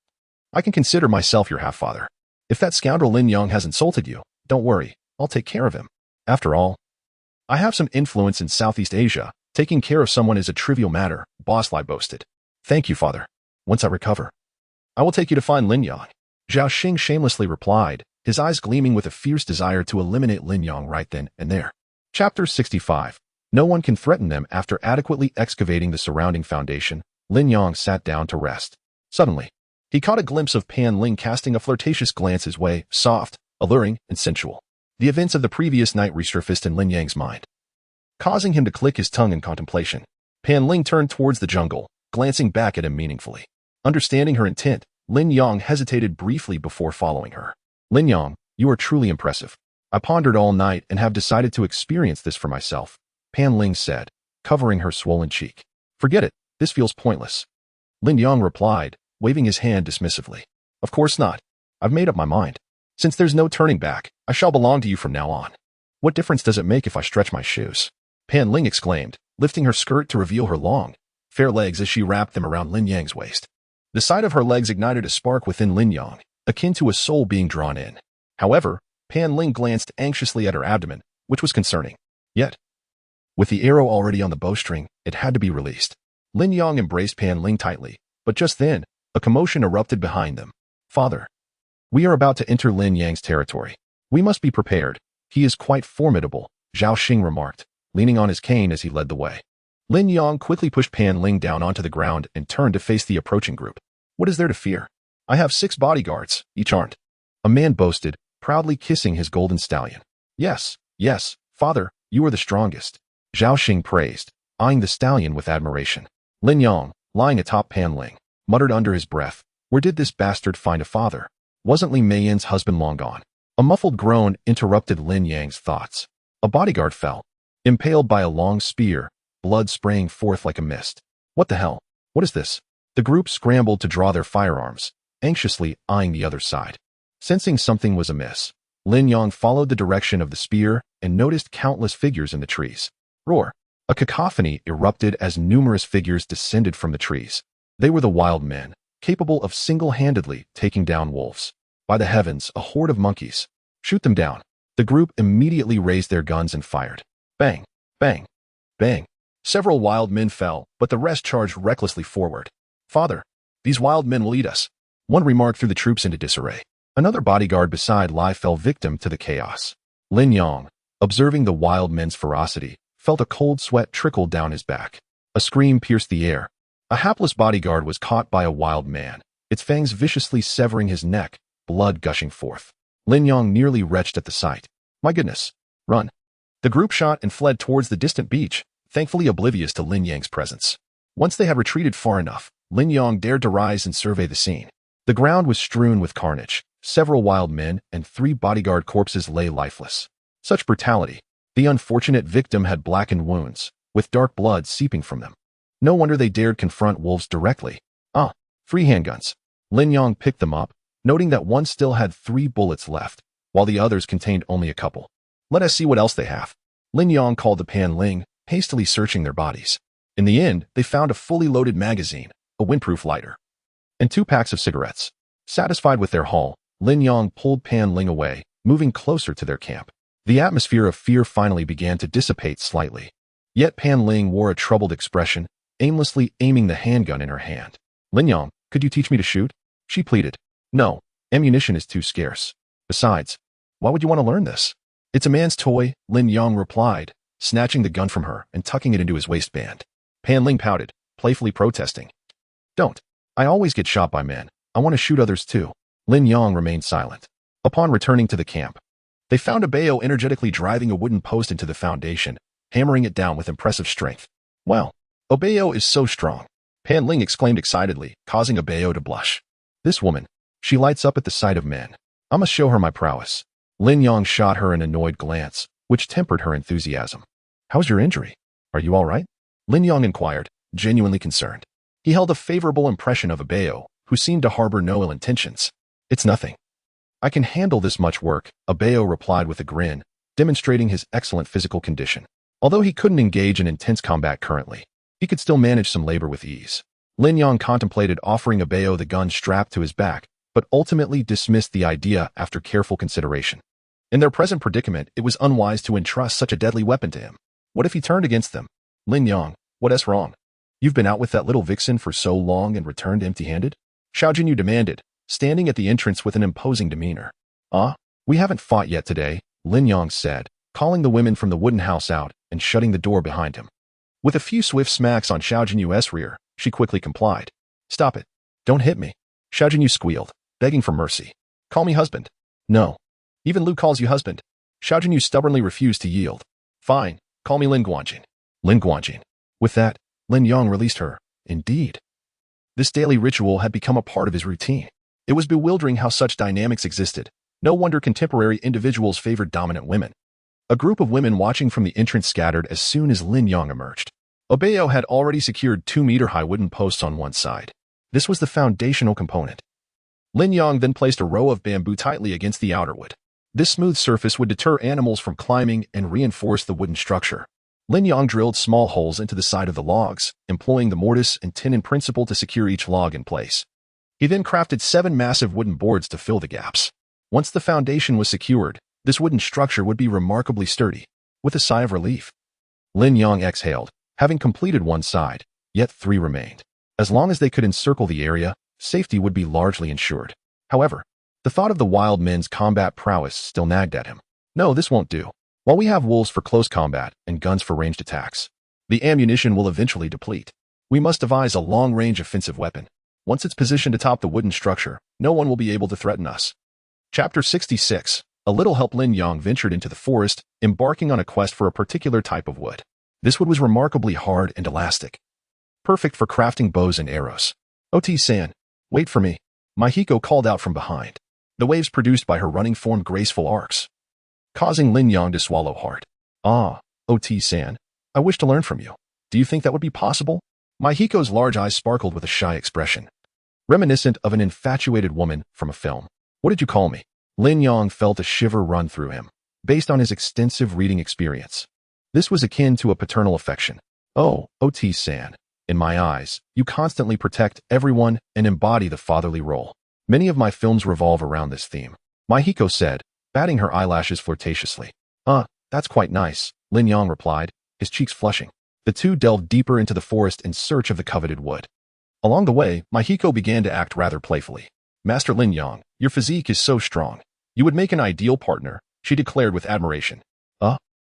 I can consider myself your half-father. If that scoundrel Lin Yang has insulted you, don't worry, I'll take care of him. After all, I have some influence in Southeast Asia. Taking care of someone is a trivial matter, Boss Lai boasted. Thank you, father. Once I recover, I will take you to find Lin Yang. Zhao Xing shamelessly replied, his eyes gleaming with a fierce desire to eliminate Lin Yang right then and there. Chapter 65. No one can threaten them. After adequately excavating the surrounding foundation, Lin Yang sat down to rest. Suddenly, he caught a glimpse of Pan Ling casting a flirtatious glance his way, soft, alluring, and sensual. The events of the previous night resurfaced in Lin Yang's mind, causing him to click his tongue in contemplation. Pan Ling turned towards the jungle, glancing back at him meaningfully. Understanding her intent, Lin Yang hesitated briefly before following her. Lin Yang, you are truly impressive. I pondered all night and have decided to experience this for myself, Pan Ling said, covering her swollen cheek. Forget it, this feels pointless. Lin Yang replied, waving his hand dismissively. Of course not. I've made up my mind. Since there's no turning back, I shall belong to you from now on. What difference does it make if I stretch my shoes? Pan Ling exclaimed, lifting her skirt to reveal her long, fair legs as she wrapped them around Lin Yang's waist. The sight of her legs ignited a spark within Lin Yang, akin to a soul being drawn in. However, Pan Ling glanced anxiously at her abdomen, which was concerning. Yet, with the arrow already on the bowstring, it had to be released. Lin Yang embraced Pan Ling tightly, but just then, a commotion erupted behind them. Father, we are about to enter Lin Yang's territory. We must be prepared. He is quite formidable, Zhao Xing remarked, leaning on his cane as he led the way. Lin Yang quickly pushed Pan Ling down onto the ground and turned to face the approaching group. What is there to fear? I have 6 bodyguards, each armed, a man boasted, proudly kissing his golden stallion. Yes, yes, father, you are the strongest, Zhao Xing praised, eyeing the stallion with admiration. Lin Yang, lying atop Pan Ling, muttered under his breath, where did this bastard find a father? Wasn't Li Meiyan's husband long gone? A muffled groan interrupted Lin Yang's thoughts. A bodyguard fell, impaled by a long spear, blood spraying forth like a mist. What the hell? What is this? The group scrambled to draw their firearms, anxiously eyeing the other side. Sensing something was amiss, Lin Yang followed the direction of the spear and noticed countless figures in the trees. Roar! A cacophony erupted as numerous figures descended from the trees. They were the wild men, capable of single-handedly taking down wolves. By the heavens, a horde of monkeys. Shoot them down. The group immediately raised their guns and fired. Bang! Bang! Bang! Several wild men fell, but the rest charged recklessly forward. Father, these wild men will eat us, one remarked through the troops into disarray. Another bodyguard beside Lai fell victim to the chaos. Lin Yang, observing the wild men's ferocity, felt a cold sweat trickle down his back. A scream pierced the air. A hapless bodyguard was caught by a wild man, its fangs viciously severing his neck, blood gushing forth. Lin Yang nearly retched at the sight. My goodness, run. The group shot and fled towards the distant beach, thankfully oblivious to Lin Yang's presence. Once they had retreated far enough, Lin Yang dared to rise and survey the scene. The ground was strewn with carnage. Several wild men and 3 bodyguard corpses lay lifeless. Such brutality. The unfortunate victim had blackened wounds, with dark blood seeping from them. No wonder they dared confront wolves directly. Ah, 3 handguns. Lin Yang picked them up, noting that one still had 3 bullets left, while the others contained only a couple. Let us see what else they have. Lin Yang called to Pan Ling, hastily searching their bodies. In the end, they found a fully loaded magazine, a windproof lighter, and 2 packs of cigarettes. Satisfied with their haul, Lin Yang pulled Pan Ling away, moving closer to their camp. The atmosphere of fear finally began to dissipate slightly. Yet Pan Ling wore a troubled expression, aimlessly aiming the handgun in her hand. Lin Yang, could you teach me to shoot? She pleaded. No, ammunition is too scarce. Besides, Why would you want to learn this? It's a man's toy, Lin Yang replied, snatching the gun from her and tucking it into his waistband. Pan Ling pouted, playfully protesting. Don't. I always get shot by men. I want to shoot others too. Lin Yang remained silent. Upon returning to the camp, they found Abeo energetically driving a wooden post into the foundation, hammering it down with impressive strength. Wow, Abeo is so strong, Pan Ling exclaimed excitedly, causing Abeo to blush. This woman, she lights up at the sight of men. I must show her my prowess. Lin Yang shot her an annoyed glance, which tempered her enthusiasm. How's your injury? Are you all right? Lin Yang inquired, genuinely concerned. He held a favorable impression of Abeo, who seemed to harbor no ill intentions. It's nothing. I can handle this much work, Abeo replied with a grin, demonstrating his excellent physical condition. Although he couldn't engage in intense combat currently, he could still manage some labor with ease. Lin Yang contemplated offering Abeo the gun strapped to his back, but ultimately dismissed the idea after careful consideration. In their present predicament, it was unwise to entrust such a deadly weapon to him. What if he turned against them? Lin Yang, what's wrong? You've been out with that little vixen for so long and returned empty-handed? Xiao Jinyu demanded, standing at the entrance with an imposing demeanor. We haven't fought yet today, Lin Yang said, calling the women from the wooden house out and shutting the door behind him. With a few swift smacks on Xiao Jinyu's rear, she quickly complied. Stop it. Don't hit me. Xiao Jinyu squealed, begging for mercy. Call me husband. No. Even Lu calls you husband. Xiao Jinyu stubbornly refused to yield. Fine, call me Lin Guanjin. Lin Guanjin. With that, Lin Yang released her. Indeed. This daily ritual had become a part of his routine. It was bewildering how such dynamics existed. No wonder contemporary individuals favored dominant women. A group of women watching from the entrance scattered as soon as Lin Yang emerged. Abeo had already secured 2-meter-high wooden posts on one side. This was the foundational component. Lin Yang then placed a row of bamboo tightly against the outer wood. This smooth surface would deter animals from climbing and reinforce the wooden structure. Lin Yang drilled small holes into the side of the logs, employing the mortise and tenon principle to secure each log in place. He then crafted 7 massive wooden boards to fill the gaps. Once the foundation was secured, this wooden structure would be remarkably sturdy. With a sigh of relief, Lin Yang exhaled, having completed one side, yet 3 remained. As long as they could encircle the area, safety would be largely ensured. However, the thought of the wild men's combat prowess still nagged at him. No, this won't do. While we have wolves for close combat and guns for ranged attacks, the ammunition will eventually deplete. We must devise a long-range offensive weapon. Once it's positioned atop the wooden structure, no one will be able to threaten us. Chapter 66. A little help. Lin Yang ventured into the forest, embarking on a quest for a particular type of wood. This wood was remarkably hard and elastic, perfect for crafting bows and arrows. Ot-san, wait for me, Mahiko called out from behind. The waves produced by her running formed graceful arcs, causing Lin Yang to swallow hard. Ot-san, I wish to learn from you. Do you think that would be possible? Mahiko's large eyes sparkled with a shy expression, reminiscent of an infatuated woman from a film. What did you call me? Lin Yang felt a shiver run through him, based on his extensive reading experience. This was akin to a paternal affection. Oh, Ot-san, in my eyes, you constantly protect everyone and embody the fatherly role. Many of my films revolve around this theme, Mahiko said, batting her eyelashes flirtatiously. That's quite nice, Lin Yang replied, his cheeks flushing. The two delved deeper into the forest in search of the coveted wood. Along the way, Mahiko began to act rather playfully. Master Lin Yang, your physique is so strong. You would make an ideal partner, she declared with admiration.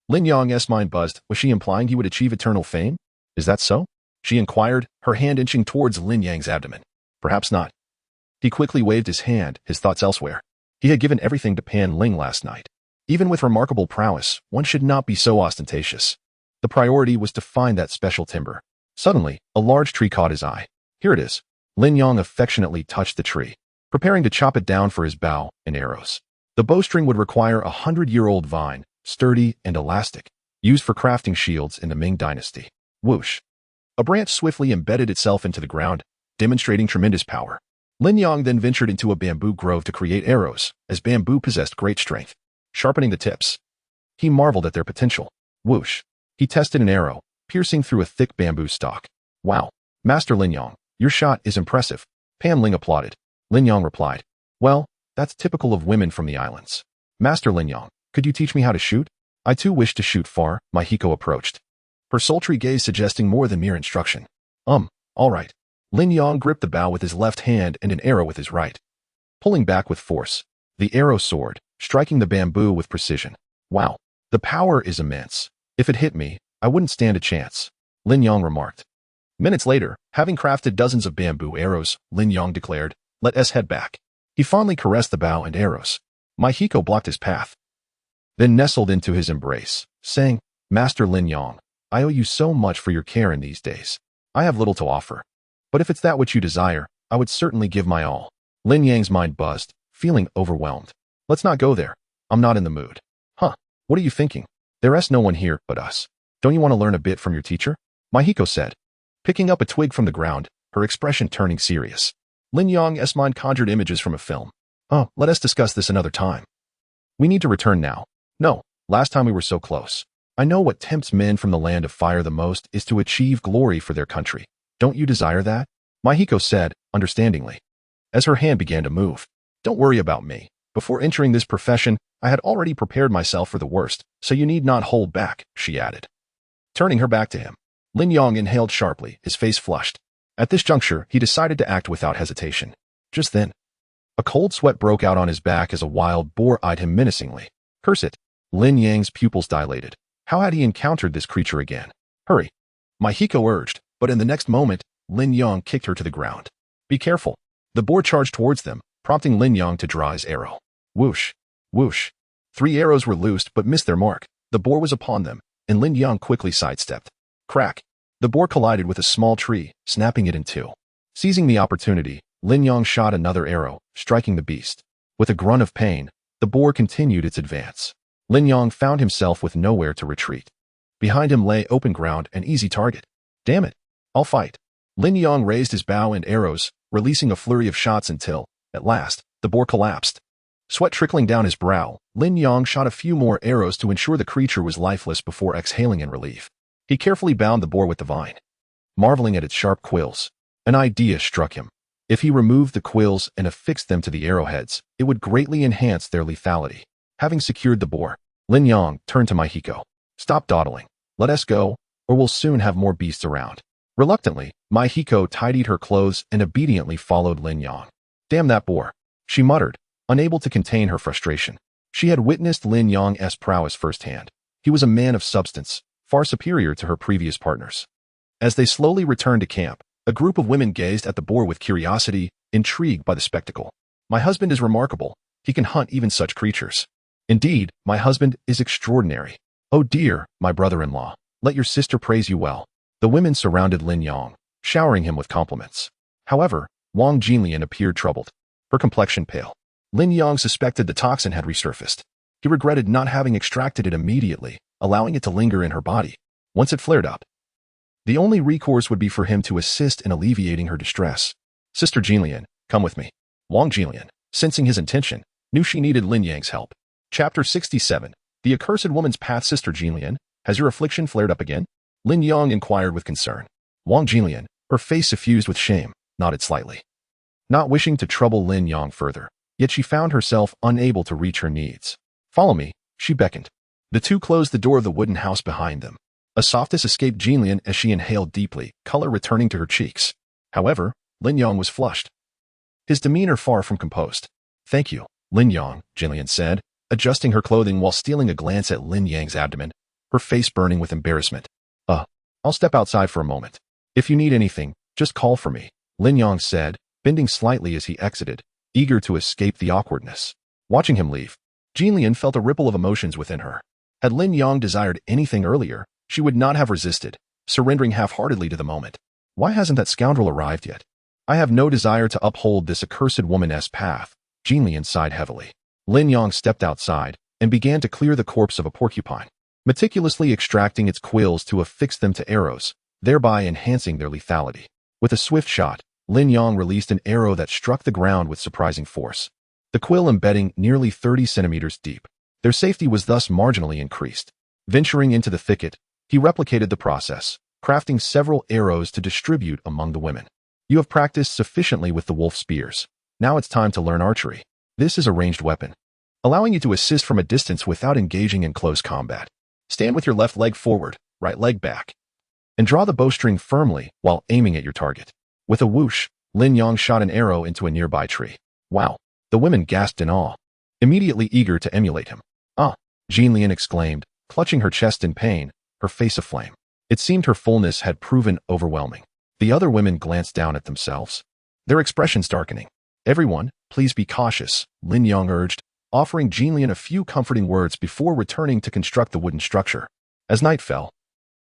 Lin Yang's mind buzzed. Was she implying he would achieve eternal fame? Is that so? She inquired, her hand inching towards Lin Yang's abdomen. Perhaps not. He quickly waved his hand, his thoughts elsewhere. He had given everything to Pan Ling last night. Even with remarkable prowess, one should not be so ostentatious. The priority was to find that special timber. Suddenly, a large tree caught his eye. Here it is. Lin Yang affectionately touched the tree, preparing to chop it down for his bow and arrows. The bowstring would require a 100-year-old vine, sturdy and elastic, used for crafting shields in the Ming dynasty. Whoosh! A branch swiftly embedded itself into the ground, demonstrating tremendous power. Lin Yang then ventured into a bamboo grove to create arrows, as bamboo possessed great strength. Sharpening the tips, he marveled at their potential. Whoosh! He tested an arrow, piercing through a thick bamboo stalk. Wow! Master Lin Yang, your shot is impressive. Pan Ling applauded. Lin Yang replied, well, that's typical of women from the islands. Master Lin Yang, could you teach me how to shoot? I too wish to shoot far, Mahiko approached, her sultry gaze suggesting more than mere instruction. All right. Lin Yang gripped the bow with his left hand and an arrow with his right. Pulling back with force, the arrow soared, striking the bamboo with precision. Wow, the power is immense. If it hit me, I wouldn't stand a chance, Lin Yong remarked. Minutes later, having crafted dozens of bamboo arrows, Lin Yong declared, "Let us head back." He fondly caressed the bow and arrows. Mahiko blocked his path, then nestled into his embrace, saying, "Master Lin Yong, I owe you so much for your care in these days. I have little to offer, but if it's that which you desire, I would certainly give my all." Lin Yang's mind buzzed, feeling overwhelmed. "Let's not go there. I'm not in the mood." "Huh, what are you thinking? There's no one here but us. Don't you want to learn a bit from your teacher?" Mahiko said, picking up a twig from the ground, her expression turning serious. Lin Yang's mind conjured images from a film. "Oh, let us discuss this another time. We need to return now." "No, last time we were so close. I know what tempts men from the land of fire the most is to achieve glory for their country. Don't you desire that?" Mahiko said, understandingly, as her hand began to move. "Don't worry about me. Before entering this profession, I had already prepared myself for the worst, so you need not hold back," she added. Turning her back to him, Lin Yong inhaled sharply, his face flushed. At this juncture, he decided to act without hesitation. Just then, a cold sweat broke out on his back as a wild boar eyed him menacingly. Curse it! Lin Yang's pupils dilated. How had he encountered this creature again? "Hurry!" Mahiko urged, but in the next moment, Lin Yong kicked her to the ground. "Be careful!" The boar charged towards them, prompting Lin Yong to draw his arrow. Whoosh! Whoosh! 3 arrows were loosed but missed their mark. The boar was upon them, and Lin Yong quickly sidestepped. Crack! The boar collided with a small tree, snapping it in two. Seizing the opportunity, Lin Yong shot another arrow, striking the beast. With a grunt of pain, the boar continued its advance. Lin Yong found himself with nowhere to retreat. Behind him lay open ground, an easy target. "Damn it! I'll fight." Lin Yong raised his bow and arrows, releasing a flurry of shots until, at last, the boar collapsed. Sweat trickling down his brow, Lin Yong shot a few more arrows to ensure the creature was lifeless before exhaling in relief. He carefully bound the boar with the vine, marveling at its sharp quills. An idea struck him. If he removed the quills and affixed them to the arrowheads, it would greatly enhance their lethality. Having secured the boar, Lin Yong turned to Mahiko. "Stop dawdling. Let us go, or we'll soon have more beasts around." Reluctantly, Mahiko tidied her clothes and obediently followed Lin Yong. "Damn that boar," she muttered, unable to contain her frustration. She had witnessed Lin Yong's prowess firsthand. He was a man of substance, far superior to her previous partners. As they slowly returned to camp, a group of women gazed at the boar with curiosity, intrigued by the spectacle. "My husband is remarkable. He can hunt even such creatures." "Indeed, my husband is extraordinary." "Oh dear, my brother-in-law, let your sister praise you well." The women surrounded Lin Yong, showering him with compliments. However, Wang Jinlian appeared troubled, her complexion pale. Lin Yong suspected the toxin had resurfaced. He regretted not having extracted it immediately, allowing it to linger in her body. Once it flared up, the only recourse would be for him to assist in alleviating her distress. "Sister Jinlian, come with me." Wang Jinlian, sensing his intention, knew she needed Lin Yang's help. Chapter 67. The Accursed Woman's Path. "Sister Jinlian, has your affliction flared up again?" Lin Yong inquired with concern. Wang Jinlian, her face suffused with shame, nodded slightly. Not wishing to trouble Lin Yong further, yet she found herself unable to reach her needs. "Follow me," she beckoned. The two closed the door of the wooden house behind them. A softness escaped Jinlian as she inhaled deeply, color returning to her cheeks. However, Lin Yong was flushed, his demeanor far from composed. "Thank you, Lin Yong," Jinlian said, adjusting her clothing while stealing a glance at Lin Yang's abdomen, her face burning with embarrassment. I'll step outside for a moment. If you need anything, just call for me," Lin Yong said, bending slightly as he exited, eager to escape the awkwardness. Watching him leave, Jinlian felt a ripple of emotions within her. Had Lin Yong desired anything earlier, she would not have resisted, surrendering half-heartedly to the moment. Why hasn't that scoundrel arrived yet? I have no desire to uphold this accursed woman's path, Jinlian sighed heavily. Lin Yong stepped outside and began to clear the corpse of a porcupine, meticulously extracting its quills to affix them to arrows, thereby enhancing their lethality. With a swift shot, Lin Yong released an arrow that struck the ground with surprising force, the quill embedding nearly 30 centimeters deep. Their safety was thus marginally increased. Venturing into the thicket, he replicated the process, crafting several arrows to distribute among the women. "You have practiced sufficiently with the wolf spears. Now it's time to learn archery. This is a ranged weapon, allowing you to assist from a distance without engaging in close combat. Stand with your left leg forward, right leg back, and draw the bowstring firmly while aiming at your target." With a whoosh, Lin Yong shot an arrow into a nearby tree. Wow! The women gasped in awe. immediately eager to emulate him. "Ah!" Jinlian exclaimed, clutching her chest in pain, her face aflame. It seemed her fullness had proven overwhelming. The other women glanced down at themselves, their expressions darkening. "Everyone, please be cautious," Lin Yang urged, offering Jinlian a few comforting words before returning to construct the wooden structure. As night fell,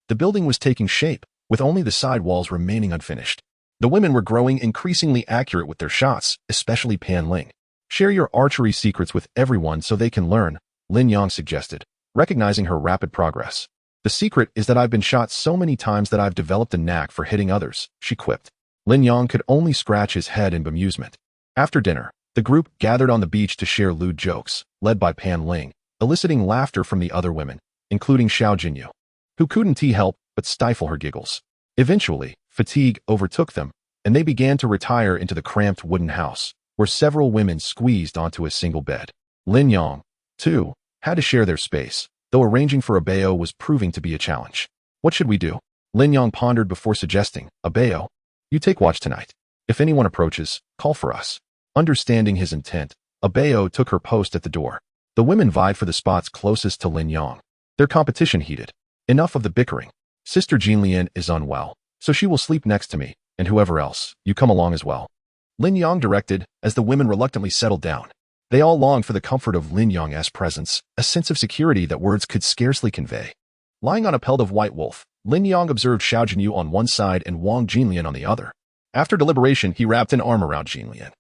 the building was taking shape, with only the side walls remaining unfinished. The women were growing increasingly accurate with their shots, especially Pan Ling. "Share your archery secrets with everyone so they can learn," Lin Yang suggested, recognizing her rapid progress. "The secret is that I've been shot so many times that I've developed a knack for hitting others," she quipped. Lin Yang could only scratch his head in bemusement. After dinner, the group gathered on the beach to share lewd jokes, led by Pan Ling, eliciting laughter from the other women, including Xiao Jinyu, who couldn't help but stifle her giggles. Eventually, fatigue overtook them, and they began to retire into the cramped wooden house, where several women squeezed onto a single bed. Lin Yang, too, had to share their space, though arranging for a bao was proving to be a challenge. "What should we do?" Lin Yang pondered before suggesting. "A bao? You take watch tonight. If anyone approaches, call for us." Understanding his intent, a bao took her post at the door. The women vied for the spots closest to Lin Yang. Their competition heated. "Enough of the bickering. Sister Jinlian is unwell, so she will sleep next to me, and whoever else, you come along as well," Lin Yang directed as the women reluctantly settled down. They all longed for the comfort of Lin Yang's presence, a sense of security that words could scarcely convey. Lying on a pelt of white wolf, Lin Yang observed Xiao Jinyu on one side and Wang Jinlian on the other. After deliberation, he wrapped an arm around Jinlian.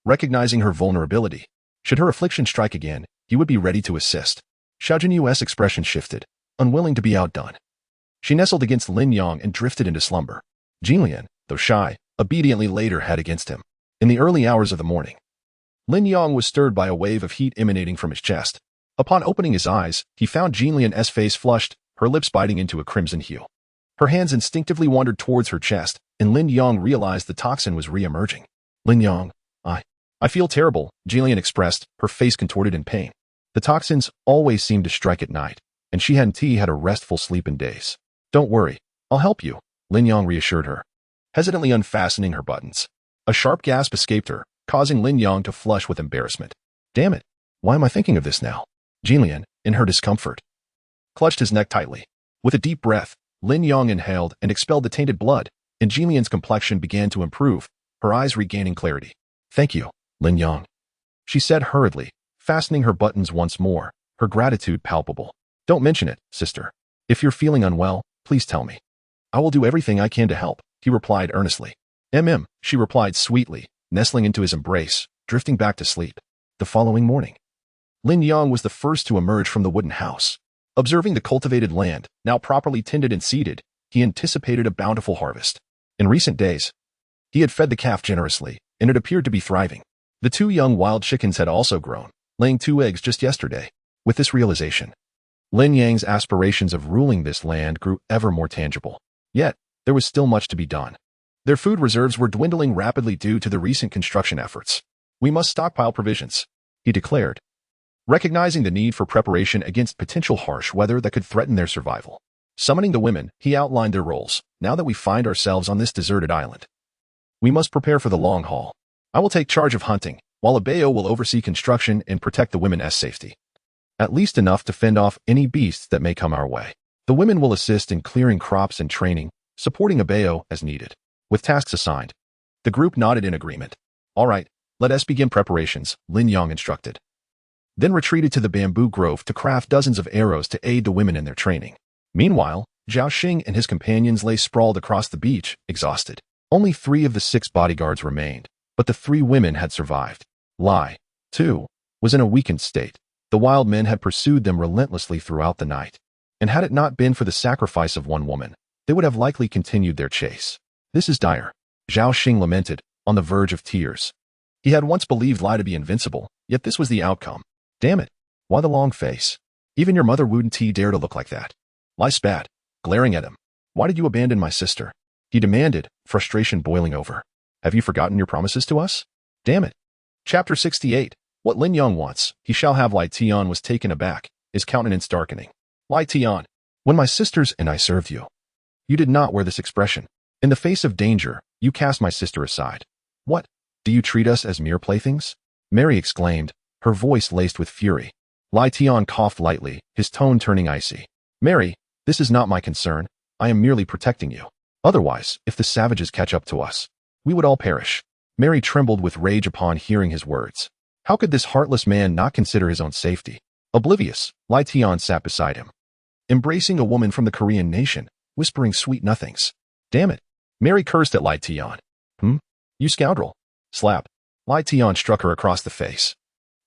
Recognizing her vulnerability, should her affliction strike again, he would be ready to assist. Xiao Jinyu's expression shifted, unwilling to be outdone. She nestled against Lin Yang and drifted into slumber. Jinlian, though shy, obediently laid her head against him. In the early hours of the morning, Lin Yang was stirred by a wave of heat emanating from his chest. Upon opening his eyes, he found Jinlian's face flushed, her lips biting into a crimson hue. Her hands instinctively wandered towards her chest, and Lin Yang realized the toxin was re-emerging. "Lin Yang, I feel terrible," Jinlian expressed, her face contorted in pain. The toxins always seemed to strike at night, and she hadn't had a restful sleep in days. "Don't worry, I'll help you," Lin Yang reassured her, hesitantly unfastening her buttons. A sharp gasp escaped her, causing Lin Yang to flush with embarrassment. "Damn it, why am I thinking of this now?" Jinlian, in her discomfort, clutched his neck tightly. With a deep breath, Lin Yang inhaled and expelled the tainted blood, and Jinlian's complexion began to improve, her eyes regaining clarity. "Thank you, Lin Yang," she said hurriedly, fastening her buttons once more, her gratitude palpable. "Don't mention it, sister. If you're feeling unwell, please tell me. I will do everything I can to help," he replied earnestly. She replied sweetly, nestling into his embrace, drifting back to sleep. The following morning, Lin Yang was the first to emerge from the wooden house. Observing the cultivated land, now properly tended and seeded, he anticipated a bountiful harvest. In recent days, he had fed the calf generously, and it appeared to be thriving. The 2 young wild chickens had also grown, laying 2 eggs just yesterday. With this realization, Lin Yang's aspirations of ruling this land grew ever more tangible. Yet, there was still much to be done. Their food reserves were dwindling rapidly due to the recent construction efforts. "We must stockpile provisions," he declared, recognizing the need for preparation against potential harsh weather that could threaten their survival. Summoning the women, he outlined their roles. "Now that we find ourselves on this deserted island, we must prepare for the long haul. I will take charge of hunting, while a bao will oversee construction and protect the women's safety. At least enough to fend off any beasts that may come our way. The women will assist in clearing crops and training, supporting a bao as needed." With tasks assigned, the group nodded in agreement. "All right, let us begin preparations," Lin Yang instructed. Then retreated to the bamboo grove to craft dozens of arrows to aid the women in their training. Meanwhile, Zhao Xing and his companions lay sprawled across the beach, exhausted. Only 3 of the 6 bodyguards remained, but the 3 women had survived. Lai, too, was in a weakened state. The wild men had pursued them relentlessly throughout the night, and had it not been for the sacrifice of one woman, they would have likely continued their chase. "This is dire," Zhao Xing lamented, on the verge of tears. He had once believed Lai to be invincible, yet this was the outcome. "Damn it, why the long face? Even your mother wouldn't dare to look like that." Lai spat, glaring at him. "Why did you abandon my sister?" he demanded, frustration boiling over. "Have you forgotten your promises to us? Damn it." Chapter 68. What Lin Yang wants, he shall have. Lai Tian was taken aback, his countenance darkening. "Lai Tian, when my sisters and I served you, you did not wear this expression. In the face of danger, you cast my sister aside. What? Do you treat us as mere playthings?" Mary exclaimed, her voice laced with fury. Lai Tian coughed lightly, his tone turning icy. Mary, this is not my concern. I am merely protecting you. Otherwise, if the savages catch up to us, we would all perish. Mary trembled with rage upon hearing his words. How could this heartless man not consider his own safety? Oblivious, Lai Tian sat beside him, embracing a woman from the Korean nation, whispering sweet nothings. Damn it. Mary cursed at Lai Tian. You scoundrel. Slap. Lai Tian struck her across the face,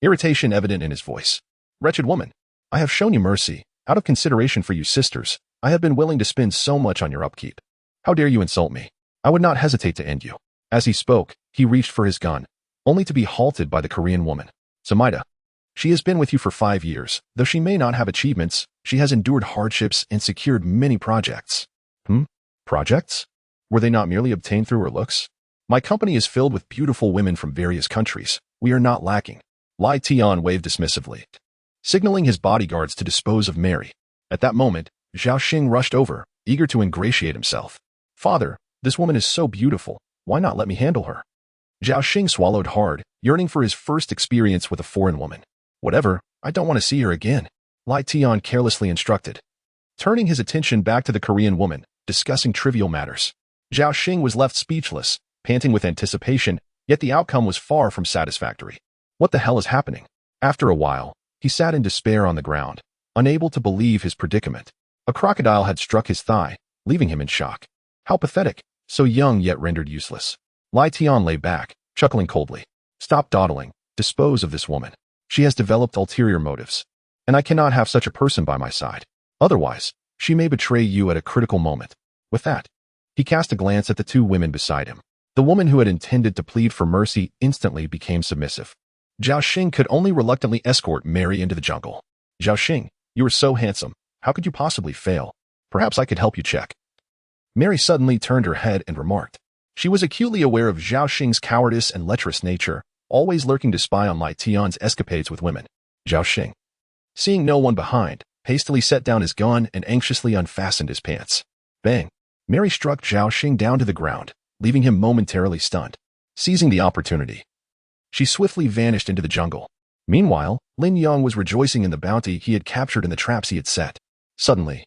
irritation evident in his voice. Wretched woman, I have shown you mercy. Out of consideration for you sisters, I have been willing to spend so much on your upkeep. How dare you insult me? I would not hesitate to end you. As he spoke, he reached for his gun, only to be halted by the Korean woman. Samaida. She has been with you for 5 years. Though she may not have achievements, she has endured hardships and secured many projects. Projects? Were they not merely obtained through her looks? My company is filled with beautiful women from various countries. We are not lacking. Lai Tian waved dismissively, signaling his bodyguards to dispose of Mary. At that moment, Zhao Xing rushed over, eager to ingratiate himself. Father, this woman is so beautiful. Why not let me handle her? Zhao Xing swallowed hard, yearning for his first experience with a foreign woman. Whatever, I don't want to see her again, Lai Tian carelessly instructed, turning his attention back to the Korean woman, discussing trivial matters. Zhao Xing was left speechless, panting with anticipation, yet the outcome was far from satisfactory. What the hell is happening? After a while, he sat in despair on the ground, unable to believe his predicament. A crocodile had struck his thigh, leaving him in shock. How pathetic, so young yet rendered useless. Lai Tian lay back, chuckling coldly. Stop dawdling, dispose of this woman. She has developed ulterior motives, and I cannot have such a person by my side. Otherwise, she may betray you at a critical moment. With that, he cast a glance at the 2 women beside him. The woman who had intended to plead for mercy instantly became submissive. Zhao Xing could only reluctantly escort Mary into the jungle. Zhao Xing, you are so handsome. How could you possibly fail? Perhaps I could help you check. Mary suddenly turned her head and remarked. She was acutely aware of Zhao Xing's cowardice and lecherous nature, always lurking to spy on Lai Tian's escapades with women. Zhao Xing, seeing no one behind, hastily set down his gun and anxiously unfastened his pants. Bang! Mary struck Zhao Xing down to the ground, leaving him momentarily stunned. Seizing the opportunity, she swiftly vanished into the jungle. Meanwhile, Lin Yong was rejoicing in the bounty he had captured and the traps he had set. Suddenly,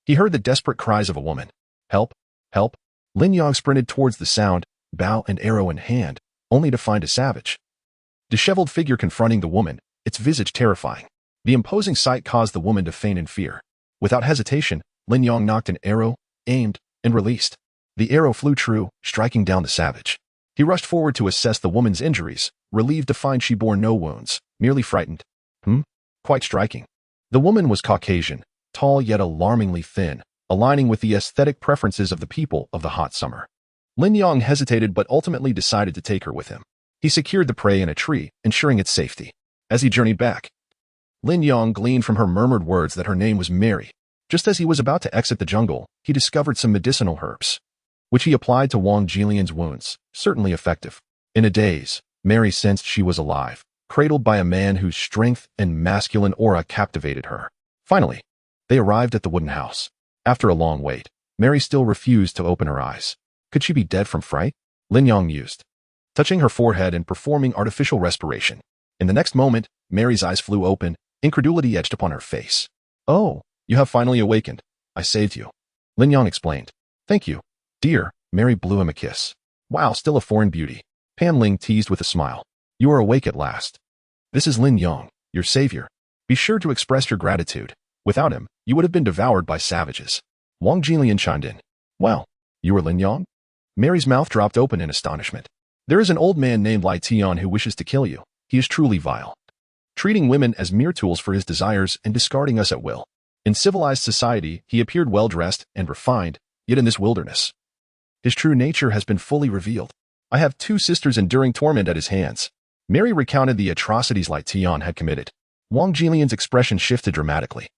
he heard the desperate cries of a woman. Help! Help! Lin Yong sprinted towards the sound, bow and arrow in hand, only to find a savage, disheveled figure confronting the woman, its visage terrifying. The imposing sight caused the woman to faint in fear. Without hesitation, Lin Yong knocked an arrow, aimed, and released. The arrow flew true, striking down the savage. He rushed forward to assess the woman's injuries, relieved to find she bore no wounds, merely frightened. Quite striking. The woman was Caucasian, tall yet alarmingly thin, aligning with the aesthetic preferences of the people of the hot summer. Lin Yong hesitated but ultimately decided to take her with him. He secured the prey in a tree, ensuring its safety. As he journeyed back, Lin Yong gleaned from her murmured words that her name was Mary. Just as he was about to exit the jungle, he discovered some medicinal herbs, which he applied to Wang Jilian's wounds, certainly effective. In a daze, Mary sensed she was alive, cradled by a man whose strength and masculine aura captivated her. Finally, they arrived at the wooden house. After a long wait, Mary still refused to open her eyes. Could she be dead from fright? Lin Yong mused, touching her forehead and performing artificial respiration. In the next moment, Mary's eyes flew open, incredulity etched upon her face. Oh, you have finally awakened. I saved you, Lin Yong explained. Thank you, dear. Mary blew him a kiss. Wow, still a foreign beauty. Pan Ling teased with a smile. You are awake at last. This is Lin Yong, your savior. Be sure to express your gratitude. Without him, you would have been devoured by savages. Wang Jilian chimed in. Well, you are Lin Yong? Mary's mouth dropped open in astonishment. There is an old man named Lai Tian who wishes to kill you. He is truly vile, treating women as mere tools for his desires and discarding us at will. In civilized society, he appeared well-dressed and refined, yet in this wilderness, his true nature has been fully revealed. I have 2 sisters enduring torment at his hands. Mary recounted the atrocities Lai Tian had committed. Wang Jilian's expression shifted dramatically.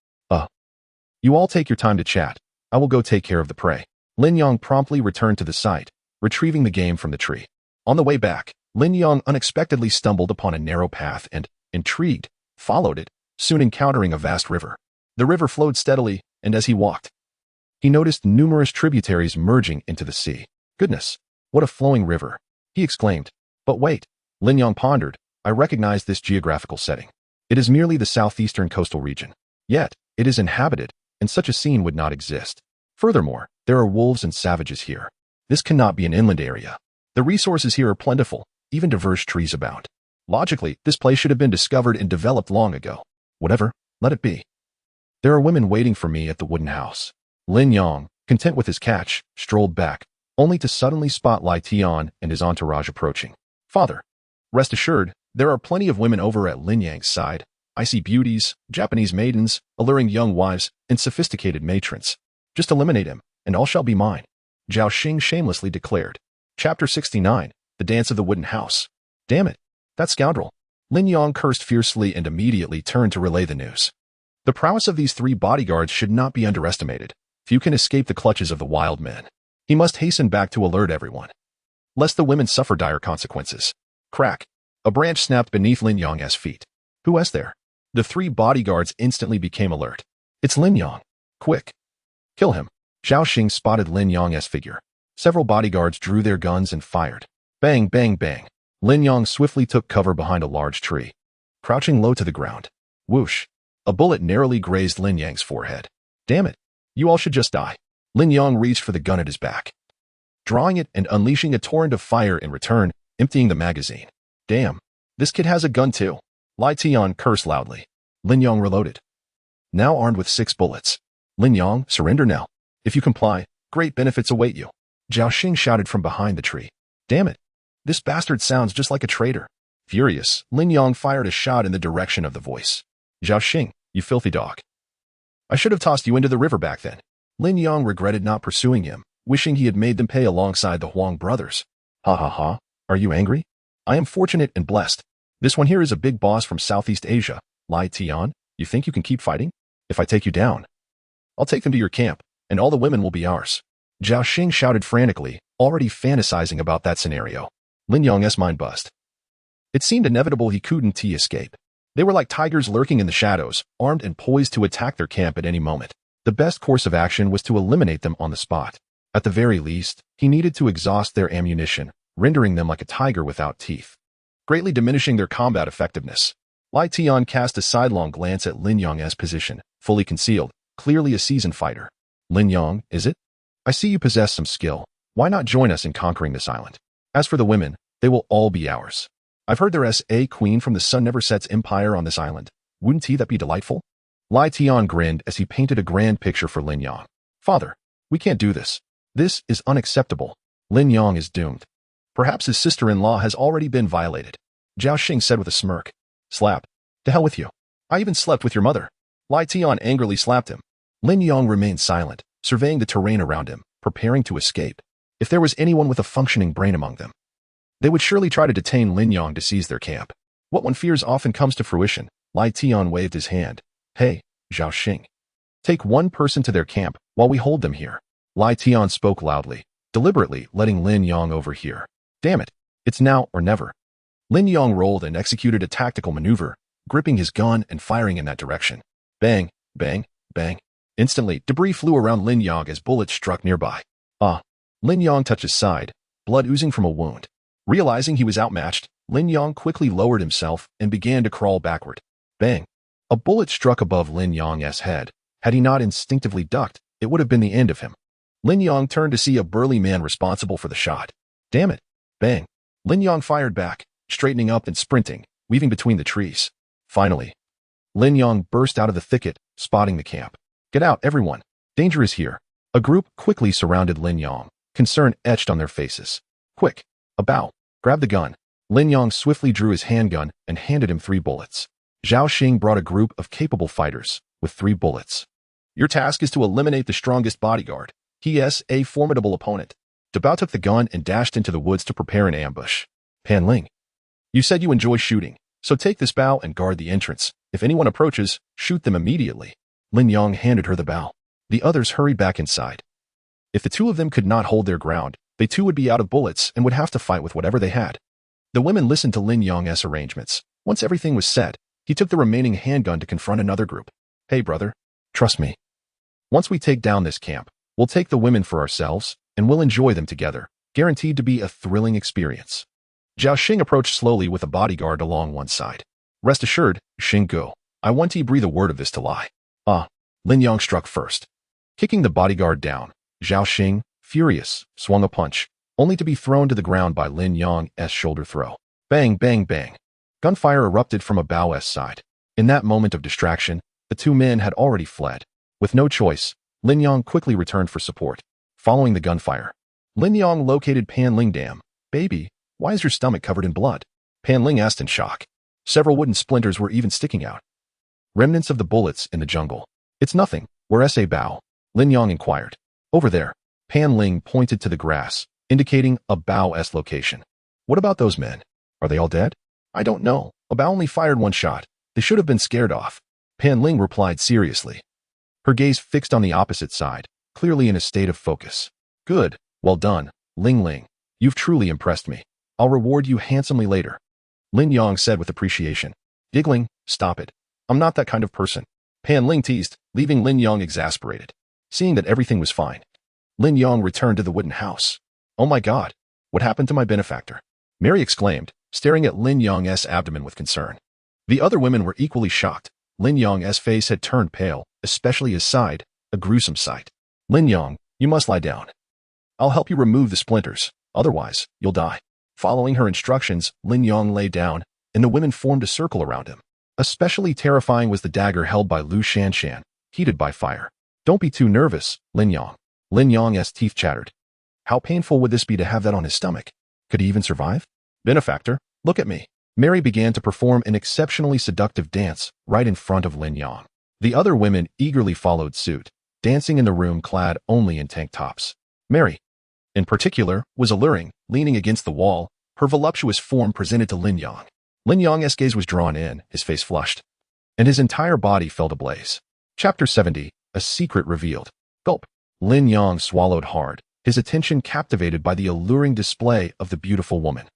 You all take your time to chat. I will go take care of the prey. Lin Yong promptly returned to the site, retrieving the game from the tree. On the way back, Lin Yong unexpectedly stumbled upon a narrow path and, intrigued, followed it, soon encountering a vast river. The river flowed steadily, and as he walked, he noticed numerous tributaries merging into the sea. Goodness, what a flowing river, he exclaimed. But wait, Lin Yong pondered, I recognize this geographical setting. It is merely the southeastern coastal region. Yet, it is inhabited, and such a scene would not exist. Furthermore, there are wolves and savages here. This cannot be an inland area. The resources here are plentiful, even diverse trees abound. Logically, this place should have been discovered and developed long ago. Whatever, let it be. There are women waiting for me at the wooden house. Lin Yang, content with his catch, strolled back, only to suddenly spot Lai Tian and his entourage approaching. Father, rest assured, there are plenty of women over at Lin Yang's side. I see beauties, Japanese maidens, alluring young wives, and sophisticated matrons. Just eliminate him, and all shall be mine, Zhao Xing shamelessly declared. Chapter 69, The Dance of the Wooden House. Damn it, that scoundrel. Lin Yang cursed fiercely and immediately turned to relay the news. The prowess of these 3 bodyguards should not be underestimated. Few can escape the clutches of the wild men. He must hasten back to alert everyone, lest the women suffer dire consequences. Crack. A branch snapped beneath Lin Yang's feet. Who is there? The 3 bodyguards instantly became alert. It's Lin Yang. Quick. Kill him. Zhao Xing spotted Lin Yang's figure. Several bodyguards drew their guns and fired. Bang, bang, bang. Lin Yang swiftly took cover behind a large tree, crouching low to the ground. Whoosh. A bullet narrowly grazed Lin Yang's forehead. Damn it. You all should just die. Lin Yang reached for the gun at his back, drawing it and unleashing a torrent of fire in return, emptying the magazine. Damn. This kid has a gun too. Lai Tian cursed loudly. Lin Yang reloaded, now armed with 6 bullets. Lin Yang, surrender now. If you comply, great benefits await you. Zhao Xing shouted from behind the tree. Damn it. This bastard sounds just like a traitor. Furious, Lin Yang fired a shot in the direction of the voice. Zhao Xing, you filthy dog. I should have tossed you into the river back then. Lin Yang regretted not pursuing him, wishing he had made them pay alongside the Huang brothers. Ha ha ha. Are you angry? I am fortunate and blessed. This one here is a big boss from Southeast Asia. Lai Tian, you think you can keep fighting? If I take you down, I'll take them to your camp, and all the women will be ours. Zhao Xing shouted frantically, already fantasizing about that scenario. Lin Yang's mind buzzed. It seemed inevitable he couldn't escape. They were like tigers lurking in the shadows, armed and poised to attack their camp at any moment. The best course of action was to eliminate them on the spot. At the very least, he needed to exhaust their ammunition, rendering them like a tiger without teeth, greatly diminishing their combat effectiveness. Lai Tian cast a sidelong glance at Lin Yang's position, fully concealed, clearly a seasoned fighter. Lin Yang, is it? I see you possess some skill. Why not join us in conquering this island? As for the women, they will all be ours. I've heard there's a queen from the Sun Never Sets empire on this island. Wouldn't that be delightful? Lai Tian grinned as he painted a grand picture for Lin Yang. Father, we can't do this. This is unacceptable. Lin Yang is doomed. Perhaps his sister-in-law has already been violated. Zhao Xing said with a smirk. Slap. To hell with you. I even slept with your mother. Lai Tian angrily slapped him. Lin Yang remained silent, surveying the terrain around him, preparing to escape. If there was anyone with a functioning brain among them, they would surely try to detain Lin Yang to seize their camp. What one fears often comes to fruition. Lai Tian waved his hand. Hey, Zhao Xing. Take one person to their camp while we hold them here. Lai Tian spoke loudly, deliberately letting Lin Yang overhear. Damn it. It's now or never. Lin Yang rolled and executed a tactical maneuver, gripping his gun and firing in that direction. Bang, bang, bang. Instantly, debris flew around Lin Yang as bullets struck nearby. Ah. Lin Yang touched his side, blood oozing from a wound. Realizing he was outmatched, Lin Yang quickly lowered himself and began to crawl backward. Bang. A bullet struck above Lin Yang's head. Had he not instinctively ducked, it would have been the end of him. Lin Yang turned to see a burly man responsible for the shot. Damn it. Bang. Lin Yang fired back, straightening up and sprinting, weaving between the trees. Finally, Lin Yang burst out of the thicket, spotting the camp. Get out, everyone. Danger is here. A group quickly surrounded Lin Yang, concern etched on their faces. Quick. A bow. Grab the gun. Lin Yang swiftly drew his handgun and handed him 3 bullets. Zhao Xing brought a group of capable fighters, with 3 bullets. Your task is to eliminate the strongest bodyguard. He is a formidable opponent. Dabao took the gun and dashed into the woods to prepare an ambush. Pan Ling. You said you enjoy shooting, so take this bow and guard the entrance. If anyone approaches, shoot them immediately. Lin Yang handed her the bow. The others hurried back inside. If the 2 of them could not hold their ground, they too would be out of bullets and would have to fight with whatever they had. The women listened to Lin Yang's arrangements. Once everything was said, he took the remaining handgun to confront another group. Hey brother, trust me. Once we take down this camp, we'll take the women for ourselves, and we'll enjoy them together, guaranteed to be a thrilling experience. Zhao Xing approached slowly with a bodyguard along one side. Rest assured, Xing Go, I won't breathe a word of this to lie. Lin Yang struck first. Kicking the bodyguard down, Zhao Xing, furious, swung a punch, only to be thrown to the ground by Lin Yang's shoulder throw. Bang, bang, bang. Gunfire erupted from a Bao's side. In that moment of distraction, the two men had already fled. With no choice, Lin Yang quickly returned for support. Following the gunfire, Lin Yang located Pan Ling. Damn, baby, why is your stomach covered in blood? Pan Ling asked in shock. Several wooden splinters were even sticking out. Remnants of the bullets in the jungle. It's nothing. Where's a Bao? Lin Yang inquired. Over there. Pan Ling pointed to the grass, indicating a Bao's location. What about those men? Are they all dead? I don't know. A Bao only fired one shot. They should have been scared off. Pan Ling replied seriously. Her gaze fixed on the opposite side, clearly in a state of focus. Good. Well done, Ling Ling. You've truly impressed me. I'll reward you handsomely later. Lin Yang said with appreciation. Giggling, stop it. I'm not that kind of person. Pan Ling teased, leaving Lin Yang exasperated. Seeing that everything was fine, Lin Yang returned to the wooden house. Oh my God, what happened to my benefactor? Mary exclaimed, staring at Lin Yang's abdomen with concern. The other women were equally shocked. Lin Yang's face had turned pale, especially his side, a gruesome sight. Lin Yang, you must lie down. I'll help you remove the splinters, otherwise, you'll die. Following her instructions, Lin Yang lay down, and the women formed a circle around him. Especially terrifying was the dagger held by Lu Shanshan, heated by fire. Don't be too nervous, Lin Yang. Lin Yang's teeth chattered. How painful would this be to have that on his stomach? Could he even survive? Benefactor, look at me. Mary began to perform an exceptionally seductive dance right in front of Lin Yang. The other women eagerly followed suit, dancing in the room clad only in tank tops. Mary, in particular, was alluring, leaning against the wall, her voluptuous form presented to Lin Yang. Lin Yang's gaze was drawn in, his face flushed, and his entire body felt ablaze. Chapter 70, A Secret Revealed. Gulp. Lin Yang swallowed hard, his attention captivated by the alluring display of the beautiful woman.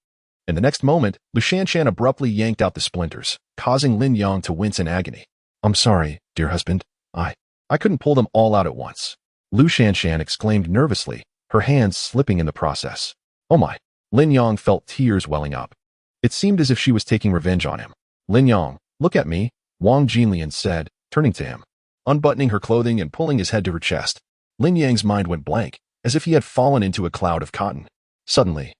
In the next moment, Lu Shanshan abruptly yanked out the splinters, causing Lin Yang to wince in agony. I'm sorry, dear husband. I couldn't pull them all out at once. Lu Shanshan exclaimed nervously, her hands slipping in the process. Oh my. Lin Yang felt tears welling up. It seemed as if she was taking revenge on him. Lin Yang, look at me, Wang Jinlian said, turning to him. Unbuttoning her clothing and pulling his head to her chest, Lin Yang's mind went blank, as if he had fallen into a cloud of cotton. Suddenly,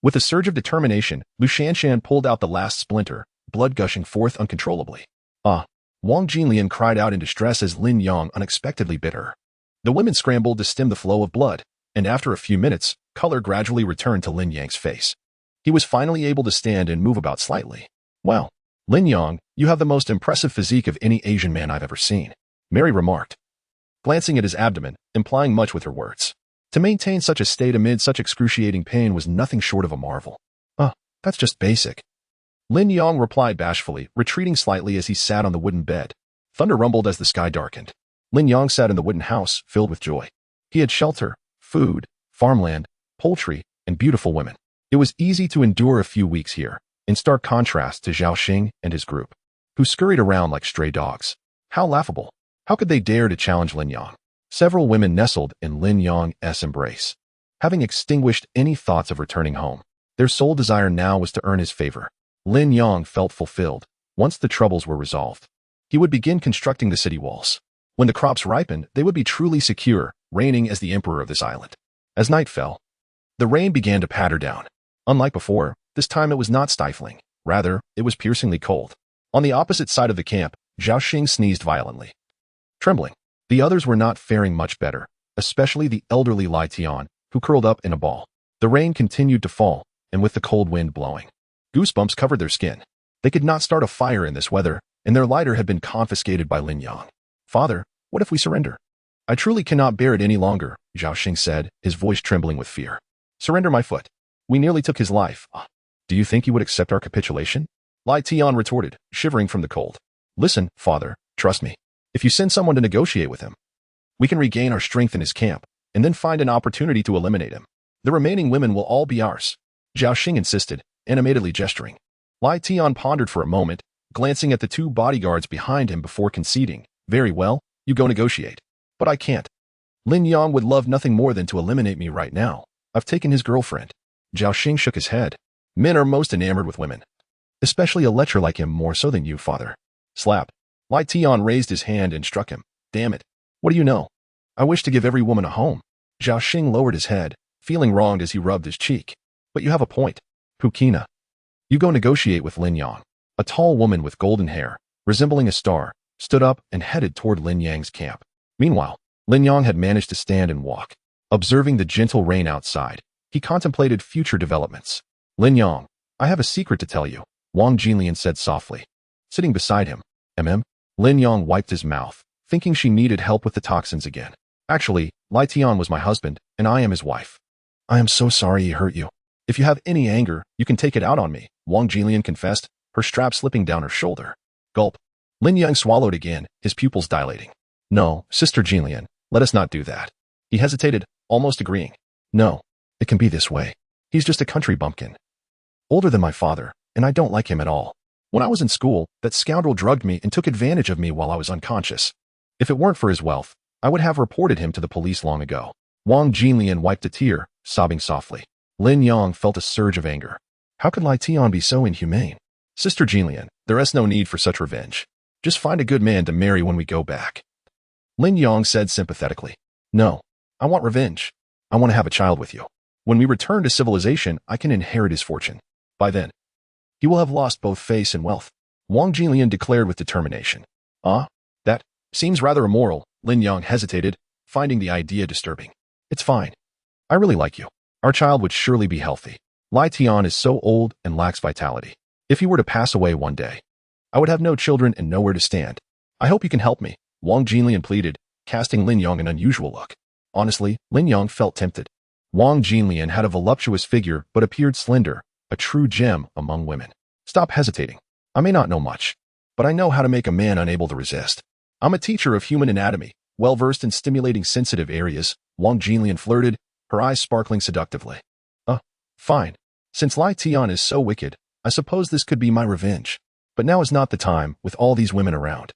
with a surge of determination, Lu Shanshan pulled out the last splinter, blood gushing forth uncontrollably. Wang Jinlian cried out in distress as Lin Yang unexpectedly bit her. The women scrambled to stem the flow of blood, and after a few minutes, color gradually returned to Lin Yang's face. He was finally able to stand and move about slightly. Wow, Lin Yang, you have the most impressive physique of any Asian man I've ever seen, Mary remarked, glancing at his abdomen, implying much with her words. To maintain such a state amid such excruciating pain was nothing short of a marvel. That's just basic. Lin Yang replied bashfully, retreating slightly as he sat on the wooden bed. Thunder rumbled as the sky darkened. Lin Yang sat in the wooden house, filled with joy. He had shelter, food, farmland, poultry, and beautiful women. It was easy to endure a few weeks here, in stark contrast to Zhao Xing and his group, who scurried around like stray dogs. How laughable. How could they dare to challenge Lin Yang? Several women nestled in Lin Yang's embrace. Having extinguished any thoughts of returning home, their sole desire now was to earn his favor. Lin Yang felt fulfilled. Once the troubles were resolved, he would begin constructing the city walls. When the crops ripened, they would be truly secure, reigning as the emperor of this island. As night fell, the rain began to patter down. Unlike before, this time it was not stifling. Rather, it was piercingly cold. On the opposite side of the camp, Zhao Xing sneezed violently. Trembling, the others were not faring much better, especially the elderly Lai Tian, who curled up in a ball. The rain continued to fall, and with the cold wind blowing, goosebumps covered their skin. They could not start a fire in this weather, and their lighter had been confiscated by Lin Yang. Father, what if we surrender? I truly cannot bear it any longer, Zhao Xing said, his voice trembling with fear. Surrender my foot. We nearly took his life. Do you think he would accept our capitulation? Lai Tian retorted, shivering from the cold. Listen, father, trust me. If you send someone to negotiate with him, we can regain our strength in his camp, and then find an opportunity to eliminate him. The remaining women will all be ours. Zhao Xing insisted, animatedly gesturing. Lai Tian pondered for a moment, glancing at the two bodyguards behind him before conceding. Very well, you go negotiate. But I can't. Lin Yang would love nothing more than to eliminate me right now. I've taken his girlfriend. Zhao Xing shook his head. Men are most enamored with women. Especially a lecher like him more so than you, father. Slap. Lai Tian raised his hand and struck him. Damn it. What do you know? I wish to give every woman a home. Zhao Xing lowered his head, feeling wronged as he rubbed his cheek. But you have a point. Pukina. You go negotiate with Lin Yang. A tall woman with golden hair, resembling a star, stood up and headed toward Lin Yang's camp. Meanwhile, Lin Yang had managed to stand and walk. Observing the gentle rain outside, he contemplated future developments. Lin Yang, I have a secret to tell you, Wang Jinlian said softly. Sitting beside him, Lin Yang wiped his mouth, thinking she needed help with the toxins again. Actually, Lai Tian was my husband, and I am his wife. I am so sorry he hurt you. If you have any anger, you can take it out on me, Wang Jinlian confessed, her strap slipping down her shoulder. Gulp. Lin Yang swallowed again, his pupils dilating. No, Sister Jinlian, let us not do that. He hesitated, almost agreeing. No, it can be this way. He's just a country bumpkin. Older than my father, and I don't like him at all. When I was in school, that scoundrel drugged me and took advantage of me while I was unconscious. If it weren't for his wealth, I would have reported him to the police long ago. Wang Jinlian wiped a tear, sobbing softly. Lin Yang felt a surge of anger. How could Lai Tian be so inhumane? Sister Jinlian, there is no need for such revenge. Just find a good man to marry when we go back. Lin Yang said sympathetically. No, I want revenge. I want to have a child with you. When we return to civilization, I can inherit his fortune. By then, he will have lost both face and wealth, Wang Jinlian declared with determination. That seems rather immoral, Lin Yang hesitated, finding the idea disturbing. It's fine. I really like you. Our child would surely be healthy. Lai Tian is so old and lacks vitality. If he were to pass away one day, I would have no children and nowhere to stand. I hope you can help me, Wang Jinlian pleaded, casting Lin Yang an unusual look. Honestly, Lin Yang felt tempted. Wang Jinlian had a voluptuous figure but appeared slender, a true gem among women. Stop hesitating. I may not know much, but I know how to make a man unable to resist. I'm a teacher of human anatomy, well-versed in stimulating sensitive areas, Wang Jinlian flirted, her eyes sparkling seductively. Fine. Since Lai Tian is so wicked, I suppose this could be my revenge. But now is not the time, with all these women around.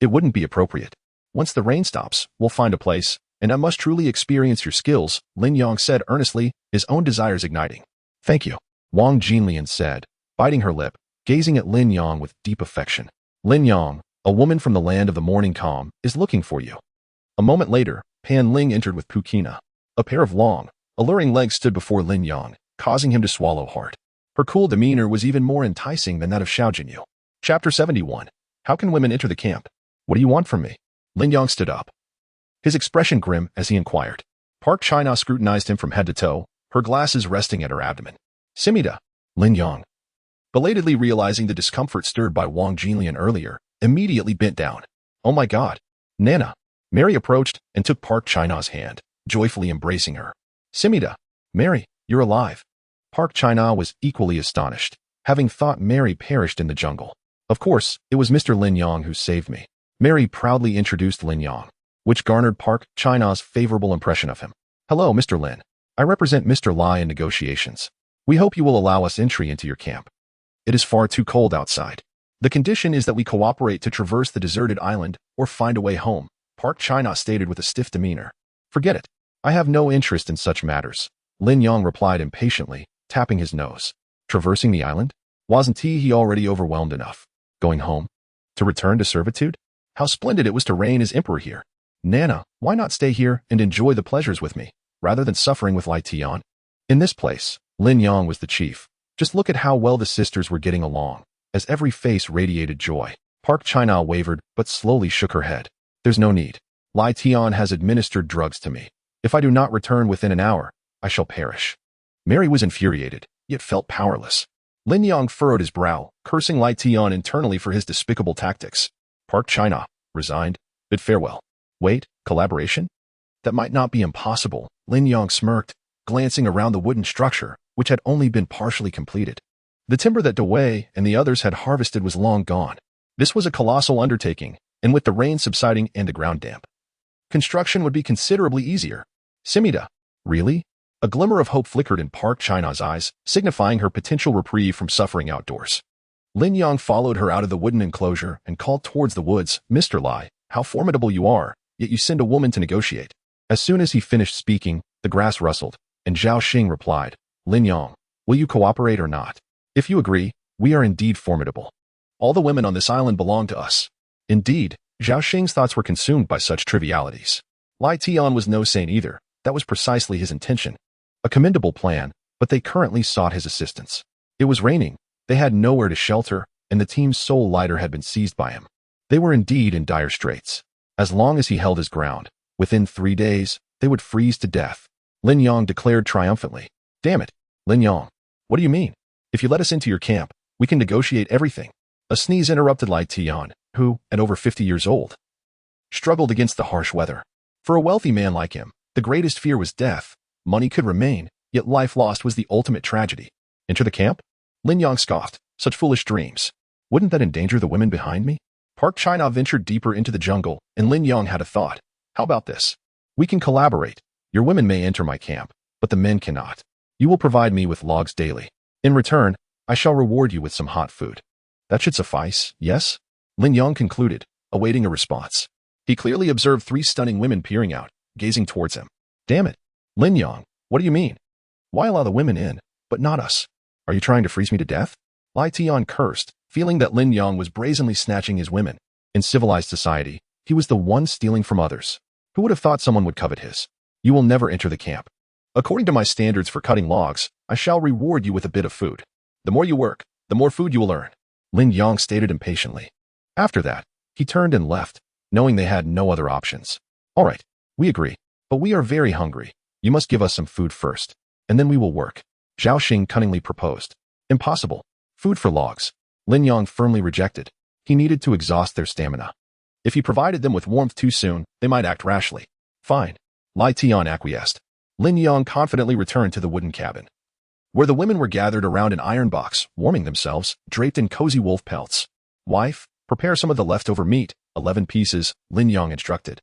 It wouldn't be appropriate. Once the rain stops, we'll find a place, and I must truly experience your skills, Lin Yang said earnestly, his own desires igniting. Thank you, Wang Jinlian said, biting her lip, gazing at Lin Yang with deep affection. Lin Yang, a woman from the land of the morning calm, is looking for you. A moment later, Pan Ling entered with Pukina. A pair of long, alluring legs stood before Lin Yang, causing him to swallow hard. Her cool demeanor was even more enticing than that of Xiao Jinyu. Chapter 71. How can women enter the camp? What do you want from me? Lin Yang stood up, his expression grim as he inquired. Park China scrutinized him from head to toe, her glasses resting at her abdomen. Simida, Lin Yang, belatedly realizing the discomfort stirred by Wang Jinlian earlier, immediately bent down. Oh my God. Nana. Mary approached and took Park China's hand, joyfully embracing her. Simida. Mary, you're alive. Park China was equally astonished, having thought Mary perished in the jungle. Of course, it was Mr. Lin Yang who saved me. Mary proudly introduced Lin Yang, which garnered Park China's favorable impression of him. Hello, Mr. Lin. I represent Mr. Lai in negotiations. We hope you will allow us entry into your camp. It is far too cold outside. The condition is that we cooperate to traverse the deserted island or find a way home, Park China stated with a stiff demeanor. Forget it. I have no interest in such matters, Lin Yang replied impatiently, tapping his nose. Traversing the island? Wasn't he already overwhelmed enough? Going home? To return to servitude? How splendid it was to reign as emperor here. Nana, why not stay here and enjoy the pleasures with me, rather than suffering with Lai Tian? In this place, Lin Yang was the chief. Just look at how well the sisters were getting along, as every face radiated joy. Park China wavered, but slowly shook her head. There's no need. Lai Tian has administered drugs to me. If I do not return within an hour, I shall perish. Mary was infuriated, yet felt powerless. Lin Yang furrowed his brow, cursing Lai Tian internally for his despicable tactics. Park China, resigned, bid farewell. Wait, collaboration? That might not be impossible, Lin Yang smirked, glancing around the wooden structure, which had only been partially completed. The timber that Dewey and the others had harvested was long gone. This was a colossal undertaking, and with the rain subsiding and the ground damp, construction would be considerably easier. Simida, really? A glimmer of hope flickered in Park China's eyes, signifying her potential reprieve from suffering outdoors. Lin Yang followed her out of the wooden enclosure and called towards the woods, Mr. Lai, how formidable you are, yet you send a woman to negotiate. As soon as he finished speaking, the grass rustled, and Zhao Xing replied, Lin Yang, Will you cooperate or not? If you agree, we are indeed formidable. All the women on this island belong to us. Indeed, Zhao Xing's thoughts were consumed by such trivialities. Lai Tian was no saint either. That was precisely his intention. A commendable plan, but they currently sought his assistance. It was raining, they had nowhere to shelter, and the team's sole lighter had been seized by him. They were indeed in dire straits. As long as he held his ground, within 3 days, they would freeze to death. Lin Yong declared triumphantly. Damn it, Lin Yong. What do you mean? If you let us into your camp, we can negotiate everything. A sneeze interrupted Lai Tian, who, at over 50 years old, struggled against the harsh weather. For a wealthy man like him, the greatest fear was death. Money could remain, yet life lost was the ultimate tragedy. Enter the camp? Lin Yong scoffed. Such foolish dreams. Wouldn't that endanger the women behind me? Park China ventured deeper into the jungle, and Lin Yong had a thought. How about this? We can collaborate. Your women may enter my camp, but the men cannot. You will provide me with logs daily. In return, I shall reward you with some hot food. That should suffice, yes? Lin Yong concluded, awaiting a response. He clearly observed 3 stunning women peering out, gazing towards him. Damn it. Lin Yong, what do you mean? Why allow the women in, but not us? Are you trying to freeze me to death? Lai Tian cursed, feeling that Lin Yong was brazenly snatching his women. In civilized society, he was the one stealing from others. Who would have thought someone would covet his? You will never enter the camp. According to my standards for cutting logs, I shall reward you with a bit of food. The more you work, the more food you will earn. Lin Yong stated impatiently. After that, he turned and left, knowing they had no other options. All right, we agree, but we are very hungry. You must give us some food first, and then we will work. Zhao Xing cunningly proposed. Impossible. Food for logs. Lin Yong firmly rejected. He needed to exhaust their stamina. If he provided them with warmth too soon, they might act rashly. Fine. Lai Tian acquiesced. Lin Yong confidently returned to the wooden cabin, where the women were gathered around an iron box, warming themselves, draped in cozy wolf pelts. Wife, prepare some of the leftover meat, 11 pieces, Lin Yong instructed,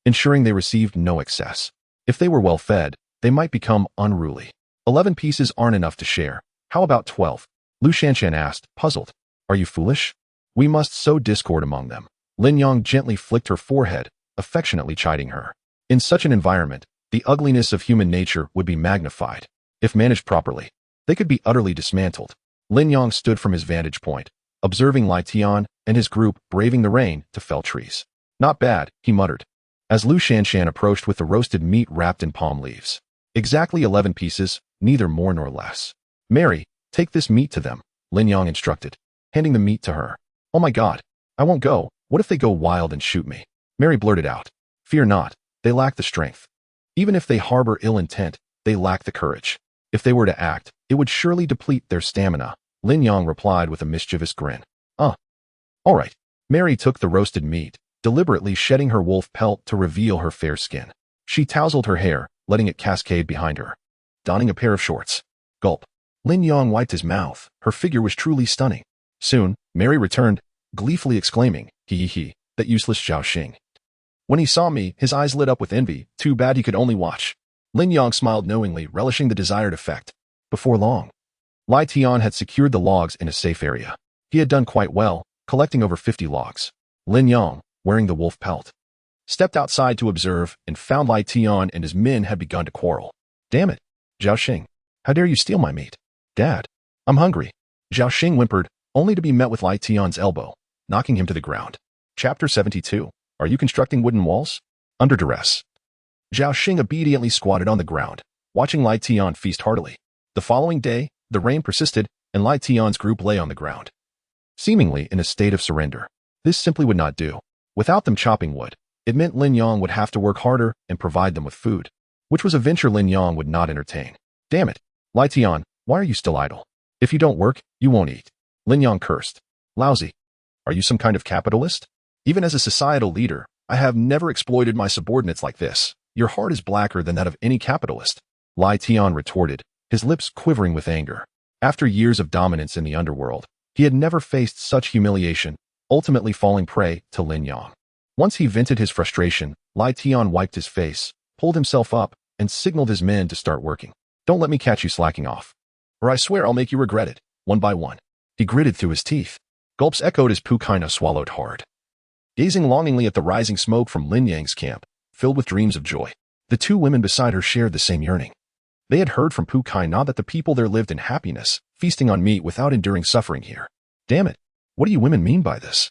ensuring they received no excess. If they were well fed, they might become unruly. 11 pieces aren't enough to share. How about 12? Lu Shanshan asked, puzzled. Are you foolish? We must sow discord among them. Lin Yong gently flicked her forehead, affectionately chiding her. In such an environment, the ugliness of human nature would be magnified. If managed properly, they could be utterly dismantled. Lin Yong stood from his vantage point, observing Lai Tian and his group braving the rain to fell trees. Not bad, he muttered, as Lu Shanshan approached with the roasted meat wrapped in palm leaves. Exactly 11 pieces, neither more nor less. Mary, take this meat to them, Lin Yong instructed, handing the meat to her. Oh my God, I won't go. What if they go wild and shoot me? Mary blurted out. Fear not, they lack the strength. Even if they harbor ill intent, they lack the courage. If they were to act, it would surely deplete their stamina, Lin Yong replied with a mischievous grin. All right. Mary took the roasted meat, deliberately shedding her wolf pelt to reveal her fair skin. She tousled her hair, letting it cascade behind her. Donning a pair of shorts. Gulp. Lin Yong wiped his mouth. Her figure was truly stunning. Soon, Mary returned, gleefully exclaiming, hee, that useless Zhao Xing. When he saw me, his eyes lit up with envy. Too bad he could only watch. Lin Yong smiled knowingly, relishing the desired effect. Before long, Lai Tian had secured the logs in a safe area. He had done quite well, collecting over 50 logs. Lin Yong, wearing the wolf pelt, stepped outside to observe and found Lai Tian and his men had begun to quarrel. Damn it, Zhao Xing. How dare you steal my meat? Dad, I'm hungry. Zhao Xing whimpered, only to be met with Lai Tian's elbow, knocking him to the ground. Chapter 72. Are you constructing wooden walls? Under duress. Zhao Xing obediently squatted on the ground, watching Lai Tian feast heartily. The following day, the rain persisted, and Lai Tian's group lay on the ground, seemingly in a state of surrender. This simply would not do. Without them chopping wood, it meant Lin Yong would have to work harder and provide them with food, which was a venture Lin Yong would not entertain. Damn it, Lai Tian, why are you still idle? If you don't work, you won't eat. Lin Yong cursed. Lousy. Are you some kind of capitalist? Even as a societal leader, I have never exploited my subordinates like this. Your heart is blacker than that of any capitalist. Lai Tian retorted, his lips quivering with anger. After years of dominance in the underworld, he had never faced such humiliation, ultimately falling prey to Lin Yong. Once he vented his frustration, Lai Tian wiped his face, pulled himself up, and signaled his men to start working. Don't let me catch you slacking off, or I swear I'll make you regret it, one by one. He gritted through his teeth. Gulps echoed as Pukaina swallowed hard, gazing longingly at the rising smoke from Lin Yang's camp, filled with dreams of joy. The two women beside her shared the same yearning. They had heard from Pu Kai-na that the people there lived in happiness, feasting on meat without enduring suffering here. Damn it. What do you women mean by this?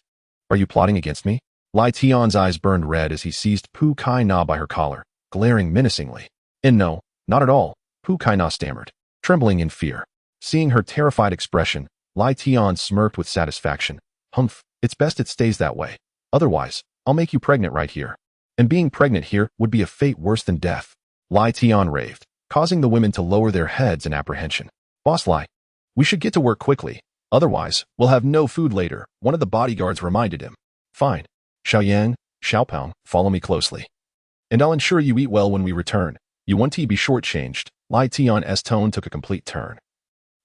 Are you plotting against me? Lai Tian's eyes burned red as he seized Pu Kai-na by her collar, glaring menacingly. And no, not at all, Pu Kai-na stammered, trembling in fear. Seeing her terrified expression, Lai Tian smirked with satisfaction. Humph, it's best it stays that way. Otherwise, I'll make you pregnant right here. And being pregnant here would be a fate worse than death. Lai Tian raved, causing the women to lower their heads in apprehension. Boss Lai, we should get to work quickly. Otherwise, we'll have no food later, one of the bodyguards reminded him. Fine. Xiaoyang, Xiaopao, follow me closely. And I'll ensure you eat well when we return. You want to be shortchanged. Lai Tian's tone took a complete turn.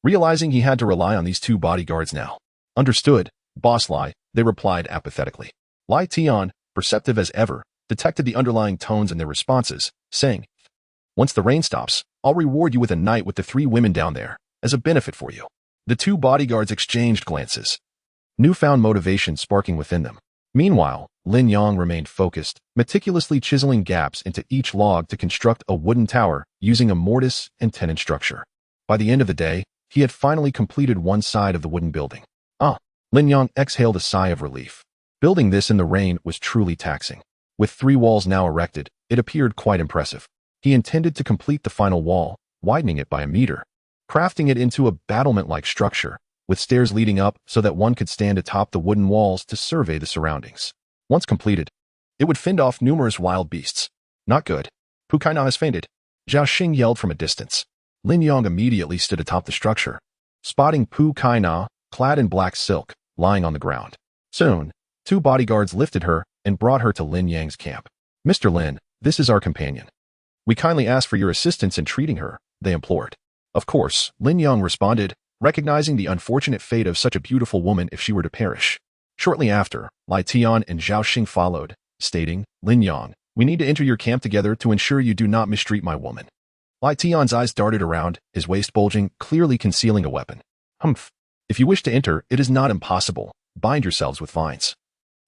Realizing he had to rely on these two bodyguards now. Understood, Boss Lai, they replied apathetically. Lai Tian, perceptive as ever, detected the underlying tones in their responses, saying, once the rain stops, I'll reward you with a night with the three women down there, as a benefit for you. The two bodyguards exchanged glances, newfound motivation sparking within them. Meanwhile, Lin Yang remained focused, meticulously chiseling gaps into each log to construct a wooden tower using a mortise and tenon structure. By the end of the day, he had finally completed one side of the wooden building. Lin Yang exhaled a sigh of relief. Building this in the rain was truly taxing. With 3 walls now erected, it appeared quite impressive. He intended to complete the final wall, widening it by a meter, crafting it into a battlement-like structure, with stairs leading up so that one could stand atop the wooden walls to survey the surroundings. Once completed, it would fend off numerous wild beasts. Not good. Pu Kai-na has fainted. Zhao Xing yelled from a distance. Lin Yang immediately stood atop the structure, spotting Pu Kai-na, clad in black silk, lying on the ground. Soon, 2 bodyguards lifted her and brought her to Lin Yang's camp. Mr. Lin, this is our companion. We kindly ask for your assistance in treating her, they implored. Of course, Lin Yang responded, recognizing the unfortunate fate of such a beautiful woman if she were to perish. Shortly after, Lai Tian and Zhao Xing followed, stating, Lin Yang, we need to enter your camp together to ensure you do not mistreat my woman. Lai Tian's eyes darted around, his waist bulging, clearly concealing a weapon. Humph. If you wish to enter, it is not impossible. Bind yourselves with vines.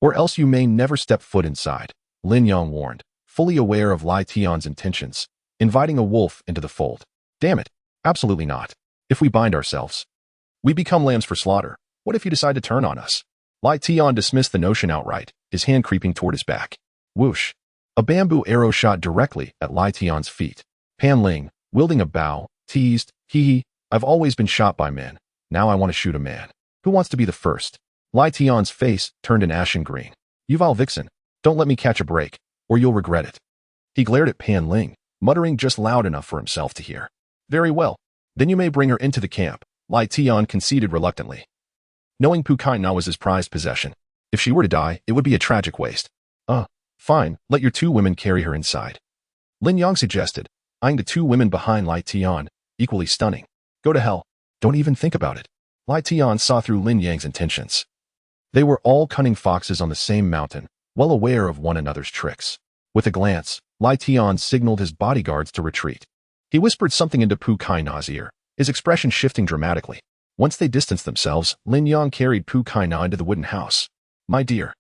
Or else you may never step foot inside, Lin Yang warned, fully aware of Lai Tian's intentions, inviting a wolf into the fold. Damn it. Absolutely not. If we bind ourselves, we become lambs for slaughter. What if you decide to turn on us? Lai Tian dismissed the notion outright, his hand creeping toward his back. Whoosh. A bamboo arrow shot directly at Lai Tian's feet. Pan Ling, wielding a bow, teased, hee, I've always been shot by men. Now I want to shoot a man. Who wants to be the first? Lai Tian's face turned an ashen green. You vile vixen, don't let me catch a break, or you'll regret it. He glared at Pan Ling, muttering just loud enough for himself to hear. Very well. Then you may bring her into the camp, Lai Tian conceded reluctantly. Knowing Pu Kai-na was his prized possession, if she were to die, it would be a tragic waste. Fine, let your 2 women carry her inside. Lin Yang suggested, eyeing the 2 women behind Lai Tian, equally stunning. Go to hell. Don't even think about it. Lai Tian saw through Lin Yang's intentions. They were all cunning foxes on the same mountain, well aware of one another's tricks. With a glance, Lai Tian signaled his bodyguards to retreat. He whispered something into Pu Kai-na's ear, his expression shifting dramatically. Once they distanced themselves, Lin Yang carried Pu Kai-na into the wooden house. My dear,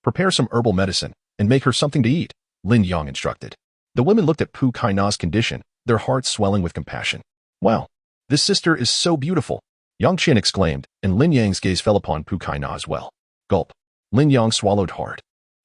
prepare some herbal medicine and make her something to eat, Lin Yang instructed. The women looked at Pu Kai-na's condition, their hearts swelling with compassion. Wow, this sister is so beautiful, Yang Qian exclaimed, and Lin Yang's gaze fell upon Pu Kai-na as well. Gulp. Lin Yang swallowed hard.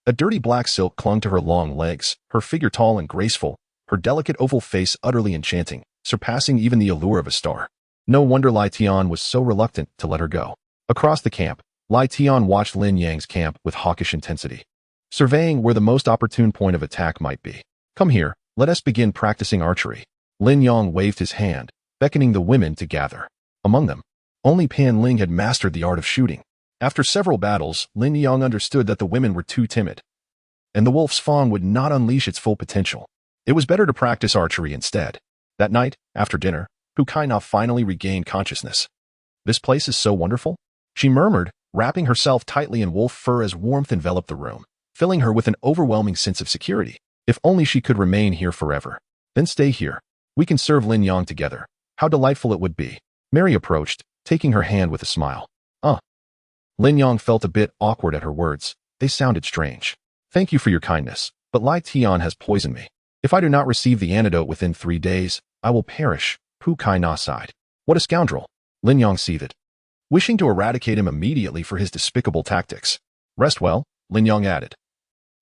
A dirty black silk clung to her long legs, her figure tall and graceful, her delicate oval face utterly enchanting, surpassing even the allure of a star. No wonder Lai Tian was so reluctant to let her go. Across the camp, Lai Tian watched Lin Yang's camp with hawkish intensity, surveying where the most opportune point of attack might be. Come here, let us begin practicing archery. Lin Yang waved his hand, beckoning the women to gather. Among them, only Pan Ling had mastered the art of shooting. After several battles, Lin Yang understood that the women were too timid, and the wolf's fang would not unleash its full potential. It was better to practice archery instead. That night, after dinner, Pu Kai-na finally regained consciousness. This place is so wonderful, she murmured, wrapping herself tightly in wolf fur as warmth enveloped the room, filling her with an overwhelming sense of security. If only she could remain here forever. Then stay here. We can serve Lin Yang together. How delightful it would be. Mary approached, taking her hand with a smile. Lin Yang felt a bit awkward at her words. They sounded strange. Thank you for your kindness, but Lai Tian has poisoned me. If I do not receive the antidote within 3 days, I will perish, Pu Kai-na sighed. What a scoundrel, Lin Yang seethed, wishing to eradicate him immediately for his despicable tactics. Rest well, Lin Yang added,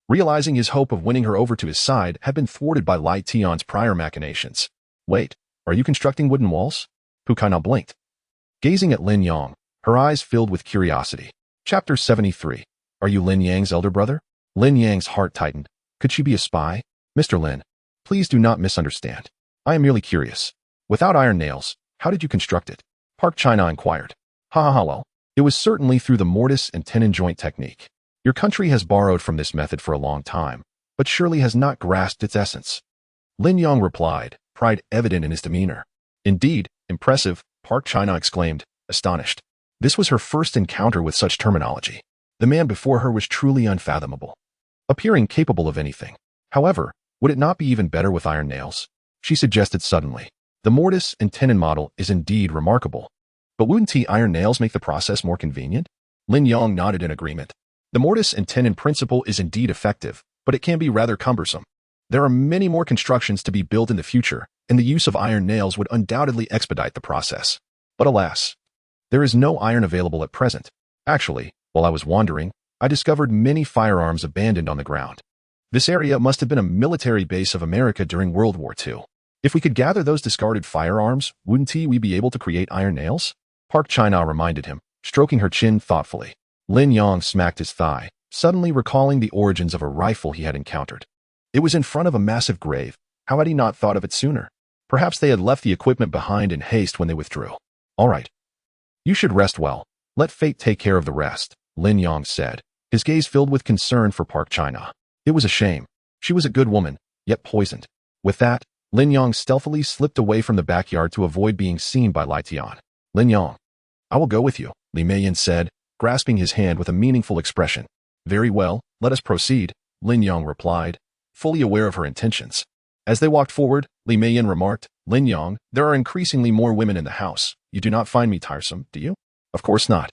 realizing his hope of winning her over to his side had been thwarted by Lai Tian's prior machinations. Wait, are you constructing wooden walls? Pu Kai-na blinked, gazing at Lin Yang, her eyes filled with curiosity. Chapter 73. Are you Lin Yang's elder brother? Lin Yang's heart tightened. Could she be a spy? Mr. Lin, please do not misunderstand. I am merely curious. Without iron nails, how did you construct it? Park China inquired. Well, it was certainly through the mortise and tenon joint technique. Your country has borrowed from this method for a long time, but surely has not grasped its essence. Lin Yang replied, pride evident in his demeanor. Indeed, impressive, Park China exclaimed, astonished. This was her first encounter with such terminology. The man before her was truly unfathomable, appearing capable of anything. However, would it not be even better with iron nails? She suggested suddenly. The mortise and tenon model is indeed remarkable. But wouldn't iron nails make the process more convenient? Lin Yang nodded in agreement. The mortise and tenon principle is indeed effective, but it can be rather cumbersome. There are many more constructions to be built in the future, and the use of iron nails would undoubtedly expedite the process. But alas, there is no iron available at present. Actually, while I was wandering, I discovered many firearms abandoned on the ground. This area must have been a military base of America during World War II. If we could gather those discarded firearms, wouldn't we be able to create iron nails? Park China reminded him, stroking her chin thoughtfully. Lin Yang smacked his thigh, suddenly recalling the origins of a rifle he had encountered. It was in front of a massive grave. How had he not thought of it sooner? Perhaps they had left the equipment behind in haste when they withdrew. All right. You should rest well. Let fate take care of the rest, Lin Yang said, his gaze filled with concern for Park China. It was a shame. She was a good woman, yet poisoned. With that, Lin Yang stealthily slipped away from the backyard to avoid being seen by Lai Tian. Lin Yang, I will go with you, Li Meiyin said, grasping his hand with a meaningful expression. Very well, let us proceed, Lin Yang replied, fully aware of her intentions. As they walked forward, Li Meiyin remarked, Lin Yang, there are increasingly more women in the house. You do not find me tiresome, do you? Of course not.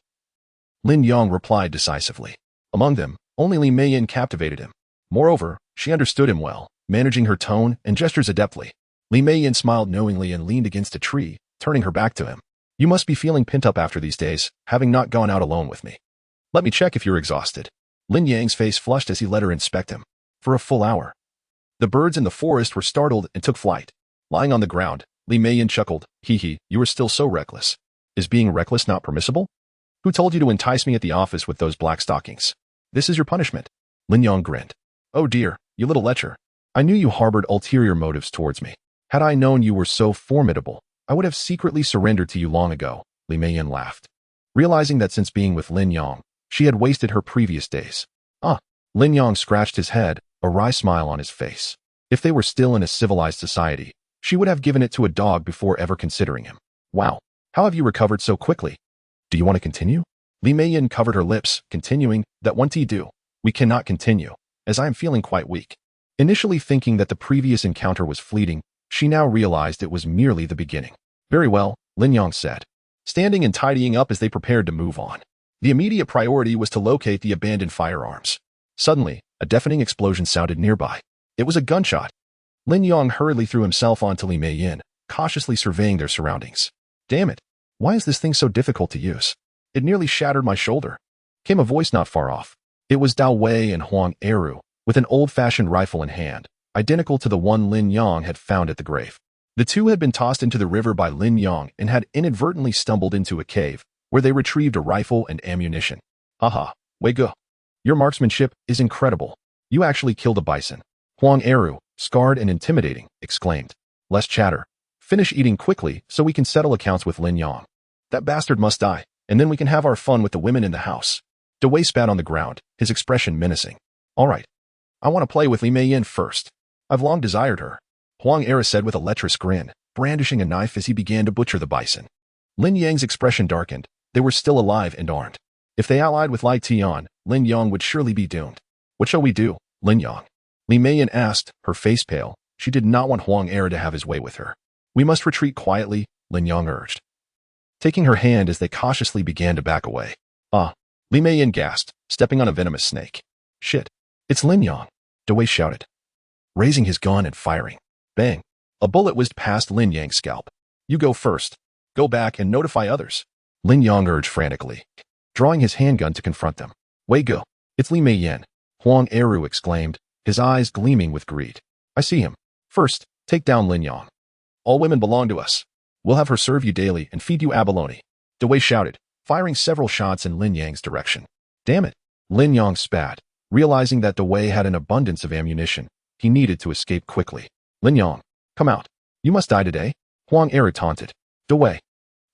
Lin Yang replied decisively. Among them, only Li Meiyin captivated him. Moreover, she understood him well, managing her tone and gestures adeptly. Li Meiyin smiled knowingly and leaned against a tree, turning her back to him. You must be feeling pent up after these days, having not gone out alone with me. Let me check if you're exhausted. Lin Yang's face flushed as he let her inspect him. For a full hour. The birds in the forest were startled and took flight. Lying on the ground, Li Meiyin chuckled. Hee, you are still so reckless. Is being reckless not permissible? Who told you to entice me at the office with those black stockings? This is your punishment. Lin Yang grinned. Oh dear, you little lecher. I knew you harbored ulterior motives towards me. Had I known you were so formidable, I would have secretly surrendered to you long ago, Li Meiyin laughed, realizing that since being with Lin Yang, she had wasted her previous days. Lin Yang scratched his head, a wry smile on his face. If they were still in a civilized society, she would have given it to a dog before ever considering him. Wow, how have you recovered so quickly? Do you want to continue? Li Meiyin covered her lips, continuing, that won't do. We cannot continue, as I am feeling quite weak. Initially thinking that the previous encounter was fleeting, she now realized it was merely the beginning. Very well, Lin Yang said, standing and tidying up as they prepared to move on. The immediate priority was to locate the abandoned firearms. Suddenly, a deafening explosion sounded nearby. It was a gunshot. Lin Yang hurriedly threw himself onto Li Meiyin, cautiously surveying their surroundings. Damn it, why is this thing so difficult to use? It nearly shattered my shoulder. Came a voice not far off. It was Dao Wei and Huang Eru, with an old-fashioned rifle in hand, identical to the one Lin Yang had found at the grave. The two had been tossed into the river by Lin Yang and had inadvertently stumbled into a cave, where they retrieved a rifle and ammunition. Haha, Wei Ge. Your marksmanship is incredible. You actually killed a bison. Huang Eru, scarred and intimidating, exclaimed. Less chatter. Finish eating quickly so we can settle accounts with Lin Yang. That bastard must die, and then we can have our fun with the women in the house. Dao Wei spat on the ground, his expression menacing. All right. I want to play with Li Meiyin first. I've long desired her. Huang Eru said with a lecherous grin, brandishing a knife as he began to butcher the bison. Lin Yang's expression darkened. They were still alive and armed. If they allied with Lai Tian, Lin Yang would surely be doomed. What shall we do, Lin Yang? Li Meiyin asked, her face pale. She did not want Huang Eru to have his way with her. We must retreat quietly, Lin Yang urged, taking her hand as they cautiously began to back away. Li Meiyin gasped, stepping on a venomous snake. Shit, it's Lin Yang, Dao Wei shouted. raising his gun and firing. Bang! A bullet whizzed past Lin Yang's scalp. You go first. Go back and notify others. Lin Yang urged frantically, drawing his handgun to confront them. Wei go. It's Li Mei Yan, Huang Eru exclaimed, his eyes gleaming with greed. I see him. First, take down Lin Yang. All women belong to us. We'll have her serve you daily and feed you abalone. Dewey shouted, firing several shots in Lin Yang's direction. Damn it! Lin Yang spat, realizing that Dewey had an abundance of ammunition. He needed to escape quickly. Lin Yang, come out. You must die today. Huang Eru taunted. Dewey,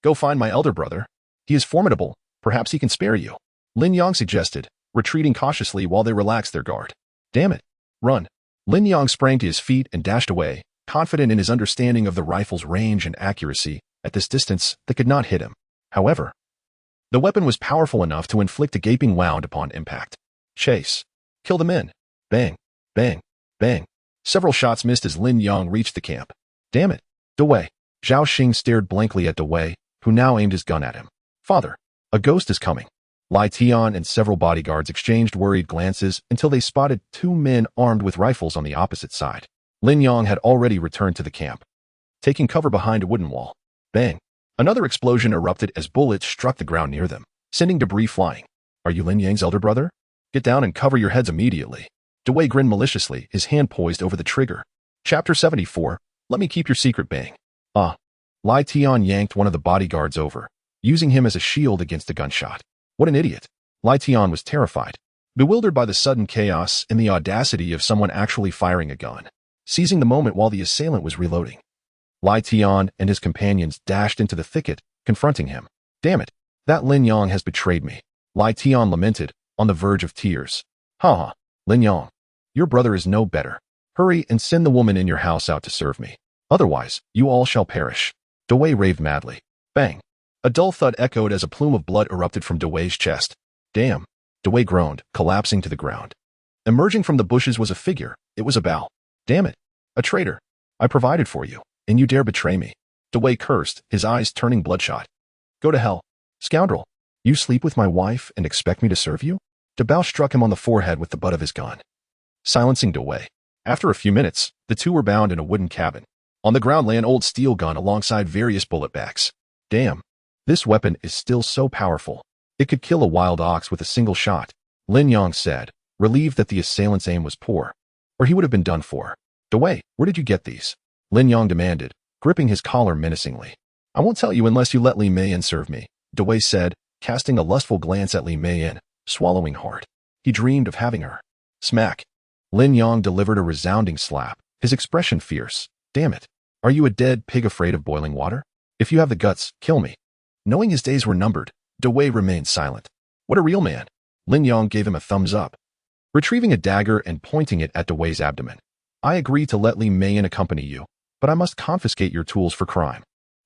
go find my elder brother. He is formidable. Perhaps he can spare you. Lin Yang suggested, retreating cautiously while they relaxed their guard. Damn it. Run. Lin Yang sprang to his feet and dashed away, confident in his understanding of the rifle's range and accuracy. At this distance, they could not hit him. However, the weapon was powerful enough to inflict a gaping wound upon impact. Chase. Kill the men. Bang. Bang. Bang. Several shots missed as Lin Yang reached the camp. Damn it. Dewey. Zhao Xing stared blankly at Dewey, who now aimed his gun at him. Father. A ghost is coming. Lai Tian and several bodyguards exchanged worried glances until they spotted two men armed with rifles on the opposite side. Lin Yang had already returned to the camp, taking cover behind a wooden wall. Bang! Another explosion erupted as bullets struck the ground near them, sending debris flying. Are you Lin Yang's elder brother? Get down and cover your heads immediately. Dewey grinned maliciously, his hand poised over the trigger. Chapter 74, Let me keep your secret. Bang. Lai Tian yanked one of the bodyguards over, using him as a shield against a gunshot. What an idiot. Lai Tian was terrified, bewildered by the sudden chaos and the audacity of someone actually firing a gun, seizing the moment while the assailant was reloading. Lai Tian and his companions dashed into the thicket, confronting him. Damn it, that Lin Yang has betrayed me. Lai Tian lamented, on the verge of tears. Ha! Lin Yang, your brother is no better. Hurry and send the woman in your house out to serve me. Otherwise, you all shall perish. Dewey raved madly. Bang! A dull thud echoed as a plume of blood erupted from Dewey's chest. Damn! Dewey groaned, collapsing to the ground. Emerging from the bushes was a figure. It was a Bao. Damn it! A traitor. I provided for you, and you dare betray me. Dewey cursed, his eyes turning bloodshot. Go to hell. Scoundrel. You sleep with my wife and expect me to serve you? Bao struck him on the forehead with the butt of his gun, silencing Dewey. After a few minutes, the two were bound in a wooden cabin. On the ground lay an old steel gun alongside various bullet backs. Damn. This weapon is still so powerful. It could kill a wild ox with a single shot, Lin Yang said, relieved that the assailant's aim was poor, or he would have been done for. Dewey, where did you get these? Lin Yang demanded, gripping his collar menacingly. I won't tell you unless you let Li Mei Yan serve me, Dewey said, casting a lustful glance at Li Mei Yan, swallowing hard. He dreamed of having her. Smack. Lin Yang delivered a resounding slap, his expression fierce. Damn it. Are you a dead pig afraid of boiling water? If you have the guts, kill me. Knowing his days were numbered, Dewey remained silent. What a real man. Lin Yang gave him a thumbs up, retrieving a dagger and pointing it at Dewey's abdomen. I agree to let Li Mei Yan accompany you, but I must confiscate your tools for crime.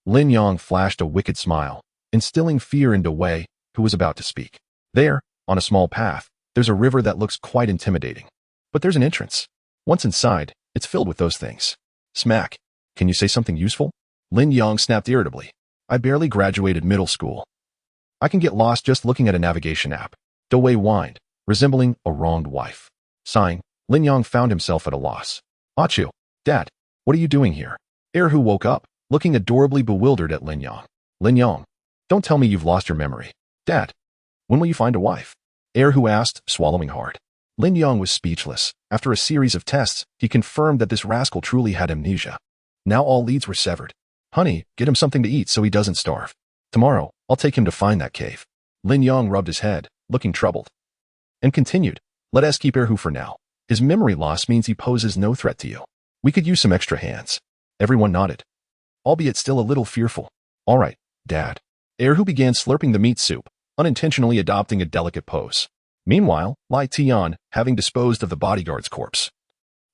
Lin Yang flashed a wicked smile, instilling fear in Dewey, who was about to speak. There, on a small path, there's a river that looks quite intimidating. But there's an entrance. Once inside, it's filled with those things. Smack. Can you say something useful? Lin Yang snapped irritably. I barely graduated middle school. I can get lost just looking at a navigation app. Dewey whined, resembling a wronged wife. Sighing, Lin Yang found himself at a loss. Achu, Dad, what are you doing here? Erhu woke up, looking adorably bewildered at Lin Yang. Lin Yang, don't tell me you've lost your memory. Dad, when will you find a wife? Erhu asked, swallowing hard. Lin Yang was speechless. After a series of tests, he confirmed that this rascal truly had amnesia. Now all leads were severed. Honey, get him something to eat so he doesn't starve. Tomorrow, I'll take him to find that cave. Lin Yang rubbed his head, looking troubled, and continued, let us keep Erhu for now. His memory loss means he poses no threat to you. We could use some extra hands. Everyone nodded, albeit still a little fearful. All right, Dad. Erhu began slurping the meat soup, unintentionally adopting a delicate pose. Meanwhile, Lai Tian, having disposed of the bodyguard's corpse,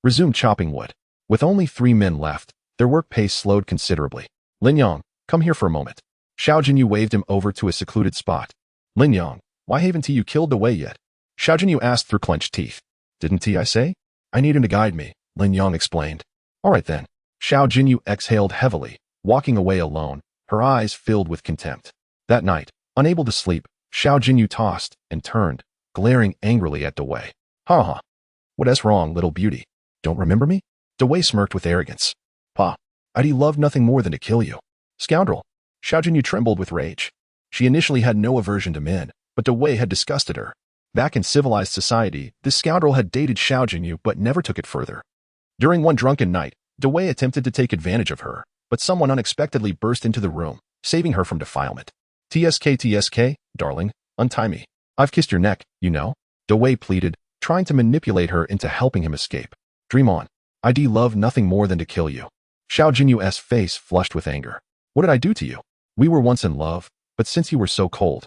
resumed chopping wood. With only 3 men left, their work pace slowed considerably. Lin Yang, come here for a moment. Xiao Jinyu waved him over to a secluded spot. Lin Yang, why haven't you killed Dewey yet? Xiao Jinyu asked through clenched teeth. Didn't I say? I need him to guide me, Lin Yang explained. All right then. Xiao Jinyu exhaled heavily, walking away alone, her eyes filled with contempt. That night, unable to sleep, Xiao Jinyu tossed and turned, glaring angrily at Dewey. Ha ha. What is wrong, little beauty? Don't remember me? Dewey smirked with arrogance. Pa, I'd love nothing more than to kill you. Scoundrel. Xiao Jinyu trembled with rage. She initially had no aversion to men, but Dewey had disgusted her. Back in civilized society, this scoundrel had dated Xiao Jinyu but never took it further. During one drunken night, Dewey attempted to take advantage of her, but someone unexpectedly burst into the room, saving her from defilement. TSK, darling, untie me. I've kissed your neck, you know, Dewey pleaded, trying to manipulate her into helping him escape. Dream on. I'd love nothing more than to kill you. Xiao Jinyu's face flushed with anger. What did I do to you? We were once in love, but since you were so cold,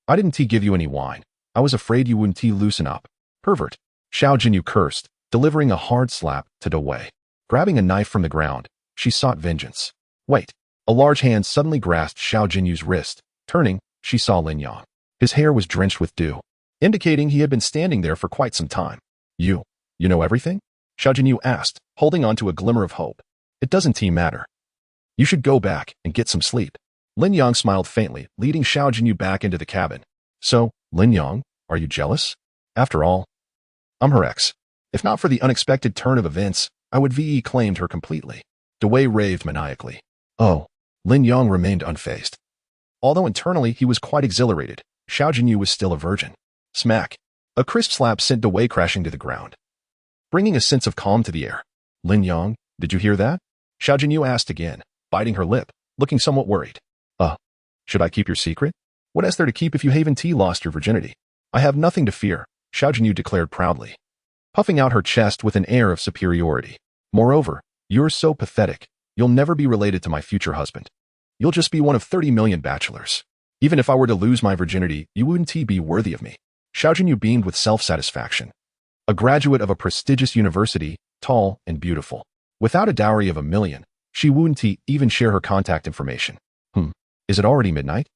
I didn't give you any wine. I was afraid you wouldn't loosen up. Pervert. Xiao Jinyu cursed, delivering a hard slap to Dewey. Grabbing a knife from the ground, she sought vengeance. Wait. A large hand suddenly grasped Xiao Jinyu's wrist. Turning, she saw Lin Yang. His hair was drenched with dew, indicating he had been standing there for quite some time. You know everything? Xiao Jinyu asked, holding on to a glimmer of hope. It doesn't matter. You should go back and get some sleep. Lin Yang smiled faintly, leading Xiao Jinyu back into the cabin. So, Lin Yang, are you jealous? After all, I'm her ex. If not for the unexpected turn of events, I would have claimed her completely. Dewey raved maniacally. Oh, Lin Yang remained unfazed. Although internally he was quite exhilarated, Xiao Jinyu was still a virgin. Smack. A crisp slap sent Dewey crashing to the ground, bringing a sense of calm to the air. Lin Yang, did you hear that? Xiao Jinyu asked again, biting her lip, looking somewhat worried. Should I keep your secret? What is there to keep if you haven't lost your virginity? I have nothing to fear, Xiao Jinyu declared proudly, puffing out her chest with an air of superiority. Moreover, you're so pathetic, you'll never be related to my future husband. You'll just be one of 30 million bachelors. Even if I were to lose my virginity, you wouldn't be worthy of me. Xiao Jinyu beamed with self-satisfaction. A graduate of a prestigious university, tall and beautiful. Without a dowry of $1 million, she wouldn't even share her contact information. Is it already midnight?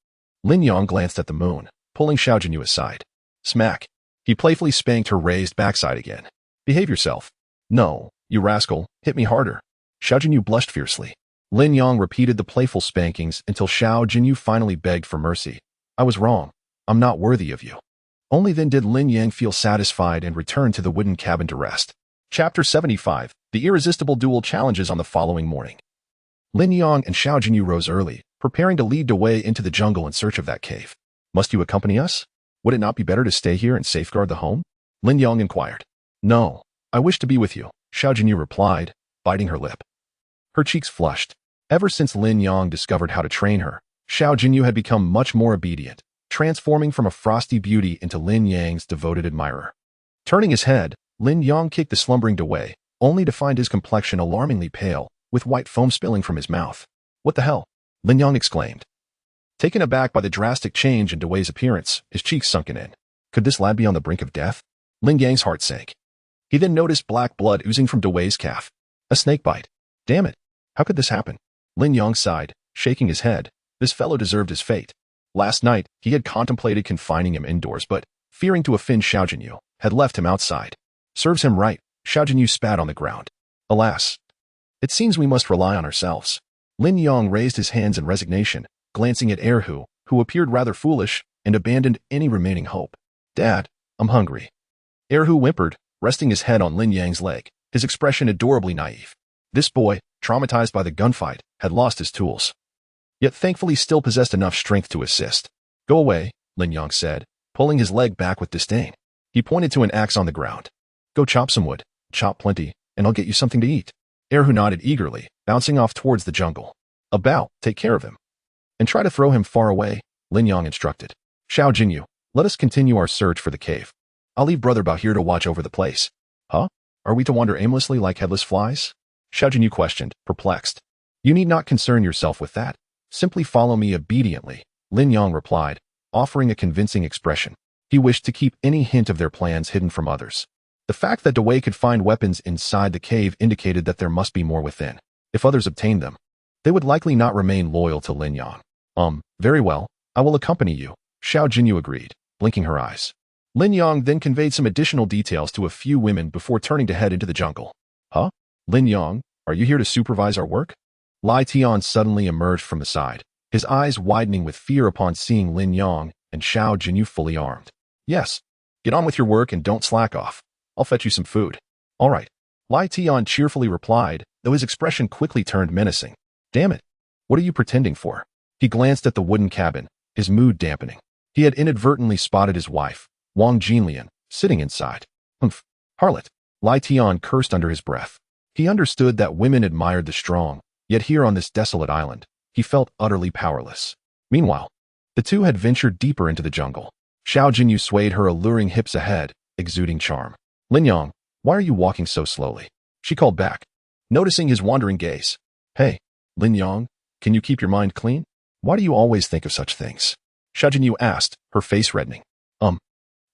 Lin Yang glanced at the moon, pulling Xiao Jinyu aside. Smack. He playfully spanked her raised backside again. Behave yourself. No, you rascal, hit me harder. Xiao Jinyu blushed fiercely. Lin Yang repeated the playful spankings until Xiao Jinyu finally begged for mercy. I was wrong. I'm not worthy of you. Only then did Lin Yang feel satisfied and return to the wooden cabin to rest. Chapter 75. The irresistible duel challenges on the following morning. Lin Yang and Xiao Jinyu rose early, preparing to lead Dewey into the jungle in search of that cave. Must you accompany us? Would it not be better to stay here and safeguard the home? Lin Yang inquired. No, I wish to be with you, Xiao Jinyu replied, biting her lip. Her cheeks flushed. Ever since Lin Yang discovered how to train her, Xiao Jinyu had become much more obedient, transforming from a frosty beauty into Lin Yang's devoted admirer. Turning his head, Lin Yang kicked the slumbering Dewey, only to find his complexion alarmingly pale, with white foam spilling from his mouth. What the hell? Lin Yang exclaimed. Taken aback by the drastic change in Dewey's appearance, his cheeks sunken in. Could this lad be on the brink of death? Lin Yang's heart sank. He then noticed black blood oozing from Dewey's calf. A snake bite. Damn it. How could this happen? Lin Yang sighed, shaking his head. This fellow deserved his fate. Last night, he had contemplated confining him indoors, but, fearing to offend Xiao Jinyu, had left him outside. Serves him right, Xiao Jinyu spat on the ground. Alas. It seems we must rely on ourselves. Lin Yang raised his hands in resignation, glancing at Erhu, who appeared rather foolish, and abandoned any remaining hope. Dad, I'm hungry. Erhu whimpered, resting his head on Lin Yang's leg, his expression adorably naive. This boy, traumatized by the gunfight, had lost his tools, yet thankfully still possessed enough strength to assist. Go away, Lin Yang said, pulling his leg back with disdain. He pointed to an axe on the ground. Go chop some wood, chop plenty, and I'll get you something to eat. Erhu nodded eagerly, bouncing off towards the jungle. About, take care of him. And try to throw him far away, Lin Yang instructed. Xiao Jinyu, let us continue our search for the cave. I'll leave Brother Bao here to watch over the place. Huh? Are we to wander aimlessly like headless flies? Xiao Jinyu questioned, perplexed. You need not concern yourself with that. Simply follow me obediently, Lin Yang replied, offering a convincing expression. He wished to keep any hint of their plans hidden from others. The fact that Dewey could find weapons inside the cave indicated that there must be more within. If others obtained them, they would likely not remain loyal to Lin Yang. Very well, I will accompany you, Xiao Jinyu agreed, blinking her eyes. Lin Yang then conveyed some additional details to a few women before turning to head into the jungle. Huh? Lin Yang, are you here to supervise our work? Lai Tian suddenly emerged from the side, his eyes widening with fear upon seeing Lin Yang and Xiao Jinyu fully armed. Yes. Get on with your work and don't slack off. I'll fetch you some food. All right. Lai Tian cheerfully replied, though his expression quickly turned menacing. Damn it. What are you pretending for? He glanced at the wooden cabin, his mood dampening. He had inadvertently spotted his wife, Wang Jinlian, sitting inside. Humph. Harlot. Lai Tian cursed under his breath. He understood that women admired the strong, yet here on this desolate island, he felt utterly powerless. Meanwhile, the two had ventured deeper into the jungle. Xiao Jinyu swayed her alluring hips ahead, exuding charm. Lin Yang, why are you walking so slowly? She called back, noticing his wandering gaze. Hey, Lin Yang, can you keep your mind clean? Why do you always think of such things? Xiao Jinyu asked, her face reddening.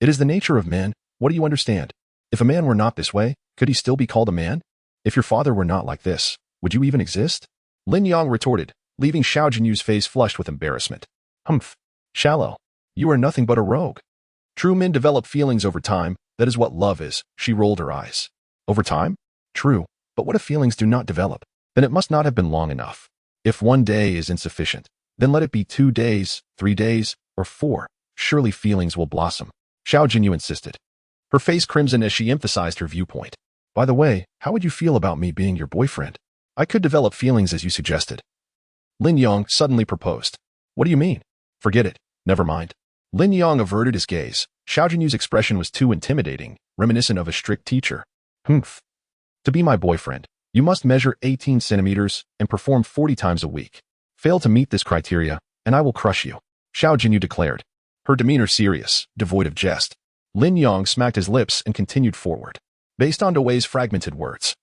It is the nature of men. What do you understand? If a man were not this way, could he still be called a man? If your father were not like this, would you even exist? Lin Yang retorted, leaving Xiao Jinyu's face flushed with embarrassment. Humph. Shallow. You are nothing but a rogue. True men develop feelings over time. That is what love is. She rolled her eyes. Over time? True. But what if feelings do not develop? Then it must not have been long enough. If 1 day is insufficient, then let it be 2 days, 3 days, or 4. Surely feelings will blossom. Xiao Jinyu insisted. Her face crimsoned as she emphasized her viewpoint. By the way, how would you feel about me being your boyfriend? I could develop feelings as you suggested. Lin Yang suddenly proposed. What do you mean? Forget it. Never mind. Lin Yang averted his gaze. Xiao Jinyu's expression was too intimidating, reminiscent of a strict teacher. Humph. To be my boyfriend, you must measure 18 centimeters and perform 40 times a week. Fail to meet this criteria, and I will crush you, Xiao Jinyu declared, her demeanor serious, devoid of jest. Lin Yang smacked his lips and continued forward. Based on Dewey's fragmented words,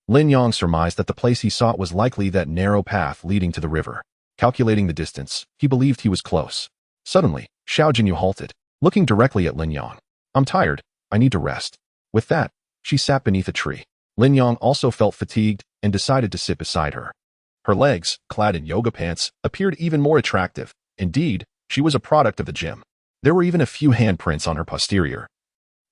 Lin Yang surmised that the place he sought was likely that narrow path leading to the river. Calculating the distance, he believed he was close. Suddenly, Xiao Jinyu halted, looking directly at Lin Yang. I'm tired. I need to rest. With that, she sat beneath a tree. Lin Yang also felt fatigued and decided to sit beside her. Her legs, clad in yoga pants, appeared even more attractive. Indeed, she was a product of the gym. There were even a few handprints on her posterior,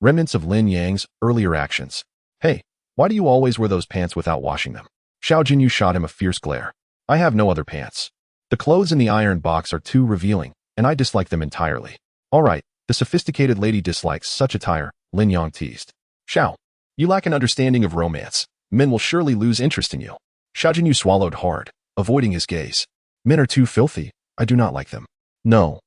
remnants of Lin Yang's earlier actions. Hey, why do you always wear those pants without washing them? Xiao Jinyu shot him a fierce glare. I have no other pants. The clothes in the iron box are too revealing, and I dislike them entirely. All right, the sophisticated lady dislikes such attire, Lin Yang teased. Xiao, you lack an understanding of romance. Men will surely lose interest in you. Xiao Jinyu swallowed hard, avoiding his gaze. Men are too filthy. I do not like them. No.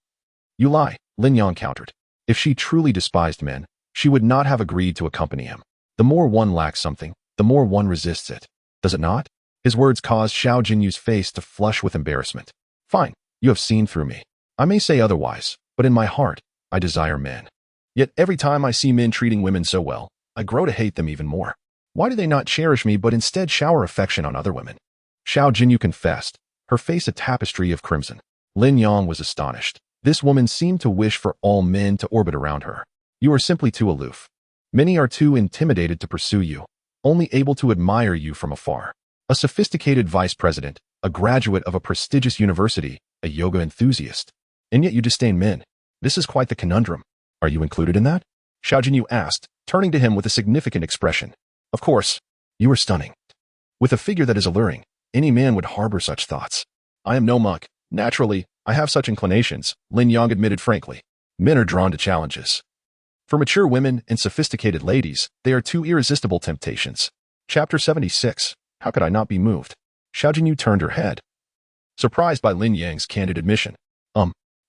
You lie, Lin Yang countered. If she truly despised men, she would not have agreed to accompany him. The more one lacks something, the more one resists it. Does it not? His words caused Xiao Jinyu's face to flush with embarrassment. Fine, you have seen through me. I may say otherwise, but in my heart, I desire men. Yet every time I see men treating women so well, I grow to hate them even more. Why do they not cherish me but instead shower affection on other women? Xiao Jinyu confessed, her face a tapestry of crimson. Lin Yang was astonished. This woman seemed to wish for all men to orbit around her. You are simply too aloof. Many are too intimidated to pursue you, only able to admire you from afar. A sophisticated vice president, a graduate of a prestigious university, a yoga enthusiast. And yet you disdain men. This is quite the conundrum. Are you included in that? Xiao Jinyu asked, turning to him with a significant expression. Of course. You are stunning. With a figure that is alluring, any man would harbor such thoughts. I am no monk. Naturally, I have such inclinations, Lin Yang admitted frankly. Men are drawn to challenges. For mature women and sophisticated ladies, they are two irresistible temptations. Chapter 76. How could I not be moved? Xiao Jinyu turned her head, surprised by Lin Yang's candid admission.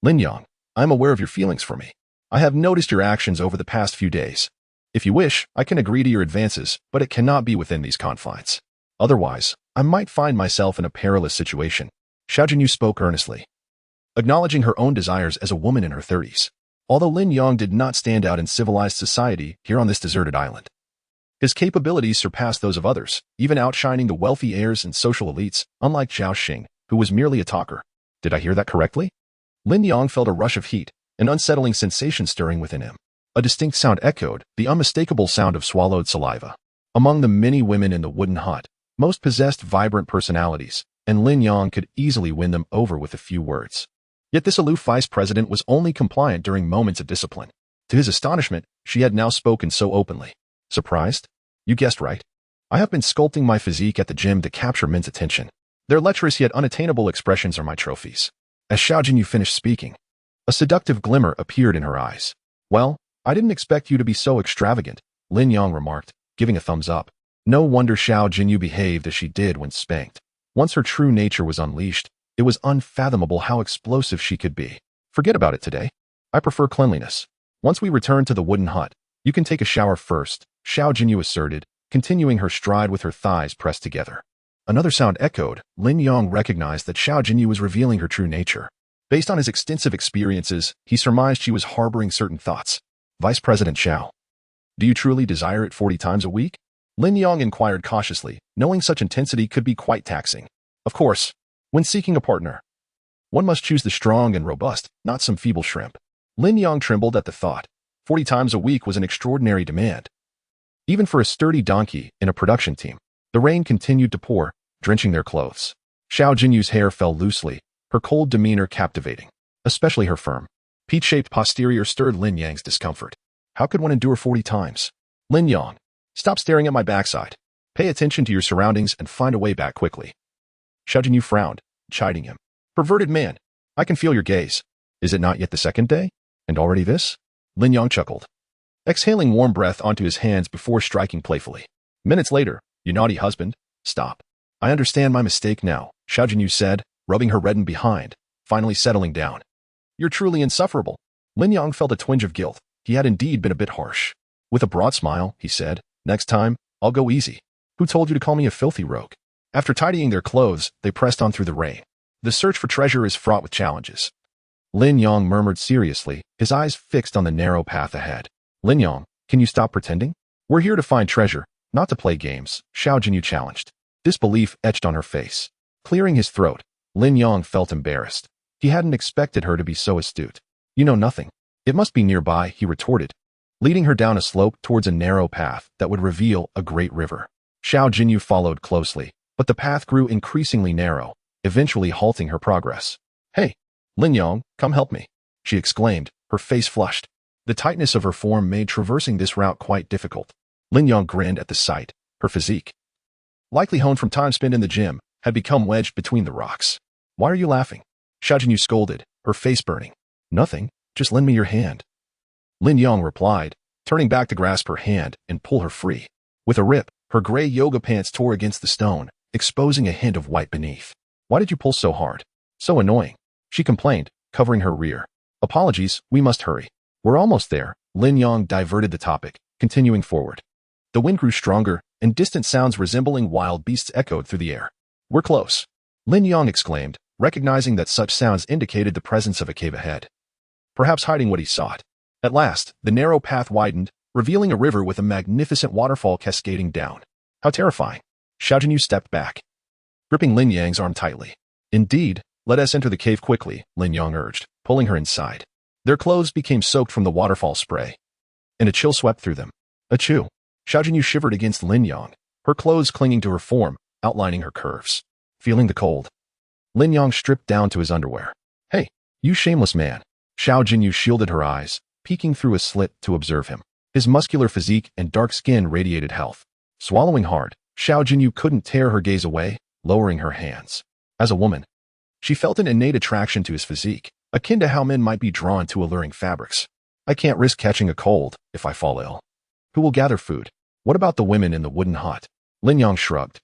Lin Yang, I am aware of your feelings for me. I have noticed your actions over the past few days. If you wish, I can agree to your advances, but it cannot be within these confines. Otherwise, I might find myself in a perilous situation. Xiao Jinyu spoke earnestly, acknowledging her own desires as a woman in her 30s. Although Lin Yang did not stand out in civilized society here on this deserted island, his capabilities surpassed those of others, even outshining the wealthy heirs and social elites, unlike Zhao Xing, who was merely a talker. Did I hear that correctly? Lin Yang felt a rush of heat, an unsettling sensation stirring within him. A distinct sound echoed, the unmistakable sound of swallowed saliva. Among the many women in the wooden hut, most possessed vibrant personalities, and Lin Yang could easily win them over with a few words. Yet this aloof vice president was only compliant during moments of discipline. To his astonishment, she had now spoken so openly. Surprised? You guessed right. I have been sculpting my physique at the gym to capture men's attention. Their lecherous yet unattainable expressions are my trophies. As Xiao Jinyu finished speaking, a seductive glimmer appeared in her eyes. Well, I didn't expect you to be so extravagant, Lin Yang remarked, giving a thumbs up. No wonder Xiao Jinyu behaved as she did when spanked. Once her true nature was unleashed, it was unfathomable how explosive she could be. Forget about it today. I prefer cleanliness. Once we return to the wooden hut, you can take a shower first, Xiao Jinyu asserted, continuing her stride with her thighs pressed together. Another sound echoed. Lin Yong recognized that Xiao Jinyu was revealing her true nature. Based on his extensive experiences, he surmised she was harboring certain thoughts. Vice President Xiao. Do you truly desire it 40 times a week? Lin Yong inquired cautiously, knowing such intensity could be quite taxing. Of course, when seeking a partner, one must choose the strong and robust, not some feeble shrimp. Lin Yong trembled at the thought. 40 times a week was an extraordinary demand. Even for a sturdy donkey in a production team. The rain continued to pour, drenching their clothes. Xiao Jinyu's hair fell loosely, her cold demeanor captivating. Especially her firm, peach-shaped posterior stirred Lin Yang's discomfort. How could one endure 40 times? Lin Yang, stop staring at my backside. Pay attention to your surroundings and find a way back quickly. Xiao Jinyu frowned, chiding him. Perverted man, I can feel your gaze. Is it not yet the second day? And already this? Lin Yang chuckled, exhaling warm breath onto his hands before striking playfully. Minutes later, you naughty husband, stop. I understand my mistake now, Xiao Jinyu said, rubbing her reddened behind, finally settling down. You're truly insufferable. Lin Yang felt a twinge of guilt. He had indeed been a bit harsh. With a broad smile, he said, next time, I'll go easy. Who told you to call me a filthy rogue? After tidying their clothes, they pressed on through the rain. The search for treasure is fraught with challenges. Lin Yang murmured seriously, his eyes fixed on the narrow path ahead. Lin Yang, can you stop pretending? We're here to find treasure, not to play games, Xiao Jinyu challenged. Disbelief etched on her face. Clearing his throat, Lin Yang felt embarrassed. He hadn't expected her to be so astute. You know nothing. It must be nearby, he retorted, leading her down a slope towards a narrow path that would reveal a great river. Xiao Jinyu followed closely, but the path grew increasingly narrow, eventually halting her progress. Hey, Lin Yang, come help me, she exclaimed, her face flushed. The tightness of her form made traversing this route quite difficult. Lin Yang grinned at the sight. Her physique, likely honed from time spent in the gym, had become wedged between the rocks. Why are you laughing? Xiao Jinyu scolded, her face burning. Nothing, just lend me your hand. Lin Yang replied, turning back to grasp her hand and pull her free. With a rip, her gray yoga pants tore against the stone, exposing a hint of white beneath. Why did you pull so hard? So annoying, she complained, covering her rear. Apologies, we must hurry. We're almost there. Lin Yang diverted the topic, continuing forward. The wind grew stronger, and distant sounds resembling wild beasts echoed through the air. We're close, Lin Yang exclaimed, recognizing that such sounds indicated the presence of a cave ahead. Perhaps hiding what he sought. At last, the narrow path widened, revealing a river with a magnificent waterfall cascading down. How terrifying. Xiao Jinyu stepped back, gripping Lin Yang's arm tightly. Indeed, let us enter the cave quickly, Lin Yang urged, pulling her inside. Their clothes became soaked from the waterfall spray, and a chill swept through them. Achoo. Xiao Jinyu shivered against Lin Yang, her clothes clinging to her form, outlining her curves. Feeling the cold, Lin Yang stripped down to his underwear. Hey, you shameless man. Xiao Jinyu shielded her eyes, peeking through a slit to observe him. His muscular physique and dark skin radiated health. Swallowing hard, Xiao Jinyu couldn't tear her gaze away, lowering her hands. As a woman, she felt an innate attraction to his physique, akin to how men might be drawn to alluring fabrics. I can't risk catching a cold if I fall ill. Who will gather food? What about the women in the wooden hut? Lin Yang shrugged.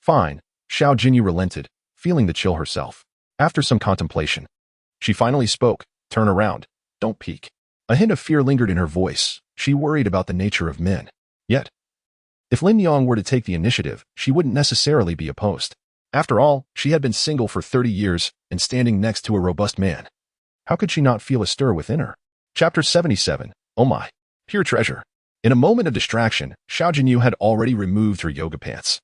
Fine. Xiao Jinyu relented, feeling the chill herself. After some contemplation, she finally spoke. Turn around. Don't peek. A hint of fear lingered in her voice. She worried about the nature of men. Yet, if Lin Yang were to take the initiative, she wouldn't necessarily be opposed. After all, she had been single for 30 years and standing next to a robust man. How could she not feel a stir within her? Chapter 77. Oh my. Pure treasure. In a moment of distraction, Xiao Jinyu had already removed her yoga pants,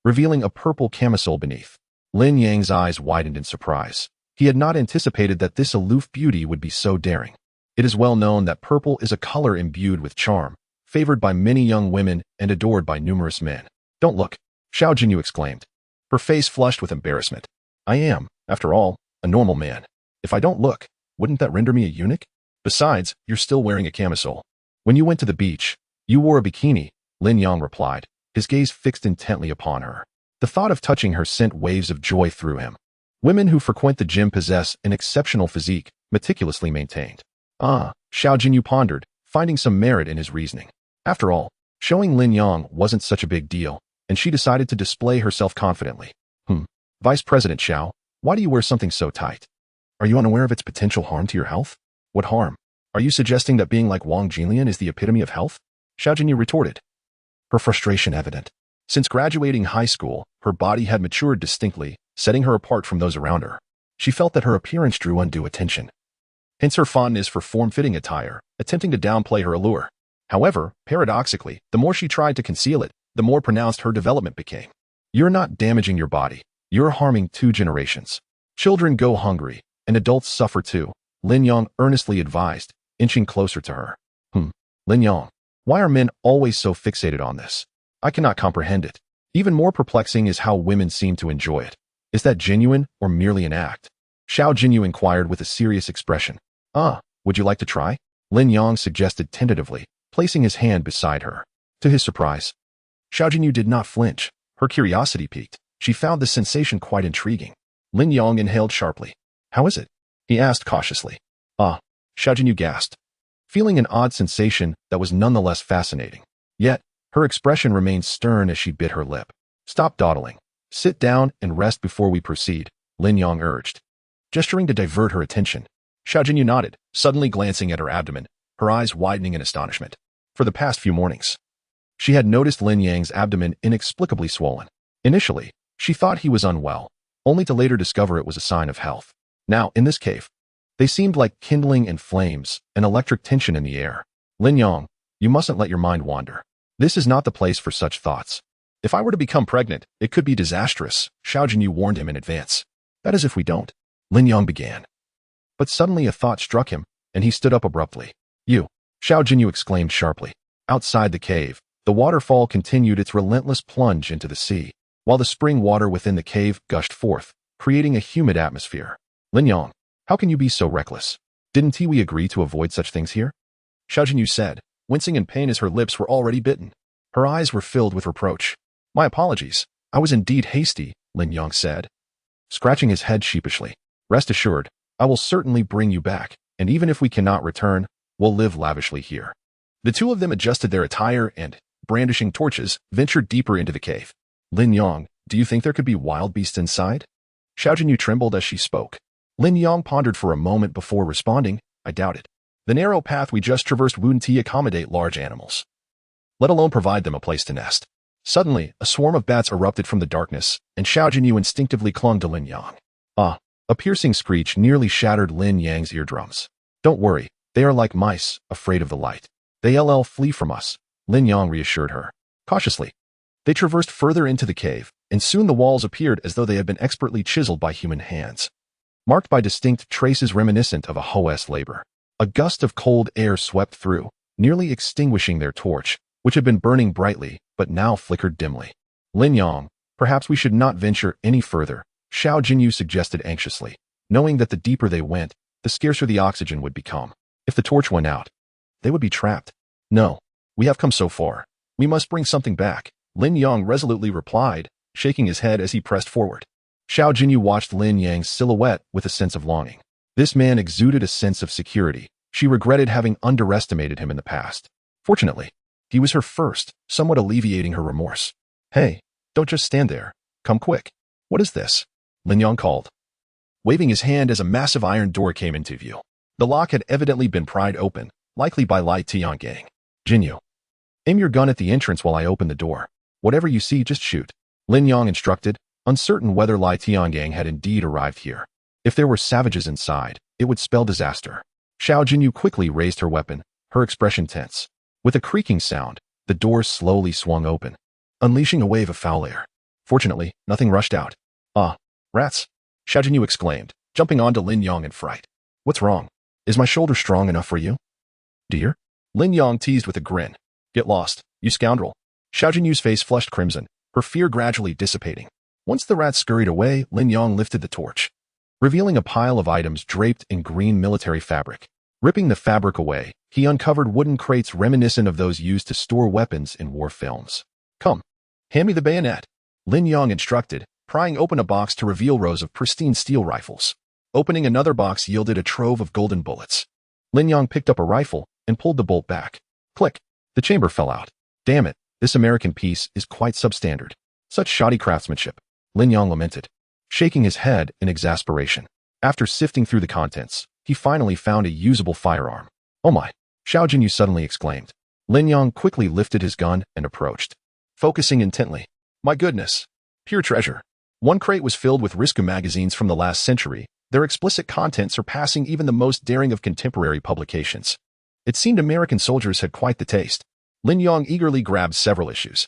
revealing a purple camisole beneath. Lin Yang's eyes widened in surprise. He had not anticipated that this aloof beauty would be so daring. It is well known that purple is a color imbued with charm, favored by many young women and adored by numerous men. Don't look, Xiao Jinyu exclaimed, her face flushed with embarrassment. I am, after all, a normal man. If I don't look, wouldn't that render me a eunuch? Besides, you're still wearing a camisole. When you went to the beach, you wore a bikini, Lin Yang replied, his gaze fixed intently upon her. The thought of touching her sent waves of joy through him. Women who frequent the gym possess an exceptional physique, meticulously maintained. Xiao Jinyu pondered, finding some merit in his reasoning. After all, Showing Lin Yang wasn't such a big deal, and she decided to display herself confidently. Vice President Xiao, why do you wear something so tight? Are you unaware of its potential harm to your health? What harm? Are you suggesting that being like Wang Jinlian is the epitome of health? Xiao Jinyu retorted, her frustration evident. Since graduating high school, her body had matured distinctly, setting her apart from those around her. She felt that her appearance drew undue attention. Hence her fondness for form-fitting attire, attempting to downplay her allure. However, paradoxically, the more she tried to conceal it, the more pronounced her development became. You're not damaging your body. You're harming 2 generations. Children go hungry, and adults suffer too, Lin Yang earnestly advised, inching closer to her. Lin Yang, why are men always so fixated on this? I cannot comprehend it. Even more perplexing is how women seem to enjoy it. Is that genuine or merely an act? Xiao Jinyu inquired with a serious expression. Would you like to try? Lin Yang suggested tentatively, placing his hand beside her. To his surprise, Xiao Jinyu did not flinch. Her curiosity piqued. She found the sensation quite intriguing. Lin Yang inhaled sharply. How is it? He asked cautiously. Xiao Jinyu gasped, feeling an odd sensation that was nonetheless fascinating. Yet, her expression remained stern as she bit her lip. Stop dawdling. Sit down and rest before we proceed, Lin Yang urged, gesturing to divert her attention. Xiao Jinyu nodded, suddenly glancing at her abdomen, her eyes widening in astonishment. For the past few mornings, she had noticed Lin Yang's abdomen inexplicably swollen. Initially, she thought he was unwell, only to later discover it was a sign of health. Now, in this cave, they seemed like kindling and flames, an electric tension in the air. Lin Yang, you mustn't let your mind wander. This is not the place for such thoughts. If I were to become pregnant, it could be disastrous, Xiao Jinyu warned him in advance. That is if we don't, Lin Yang began. But suddenly a thought struck him, and he stood up abruptly. You, Xiao Jinyu exclaimed sharply. Outside the cave, the waterfall continued its relentless plunge into the sea, while the spring water within the cave gushed forth, creating a humid atmosphere. Lin Yang, how can you be so reckless? Didn't we agree to avoid such things here? Xiao Jinyu said, wincing in pain as her lips were already bitten. Her eyes were filled with reproach. My apologies. I was indeed hasty, Lin Yang said, scratching his head sheepishly. Rest assured, I will certainly bring you back, and even if we cannot return, we'll live lavishly here. The two of them adjusted their attire and, brandishing torches, ventured deeper into the cave. Lin Yang, do you think there could be wild beasts inside? Xiao Jinyu trembled as she spoke. Lin Yang pondered for a moment before responding, I doubt it. The narrow path we just traversed wouldn't accommodate large animals, let alone provide them a place to nest. Suddenly, a swarm of bats erupted from the darkness, and Xiao Jinyu instinctively clung to Lin Yang. A piercing screech nearly shattered Lin Yang's eardrums. Don't worry, they are like mice, afraid of the light. They'll flee from us, Lin Yang reassured her. Cautiously, they traversed further into the cave, and soon the walls appeared as though they had been expertly chiseled by human hands, marked by distinct traces reminiscent of a hoe's labor. A gust of cold air swept through, nearly extinguishing their torch, which had been burning brightly, but now flickered dimly. Lin Yang, perhaps we should not venture any further, Xiao Jinyu suggested anxiously, knowing that the deeper they went, the scarcer the oxygen would become. If the torch went out, they would be trapped. No, we have come so far. We must bring something back, Lin Yang resolutely replied, shaking his head as he pressed forward. Xiao Jinyu watched Lin Yang's silhouette with a sense of longing. This man exuded a sense of security. She regretted having underestimated him in the past. Fortunately, he was her first, somewhat alleviating her remorse. Hey, don't just stand there. Come quick. What is this? Lin Yang called, waving his hand as a massive iron door came into view. The lock had evidently been pried open, likely by Lai Tiangang. Jinyu, aim your gun at the entrance while I open the door. Whatever you see, just shoot, Lin Yang instructed, uncertain whether Lai Tiangang had indeed arrived here. If there were savages inside, it would spell disaster. Xiao Jinyu quickly raised her weapon, her expression tense. With a creaking sound, the door slowly swung open, unleashing a wave of foul air. Fortunately, nothing rushed out. Rats! Xiao Jinyu exclaimed, jumping onto Lin Yang in fright. What's wrong? Is my shoulder strong enough for you? Dear? Lin Yang teased with a grin. Get lost, you scoundrel. Xiao Jinyu's face flushed crimson, her fear gradually dissipating. Once the rats scurried away, Lin Yang lifted the torch, revealing a pile of items draped in green military fabric. Ripping the fabric away, he uncovered wooden crates reminiscent of those used to store weapons in war films. Come, hand me the bayonet, Lin Yang instructed, prying open a box to reveal rows of pristine steel rifles. Opening another box yielded a trove of golden bullets. Lin Yang picked up a rifle and pulled the bolt back. Click! The chamber fell out. Damn it, this American piece is quite substandard. Such shoddy craftsmanship, Lin Yang lamented, shaking his head in exasperation. After sifting through the contents, he finally found a usable firearm. Oh my, Xiao Jinyu suddenly exclaimed. Lin Yang quickly lifted his gun and approached, focusing intently. My goodness, pure treasure. One crate was filled with Risku magazines from the last century, their explicit content surpassing even the most daring of contemporary publications. It seemed American soldiers had quite the taste. Lin Yang eagerly grabbed several issues.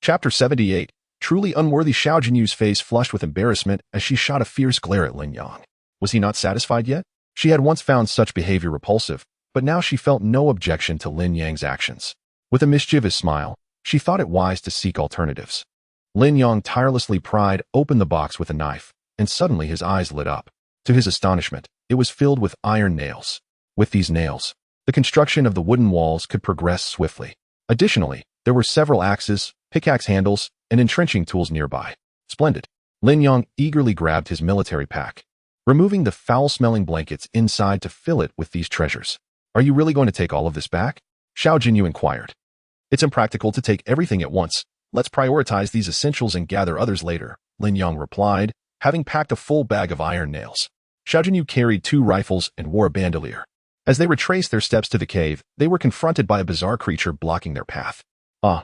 Chapter 78, truly unworthy. Xiao Jinyu's face flushed with embarrassment as she shot a fierce glare at Lin Yang. Was he not satisfied yet? She had once found such behavior repulsive, but now she felt no objection to Lin Yang's actions. With a mischievous smile, she thought it wise to seek alternatives. Lin Yang tirelessly pried open the box with a knife, and suddenly his eyes lit up. To his astonishment, it was filled with iron nails. With these nails, the construction of the wooden walls could progress swiftly. Additionally, there were several axes, pickaxe handles, and entrenching tools nearby. Splendid. Lin Yang eagerly grabbed his military pack, removing the foul-smelling blankets inside to fill it with these treasures. Are you really going to take all of this back? Xiao Jinyu inquired. It's impractical to take everything at once. Let's prioritize these essentials and gather others later, Lin Yang replied, having packed a full bag of iron nails. Xiao Jinyu carried 2 rifles and wore a bandolier. As they retraced their steps to the cave, they were confronted by a bizarre creature blocking their path. Ah!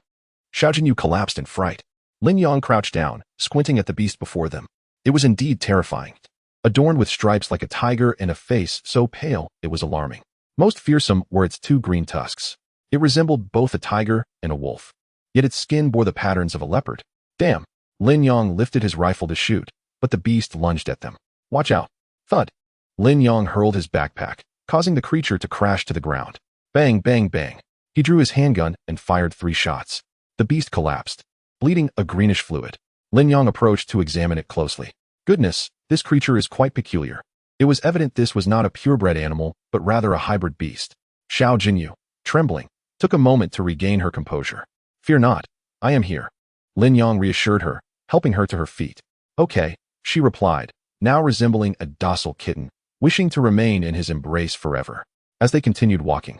Xiao Jinyu collapsed in fright. Lin Yang crouched down, squinting at the beast before them. It was indeed terrifying. Adorned with stripes like a tiger and a face so pale it was alarming. Most fearsome were its 2 green tusks. It resembled both a tiger and a wolf. Yet its skin bore the patterns of a leopard. Damn! Lin Yang lifted his rifle to shoot, but the beast lunged at them. Watch out! Thud! Lin Yang hurled his backpack, causing the creature to crash to the ground. Bang, bang, bang. He drew his handgun and fired 3 shots. The beast collapsed, bleeding a greenish fluid. Lin Yang approached to examine it closely. Goodness, this creature is quite peculiar. It was evident this was not a purebred animal, but rather a hybrid beast. Xiao Jinyu, trembling, took a moment to regain her composure. Fear not, I am here. Lin Yang reassured her, helping her to her feet. Okay, she replied, now resembling a docile kitten, wishing to remain in his embrace forever. As they continued walking,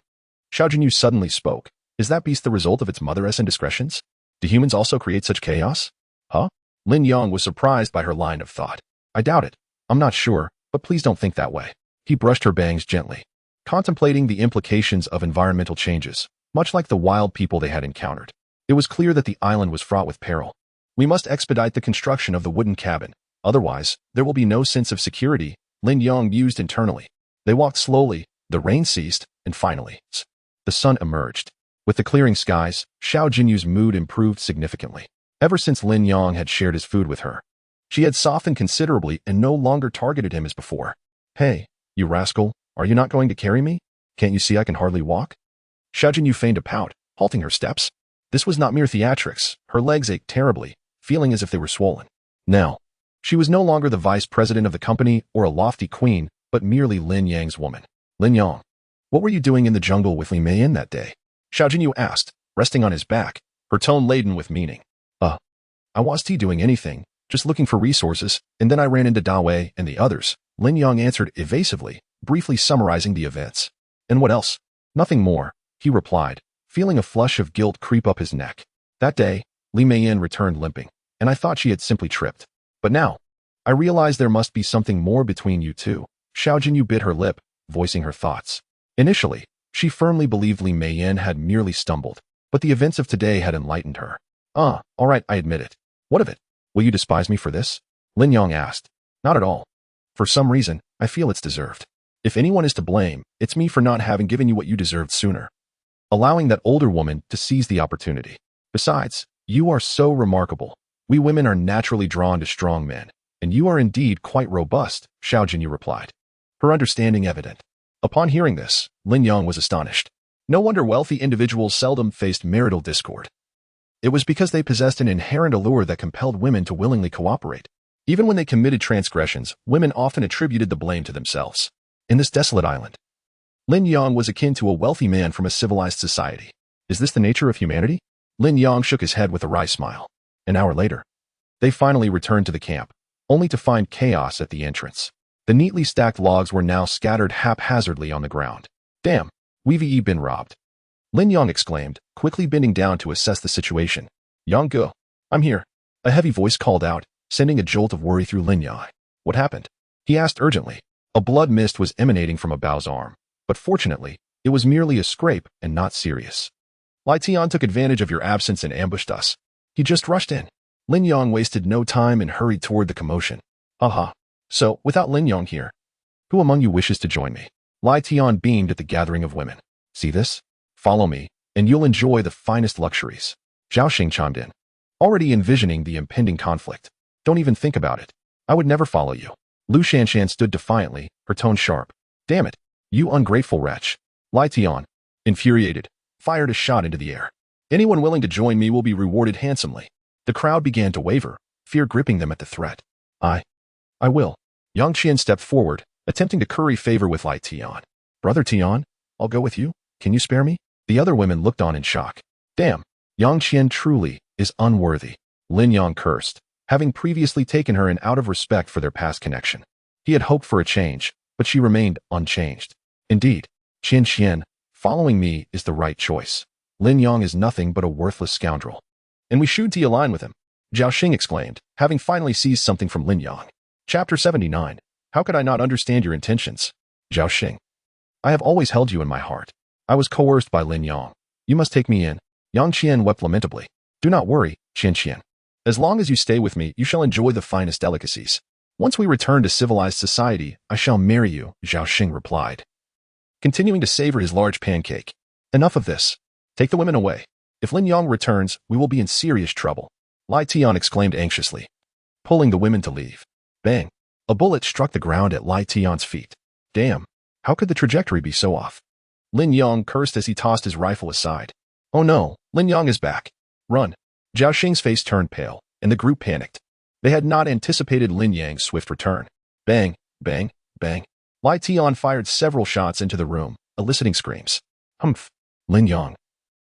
Xiao Jinyu suddenly spoke. Is that beast the result of its mother's indiscretions? Do humans also create such chaos? Huh? Lin Yang was surprised by her line of thought. I doubt it. I'm not sure, but please don't think that way. He brushed her bangs gently, contemplating the implications of environmental changes, much like the wild people they had encountered. It was clear that the island was fraught with peril. We must expedite the construction of the wooden cabin. Otherwise, there will be no sense of security, Lin Yang mused internally. They walked slowly, the rain ceased, and finally, the sun emerged. With the clearing skies, Xiao Jinyu's mood improved significantly. Ever since Lin Yang had shared his food with her, she had softened considerably and no longer targeted him as before. Hey, you rascal, are you not going to carry me? Can't you see I can hardly walk? Xiao Jinyu feigned a pout, halting her steps. This was not mere theatrics. Her legs ached terribly, feeling as if they were swollen. Now, she was no longer the vice president of the company or a lofty queen, but merely Lin Yang's woman. Lin Yang, what were you doing in the jungle with Li Meiyin that day? Xiao Jinyu asked, resting on his back, her tone laden with meaning. I wasn't doing anything, just looking for resources, and then I ran into Da Wei and the others, Lin Yang answered evasively, briefly summarizing the events. And what else? Nothing more, he replied, feeling a flush of guilt creep up his neck. That day, Li Meiyin returned limping, and I thought she had simply tripped. But now, I realized there must be something more between you two. Xiao Jinyu bit her lip, voicing her thoughts. Initially, she firmly believed Li Meiyin had merely stumbled, but the events of today had enlightened her. All right, I admit it. What of it? Will you despise me for this? Lin Yang asked. Not at all. For some reason, I feel it's deserved. If anyone is to blame, it's me for not having given you what you deserved sooner, allowing that older woman to seize the opportunity. Besides, you are so remarkable. We women are naturally drawn to strong men, and you are indeed quite robust, Xiao Jinyu replied, her understanding evident. Upon hearing this, Lin Yang was astonished. No wonder wealthy individuals seldom faced marital discord. It was because they possessed an inherent allure that compelled women to willingly cooperate. Even when they committed transgressions, women often attributed the blame to themselves. In this desolate island, Lin Yang was akin to a wealthy man from a civilized society. Is this the nature of humanity? Lin Yang shook his head with a wry smile. An hour later, they finally returned to the camp, only to find chaos at the entrance. The neatly stacked logs were now scattered haphazardly on the ground. Damn, we've been robbed. Lin Yang exclaimed, quickly bending down to assess the situation. Yang Ge, I'm here. A heavy voice called out, sending a jolt of worry through Lin Yang. What happened? He asked urgently. A blood mist was emanating from Bao's arm, but fortunately, it was merely a scrape and not serious. Lai Tian took advantage of your absence and ambushed us. He just rushed in. Lin Yang wasted no time and hurried toward the commotion. Haha. So, without Lin Yang here, who among you wishes to join me? Lai Tian beamed at the gathering of women. See this? Follow me, and you'll enjoy the finest luxuries. Zhao Xing chimed in, already envisioning the impending conflict. Don't even think about it. I would never follow you. Lu Shanshan stood defiantly, her tone sharp. Damn it, you ungrateful wretch. Lai Tian, infuriated, fired a shot into the air. Anyone willing to join me will be rewarded handsomely. The crowd began to waver, fear gripping them at the threat. I will. Yang Qian stepped forward, attempting to curry favor with Lai Tian. Brother Tian, I'll go with you. Can you spare me? The other women looked on in shock. Damn, Yang Qian truly is unworthy. Lin Yang cursed, having previously taken her in out of respect for their past connection. He had hoped for a change, but she remained unchanged. Indeed, Qian Qian, following me is the right choice. Lin Yang is nothing but a worthless scoundrel. And we should align with him, Zhao Xing exclaimed, having finally seized something from Lin Yang. Chapter 79. How could I not understand your intentions? Zhao Xing. I have always held you in my heart. I was coerced by Lin Yang. You must take me in. Yang Qian wept lamentably. Do not worry, Qian Qian. As long as you stay with me, you shall enjoy the finest delicacies. Once we return to civilized society, I shall marry you, Zhao Xing replied, continuing to savor his large pancake. Enough of this. Take the women away. If Lin Yang returns, we will be in serious trouble. Lai Tian exclaimed anxiously, pulling the women to leave. Bang! A bullet struck the ground at Lai Tian's feet. Damn, how could the trajectory be so off? Lin Yang cursed as he tossed his rifle aside. Oh no, Lin Yang is back. Run. Zhao Xing's face turned pale, and the group panicked. They had not anticipated Lin Yang's swift return. Bang, bang, bang. Lai Tian fired several shots into the room, eliciting screams. Humph. Lin Yang.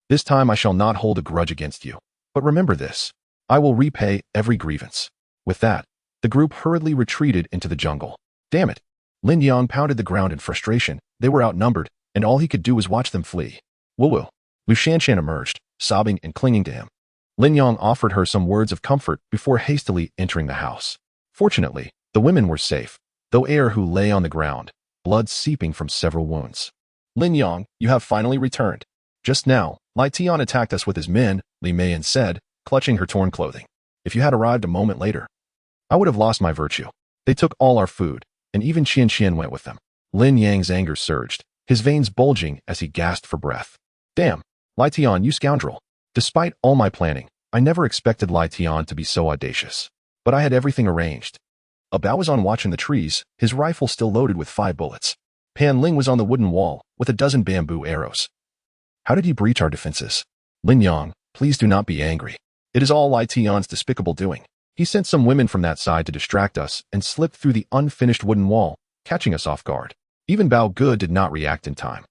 This time I shall not hold a grudge against you. But remember this. I will repay every grievance. With that, the group hurriedly retreated into the jungle. Damn it. Lin Yang pounded the ground in frustration. They were outnumbered, and all he could do was watch them flee. Woo-woo. Lu Shanshan emerged, sobbing and clinging to him. Lin Yang offered her some words of comfort before hastily entering the house. Fortunately, the women were safe, though who lay on the ground, blood seeping from several wounds. Lin Yang, you have finally returned. Just now, Lai Tian attacked us with his men, Li Meiyan said, clutching her torn clothing. If you had arrived a moment later, I would have lost my virtue. They took all our food, and even Qian Qian went with them. Lin Yang's anger surged, his veins bulging as he gasped for breath. Damn, Lai Tian, you scoundrel. Despite all my planning, I never expected Lai Tian to be so audacious. But I had everything arranged. Bao was on watch in the trees, his rifle still loaded with 5 bullets. Pan Ling was on the wooden wall, with a dozen bamboo arrows. How did he breach our defenses? Lin Yang, please do not be angry. It is all Lai Tian's despicable doing. He sent some women from that side to distract us and slipped through the unfinished wooden wall, catching us off guard. Even Bao Ge did not react in time.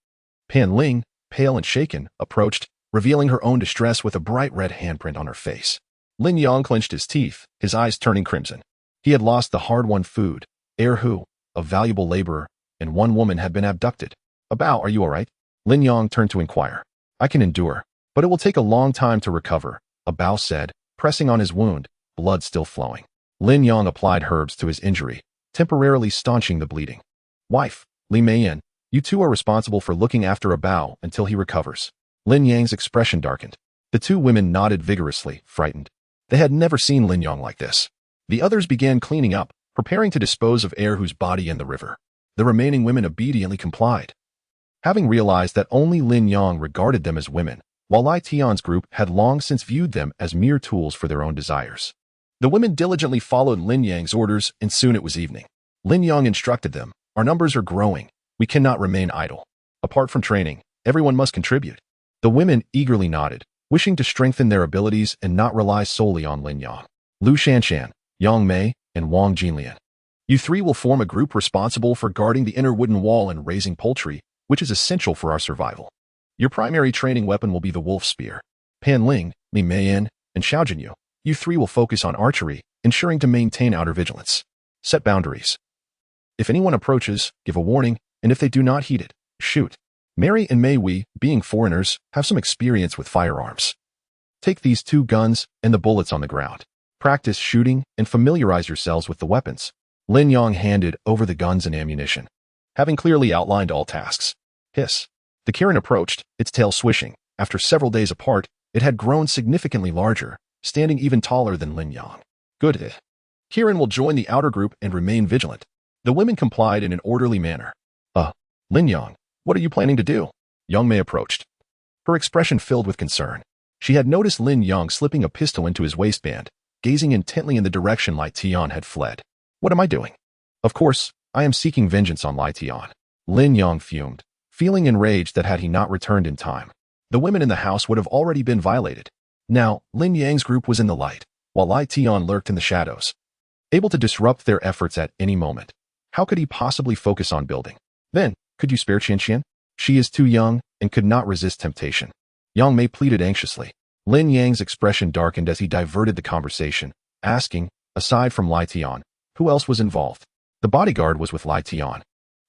Pan Ling, pale and shaken, approached, revealing her own distress with a bright red handprint on her face. Lin Yang clenched his teeth, his eyes turning crimson. He had lost the hard-won food, who, a valuable laborer, and one woman had been abducted. Bao, are you all right? Lin Yang turned to inquire. I can endure, but it will take a long time to recover, Bao said, pressing on his wound, blood still flowing. Lin Yang applied herbs to his injury, temporarily staunching the bleeding. Wife, Li Meiyan, you two are responsible for looking after Bao until he recovers. Lin Yang's expression darkened. The 2 women nodded vigorously, frightened. They had never seen Lin Yang like this. The others began cleaning up, preparing to dispose of who's body in the river. The remaining women obediently complied. Having realized that only Lin Yang regarded them as women, while Lai Tian's group had long since viewed them as mere tools for their own desires. The women diligently followed Lin Yang's orders, and soon it was evening. Lin Yang instructed them, our numbers are growing. We cannot remain idle. Apart from training, everyone must contribute. The women eagerly nodded, wishing to strengthen their abilities and not rely solely on Lin Yang. Lu Shanshan, Yang Mei, and Wang Jinlian. You 3 will form a group responsible for guarding the inner wooden wall and raising poultry, which is essential for our survival. Your primary training weapon will be the wolf spear. Pan Ling, Li Meiyan, and Xiao Jinyu, you 3 will focus on archery, ensuring to maintain outer vigilance. Set boundaries. If anyone approaches, give a warning, and if they do not heed it, shoot. Mary and May, we, being foreigners, have some experience with firearms. Take these 2 guns and the bullets on the ground. Practice shooting and familiarize yourselves with the weapons. Lin Yang handed over the guns and ammunition, having clearly outlined all tasks. Hiss. The Kirin approached, its tail swishing. After several days apart, it had grown significantly larger, standing even taller than Lin Yang. Good. Kirin will join the outer group and remain vigilant. The women complied in an orderly manner. Lin Yang, what are you planning to do? Yang Mei approached, her expression filled with concern. She had noticed Lin Yang slipping a pistol into his waistband, gazing intently in the direction Lai Tian had fled. What am I doing? Of course, I am seeking vengeance on Lai Tian. Lin Yang fumed, feeling enraged that had he not returned in time, the women in the house would have already been violated. Now, Lin Yang's group was in the light, while Lai Tian lurked in the shadows, able to disrupt their efforts at any moment. How could he possibly focus on building? Then, could you spare Qian Qian? She is too young and could not resist temptation. Yang Mei pleaded anxiously. Lin Yang's expression darkened as he diverted the conversation, asking, aside from Lai Tian, who else was involved? The bodyguard was with Lai Tian.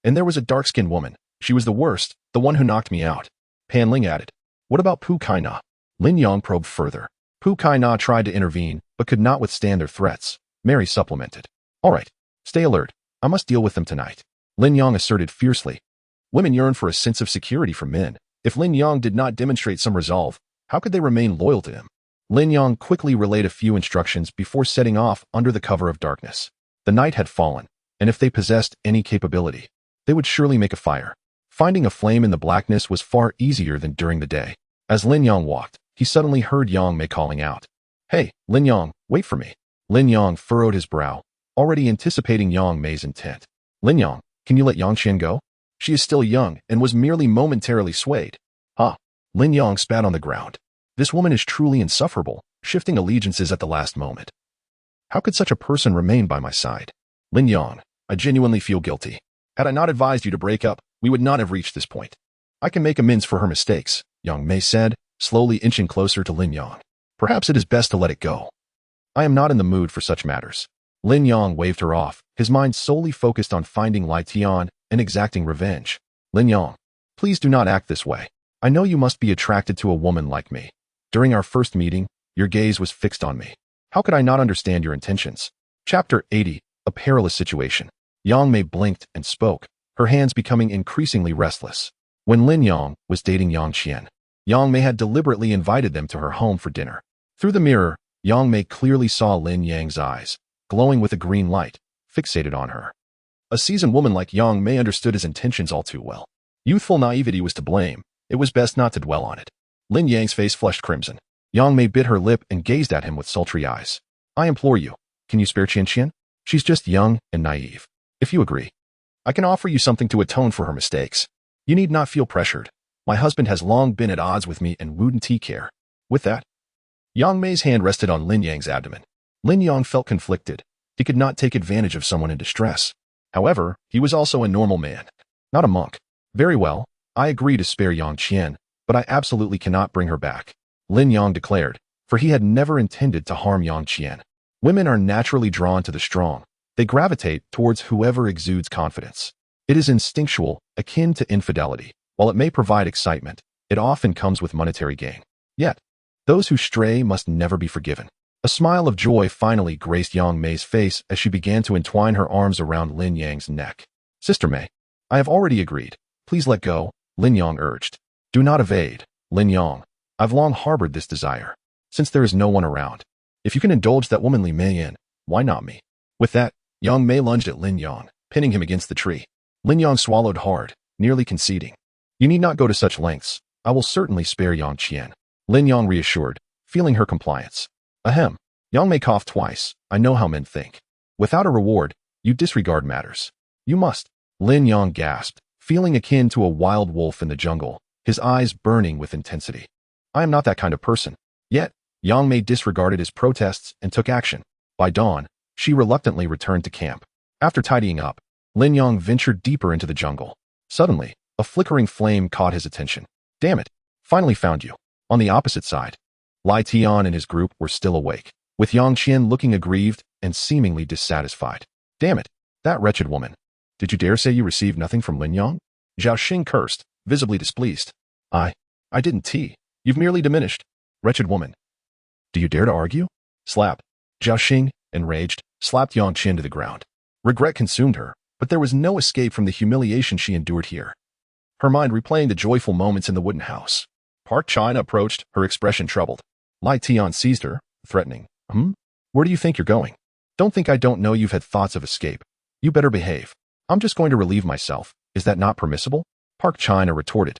And there was a dark-skinned woman. She was the worst, the one who knocked me out. Pan Ling added. What about Pu Kaina? Lin Yang probed further. Pu Kaina tried to intervene, but could not withstand their threats. Mary supplemented. All right, stay alert. I must deal with them tonight. Lin Yang asserted fiercely. Women yearn for a sense of security from men. If Lin Yang did not demonstrate some resolve, how could they remain loyal to him? Lin Yang quickly relayed a few instructions before setting off under the cover of darkness. The night had fallen, and if they possessed any capability, they would surely make a fire. Finding a flame in the blackness was far easier than during the day. As Lin Yang walked, he suddenly heard Yang Mei calling out. Hey, Lin Yang, wait for me. Lin Yang furrowed his brow, already anticipating Yang Mei's intent. Lin Yang, can you let Yang Qian go? She is still young and was merely momentarily swayed. Lin Yang spat on the ground. This woman is truly insufferable, shifting allegiances at the last moment. How could such a person remain by my side? Lin Yang, I genuinely feel guilty. Had I not advised you to break up, we would not have reached this point. I can make amends for her mistakes, Yang Mei said, slowly inching closer to Lin Yang. Perhaps it is best to let it go. I am not in the mood for such matters. Lin Yang waved her off, his mind solely focused on finding Lai Tian and exacting revenge. Lin Yang, please do not act this way. I know you must be attracted to a woman like me. During our first meeting, your gaze was fixed on me. How could I not understand your intentions? Chapter 80, A Perilous Situation. Yang Mei blinked and spoke, her hands becoming increasingly restless. When Lin Yang was dating Yang Qian, Yang Mei had deliberately invited them to her home for dinner. Through the mirror, Yang Mei clearly saw Lin Yang's eyes, glowing with a green light, fixated on her. A seasoned woman like Yang Mei understood his intentions all too well. Youthful naivety was to blame. It was best not to dwell on it. Lin Yang's face flushed crimson. Yang Mei bit her lip and gazed at him with sultry eyes. I implore you, can you spare Qian Qian? She's just young and naive. If you agree, I can offer you something to atone for her mistakes. You need not feel pressured. My husband has long been at odds with me and wouldn't care. With that, Yang Mei's hand rested on Lin Yang's abdomen. Lin Yang felt conflicted. He could not take advantage of someone in distress. However, he was also a normal man, not a monk. Very well, I agree to spare Yang Qian, but I absolutely cannot bring her back, Lin Yang declared, for he had never intended to harm Yang Qian. Women are naturally drawn to the strong. They gravitate towards whoever exudes confidence. It is instinctual, akin to infidelity. While it may provide excitement, it often comes with monetary gain. Yet, those who stray must never be forgiven. A smile of joy finally graced Yang Mei's face as she began to entwine her arms around Lin Yang's neck. Sister Mei, I have already agreed. Please let go, Lin Yang urged. Do not evade, Lin Yang. I've long harbored this desire. Since there is no one around, if you can indulge that womanly Mei in, why not me? With that, Yang Mei lunged at Lin Yang, pinning him against the tree. Lin Yang swallowed hard, nearly conceding. You need not go to such lengths. I will certainly spare Yang Qian, Lin Yang reassured, feeling her compliance. Ahem. Yang Mei coughed twice. I know how men think. Without a reward, you disregard matters. You must. Lin Yang gasped, feeling akin to a wild wolf in the jungle, his eyes burning with intensity. I am not that kind of person. Yet, Yang Mei disregarded his protests and took action. By dawn, she reluctantly returned to camp. After tidying up, Lin Yang ventured deeper into the jungle. Suddenly, a flickering flame caught his attention. Damn it, finally found you. On the opposite side, Lai Tian and his group were still awake, with Yang Qian looking aggrieved and seemingly dissatisfied. Damn it, that wretched woman. Did you dare say you received nothing from Lin Yang? Zhao Xing cursed, visibly displeased. I didn't tea. You've merely diminished. Wretched woman. Do you dare to argue? Slap. Zhao Xing, enraged, slapped Yang Qin to the ground. Regret consumed her, but there was no escape from the humiliation she endured here. Her mind replaying the joyful moments in the wooden house. Park China approached, her expression troubled. Lai Tian seized her, threatening. Where do you think you're going? Don't think I don't know you've had thoughts of escape. You better behave. I'm just going to relieve myself. Is that not permissible? Park China retorted,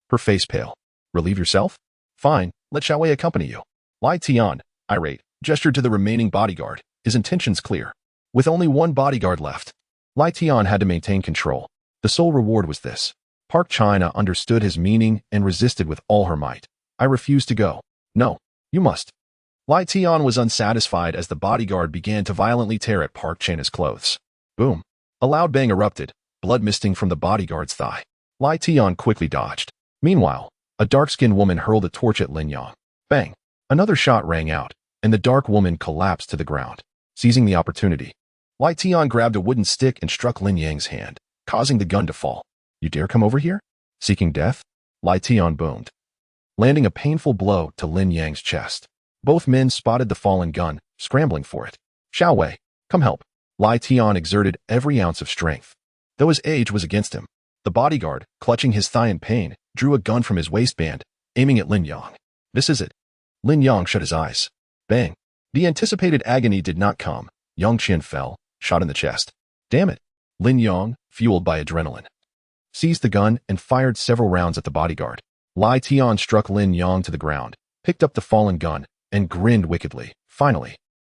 her face pale. Relieve yourself? Fine, let Xiaowei accompany you. Lai Tian, irate, gestured to the remaining bodyguard, his intentions clear. With only one bodyguard left, Lai Tian had to maintain control. The sole reward was this. Park China understood his meaning and resisted with all her might. I refuse to go. No, you must. Lai Tian was unsatisfied as the bodyguard began to violently tear at Park China's clothes. Boom. A loud bang erupted, blood misting from the bodyguard's thigh. Lai Tian quickly dodged. Meanwhile, a dark-skinned woman hurled a torch at Lin Yang. Bang! Another shot rang out, and the dark woman collapsed to the ground. Seizing the opportunity, Lai Tian grabbed a wooden stick and struck Lin Yang's hand, causing the gun to fall. You dare come over here? Seeking death? Lai Tian boomed, landing a painful blow to Lin Yang's chest. Both men spotted the fallen gun, scrambling for it. Xiaowei, come help. Lai Tian exerted every ounce of strength. Though his age was against him, the bodyguard, clutching his thigh in pain, drew a gun from his waistband, aiming at Lin Yang. This is it. Lin Yang shut his eyes. Bang. The anticipated agony did not come. Yang Qin fell, shot in the chest. Damn it. Lin Yang, fueled by adrenaline, seized the gun and fired several rounds at the bodyguard. Lai Tian struck Lin Yang to the ground, picked up the fallen gun, and grinned wickedly. Finally,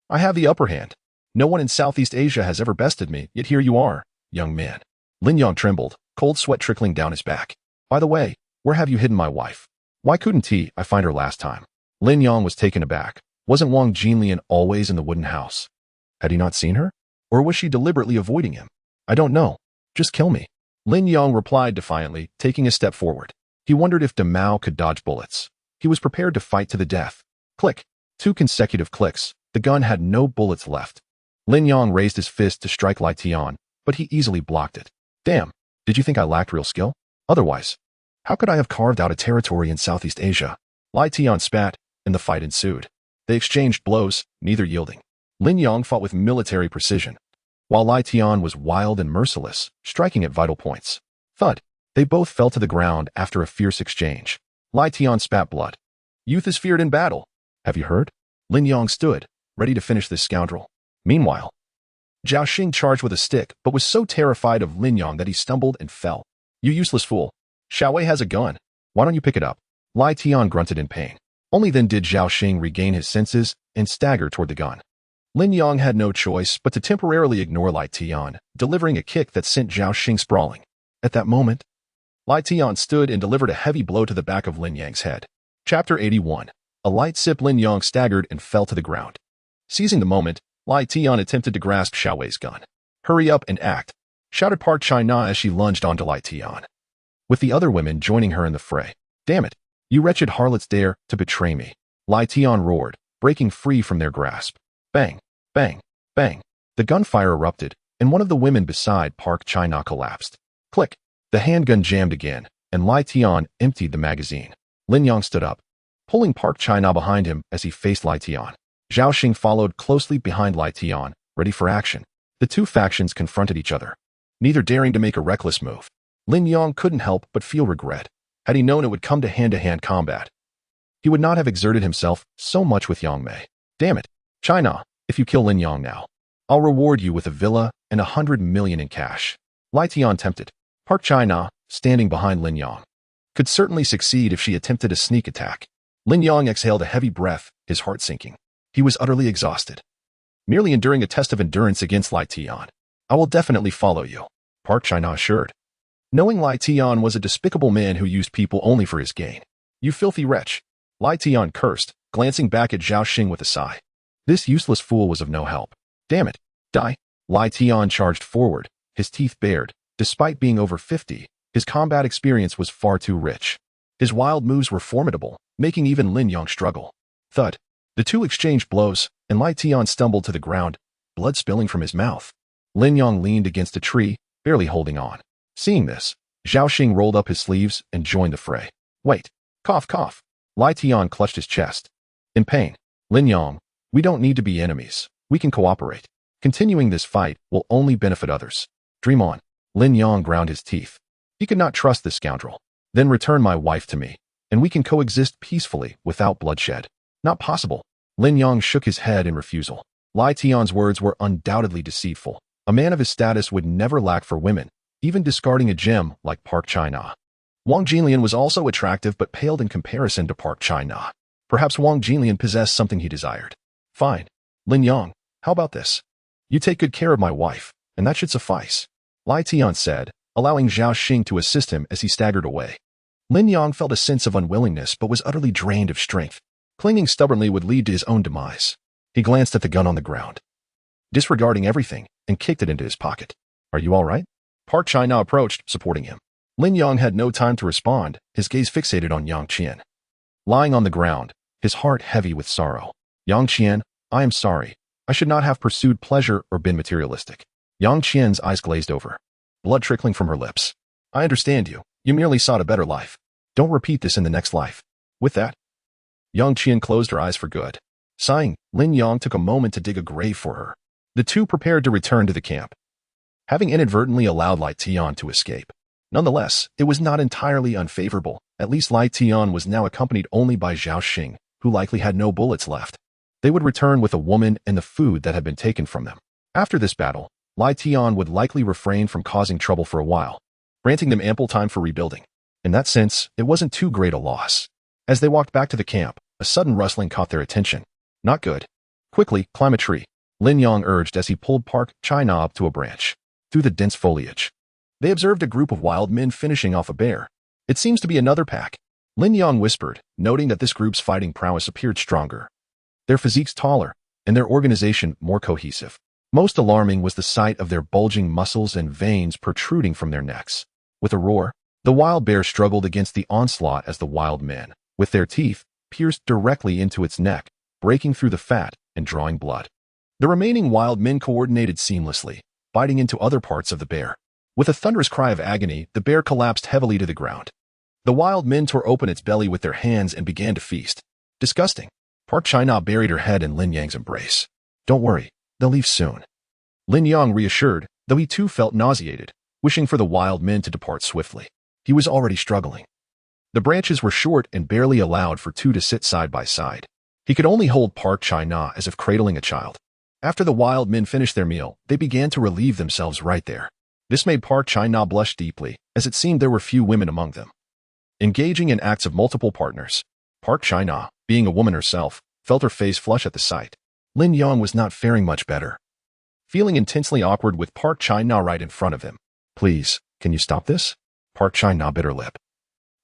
I have the upper hand. No one in Southeast Asia has ever bested me, yet here you are, young man. Lin Yang trembled, cold sweat trickling down his back. By the way, where have you hidden my wife? Why couldn't I find her last time? Lin Yang was taken aback. Wasn't Wang Jinlian always in the wooden house? Had he not seen her? Or was she deliberately avoiding him? I don't know. Just kill me. Lin Yang replied defiantly, taking a step forward. He wondered if Mao could dodge bullets. He was prepared to fight to the death. Click. 2 consecutive clicks. The gun had no bullets left. Lin Yang raised his fist to strike Lai Tian, but he easily blocked it. Damn. Did you think I lacked real skill? Otherwise, how could I have carved out a territory in Southeast Asia? Lai Tian spat, and the fight ensued. They exchanged blows, neither yielding. Lin Yang fought with military precision, while Lai Tian was wild and merciless, striking at vital points. Thud. They both fell to the ground after a fierce exchange. Lai Tian spat blood. Youth is feared in battle. Have you heard? Lin Yang stood, ready to finish this scoundrel. Meanwhile, Zhao Xing charged with a stick, but was so terrified of Lin Yang that he stumbled and fell. You useless fool. Xiaowei has a gun. Why don't you pick it up? Lai Tian grunted in pain. Only then did Zhao Xing regain his senses and stagger toward the gun. Lin Yang had no choice but to temporarily ignore Lai Tian, delivering a kick that sent Zhao Xing sprawling. At that moment, Lai Tian stood and delivered a heavy blow to the back of Lin Yang's head. Chapter 81. A light sip. Lin Yang staggered and fell to the ground. Seizing the moment, Lai Tian attempted to grasp Xiaowei's gun. Hurry up and act, shouted Park China as she lunged onto Lai Tian, with the other women joining her in the fray. Damn it, you wretched harlots dare to betray me. Lai Tian roared, breaking free from their grasp. Bang, bang, bang. The gunfire erupted, and one of the women beside Park China collapsed. Click. The handgun jammed again, and Lai Tian emptied the magazine. Lin Yang stood up, pulling Park China behind him as he faced Lai Tian. Zhao Xing followed closely behind Lai Tian, ready for action. The two factions confronted each other, neither daring to make a reckless move. Lin Yang couldn't help but feel regret. Had he known it would come to hand-to-hand combat, he would not have exerted himself so much with Yang Mei. Damn it, China, if you kill Lin Yang now, I'll reward you with a villa and 100 million in cash. Lai Tian tempted. Park China, standing behind Lin Yang, could certainly succeed if she attempted a sneak attack. Lin Yang exhaled a heavy breath, his heart sinking. He was utterly exhausted, merely enduring a test of endurance against Lai Tian. I will definitely follow you, Park China assured, knowing Lai Tian was a despicable man who used people only for his gain. You filthy wretch, Lai Tian cursed, glancing back at Zhao Xing with a sigh. This useless fool was of no help. Damn it, die. Lai Tian charged forward, his teeth bared. Despite being over 50, his combat experience was far too rich. His wild moves were formidable, making even Lin Yang struggle. Thud. The two exchanged blows, and Lai Tian stumbled to the ground, blood spilling from his mouth. Lin Yang leaned against a tree, barely holding on. Seeing this, Zhao Xing rolled up his sleeves and joined the fray. Wait. Cough, cough. Lai Tian clutched his chest. In pain. Lin Yang, we don't need to be enemies. We can cooperate. Continuing this fight will only benefit others. Dream on. Lin Yang ground his teeth. He could not trust this scoundrel. Then return my wife to me, and we can coexist peacefully without bloodshed. Not possible. Lin Yang shook his head in refusal. Lai Tian's words were undoubtedly deceitful. A man of his status would never lack for women, even discarding a gem like Park Chai-na. Wang Jinlian was also attractive but paled in comparison to Park Chai-na. Perhaps Wang Jinlian possessed something he desired. Fine. Lin Yang, how about this? You take good care of my wife, and that should suffice. Lai Tian said, allowing Zhao Xing to assist him as he staggered away. Lin Yang felt a sense of unwillingness but was utterly drained of strength. Clinging stubbornly would lead to his own demise. He glanced at the gun on the ground, disregarding everything, and kicked it into his pocket. Are you all right? Park Chai-na approached, supporting him. Lin Yang had no time to respond, his gaze fixated on Yang Qian. Lying on the ground, his heart heavy with sorrow. Yang Qian, I am sorry. I should not have pursued pleasure or been materialistic. Yang Qian's eyes glazed over, blood trickling from her lips. I understand you. You merely sought a better life. Don't repeat this in the next life. With that, Yang Qian closed her eyes for good. Sighing, Lin Yang took a moment to dig a grave for her. The two prepared to return to the camp, having inadvertently allowed Lai Tian to escape. Nonetheless, it was not entirely unfavorable. At least Lai Tian was now accompanied only by Zhao Xing, who likely had no bullets left. They would return with a woman and the food that had been taken from them. After this battle, Lai Tian would likely refrain from causing trouble for a while, granting them ample time for rebuilding. In that sense, it wasn't too great a loss. As they walked back to the camp, a sudden rustling caught their attention. Not good. Quickly, climb a tree, Lin Yang urged as he pulled Park Chai-na up to a branch. Through the dense foliage, they observed a group of wild men finishing off a bear. It seems to be another pack, Lin Yang whispered, noting that this group's fighting prowess appeared stronger, their physiques taller, and their organization more cohesive. Most alarming was the sight of their bulging muscles and veins protruding from their necks. With a roar, the wild bear struggled against the onslaught as the wild men, with their teeth, pierced directly into its neck, breaking through the fat and drawing blood. The remaining wild men coordinated seamlessly, biting into other parts of the bear. With a thunderous cry of agony, the bear collapsed heavily to the ground. The wild men tore open its belly with their hands and began to feast. Disgusting. Park Chai-na buried her head in Lin Yang's embrace. Don't worry, they'll leave soon. Lin Yang reassured, though he too felt nauseated, wishing for the wild men to depart swiftly. He was already struggling. The branches were short and barely allowed for two to sit side by side. He could only hold Park Chai-na as if cradling a child. After the wild men finished their meal, they began to relieve themselves right there. This made Park Chai-na blush deeply, as it seemed there were few women among them. Engaging in acts of multiple partners, Park Chai-na, being a woman herself, felt her face flush at the sight. Lin Yang was not faring much better. Feeling intensely awkward with Park Chai-na right in front of him. Please, can you stop this? Park Chai-na bit her lip.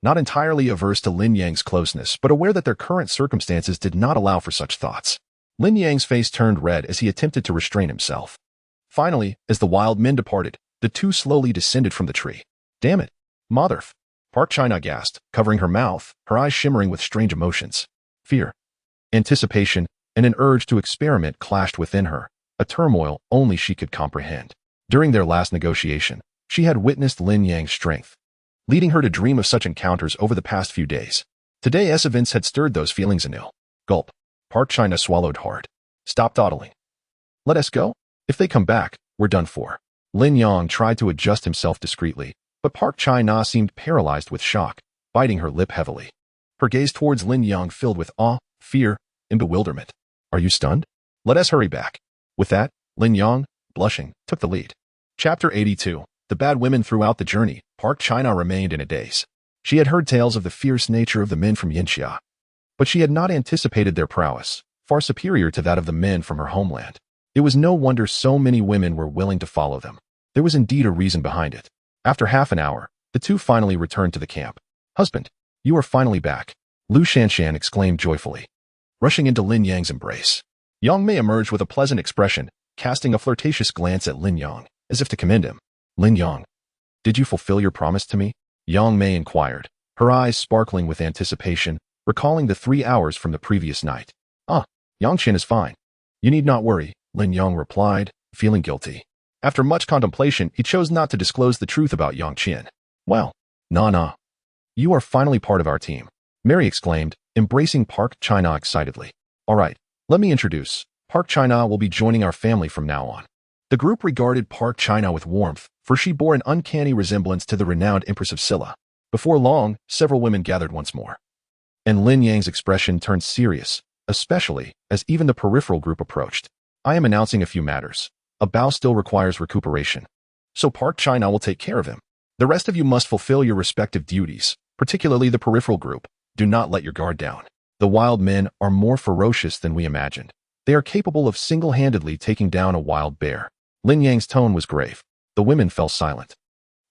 Not entirely averse to Lin Yang's closeness, but aware that their current circumstances did not allow for such thoughts. Lin Yang's face turned red as he attempted to restrain himself. Finally, as the wild men departed, the two slowly descended from the tree. Damn it. Motherf. Park Chai-na gasped, covering her mouth, her eyes shimmering with strange emotions. Fear, anticipation, and an urge to experiment clashed within her, a turmoil only she could comprehend. During their last negotiation, she had witnessed Lin Yang's strength, leading her to dream of such encounters over the past few days. Today's events had stirred those feelings anew. Gulp. Park Chai-na swallowed hard. Stop dawdling. Let us go? If they come back, we're done for. Lin Yang tried to adjust himself discreetly, but Park Chai-na seemed paralyzed with shock, biting her lip heavily. Her gaze towards Lin Yang filled with awe, fear, and bewilderment. Are you stunned? Let us hurry back. With that, Lin Yang, blushing, took the lead. Chapter 82. The bad women. Throughout the journey, Park Chai-na remained in a daze. She had heard tales of the fierce nature of the men from Yinxia, but she had not anticipated their prowess, far superior to that of the men from her homeland. It was no wonder so many women were willing to follow them. There was indeed a reason behind it. After half an hour, the two finally returned to the camp. Husband, you are finally back, Lu Shanshan exclaimed joyfully, rushing into Lin Yang's embrace. Yang Mei emerged with a pleasant expression, casting a flirtatious glance at Lin Yang, as if to commend him. Lin Yang, did you fulfill your promise to me? Yang Mei inquired, her eyes sparkling with anticipation, recalling the 3 hours from the previous night. Yang Qian is fine. You need not worry, Lin Yang replied, feeling guilty. After much contemplation, he chose not to disclose the truth about Yang Qian. Well, nah. You are finally part of our team, Mary exclaimed, embracing Park China excitedly. All right, let me introduce. Park China will be joining our family from now on. The group regarded Park China with warmth, for she bore an uncanny resemblance to the renowned Empress of Silla. Before long, several women gathered once more. And Lin Yang's expression turned serious, especially as even the peripheral group approached. I am announcing a few matters. A bow still requires recuperation. So Park China will take care of him. The rest of you must fulfill your respective duties, particularly the peripheral group. Do not let your guard down. The wild men are more ferocious than we imagined. They are capable of single-handedly taking down a wild bear. Lin Yang's tone was grave. The women fell silent,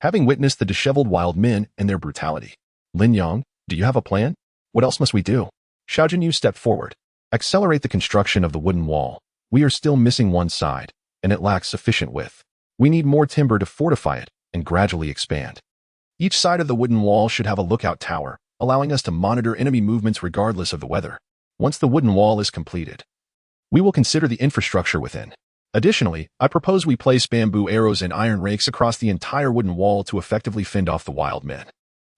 having witnessed the disheveled wild men and their brutality. Lin Yang, do you have a plan? What else must we do? Xiao Jinyu stepped forward. Accelerate the construction of the wooden wall. We are still missing one side, and it lacks sufficient width. We need more timber to fortify it and gradually expand. Each side of the wooden wall should have a lookout tower, allowing us to monitor enemy movements regardless of the weather. Once the wooden wall is completed, we will consider the infrastructure within. Additionally, I propose we place bamboo arrows and iron rakes across the entire wooden wall to effectively fend off the wild men.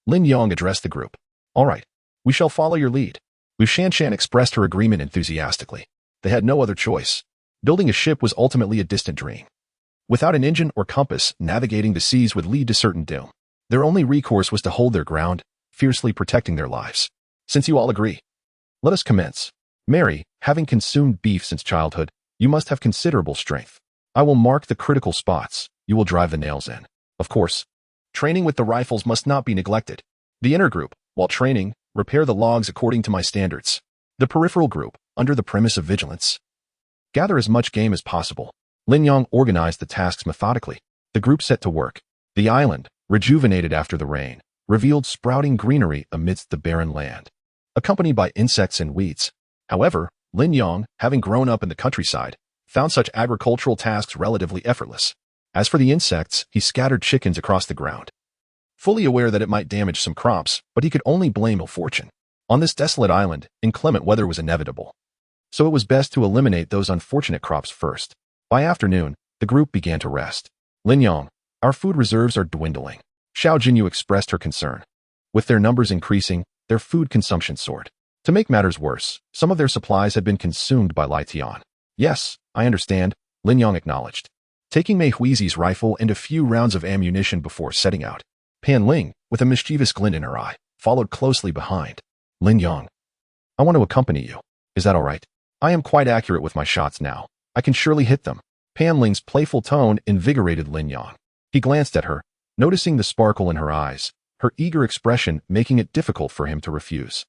Lin Yang addressed the group. All right, we shall follow your lead. Wu Shanshan expressed her agreement enthusiastically. They had no other choice. Building a ship was ultimately a distant dream. Without an engine or compass, navigating the seas would lead to certain doom. Their only recourse was to hold their ground, fiercely protecting their lives. Since you all agree, let us commence. Mary, having consumed beef since childhood, you must have considerable strength. I will mark the critical spots. You will drive the nails in. Of course, training with the rifles must not be neglected. The inner group, while training, repair the logs according to my standards. The peripheral group, under the premise of vigilance, gather as much game as possible. Lin Yang organized the tasks methodically. The group set to work. The island, rejuvenated after the rain, revealed sprouting greenery amidst the barren land, accompanied by insects and weeds. However, Lin Yang, having grown up in the countryside, found such agricultural tasks relatively effortless. As for the insects, he scattered chickens across the ground, fully aware that it might damage some crops, but he could only blame ill fortune. On this desolate island, inclement weather was inevitable, so it was best to eliminate those unfortunate crops first. By afternoon, the group began to rest. Lin Yang, our food reserves are dwindling. Xiao Jinyu expressed her concern. With their numbers increasing, their food consumption soared. To make matters worse, some of their supplies had been consumed by Lai Tian. Yes, I understand, Lin Yang acknowledged, taking Mei Huizi's rifle and a few rounds of ammunition before setting out. Pan Ling, with a mischievous glint in her eye, followed closely behind. Lin Yang, I want to accompany you. Is that all right? I am quite accurate with my shots now. I can surely hit them. Pan Ling's playful tone invigorated Lin Yang. He glanced at her, noticing the sparkle in her eyes, her eager expression making it difficult for him to refuse.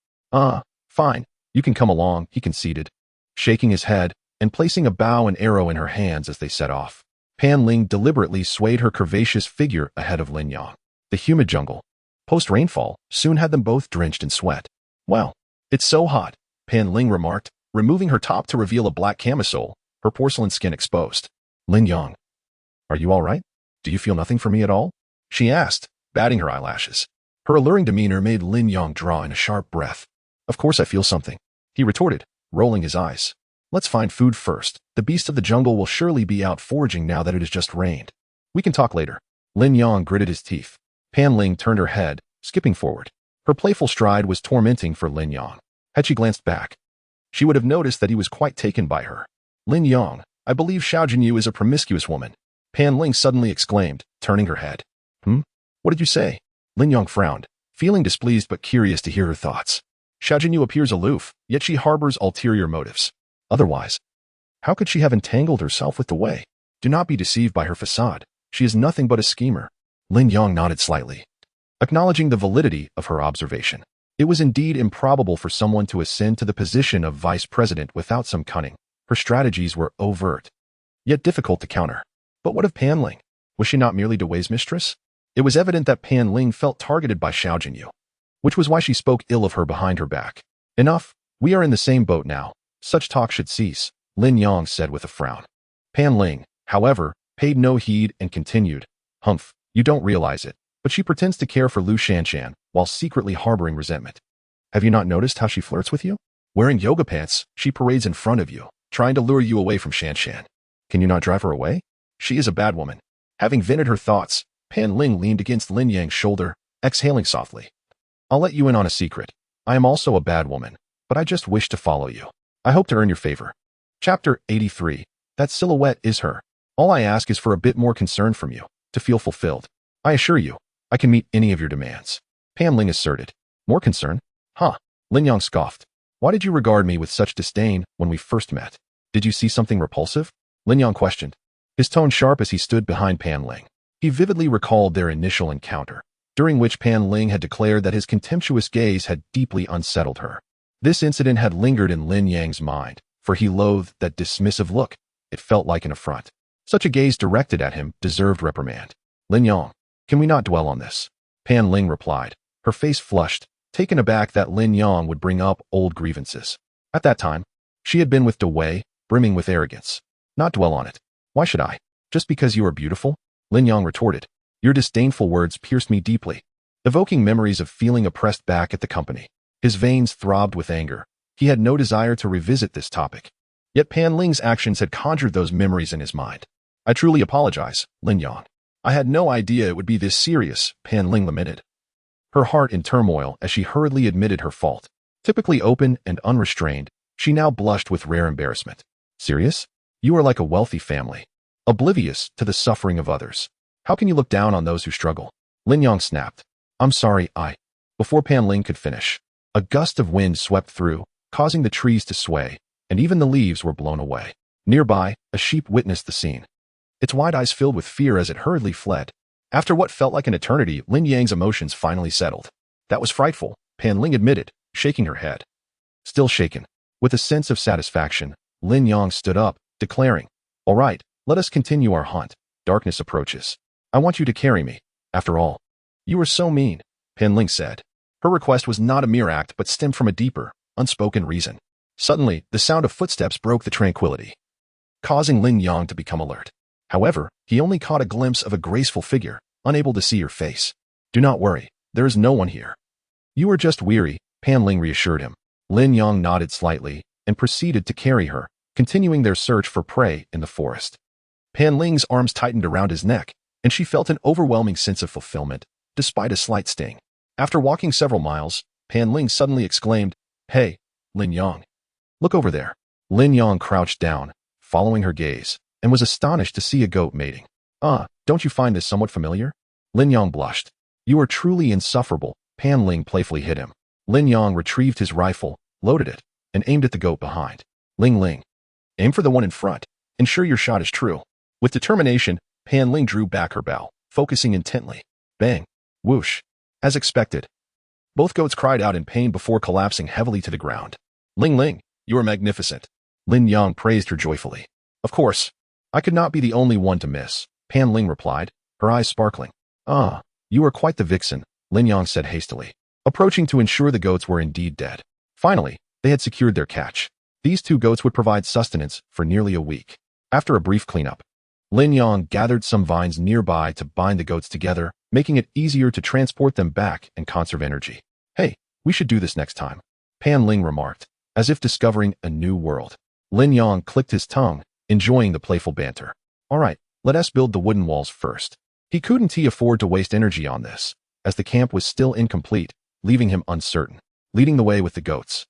Fine, you can come along, he conceded, shaking his head and placing a bow and arrow in her hands as they set off. Pan Ling deliberately swayed her curvaceous figure ahead of Lin Yang. The humid jungle, post-rainfall, soon had them both drenched in sweat. Well, it's so hot, Pan Ling remarked, removing her top to reveal a black camisole, her porcelain skin exposed. Lin Yang, are you all right? Do you feel nothing for me at all? She asked, batting her eyelashes. Her alluring demeanor made Lin Yang draw in a sharp breath. Of course I feel something, he retorted, rolling his eyes. Let's find food first. The beast of the jungle will surely be out foraging now that it has just rained. We can talk later. Lin Yang gritted his teeth. Pan Ling turned her head, skipping forward. Her playful stride was tormenting for Lin Yang. Had she glanced back, she would have noticed that he was quite taken by her. Lin Yang, I believe Xiao Jinyu is a promiscuous woman, Pan Ling suddenly exclaimed, turning her head. What did you say? Lin Yang frowned, feeling displeased but curious to hear her thoughts. Xiao Jinyu appears aloof, yet she harbors ulterior motives. Otherwise, how could she have entangled herself with the Wei? Do not be deceived by her facade. She is nothing but a schemer. Lin Yang nodded slightly, acknowledging the validity of her observation. It was indeed improbable for someone to ascend to the position of vice president without some cunning. Her strategies were overt, yet difficult to counter. But what of Pan Ling? Was she not merely De Wei's mistress? It was evident that Pan Ling felt targeted by Xiao Jinyu, which was why she spoke ill of her behind her back. Enough, we are in the same boat now. Such talk should cease, Lin Yang said with a frown. Pan Ling, however, paid no heed and continued. Humph, you don't realize it, but she pretends to care for Lu Shanshan while secretly harboring resentment. Have you not noticed how she flirts with you? Wearing yoga pants, she parades in front of you, trying to lure you away from Shanshan. Can you not drive her away? She is a bad woman. Having vented her thoughts, Pan Ling leaned against Lin Yang's shoulder, exhaling softly. I'll let you in on a secret. I am also a bad woman, but I just wish to follow you. I hope to earn your favor. Chapter 83. That silhouette is her. All I ask is for a bit more concern from you, to feel fulfilled. I assure you, I can meet any of your demands. Pan Ling asserted. More concern? Huh. Lin Yang scoffed. Why did you regard me with such disdain when we first met? Did you see something repulsive? Lin Yang questioned, his tone sharp as he stood behind Pan Ling. He vividly recalled their initial encounter, during which Pan Ling had declared that his contemptuous gaze had deeply unsettled her. This incident had lingered in Lin Yang's mind, for he loathed that dismissive look. It felt like an affront. Such a gaze directed at him deserved reprimand. Lin Yang, can we not dwell on this? Pan Ling replied, her face flushed, taken aback that Lin Yang would bring up old grievances. At that time, she had been with De Wei, brimming with arrogance. Not dwell on it. Why should I? Just because you are beautiful? Lin Yang retorted. Your disdainful words pierced me deeply, evoking memories of feeling oppressed back at the company. His veins throbbed with anger. He had no desire to revisit this topic. Yet Pan Ling's actions had conjured those memories in his mind. I truly apologize, Lin Yang. I had no idea it would be this serious, Pan Ling lamented, her heart in turmoil as she hurriedly admitted her fault. Typically open and unrestrained, she now blushed with rare embarrassment. Serious? You are like a wealthy family, oblivious to the suffering of others. How can you look down on those who struggle? Lin Yang snapped. I'm sorry, Before Pan Ling could finish, a gust of wind swept through, causing the trees to sway, and even the leaves were blown away. Nearby, a sheep witnessed the scene. Its wide eyes filled with fear as it hurriedly fled. After what felt like an eternity, Lin Yang's emotions finally settled. That was frightful, Pan Ling admitted, shaking her head. Still shaken, with a sense of satisfaction, Lin Yang stood up, declaring, All right, let us continue our hunt. Darkness approaches. I want you to carry me. After all, you are so mean, Pan Ling said. Her request was not a mere act but stemmed from a deeper, unspoken reason. Suddenly, the sound of footsteps broke the tranquility, causing Lin Yang to become alert. However, he only caught a glimpse of a graceful figure, unable to see your face. Do not worry, there is no one here. You are just weary, Pan Ling reassured him. Lin Yang nodded slightly and proceeded to carry her, continuing their search for prey in the forest. Pan Ling's arms tightened around his neck, and she felt an overwhelming sense of fulfillment, despite a slight sting. After walking several miles, Pan Ling suddenly exclaimed, Hey, Lin Yang. Look over there. Lin Yang crouched down, following her gaze, and was astonished to see a goat mating. Don't you find this somewhat familiar? Lin Yang blushed. You are truly insufferable, Pan Ling playfully hit him. Lin Yang retrieved his rifle, loaded it, and aimed at the goat behind. Ling. Aim for the one in front. Ensure your shot is true. With determination, Pan Ling drew back her bow, focusing intently. Bang. Whoosh. As expected. Both goats cried out in pain before collapsing heavily to the ground. Ling, you are magnificent. Lin Yang praised her joyfully. Of course, I could not be the only one to miss, Pan Ling replied, her eyes sparkling. You are quite the vixen, Lin Yang said hastily, approaching to ensure the goats were indeed dead. Finally, they had secured their catch. These two goats would provide sustenance for nearly a week. After a brief cleanup, Lin Yang gathered some vines nearby to bind the goats together, making it easier to transport them back and conserve energy. Hey, we should do this next time, Pan Ling remarked, as if discovering a new world. Lin Yang clicked his tongue, enjoying the playful banter. All right, let us build the wooden walls first. He couldn't afford to waste energy on this, as the camp was still incomplete, leaving him uncertain, leading the way with the goats.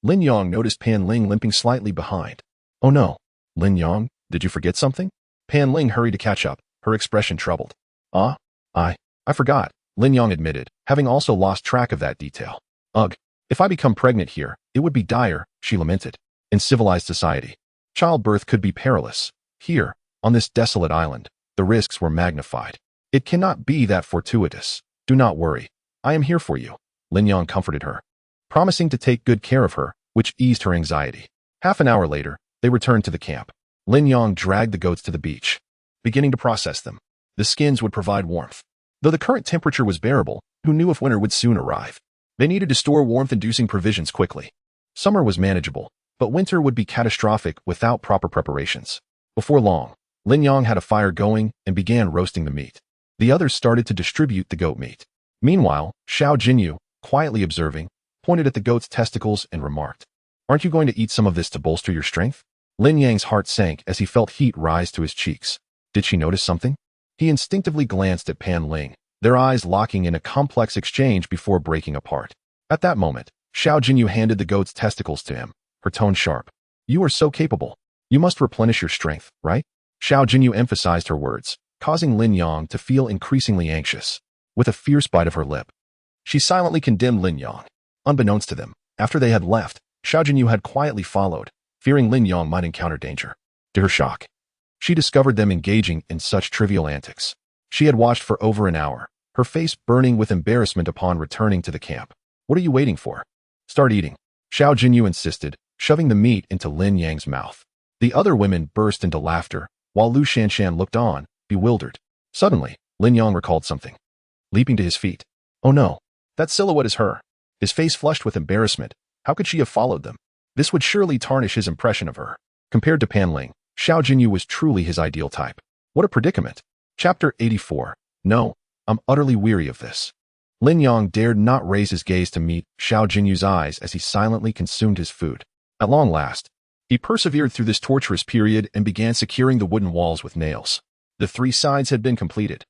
Lin Yang noticed Pan Ling limping slightly behind. Oh no, Lin Yang, did you forget something? Pan Ling hurried to catch up, her expression troubled. I forgot, Lin Yang admitted, having also lost track of that detail. Ugh, if I become pregnant here, it would be dire, she lamented. In civilized society, childbirth could be perilous. Here, on this desolate island, the risks were magnified. It cannot be that fortuitous. Do not worry. I am here for you, Lin Yang comforted her, promising to take good care of her, which eased her anxiety. Half an hour later, they returned to the camp. Lin Yang dragged the goats to the beach, beginning to process them. The skins would provide warmth. Though the current temperature was bearable, who knew if winter would soon arrive? They needed to store warmth-inducing provisions quickly. Summer was manageable, but winter would be catastrophic without proper preparations. Before long, Lin Yang had a fire going and began roasting the meat. The others started to distribute the goat meat. Meanwhile, Xiao Jinyu, quietly observing, pointed at the goat's testicles and remarked, Aren't you going to eat some of this to bolster your strength? Lin Yang's heart sank as he felt heat rise to his cheeks. Did she notice something? He instinctively glanced at Pan Ling, their eyes locking in a complex exchange before breaking apart. At that moment, Xiao Jinyu handed the goat's testicles to him, her tone sharp. You are so capable. You must replenish your strength, right? Xiao Jinyu emphasized her words, causing Lin Yang to feel increasingly anxious. With a fierce bite of her lip, she silently condemned Lin Yang. Unbeknownst to them, after they had left, Xiao Jinyu had quietly followed, fearing Lin Yang might encounter danger. To her shock, she discovered them engaging in such trivial antics. She had watched for over an hour, her face burning with embarrassment upon returning to the camp. What are you waiting for? Start eating, Xiao Jinyu insisted, shoving the meat into Lin Yang's mouth. The other women burst into laughter, while Lu Shanshan looked on, bewildered. Suddenly, Lin Yang recalled something. Leaping to his feet. Oh no, that silhouette is her. His face flushed with embarrassment. How could she have followed them? This would surely tarnish his impression of her. Compared to Pan Ling, Xiao Jinyu was truly his ideal type. What a predicament. Chapter 84. No, I'm utterly weary of this. Lin Yang dared not raise his gaze to meet Xiao Jinyu's eyes as he silently consumed his food. At long last, he persevered through this torturous period and began securing the wooden walls with nails. The 3 sides had been completed,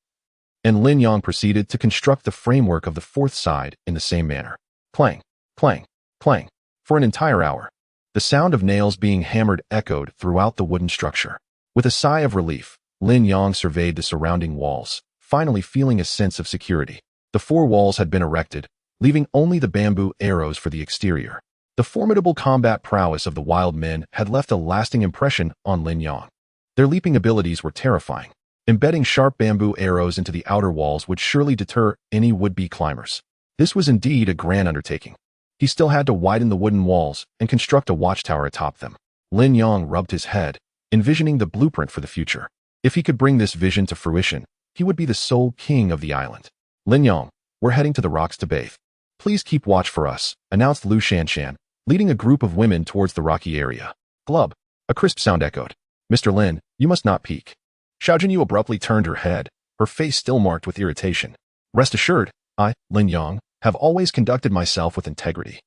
and Lin Yang proceeded to construct the framework of the 4th side in the same manner. Clang, clang, clang. For an entire hour, the sound of nails being hammered echoed throughout the wooden structure. With a sigh of relief, Lin Yang surveyed the surrounding walls, finally feeling a sense of security. The 4 walls had been erected, leaving only the bamboo arrows for the exterior. The formidable combat prowess of the wild men had left a lasting impression on Lin Yang. Their leaping abilities were terrifying. Embedding sharp bamboo arrows into the outer walls would surely deter any would-be climbers. This was indeed a grand undertaking. He still had to widen the wooden walls and construct a watchtower atop them. Lin Yang rubbed his head, envisioning the blueprint for the future. If he could bring this vision to fruition, he would be the sole king of the island. Lin Yang, we're heading to the rocks to bathe. Please keep watch for us, announced Lu Shanshan, leading a group of women towards the rocky area. Glub. A crisp sound echoed. Mr. Lin, you must not peek. Xiao Jinyu abruptly turned her head, her face still marked with irritation. Rest assured, I, Lin Yang, have always conducted myself with integrity.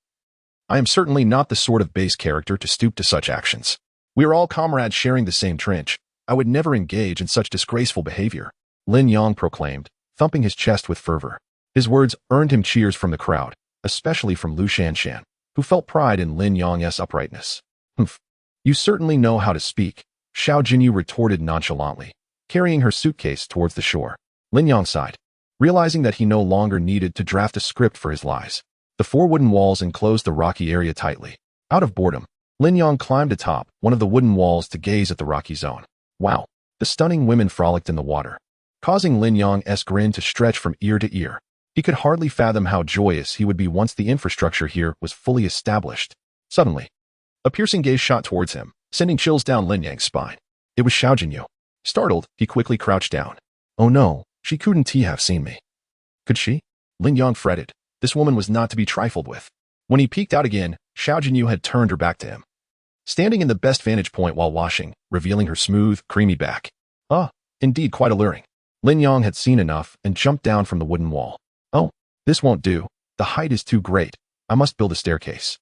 I am certainly not the sort of base character to stoop to such actions. We are all comrades sharing the same trench. I would never engage in such disgraceful behavior, Lin Yang proclaimed, thumping his chest with fervor. His words earned him cheers from the crowd, especially from Lu Shanshan, who felt pride in Lin Yang's uprightness. Humph. You certainly know how to speak, Xiao Jinyu retorted nonchalantly, carrying her suitcase towards the shore. Lin Yang sighed, realizing that he no longer needed to draft a script for his lies. The 4 wooden walls enclosed the rocky area tightly. Out of boredom, Lin Yang climbed atop one of the wooden walls to gaze at the rocky zone. Wow, the stunning women frolicked in the water, causing Lin Yang's grin to stretch from ear to ear. He could hardly fathom how joyous he would be once the infrastructure here was fully established. Suddenly, a piercing gaze shot towards him, sending chills down Lin Yang's spine. It was Xiao Jinyu. Startled, he quickly crouched down. Oh no, she couldn't have seen me. Could she? Lin Yang fretted. This woman was not to be trifled with. When he peeked out again, Xiao Jinyu had turned her back to him, standing in the best vantage point while washing, revealing her smooth, creamy back. Ah, indeed quite alluring. Lin Yang had seen enough and jumped down from the wooden wall. Oh, this won't do. The height is too great. I must build a staircase.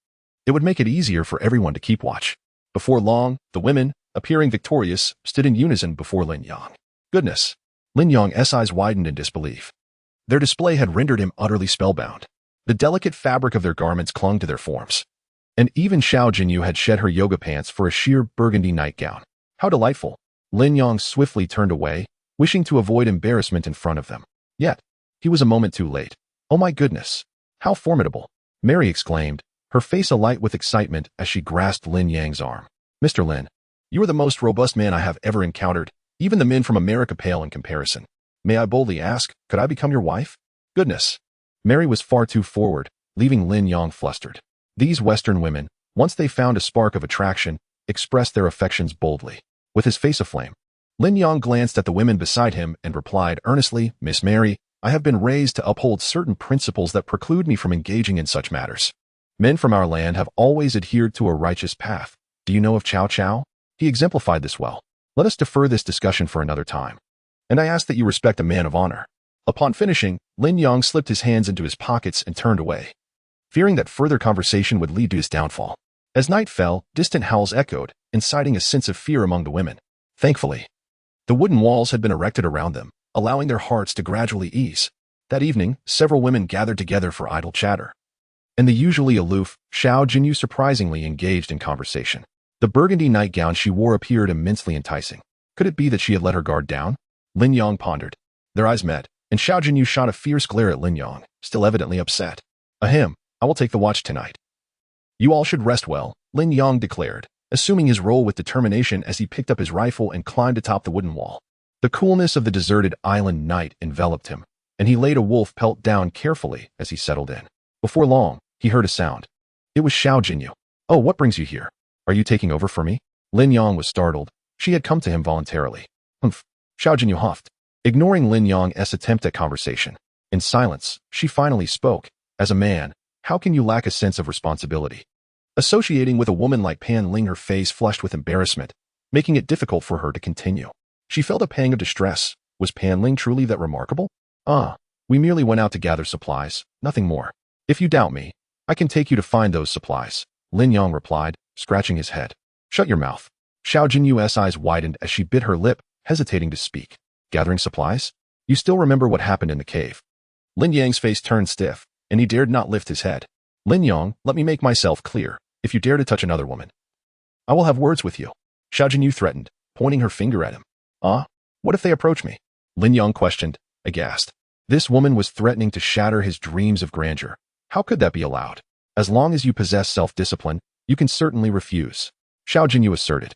It would make it easier for everyone to keep watch. Before long, the women, appearing victorious, stood in unison before Lin Yang. Goodness! Lin Yang's eyes widened in disbelief. Their display had rendered him utterly spellbound. The delicate fabric of their garments clung to their forms. And even Xiao Jinyu had shed her yoga pants for a sheer burgundy nightgown. How delightful! Lin Yang swiftly turned away, wishing to avoid embarrassment in front of them. Yet, he was a moment too late. Oh my goodness! How formidable! Mary exclaimed, her face alight with excitement as she grasped Lin Yang's arm. Mr. Lin, you are the most robust man I have ever encountered. Even the men from America pale in comparison. May I boldly ask, could I become your wife? Goodness! Mary was far too forward, leaving Lin Yang flustered. These Western women, once they found a spark of attraction, expressed their affections boldly. With his face aflame, Lin Yang glanced at the women beside him and replied earnestly, Miss Mary, I have been raised to uphold certain principles that preclude me from engaging in such matters. Men from our land have always adhered to a righteous path. Do you know of Chow Chow? He exemplified this well. Let us defer this discussion for another time. And I ask that you respect a man of honor. Upon finishing, Lin Yang slipped his hands into his pockets and turned away, fearing that further conversation would lead to his downfall. As night fell, distant howls echoed, inciting a sense of fear among the women. Thankfully, the wooden walls had been erected around them, allowing their hearts to gradually ease. That evening, several women gathered together for idle chatter. And the usually aloof Xiao Jinyu surprisingly engaged in conversation. The burgundy nightgown she wore appeared immensely enticing. Could it be that she had let her guard down? Lin Yong pondered. Their eyes met, and Xiao Jinyu shot a fierce glare at Lin Yong, still evidently upset. Ahem, I will take the watch tonight. You all should rest well, Lin Yong declared, assuming his role with determination as he picked up his rifle and climbed atop the wooden wall. The coolness of the deserted island night enveloped him, and he laid a wolf pelt down carefully as he settled in. Before long, he heard a sound. It was Xiao Jinyu. Oh, what brings you here? Are you taking over for me? Lin Yong was startled. She had come to him voluntarily. Humph. Xiao Jinyu huffed, ignoring Lin Yong's attempt at conversation. In silence, she finally spoke. As a man, how can you lack a sense of responsibility? Associating with a woman like Pan Ling, her face flushed with embarrassment, making it difficult for her to continue. She felt a pang of distress. Was Pan Ling truly that remarkable? We merely went out to gather supplies, nothing more. If you doubt me, I can take you to find those supplies, Lin Yong replied, scratching his head. Shut your mouth. Xiao Jinyu's eyes widened as she bit her lip, hesitating to speak. Gathering supplies? You still remember what happened in the cave? Lin Yang's face turned stiff, and he dared not lift his head. Lin Yong, let me make myself clear. If you dare to touch another woman, I will have words with you. Xiao Jinyu threatened, pointing her finger at him. What if they approach me? Lin Yong questioned, aghast. This woman was threatening to shatter his dreams of grandeur. How could that be allowed? As long as you possess self-discipline, you can certainly refuse. Xiao Jinyu asserted.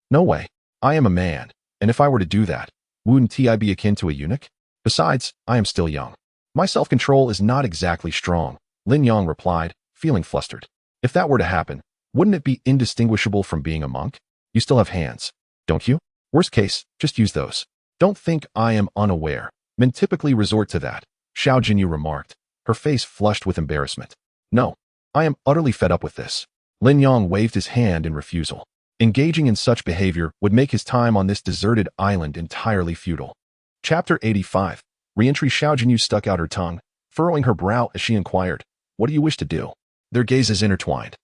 No way. I am a man, and if I were to do that, wouldn't I be akin to a eunuch? Besides, I am still young. My self-control is not exactly strong, Lin Yong replied, feeling flustered. If that were to happen, wouldn't it be indistinguishable from being a monk? You still have hands, don't you? Worst case, just use those. Don't think I am unaware. Men typically resort to that, Xiao Jinyu remarked, her face flushed with embarrassment. No, I am utterly fed up with this. Lin Yong waved his hand in refusal. Engaging in such behavior would make his time on this deserted island entirely futile. Chapter 85. Reentry. Xiao Jinyu stuck out her tongue, furrowing her brow as she inquired, What do you wish to do? Their gazes intertwined,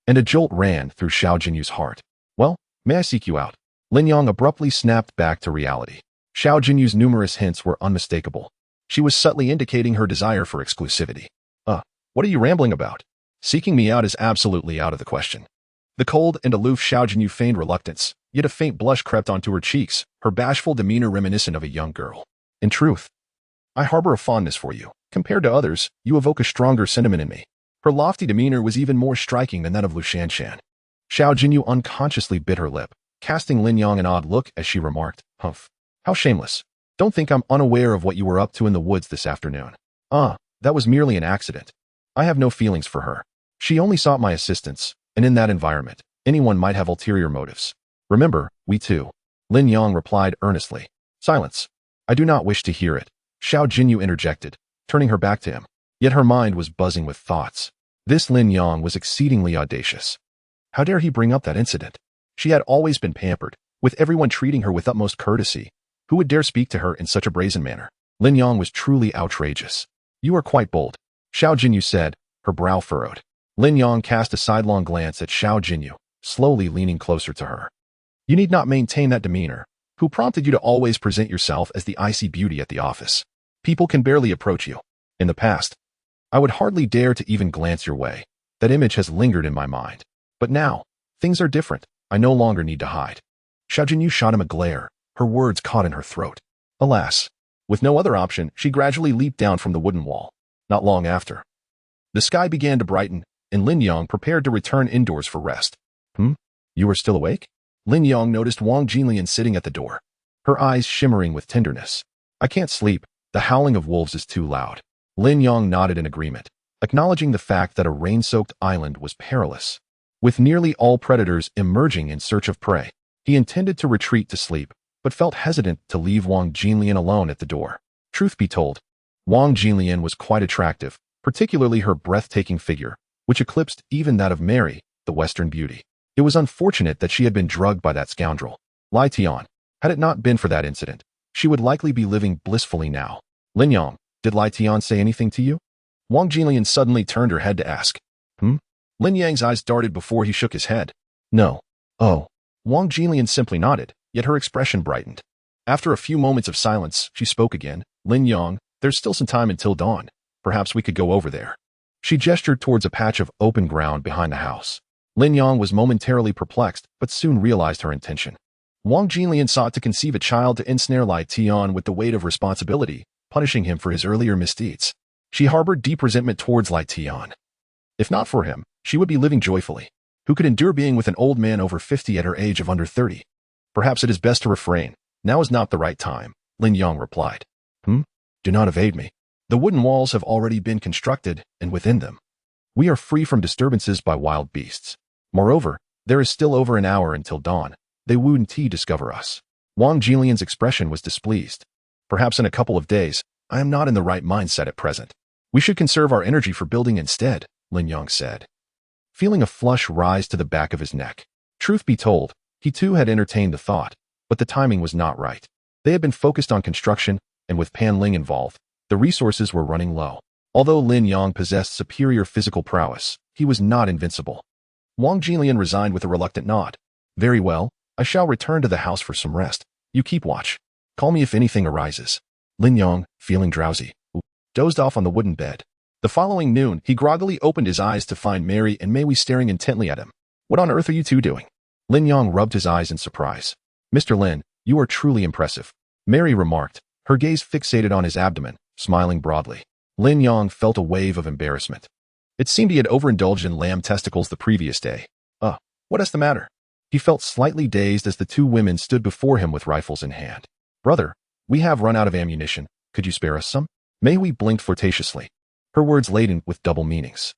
and a jolt ran through Xiao Jinyu's heart. Well, may I seek you out? Lin Yong abruptly snapped back to reality. Xiao Jinyu's numerous hints were unmistakable. She was subtly indicating her desire for exclusivity. What are you rambling about? Seeking me out is absolutely out of the question. The cold and aloof Xiao Jinyu feigned reluctance, yet a faint blush crept onto her cheeks, her bashful demeanor reminiscent of a young girl. In truth, I harbor a fondness for you. Compared to others, you evoke a stronger sentiment in me. Her lofty demeanor was even more striking than that of Lu Shanshan. Xiao Jinyu unconsciously bit her lip, casting Lin Yong an odd look as she remarked, Humph. How shameless. Don't think I'm unaware of what you were up to in the woods this afternoon. That was merely an accident. I have no feelings for her. She only sought my assistance, and in that environment, anyone might have ulterior motives. Remember, we too. Lin Yong replied earnestly. Silence. I do not wish to hear it, Xiao Jinyu interjected, turning her back to him. Yet her mind was buzzing with thoughts. This Lin Yong was exceedingly audacious. How dare he bring up that incident? She had always been pampered, with everyone treating her with utmost courtesy. Who would dare speak to her in such a brazen manner? Lin Yong was truly outrageous. You are quite bold, Xiao Jinyu said, her brow furrowed. Lin Yong cast a sidelong glance at Xiao Jinyu, slowly leaning closer to her. You need not maintain that demeanor. Who prompted you to always present yourself as the icy beauty at the office? People can barely approach you. In the past, I would hardly dare to even glance your way. That image has lingered in my mind. But now, things are different. I no longer need to hide. Xiao Jinyu shot him a glare, her words caught in her throat. Alas, with no other option, she gradually leaped down from the wooden wall. Not long after, the sky began to brighten, and Lin Yong prepared to return indoors for rest. You are still awake? Lin Yong noticed Wang Jinlian sitting at the door, her eyes shimmering with tenderness. I can't sleep. The howling of wolves is too loud. Lin Yong nodded in agreement, acknowledging the fact that a rain-soaked island was perilous, with nearly all predators emerging in search of prey. He intended to retreat to sleep, but felt hesitant to leave Wang Jinlian alone at the door. Truth be told, Wang Jinlian was quite attractive, particularly her breathtaking figure, which eclipsed even that of Mary, the Western beauty. It was unfortunate that she had been drugged by that scoundrel, Lai Tian. Had it not been for that incident, she would likely be living blissfully now. Lin Yong, did Lai Tian say anything to you? Wang Jinlian suddenly turned her head to ask. Lin Yang's eyes darted before he shook his head. No. Oh. Wang Jinlian simply nodded, yet her expression brightened. After a few moments of silence, she spoke again. Lin Yong, there's still some time until dawn. Perhaps we could go over there. She gestured towards a patch of open ground behind the house. Lin Yong was momentarily perplexed, but soon realized her intention. Wang Jinlian sought to conceive a child to ensnare Lai Tian with the weight of responsibility, punishing him for his earlier misdeeds. She harbored deep resentment towards Lai Tian. If not for him, she would be living joyfully. Who could endure being with an old man over 50 at her age of under 30? Perhaps it is best to refrain. Now is not the right time, Lin Yong replied. Do not evade me. The wooden walls have already been constructed, and within them, we are free from disturbances by wild beasts. Moreover, there is still over an hour until dawn. They wouldn't discover us. Wang Jinlian's expression was displeased. Perhaps in a couple of days, I am not in the right mindset at present. We should conserve our energy for building instead, Lin Yong said, feeling a flush rise to the back of his neck. Truth be told, he too had entertained the thought, but the timing was not right. They had been focused on construction, and with Pan Ling involved, the resources were running low. Although Lin Yong possessed superior physical prowess, he was not invincible. Wang Jinlian resigned with a reluctant nod. Very well, I shall return to the house for some rest. You keep watch. Call me if anything arises. Lin Yong, feeling drowsy, dozed off on the wooden bed. The following noon, he groggily opened his eyes to find Mary and Mei Wei staring intently at him. What on earth are you two doing? Lin Yong rubbed his eyes in surprise. Mr. Lin, you are truly impressive, Mary remarked, her gaze fixated on his abdomen, smiling broadly. Lin Yong felt a wave of embarrassment. It seemed he had overindulged in lamb testicles the previous day. What is the matter? He felt slightly dazed as the two women stood before him with rifles in hand. Brother, we have run out of ammunition. Could you spare us some? Mei Wei blinked flirtatiously, her words laden with double meanings.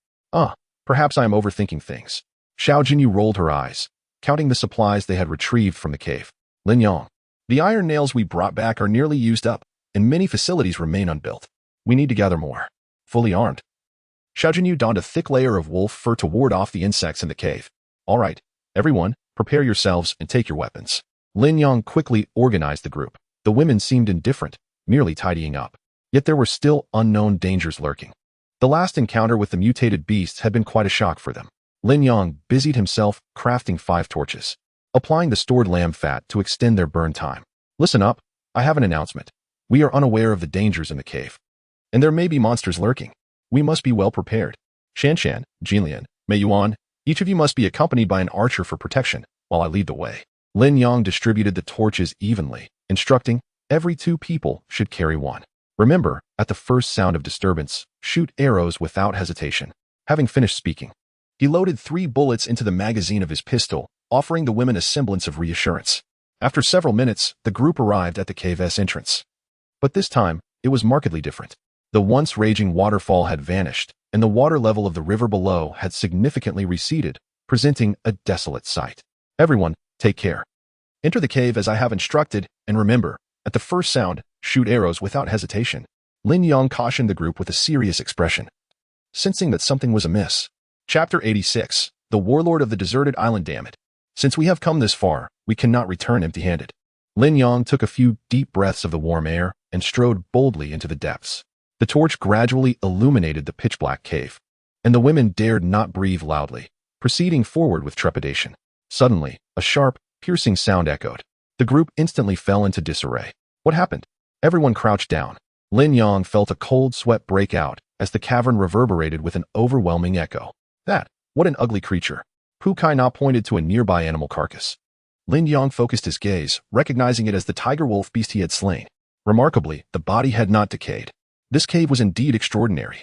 Perhaps I am overthinking things. Xiao Jinyu rolled her eyes, counting the supplies they had retrieved from the cave. Lin Yong, the iron nails we brought back are nearly used up, and many facilities remain unbuilt. We need to gather more. Fully armed. Xiao Jinyu donned a thick layer of wolf fur to ward off the insects in the cave. All right, everyone, prepare yourselves and take your weapons. Lin Yong quickly organized the group. The women seemed indifferent, merely tidying up. Yet there were still unknown dangers lurking. The last encounter with the mutated beasts had been quite a shock for them. Lin Yong busied himself crafting 5 torches, applying the stored lamb fat to extend their burn time. Listen up, I have an announcement. We are unaware of the dangers in the cave, and there may be monsters lurking. We must be well prepared. Shanshan, Jinlian, Mei Yuan, each of you must be accompanied by an archer for protection, while I lead the way. Lin Yong distributed the torches evenly, instructing, every 2 people should carry 1. Remember, at the first sound of disturbance, shoot arrows without hesitation. Having finished speaking, he loaded 3 bullets into the magazine of his pistol, offering the women a semblance of reassurance. After several minutes, the group arrived at the cave's entrance. But this time, it was markedly different. The once raging waterfall had vanished, and the water level of the river below had significantly receded, presenting a desolate sight. Everyone, take care. Enter the cave as I have instructed, and remember, at the first sound, shoot arrows without hesitation. Lin Yong cautioned the group with a serious expression, sensing that something was amiss. Chapter 86, The Warlord of the Deserted Island. Damn it. Since we have come this far, we cannot return empty-handed. Lin Yong took a few deep breaths of the warm air and strode boldly into the depths. The torch gradually illuminated the pitch-black cave, and the women dared not breathe loudly, proceeding forward with trepidation. Suddenly, a sharp, piercing sound echoed. The group instantly fell into disarray. What happened? Everyone crouched down. Lin Yong felt a cold sweat break out as the cavern reverberated with an overwhelming echo. What an ugly creature. Pu Kai Na pointed to a nearby animal carcass. Lin Yong focused his gaze, recognizing it as the tiger wolf beast he had slain. Remarkably, the body had not decayed. This cave was indeed extraordinary.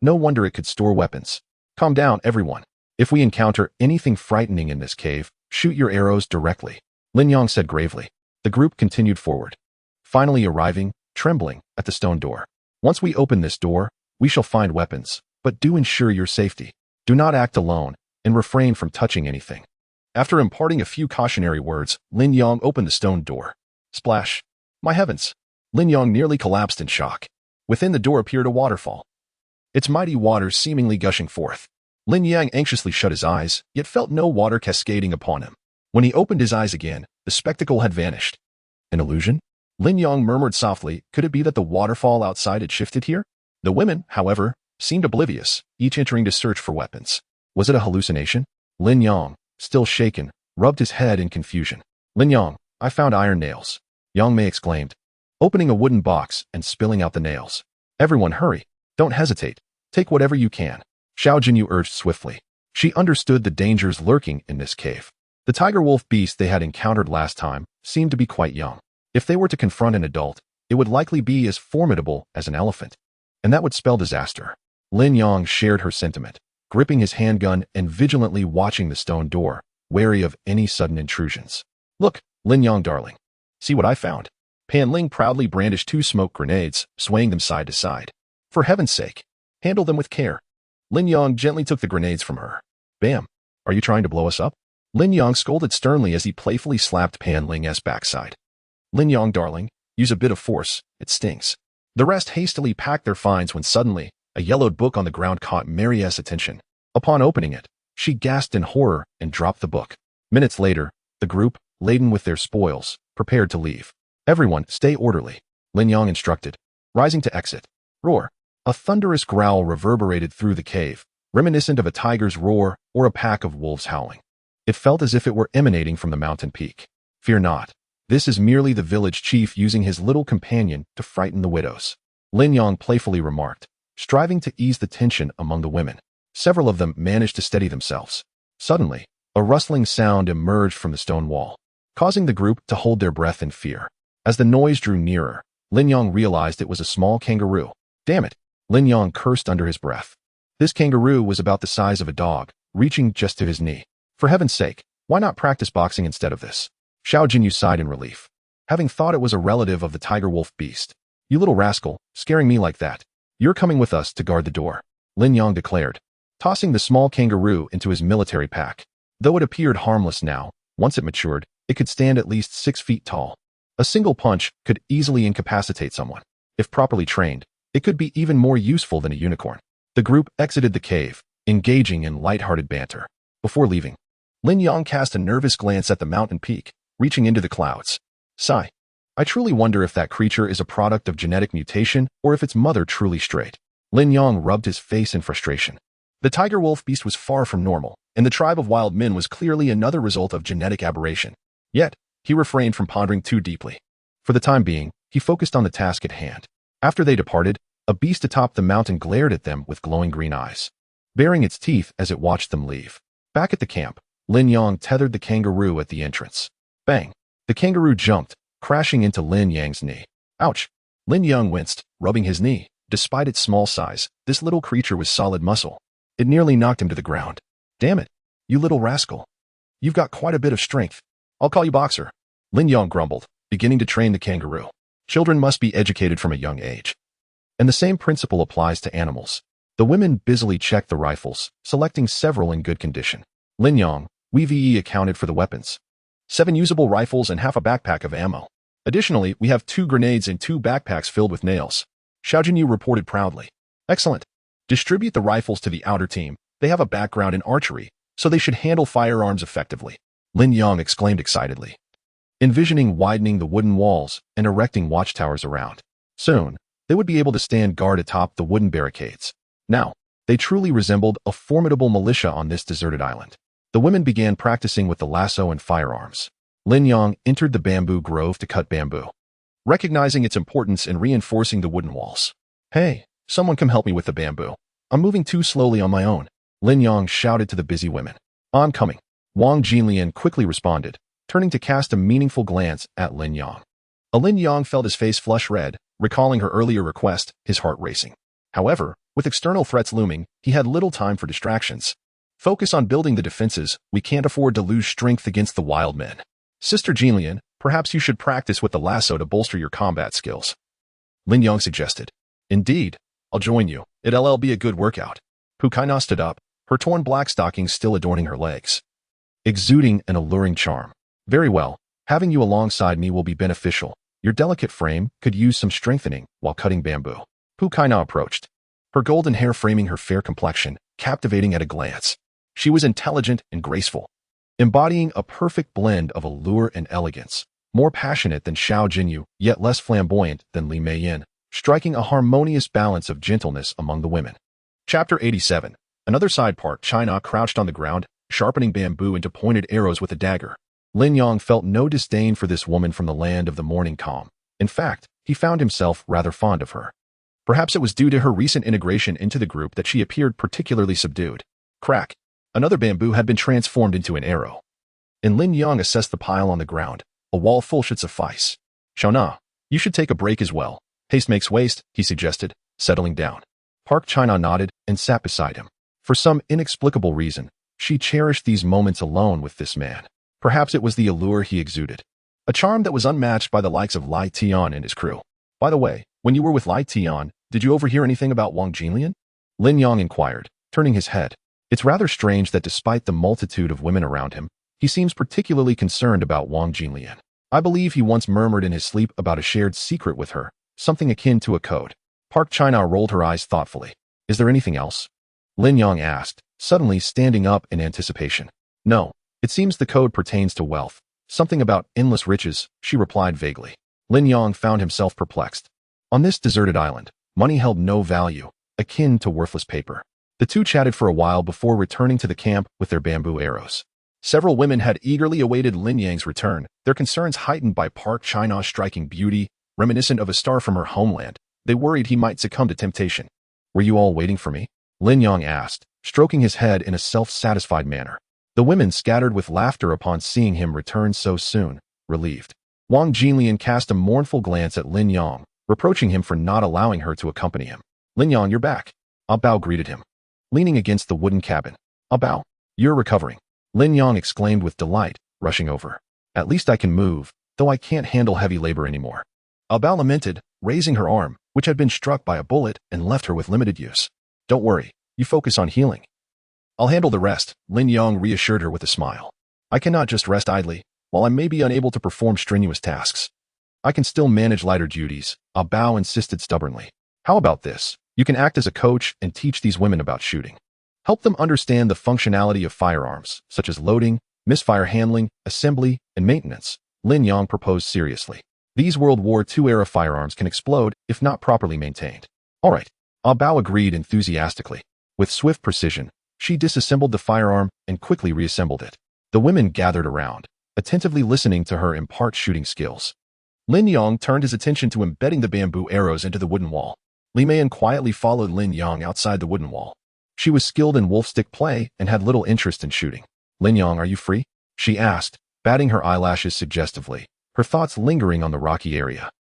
No wonder it could store weapons. Calm down, everyone. If we encounter anything frightening in this cave, shoot your arrows directly, Lin Yong said gravely. The group continued forward, finally arriving, trembling, at the stone door. Once we open this door, we shall find weapons, but do ensure your safety. Do not act alone, and refrain from touching anything. After imparting a few cautionary words, Lin Yong opened the stone door. Splash! My heavens! Lin Yong nearly collapsed in shock. Within the door appeared a waterfall, its mighty waters seemingly gushing forth. Lin Yang anxiously shut his eyes, yet felt no water cascading upon him. When he opened his eyes again, the spectacle had vanished. An illusion? Lin Yang murmured softly, could it be that the waterfall outside had shifted here? The women, however, seemed oblivious, each entering to search for weapons. Was it a hallucination? Lin Yang, still shaken, rubbed his head in confusion. Lin Yang, I found iron nails. Yang Mei exclaimed, opening a wooden box and spilling out the nails. Everyone hurry. Don't hesitate. Take whatever you can. Xiao Jinyu urged swiftly. She understood the dangers lurking in this cave. The tiger-wolf beast they had encountered last time seemed to be quite young. If they were to confront an adult, it would likely be as formidable as an elephant. And that would spell disaster. Lin Yang shared her sentiment, gripping his handgun and vigilantly watching the stone door, wary of any sudden intrusions. Look, Lin Yang darling. See what I found. Pan Ling proudly brandished 2 smoke grenades, swaying them side to side. For heaven's sake, handle them with care. Lin Yang gently took the grenades from her. Bam. Are you trying to blow us up? Lin Yang scolded sternly as he playfully slapped Pan Ling's backside. Lin Yang darling, use a bit of force, it stings. The rest hastily packed their finds when suddenly, a yellowed book on the ground caught Mary's attention. Upon opening it, she gasped in horror and dropped the book. Minutes later, the group, laden with their spoils, prepared to leave. Everyone, stay orderly, Lin Yang instructed. Rising to exit. Roar. A thunderous growl reverberated through the cave, reminiscent of a tiger's roar or a pack of wolves howling. It felt as if it were emanating from the mountain peak. Fear not. This is merely the village chief using his little companion to frighten the widows, Lin Yang playfully remarked, striving to ease the tension among the women. Several of them managed to steady themselves. Suddenly, a rustling sound emerged from the stone wall, causing the group to hold their breath in fear. As the noise drew nearer, Lin Yang realized it was a small kangaroo. Damn it, Lin Yang cursed under his breath. This kangaroo was about the size of a dog, reaching just to his knee. For heaven's sake, why not practice boxing instead of this? Xiao Jinyu sighed in relief, having thought it was a relative of the tiger-wolf beast. You little rascal, scaring me like that. You're coming with us to guard the door, Lin Yang declared, tossing the small kangaroo into his military pack. Though it appeared harmless now, once it matured, it could stand at least 6 feet tall. A single punch could easily incapacitate someone. If properly trained, it could be even more useful than a unicorn. The group exited the cave, engaging in light-hearted banter. Before leaving, Lin Yang cast a nervous glance at the mountain peak, reaching into the clouds. Sigh. I truly wonder if that creature is a product of genetic mutation or if its mother truly strayed. Lin Yang rubbed his face in frustration. The tiger-wolf beast was far from normal, and the tribe of wild men was clearly another result of genetic aberration. Yet, he refrained from pondering too deeply. For the time being, he focused on the task at hand. After they departed, a beast atop the mountain glared at them with glowing green eyes, baring its teeth as it watched them leave. Back at the camp, Lin Yang tethered the kangaroo at the entrance. Bang! The kangaroo jumped, crashing into Lin Yang's knee. Ouch! Lin Yang winced, rubbing his knee. Despite its small size, this little creature was solid muscle. It nearly knocked him to the ground. Damn it! You little rascal. You've got quite a bit of strength. I'll call you Boxer, Lin Yang grumbled, beginning to train the kangaroo. Children must be educated from a young age. And the same principle applies to animals. The women busily checked the rifles, selecting several in good condition. Lin Yang, we accounted for the weapons. 7 usable rifles and half a backpack of ammo. Additionally, we have 2 grenades and 2 backpacks filled with nails, Xiao Jinyu reported proudly. Excellent. Distribute the rifles to the outer team. They have a background in archery, so they should handle firearms effectively, Lin Yang exclaimed excitedly, envisioning widening the wooden walls and erecting watchtowers around. Soon, they would be able to stand guard atop the wooden barricades. Now, they truly resembled a formidable militia on this deserted island. The women began practicing with the lasso and firearms. Lin Yang entered the bamboo grove to cut bamboo, recognizing its importance in reinforcing the wooden walls. Hey, someone come help me with the bamboo. I'm moving too slowly on my own, Lin Yang shouted to the busy women. I'm coming. Wang Jinlian quickly responded, turning to cast a meaningful glance at Lin Yang. Lin Yang felt his face flush red, recalling her earlier request, his heart racing. However, with external threats looming, he had little time for distractions. Focus on building the defenses. We can't afford to lose strength against the wild men. Sister Jinlian, perhaps you should practice with the lasso to bolster your combat skills, Lin Yang suggested. Indeed, I'll join you. It'll be a good workout. Pukaina stood up, her torn black stockings still adorning her legs, exuding an alluring charm. Very well, having you alongside me will be beneficial. Your delicate frame could use some strengthening while cutting bamboo. Pukaina approached, her golden hair framing her fair complexion, captivating at a glance. She was intelligent and graceful, embodying a perfect blend of allure and elegance, more passionate than Xiao Jinyu, yet less flamboyant than Li Meiyin, striking a harmonious balance of gentleness among the women. Chapter 87. Another side part. China crouched on the ground, sharpening bamboo into pointed arrows with a dagger. Lin Yong felt no disdain for this woman from the land of the morning calm. In fact, he found himself rather fond of her. Perhaps it was due to her recent integration into the group that she appeared particularly subdued. Crack. Another bamboo had been transformed into an arrow. And Lin Yong assessed the pile on the ground. A wall full should suffice. Shauna, you should take a break as well. Haste makes waste, he suggested, settling down. Park China nodded and sat beside him. For some inexplicable reason, she cherished these moments alone with this man. Perhaps it was the allure he exuded. A charm that was unmatched by the likes of Lai Tian and his crew. By the way, when you were with Lai Tian, did you overhear anything about Wang Jinlian? Lin Yong inquired, turning his head. It's rather strange that despite the multitude of women around him, he seems particularly concerned about Wang Jinlian. I believe he once murmured in his sleep about a shared secret with her, something akin to a code. Park China rolled her eyes thoughtfully. Is there anything else? Lin Yong asked, suddenly standing up in anticipation. No, it seems the code pertains to wealth. Something about endless riches, she replied vaguely. Lin Yong found himself perplexed. On this deserted island, money held no value, akin to worthless paper. The two chatted for a while before returning to the camp with their bamboo arrows. Several women had eagerly awaited Lin Yang's return, their concerns heightened by Park China's striking beauty, reminiscent of a star from her homeland. They worried he might succumb to temptation. Were you all waiting for me? Lin Yong asked, stroking his head in a self-satisfied manner. The women scattered with laughter upon seeing him return so soon, relieved. Wang Jinlian cast a mournful glance at Lin Yong, reproaching him for not allowing her to accompany him. Lin Yong, you're back. Ah Bao greeted him, leaning against the wooden cabin. Ah Bao, you're recovering. Lin Yong exclaimed with delight, rushing over. At least I can move, though I can't handle heavy labor anymore. Ah Bao lamented, raising her arm, which had been struck by a bullet and left her with limited use. Don't worry, you focus on healing. I'll handle the rest, Lin Yong reassured her with a smile. I cannot just rest idly, while I may be unable to perform strenuous tasks. I can still manage lighter duties, Ah Bao insisted stubbornly. How about this? You can act as a coach and teach these women about shooting. Help them understand the functionality of firearms, such as loading, misfire handling, assembly, and maintenance, Lin Yong proposed seriously. These World War II-era firearms can explode if not properly maintained. All right, Ah Bao agreed enthusiastically. With swift precision, she disassembled the firearm and quickly reassembled it. The women gathered around, attentively listening to her impart shooting skills. Lin Yong turned his attention to embedding the bamboo arrows into the wooden wall. Li Meian quietly followed Lin Yong outside the wooden wall. She was skilled in wolf stick play and had little interest in shooting. Lin Yong, are you free? She asked, batting her eyelashes suggestively, her thoughts lingering on the rocky area.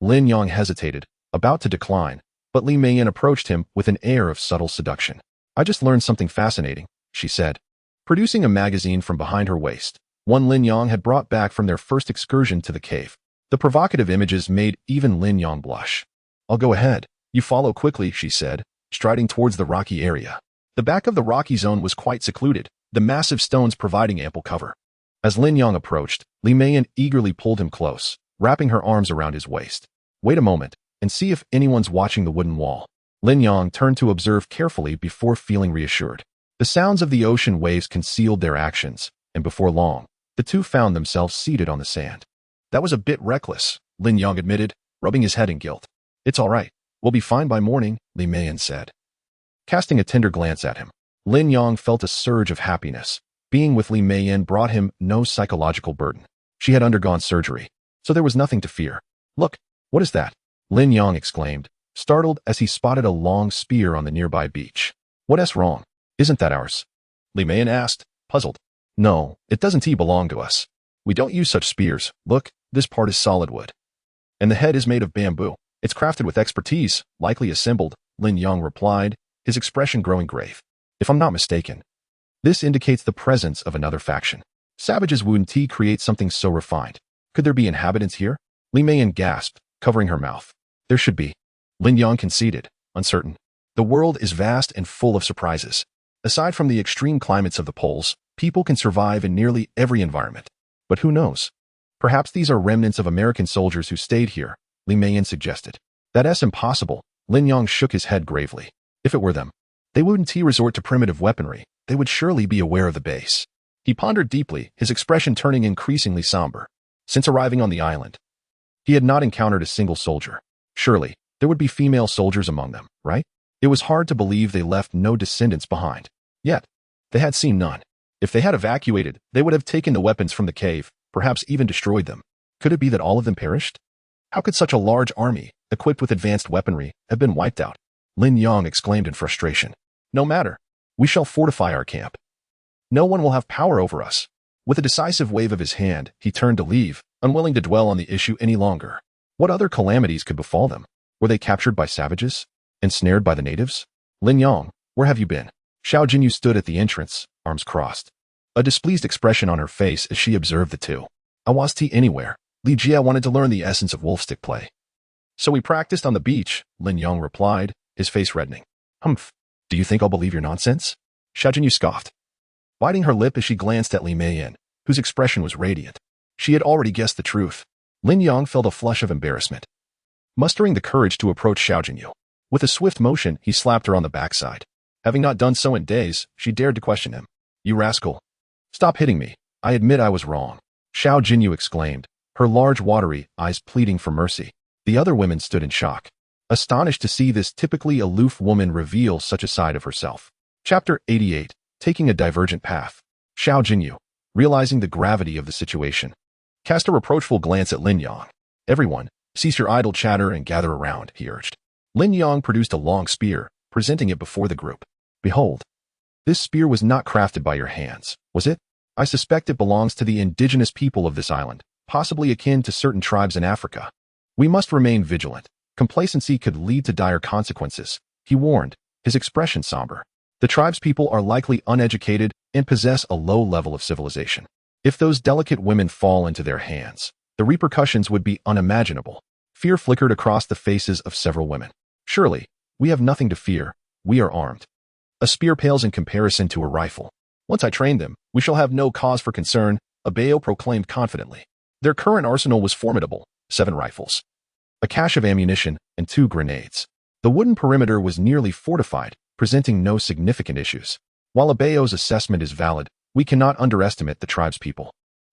Lin Yong hesitated, about to decline, but Li Meian approached him with an air of subtle seduction. I just learned something fascinating, she said, producing a magazine from behind her waist, one Lin Yong had brought back from their first excursion to the cave. The provocative images made even Lin Yong blush. I'll go ahead. You follow quickly, she said, striding towards the rocky area. The back of the rocky zone was quite secluded, the massive stones providing ample cover. As Lin Yong approached, Li Meian eagerly pulled him close, wrapping her arms around his waist. Wait a moment, and see if anyone's watching the wooden wall. Lin Yong turned to observe carefully before feeling reassured. The sounds of the ocean waves concealed their actions, and before long, the two found themselves seated on the sand. That was a bit reckless, Lin Yong admitted, rubbing his head in guilt. It's all right. We'll be fine by morning, Li Meian said. Casting a tender glance at him, Lin Yong felt a surge of happiness. Being with Li Meian brought him no psychological burden. She had undergone surgery, so there was nothing to fear. Look, what is that? Lin Yong exclaimed, startled as he spotted a long spear on the nearby beach. What's wrong? Isn't that ours? Li Meian asked, puzzled. No, it doesn't belong to us. We don't use such spears. Look, this part is solid wood. And the head is made of bamboo. It's crafted with expertise, likely assembled, Lin Yong replied, his expression growing grave. If I'm not mistaken, this indicates the presence of another faction. Savages wouldn't create something so refined. Could there be inhabitants here? Li Meian gasped, covering her mouth. There should be. Lin Yong conceded, uncertain. The world is vast and full of surprises. Aside from the extreme climates of the poles, people can survive in nearly every environment. But who knows? Perhaps these are remnants of American soldiers who stayed here, Li Meian suggested. That's impossible, Lin Yong shook his head gravely. If it were them, they wouldn't resort to primitive weaponry. They would surely be aware of the base. He pondered deeply, his expression turning increasingly somber. Since arriving on the island, he had not encountered a single soldier. Surely, there would be female soldiers among them, right? It was hard to believe they left no descendants behind. Yet, they had seen none. If they had evacuated, they would have taken the weapons from the cave, perhaps even destroyed them. Could it be that all of them perished? How could such a large army, equipped with advanced weaponry, have been wiped out? Lin Yong exclaimed in frustration. No matter. We shall fortify our camp. No one will have power over us. With a decisive wave of his hand, he turned to leave, unwilling to dwell on the issue any longer. What other calamities could befall them? Were they captured by savages? Ensnared by the natives? Lin Yong, where have you been? Xiao Jinyu stood at the entrance, arms crossed. A displeased expression on her face as she observed the two. I was anywhere. Li Jia wanted to learn the essence of wolfstick play. So we practiced on the beach, Lin Yong replied, his face reddening. Humph. Do you think I'll believe your nonsense? Xiao Jinyu scoffed, biting her lip as she glanced at Li Meiyan, whose expression was radiant. She had already guessed the truth. Lin Yong felt a flush of embarrassment, mustering the courage to approach Xiao Jinyu. With a swift motion, he slapped her on the backside. Having not done so in days, she dared to question him. You rascal. Stop hitting me. I admit I was wrong. Xiao Jinyu exclaimed, her large watery eyes pleading for mercy. The other women stood in shock, astonished to see this typically aloof woman reveal such a side of herself. Chapter 88. Taking a divergent path. Xiao Jinyu, realizing the gravity of the situation, cast a reproachful glance at Lin Yong. Everyone, cease your idle chatter and gather around, he urged. Lin Yong produced a long spear, presenting it before the group. Behold. This spear was not crafted by your hands, was it? I suspect it belongs to the indigenous people of this island, possibly akin to certain tribes in Africa. We must remain vigilant. Complacency could lead to dire consequences, he warned, his expression somber. The tribespeople are likely uneducated and possess a low level of civilization. If those delicate women fall into their hands, the repercussions would be unimaginable. Fear flickered across the faces of several women. Surely, we have nothing to fear. We are armed. A spear pales in comparison to a rifle. Once I train them, we shall have no cause for concern, Abeo proclaimed confidently. Their current arsenal was formidable, 7 rifles, a cache of ammunition, and 2 grenades. The wooden perimeter was nearly fortified, presenting no significant issues. While Abeo's assessment is valid, we cannot underestimate the tribespeople.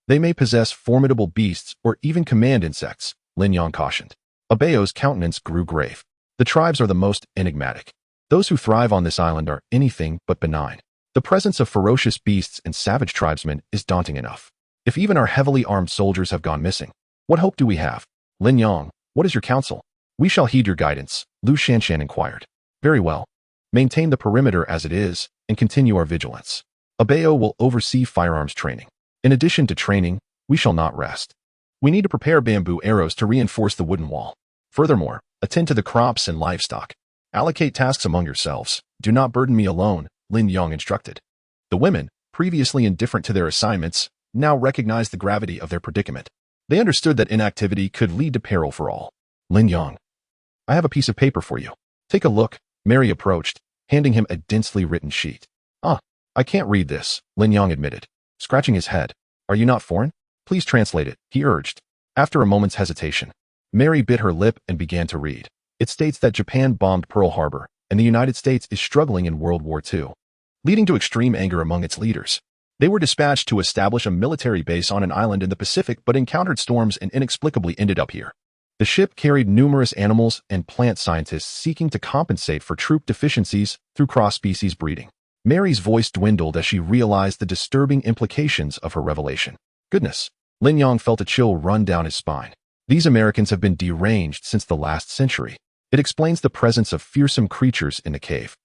They may possess formidable beasts or even command insects, Lin Yong cautioned. Abeo's countenance grew grave. The tribes are the most enigmatic. Those who thrive on this island are anything but benign. The presence of ferocious beasts and savage tribesmen is daunting enough. If even our heavily armed soldiers have gone missing, what hope do we have? Lin Yong, what is your counsel? We shall heed your guidance, Lu Shanshan inquired. Very well. Maintain the perimeter as it is, and continue our vigilance. Abeo will oversee firearms training. In addition to training, we shall not rest. We need to prepare bamboo arrows to reinforce the wooden wall. Furthermore, attend to the crops and livestock. Allocate tasks among yourselves. Do not burden me alone, Lin Yong instructed. The women, previously indifferent to their assignments, now recognized the gravity of their predicament. They understood that inactivity could lead to peril for all. Lin Yong, I have a piece of paper for you. Take a look. Mary approached, handing him a densely written sheet. I can't read this, Lin Yong admitted, scratching his head. Are you not foreign? Please translate it, he urged. After a moment's hesitation, Mary bit her lip and began to read. It states that Japan bombed Pearl Harbor, and the United States is struggling in World War II, leading to extreme anger among its leaders. They were dispatched to establish a military base on an island in the Pacific but encountered storms and inexplicably ended up here. The ship carried numerous animals and plant scientists seeking to compensate for troop deficiencies through cross-species breeding. Mary's voice dwindled as she realized the disturbing implications of her revelation. Goodness. Lin Yong felt a chill run down his spine. These Americans have been deranged since the last century. It explains the presence of fearsome creatures in the cave.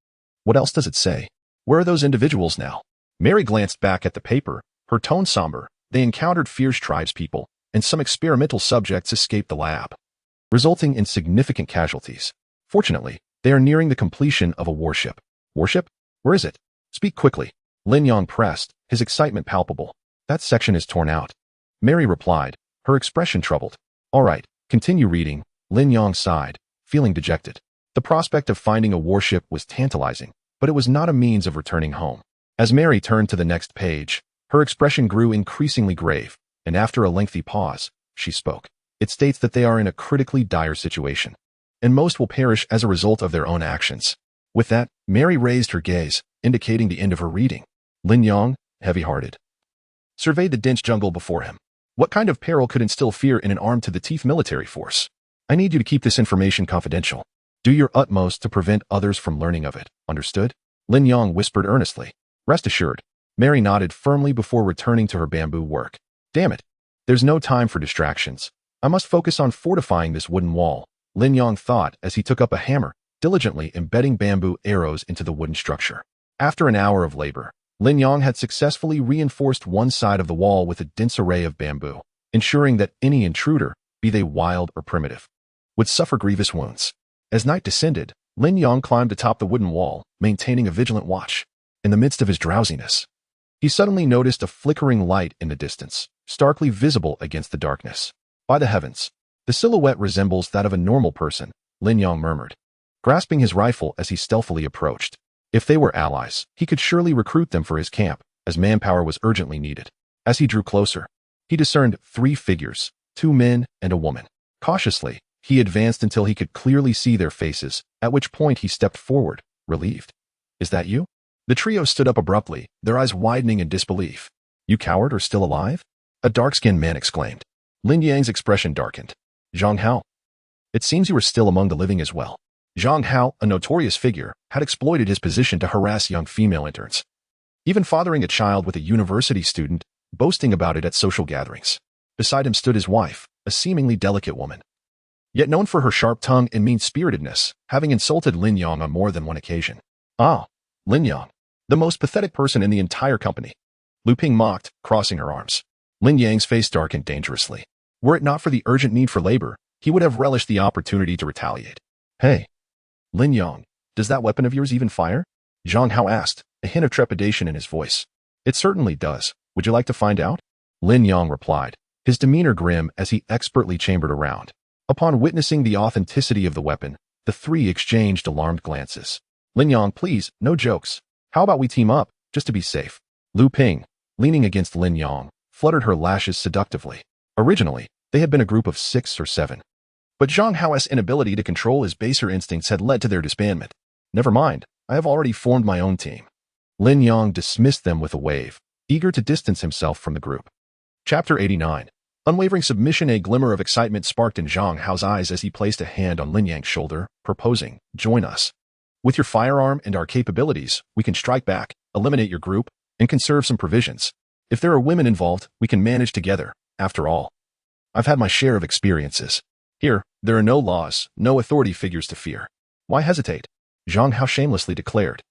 What else does it say? Where are those individuals now? Mary glanced back at the paper, her tone somber. They encountered fierce tribespeople, and some experimental subjects escaped the lab, resulting in significant casualties. Fortunately, they are nearing the completion of a warship. Warship? Where is it? Speak quickly. Lin Yong pressed, his excitement palpable. That section is torn out. Mary replied, her expression troubled. All right, continue reading. Lin Yong sighed, feeling dejected. The prospect of finding a warship was tantalizing, but it was not a means of returning home. As Mary turned to the next page, her expression grew increasingly grave, and after a lengthy pause, she spoke. It states that they are in a critically dire situation, and most will perish as a result of their own actions. With that, Mary raised her gaze, indicating the end of her reading. Lin Yong, heavy-hearted, surveyed the dense jungle before him. What kind of peril could instill fear in an armed-to-the-teeth military force? I need you to keep this information confidential. Do your utmost to prevent others from learning of it, understood? Lin Yong whispered earnestly. Rest assured, Mary nodded firmly before returning to her bamboo work. Damn it. There's no time for distractions. I must focus on fortifying this wooden wall, Lin Yong thought as he took up a hammer, diligently embedding bamboo arrows into the wooden structure. After an hour of labor, Lin Yong had successfully reinforced one side of the wall with a dense array of bamboo, ensuring that any intruder, be they wild or primitive, would suffer grievous wounds. As night descended, Lin Yong climbed atop the wooden wall, maintaining a vigilant watch. In the midst of his drowsiness, he suddenly noticed a flickering light in the distance, starkly visible against the darkness. By the heavens, the silhouette resembles that of a normal person, Lin Yong murmured, grasping his rifle as he stealthily approached. If they were allies, he could surely recruit them for his camp, as manpower was urgently needed. As he drew closer, he discerned 3 figures, 2 men and a woman. Cautiously, he advanced until he could clearly see their faces, at which point he stepped forward, relieved. Is that you? The trio stood up abruptly, their eyes widening in disbelief. You coward are still alive? A dark-skinned man exclaimed. Lin Yang's expression darkened. Zhang Hao. It seems you are still among the living as well. Zhang Hao, a notorious figure, had exploited his position to harass young female interns, even fathering a child with a university student, boasting about it at social gatherings. Beside him stood his wife, a seemingly delicate woman, yet known for her sharp tongue and mean-spiritedness, having insulted Lin Yong on more than one occasion. Ah, Lin Yong, the most pathetic person in the entire company. Lu Ping mocked, crossing her arms. Lin Yang's face darkened dangerously. Were it not for the urgent need for labor, he would have relished the opportunity to retaliate. Hey, Lin Yong, does that weapon of yours even fire? Zhang Hao asked, a hint of trepidation in his voice. It certainly does. Would you like to find out? Lin Yong replied, his demeanor grim as he expertly chambered around. Upon witnessing the authenticity of the weapon, the 3 exchanged alarmed glances. Lin Yong, please, no jokes. How about we team up, just to be safe? Lu Ping, leaning against Lin Yong, fluttered her lashes seductively. Originally, they had been a group of 6 or 7. But Zhang Hao's inability to control his baser instincts had led to their disbandment. Never mind, I have already formed my own team. Lin Yong dismissed them with a wave, eager to distance himself from the group. Chapter 89. Unwavering submission. A glimmer of excitement sparked in Zhang Hao's eyes as he placed a hand on Lin Yang's shoulder, proposing, join us. With your firearm and our capabilities, we can strike back, eliminate your group, and conserve some provisions. If there are women involved, we can manage together. After all, I've had my share of experiences. Here, there are no laws, no authority figures to fear. Why hesitate? Zhang Hao shamelessly declared,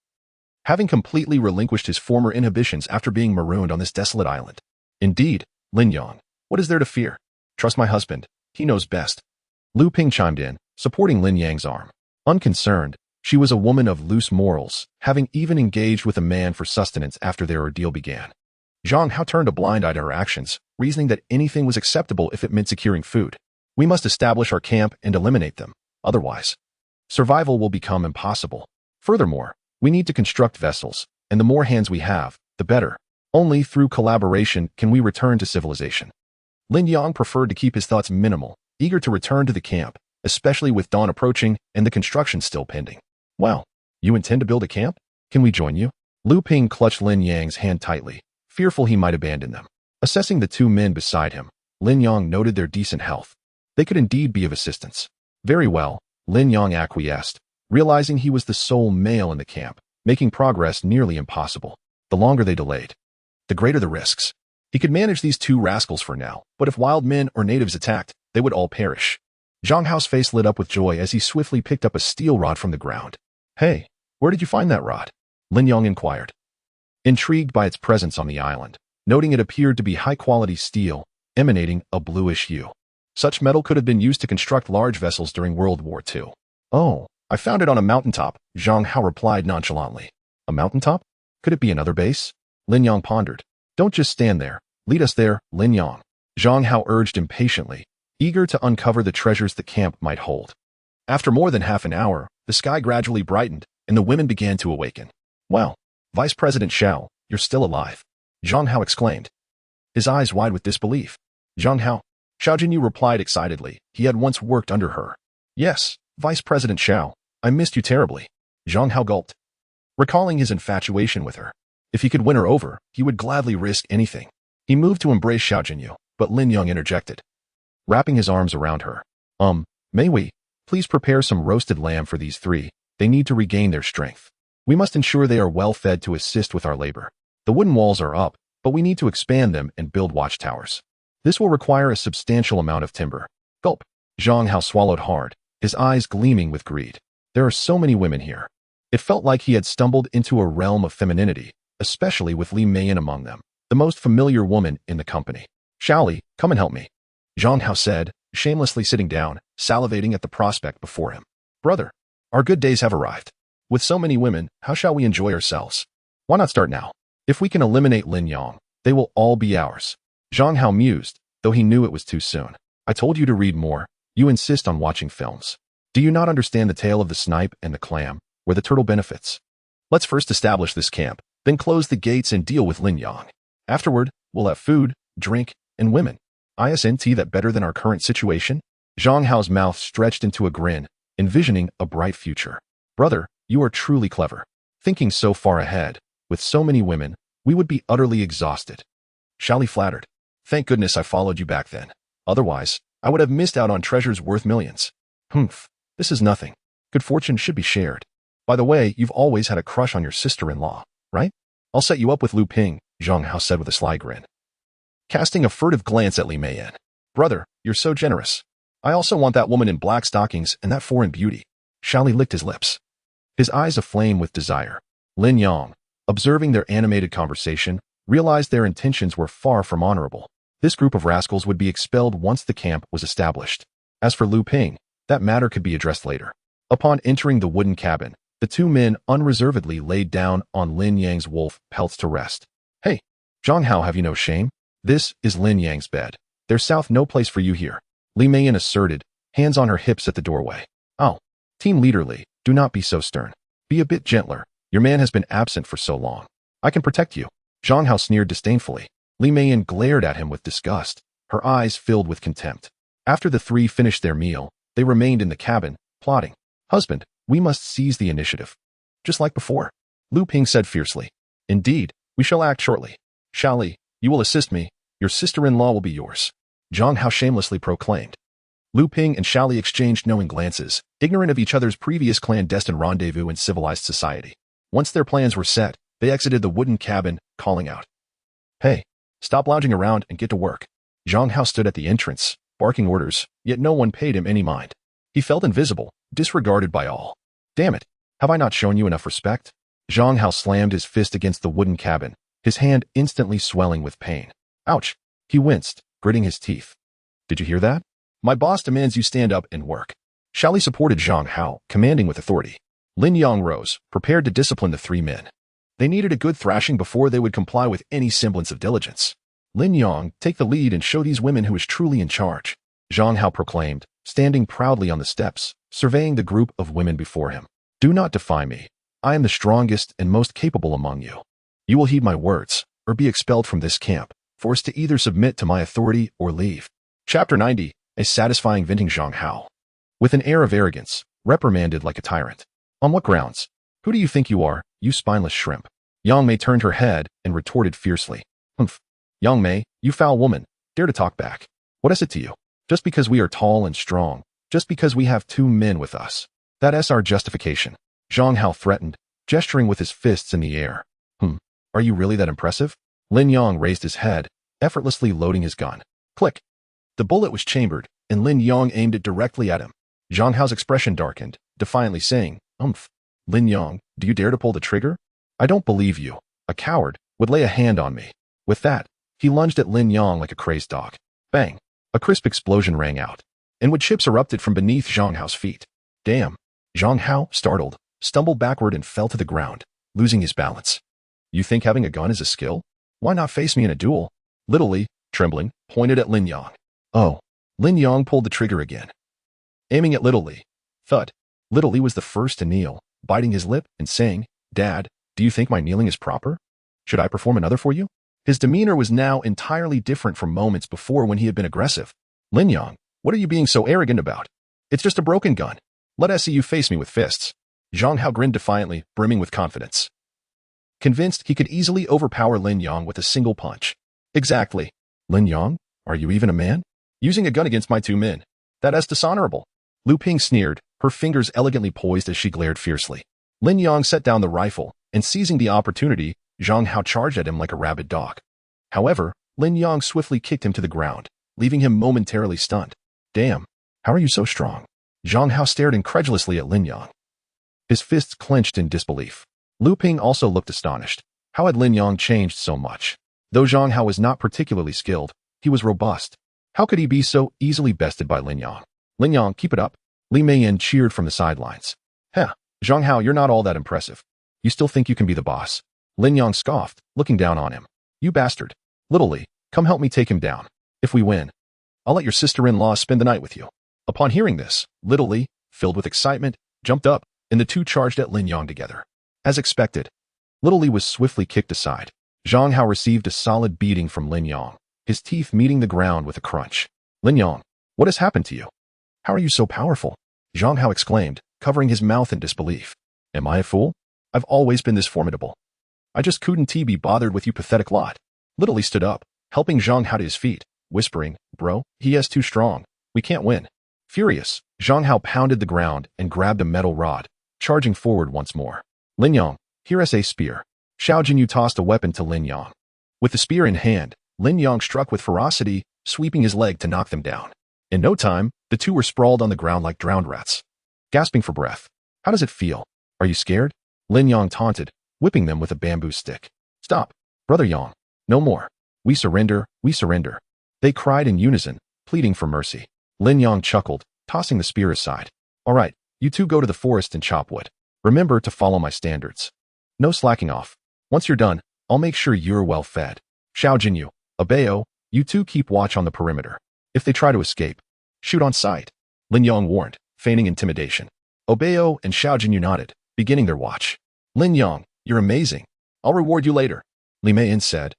having completely relinquished his former inhibitions after being marooned on this desolate island. Indeed, Lin Yong, what is there to fear? Trust my husband, he knows best. Lu Ping chimed in, supporting Lin Yang's arm. Unconcerned, she was a woman of loose morals, having even engaged with a man for sustenance after their ordeal began. Zhang Hao turned a blind eye to her actions, reasoning that anything was acceptable if it meant securing food. We must establish our camp and eliminate them. Otherwise, survival will become impossible. Furthermore, we need to construct vessels, and the more hands we have, the better. Only through collaboration can we return to civilization. Lin Yong preferred to keep his thoughts minimal, eager to return to the camp, especially with dawn approaching and the construction still pending. Well, you intend to build a camp? Can we join you? Lu Ping clutched Lin Yang's hand tightly, fearful he might abandon them. Assessing the 2 men beside him, Lin Yong noted their decent health. They could indeed be of assistance. Very well, Lin Yong acquiesced, realizing he was the sole male in the camp, making progress nearly impossible. The longer they delayed, the greater the risks. He could manage these 2 rascals for now, but if wild men or natives attacked, they would all perish. Zhang Hao's face lit up with joy as he swiftly picked up a steel rod from the ground. Hey, where did you find that rod? Lin Yong inquired, intrigued by its presence on the island, noting it appeared to be high-quality steel, emanating a bluish hue. Such metal could have been used to construct large vessels during World War II. Oh, I found it on a mountaintop, Zhang Hao replied nonchalantly. A mountaintop? Could it be another base? Lin Yong pondered. Don't just stand there. Lead us there, Lin Yong. Zhang Hao urged impatiently, eager to uncover the treasures the camp might hold. After more than half an hour, the sky gradually brightened, and the women began to awaken. Well, Vice President Xiao, you're still alive, Zhang Hao exclaimed, his eyes wide with disbelief. Zhang Hao, Xiao Jinyu replied excitedly. He had once worked under her. Yes, Vice President Xiao, I missed you terribly. Zhang Hao gulped, recalling his infatuation with her. If he could win her over, he would gladly risk anything. He moved to embrace Xiao Jinyu, but Lin Yong interjected, wrapping his arms around her. May we please prepare some roasted lamb for these 3? They need to regain their strength. We must ensure they are well fed to assist with our labor. The The wooden walls are up, but we need to expand them and build watchtowers. This will require a substantial amount of timber. Gulp. Zhang Hao swallowed hard, his eyes gleaming with greed. There are so many women here. It felt like he had stumbled into a realm of femininity, especially with Li Meiyan among them, the most familiar woman in the company. Xiaoli, come and help me, Zhang Hao said, shamelessly sitting down, salivating at the prospect before him. Brother, our good days have arrived. With so many women, how shall we enjoy ourselves? Why not start now? If we can eliminate Lin Yang, they will all be ours. Zhang Hao mused, though he knew it was too soon. I told you to read more. You insist on watching films. Do you not understand the tale of the snipe and the clam, where the turtle benefits? Let's first establish this camp, then close the gates and deal with Lin Yang. Afterward, we'll have food, drink, and women. Isn't that better than our current situation? Zhang Hao's mouth stretched into a grin, envisioning a bright future. Brother, you are truly clever. Thinking so far ahead, with so many women, we would be utterly exhausted. Xiaoli flattered. Thank goodness I followed you back then. Otherwise, I would have missed out on treasures worth millions. Humph, this is nothing. Good fortune should be shared. By the way, you've always had a crush on your sister-in-law, right? I'll set you up with Lu Ping, Zhang Hao said with a sly grin. Casting a furtive glance at Li Meiyan. Brother, you're so generous. I also want that woman in black stockings and that foreign beauty. Xiaoli licked his lips, his eyes aflame with desire. Lin Yang, observing their animated conversation, realized their intentions were far from honorable. This group of rascals would be expelled once the camp was established. As for Lu Ping, that matter could be addressed later. Upon entering the wooden cabin, the two men unreservedly laid down on Lin Yang's wolf pelts to rest. Hey, Zhang Hao, have you no shame? This is Lin Yang's bed. There's no place for you here, Li Meiyan asserted, hands on her hips at the doorway. Oh, team leader Li, do not be so stern. Be a bit gentler. Your man has been absent for so long. I can protect you. Zhang Hao sneered disdainfully. Li Meiyan glared at him with disgust, her eyes filled with contempt. After the three finished their meal, they remained in the cabin, plotting. Husband, we must seize the initiative. Just like before, Lu Ping said fiercely. Indeed, we shall act shortly. Xiaoli, you will assist me. Your sister-in-law will be yours, Zhang Hao shamelessly proclaimed. Lu Ping and Xiaoli exchanged knowing glances, ignorant of each other's previous clandestine rendezvous in civilized society. Once their plans were set, they exited the wooden cabin, calling out. Hey, stop lounging around and get to work. Zhang Hao stood at the entrance, barking orders, yet no one paid him any mind. He felt invisible, disregarded by all. Damn it, have I not shown you enough respect? Zhang Hao slammed his fist against the wooden cabin, his hand instantly swelling with pain. Ouch, he winced, gritting his teeth. Did you hear that? My boss demands you stand up and work. Xiaoli supported Zhang Hao, commanding with authority. Lin Yang rose, prepared to discipline the three men. They needed a good thrashing before they would comply with any semblance of diligence. Lin Yang, take the lead and show these women who is truly in charge, Zhang Hao proclaimed, standing proudly on the steps, surveying the group of women before him. Do not defy me. I am the strongest and most capable among you. You will heed my words, or be expelled from this camp, forced to either submit to my authority or leave. Chapter 90, a satisfying venting. Zhang Hao, with an air of arrogance, reprimanded like a tyrant. On what grounds? Who do you think you are, you spineless shrimp? Yang Mei turned her head and retorted fiercely. Humph. Yang Mei, you foul woman, dare to talk back. What is it to you? Just because we are tall and strong, just because we have two men with us. That's our justification, Zhang Hao threatened, gesturing with his fists in the air. Are you really that impressive? Lin Yang raised his head, effortlessly loading his gun. Click. The bullet was chambered, and Lin Yang aimed it directly at him. Zhang Hao's expression darkened, defiantly saying, Lin Yang, do you dare to pull the trigger? I don't believe you. A coward would lay a hand on me. With that, he lunged at Lin Yang like a crazed dog. Bang! A crisp explosion rang out, and wood chips erupted from beneath Zhang Hao's feet. Damn! Zhang Hao, startled, stumbled backward and fell to the ground, losing his balance. You think having a gun is a skill? Why not face me in a duel? Little Li, trembling, pointed at Lin Yang. Oh! Lin Yang pulled the trigger again, aiming at Little Li. Thud! Little Li was the first to kneel, biting his lip and saying, Dad, do you think my kneeling is proper? Should I perform another for you? His demeanor was now entirely different from moments before when he had been aggressive. Lin Yang, what are you being so arrogant about? It's just a broken gun. Let us see you face me with fists. Zhang Hao grinned defiantly, brimming with confidence, convinced he could easily overpower Lin Yang with a single punch. Exactly. Lin Yang, are you even a man? Using a gun against my two men. That's dishonorable. Lu Ping sneered, her fingers elegantly poised as she glared fiercely. Lin Yang set down the rifle, and seizing the opportunity, Zhang Hao charged at him like a rabid dog. However, Lin Yang swiftly kicked him to the ground, leaving him momentarily stunned. Damn, how are you so strong? Zhang Hao stared incredulously at Lin Yang. His fists clenched in disbelief. Lu Ping also looked astonished. How had Lin Yang changed so much? Though Zhang Hao was not particularly skilled, he was robust. How could he be so easily bested by Lin Yang? Lin Yang, keep it up. Li Meiyan cheered from the sidelines. Heh, Zhang Hao, you're not all that impressive. You still think you can be the boss? Lin Yang scoffed, looking down on him. You bastard. Little Li, come help me take him down. If we win, I'll let your sister-in-law spend the night with you. Upon hearing this, Little Li, filled with excitement, jumped up, and the two charged at Lin Yang together. As expected, Little Li was swiftly kicked aside. Zhang Hao received a solid beating from Lin Yang, his teeth meeting the ground with a crunch. Lin Yang, what has happened to you? How are you so powerful? Zhang Hao exclaimed, covering his mouth in disbelief. Am I a fool? I've always been this formidable. I just couldn't be bothered with you pathetic lot. Little Li stood up, helping Zhang Hao to his feet, whispering, Bro, he is too strong. We can't win. Furious, Zhang Hao pounded the ground and grabbed a metal rod, charging forward once more. Lin Yang, here is a spear. Xiao Jinyu tossed a weapon to Lin Yang. With the spear in hand, Lin Yang struck with ferocity, sweeping his leg to knock them down. In no time, the two were sprawled on the ground like drowned rats. Gasping for breath. How does it feel? Are you scared? Lin Yang taunted, whipping them with a bamboo stick. Stop, Brother Yang. No more. We surrender, we surrender. They cried in unison, pleading for mercy. Lin Yang chuckled, tossing the spear aside. All right, you two go to the forest and chop wood. Remember to follow my standards. No slacking off. Once you're done, I'll make sure you're well fed. Xiao Jinyu, Abeo, you two keep watch on the perimeter. If they try to escape, shoot on sight. Lin Yang warned, feigning intimidation. Obeo and Xiao Jinyu nodded, beginning their watch. Lin Yang, you're amazing. I'll reward you later, Li Meiyan said,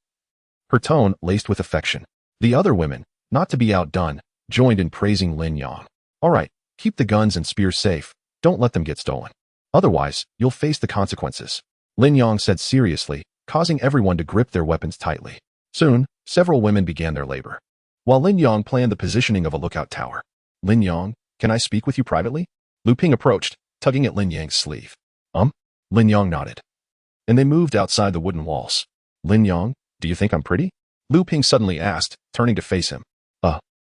her tone laced with affection. The other women, not to be outdone, joined in praising Lin Yang. All right, keep the guns and spears safe. Don't let them get stolen. Otherwise, you'll face the consequences, Lin Yang said seriously, causing everyone to grip their weapons tightly. Soon, several women began their labor, while Lin Yang planned the positioning of a lookout tower. Lin Yang, can I speak with you privately? Lu Ping approached, tugging at Lin Yang's sleeve. Lin Yang nodded. And they moved outside the wooden walls. Lin Yang, do you think I'm pretty? Lu Ping suddenly asked, turning to face him.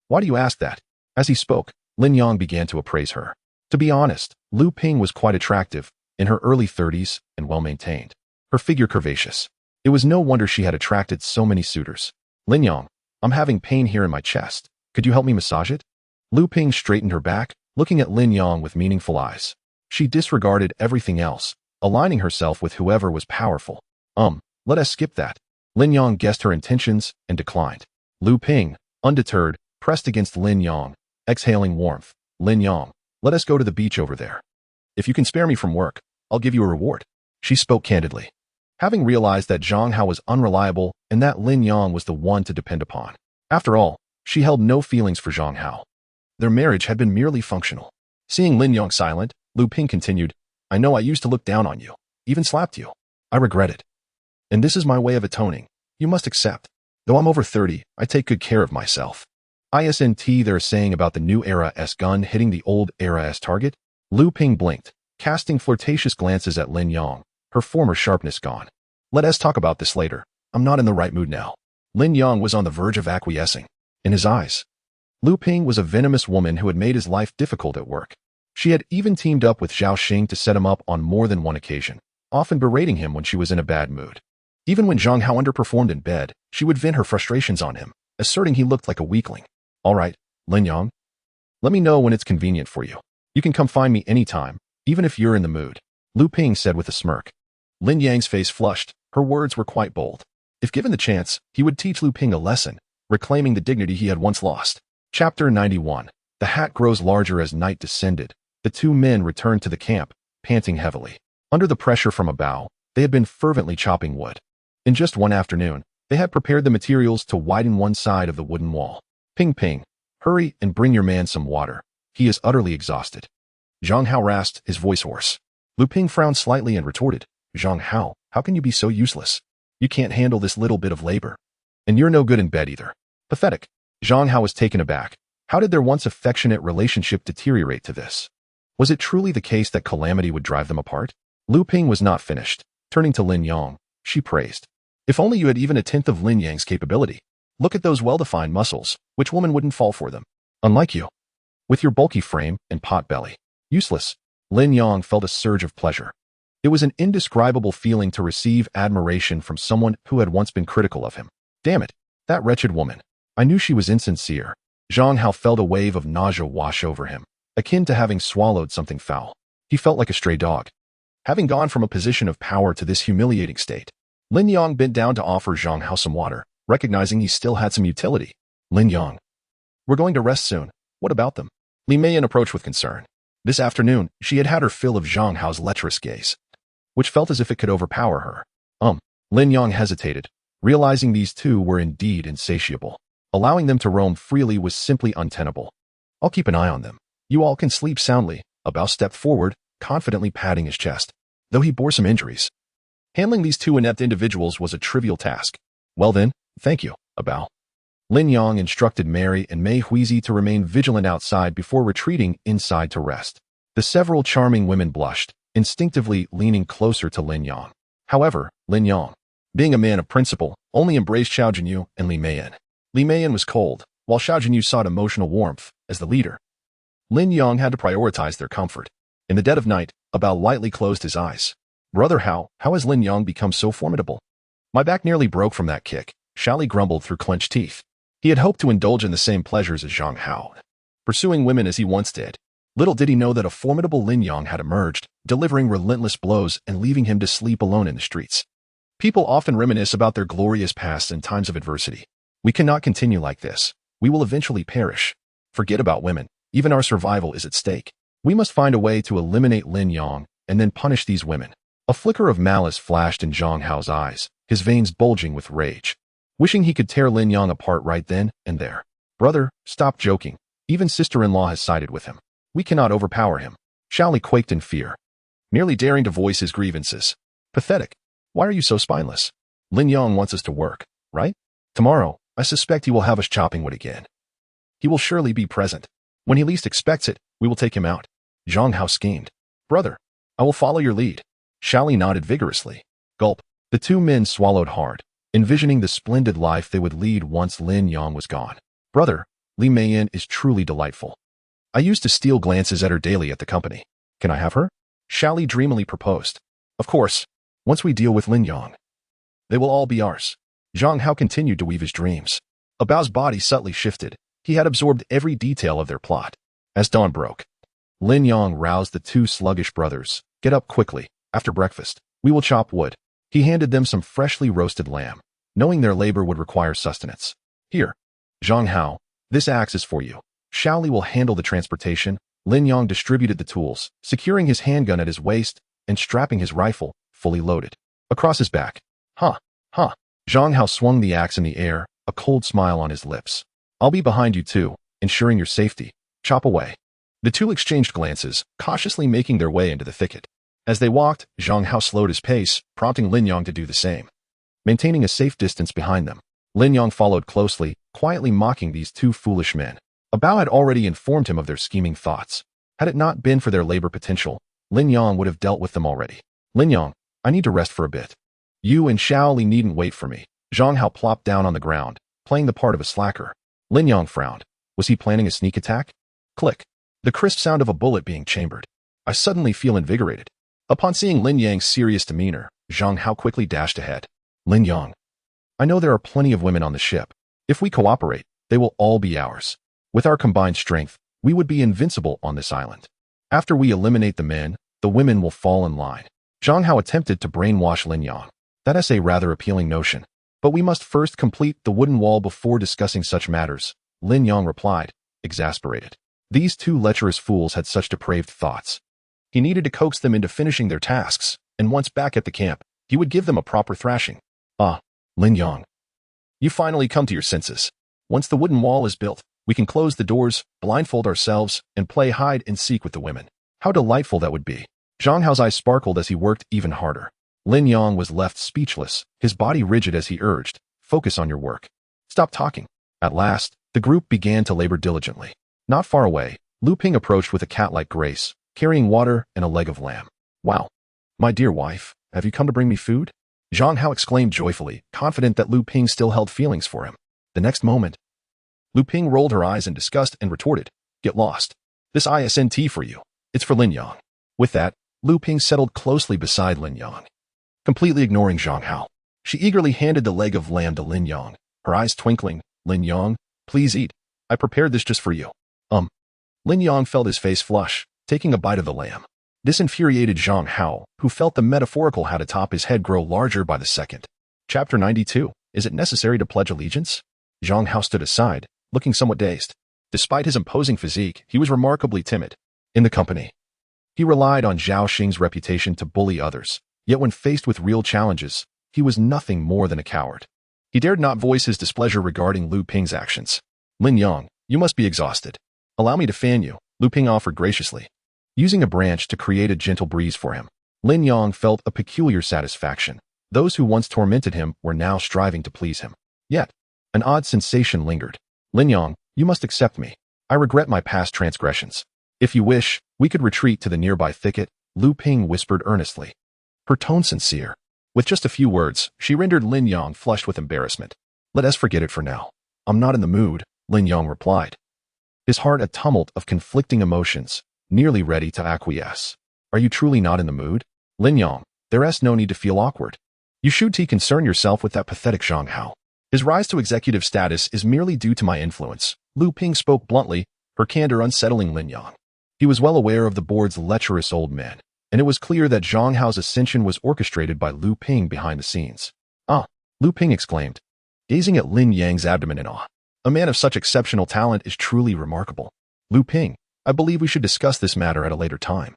Why do you ask that? As he spoke, Lin Yang began to appraise her. To be honest, Lu Ping was quite attractive, in her early 30s and well-maintained. Her figure curvaceous. It was no wonder she had attracted so many suitors. Lin Yang, I'm having pain here in my chest. Could you help me massage it? Lu Ping straightened her back, looking at Lin Yang with meaningful eyes. She disregarded everything else, aligning herself with whoever was powerful. Let us skip that. Lin Yang guessed her intentions and declined. Lu Ping, undeterred, pressed against Lin Yang, exhaling warmth. Lin Yang, let us go to the beach over there. If you can spare me from work, I'll give you a reward. She spoke candidly, having realized that Zhang Hao was unreliable and that Lin Yang was the one to depend upon. After all, she held no feelings for Zhang Hao. Their marriage had been merely functional. Seeing Lin Yang silent, Lu Ping continued, I know I used to look down on you, even slapped you. I regret it. And this is my way of atoning. You must accept. Though I'm over 30, I take good care of myself. ISNT they're saying about the new era-S gun hitting the old era-S target? Lu Ping blinked, casting flirtatious glances at Lin Yang, her former sharpness gone. Let us talk about this later. I'm not in the right mood now. Lin Yang was on the verge of acquiescing. In his eyes, Lu Ping was a venomous woman who had made his life difficult at work. She had even teamed up with Zhao Xing to set him up on more than one occasion, often berating him when she was in a bad mood. Even when Zhang Hao underperformed in bed, she would vent her frustrations on him, asserting he looked like a weakling. All right, Lin Yang. Let me know when it's convenient for you. You can come find me anytime, even if you're in the mood, Lu Ping said with a smirk. Lin Yang's face flushed. Her words were quite bold. If given the chance, he would teach Lu Ping a lesson, reclaiming the dignity he had once lost. Chapter 91. The hat grows larger as night descended. The two men returned to the camp, panting heavily. Under the pressure from a bow, they had been fervently chopping wood. In just one afternoon, they had prepared the materials to widen one side of the wooden wall. Ping Ping, hurry and bring your man some water. He is utterly exhausted. Zhang Hao rasped, his voice hoarse. Lu Ping frowned slightly and retorted, Zhang Hao, how can you be so useless? You can't handle this little bit of labor. And you're no good in bed either. Pathetic. Zhang Hao was taken aback. How did their once affectionate relationship deteriorate to this? Was it truly the case that calamity would drive them apart? Lu Ping was not finished. Turning to Lin Yang, she praised. If only you had even a tenth of Lin Yang's capability. Look at those well-defined muscles. Which woman wouldn't fall for them? Unlike you. With your bulky frame and pot belly. Useless. Lin Yang felt a surge of pleasure. It was an indescribable feeling to receive admiration from someone who had once been critical of him. Damn it, that wretched woman. I knew she was insincere. Zhang Hao felt a wave of nausea wash over him, akin to having swallowed something foul. He felt like a stray dog. Having gone from a position of power to this humiliating state, Lin Yang bent down to offer Zhang Hao some water, recognizing he still had some utility. Lin Yang. We're going to rest soon. What about them? Li Meiyan approached with concern. This afternoon, she had had her fill of Zhang Hao's lecherous gaze, which felt as if it could overpower her. Lin Yang hesitated, realizing these two were indeed insatiable. Allowing them to roam freely was simply untenable. I'll keep an eye on them. You all can sleep soundly. Abao stepped forward, confidently patting his chest, though he bore some injuries. Handling these two inept individuals was a trivial task. Well then, thank you, Abao. Lin Yang instructed Mary and Mei Huizi to remain vigilant outside before retreating inside to rest. The several charming women blushed, instinctively leaning closer to Lin Yang. However, Lin Yang, being a man of principle, only embraced Xiao Jinyu and Li Meiyan. Li Meiyan was cold, while Xiao Jinyu sought emotional warmth as the leader. Lin Yang had to prioritize their comfort. In the dead of night, Abao lightly closed his eyes. Brother how has Lin Yang become so formidable? My back nearly broke from that kick, Xiaoli grumbled through clenched teeth. He had hoped to indulge in the same pleasures as Zhang Hao, pursuing women as he once did. Little did he know that a formidable Lin Yang had emerged, delivering relentless blows and leaving him to sleep alone in the streets. People often reminisce about their glorious past in times of adversity. We cannot continue like this. We will eventually perish. Forget about women. Even our survival is at stake. We must find a way to eliminate Lin Yang and then punish these women. A flicker of malice flashed in Zhang Hao's eyes, his veins bulging with rage. Wishing he could tear Lin Yang apart right then and there. Brother, stop joking. Even sister-in-law has sided with him. We cannot overpower him. Xiaoli quaked in fear, nearly daring to voice his grievances. Pathetic. Why are you so spineless? Lin Yang wants us to work, right? Tomorrow, I suspect he will have us chopping wood again. He will surely be present. When he least expects it, we will take him out. Zhang Hao schemed. Brother, I will follow your lead. Xiaoli nodded vigorously. Gulp. The two men swallowed hard, envisioning the splendid life they would lead once Lin Yang was gone. Brother, Li Meiyan is truly delightful. I used to steal glances at her daily at the company. Can I have her? Xiaoli dreamily proposed. Of course, once we deal with Lin Yang. They will all be ours. Zhang Hao continued to weave his dreams. Abao's body subtly shifted. He had absorbed every detail of their plot. As dawn broke, Lin Yang roused the two sluggish brothers. Get up quickly. After breakfast, we will chop wood. He handed them some freshly roasted lamb, knowing their labor would require sustenance. Here, Zhang Hao, this axe is for you. Xiaoli will handle the transportation. Lin Yang distributed the tools, securing his handgun at his waist and strapping his rifle, fully loaded, across his back. Zhang Hao swung the axe in the air, a cold smile on his lips. I'll be behind you too, ensuring your safety. Chop away. The two exchanged glances, cautiously making their way into the thicket. As they walked, Zhang Hao slowed his pace, prompting Lin Yang to do the same. Maintaining a safe distance behind them, Lin Yang followed closely, quietly mocking these two foolish men. Abao had already informed him of their scheming thoughts. Had it not been for their labor potential, Lin Yang would have dealt with them already. Lin Yang, I need to rest for a bit. You and Xiaoli needn't wait for me. Zhang Hao plopped down on the ground, playing the part of a slacker. Lin Yang frowned. Was he planning a sneak attack? Click. The crisp sound of a bullet being chambered. I suddenly feel invigorated. Upon seeing Lin Yang's serious demeanor, Zhang Hao quickly dashed ahead. Lin Yang. I know there are plenty of women on the ship. If we cooperate, they will all be ours. With our combined strength, we would be invincible on this island. After we eliminate the men, the women will fall in line. Zhang Hao attempted to brainwash Lin Yang. That is a rather appealing notion. But we must first complete the wooden wall before discussing such matters, Lin Yang replied, exasperated. These two lecherous fools had such depraved thoughts. He needed to coax them into finishing their tasks, and once back at the camp, he would give them a proper thrashing. Lin Yang. You finally come to your senses. Once the wooden wall is built, we can close the doors, blindfold ourselves, and play hide and seek with the women. How delightful that would be. Zhang Hao's eyes sparkled as he worked even harder. Lin Yang was left speechless, his body rigid as he urged, focus on your work. Stop talking. At last, the group began to labor diligently. Not far away, Lu Ping approached with a cat-like grace, carrying water and a leg of lamb. Wow. My dear wife, have you come to bring me food? Zhang Hao exclaimed joyfully, confident that Lu Ping still held feelings for him. The next moment, Lu Ping rolled her eyes in disgust and retorted, "Get lost. This isn't for you. It's for Lin Yang." With that, Lu Ping settled closely beside Lin Yang. Completely ignoring Zhang Hao, she eagerly handed the leg of lamb to Lin Yang, her eyes twinkling. "Lin Yang, please eat. I prepared this just for you." Lin Yang felt his face flush, taking a bite of the lamb. This infuriated Zhang Hao, who felt the metaphorical had atop his head grow larger by the second. Chapter 92. Is it necessary to pledge allegiance? Zhang Hao stood aside, looking somewhat dazed. Despite his imposing physique, he was remarkably timid. In the company, he relied on Zhao Xing's reputation to bully others, yet when faced with real challenges, he was nothing more than a coward. He dared not voice his displeasure regarding Lu Ping's actions. "Lin Yang, you must be exhausted. Allow me to fan you," Lu Ping offered graciously. Using a branch to create a gentle breeze for him, Lin Yang felt a peculiar satisfaction. Those who once tormented him were now striving to please him. Yet, an odd sensation lingered. "Lin Yang, you must accept me. I regret my past transgressions. If you wish, we could retreat to the nearby thicket," Lu Ping whispered earnestly, her tone sincere. With just a few words, she rendered Lin Yang flushed with embarrassment. "Let us forget it for now. I'm not in the mood," Lin Yang replied, his heart a tumult of conflicting emotions, nearly ready to acquiesce. "Are you truly not in the mood? Lin Yang, there's no need to feel awkward. You should concern yourself with that pathetic Zhang Hao. His rise to executive status is merely due to my influence," Lu Ping spoke bluntly, her candor unsettling Lin Yang. He was well aware of the board's lecherous old man, and it was clear that Zhang Hao's ascension was orchestrated by Lu Ping behind the scenes. "Ah," Lu Ping exclaimed, gazing at Lin Yang's abdomen in awe. "A man of such exceptional talent is truly remarkable. Lu Ping, I believe we should discuss this matter at a later time."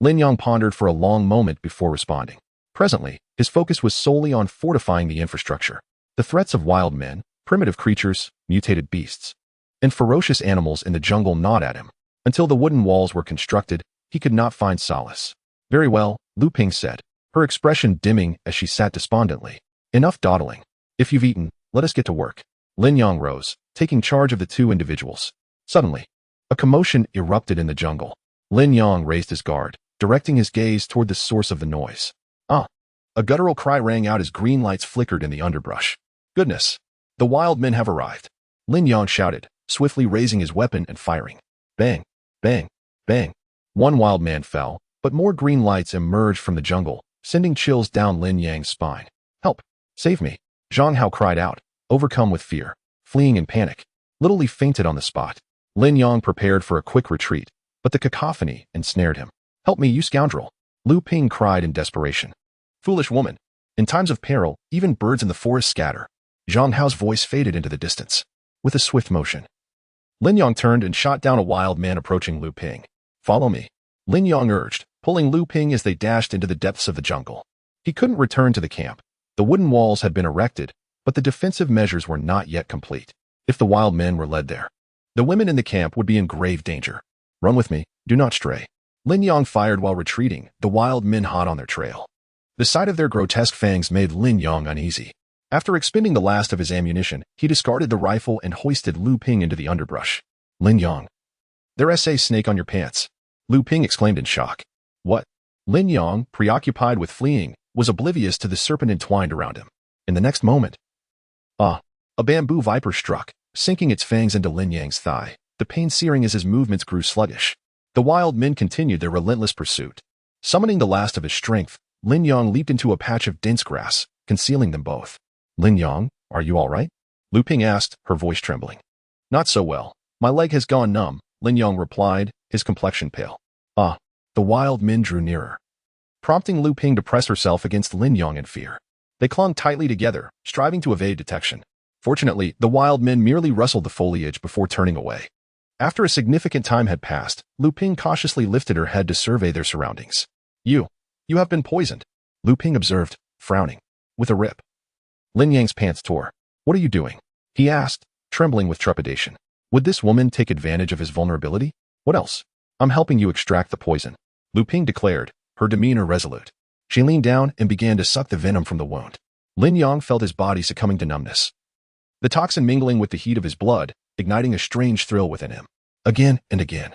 Lin Yang pondered for a long moment before responding. Presently, his focus was solely on fortifying the infrastructure. The threats of wild men, primitive creatures, mutated beasts, and ferocious animals in the jungle gnawed at him. Until the wooden walls were constructed, he could not find solace. "Very well," Lu Ping said, her expression dimming as she sat despondently. "Enough dawdling. If you've eaten, let us get to work." Lin Yang rose, taking charge of the two individuals. Suddenly, a commotion erupted in the jungle. Lin Yang raised his guard, directing his gaze toward the source of the noise. A guttural cry rang out as green lights flickered in the underbrush. "Goodness! The wild men have arrived!" Lin Yang shouted, swiftly raising his weapon and firing. Bang! Bang! Bang! One wild man fell, but more green lights emerged from the jungle, sending chills down Lin Yang's spine. "Help! Save me!" Zhang Hao cried out, overcome with fear, fleeing in panic. Little Li fainted on the spot. Lin Yang prepared for a quick retreat, but the cacophony ensnared him. "Help me, you scoundrel!" Lu Ping cried in desperation. "Foolish woman! In times of peril, even birds in the forest scatter." Zhang Hao's voice faded into the distance. With a swift motion, Lin Yang turned and shot down a wild man approaching Lu Ping. "Follow me," Lin Yang urged, pulling Lu Ping as they dashed into the depths of the jungle. He couldn't return to the camp. The wooden walls had been erected, but the defensive measures were not yet complete. If the wild men were led there, the women in the camp would be in grave danger. "Run with me, do not stray." Lin Yang fired while retreating, the wild men hot on their trail. The sight of their grotesque fangs made Lin Yang uneasy. After expending the last of his ammunition, he discarded the rifle and hoisted Lu Ping into the underbrush. "Lin Yang, there's a snake on your pants," Lu Ping exclaimed in shock. "What?" Lin Yang, preoccupied with fleeing, was oblivious to the serpent entwined around him. In the next moment, a bamboo viper struck, sinking its fangs into Lin Yang's thigh, the pain searing as his movements grew sluggish. The wild men continued their relentless pursuit. Summoning the last of his strength, Lin Yang leaped into a patch of dense grass, concealing them both. "Lin Yang, are you all right?" Lu Ping asked, her voice trembling. "Not so well. My leg has gone numb," Lin Yang replied, his complexion pale. The wild men drew nearer, prompting Lu Ping to press herself against Lin Yang in fear. They clung tightly together, striving to evade detection. Fortunately, the wild men merely rustled the foliage before turning away. After a significant time had passed, Lu Ping cautiously lifted her head to survey their surroundings. You have been poisoned," Lu Ping observed, frowning. With a rip, Lin Yang's pants tore. "What are you doing?" he asked, trembling with trepidation. Would this woman take advantage of his vulnerability? "What else?" "I'm helping you extract the poison," Lu Ping declared, her demeanor resolute. She leaned down and began to suck the venom from the wound. Lin Yang felt his body succumbing to numbness, the toxin mingling with the heat of his blood, igniting a strange thrill within him. Again and again,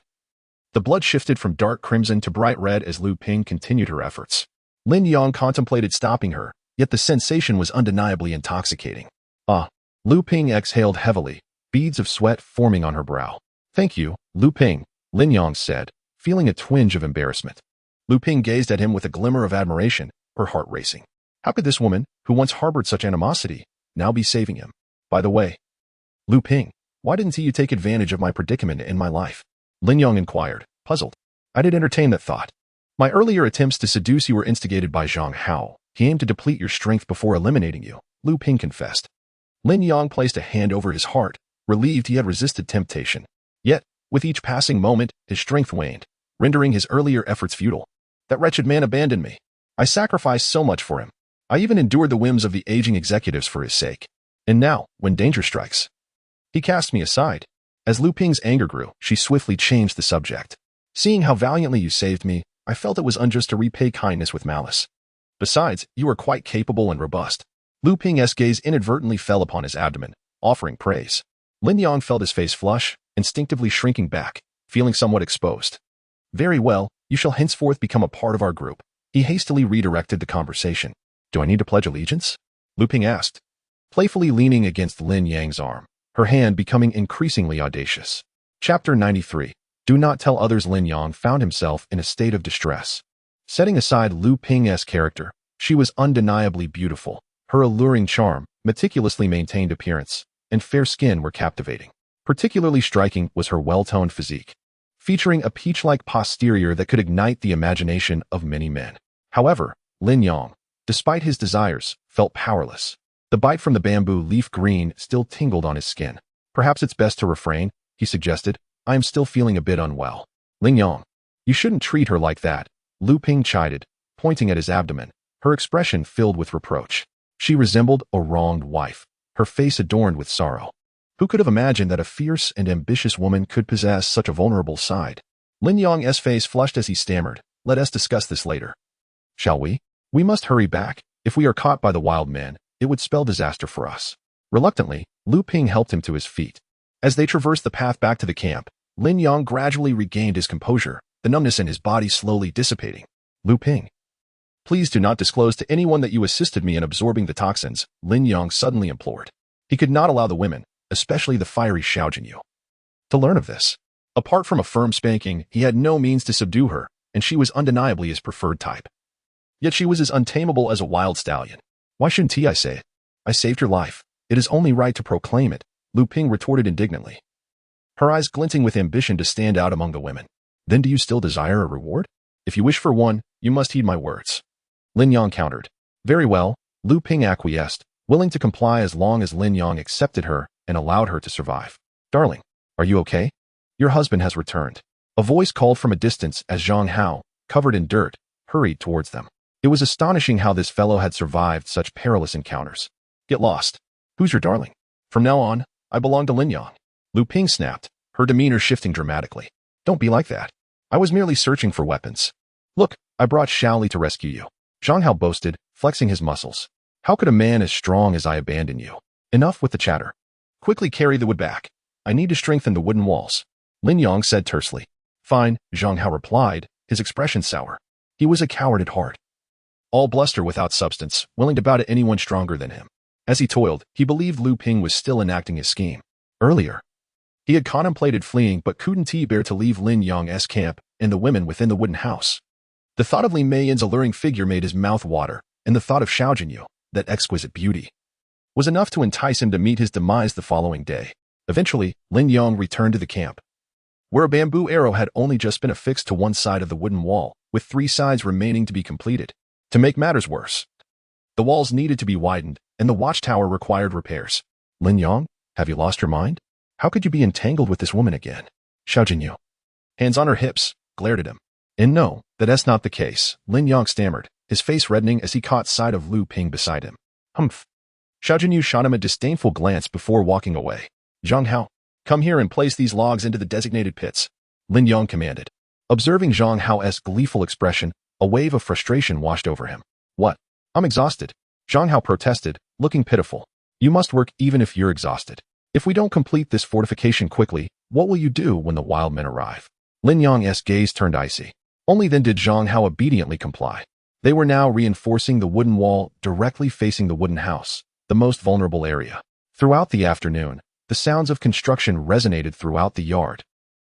the blood shifted from dark crimson to bright red as Lu Ping continued her efforts. Lin Yang contemplated stopping her, yet the sensation was undeniably intoxicating. Ah! Lu Ping exhaled heavily, beads of sweat forming on her brow. Thank you, Lu Ping, Lin Yang said, feeling a twinge of embarrassment. Lu Ping gazed at him with a glimmer of admiration, her heart racing. How could this woman, who once harbored such animosity, now be saving him? By the way, Lu Ping, why didn't you take advantage of my predicament in my life? Lin Yang inquired, puzzled. I did entertain that thought. My earlier attempts to seduce you were instigated by Zhang Hao. He aimed to deplete your strength before eliminating you, Lu Ping confessed. Lin Yang placed a hand over his heart, relieved he had resisted temptation. Yet, with each passing moment, his strength waned, rendering his earlier efforts futile. That wretched man abandoned me. I sacrificed so much for him. I even endured the whims of the aging executives for his sake. And now, when danger strikes, he cast me aside. As Lu Ping's anger grew, she swiftly changed the subject. Seeing how valiantly you saved me, I felt it was unjust to repay kindness with malice. Besides, you are quite capable and robust. Lu Ping's gaze inadvertently fell upon his abdomen, offering praise. Lin Yang felt his face flush, instinctively shrinking back, feeling somewhat exposed. Very well, you shall henceforth become a part of our group. He hastily redirected the conversation. Do I need to pledge allegiance? Lu Ping asked, playfully leaning against Lin Yang's arm, her hand becoming increasingly audacious. Chapter 93. Do not tell others. Lin Yang found himself in a state of distress. Setting aside Lu Ping's character, she was undeniably beautiful. Her alluring charm, meticulously maintained appearance, and fair skin were captivating. Particularly striking was her well-toned physique, featuring a peach-like posterior that could ignite the imagination of many men. However, Lin Yang, despite his desires, felt powerless. The bite from the bamboo leaf green still tingled on his skin. Perhaps it's best to refrain, he suggested. I am still feeling a bit unwell. Lin Yang, you shouldn't treat her like that, Lu Ping chided, pointing at his abdomen, her expression filled with reproach. She resembled a wronged wife, her face adorned with sorrow. Who could have imagined that a fierce and ambitious woman could possess such a vulnerable side? Lin Yang's face flushed as he stammered, let us discuss this later. Shall we? We must hurry back. If we are caught by the wild men, it would spell disaster for us. Reluctantly, Lu Ping helped him to his feet. As they traversed the path back to the camp, Lin Yang gradually regained his composure, the numbness in his body slowly dissipating. Lu Ping, please do not disclose to anyone that you assisted me in absorbing the toxins, Lin Yang suddenly implored. He could not allow the women, especially the fiery Xiao Jinyu, to learn of this. Apart from a firm spanking, he had no means to subdue her, and she was undeniably his preferred type. Yet she was as untamable as a wild stallion. Why shouldn't I say it? I saved your life. It is only right to proclaim it, Lu Ping retorted indignantly, her eyes glinting with ambition to stand out among the women. Then do you still desire a reward? If you wish for one, you must heed my words. Lin Yang countered. Very well, Lu Ping acquiesced, willing to comply as long as Lin Yang accepted her and allowed her to survive. Darling, are you okay? Your husband has returned. A voice called from a distance as Zhang Hao, covered in dirt, hurried towards them. It was astonishing how this fellow had survived such perilous encounters. Get lost. Who's your darling? From now on, I belong to Lin Yang. Lu Ping snapped, her demeanor shifting dramatically. Don't be like that. I was merely searching for weapons. Look, I brought Shaoli to rescue you. Zhang Hao boasted, flexing his muscles. How could a man as strong as I abandon you? Enough with the chatter. Quickly carry the wood back. I need to strengthen the wooden walls. Lin Yang said tersely. Fine, Zhang Hao replied, his expression sour. He was a coward at heart. All bluster without substance, willing to bow to anyone stronger than him. As he toiled, he believed Lu Ping was still enacting his scheme. Earlier, he had contemplated fleeing but couldn't bear to leave Lin Yang's camp and the women within the wooden house. The thought of Li Meiyan's alluring figure made his mouth water, and the thought of Xiao Jinyu, that exquisite beauty, was enough to entice him to meet his demise the following day. Eventually, Lin Yang returned to the camp, where a bamboo arrow had only just been affixed to one side of the wooden wall, with 3 sides remaining to be completed. To make matters worse, the walls needed to be widened, and the watchtower required repairs. Lin Yang, have you lost your mind? How could you be entangled with this woman again? Xiao Jinyu, hands on her hips, glared at him. And no, that's not the case, Lin Yang stammered, his face reddening as he caught sight of Lu Ping beside him. Humph. Xiao Jinyu shot him a disdainful glance before walking away. Zhang Hao, come here and place these logs into the designated pits, Lin Yang commanded. Observing Zhang Hao's gleeful expression, a wave of frustration washed over him. What? I'm exhausted, Zhang Hao protested, looking pitiful. You must work even if you're exhausted. If we don't complete this fortification quickly, what will you do when the wild men arrive? Lin Yang's gaze turned icy. Only then did Zhang Hao obediently comply. They were now reinforcing the wooden wall directly facing the wooden house, the most vulnerable area. Throughout the afternoon, the sounds of construction resonated throughout the yard,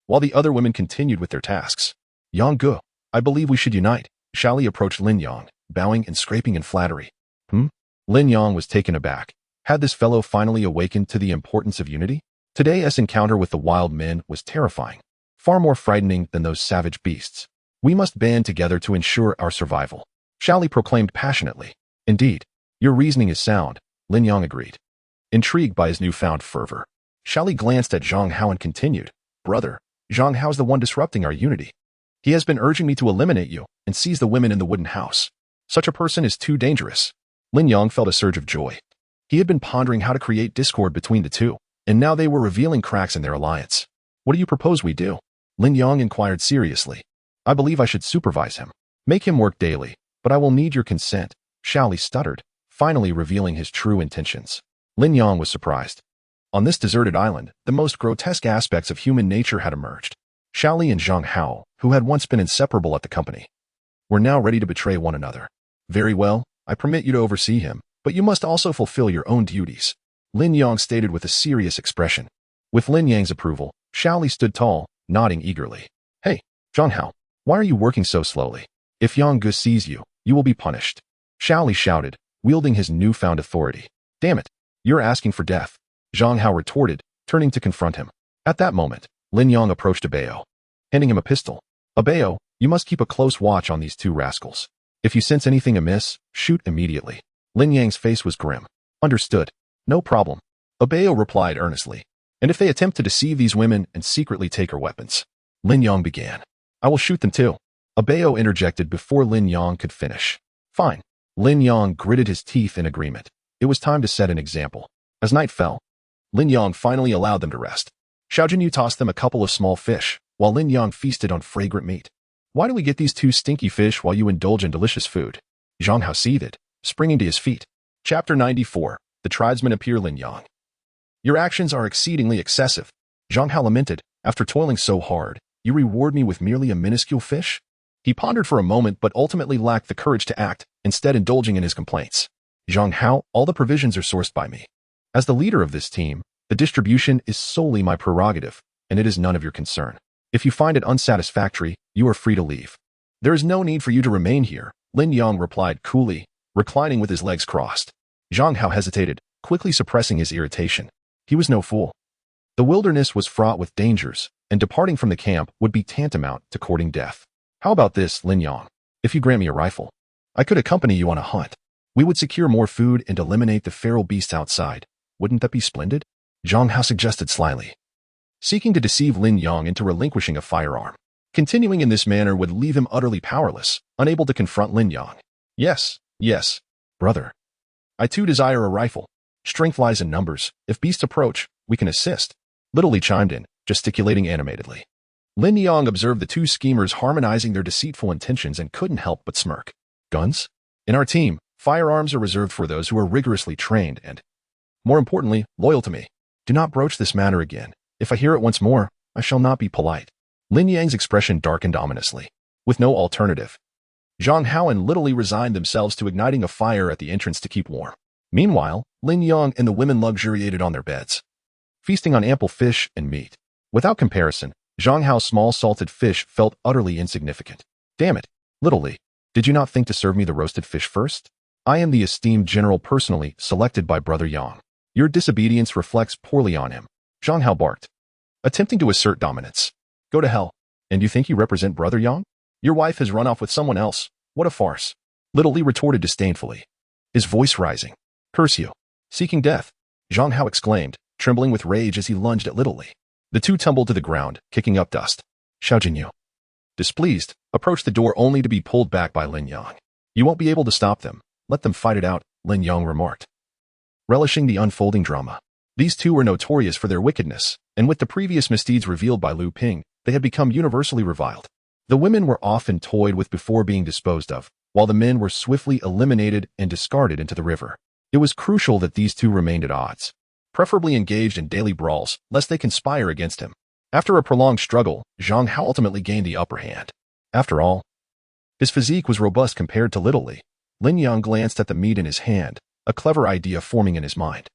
while the other women continued with their tasks. Yang, I believe we should unite. Xiaoli approached Lin Yang, bowing and scraping in flattery. Lin Yang was taken aback. Had this fellow finally awakened to the importance of unity? Today's encounter with the wild men was terrifying, far more frightening than those savage beasts. We must band together to ensure our survival, Xiaoli proclaimed passionately. Indeed, your reasoning is sound, Lin Yang agreed. Intrigued by his newfound fervor, Xiaoli glanced at Zhang Hao and continued, Brother, Zhang Hao's the one disrupting our unity. He has been urging me to eliminate you and seize the women in the wooden house. Such a person is too dangerous. Lin Yang felt a surge of joy. He had been pondering how to create discord between the two, and now they were revealing cracks in their alliance. What do you propose we do? Lin Yang inquired seriously. I believe I should supervise him. Make him work daily, but I will need your consent, Xiaoli stuttered, finally revealing his true intentions. Lin Yang was surprised. On this deserted island, the most grotesque aspects of human nature had emerged. Xiaoli and Zhang Hao, who had once been inseparable at the company, were now ready to betray one another. Very well, I permit you to oversee him, but you must also fulfill your own duties, Lin Yang stated with a serious expression. With Lin Yang's approval, Xiaoli stood tall, nodding eagerly. Hey, Zhang Hao, why are you working so slowly? If Yang sees you, you will be punished, Xiaoli shouted, wielding his newfound authority. Damn it, you're asking for death, Zhang Hao retorted, turning to confront him. At that moment, Lin Yang approached Abeo, handing him a pistol. Abeo, you must keep a close watch on these two rascals. If you sense anything amiss, shoot immediately. Lin Yang's face was grim. Understood. No problem, Abeo replied earnestly. And if they attempt to deceive these women and secretly take her weapons, Lin Yang began. I will shoot them too. Abeo interjected before Lin Yang could finish. Fine. Lin Yang gritted his teeth in agreement. It was time to set an example. As night fell, Lin Yang finally allowed them to rest. Xiao Jinyu tossed them a couple of small fish, while Lin Yang feasted on fragrant meat. Why do we get these two stinky fish while you indulge in delicious food? Zhang Hao seethed, springing to his feet. Chapter 94. The tribesmen appear. Lin Yang. Your actions are exceedingly excessive, Zhang Hao lamented. After toiling so hard, you reward me with merely a minuscule fish? He pondered for a moment but ultimately lacked the courage to act, instead indulging in his complaints. Zhang Hao, all the provisions are sourced by me. As the leader of this team, the distribution is solely my prerogative, and it is none of your concern. If you find it unsatisfactory, you are free to leave. There is no need for you to remain here, Lin Yang replied coolly, reclining with his legs crossed. Zhang Hao hesitated, quickly suppressing his irritation. He was no fool. The wilderness was fraught with dangers, and departing from the camp would be tantamount to courting death. How about this, Lin Yang? If you grant me a rifle, I could accompany you on a hunt. We would secure more food and eliminate the feral beasts outside. Wouldn't that be splendid? Zhang Hao suggested slyly, seeking to deceive Lin Yang into relinquishing a firearm. Continuing in this manner would leave him utterly powerless, unable to confront Lin Yang. Yes, brother. I too desire a rifle. Strength lies in numbers. If beasts approach, we can assist. Little Li chimed in, gesticulating animatedly. Lin Yang observed the two schemers harmonizing their deceitful intentions and couldn't help but smirk. Guns? In our team, firearms are reserved for those who are rigorously trained and, more importantly, loyal to me. Do not broach this matter again. If I hear it once more, I shall not be polite. Lin Yang's expression darkened ominously. With no alternative, Zhang Hao and Little Li resigned themselves to igniting a fire at the entrance to keep warm. Meanwhile, Lin Yang and the women luxuriated on their beds, feasting on ample fish and meat. Without comparison, Zhang Hao's small salted fish felt utterly insignificant. Damn it, Little Li, did you not think to serve me the roasted fish first? I am the esteemed general personally selected by Brother Yang. Your disobedience reflects poorly on him, Zhang Hao barked, attempting to assert dominance. Go to hell. And you think you represent Brother Yang? Your wife has run off with someone else. What a farce. Little Li retorted disdainfully, his voice rising. Curse you. Seeking death, Zhang Hao exclaimed, trembling with rage as he lunged at Little Li. The two tumbled to the ground, kicking up dust. Xiao Jinyu, displeased, approached the door only to be pulled back by Lin Yang. You won't be able to stop them. Let them fight it out, Lin Yang remarked, relishing the unfolding drama. These two were notorious for their wickedness, and with the previous misdeeds revealed by Lu Ping, they had become universally reviled. The women were often toyed with before being disposed of, while the men were swiftly eliminated and discarded into the river. It was crucial that these two remained at odds, preferably engaged in daily brawls, lest they conspire against him. After a prolonged struggle, Zhang Hao ultimately gained the upper hand. After all, His physique was robust compared to Little Li. Lin Yang glanced at the meat in his hand, a clever idea forming in his mind.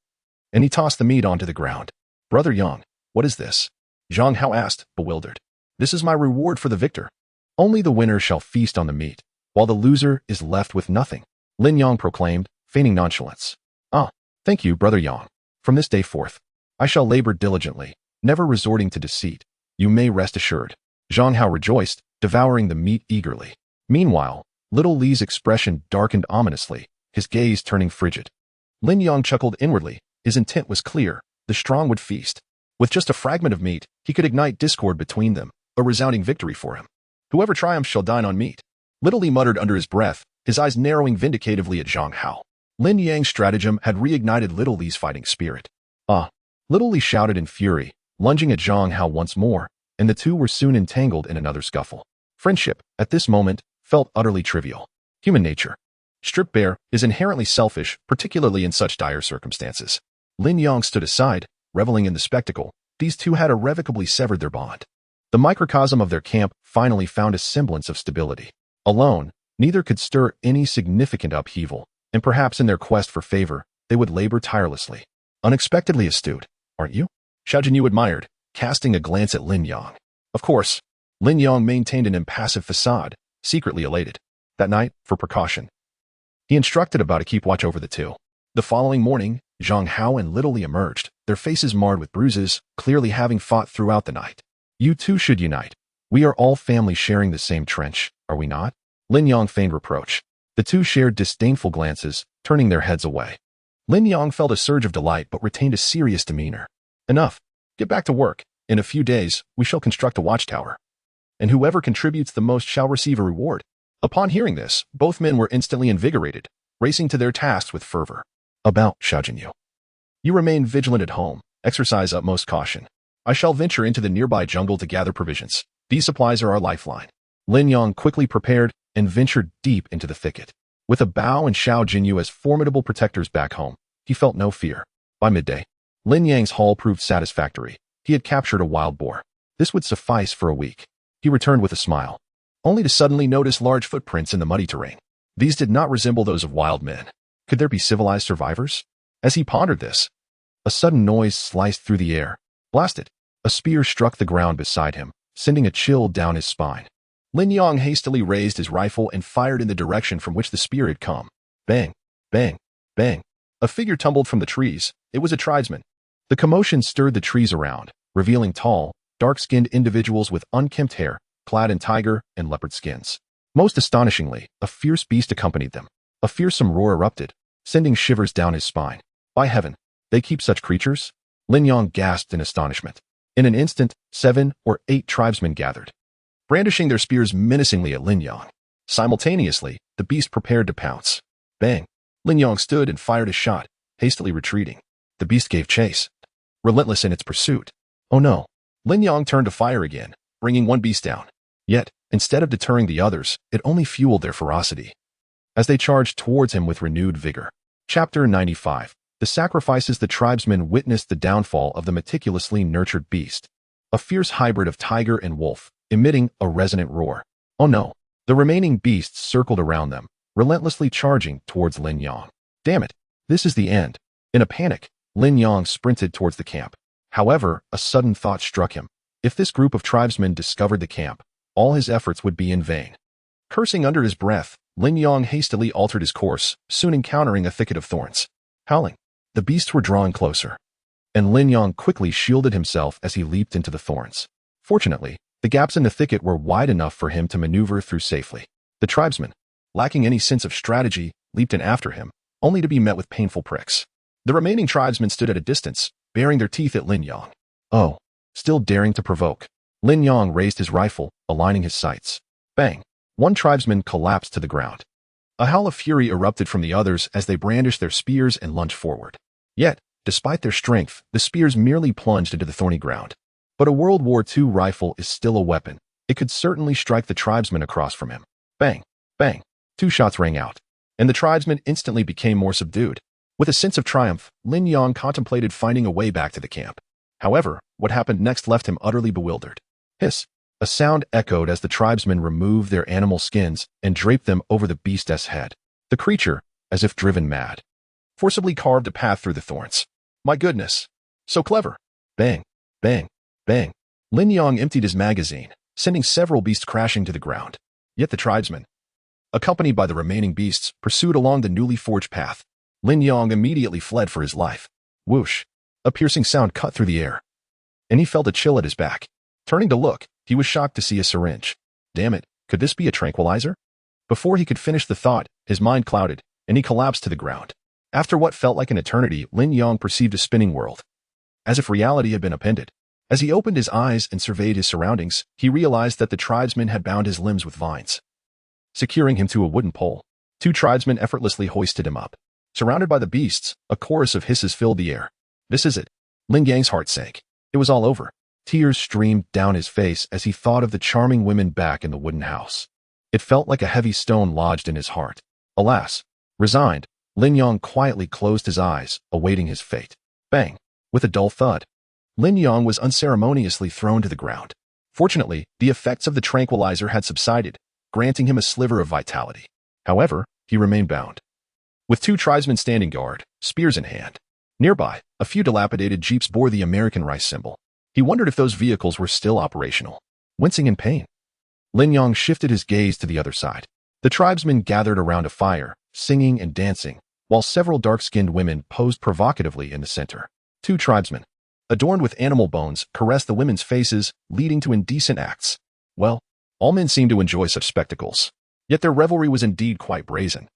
And he tossed the meat onto the ground. Brother Yang, what is this? Zhang Hao asked, bewildered. This is my reward for the victor. Only the winner shall feast on the meat, while the loser is left with nothing, Lin Yang proclaimed, feigning nonchalance. Ah, thank you, Brother Yang. From this day forth, I shall labor diligently, never resorting to deceit. You may rest assured. Zhang Hao rejoiced, devouring the meat eagerly. Meanwhile, Little Li's expression darkened ominously, his gaze turning frigid. Lin Yang chuckled inwardly. His intent was clear. The strong would feast. With just a fragment of meat, he could ignite discord between them, a resounding victory for him. Whoever triumphs shall dine on meat. Little Li muttered under his breath, his eyes narrowing vindicatively at Zhang Hao. Lin Yang's stratagem had reignited Little Li's fighting spirit. Ah! Little Li shouted in fury, lunging at Zhang Hao once more, and the two were soon entangled in another scuffle. Friendship, at this moment, felt utterly trivial. Human nature. Stripped bare, is inherently selfish, particularly in such dire circumstances. Lin Yang stood aside, reveling in the spectacle. These two had irrevocably severed their bond. The microcosm of their camp finally found a semblance of stability. Alone, neither could stir any significant upheaval, and perhaps in their quest for favor, they would labor tirelessly. Unexpectedly astute, aren't you? Xiao Jinyu admired, casting a glance at Lin Yang. Of course, Lin Yang maintained an impassive facade, secretly elated. That night, for precaution, he instructed About to keep watch over the two. The following morning, Zhang Hao and Little Li emerged, their faces marred with bruises, clearly having fought throughout the night. You two should unite. We are all family sharing the same trench, are we not? Lin Yang feigned reproach. The two shared disdainful glances, turning their heads away. Lin Yang felt a surge of delight but retained a serious demeanor. Enough. Get back to work. In a few days, we shall construct a watchtower. And whoever contributes the most shall receive a reward. Upon hearing this, both men were instantly invigorated, racing to their tasks with fervor. About Xiao Jinyu. You remain vigilant at home, exercise utmost caution. I shall venture into the nearby jungle to gather provisions. These supplies are our lifeline. Lin Yang quickly prepared and ventured deep into the thicket. With a Bao and Xiao Jinyu as formidable protectors back home, he felt no fear. By midday, Lin Yang's haul proved satisfactory. He had captured a wild boar. This would suffice for a week. He returned with a smile, only to suddenly notice large footprints in the muddy terrain. These did not resemble those of wild men. Could there be civilized survivors? As he pondered this, a sudden noise sliced through the air. Blasted! A spear struck the ground beside him, sending a chill down his spine. Lin Yang hastily raised his rifle and fired in the direction from which the spear had come. Bang! Bang! Bang! A figure tumbled from the trees. It was a tribesman. The commotion stirred the trees around, revealing tall, dark-skinned individuals with unkempt hair, clad in tiger and leopard skins. Most astonishingly, a fierce beast accompanied them. A fearsome roar erupted, sending shivers down his spine. By heaven, they keep such creatures? Lin Yang gasped in astonishment. In an instant, 7 or 8 tribesmen gathered, brandishing their spears menacingly at Lin Yang. Simultaneously, the beast prepared to pounce. Bang! Lin Yang stood and fired a shot, hastily retreating. The beast gave chase, relentless in its pursuit. Oh no! Lin Yang turned to fire again, bringing one beast down. Yet, instead of deterring the others, it only fueled their ferocity, as they charged towards him with renewed vigor. Chapter 95. The sacrifices. The tribesmen witnessed the downfall of the meticulously nurtured beast, a fierce hybrid of tiger and wolf, emitting a resonant roar. Oh no! The remaining beasts circled around them, relentlessly charging towards Lin Yang. Damn it! This is the end. In a panic, Lin Yang sprinted towards the camp. However, a sudden thought struck him. If this group of tribesmen discovered the camp, all his efforts would be in vain. Cursing under his breath, Lin Yang hastily altered his course, soon encountering a thicket of thorns. Howling, the beasts were drawing closer, and Lin Yang quickly shielded himself as he leaped into the thorns. Fortunately, the gaps in the thicket were wide enough for him to maneuver through safely. The tribesmen, lacking any sense of strategy, leaped in after him, only to be met with painful pricks. The remaining tribesmen stood at a distance, baring their teeth at Lin Yang. Oh, still daring to provoke. Lin Yang raised his rifle, aligning his sights. Bang! One tribesman collapsed to the ground. A howl of fury erupted from the others as they brandished their spears and lunged forward. Yet, despite their strength, the spears merely plunged into the thorny ground. But a World War II rifle is still a weapon. It could certainly strike the tribesman across from him. Bang! Bang! 2 shots rang out, and the tribesman instantly became more subdued. With a sense of triumph, Lin Yang contemplated finding a way back to the camp. However, what happened next left him utterly bewildered. Hiss! A sound echoed as the tribesmen removed their animal skins and draped them over the beast's head. The creature, as if driven mad, forcibly carved a path through the thorns. My goodness! So clever! Bang! Bang! Bang! Lin Yong emptied his magazine, sending several beasts crashing to the ground. Yet the tribesmen, accompanied by the remaining beasts, pursued along the newly forged path. Lin Yong immediately fled for his life. Whoosh! A piercing sound cut through the air, and he felt a chill at his back. Turning to look, he was shocked to see a syringe. Damn it, could this be a tranquilizer? Before he could finish the thought, his mind clouded, and he collapsed to the ground. After what felt like an eternity, Lin Yong perceived a spinning world, as if reality had been upended. As he opened his eyes and surveyed his surroundings, he realized that the tribesmen had bound his limbs with vines, securing him to a wooden pole. Two tribesmen effortlessly hoisted him up. Surrounded by the beasts, a chorus of hisses filled the air. This is it. Lin Yang's heart sank. It was all over. Tears streamed down his face as he thought of the charming women back in the wooden house. It felt like a heavy stone lodged in his heart. Alas! Resigned, Lin Yong quietly closed his eyes, awaiting his fate. Bang! With a dull thud, Lin Yong was unceremoniously thrown to the ground. Fortunately, the effects of the tranquilizer had subsided, granting him a sliver of vitality. However, he remained bound, with two tribesmen standing guard, spears in hand. Nearby, a few dilapidated jeeps bore the American rice symbol. He wondered if those vehicles were still operational. Wincing in pain, Lin Yong shifted his gaze to the other side. The tribesmen gathered around a fire, singing and dancing, while several dark-skinned women posed provocatively in the center. Two tribesmen, adorned with animal bones, caressed the women's faces, leading to indecent acts. Well, all men seemed to enjoy such spectacles. Yet their revelry was indeed quite brazen,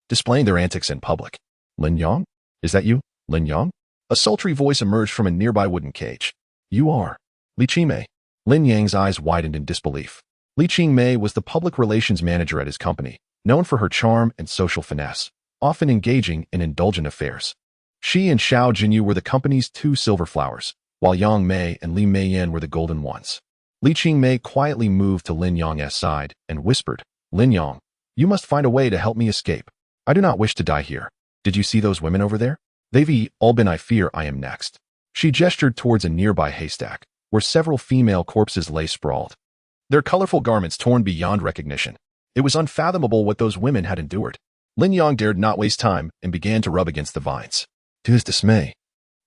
displaying their antics in public. Lin Yong? Is that you, Lin Yong? A sultry voice emerged from a nearby wooden cage. You are Li Qingmei. Lin Yang's eyes widened in disbelief. Li Qingmei was the public relations manager at his company, known for her charm and social finesse, often engaging in indulgent affairs. She and Xiao Jinyu were the company's two silver flowers, while Yang Mei and Li Meiyan were the golden ones. Li Qingmei quietly moved to Lin Yong's side and whispered, Lin Yong, you must find a way to help me escape. I do not wish to die here. Did you see those women over there? They've all been. I fear I am next. She gestured towards a nearby haystack, where several female corpses lay sprawled, their colorful garments torn beyond recognition. It was unfathomable what those women had endured. Lin Yong dared not waste time and began to rub against the vines. To his dismay,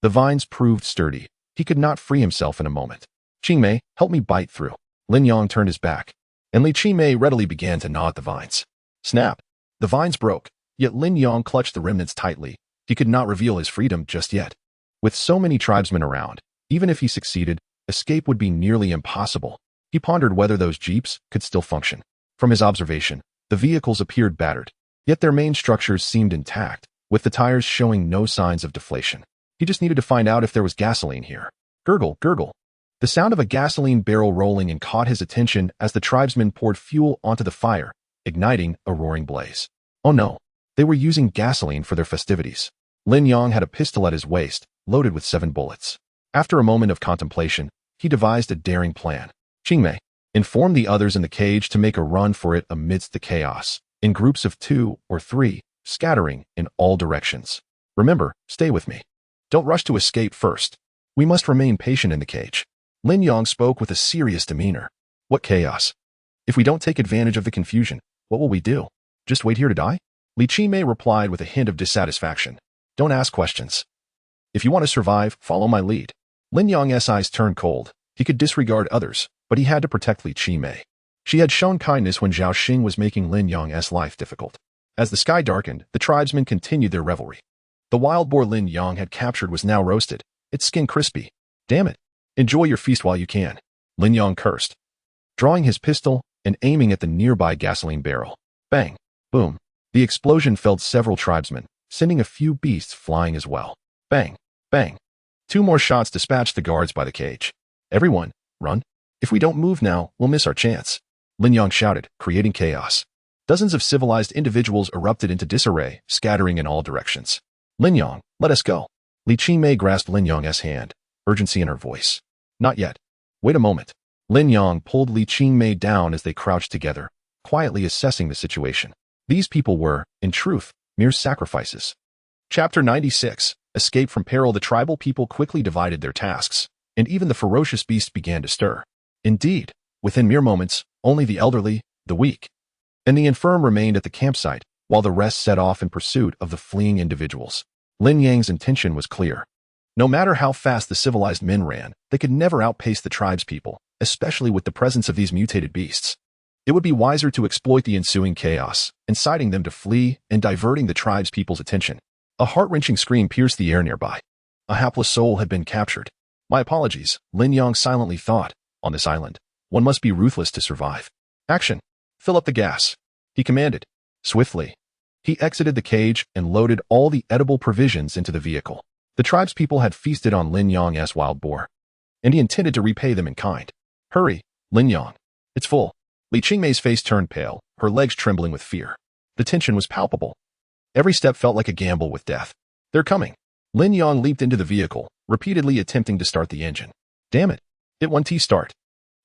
the vines proved sturdy. He could not free himself in a moment. Qingmei, help me bite through. Lin Yong turned his back, and Li Qingmei readily began to gnaw at the vines. Snap! The vines broke, yet Lin Yong clutched the remnants tightly. He could not reveal his freedom just yet. With so many tribesmen around, even if he succeeded, escape would be nearly impossible. He pondered whether those jeeps could still function. From his observation, the vehicles appeared battered, yet their main structures seemed intact, with the tires showing no signs of deflation. He just needed to find out if there was gasoline here. Gurgle, gurgle. The sound of a gasoline barrel rolling in caught his attention as the tribesmen poured fuel onto the fire, igniting a roaring blaze. Oh no, they were using gasoline for their festivities. Lin Yong had a pistol at his waist, loaded with 7 bullets. After a moment of contemplation, he devised a daring plan. Qingmei, inform the others in the cage to make a run for it amidst the chaos, in groups of 2 or 3, scattering in all directions. Remember, stay with me. Don't rush to escape first. We must remain patient in the cage. Lin Yong spoke with a serious demeanor. What chaos? If we don't take advantage of the confusion, what will we do? Just wait here to die? Li Qingmei replied with a hint of dissatisfaction. Don't ask questions. If you want to survive, follow my lead. Lin Yong's eyes turned cold. He could disregard others, but he had to protect Li Qingmei. She had shown kindness when Zhao Xing was making Lin Yong's life difficult. As the sky darkened, the tribesmen continued their revelry. The wild boar Lin Yong had captured was now roasted, its skin crispy. Damn it. Enjoy your feast while you can. Lin Yong cursed, drawing his pistol and aiming at the nearby gasoline barrel. Bang! Boom! The explosion felled several tribesmen, sending a few beasts flying as well. Bang! Bang! 2 more shots dispatched the guards by the cage. Everyone, run. If we don't move now, we'll miss our chance. Lin Yong shouted, creating chaos. Dozens of civilized individuals erupted into disarray, scattering in all directions. Lin Yong, let us go. Li Qingmei grasped Lin Yong's hand, urgency in her voice. Not yet. Wait a moment. Lin Yong pulled Li Qingmei down as they crouched together, quietly assessing the situation. These people were, in truth, mere sacrifices. Chapter 96. Escape from peril. The tribal people quickly divided their tasks, and even the ferocious beast began to stir. Indeed, Within mere moments, only the elderly, the weak, and the infirm remained at the campsite, while the rest set off in pursuit of the fleeing individuals. Lin Yang's intention was clear. No matter how fast the civilized men ran, they could never outpace the tribespeople, especially with the presence of these mutated beasts. It would be wiser to exploit the ensuing chaos, inciting them to flee and diverting the tribespeople's attention. A heart-wrenching scream pierced the air nearby. A hapless soul had been captured. My apologies, Lin Yang silently thought. On this island, one must be ruthless to survive. Action! Fill up the gas, he commanded. Swiftly, he exited the cage and loaded all the edible provisions into the vehicle. The tribespeople had feasted on Lin Yang's wild boar, and he intended to repay them in kind. Hurry, Lin Yang. It's full. Li Qingmei's face turned pale, her legs trembling with fear. The tension was palpable. Every step felt like a gamble with death. They're coming. Lin Yang leaped into the vehicle, repeatedly attempting to start the engine. Damn it. It won't start.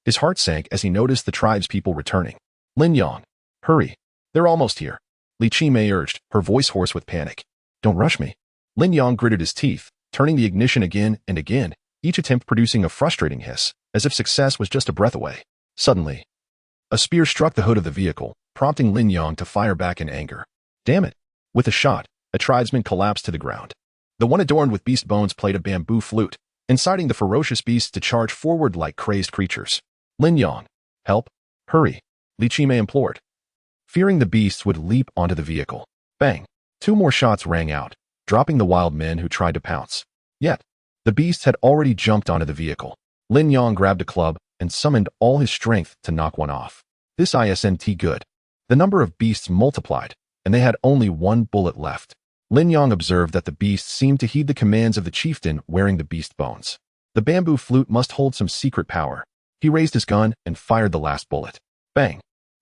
His heart sank as he noticed the tribespeople returning. Lin Yang. Hurry. They're almost here. Li Qingmei urged, her voice hoarse with panic. Don't rush me. Lin Yang gritted his teeth, turning the ignition again and again, each attempt producing a frustrating hiss, as if success was just a breath away. Suddenly, a spear struck the hood of the vehicle, prompting Lin Yang to fire back in anger. Damn it. With a shot, a tribesman collapsed to the ground. The one adorned with beast bones played a bamboo flute, inciting the ferocious beasts to charge forward like crazed creatures. Lin Yang. Help. Hurry. Li Qingmei implored, fearing the beasts would leap onto the vehicle. Bang. 2 more shots rang out, dropping the wild men who tried to pounce. Yet, the beasts had already jumped onto the vehicle. Lin Yang grabbed a club and summoned all his strength to knock one off. This isn't good. The number of beasts multiplied, and they had only 1 bullet left. Lin Yang observed that the beasts seemed to heed the commands of the chieftain wearing the beast bones. The bamboo flute must hold some secret power. He raised his gun and fired the last bullet. Bang!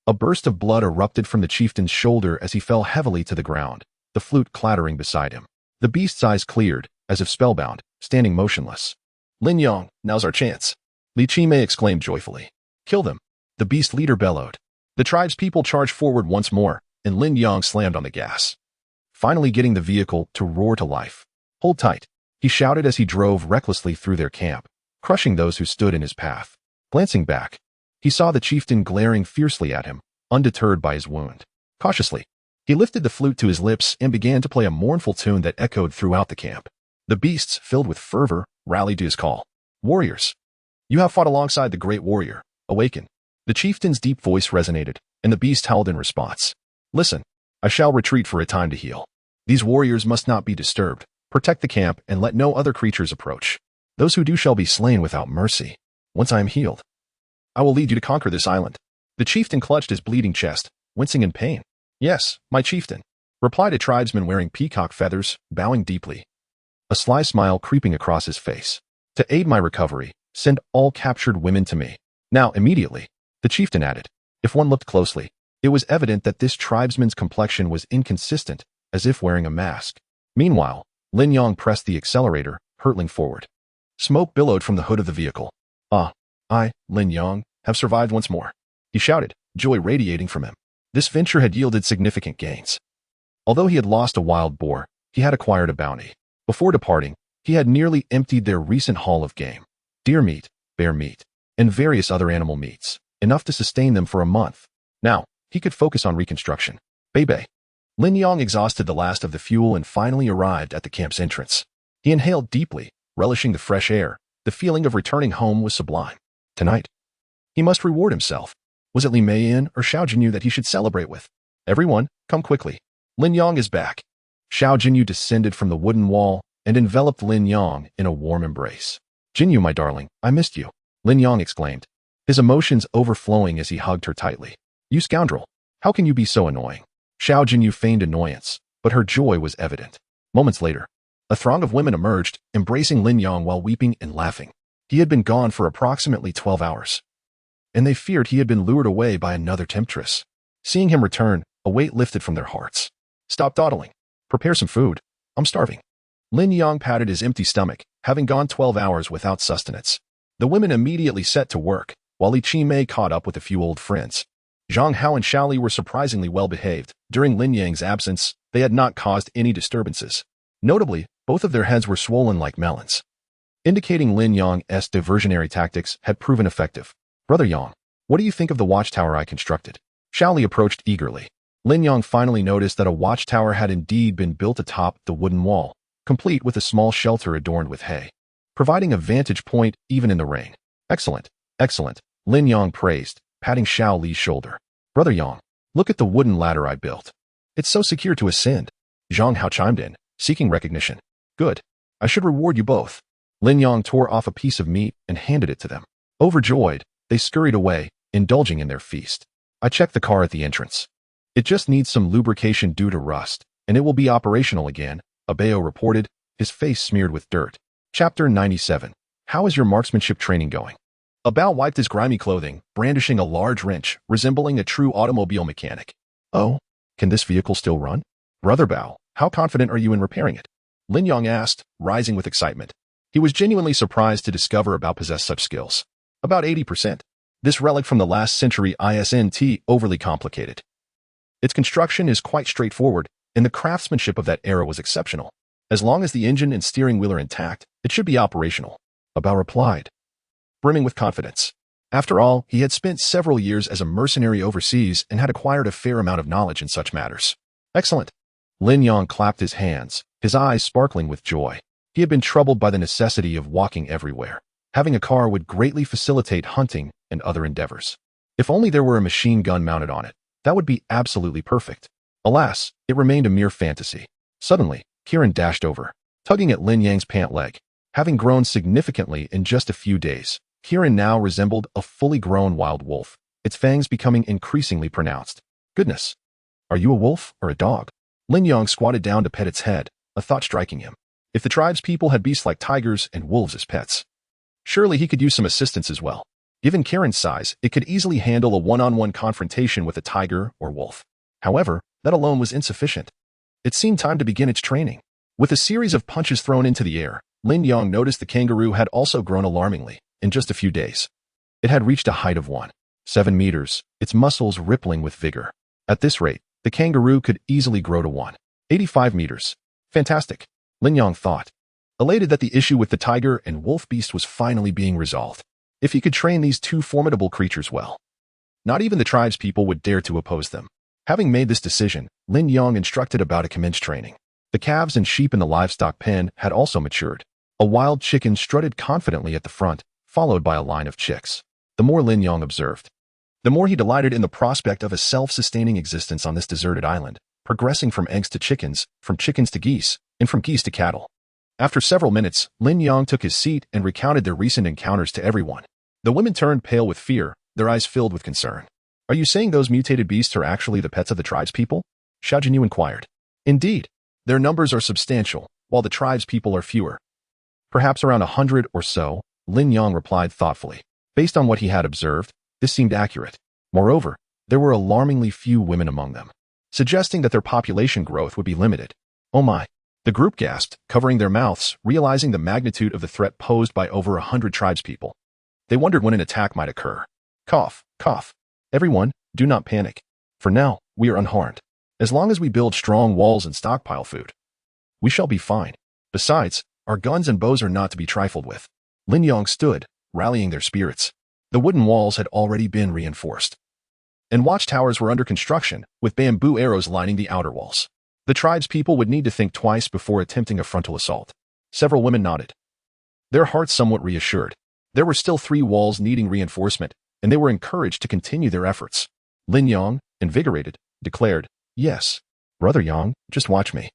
A burst of blood erupted from the chieftain's shoulder as he fell heavily to the ground, the flute clattering beside him. The beast's eyes cleared, as if spellbound, standing motionless. Lin Yang, now's our chance. Li Qingmei exclaimed joyfully. Kill them, the beast leader bellowed. The tribespeople charged forward once more, and Lin Yang slammed on the gas, finally getting the vehicle to roar to life. Hold tight, he shouted as he drove recklessly through their camp, crushing those who stood in his path. Glancing back, he saw the chieftain glaring fiercely at him, undeterred by his wound. Cautiously, he lifted the flute to his lips and began to play a mournful tune that echoed throughout the camp. The beasts, filled with fervor, rallied to his call. Warriors, you have fought alongside the great warrior. Awaken. The chieftain's deep voice resonated, and the beast howled in response. Listen, I shall retreat for a time to heal. These warriors must not be disturbed. Protect the camp and let no other creatures approach. Those who do shall be slain without mercy. Once I am healed, I will lead you to conquer this island. The chieftain clutched his bleeding chest, wincing in pain. Yes, my chieftain, replied a tribesman wearing peacock feathers, bowing deeply, a sly smile creeping across his face. To aid my recovery, send all captured women to me. Now, immediately, the chieftain added. If one looked closely, it was evident that this tribesman's complexion was inconsistent, as if wearing a mask. Meanwhile, Lin Yang pressed the accelerator, hurtling forward. Smoke billowed from the hood of the vehicle. I, Lin Yang, have survived once more, he shouted, joy radiating from him. This venture had yielded significant gains. Although he had lost a wild boar, he had acquired a bounty. Before departing, he had nearly emptied their recent haul of game. Deer meat, bear meat, and various other animal meats, enough to sustain them for a month. Now, he could focus on reconstruction. Bei. Lin Yang exhausted the last of the fuel and finally arrived at the camp's entrance. He inhaled deeply, relishing the fresh air. The feeling of returning home was sublime. Tonight, he must reward himself. Was it Li Mei or Xiao Jinyu that he should celebrate with? Everyone, come quickly. Lin Yang is back. Xiao Jinyu descended from the wooden wall and enveloped Lin Yang in a warm embrace. Jinyu, my darling, I missed you, Lin Yang exclaimed, his emotions overflowing as he hugged her tightly. You scoundrel, how can you be so annoying? Xiao Jinyu feigned annoyance, but her joy was evident. Moments later, a throng of women emerged, embracing Lin Yang while weeping and laughing. He had been gone for approximately 12 hours, and they feared he had been lured away by another temptress. Seeing him return, a weight lifted from their hearts. Stop dawdling. Prepare some food. I'm starving. Lin Yang patted his empty stomach, having gone 12 hours without sustenance. The women immediately set to work, while Li Qingmei caught up with a few old friends. Zhang Hao and Xiao Li were surprisingly well behaved. During Lin Yang's absence, they had not caused any disturbances. Notably, both of their heads were swollen like melons, indicating Lin Yang's diversionary tactics had proven effective. Brother Yang, What do you think of the watchtower I constructed? Xiaoli approached eagerly. Lin Yang finally noticed that a watchtower had indeed been built atop the wooden wall, complete with a small shelter adorned with hay, providing a vantage point even in the rain. Excellent, excellent, Lin Yang praised, patting Xiaoli's shoulder. Brother Yang, look at the wooden ladder I built. It's so secure to ascend. Zhang Hao chimed in, seeking recognition. Good. I should reward you both. Lin Yang tore off a piece of meat and handed it to them. Overjoyed, they scurried away, indulging in their feast. I checked the car at the entrance. It just needs some lubrication due to rust, and it will be operational again, Abeo reported, his face smeared with dirt. Chapter 97. How is your marksmanship training going? Abao wiped his grimy clothing, brandishing a large wrench, resembling a true automobile mechanic. Oh, can this vehicle still run? Brother Bao, how confident are you in repairing it? Lin Yang asked, rising with excitement. He was genuinely surprised to discover Bao possessed such skills. About 80%. This relic from the last century isn't overly complicated. Its construction is quite straightforward, and the craftsmanship of that era was exceptional. As long as the engine and steering wheel are intact, it should be operational. Abao replied, brimming with confidence. After all, he had spent several years as a mercenary overseas and had acquired a fair amount of knowledge in such matters. Excellent. Lin Yang clapped his hands, his eyes sparkling with joy. He had been troubled by the necessity of walking everywhere. Having a car would greatly facilitate hunting and other endeavors. If only there were a machine gun mounted on it, that would be absolutely perfect. Alas, it remained a mere fantasy. Suddenly, Kiran dashed over, tugging at Lin Yang's pant leg. Having grown significantly in just a few days, Kiran now resembled a fully grown wild wolf, its fangs becoming increasingly pronounced. Goodness, are you a wolf or a dog? Lin Yang squatted down to pet its head, a thought striking him. If the tribe's people had beasts like tigers and wolves as pets, surely he could use some assistance as well. Given Kiran's size, it could easily handle a one-on-one confrontation with a tiger or wolf. However, that alone was insufficient. It seemed time to begin its training. With a series of punches thrown into the air, Lin Yang noticed the kangaroo had also grown alarmingly in just a few days. It had reached a height of 1.7 meters, its muscles rippling with vigor. At this rate, the kangaroo could easily grow to 1.85 meters. Fantastic, Lin Yang thought, elated that the issue with the tiger and wolf beast was finally being resolved. If he could train these two formidable creatures well, not even the tribe's people would dare to oppose them. Having made this decision, Lin Yang instructed about to commence training. The calves and sheep in the livestock pen had also matured. A wild chicken strutted confidently at the front, followed by a line of chicks. The more Lin Yang observed, the more he delighted in the prospect of a self-sustaining existence on this deserted island, progressing from eggs to chickens, from chickens to geese, and from geese to cattle. After several minutes, Lin Yang took his seat and recounted their recent encounters to everyone. The women turned pale with fear, their eyes filled with concern. Are you saying those mutated beasts are actually the pets of the tribe's people? Xiao Jinyu inquired. Indeed. Their numbers are substantial, while the tribe's people are fewer. Perhaps around 100 or so, Lin Yang replied thoughtfully. Based on what he had observed, this seemed accurate. Moreover, there were alarmingly few women among them, suggesting that their population growth would be limited. Oh my. The group gasped, covering their mouths, realizing the magnitude of the threat posed by over 100 tribespeople. They wondered when an attack might occur. Cough, cough. Everyone, do not panic. For now, we are unharmed. As long as we build strong walls and stockpile food, we shall be fine. Besides, our guns and bows are not to be trifled with. Lin Yang stood, rallying their spirits. The wooden walls had already been reinforced, and watchtowers were under construction, with bamboo arrows lining the outer walls. The tribe's people would need to think twice before attempting a frontal assault. Several women nodded, their hearts somewhat reassured. There were still 3 walls needing reinforcement, and they were encouraged to continue their efforts. Lin Yang, invigorated, declared, Yes, Brother Yang, just watch me.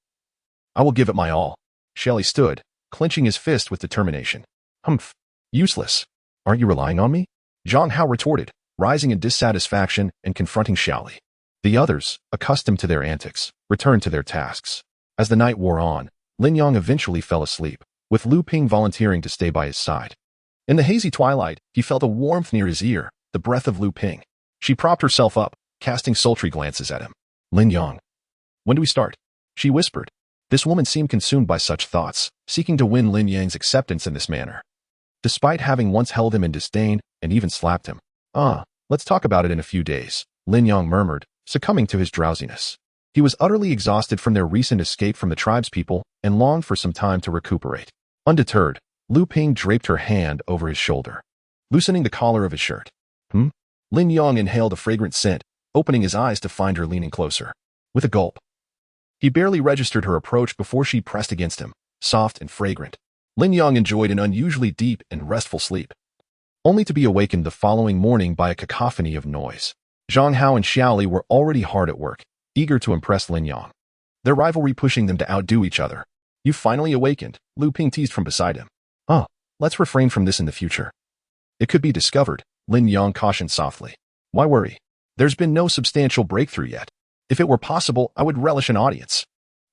I will give it my all. Xiaoli stood, clenching his fist with determination. Humph. Useless. Aren't you relying on me? Zhang Hao retorted, rising in dissatisfaction and confronting Xiaoli. The others, accustomed to their antics, returned to their tasks. As the night wore on, Lin Yang eventually fell asleep, with Lu Ping volunteering to stay by his side. In the hazy twilight, he felt a warmth near his ear, the breath of Lu Ping. She propped herself up, casting sultry glances at him. Lin Yang. When do we start? She whispered. This woman seemed consumed by such thoughts, seeking to win Lin Yang's acceptance in this manner. Despite having once held him in disdain and even slapped him. Let's talk about it in a few days, Lin Yang murmured, succumbing to his drowsiness. He was utterly exhausted from their recent escape from the tribespeople and longed for some time to recuperate. Undeterred, Lu Ping draped her hand over his shoulder, loosening the collar of his shirt. Lin Lin Yong inhaled a fragrant scent, opening his eyes to find her leaning closer. With a gulp, he barely registered her approach before she pressed against him, soft and fragrant. Lin Yong enjoyed an unusually deep and restful sleep, only to be awakened the following morning by a cacophony of noise. Zhang Hao and Xiaoli were already hard at work, eager to impress Lin Yong, their rivalry pushing them to outdo each other. You finally awakened, Lu Ping teased from beside him. Oh, let's refrain from this in the future. It could be discovered, Lin Yong cautioned softly. Why worry? There's been no substantial breakthrough yet. If it were possible, I would relish an audience.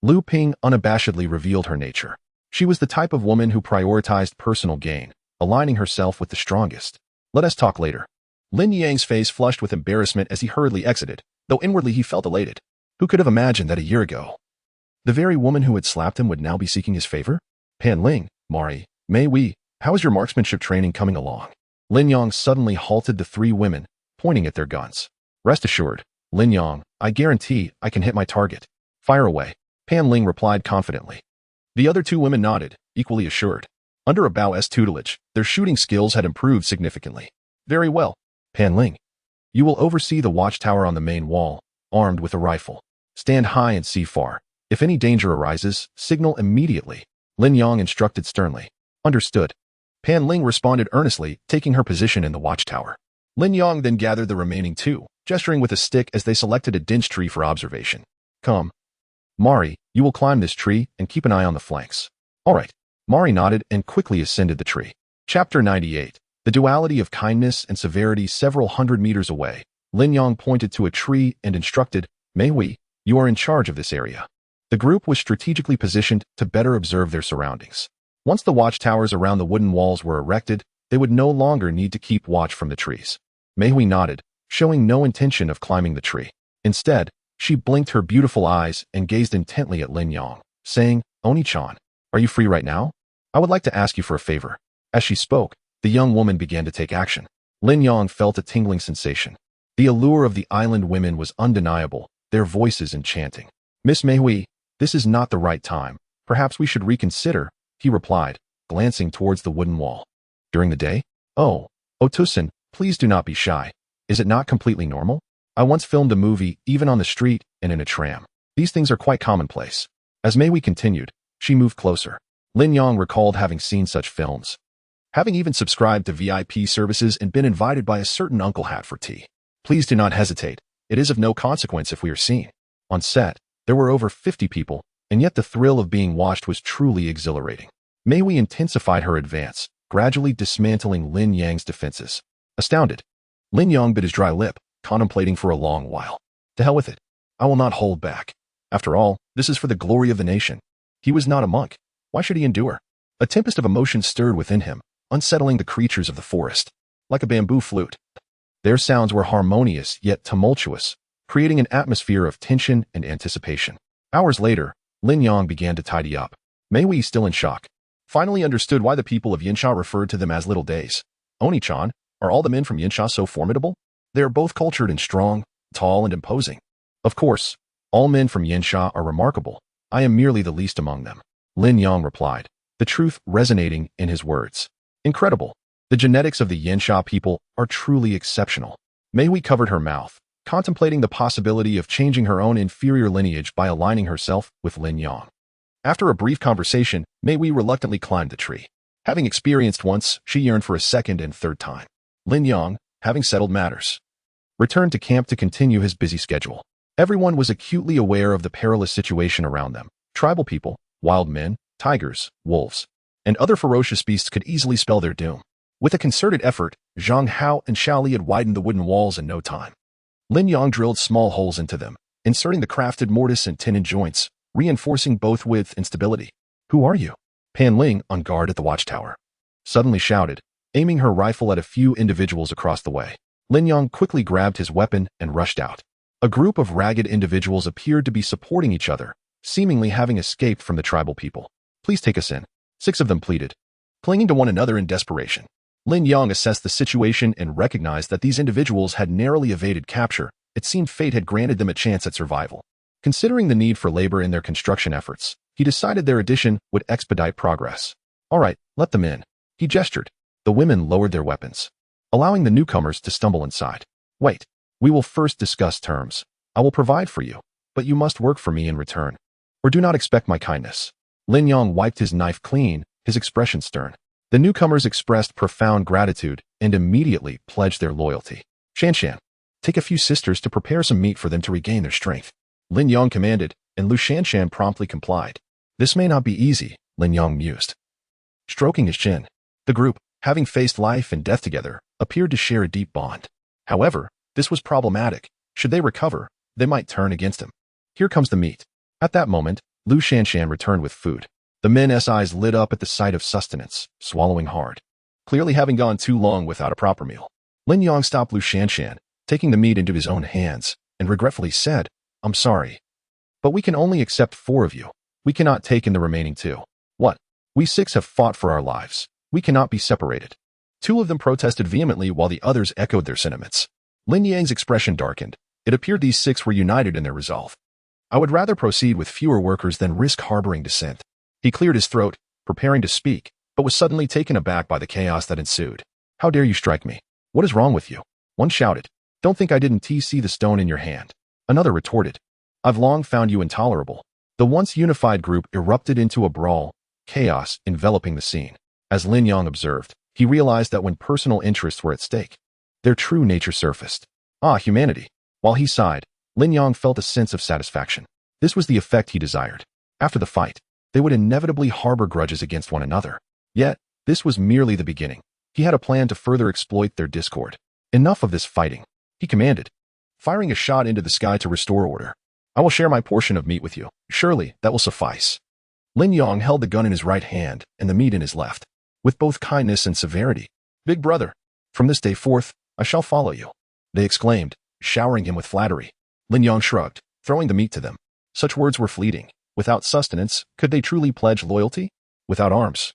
Lu Ping unabashedly revealed her nature. She was the type of woman who prioritized personal gain, aligning herself with the strongest. Let us talk later. Lin Yang's face flushed with embarrassment as he hurriedly exited, though inwardly he felt elated. Who could have imagined that a year ago, the very woman who had slapped him would now be seeking his favor? Pan Ling, Mari, Mei Wei, how is your marksmanship training coming along? Lin Yong suddenly halted the three women, pointing at their guns. Rest assured, Lin Yong, I guarantee I can hit my target. Fire away, Pan Ling replied confidently. The other two women nodded, equally assured. Under Abao's tutelage, their shooting skills had improved significantly. Very well, Pan Ling. You will oversee the watchtower on the main wall, armed with a rifle. Stand high and see far. If any danger arises, signal immediately, Lin Yong instructed sternly. Understood. Pan Ling responded earnestly, taking her position in the watchtower. Lin Yong then gathered the remaining two, gesturing with a stick as they selected a dense tree for observation. Come. Mari, you will climb this tree and keep an eye on the flanks. All right. Mari nodded and quickly ascended the tree. Chapter 98. The duality of kindness and severity. Several hundred meters away, Lin Yong pointed to a tree and instructed, Mei Wei, you are in charge of this area. The group was strategically positioned to better observe their surroundings. Once the watchtowers around the wooden walls were erected, they would no longer need to keep watch from the trees. Mei Wei nodded, showing no intention of climbing the tree. Instead, she blinked her beautiful eyes and gazed intently at Lin Yong, saying, Oni-chan, are you free right now? I would like to ask you for a favor. As she spoke, the young woman began to take action. Lin Yong felt a tingling sensation. The allure of the island women was undeniable, their voices enchanting. Miss Mei Wei, this is not the right time. Perhaps we should reconsider, he replied, glancing towards the wooden wall. During the day? Oh, Otusan, please do not be shy. Is it not completely normal? I once filmed a movie, even on the street and in a tram. These things are quite commonplace. As Mei Wei continued, she moved closer. Lin Yong recalled having seen such films, having even subscribed to VIP services and been invited by a certain Uncle Hat for tea. Please do not hesitate. It is of no consequence if we are seen. On set, there were over 50 people, and yet the thrill of being watched was truly exhilarating. Mei Wei intensified her advance, gradually dismantling Lin Yang's defenses. Astounded, Lin Yong bit his dry lip, contemplating for a long while. To hell with it. I will not hold back. After all, this is for the glory of the nation. He was not a monk. Why should he endure? A tempest of emotion stirred within him, unsettling the creatures of the forest. Like a bamboo flute, their sounds were harmonious yet tumultuous, creating an atmosphere of tension and anticipation. Hours later, Lin Yong began to tidy up. Mei Wei, still in shock, finally understood why the people of Yinsha referred to them as little days. Oni-chan, are all the men from Yinsha so formidable? They are both cultured and strong, tall and imposing. Of course, all men from Yinsha are remarkable. I am merely the least among them, Lin Yong replied, the truth resonating in his words. Incredible. The genetics of the Yinsha people are truly exceptional. Mei Wei covered her mouth, contemplating the possibility of changing her own inferior lineage by aligning herself with Lin Yong. After a brief conversation, Mei Wei reluctantly climbed the tree. Having experienced once, she yearned for a second and third time. Lin Yong, having settled matters, returned to camp to continue his busy schedule. Everyone was acutely aware of the perilous situation around them. Tribal people, wild men, tigers, wolves, and other ferocious beasts could easily spell their doom. With a concerted effort, Zhang Hao and Xiaoli had widened the wooden walls in no time. Lin Yong drilled small holes into them, inserting the crafted mortise and tenon joints, reinforcing both width and stability. Who are you? Pan Ling, on guard at the watchtower, suddenly shouted, aiming her rifle at a few individuals across the way. Lin Yong quickly grabbed his weapon and rushed out. A group of ragged individuals appeared to be supporting each other, seemingly having escaped from the tribal people. Please take us in, 6 of them pleaded, clinging to one another in desperation. Lin Yong assessed the situation and recognized that these individuals had narrowly evaded capture. It seemed fate had granted them a chance at survival. Considering the need for labor in their construction efforts, he decided their addition would expedite progress. All right, let them in, he gestured. The women lowered their weapons, allowing the newcomers to stumble inside. Wait, we will first discuss terms. I will provide for you, but you must work for me in return, or do not expect my kindness. Lin Yong wiped his knife clean, his expression stern. The newcomers expressed profound gratitude and immediately pledged their loyalty. Shanshan, take a few sisters to prepare some meat for them to regain their strength. Lin Yong commanded, and Lu Shanshan promptly complied. This may not be easy, Lin Yong mused, stroking his chin. The group, having faced life and death together, appeared to share a deep bond. However, this was problematic. Should they recover, they might turn against him. Here comes the meat. At that moment, Lu Shanshan returned with food. The men's eyes lit up at the sight of sustenance, swallowing hard, clearly having gone too long without a proper meal. Lin Yong stopped Lu Shanshan, taking the meat into his own hands, and regretfully said, I'm sorry, but we can only accept 4 of you. We cannot take in the remaining 2. What? We 6 have fought for our lives. We cannot be separated. 2 of them protested vehemently while the others echoed their sentiments. Lin Yang's expression darkened. It appeared these 6 were united in their resolve. I would rather proceed with fewer workers than risk harboring dissent. He cleared his throat, preparing to speak, but was suddenly taken aback by the chaos that ensued. How dare you strike me? What is wrong with you? One shouted. Don't think I didn't see the stone in your hand. Another retorted. I've long found you intolerable. The once unified group erupted into a brawl, chaos enveloping the scene. As Lin Yong observed, he realized that when personal interests were at stake, their true nature surfaced. Ah, humanity. While he sighed, Lin Yong felt a sense of satisfaction. This was the effect he desired. After the fight, they would inevitably harbor grudges against one another. Yet, this was merely the beginning. He had a plan to further exploit their discord. Enough of this fighting, he commanded, firing a shot into the sky to restore order. I will share my portion of meat with you. Surely, that will suffice. Lin Yong held the gun in his right hand and the meat in his left, with both kindness and severity. Big brother, from this day forth, I shall follow you, they exclaimed, showering him with flattery. Lin Yong shrugged, throwing the meat to them. Such words were fleeting. Without sustenance, could they truly pledge loyalty? Without arms,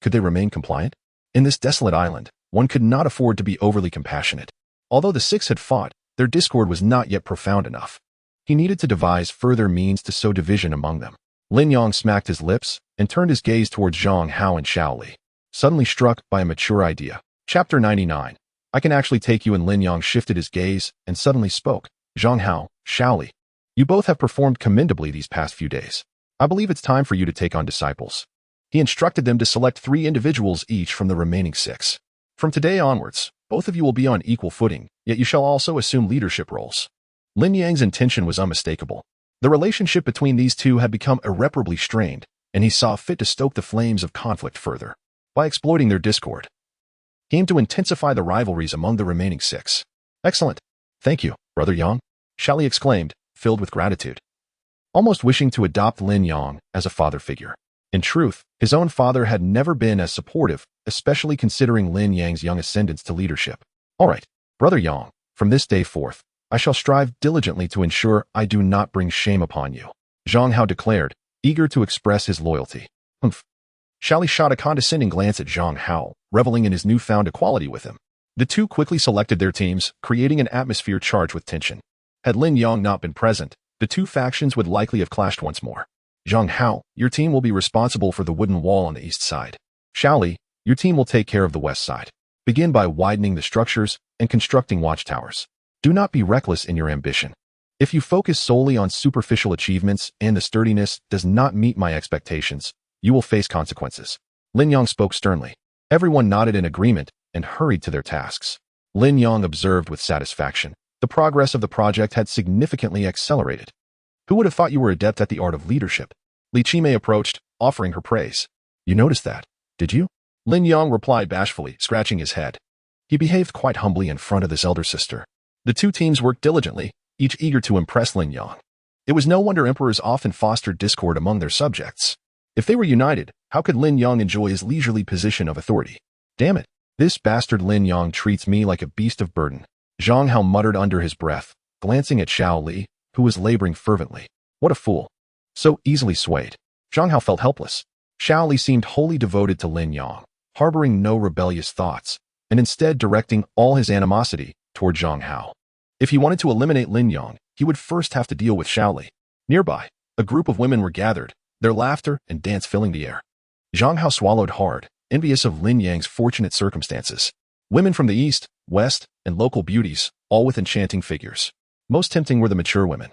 could they remain compliant? In this desolate island, one could not afford to be overly compassionate. Although the 6 had fought, their discord was not yet profound enough. He needed to devise further means to sow division among them. Lin Yong smacked his lips and turned his gaze towards Zhang Hao and Xiao Li, suddenly struck by a mature idea. Chapter 99. I can actually take you, and Lin Yong shifted his gaze and suddenly spoke. Zhang Hao, Xiao Li, you both have performed commendably these past few days. I believe it's time for you to take on disciples. He instructed them to select 3 individuals each from the remaining 6. From today onwards, both of you will be on equal footing, yet you shall also assume leadership roles. Lin Yang's intention was unmistakable. The relationship between these 2 had become irreparably strained, and he saw fit to stoke the flames of conflict further. By exploiting their discord, he aimed to intensify the rivalries among the remaining 6. Excellent. Thank you, Brother Yang, Xiao Li exclaimed, filled with gratitude, almost wishing to adopt Lin Yong as a father figure. In truth, his own father had never been as supportive, especially considering Lin Yang's young ascendance to leadership. All right, Brother Yang, from this day forth, I shall strive diligently to ensure I do not bring shame upon you, Zhang Hao declared, eager to express his loyalty. Humph. Xiao Li shot a condescending glance at Zhang Hao, reveling in his newfound equality with him. The 2 quickly selected their teams, creating an atmosphere charged with tension. Had Lin Yong not been present, the 2 factions would likely have clashed once more. Zhang Hao, your team will be responsible for the wooden wall on the east side. Xiao Li, your team will take care of the west side. Begin by widening the structures and constructing watchtowers. Do not be reckless in your ambition. If you focus solely on superficial achievements and the sturdiness does not meet my expectations, you will face consequences. Lin Yong spoke sternly. Everyone nodded in agreement and hurried to their tasks. Lin Yong observed with satisfaction. The progress of the project had significantly accelerated. Who would have thought you were adept at the art of leadership? Li Qimei approached, offering her praise. You noticed that, did you? Lin Yong replied bashfully, scratching his head. He behaved quite humbly in front of his elder sister. The 2 teams worked diligently, each eager to impress Lin Yong. It was no wonder emperors often fostered discord among their subjects. If they were united, how could Lin Yong enjoy his leisurely position of authority? Damn it, this bastard Lin Yong treats me like a beast of burden, Zhang Hao muttered under his breath, glancing at Xiao Li, who was laboring fervently. What a fool. So easily swayed. Zhang Hao felt helpless. Xiao Li seemed wholly devoted to Lin Yong, harboring no rebellious thoughts, and instead directing all his animosity toward Zhang Hao. If he wanted to eliminate Lin Yong, he would first have to deal with Xiao Li. Nearby, a group of women were gathered, their laughter and dance filling the air. Zhang Hao swallowed hard, envious of Lin Yang's fortunate circumstances. Women from the east, west, and local beauties, all with enchanting figures. Most tempting were the mature women,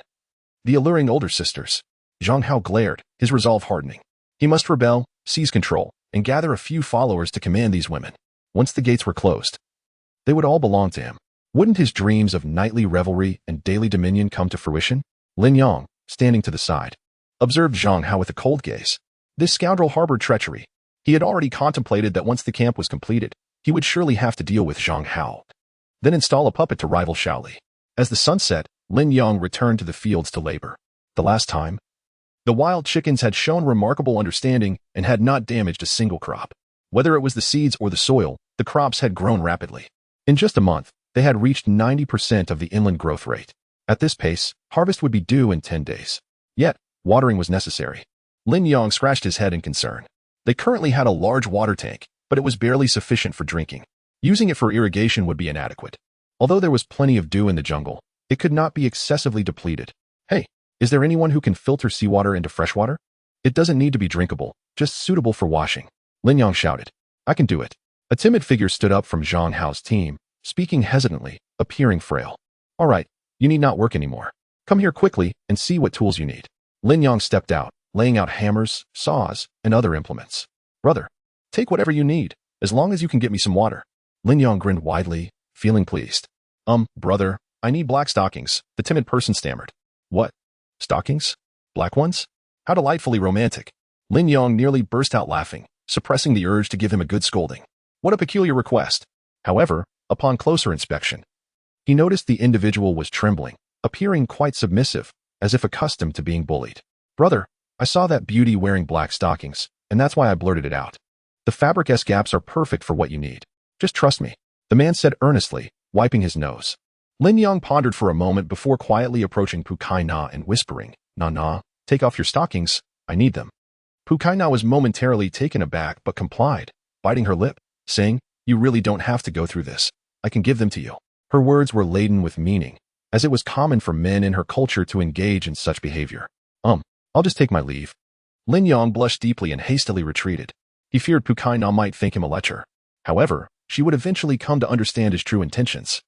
the alluring older sisters. Zhang Hao glared, his resolve hardening. He must rebel, seize control, and gather a few followers to command these women. Once the gates were closed, they would all belong to him. Wouldn't his dreams of nightly revelry and daily dominion come to fruition? Lin Yang, standing to the side, observed Zhang Hao with a cold gaze. This scoundrel harbored treachery. He had already contemplated that once the camp was completed, he would surely have to deal with Zhang Hao, then install a puppet to rival Shaoli. As the sun set, Lin Yang returned to the fields to labor. The last time, the wild chickens had shown remarkable understanding and had not damaged a single crop. Whether it was the seeds or the soil, the crops had grown rapidly. In just a month, they had reached 90% of the inland growth rate. At this pace, harvest would be due in 10 days. Yet, watering was necessary. Lin Yang scratched his head in concern. They currently had a large water tank, but it was barely sufficient for drinking. Using it for irrigation would be inadequate. Although there was plenty of dew in the jungle, it could not be excessively depleted. Hey, is there anyone who can filter seawater into freshwater? It doesn't need to be drinkable, just suitable for washing. Lin Yang shouted. I can do it. A timid figure stood up from Zhang Hao's team, speaking hesitantly, appearing frail. All right, you need not work anymore. Come here quickly and see what tools you need. Lin Yang stepped out, laying out hammers, saws, and other implements. Brother, take whatever you need, as long as you can get me some water. Lin Yang grinned widely, feeling pleased. Brother, I need black stockings, the timid person stammered. What? Stockings? Black ones? How delightfully romantic. Lin Yang nearly burst out laughing, suppressing the urge to give him a good scolding. What a peculiar request. However, upon closer inspection, he noticed the individual was trembling, appearing quite submissive, as if accustomed to being bullied. Brother, I saw that beauty wearing black stockings, and that's why I blurted it out. The fabric-esque gaps are perfect for what you need. Just trust me, the man said earnestly, wiping his nose. Lin Yang pondered for a moment before quietly approaching Pu Kai Na and whispering, Na, take off your stockings, I need them. Pu Kai Na was momentarily taken aback but complied, biting her lip, saying, You really don't have to go through this. I can give them to you. Her words were laden with meaning, as it was common for men in her culture to engage in such behavior. I'll just take my leave. Lin Yang blushed deeply and hastily retreated. He feared Pu Kai Na might think him a lecher. However, she would eventually come to understand his true intentions.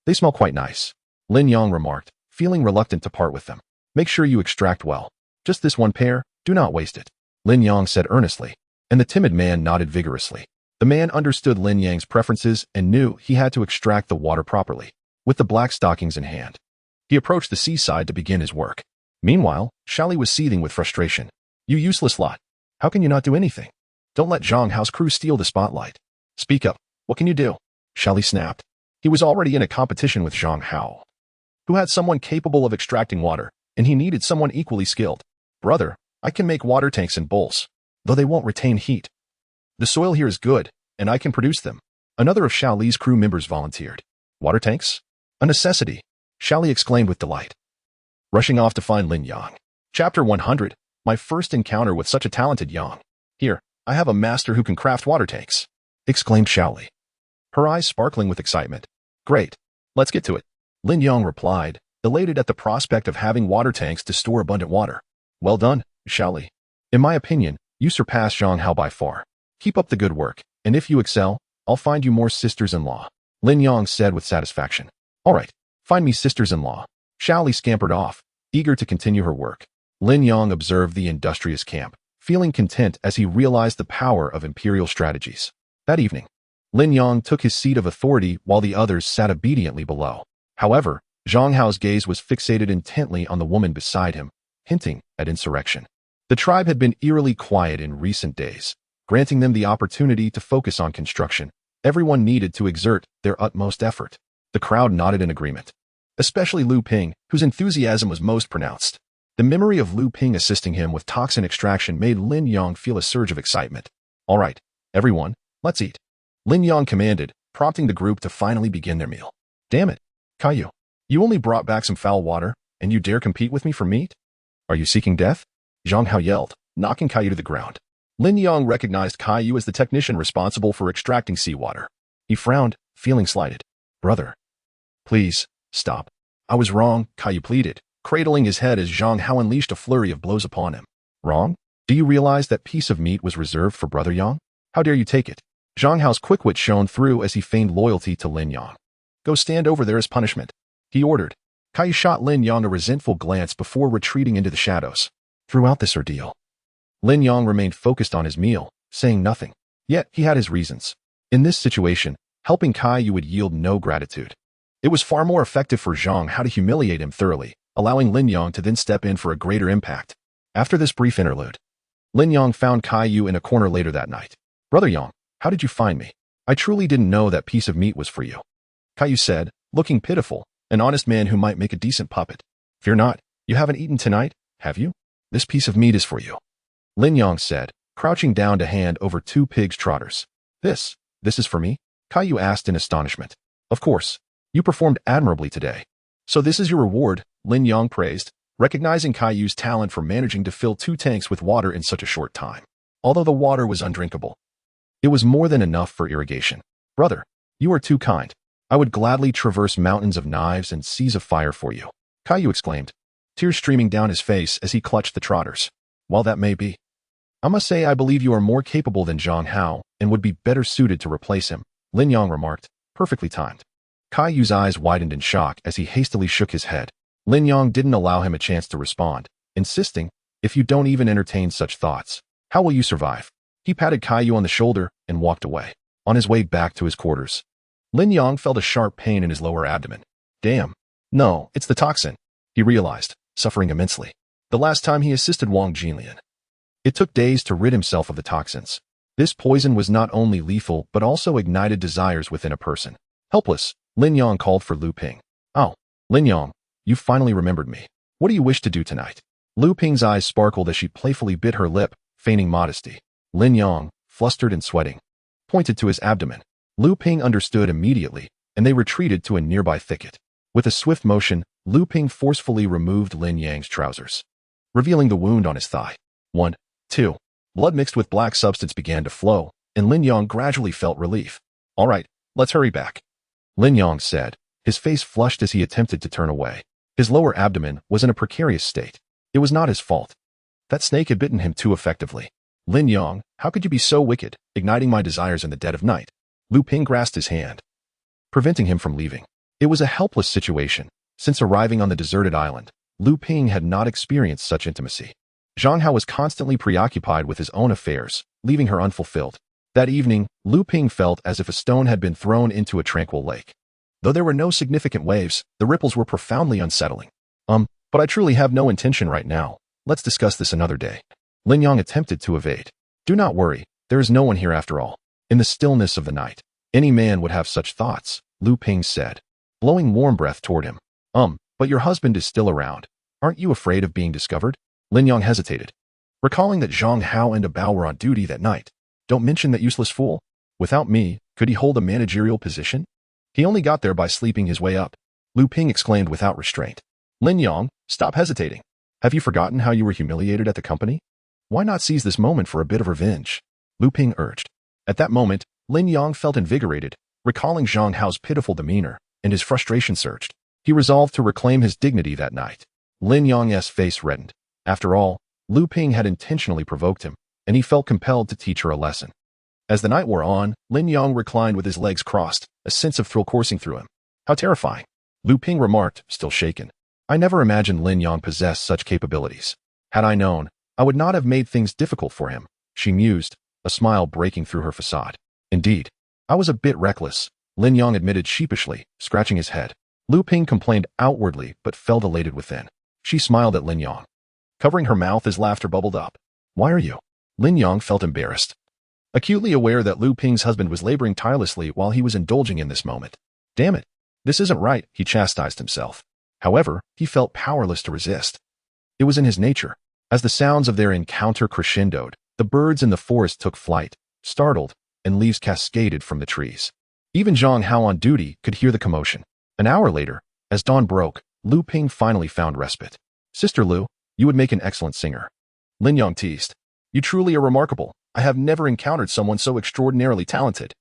They smell quite nice, Lin Yang remarked, feeling reluctant to part with them. Make sure you extract well. Just this one pair, do not waste it, Lin Yang said earnestly, and the timid man nodded vigorously. The man understood Lin Yang's preferences and knew he had to extract the water properly. With the black stockings in hand, he approached the seaside to begin his work. Meanwhile, Shaoli was seething with frustration. You useless lot. How can you not do anything? Don't let Zhang Hao's crew steal the spotlight. Speak up. What can you do? Shaoli snapped. He was already in a competition with Zhang Hao, who had someone capable of extracting water, and he needed someone equally skilled. Brother, I can make water tanks and bowls, though they won't retain heat. The soil here is good, and I can produce them. Another of Shaoli's crew members volunteered. Water tanks? A necessity, Shaoli exclaimed with delight, rushing off to find Lin Yang. Chapter 100, My first encounter with such a talented Yang. Here, I have a master who can craft water tanks, exclaimed Shaoli, her eyes sparkling with excitement. Great, let's get to it, Lin Yang replied, elated at the prospect of having water tanks to store abundant water. Well done, Shaoli. In my opinion, you surpass Zhang Hao by far. Keep up the good work, and if you excel, I'll find you more sisters-in-law, Lin Yang said with satisfaction. All right, find me sisters-in-law. Shaoli scampered off, eager to continue her work. Lin Yang observed the industrious camp, feeling content as he realized the power of imperial strategies. That evening, Lin Yang took his seat of authority while the others sat obediently below. However, Zhang Hao's gaze was fixated intently on the woman beside him, hinting at insurrection. The tribe had been eerily quiet in recent days, granting them the opportunity to focus on construction. Everyone needed to exert their utmost effort. The crowd nodded in agreement, especially Lu Ping, whose enthusiasm was most pronounced. The memory of Lu Ping assisting him with toxin extraction made Lin Yang feel a surge of excitement. All right, everyone, let's eat, Lin Yang commanded, prompting the group to finally begin their meal. Damn it, Caillou, you only brought back some foul water, and you dare compete with me for meat? Are you seeking death? Zhang Hao yelled, knocking Caillou to the ground. Lin Yang recognized Caillou as the technician responsible for extracting seawater. He frowned, feeling slighted. Brother, please, stop. I was wrong, Caillou pleaded, cradling his head as Zhang Hao unleashed a flurry of blows upon him. Wrong? Do you realize that piece of meat was reserved for Brother Yang? How dare you take it? Zhang Hao's quick wit shone through as he feigned loyalty to Lin Yang. Go stand over there as punishment, he ordered. Kai shot Lin Yang a resentful glance before retreating into the shadows. Throughout this ordeal, Lin Yang remained focused on his meal, saying nothing. Yet, he had his reasons. In this situation, helping Kai Yu would yield no gratitude. It was far more effective for Zhang Hao to humiliate him thoroughly, allowing Lin Yang to then step in for a greater impact. After this brief interlude, Lin Yang found Kai Yu in a corner later that night. Brother Yang, how did you find me? I truly didn't know that piece of meat was for you. Kai Yu said, looking pitiful, an honest man who might make a decent puppet. Fear not, you haven't eaten tonight, have you? This piece of meat is for you. Lin Yang said, crouching down to hand over 2 pig's trotters. This is for me? Kai Yu asked in astonishment. Of course. You performed admirably today. So this is your reward, Lin Yang praised, recognizing Kai Yu's talent for managing to fill 2 tanks with water in such a short time. Although the water was undrinkable, it was more than enough for irrigation. Brother, you are too kind. I would gladly traverse mountains of knives and seas of fire for you, Kai Yu exclaimed, tears streaming down his face as he clutched the trotters. While that may be, I must say I believe you are more capable than Zhang Hao and would be better suited to replace him, Lin Yang remarked, perfectly timed. Kai Yu's eyes widened in shock as he hastily shook his head. Lin Yang didn't allow him a chance to respond, insisting, if you don't even entertain such thoughts, how will you survive? He patted Kai Yu on the shoulder and walked away. On his way back to his quarters, Lin Yang felt a sharp pain in his lower abdomen. Damn. No, it's the toxin, he realized, suffering immensely. The last time he assisted Wang Jinlian, it took days to rid himself of the toxins. This poison was not only lethal but also ignited desires within a person. Helpless, Lin Yang called for Lu Ping. Oh, Lin Yang, you finally remembered me. What do you wish to do tonight? Lu Ping's eyes sparkled as she playfully bit her lip, feigning modesty. Lin Yang, flustered and sweating, pointed to his abdomen. Lu Ping understood immediately, and they retreated to a nearby thicket. With a swift motion, Lu Ping forcefully removed Lin Yang's trousers, revealing the wound on his thigh. 1, 2. Blood mixed with black substance began to flow, and Lin Yang gradually felt relief. All right, let's hurry back, Lin Yang said, his face flushed as he attempted to turn away. His lower abdomen was in a precarious state. It was not his fault. That snake had bitten him too effectively. Lin Yang, how could you be so wicked, igniting my desires in the dead of night? Lu Ping grasped his hand, preventing him from leaving. It was a helpless situation. Since arriving on the deserted island, Lu Ping had not experienced such intimacy. Zhang Hao was constantly preoccupied with his own affairs, leaving her unfulfilled. That evening, Lu Ping felt as if a stone had been thrown into a tranquil lake. Though there were no significant waves, the ripples were profoundly unsettling. But I truly have no intention right now. Let's discuss this another day. Lin Yang attempted to evade. Do not worry, there is no one here after all. In the stillness of the night, any man would have such thoughts, Lu Ping said, blowing warm breath toward him. But your husband is still around. Aren't you afraid of being discovered? Lin Yang hesitated, recalling that Zhang Hao and Bao were on duty that night. Don't mention that useless fool. Without me, could he hold a managerial position? He only got there by sleeping his way up, Lu Ping exclaimed without restraint. Lin Yang, stop hesitating. Have you forgotten how you were humiliated at the company? Why not seize this moment for a bit of revenge? Lu Ping urged. At that moment, Lin Yang felt invigorated, recalling Zhang Hao's pitiful demeanor, and his frustration surged. He resolved to reclaim his dignity that night. Lin Yang's face reddened. After all, Lu Ping had intentionally provoked him, and he felt compelled to teach her a lesson. As the night wore on, Lin Yang reclined with his legs crossed, a sense of thrill coursing through him. How terrifying, Lu Ping remarked, still shaken. I never imagined Lin Yang possessed such capabilities. Had I known, I would not have made things difficult for him, she mused, a smile breaking through her facade. Indeed, I was a bit reckless, Lin Yang admitted sheepishly, scratching his head. Lu Ping complained outwardly but felt elated within. She smiled at Lin Yang, covering her mouth as laughter bubbled up. Why are you? Lin Yang felt embarrassed, acutely aware that Lu Ping's husband was laboring tirelessly while he was indulging in this moment. Damn it, this isn't right, he chastised himself. However, he felt powerless to resist. It was in his nature. As the sounds of their encounter crescendoed, the birds in the forest took flight, startled, and leaves cascaded from the trees. Even Zhang Hao on duty could hear the commotion. An hour later, as dawn broke, Lu Ping finally found respite. Sister Lu, you would make an excellent singer, Lin Yang teased. You truly are remarkable. I have never encountered someone so extraordinarily talented.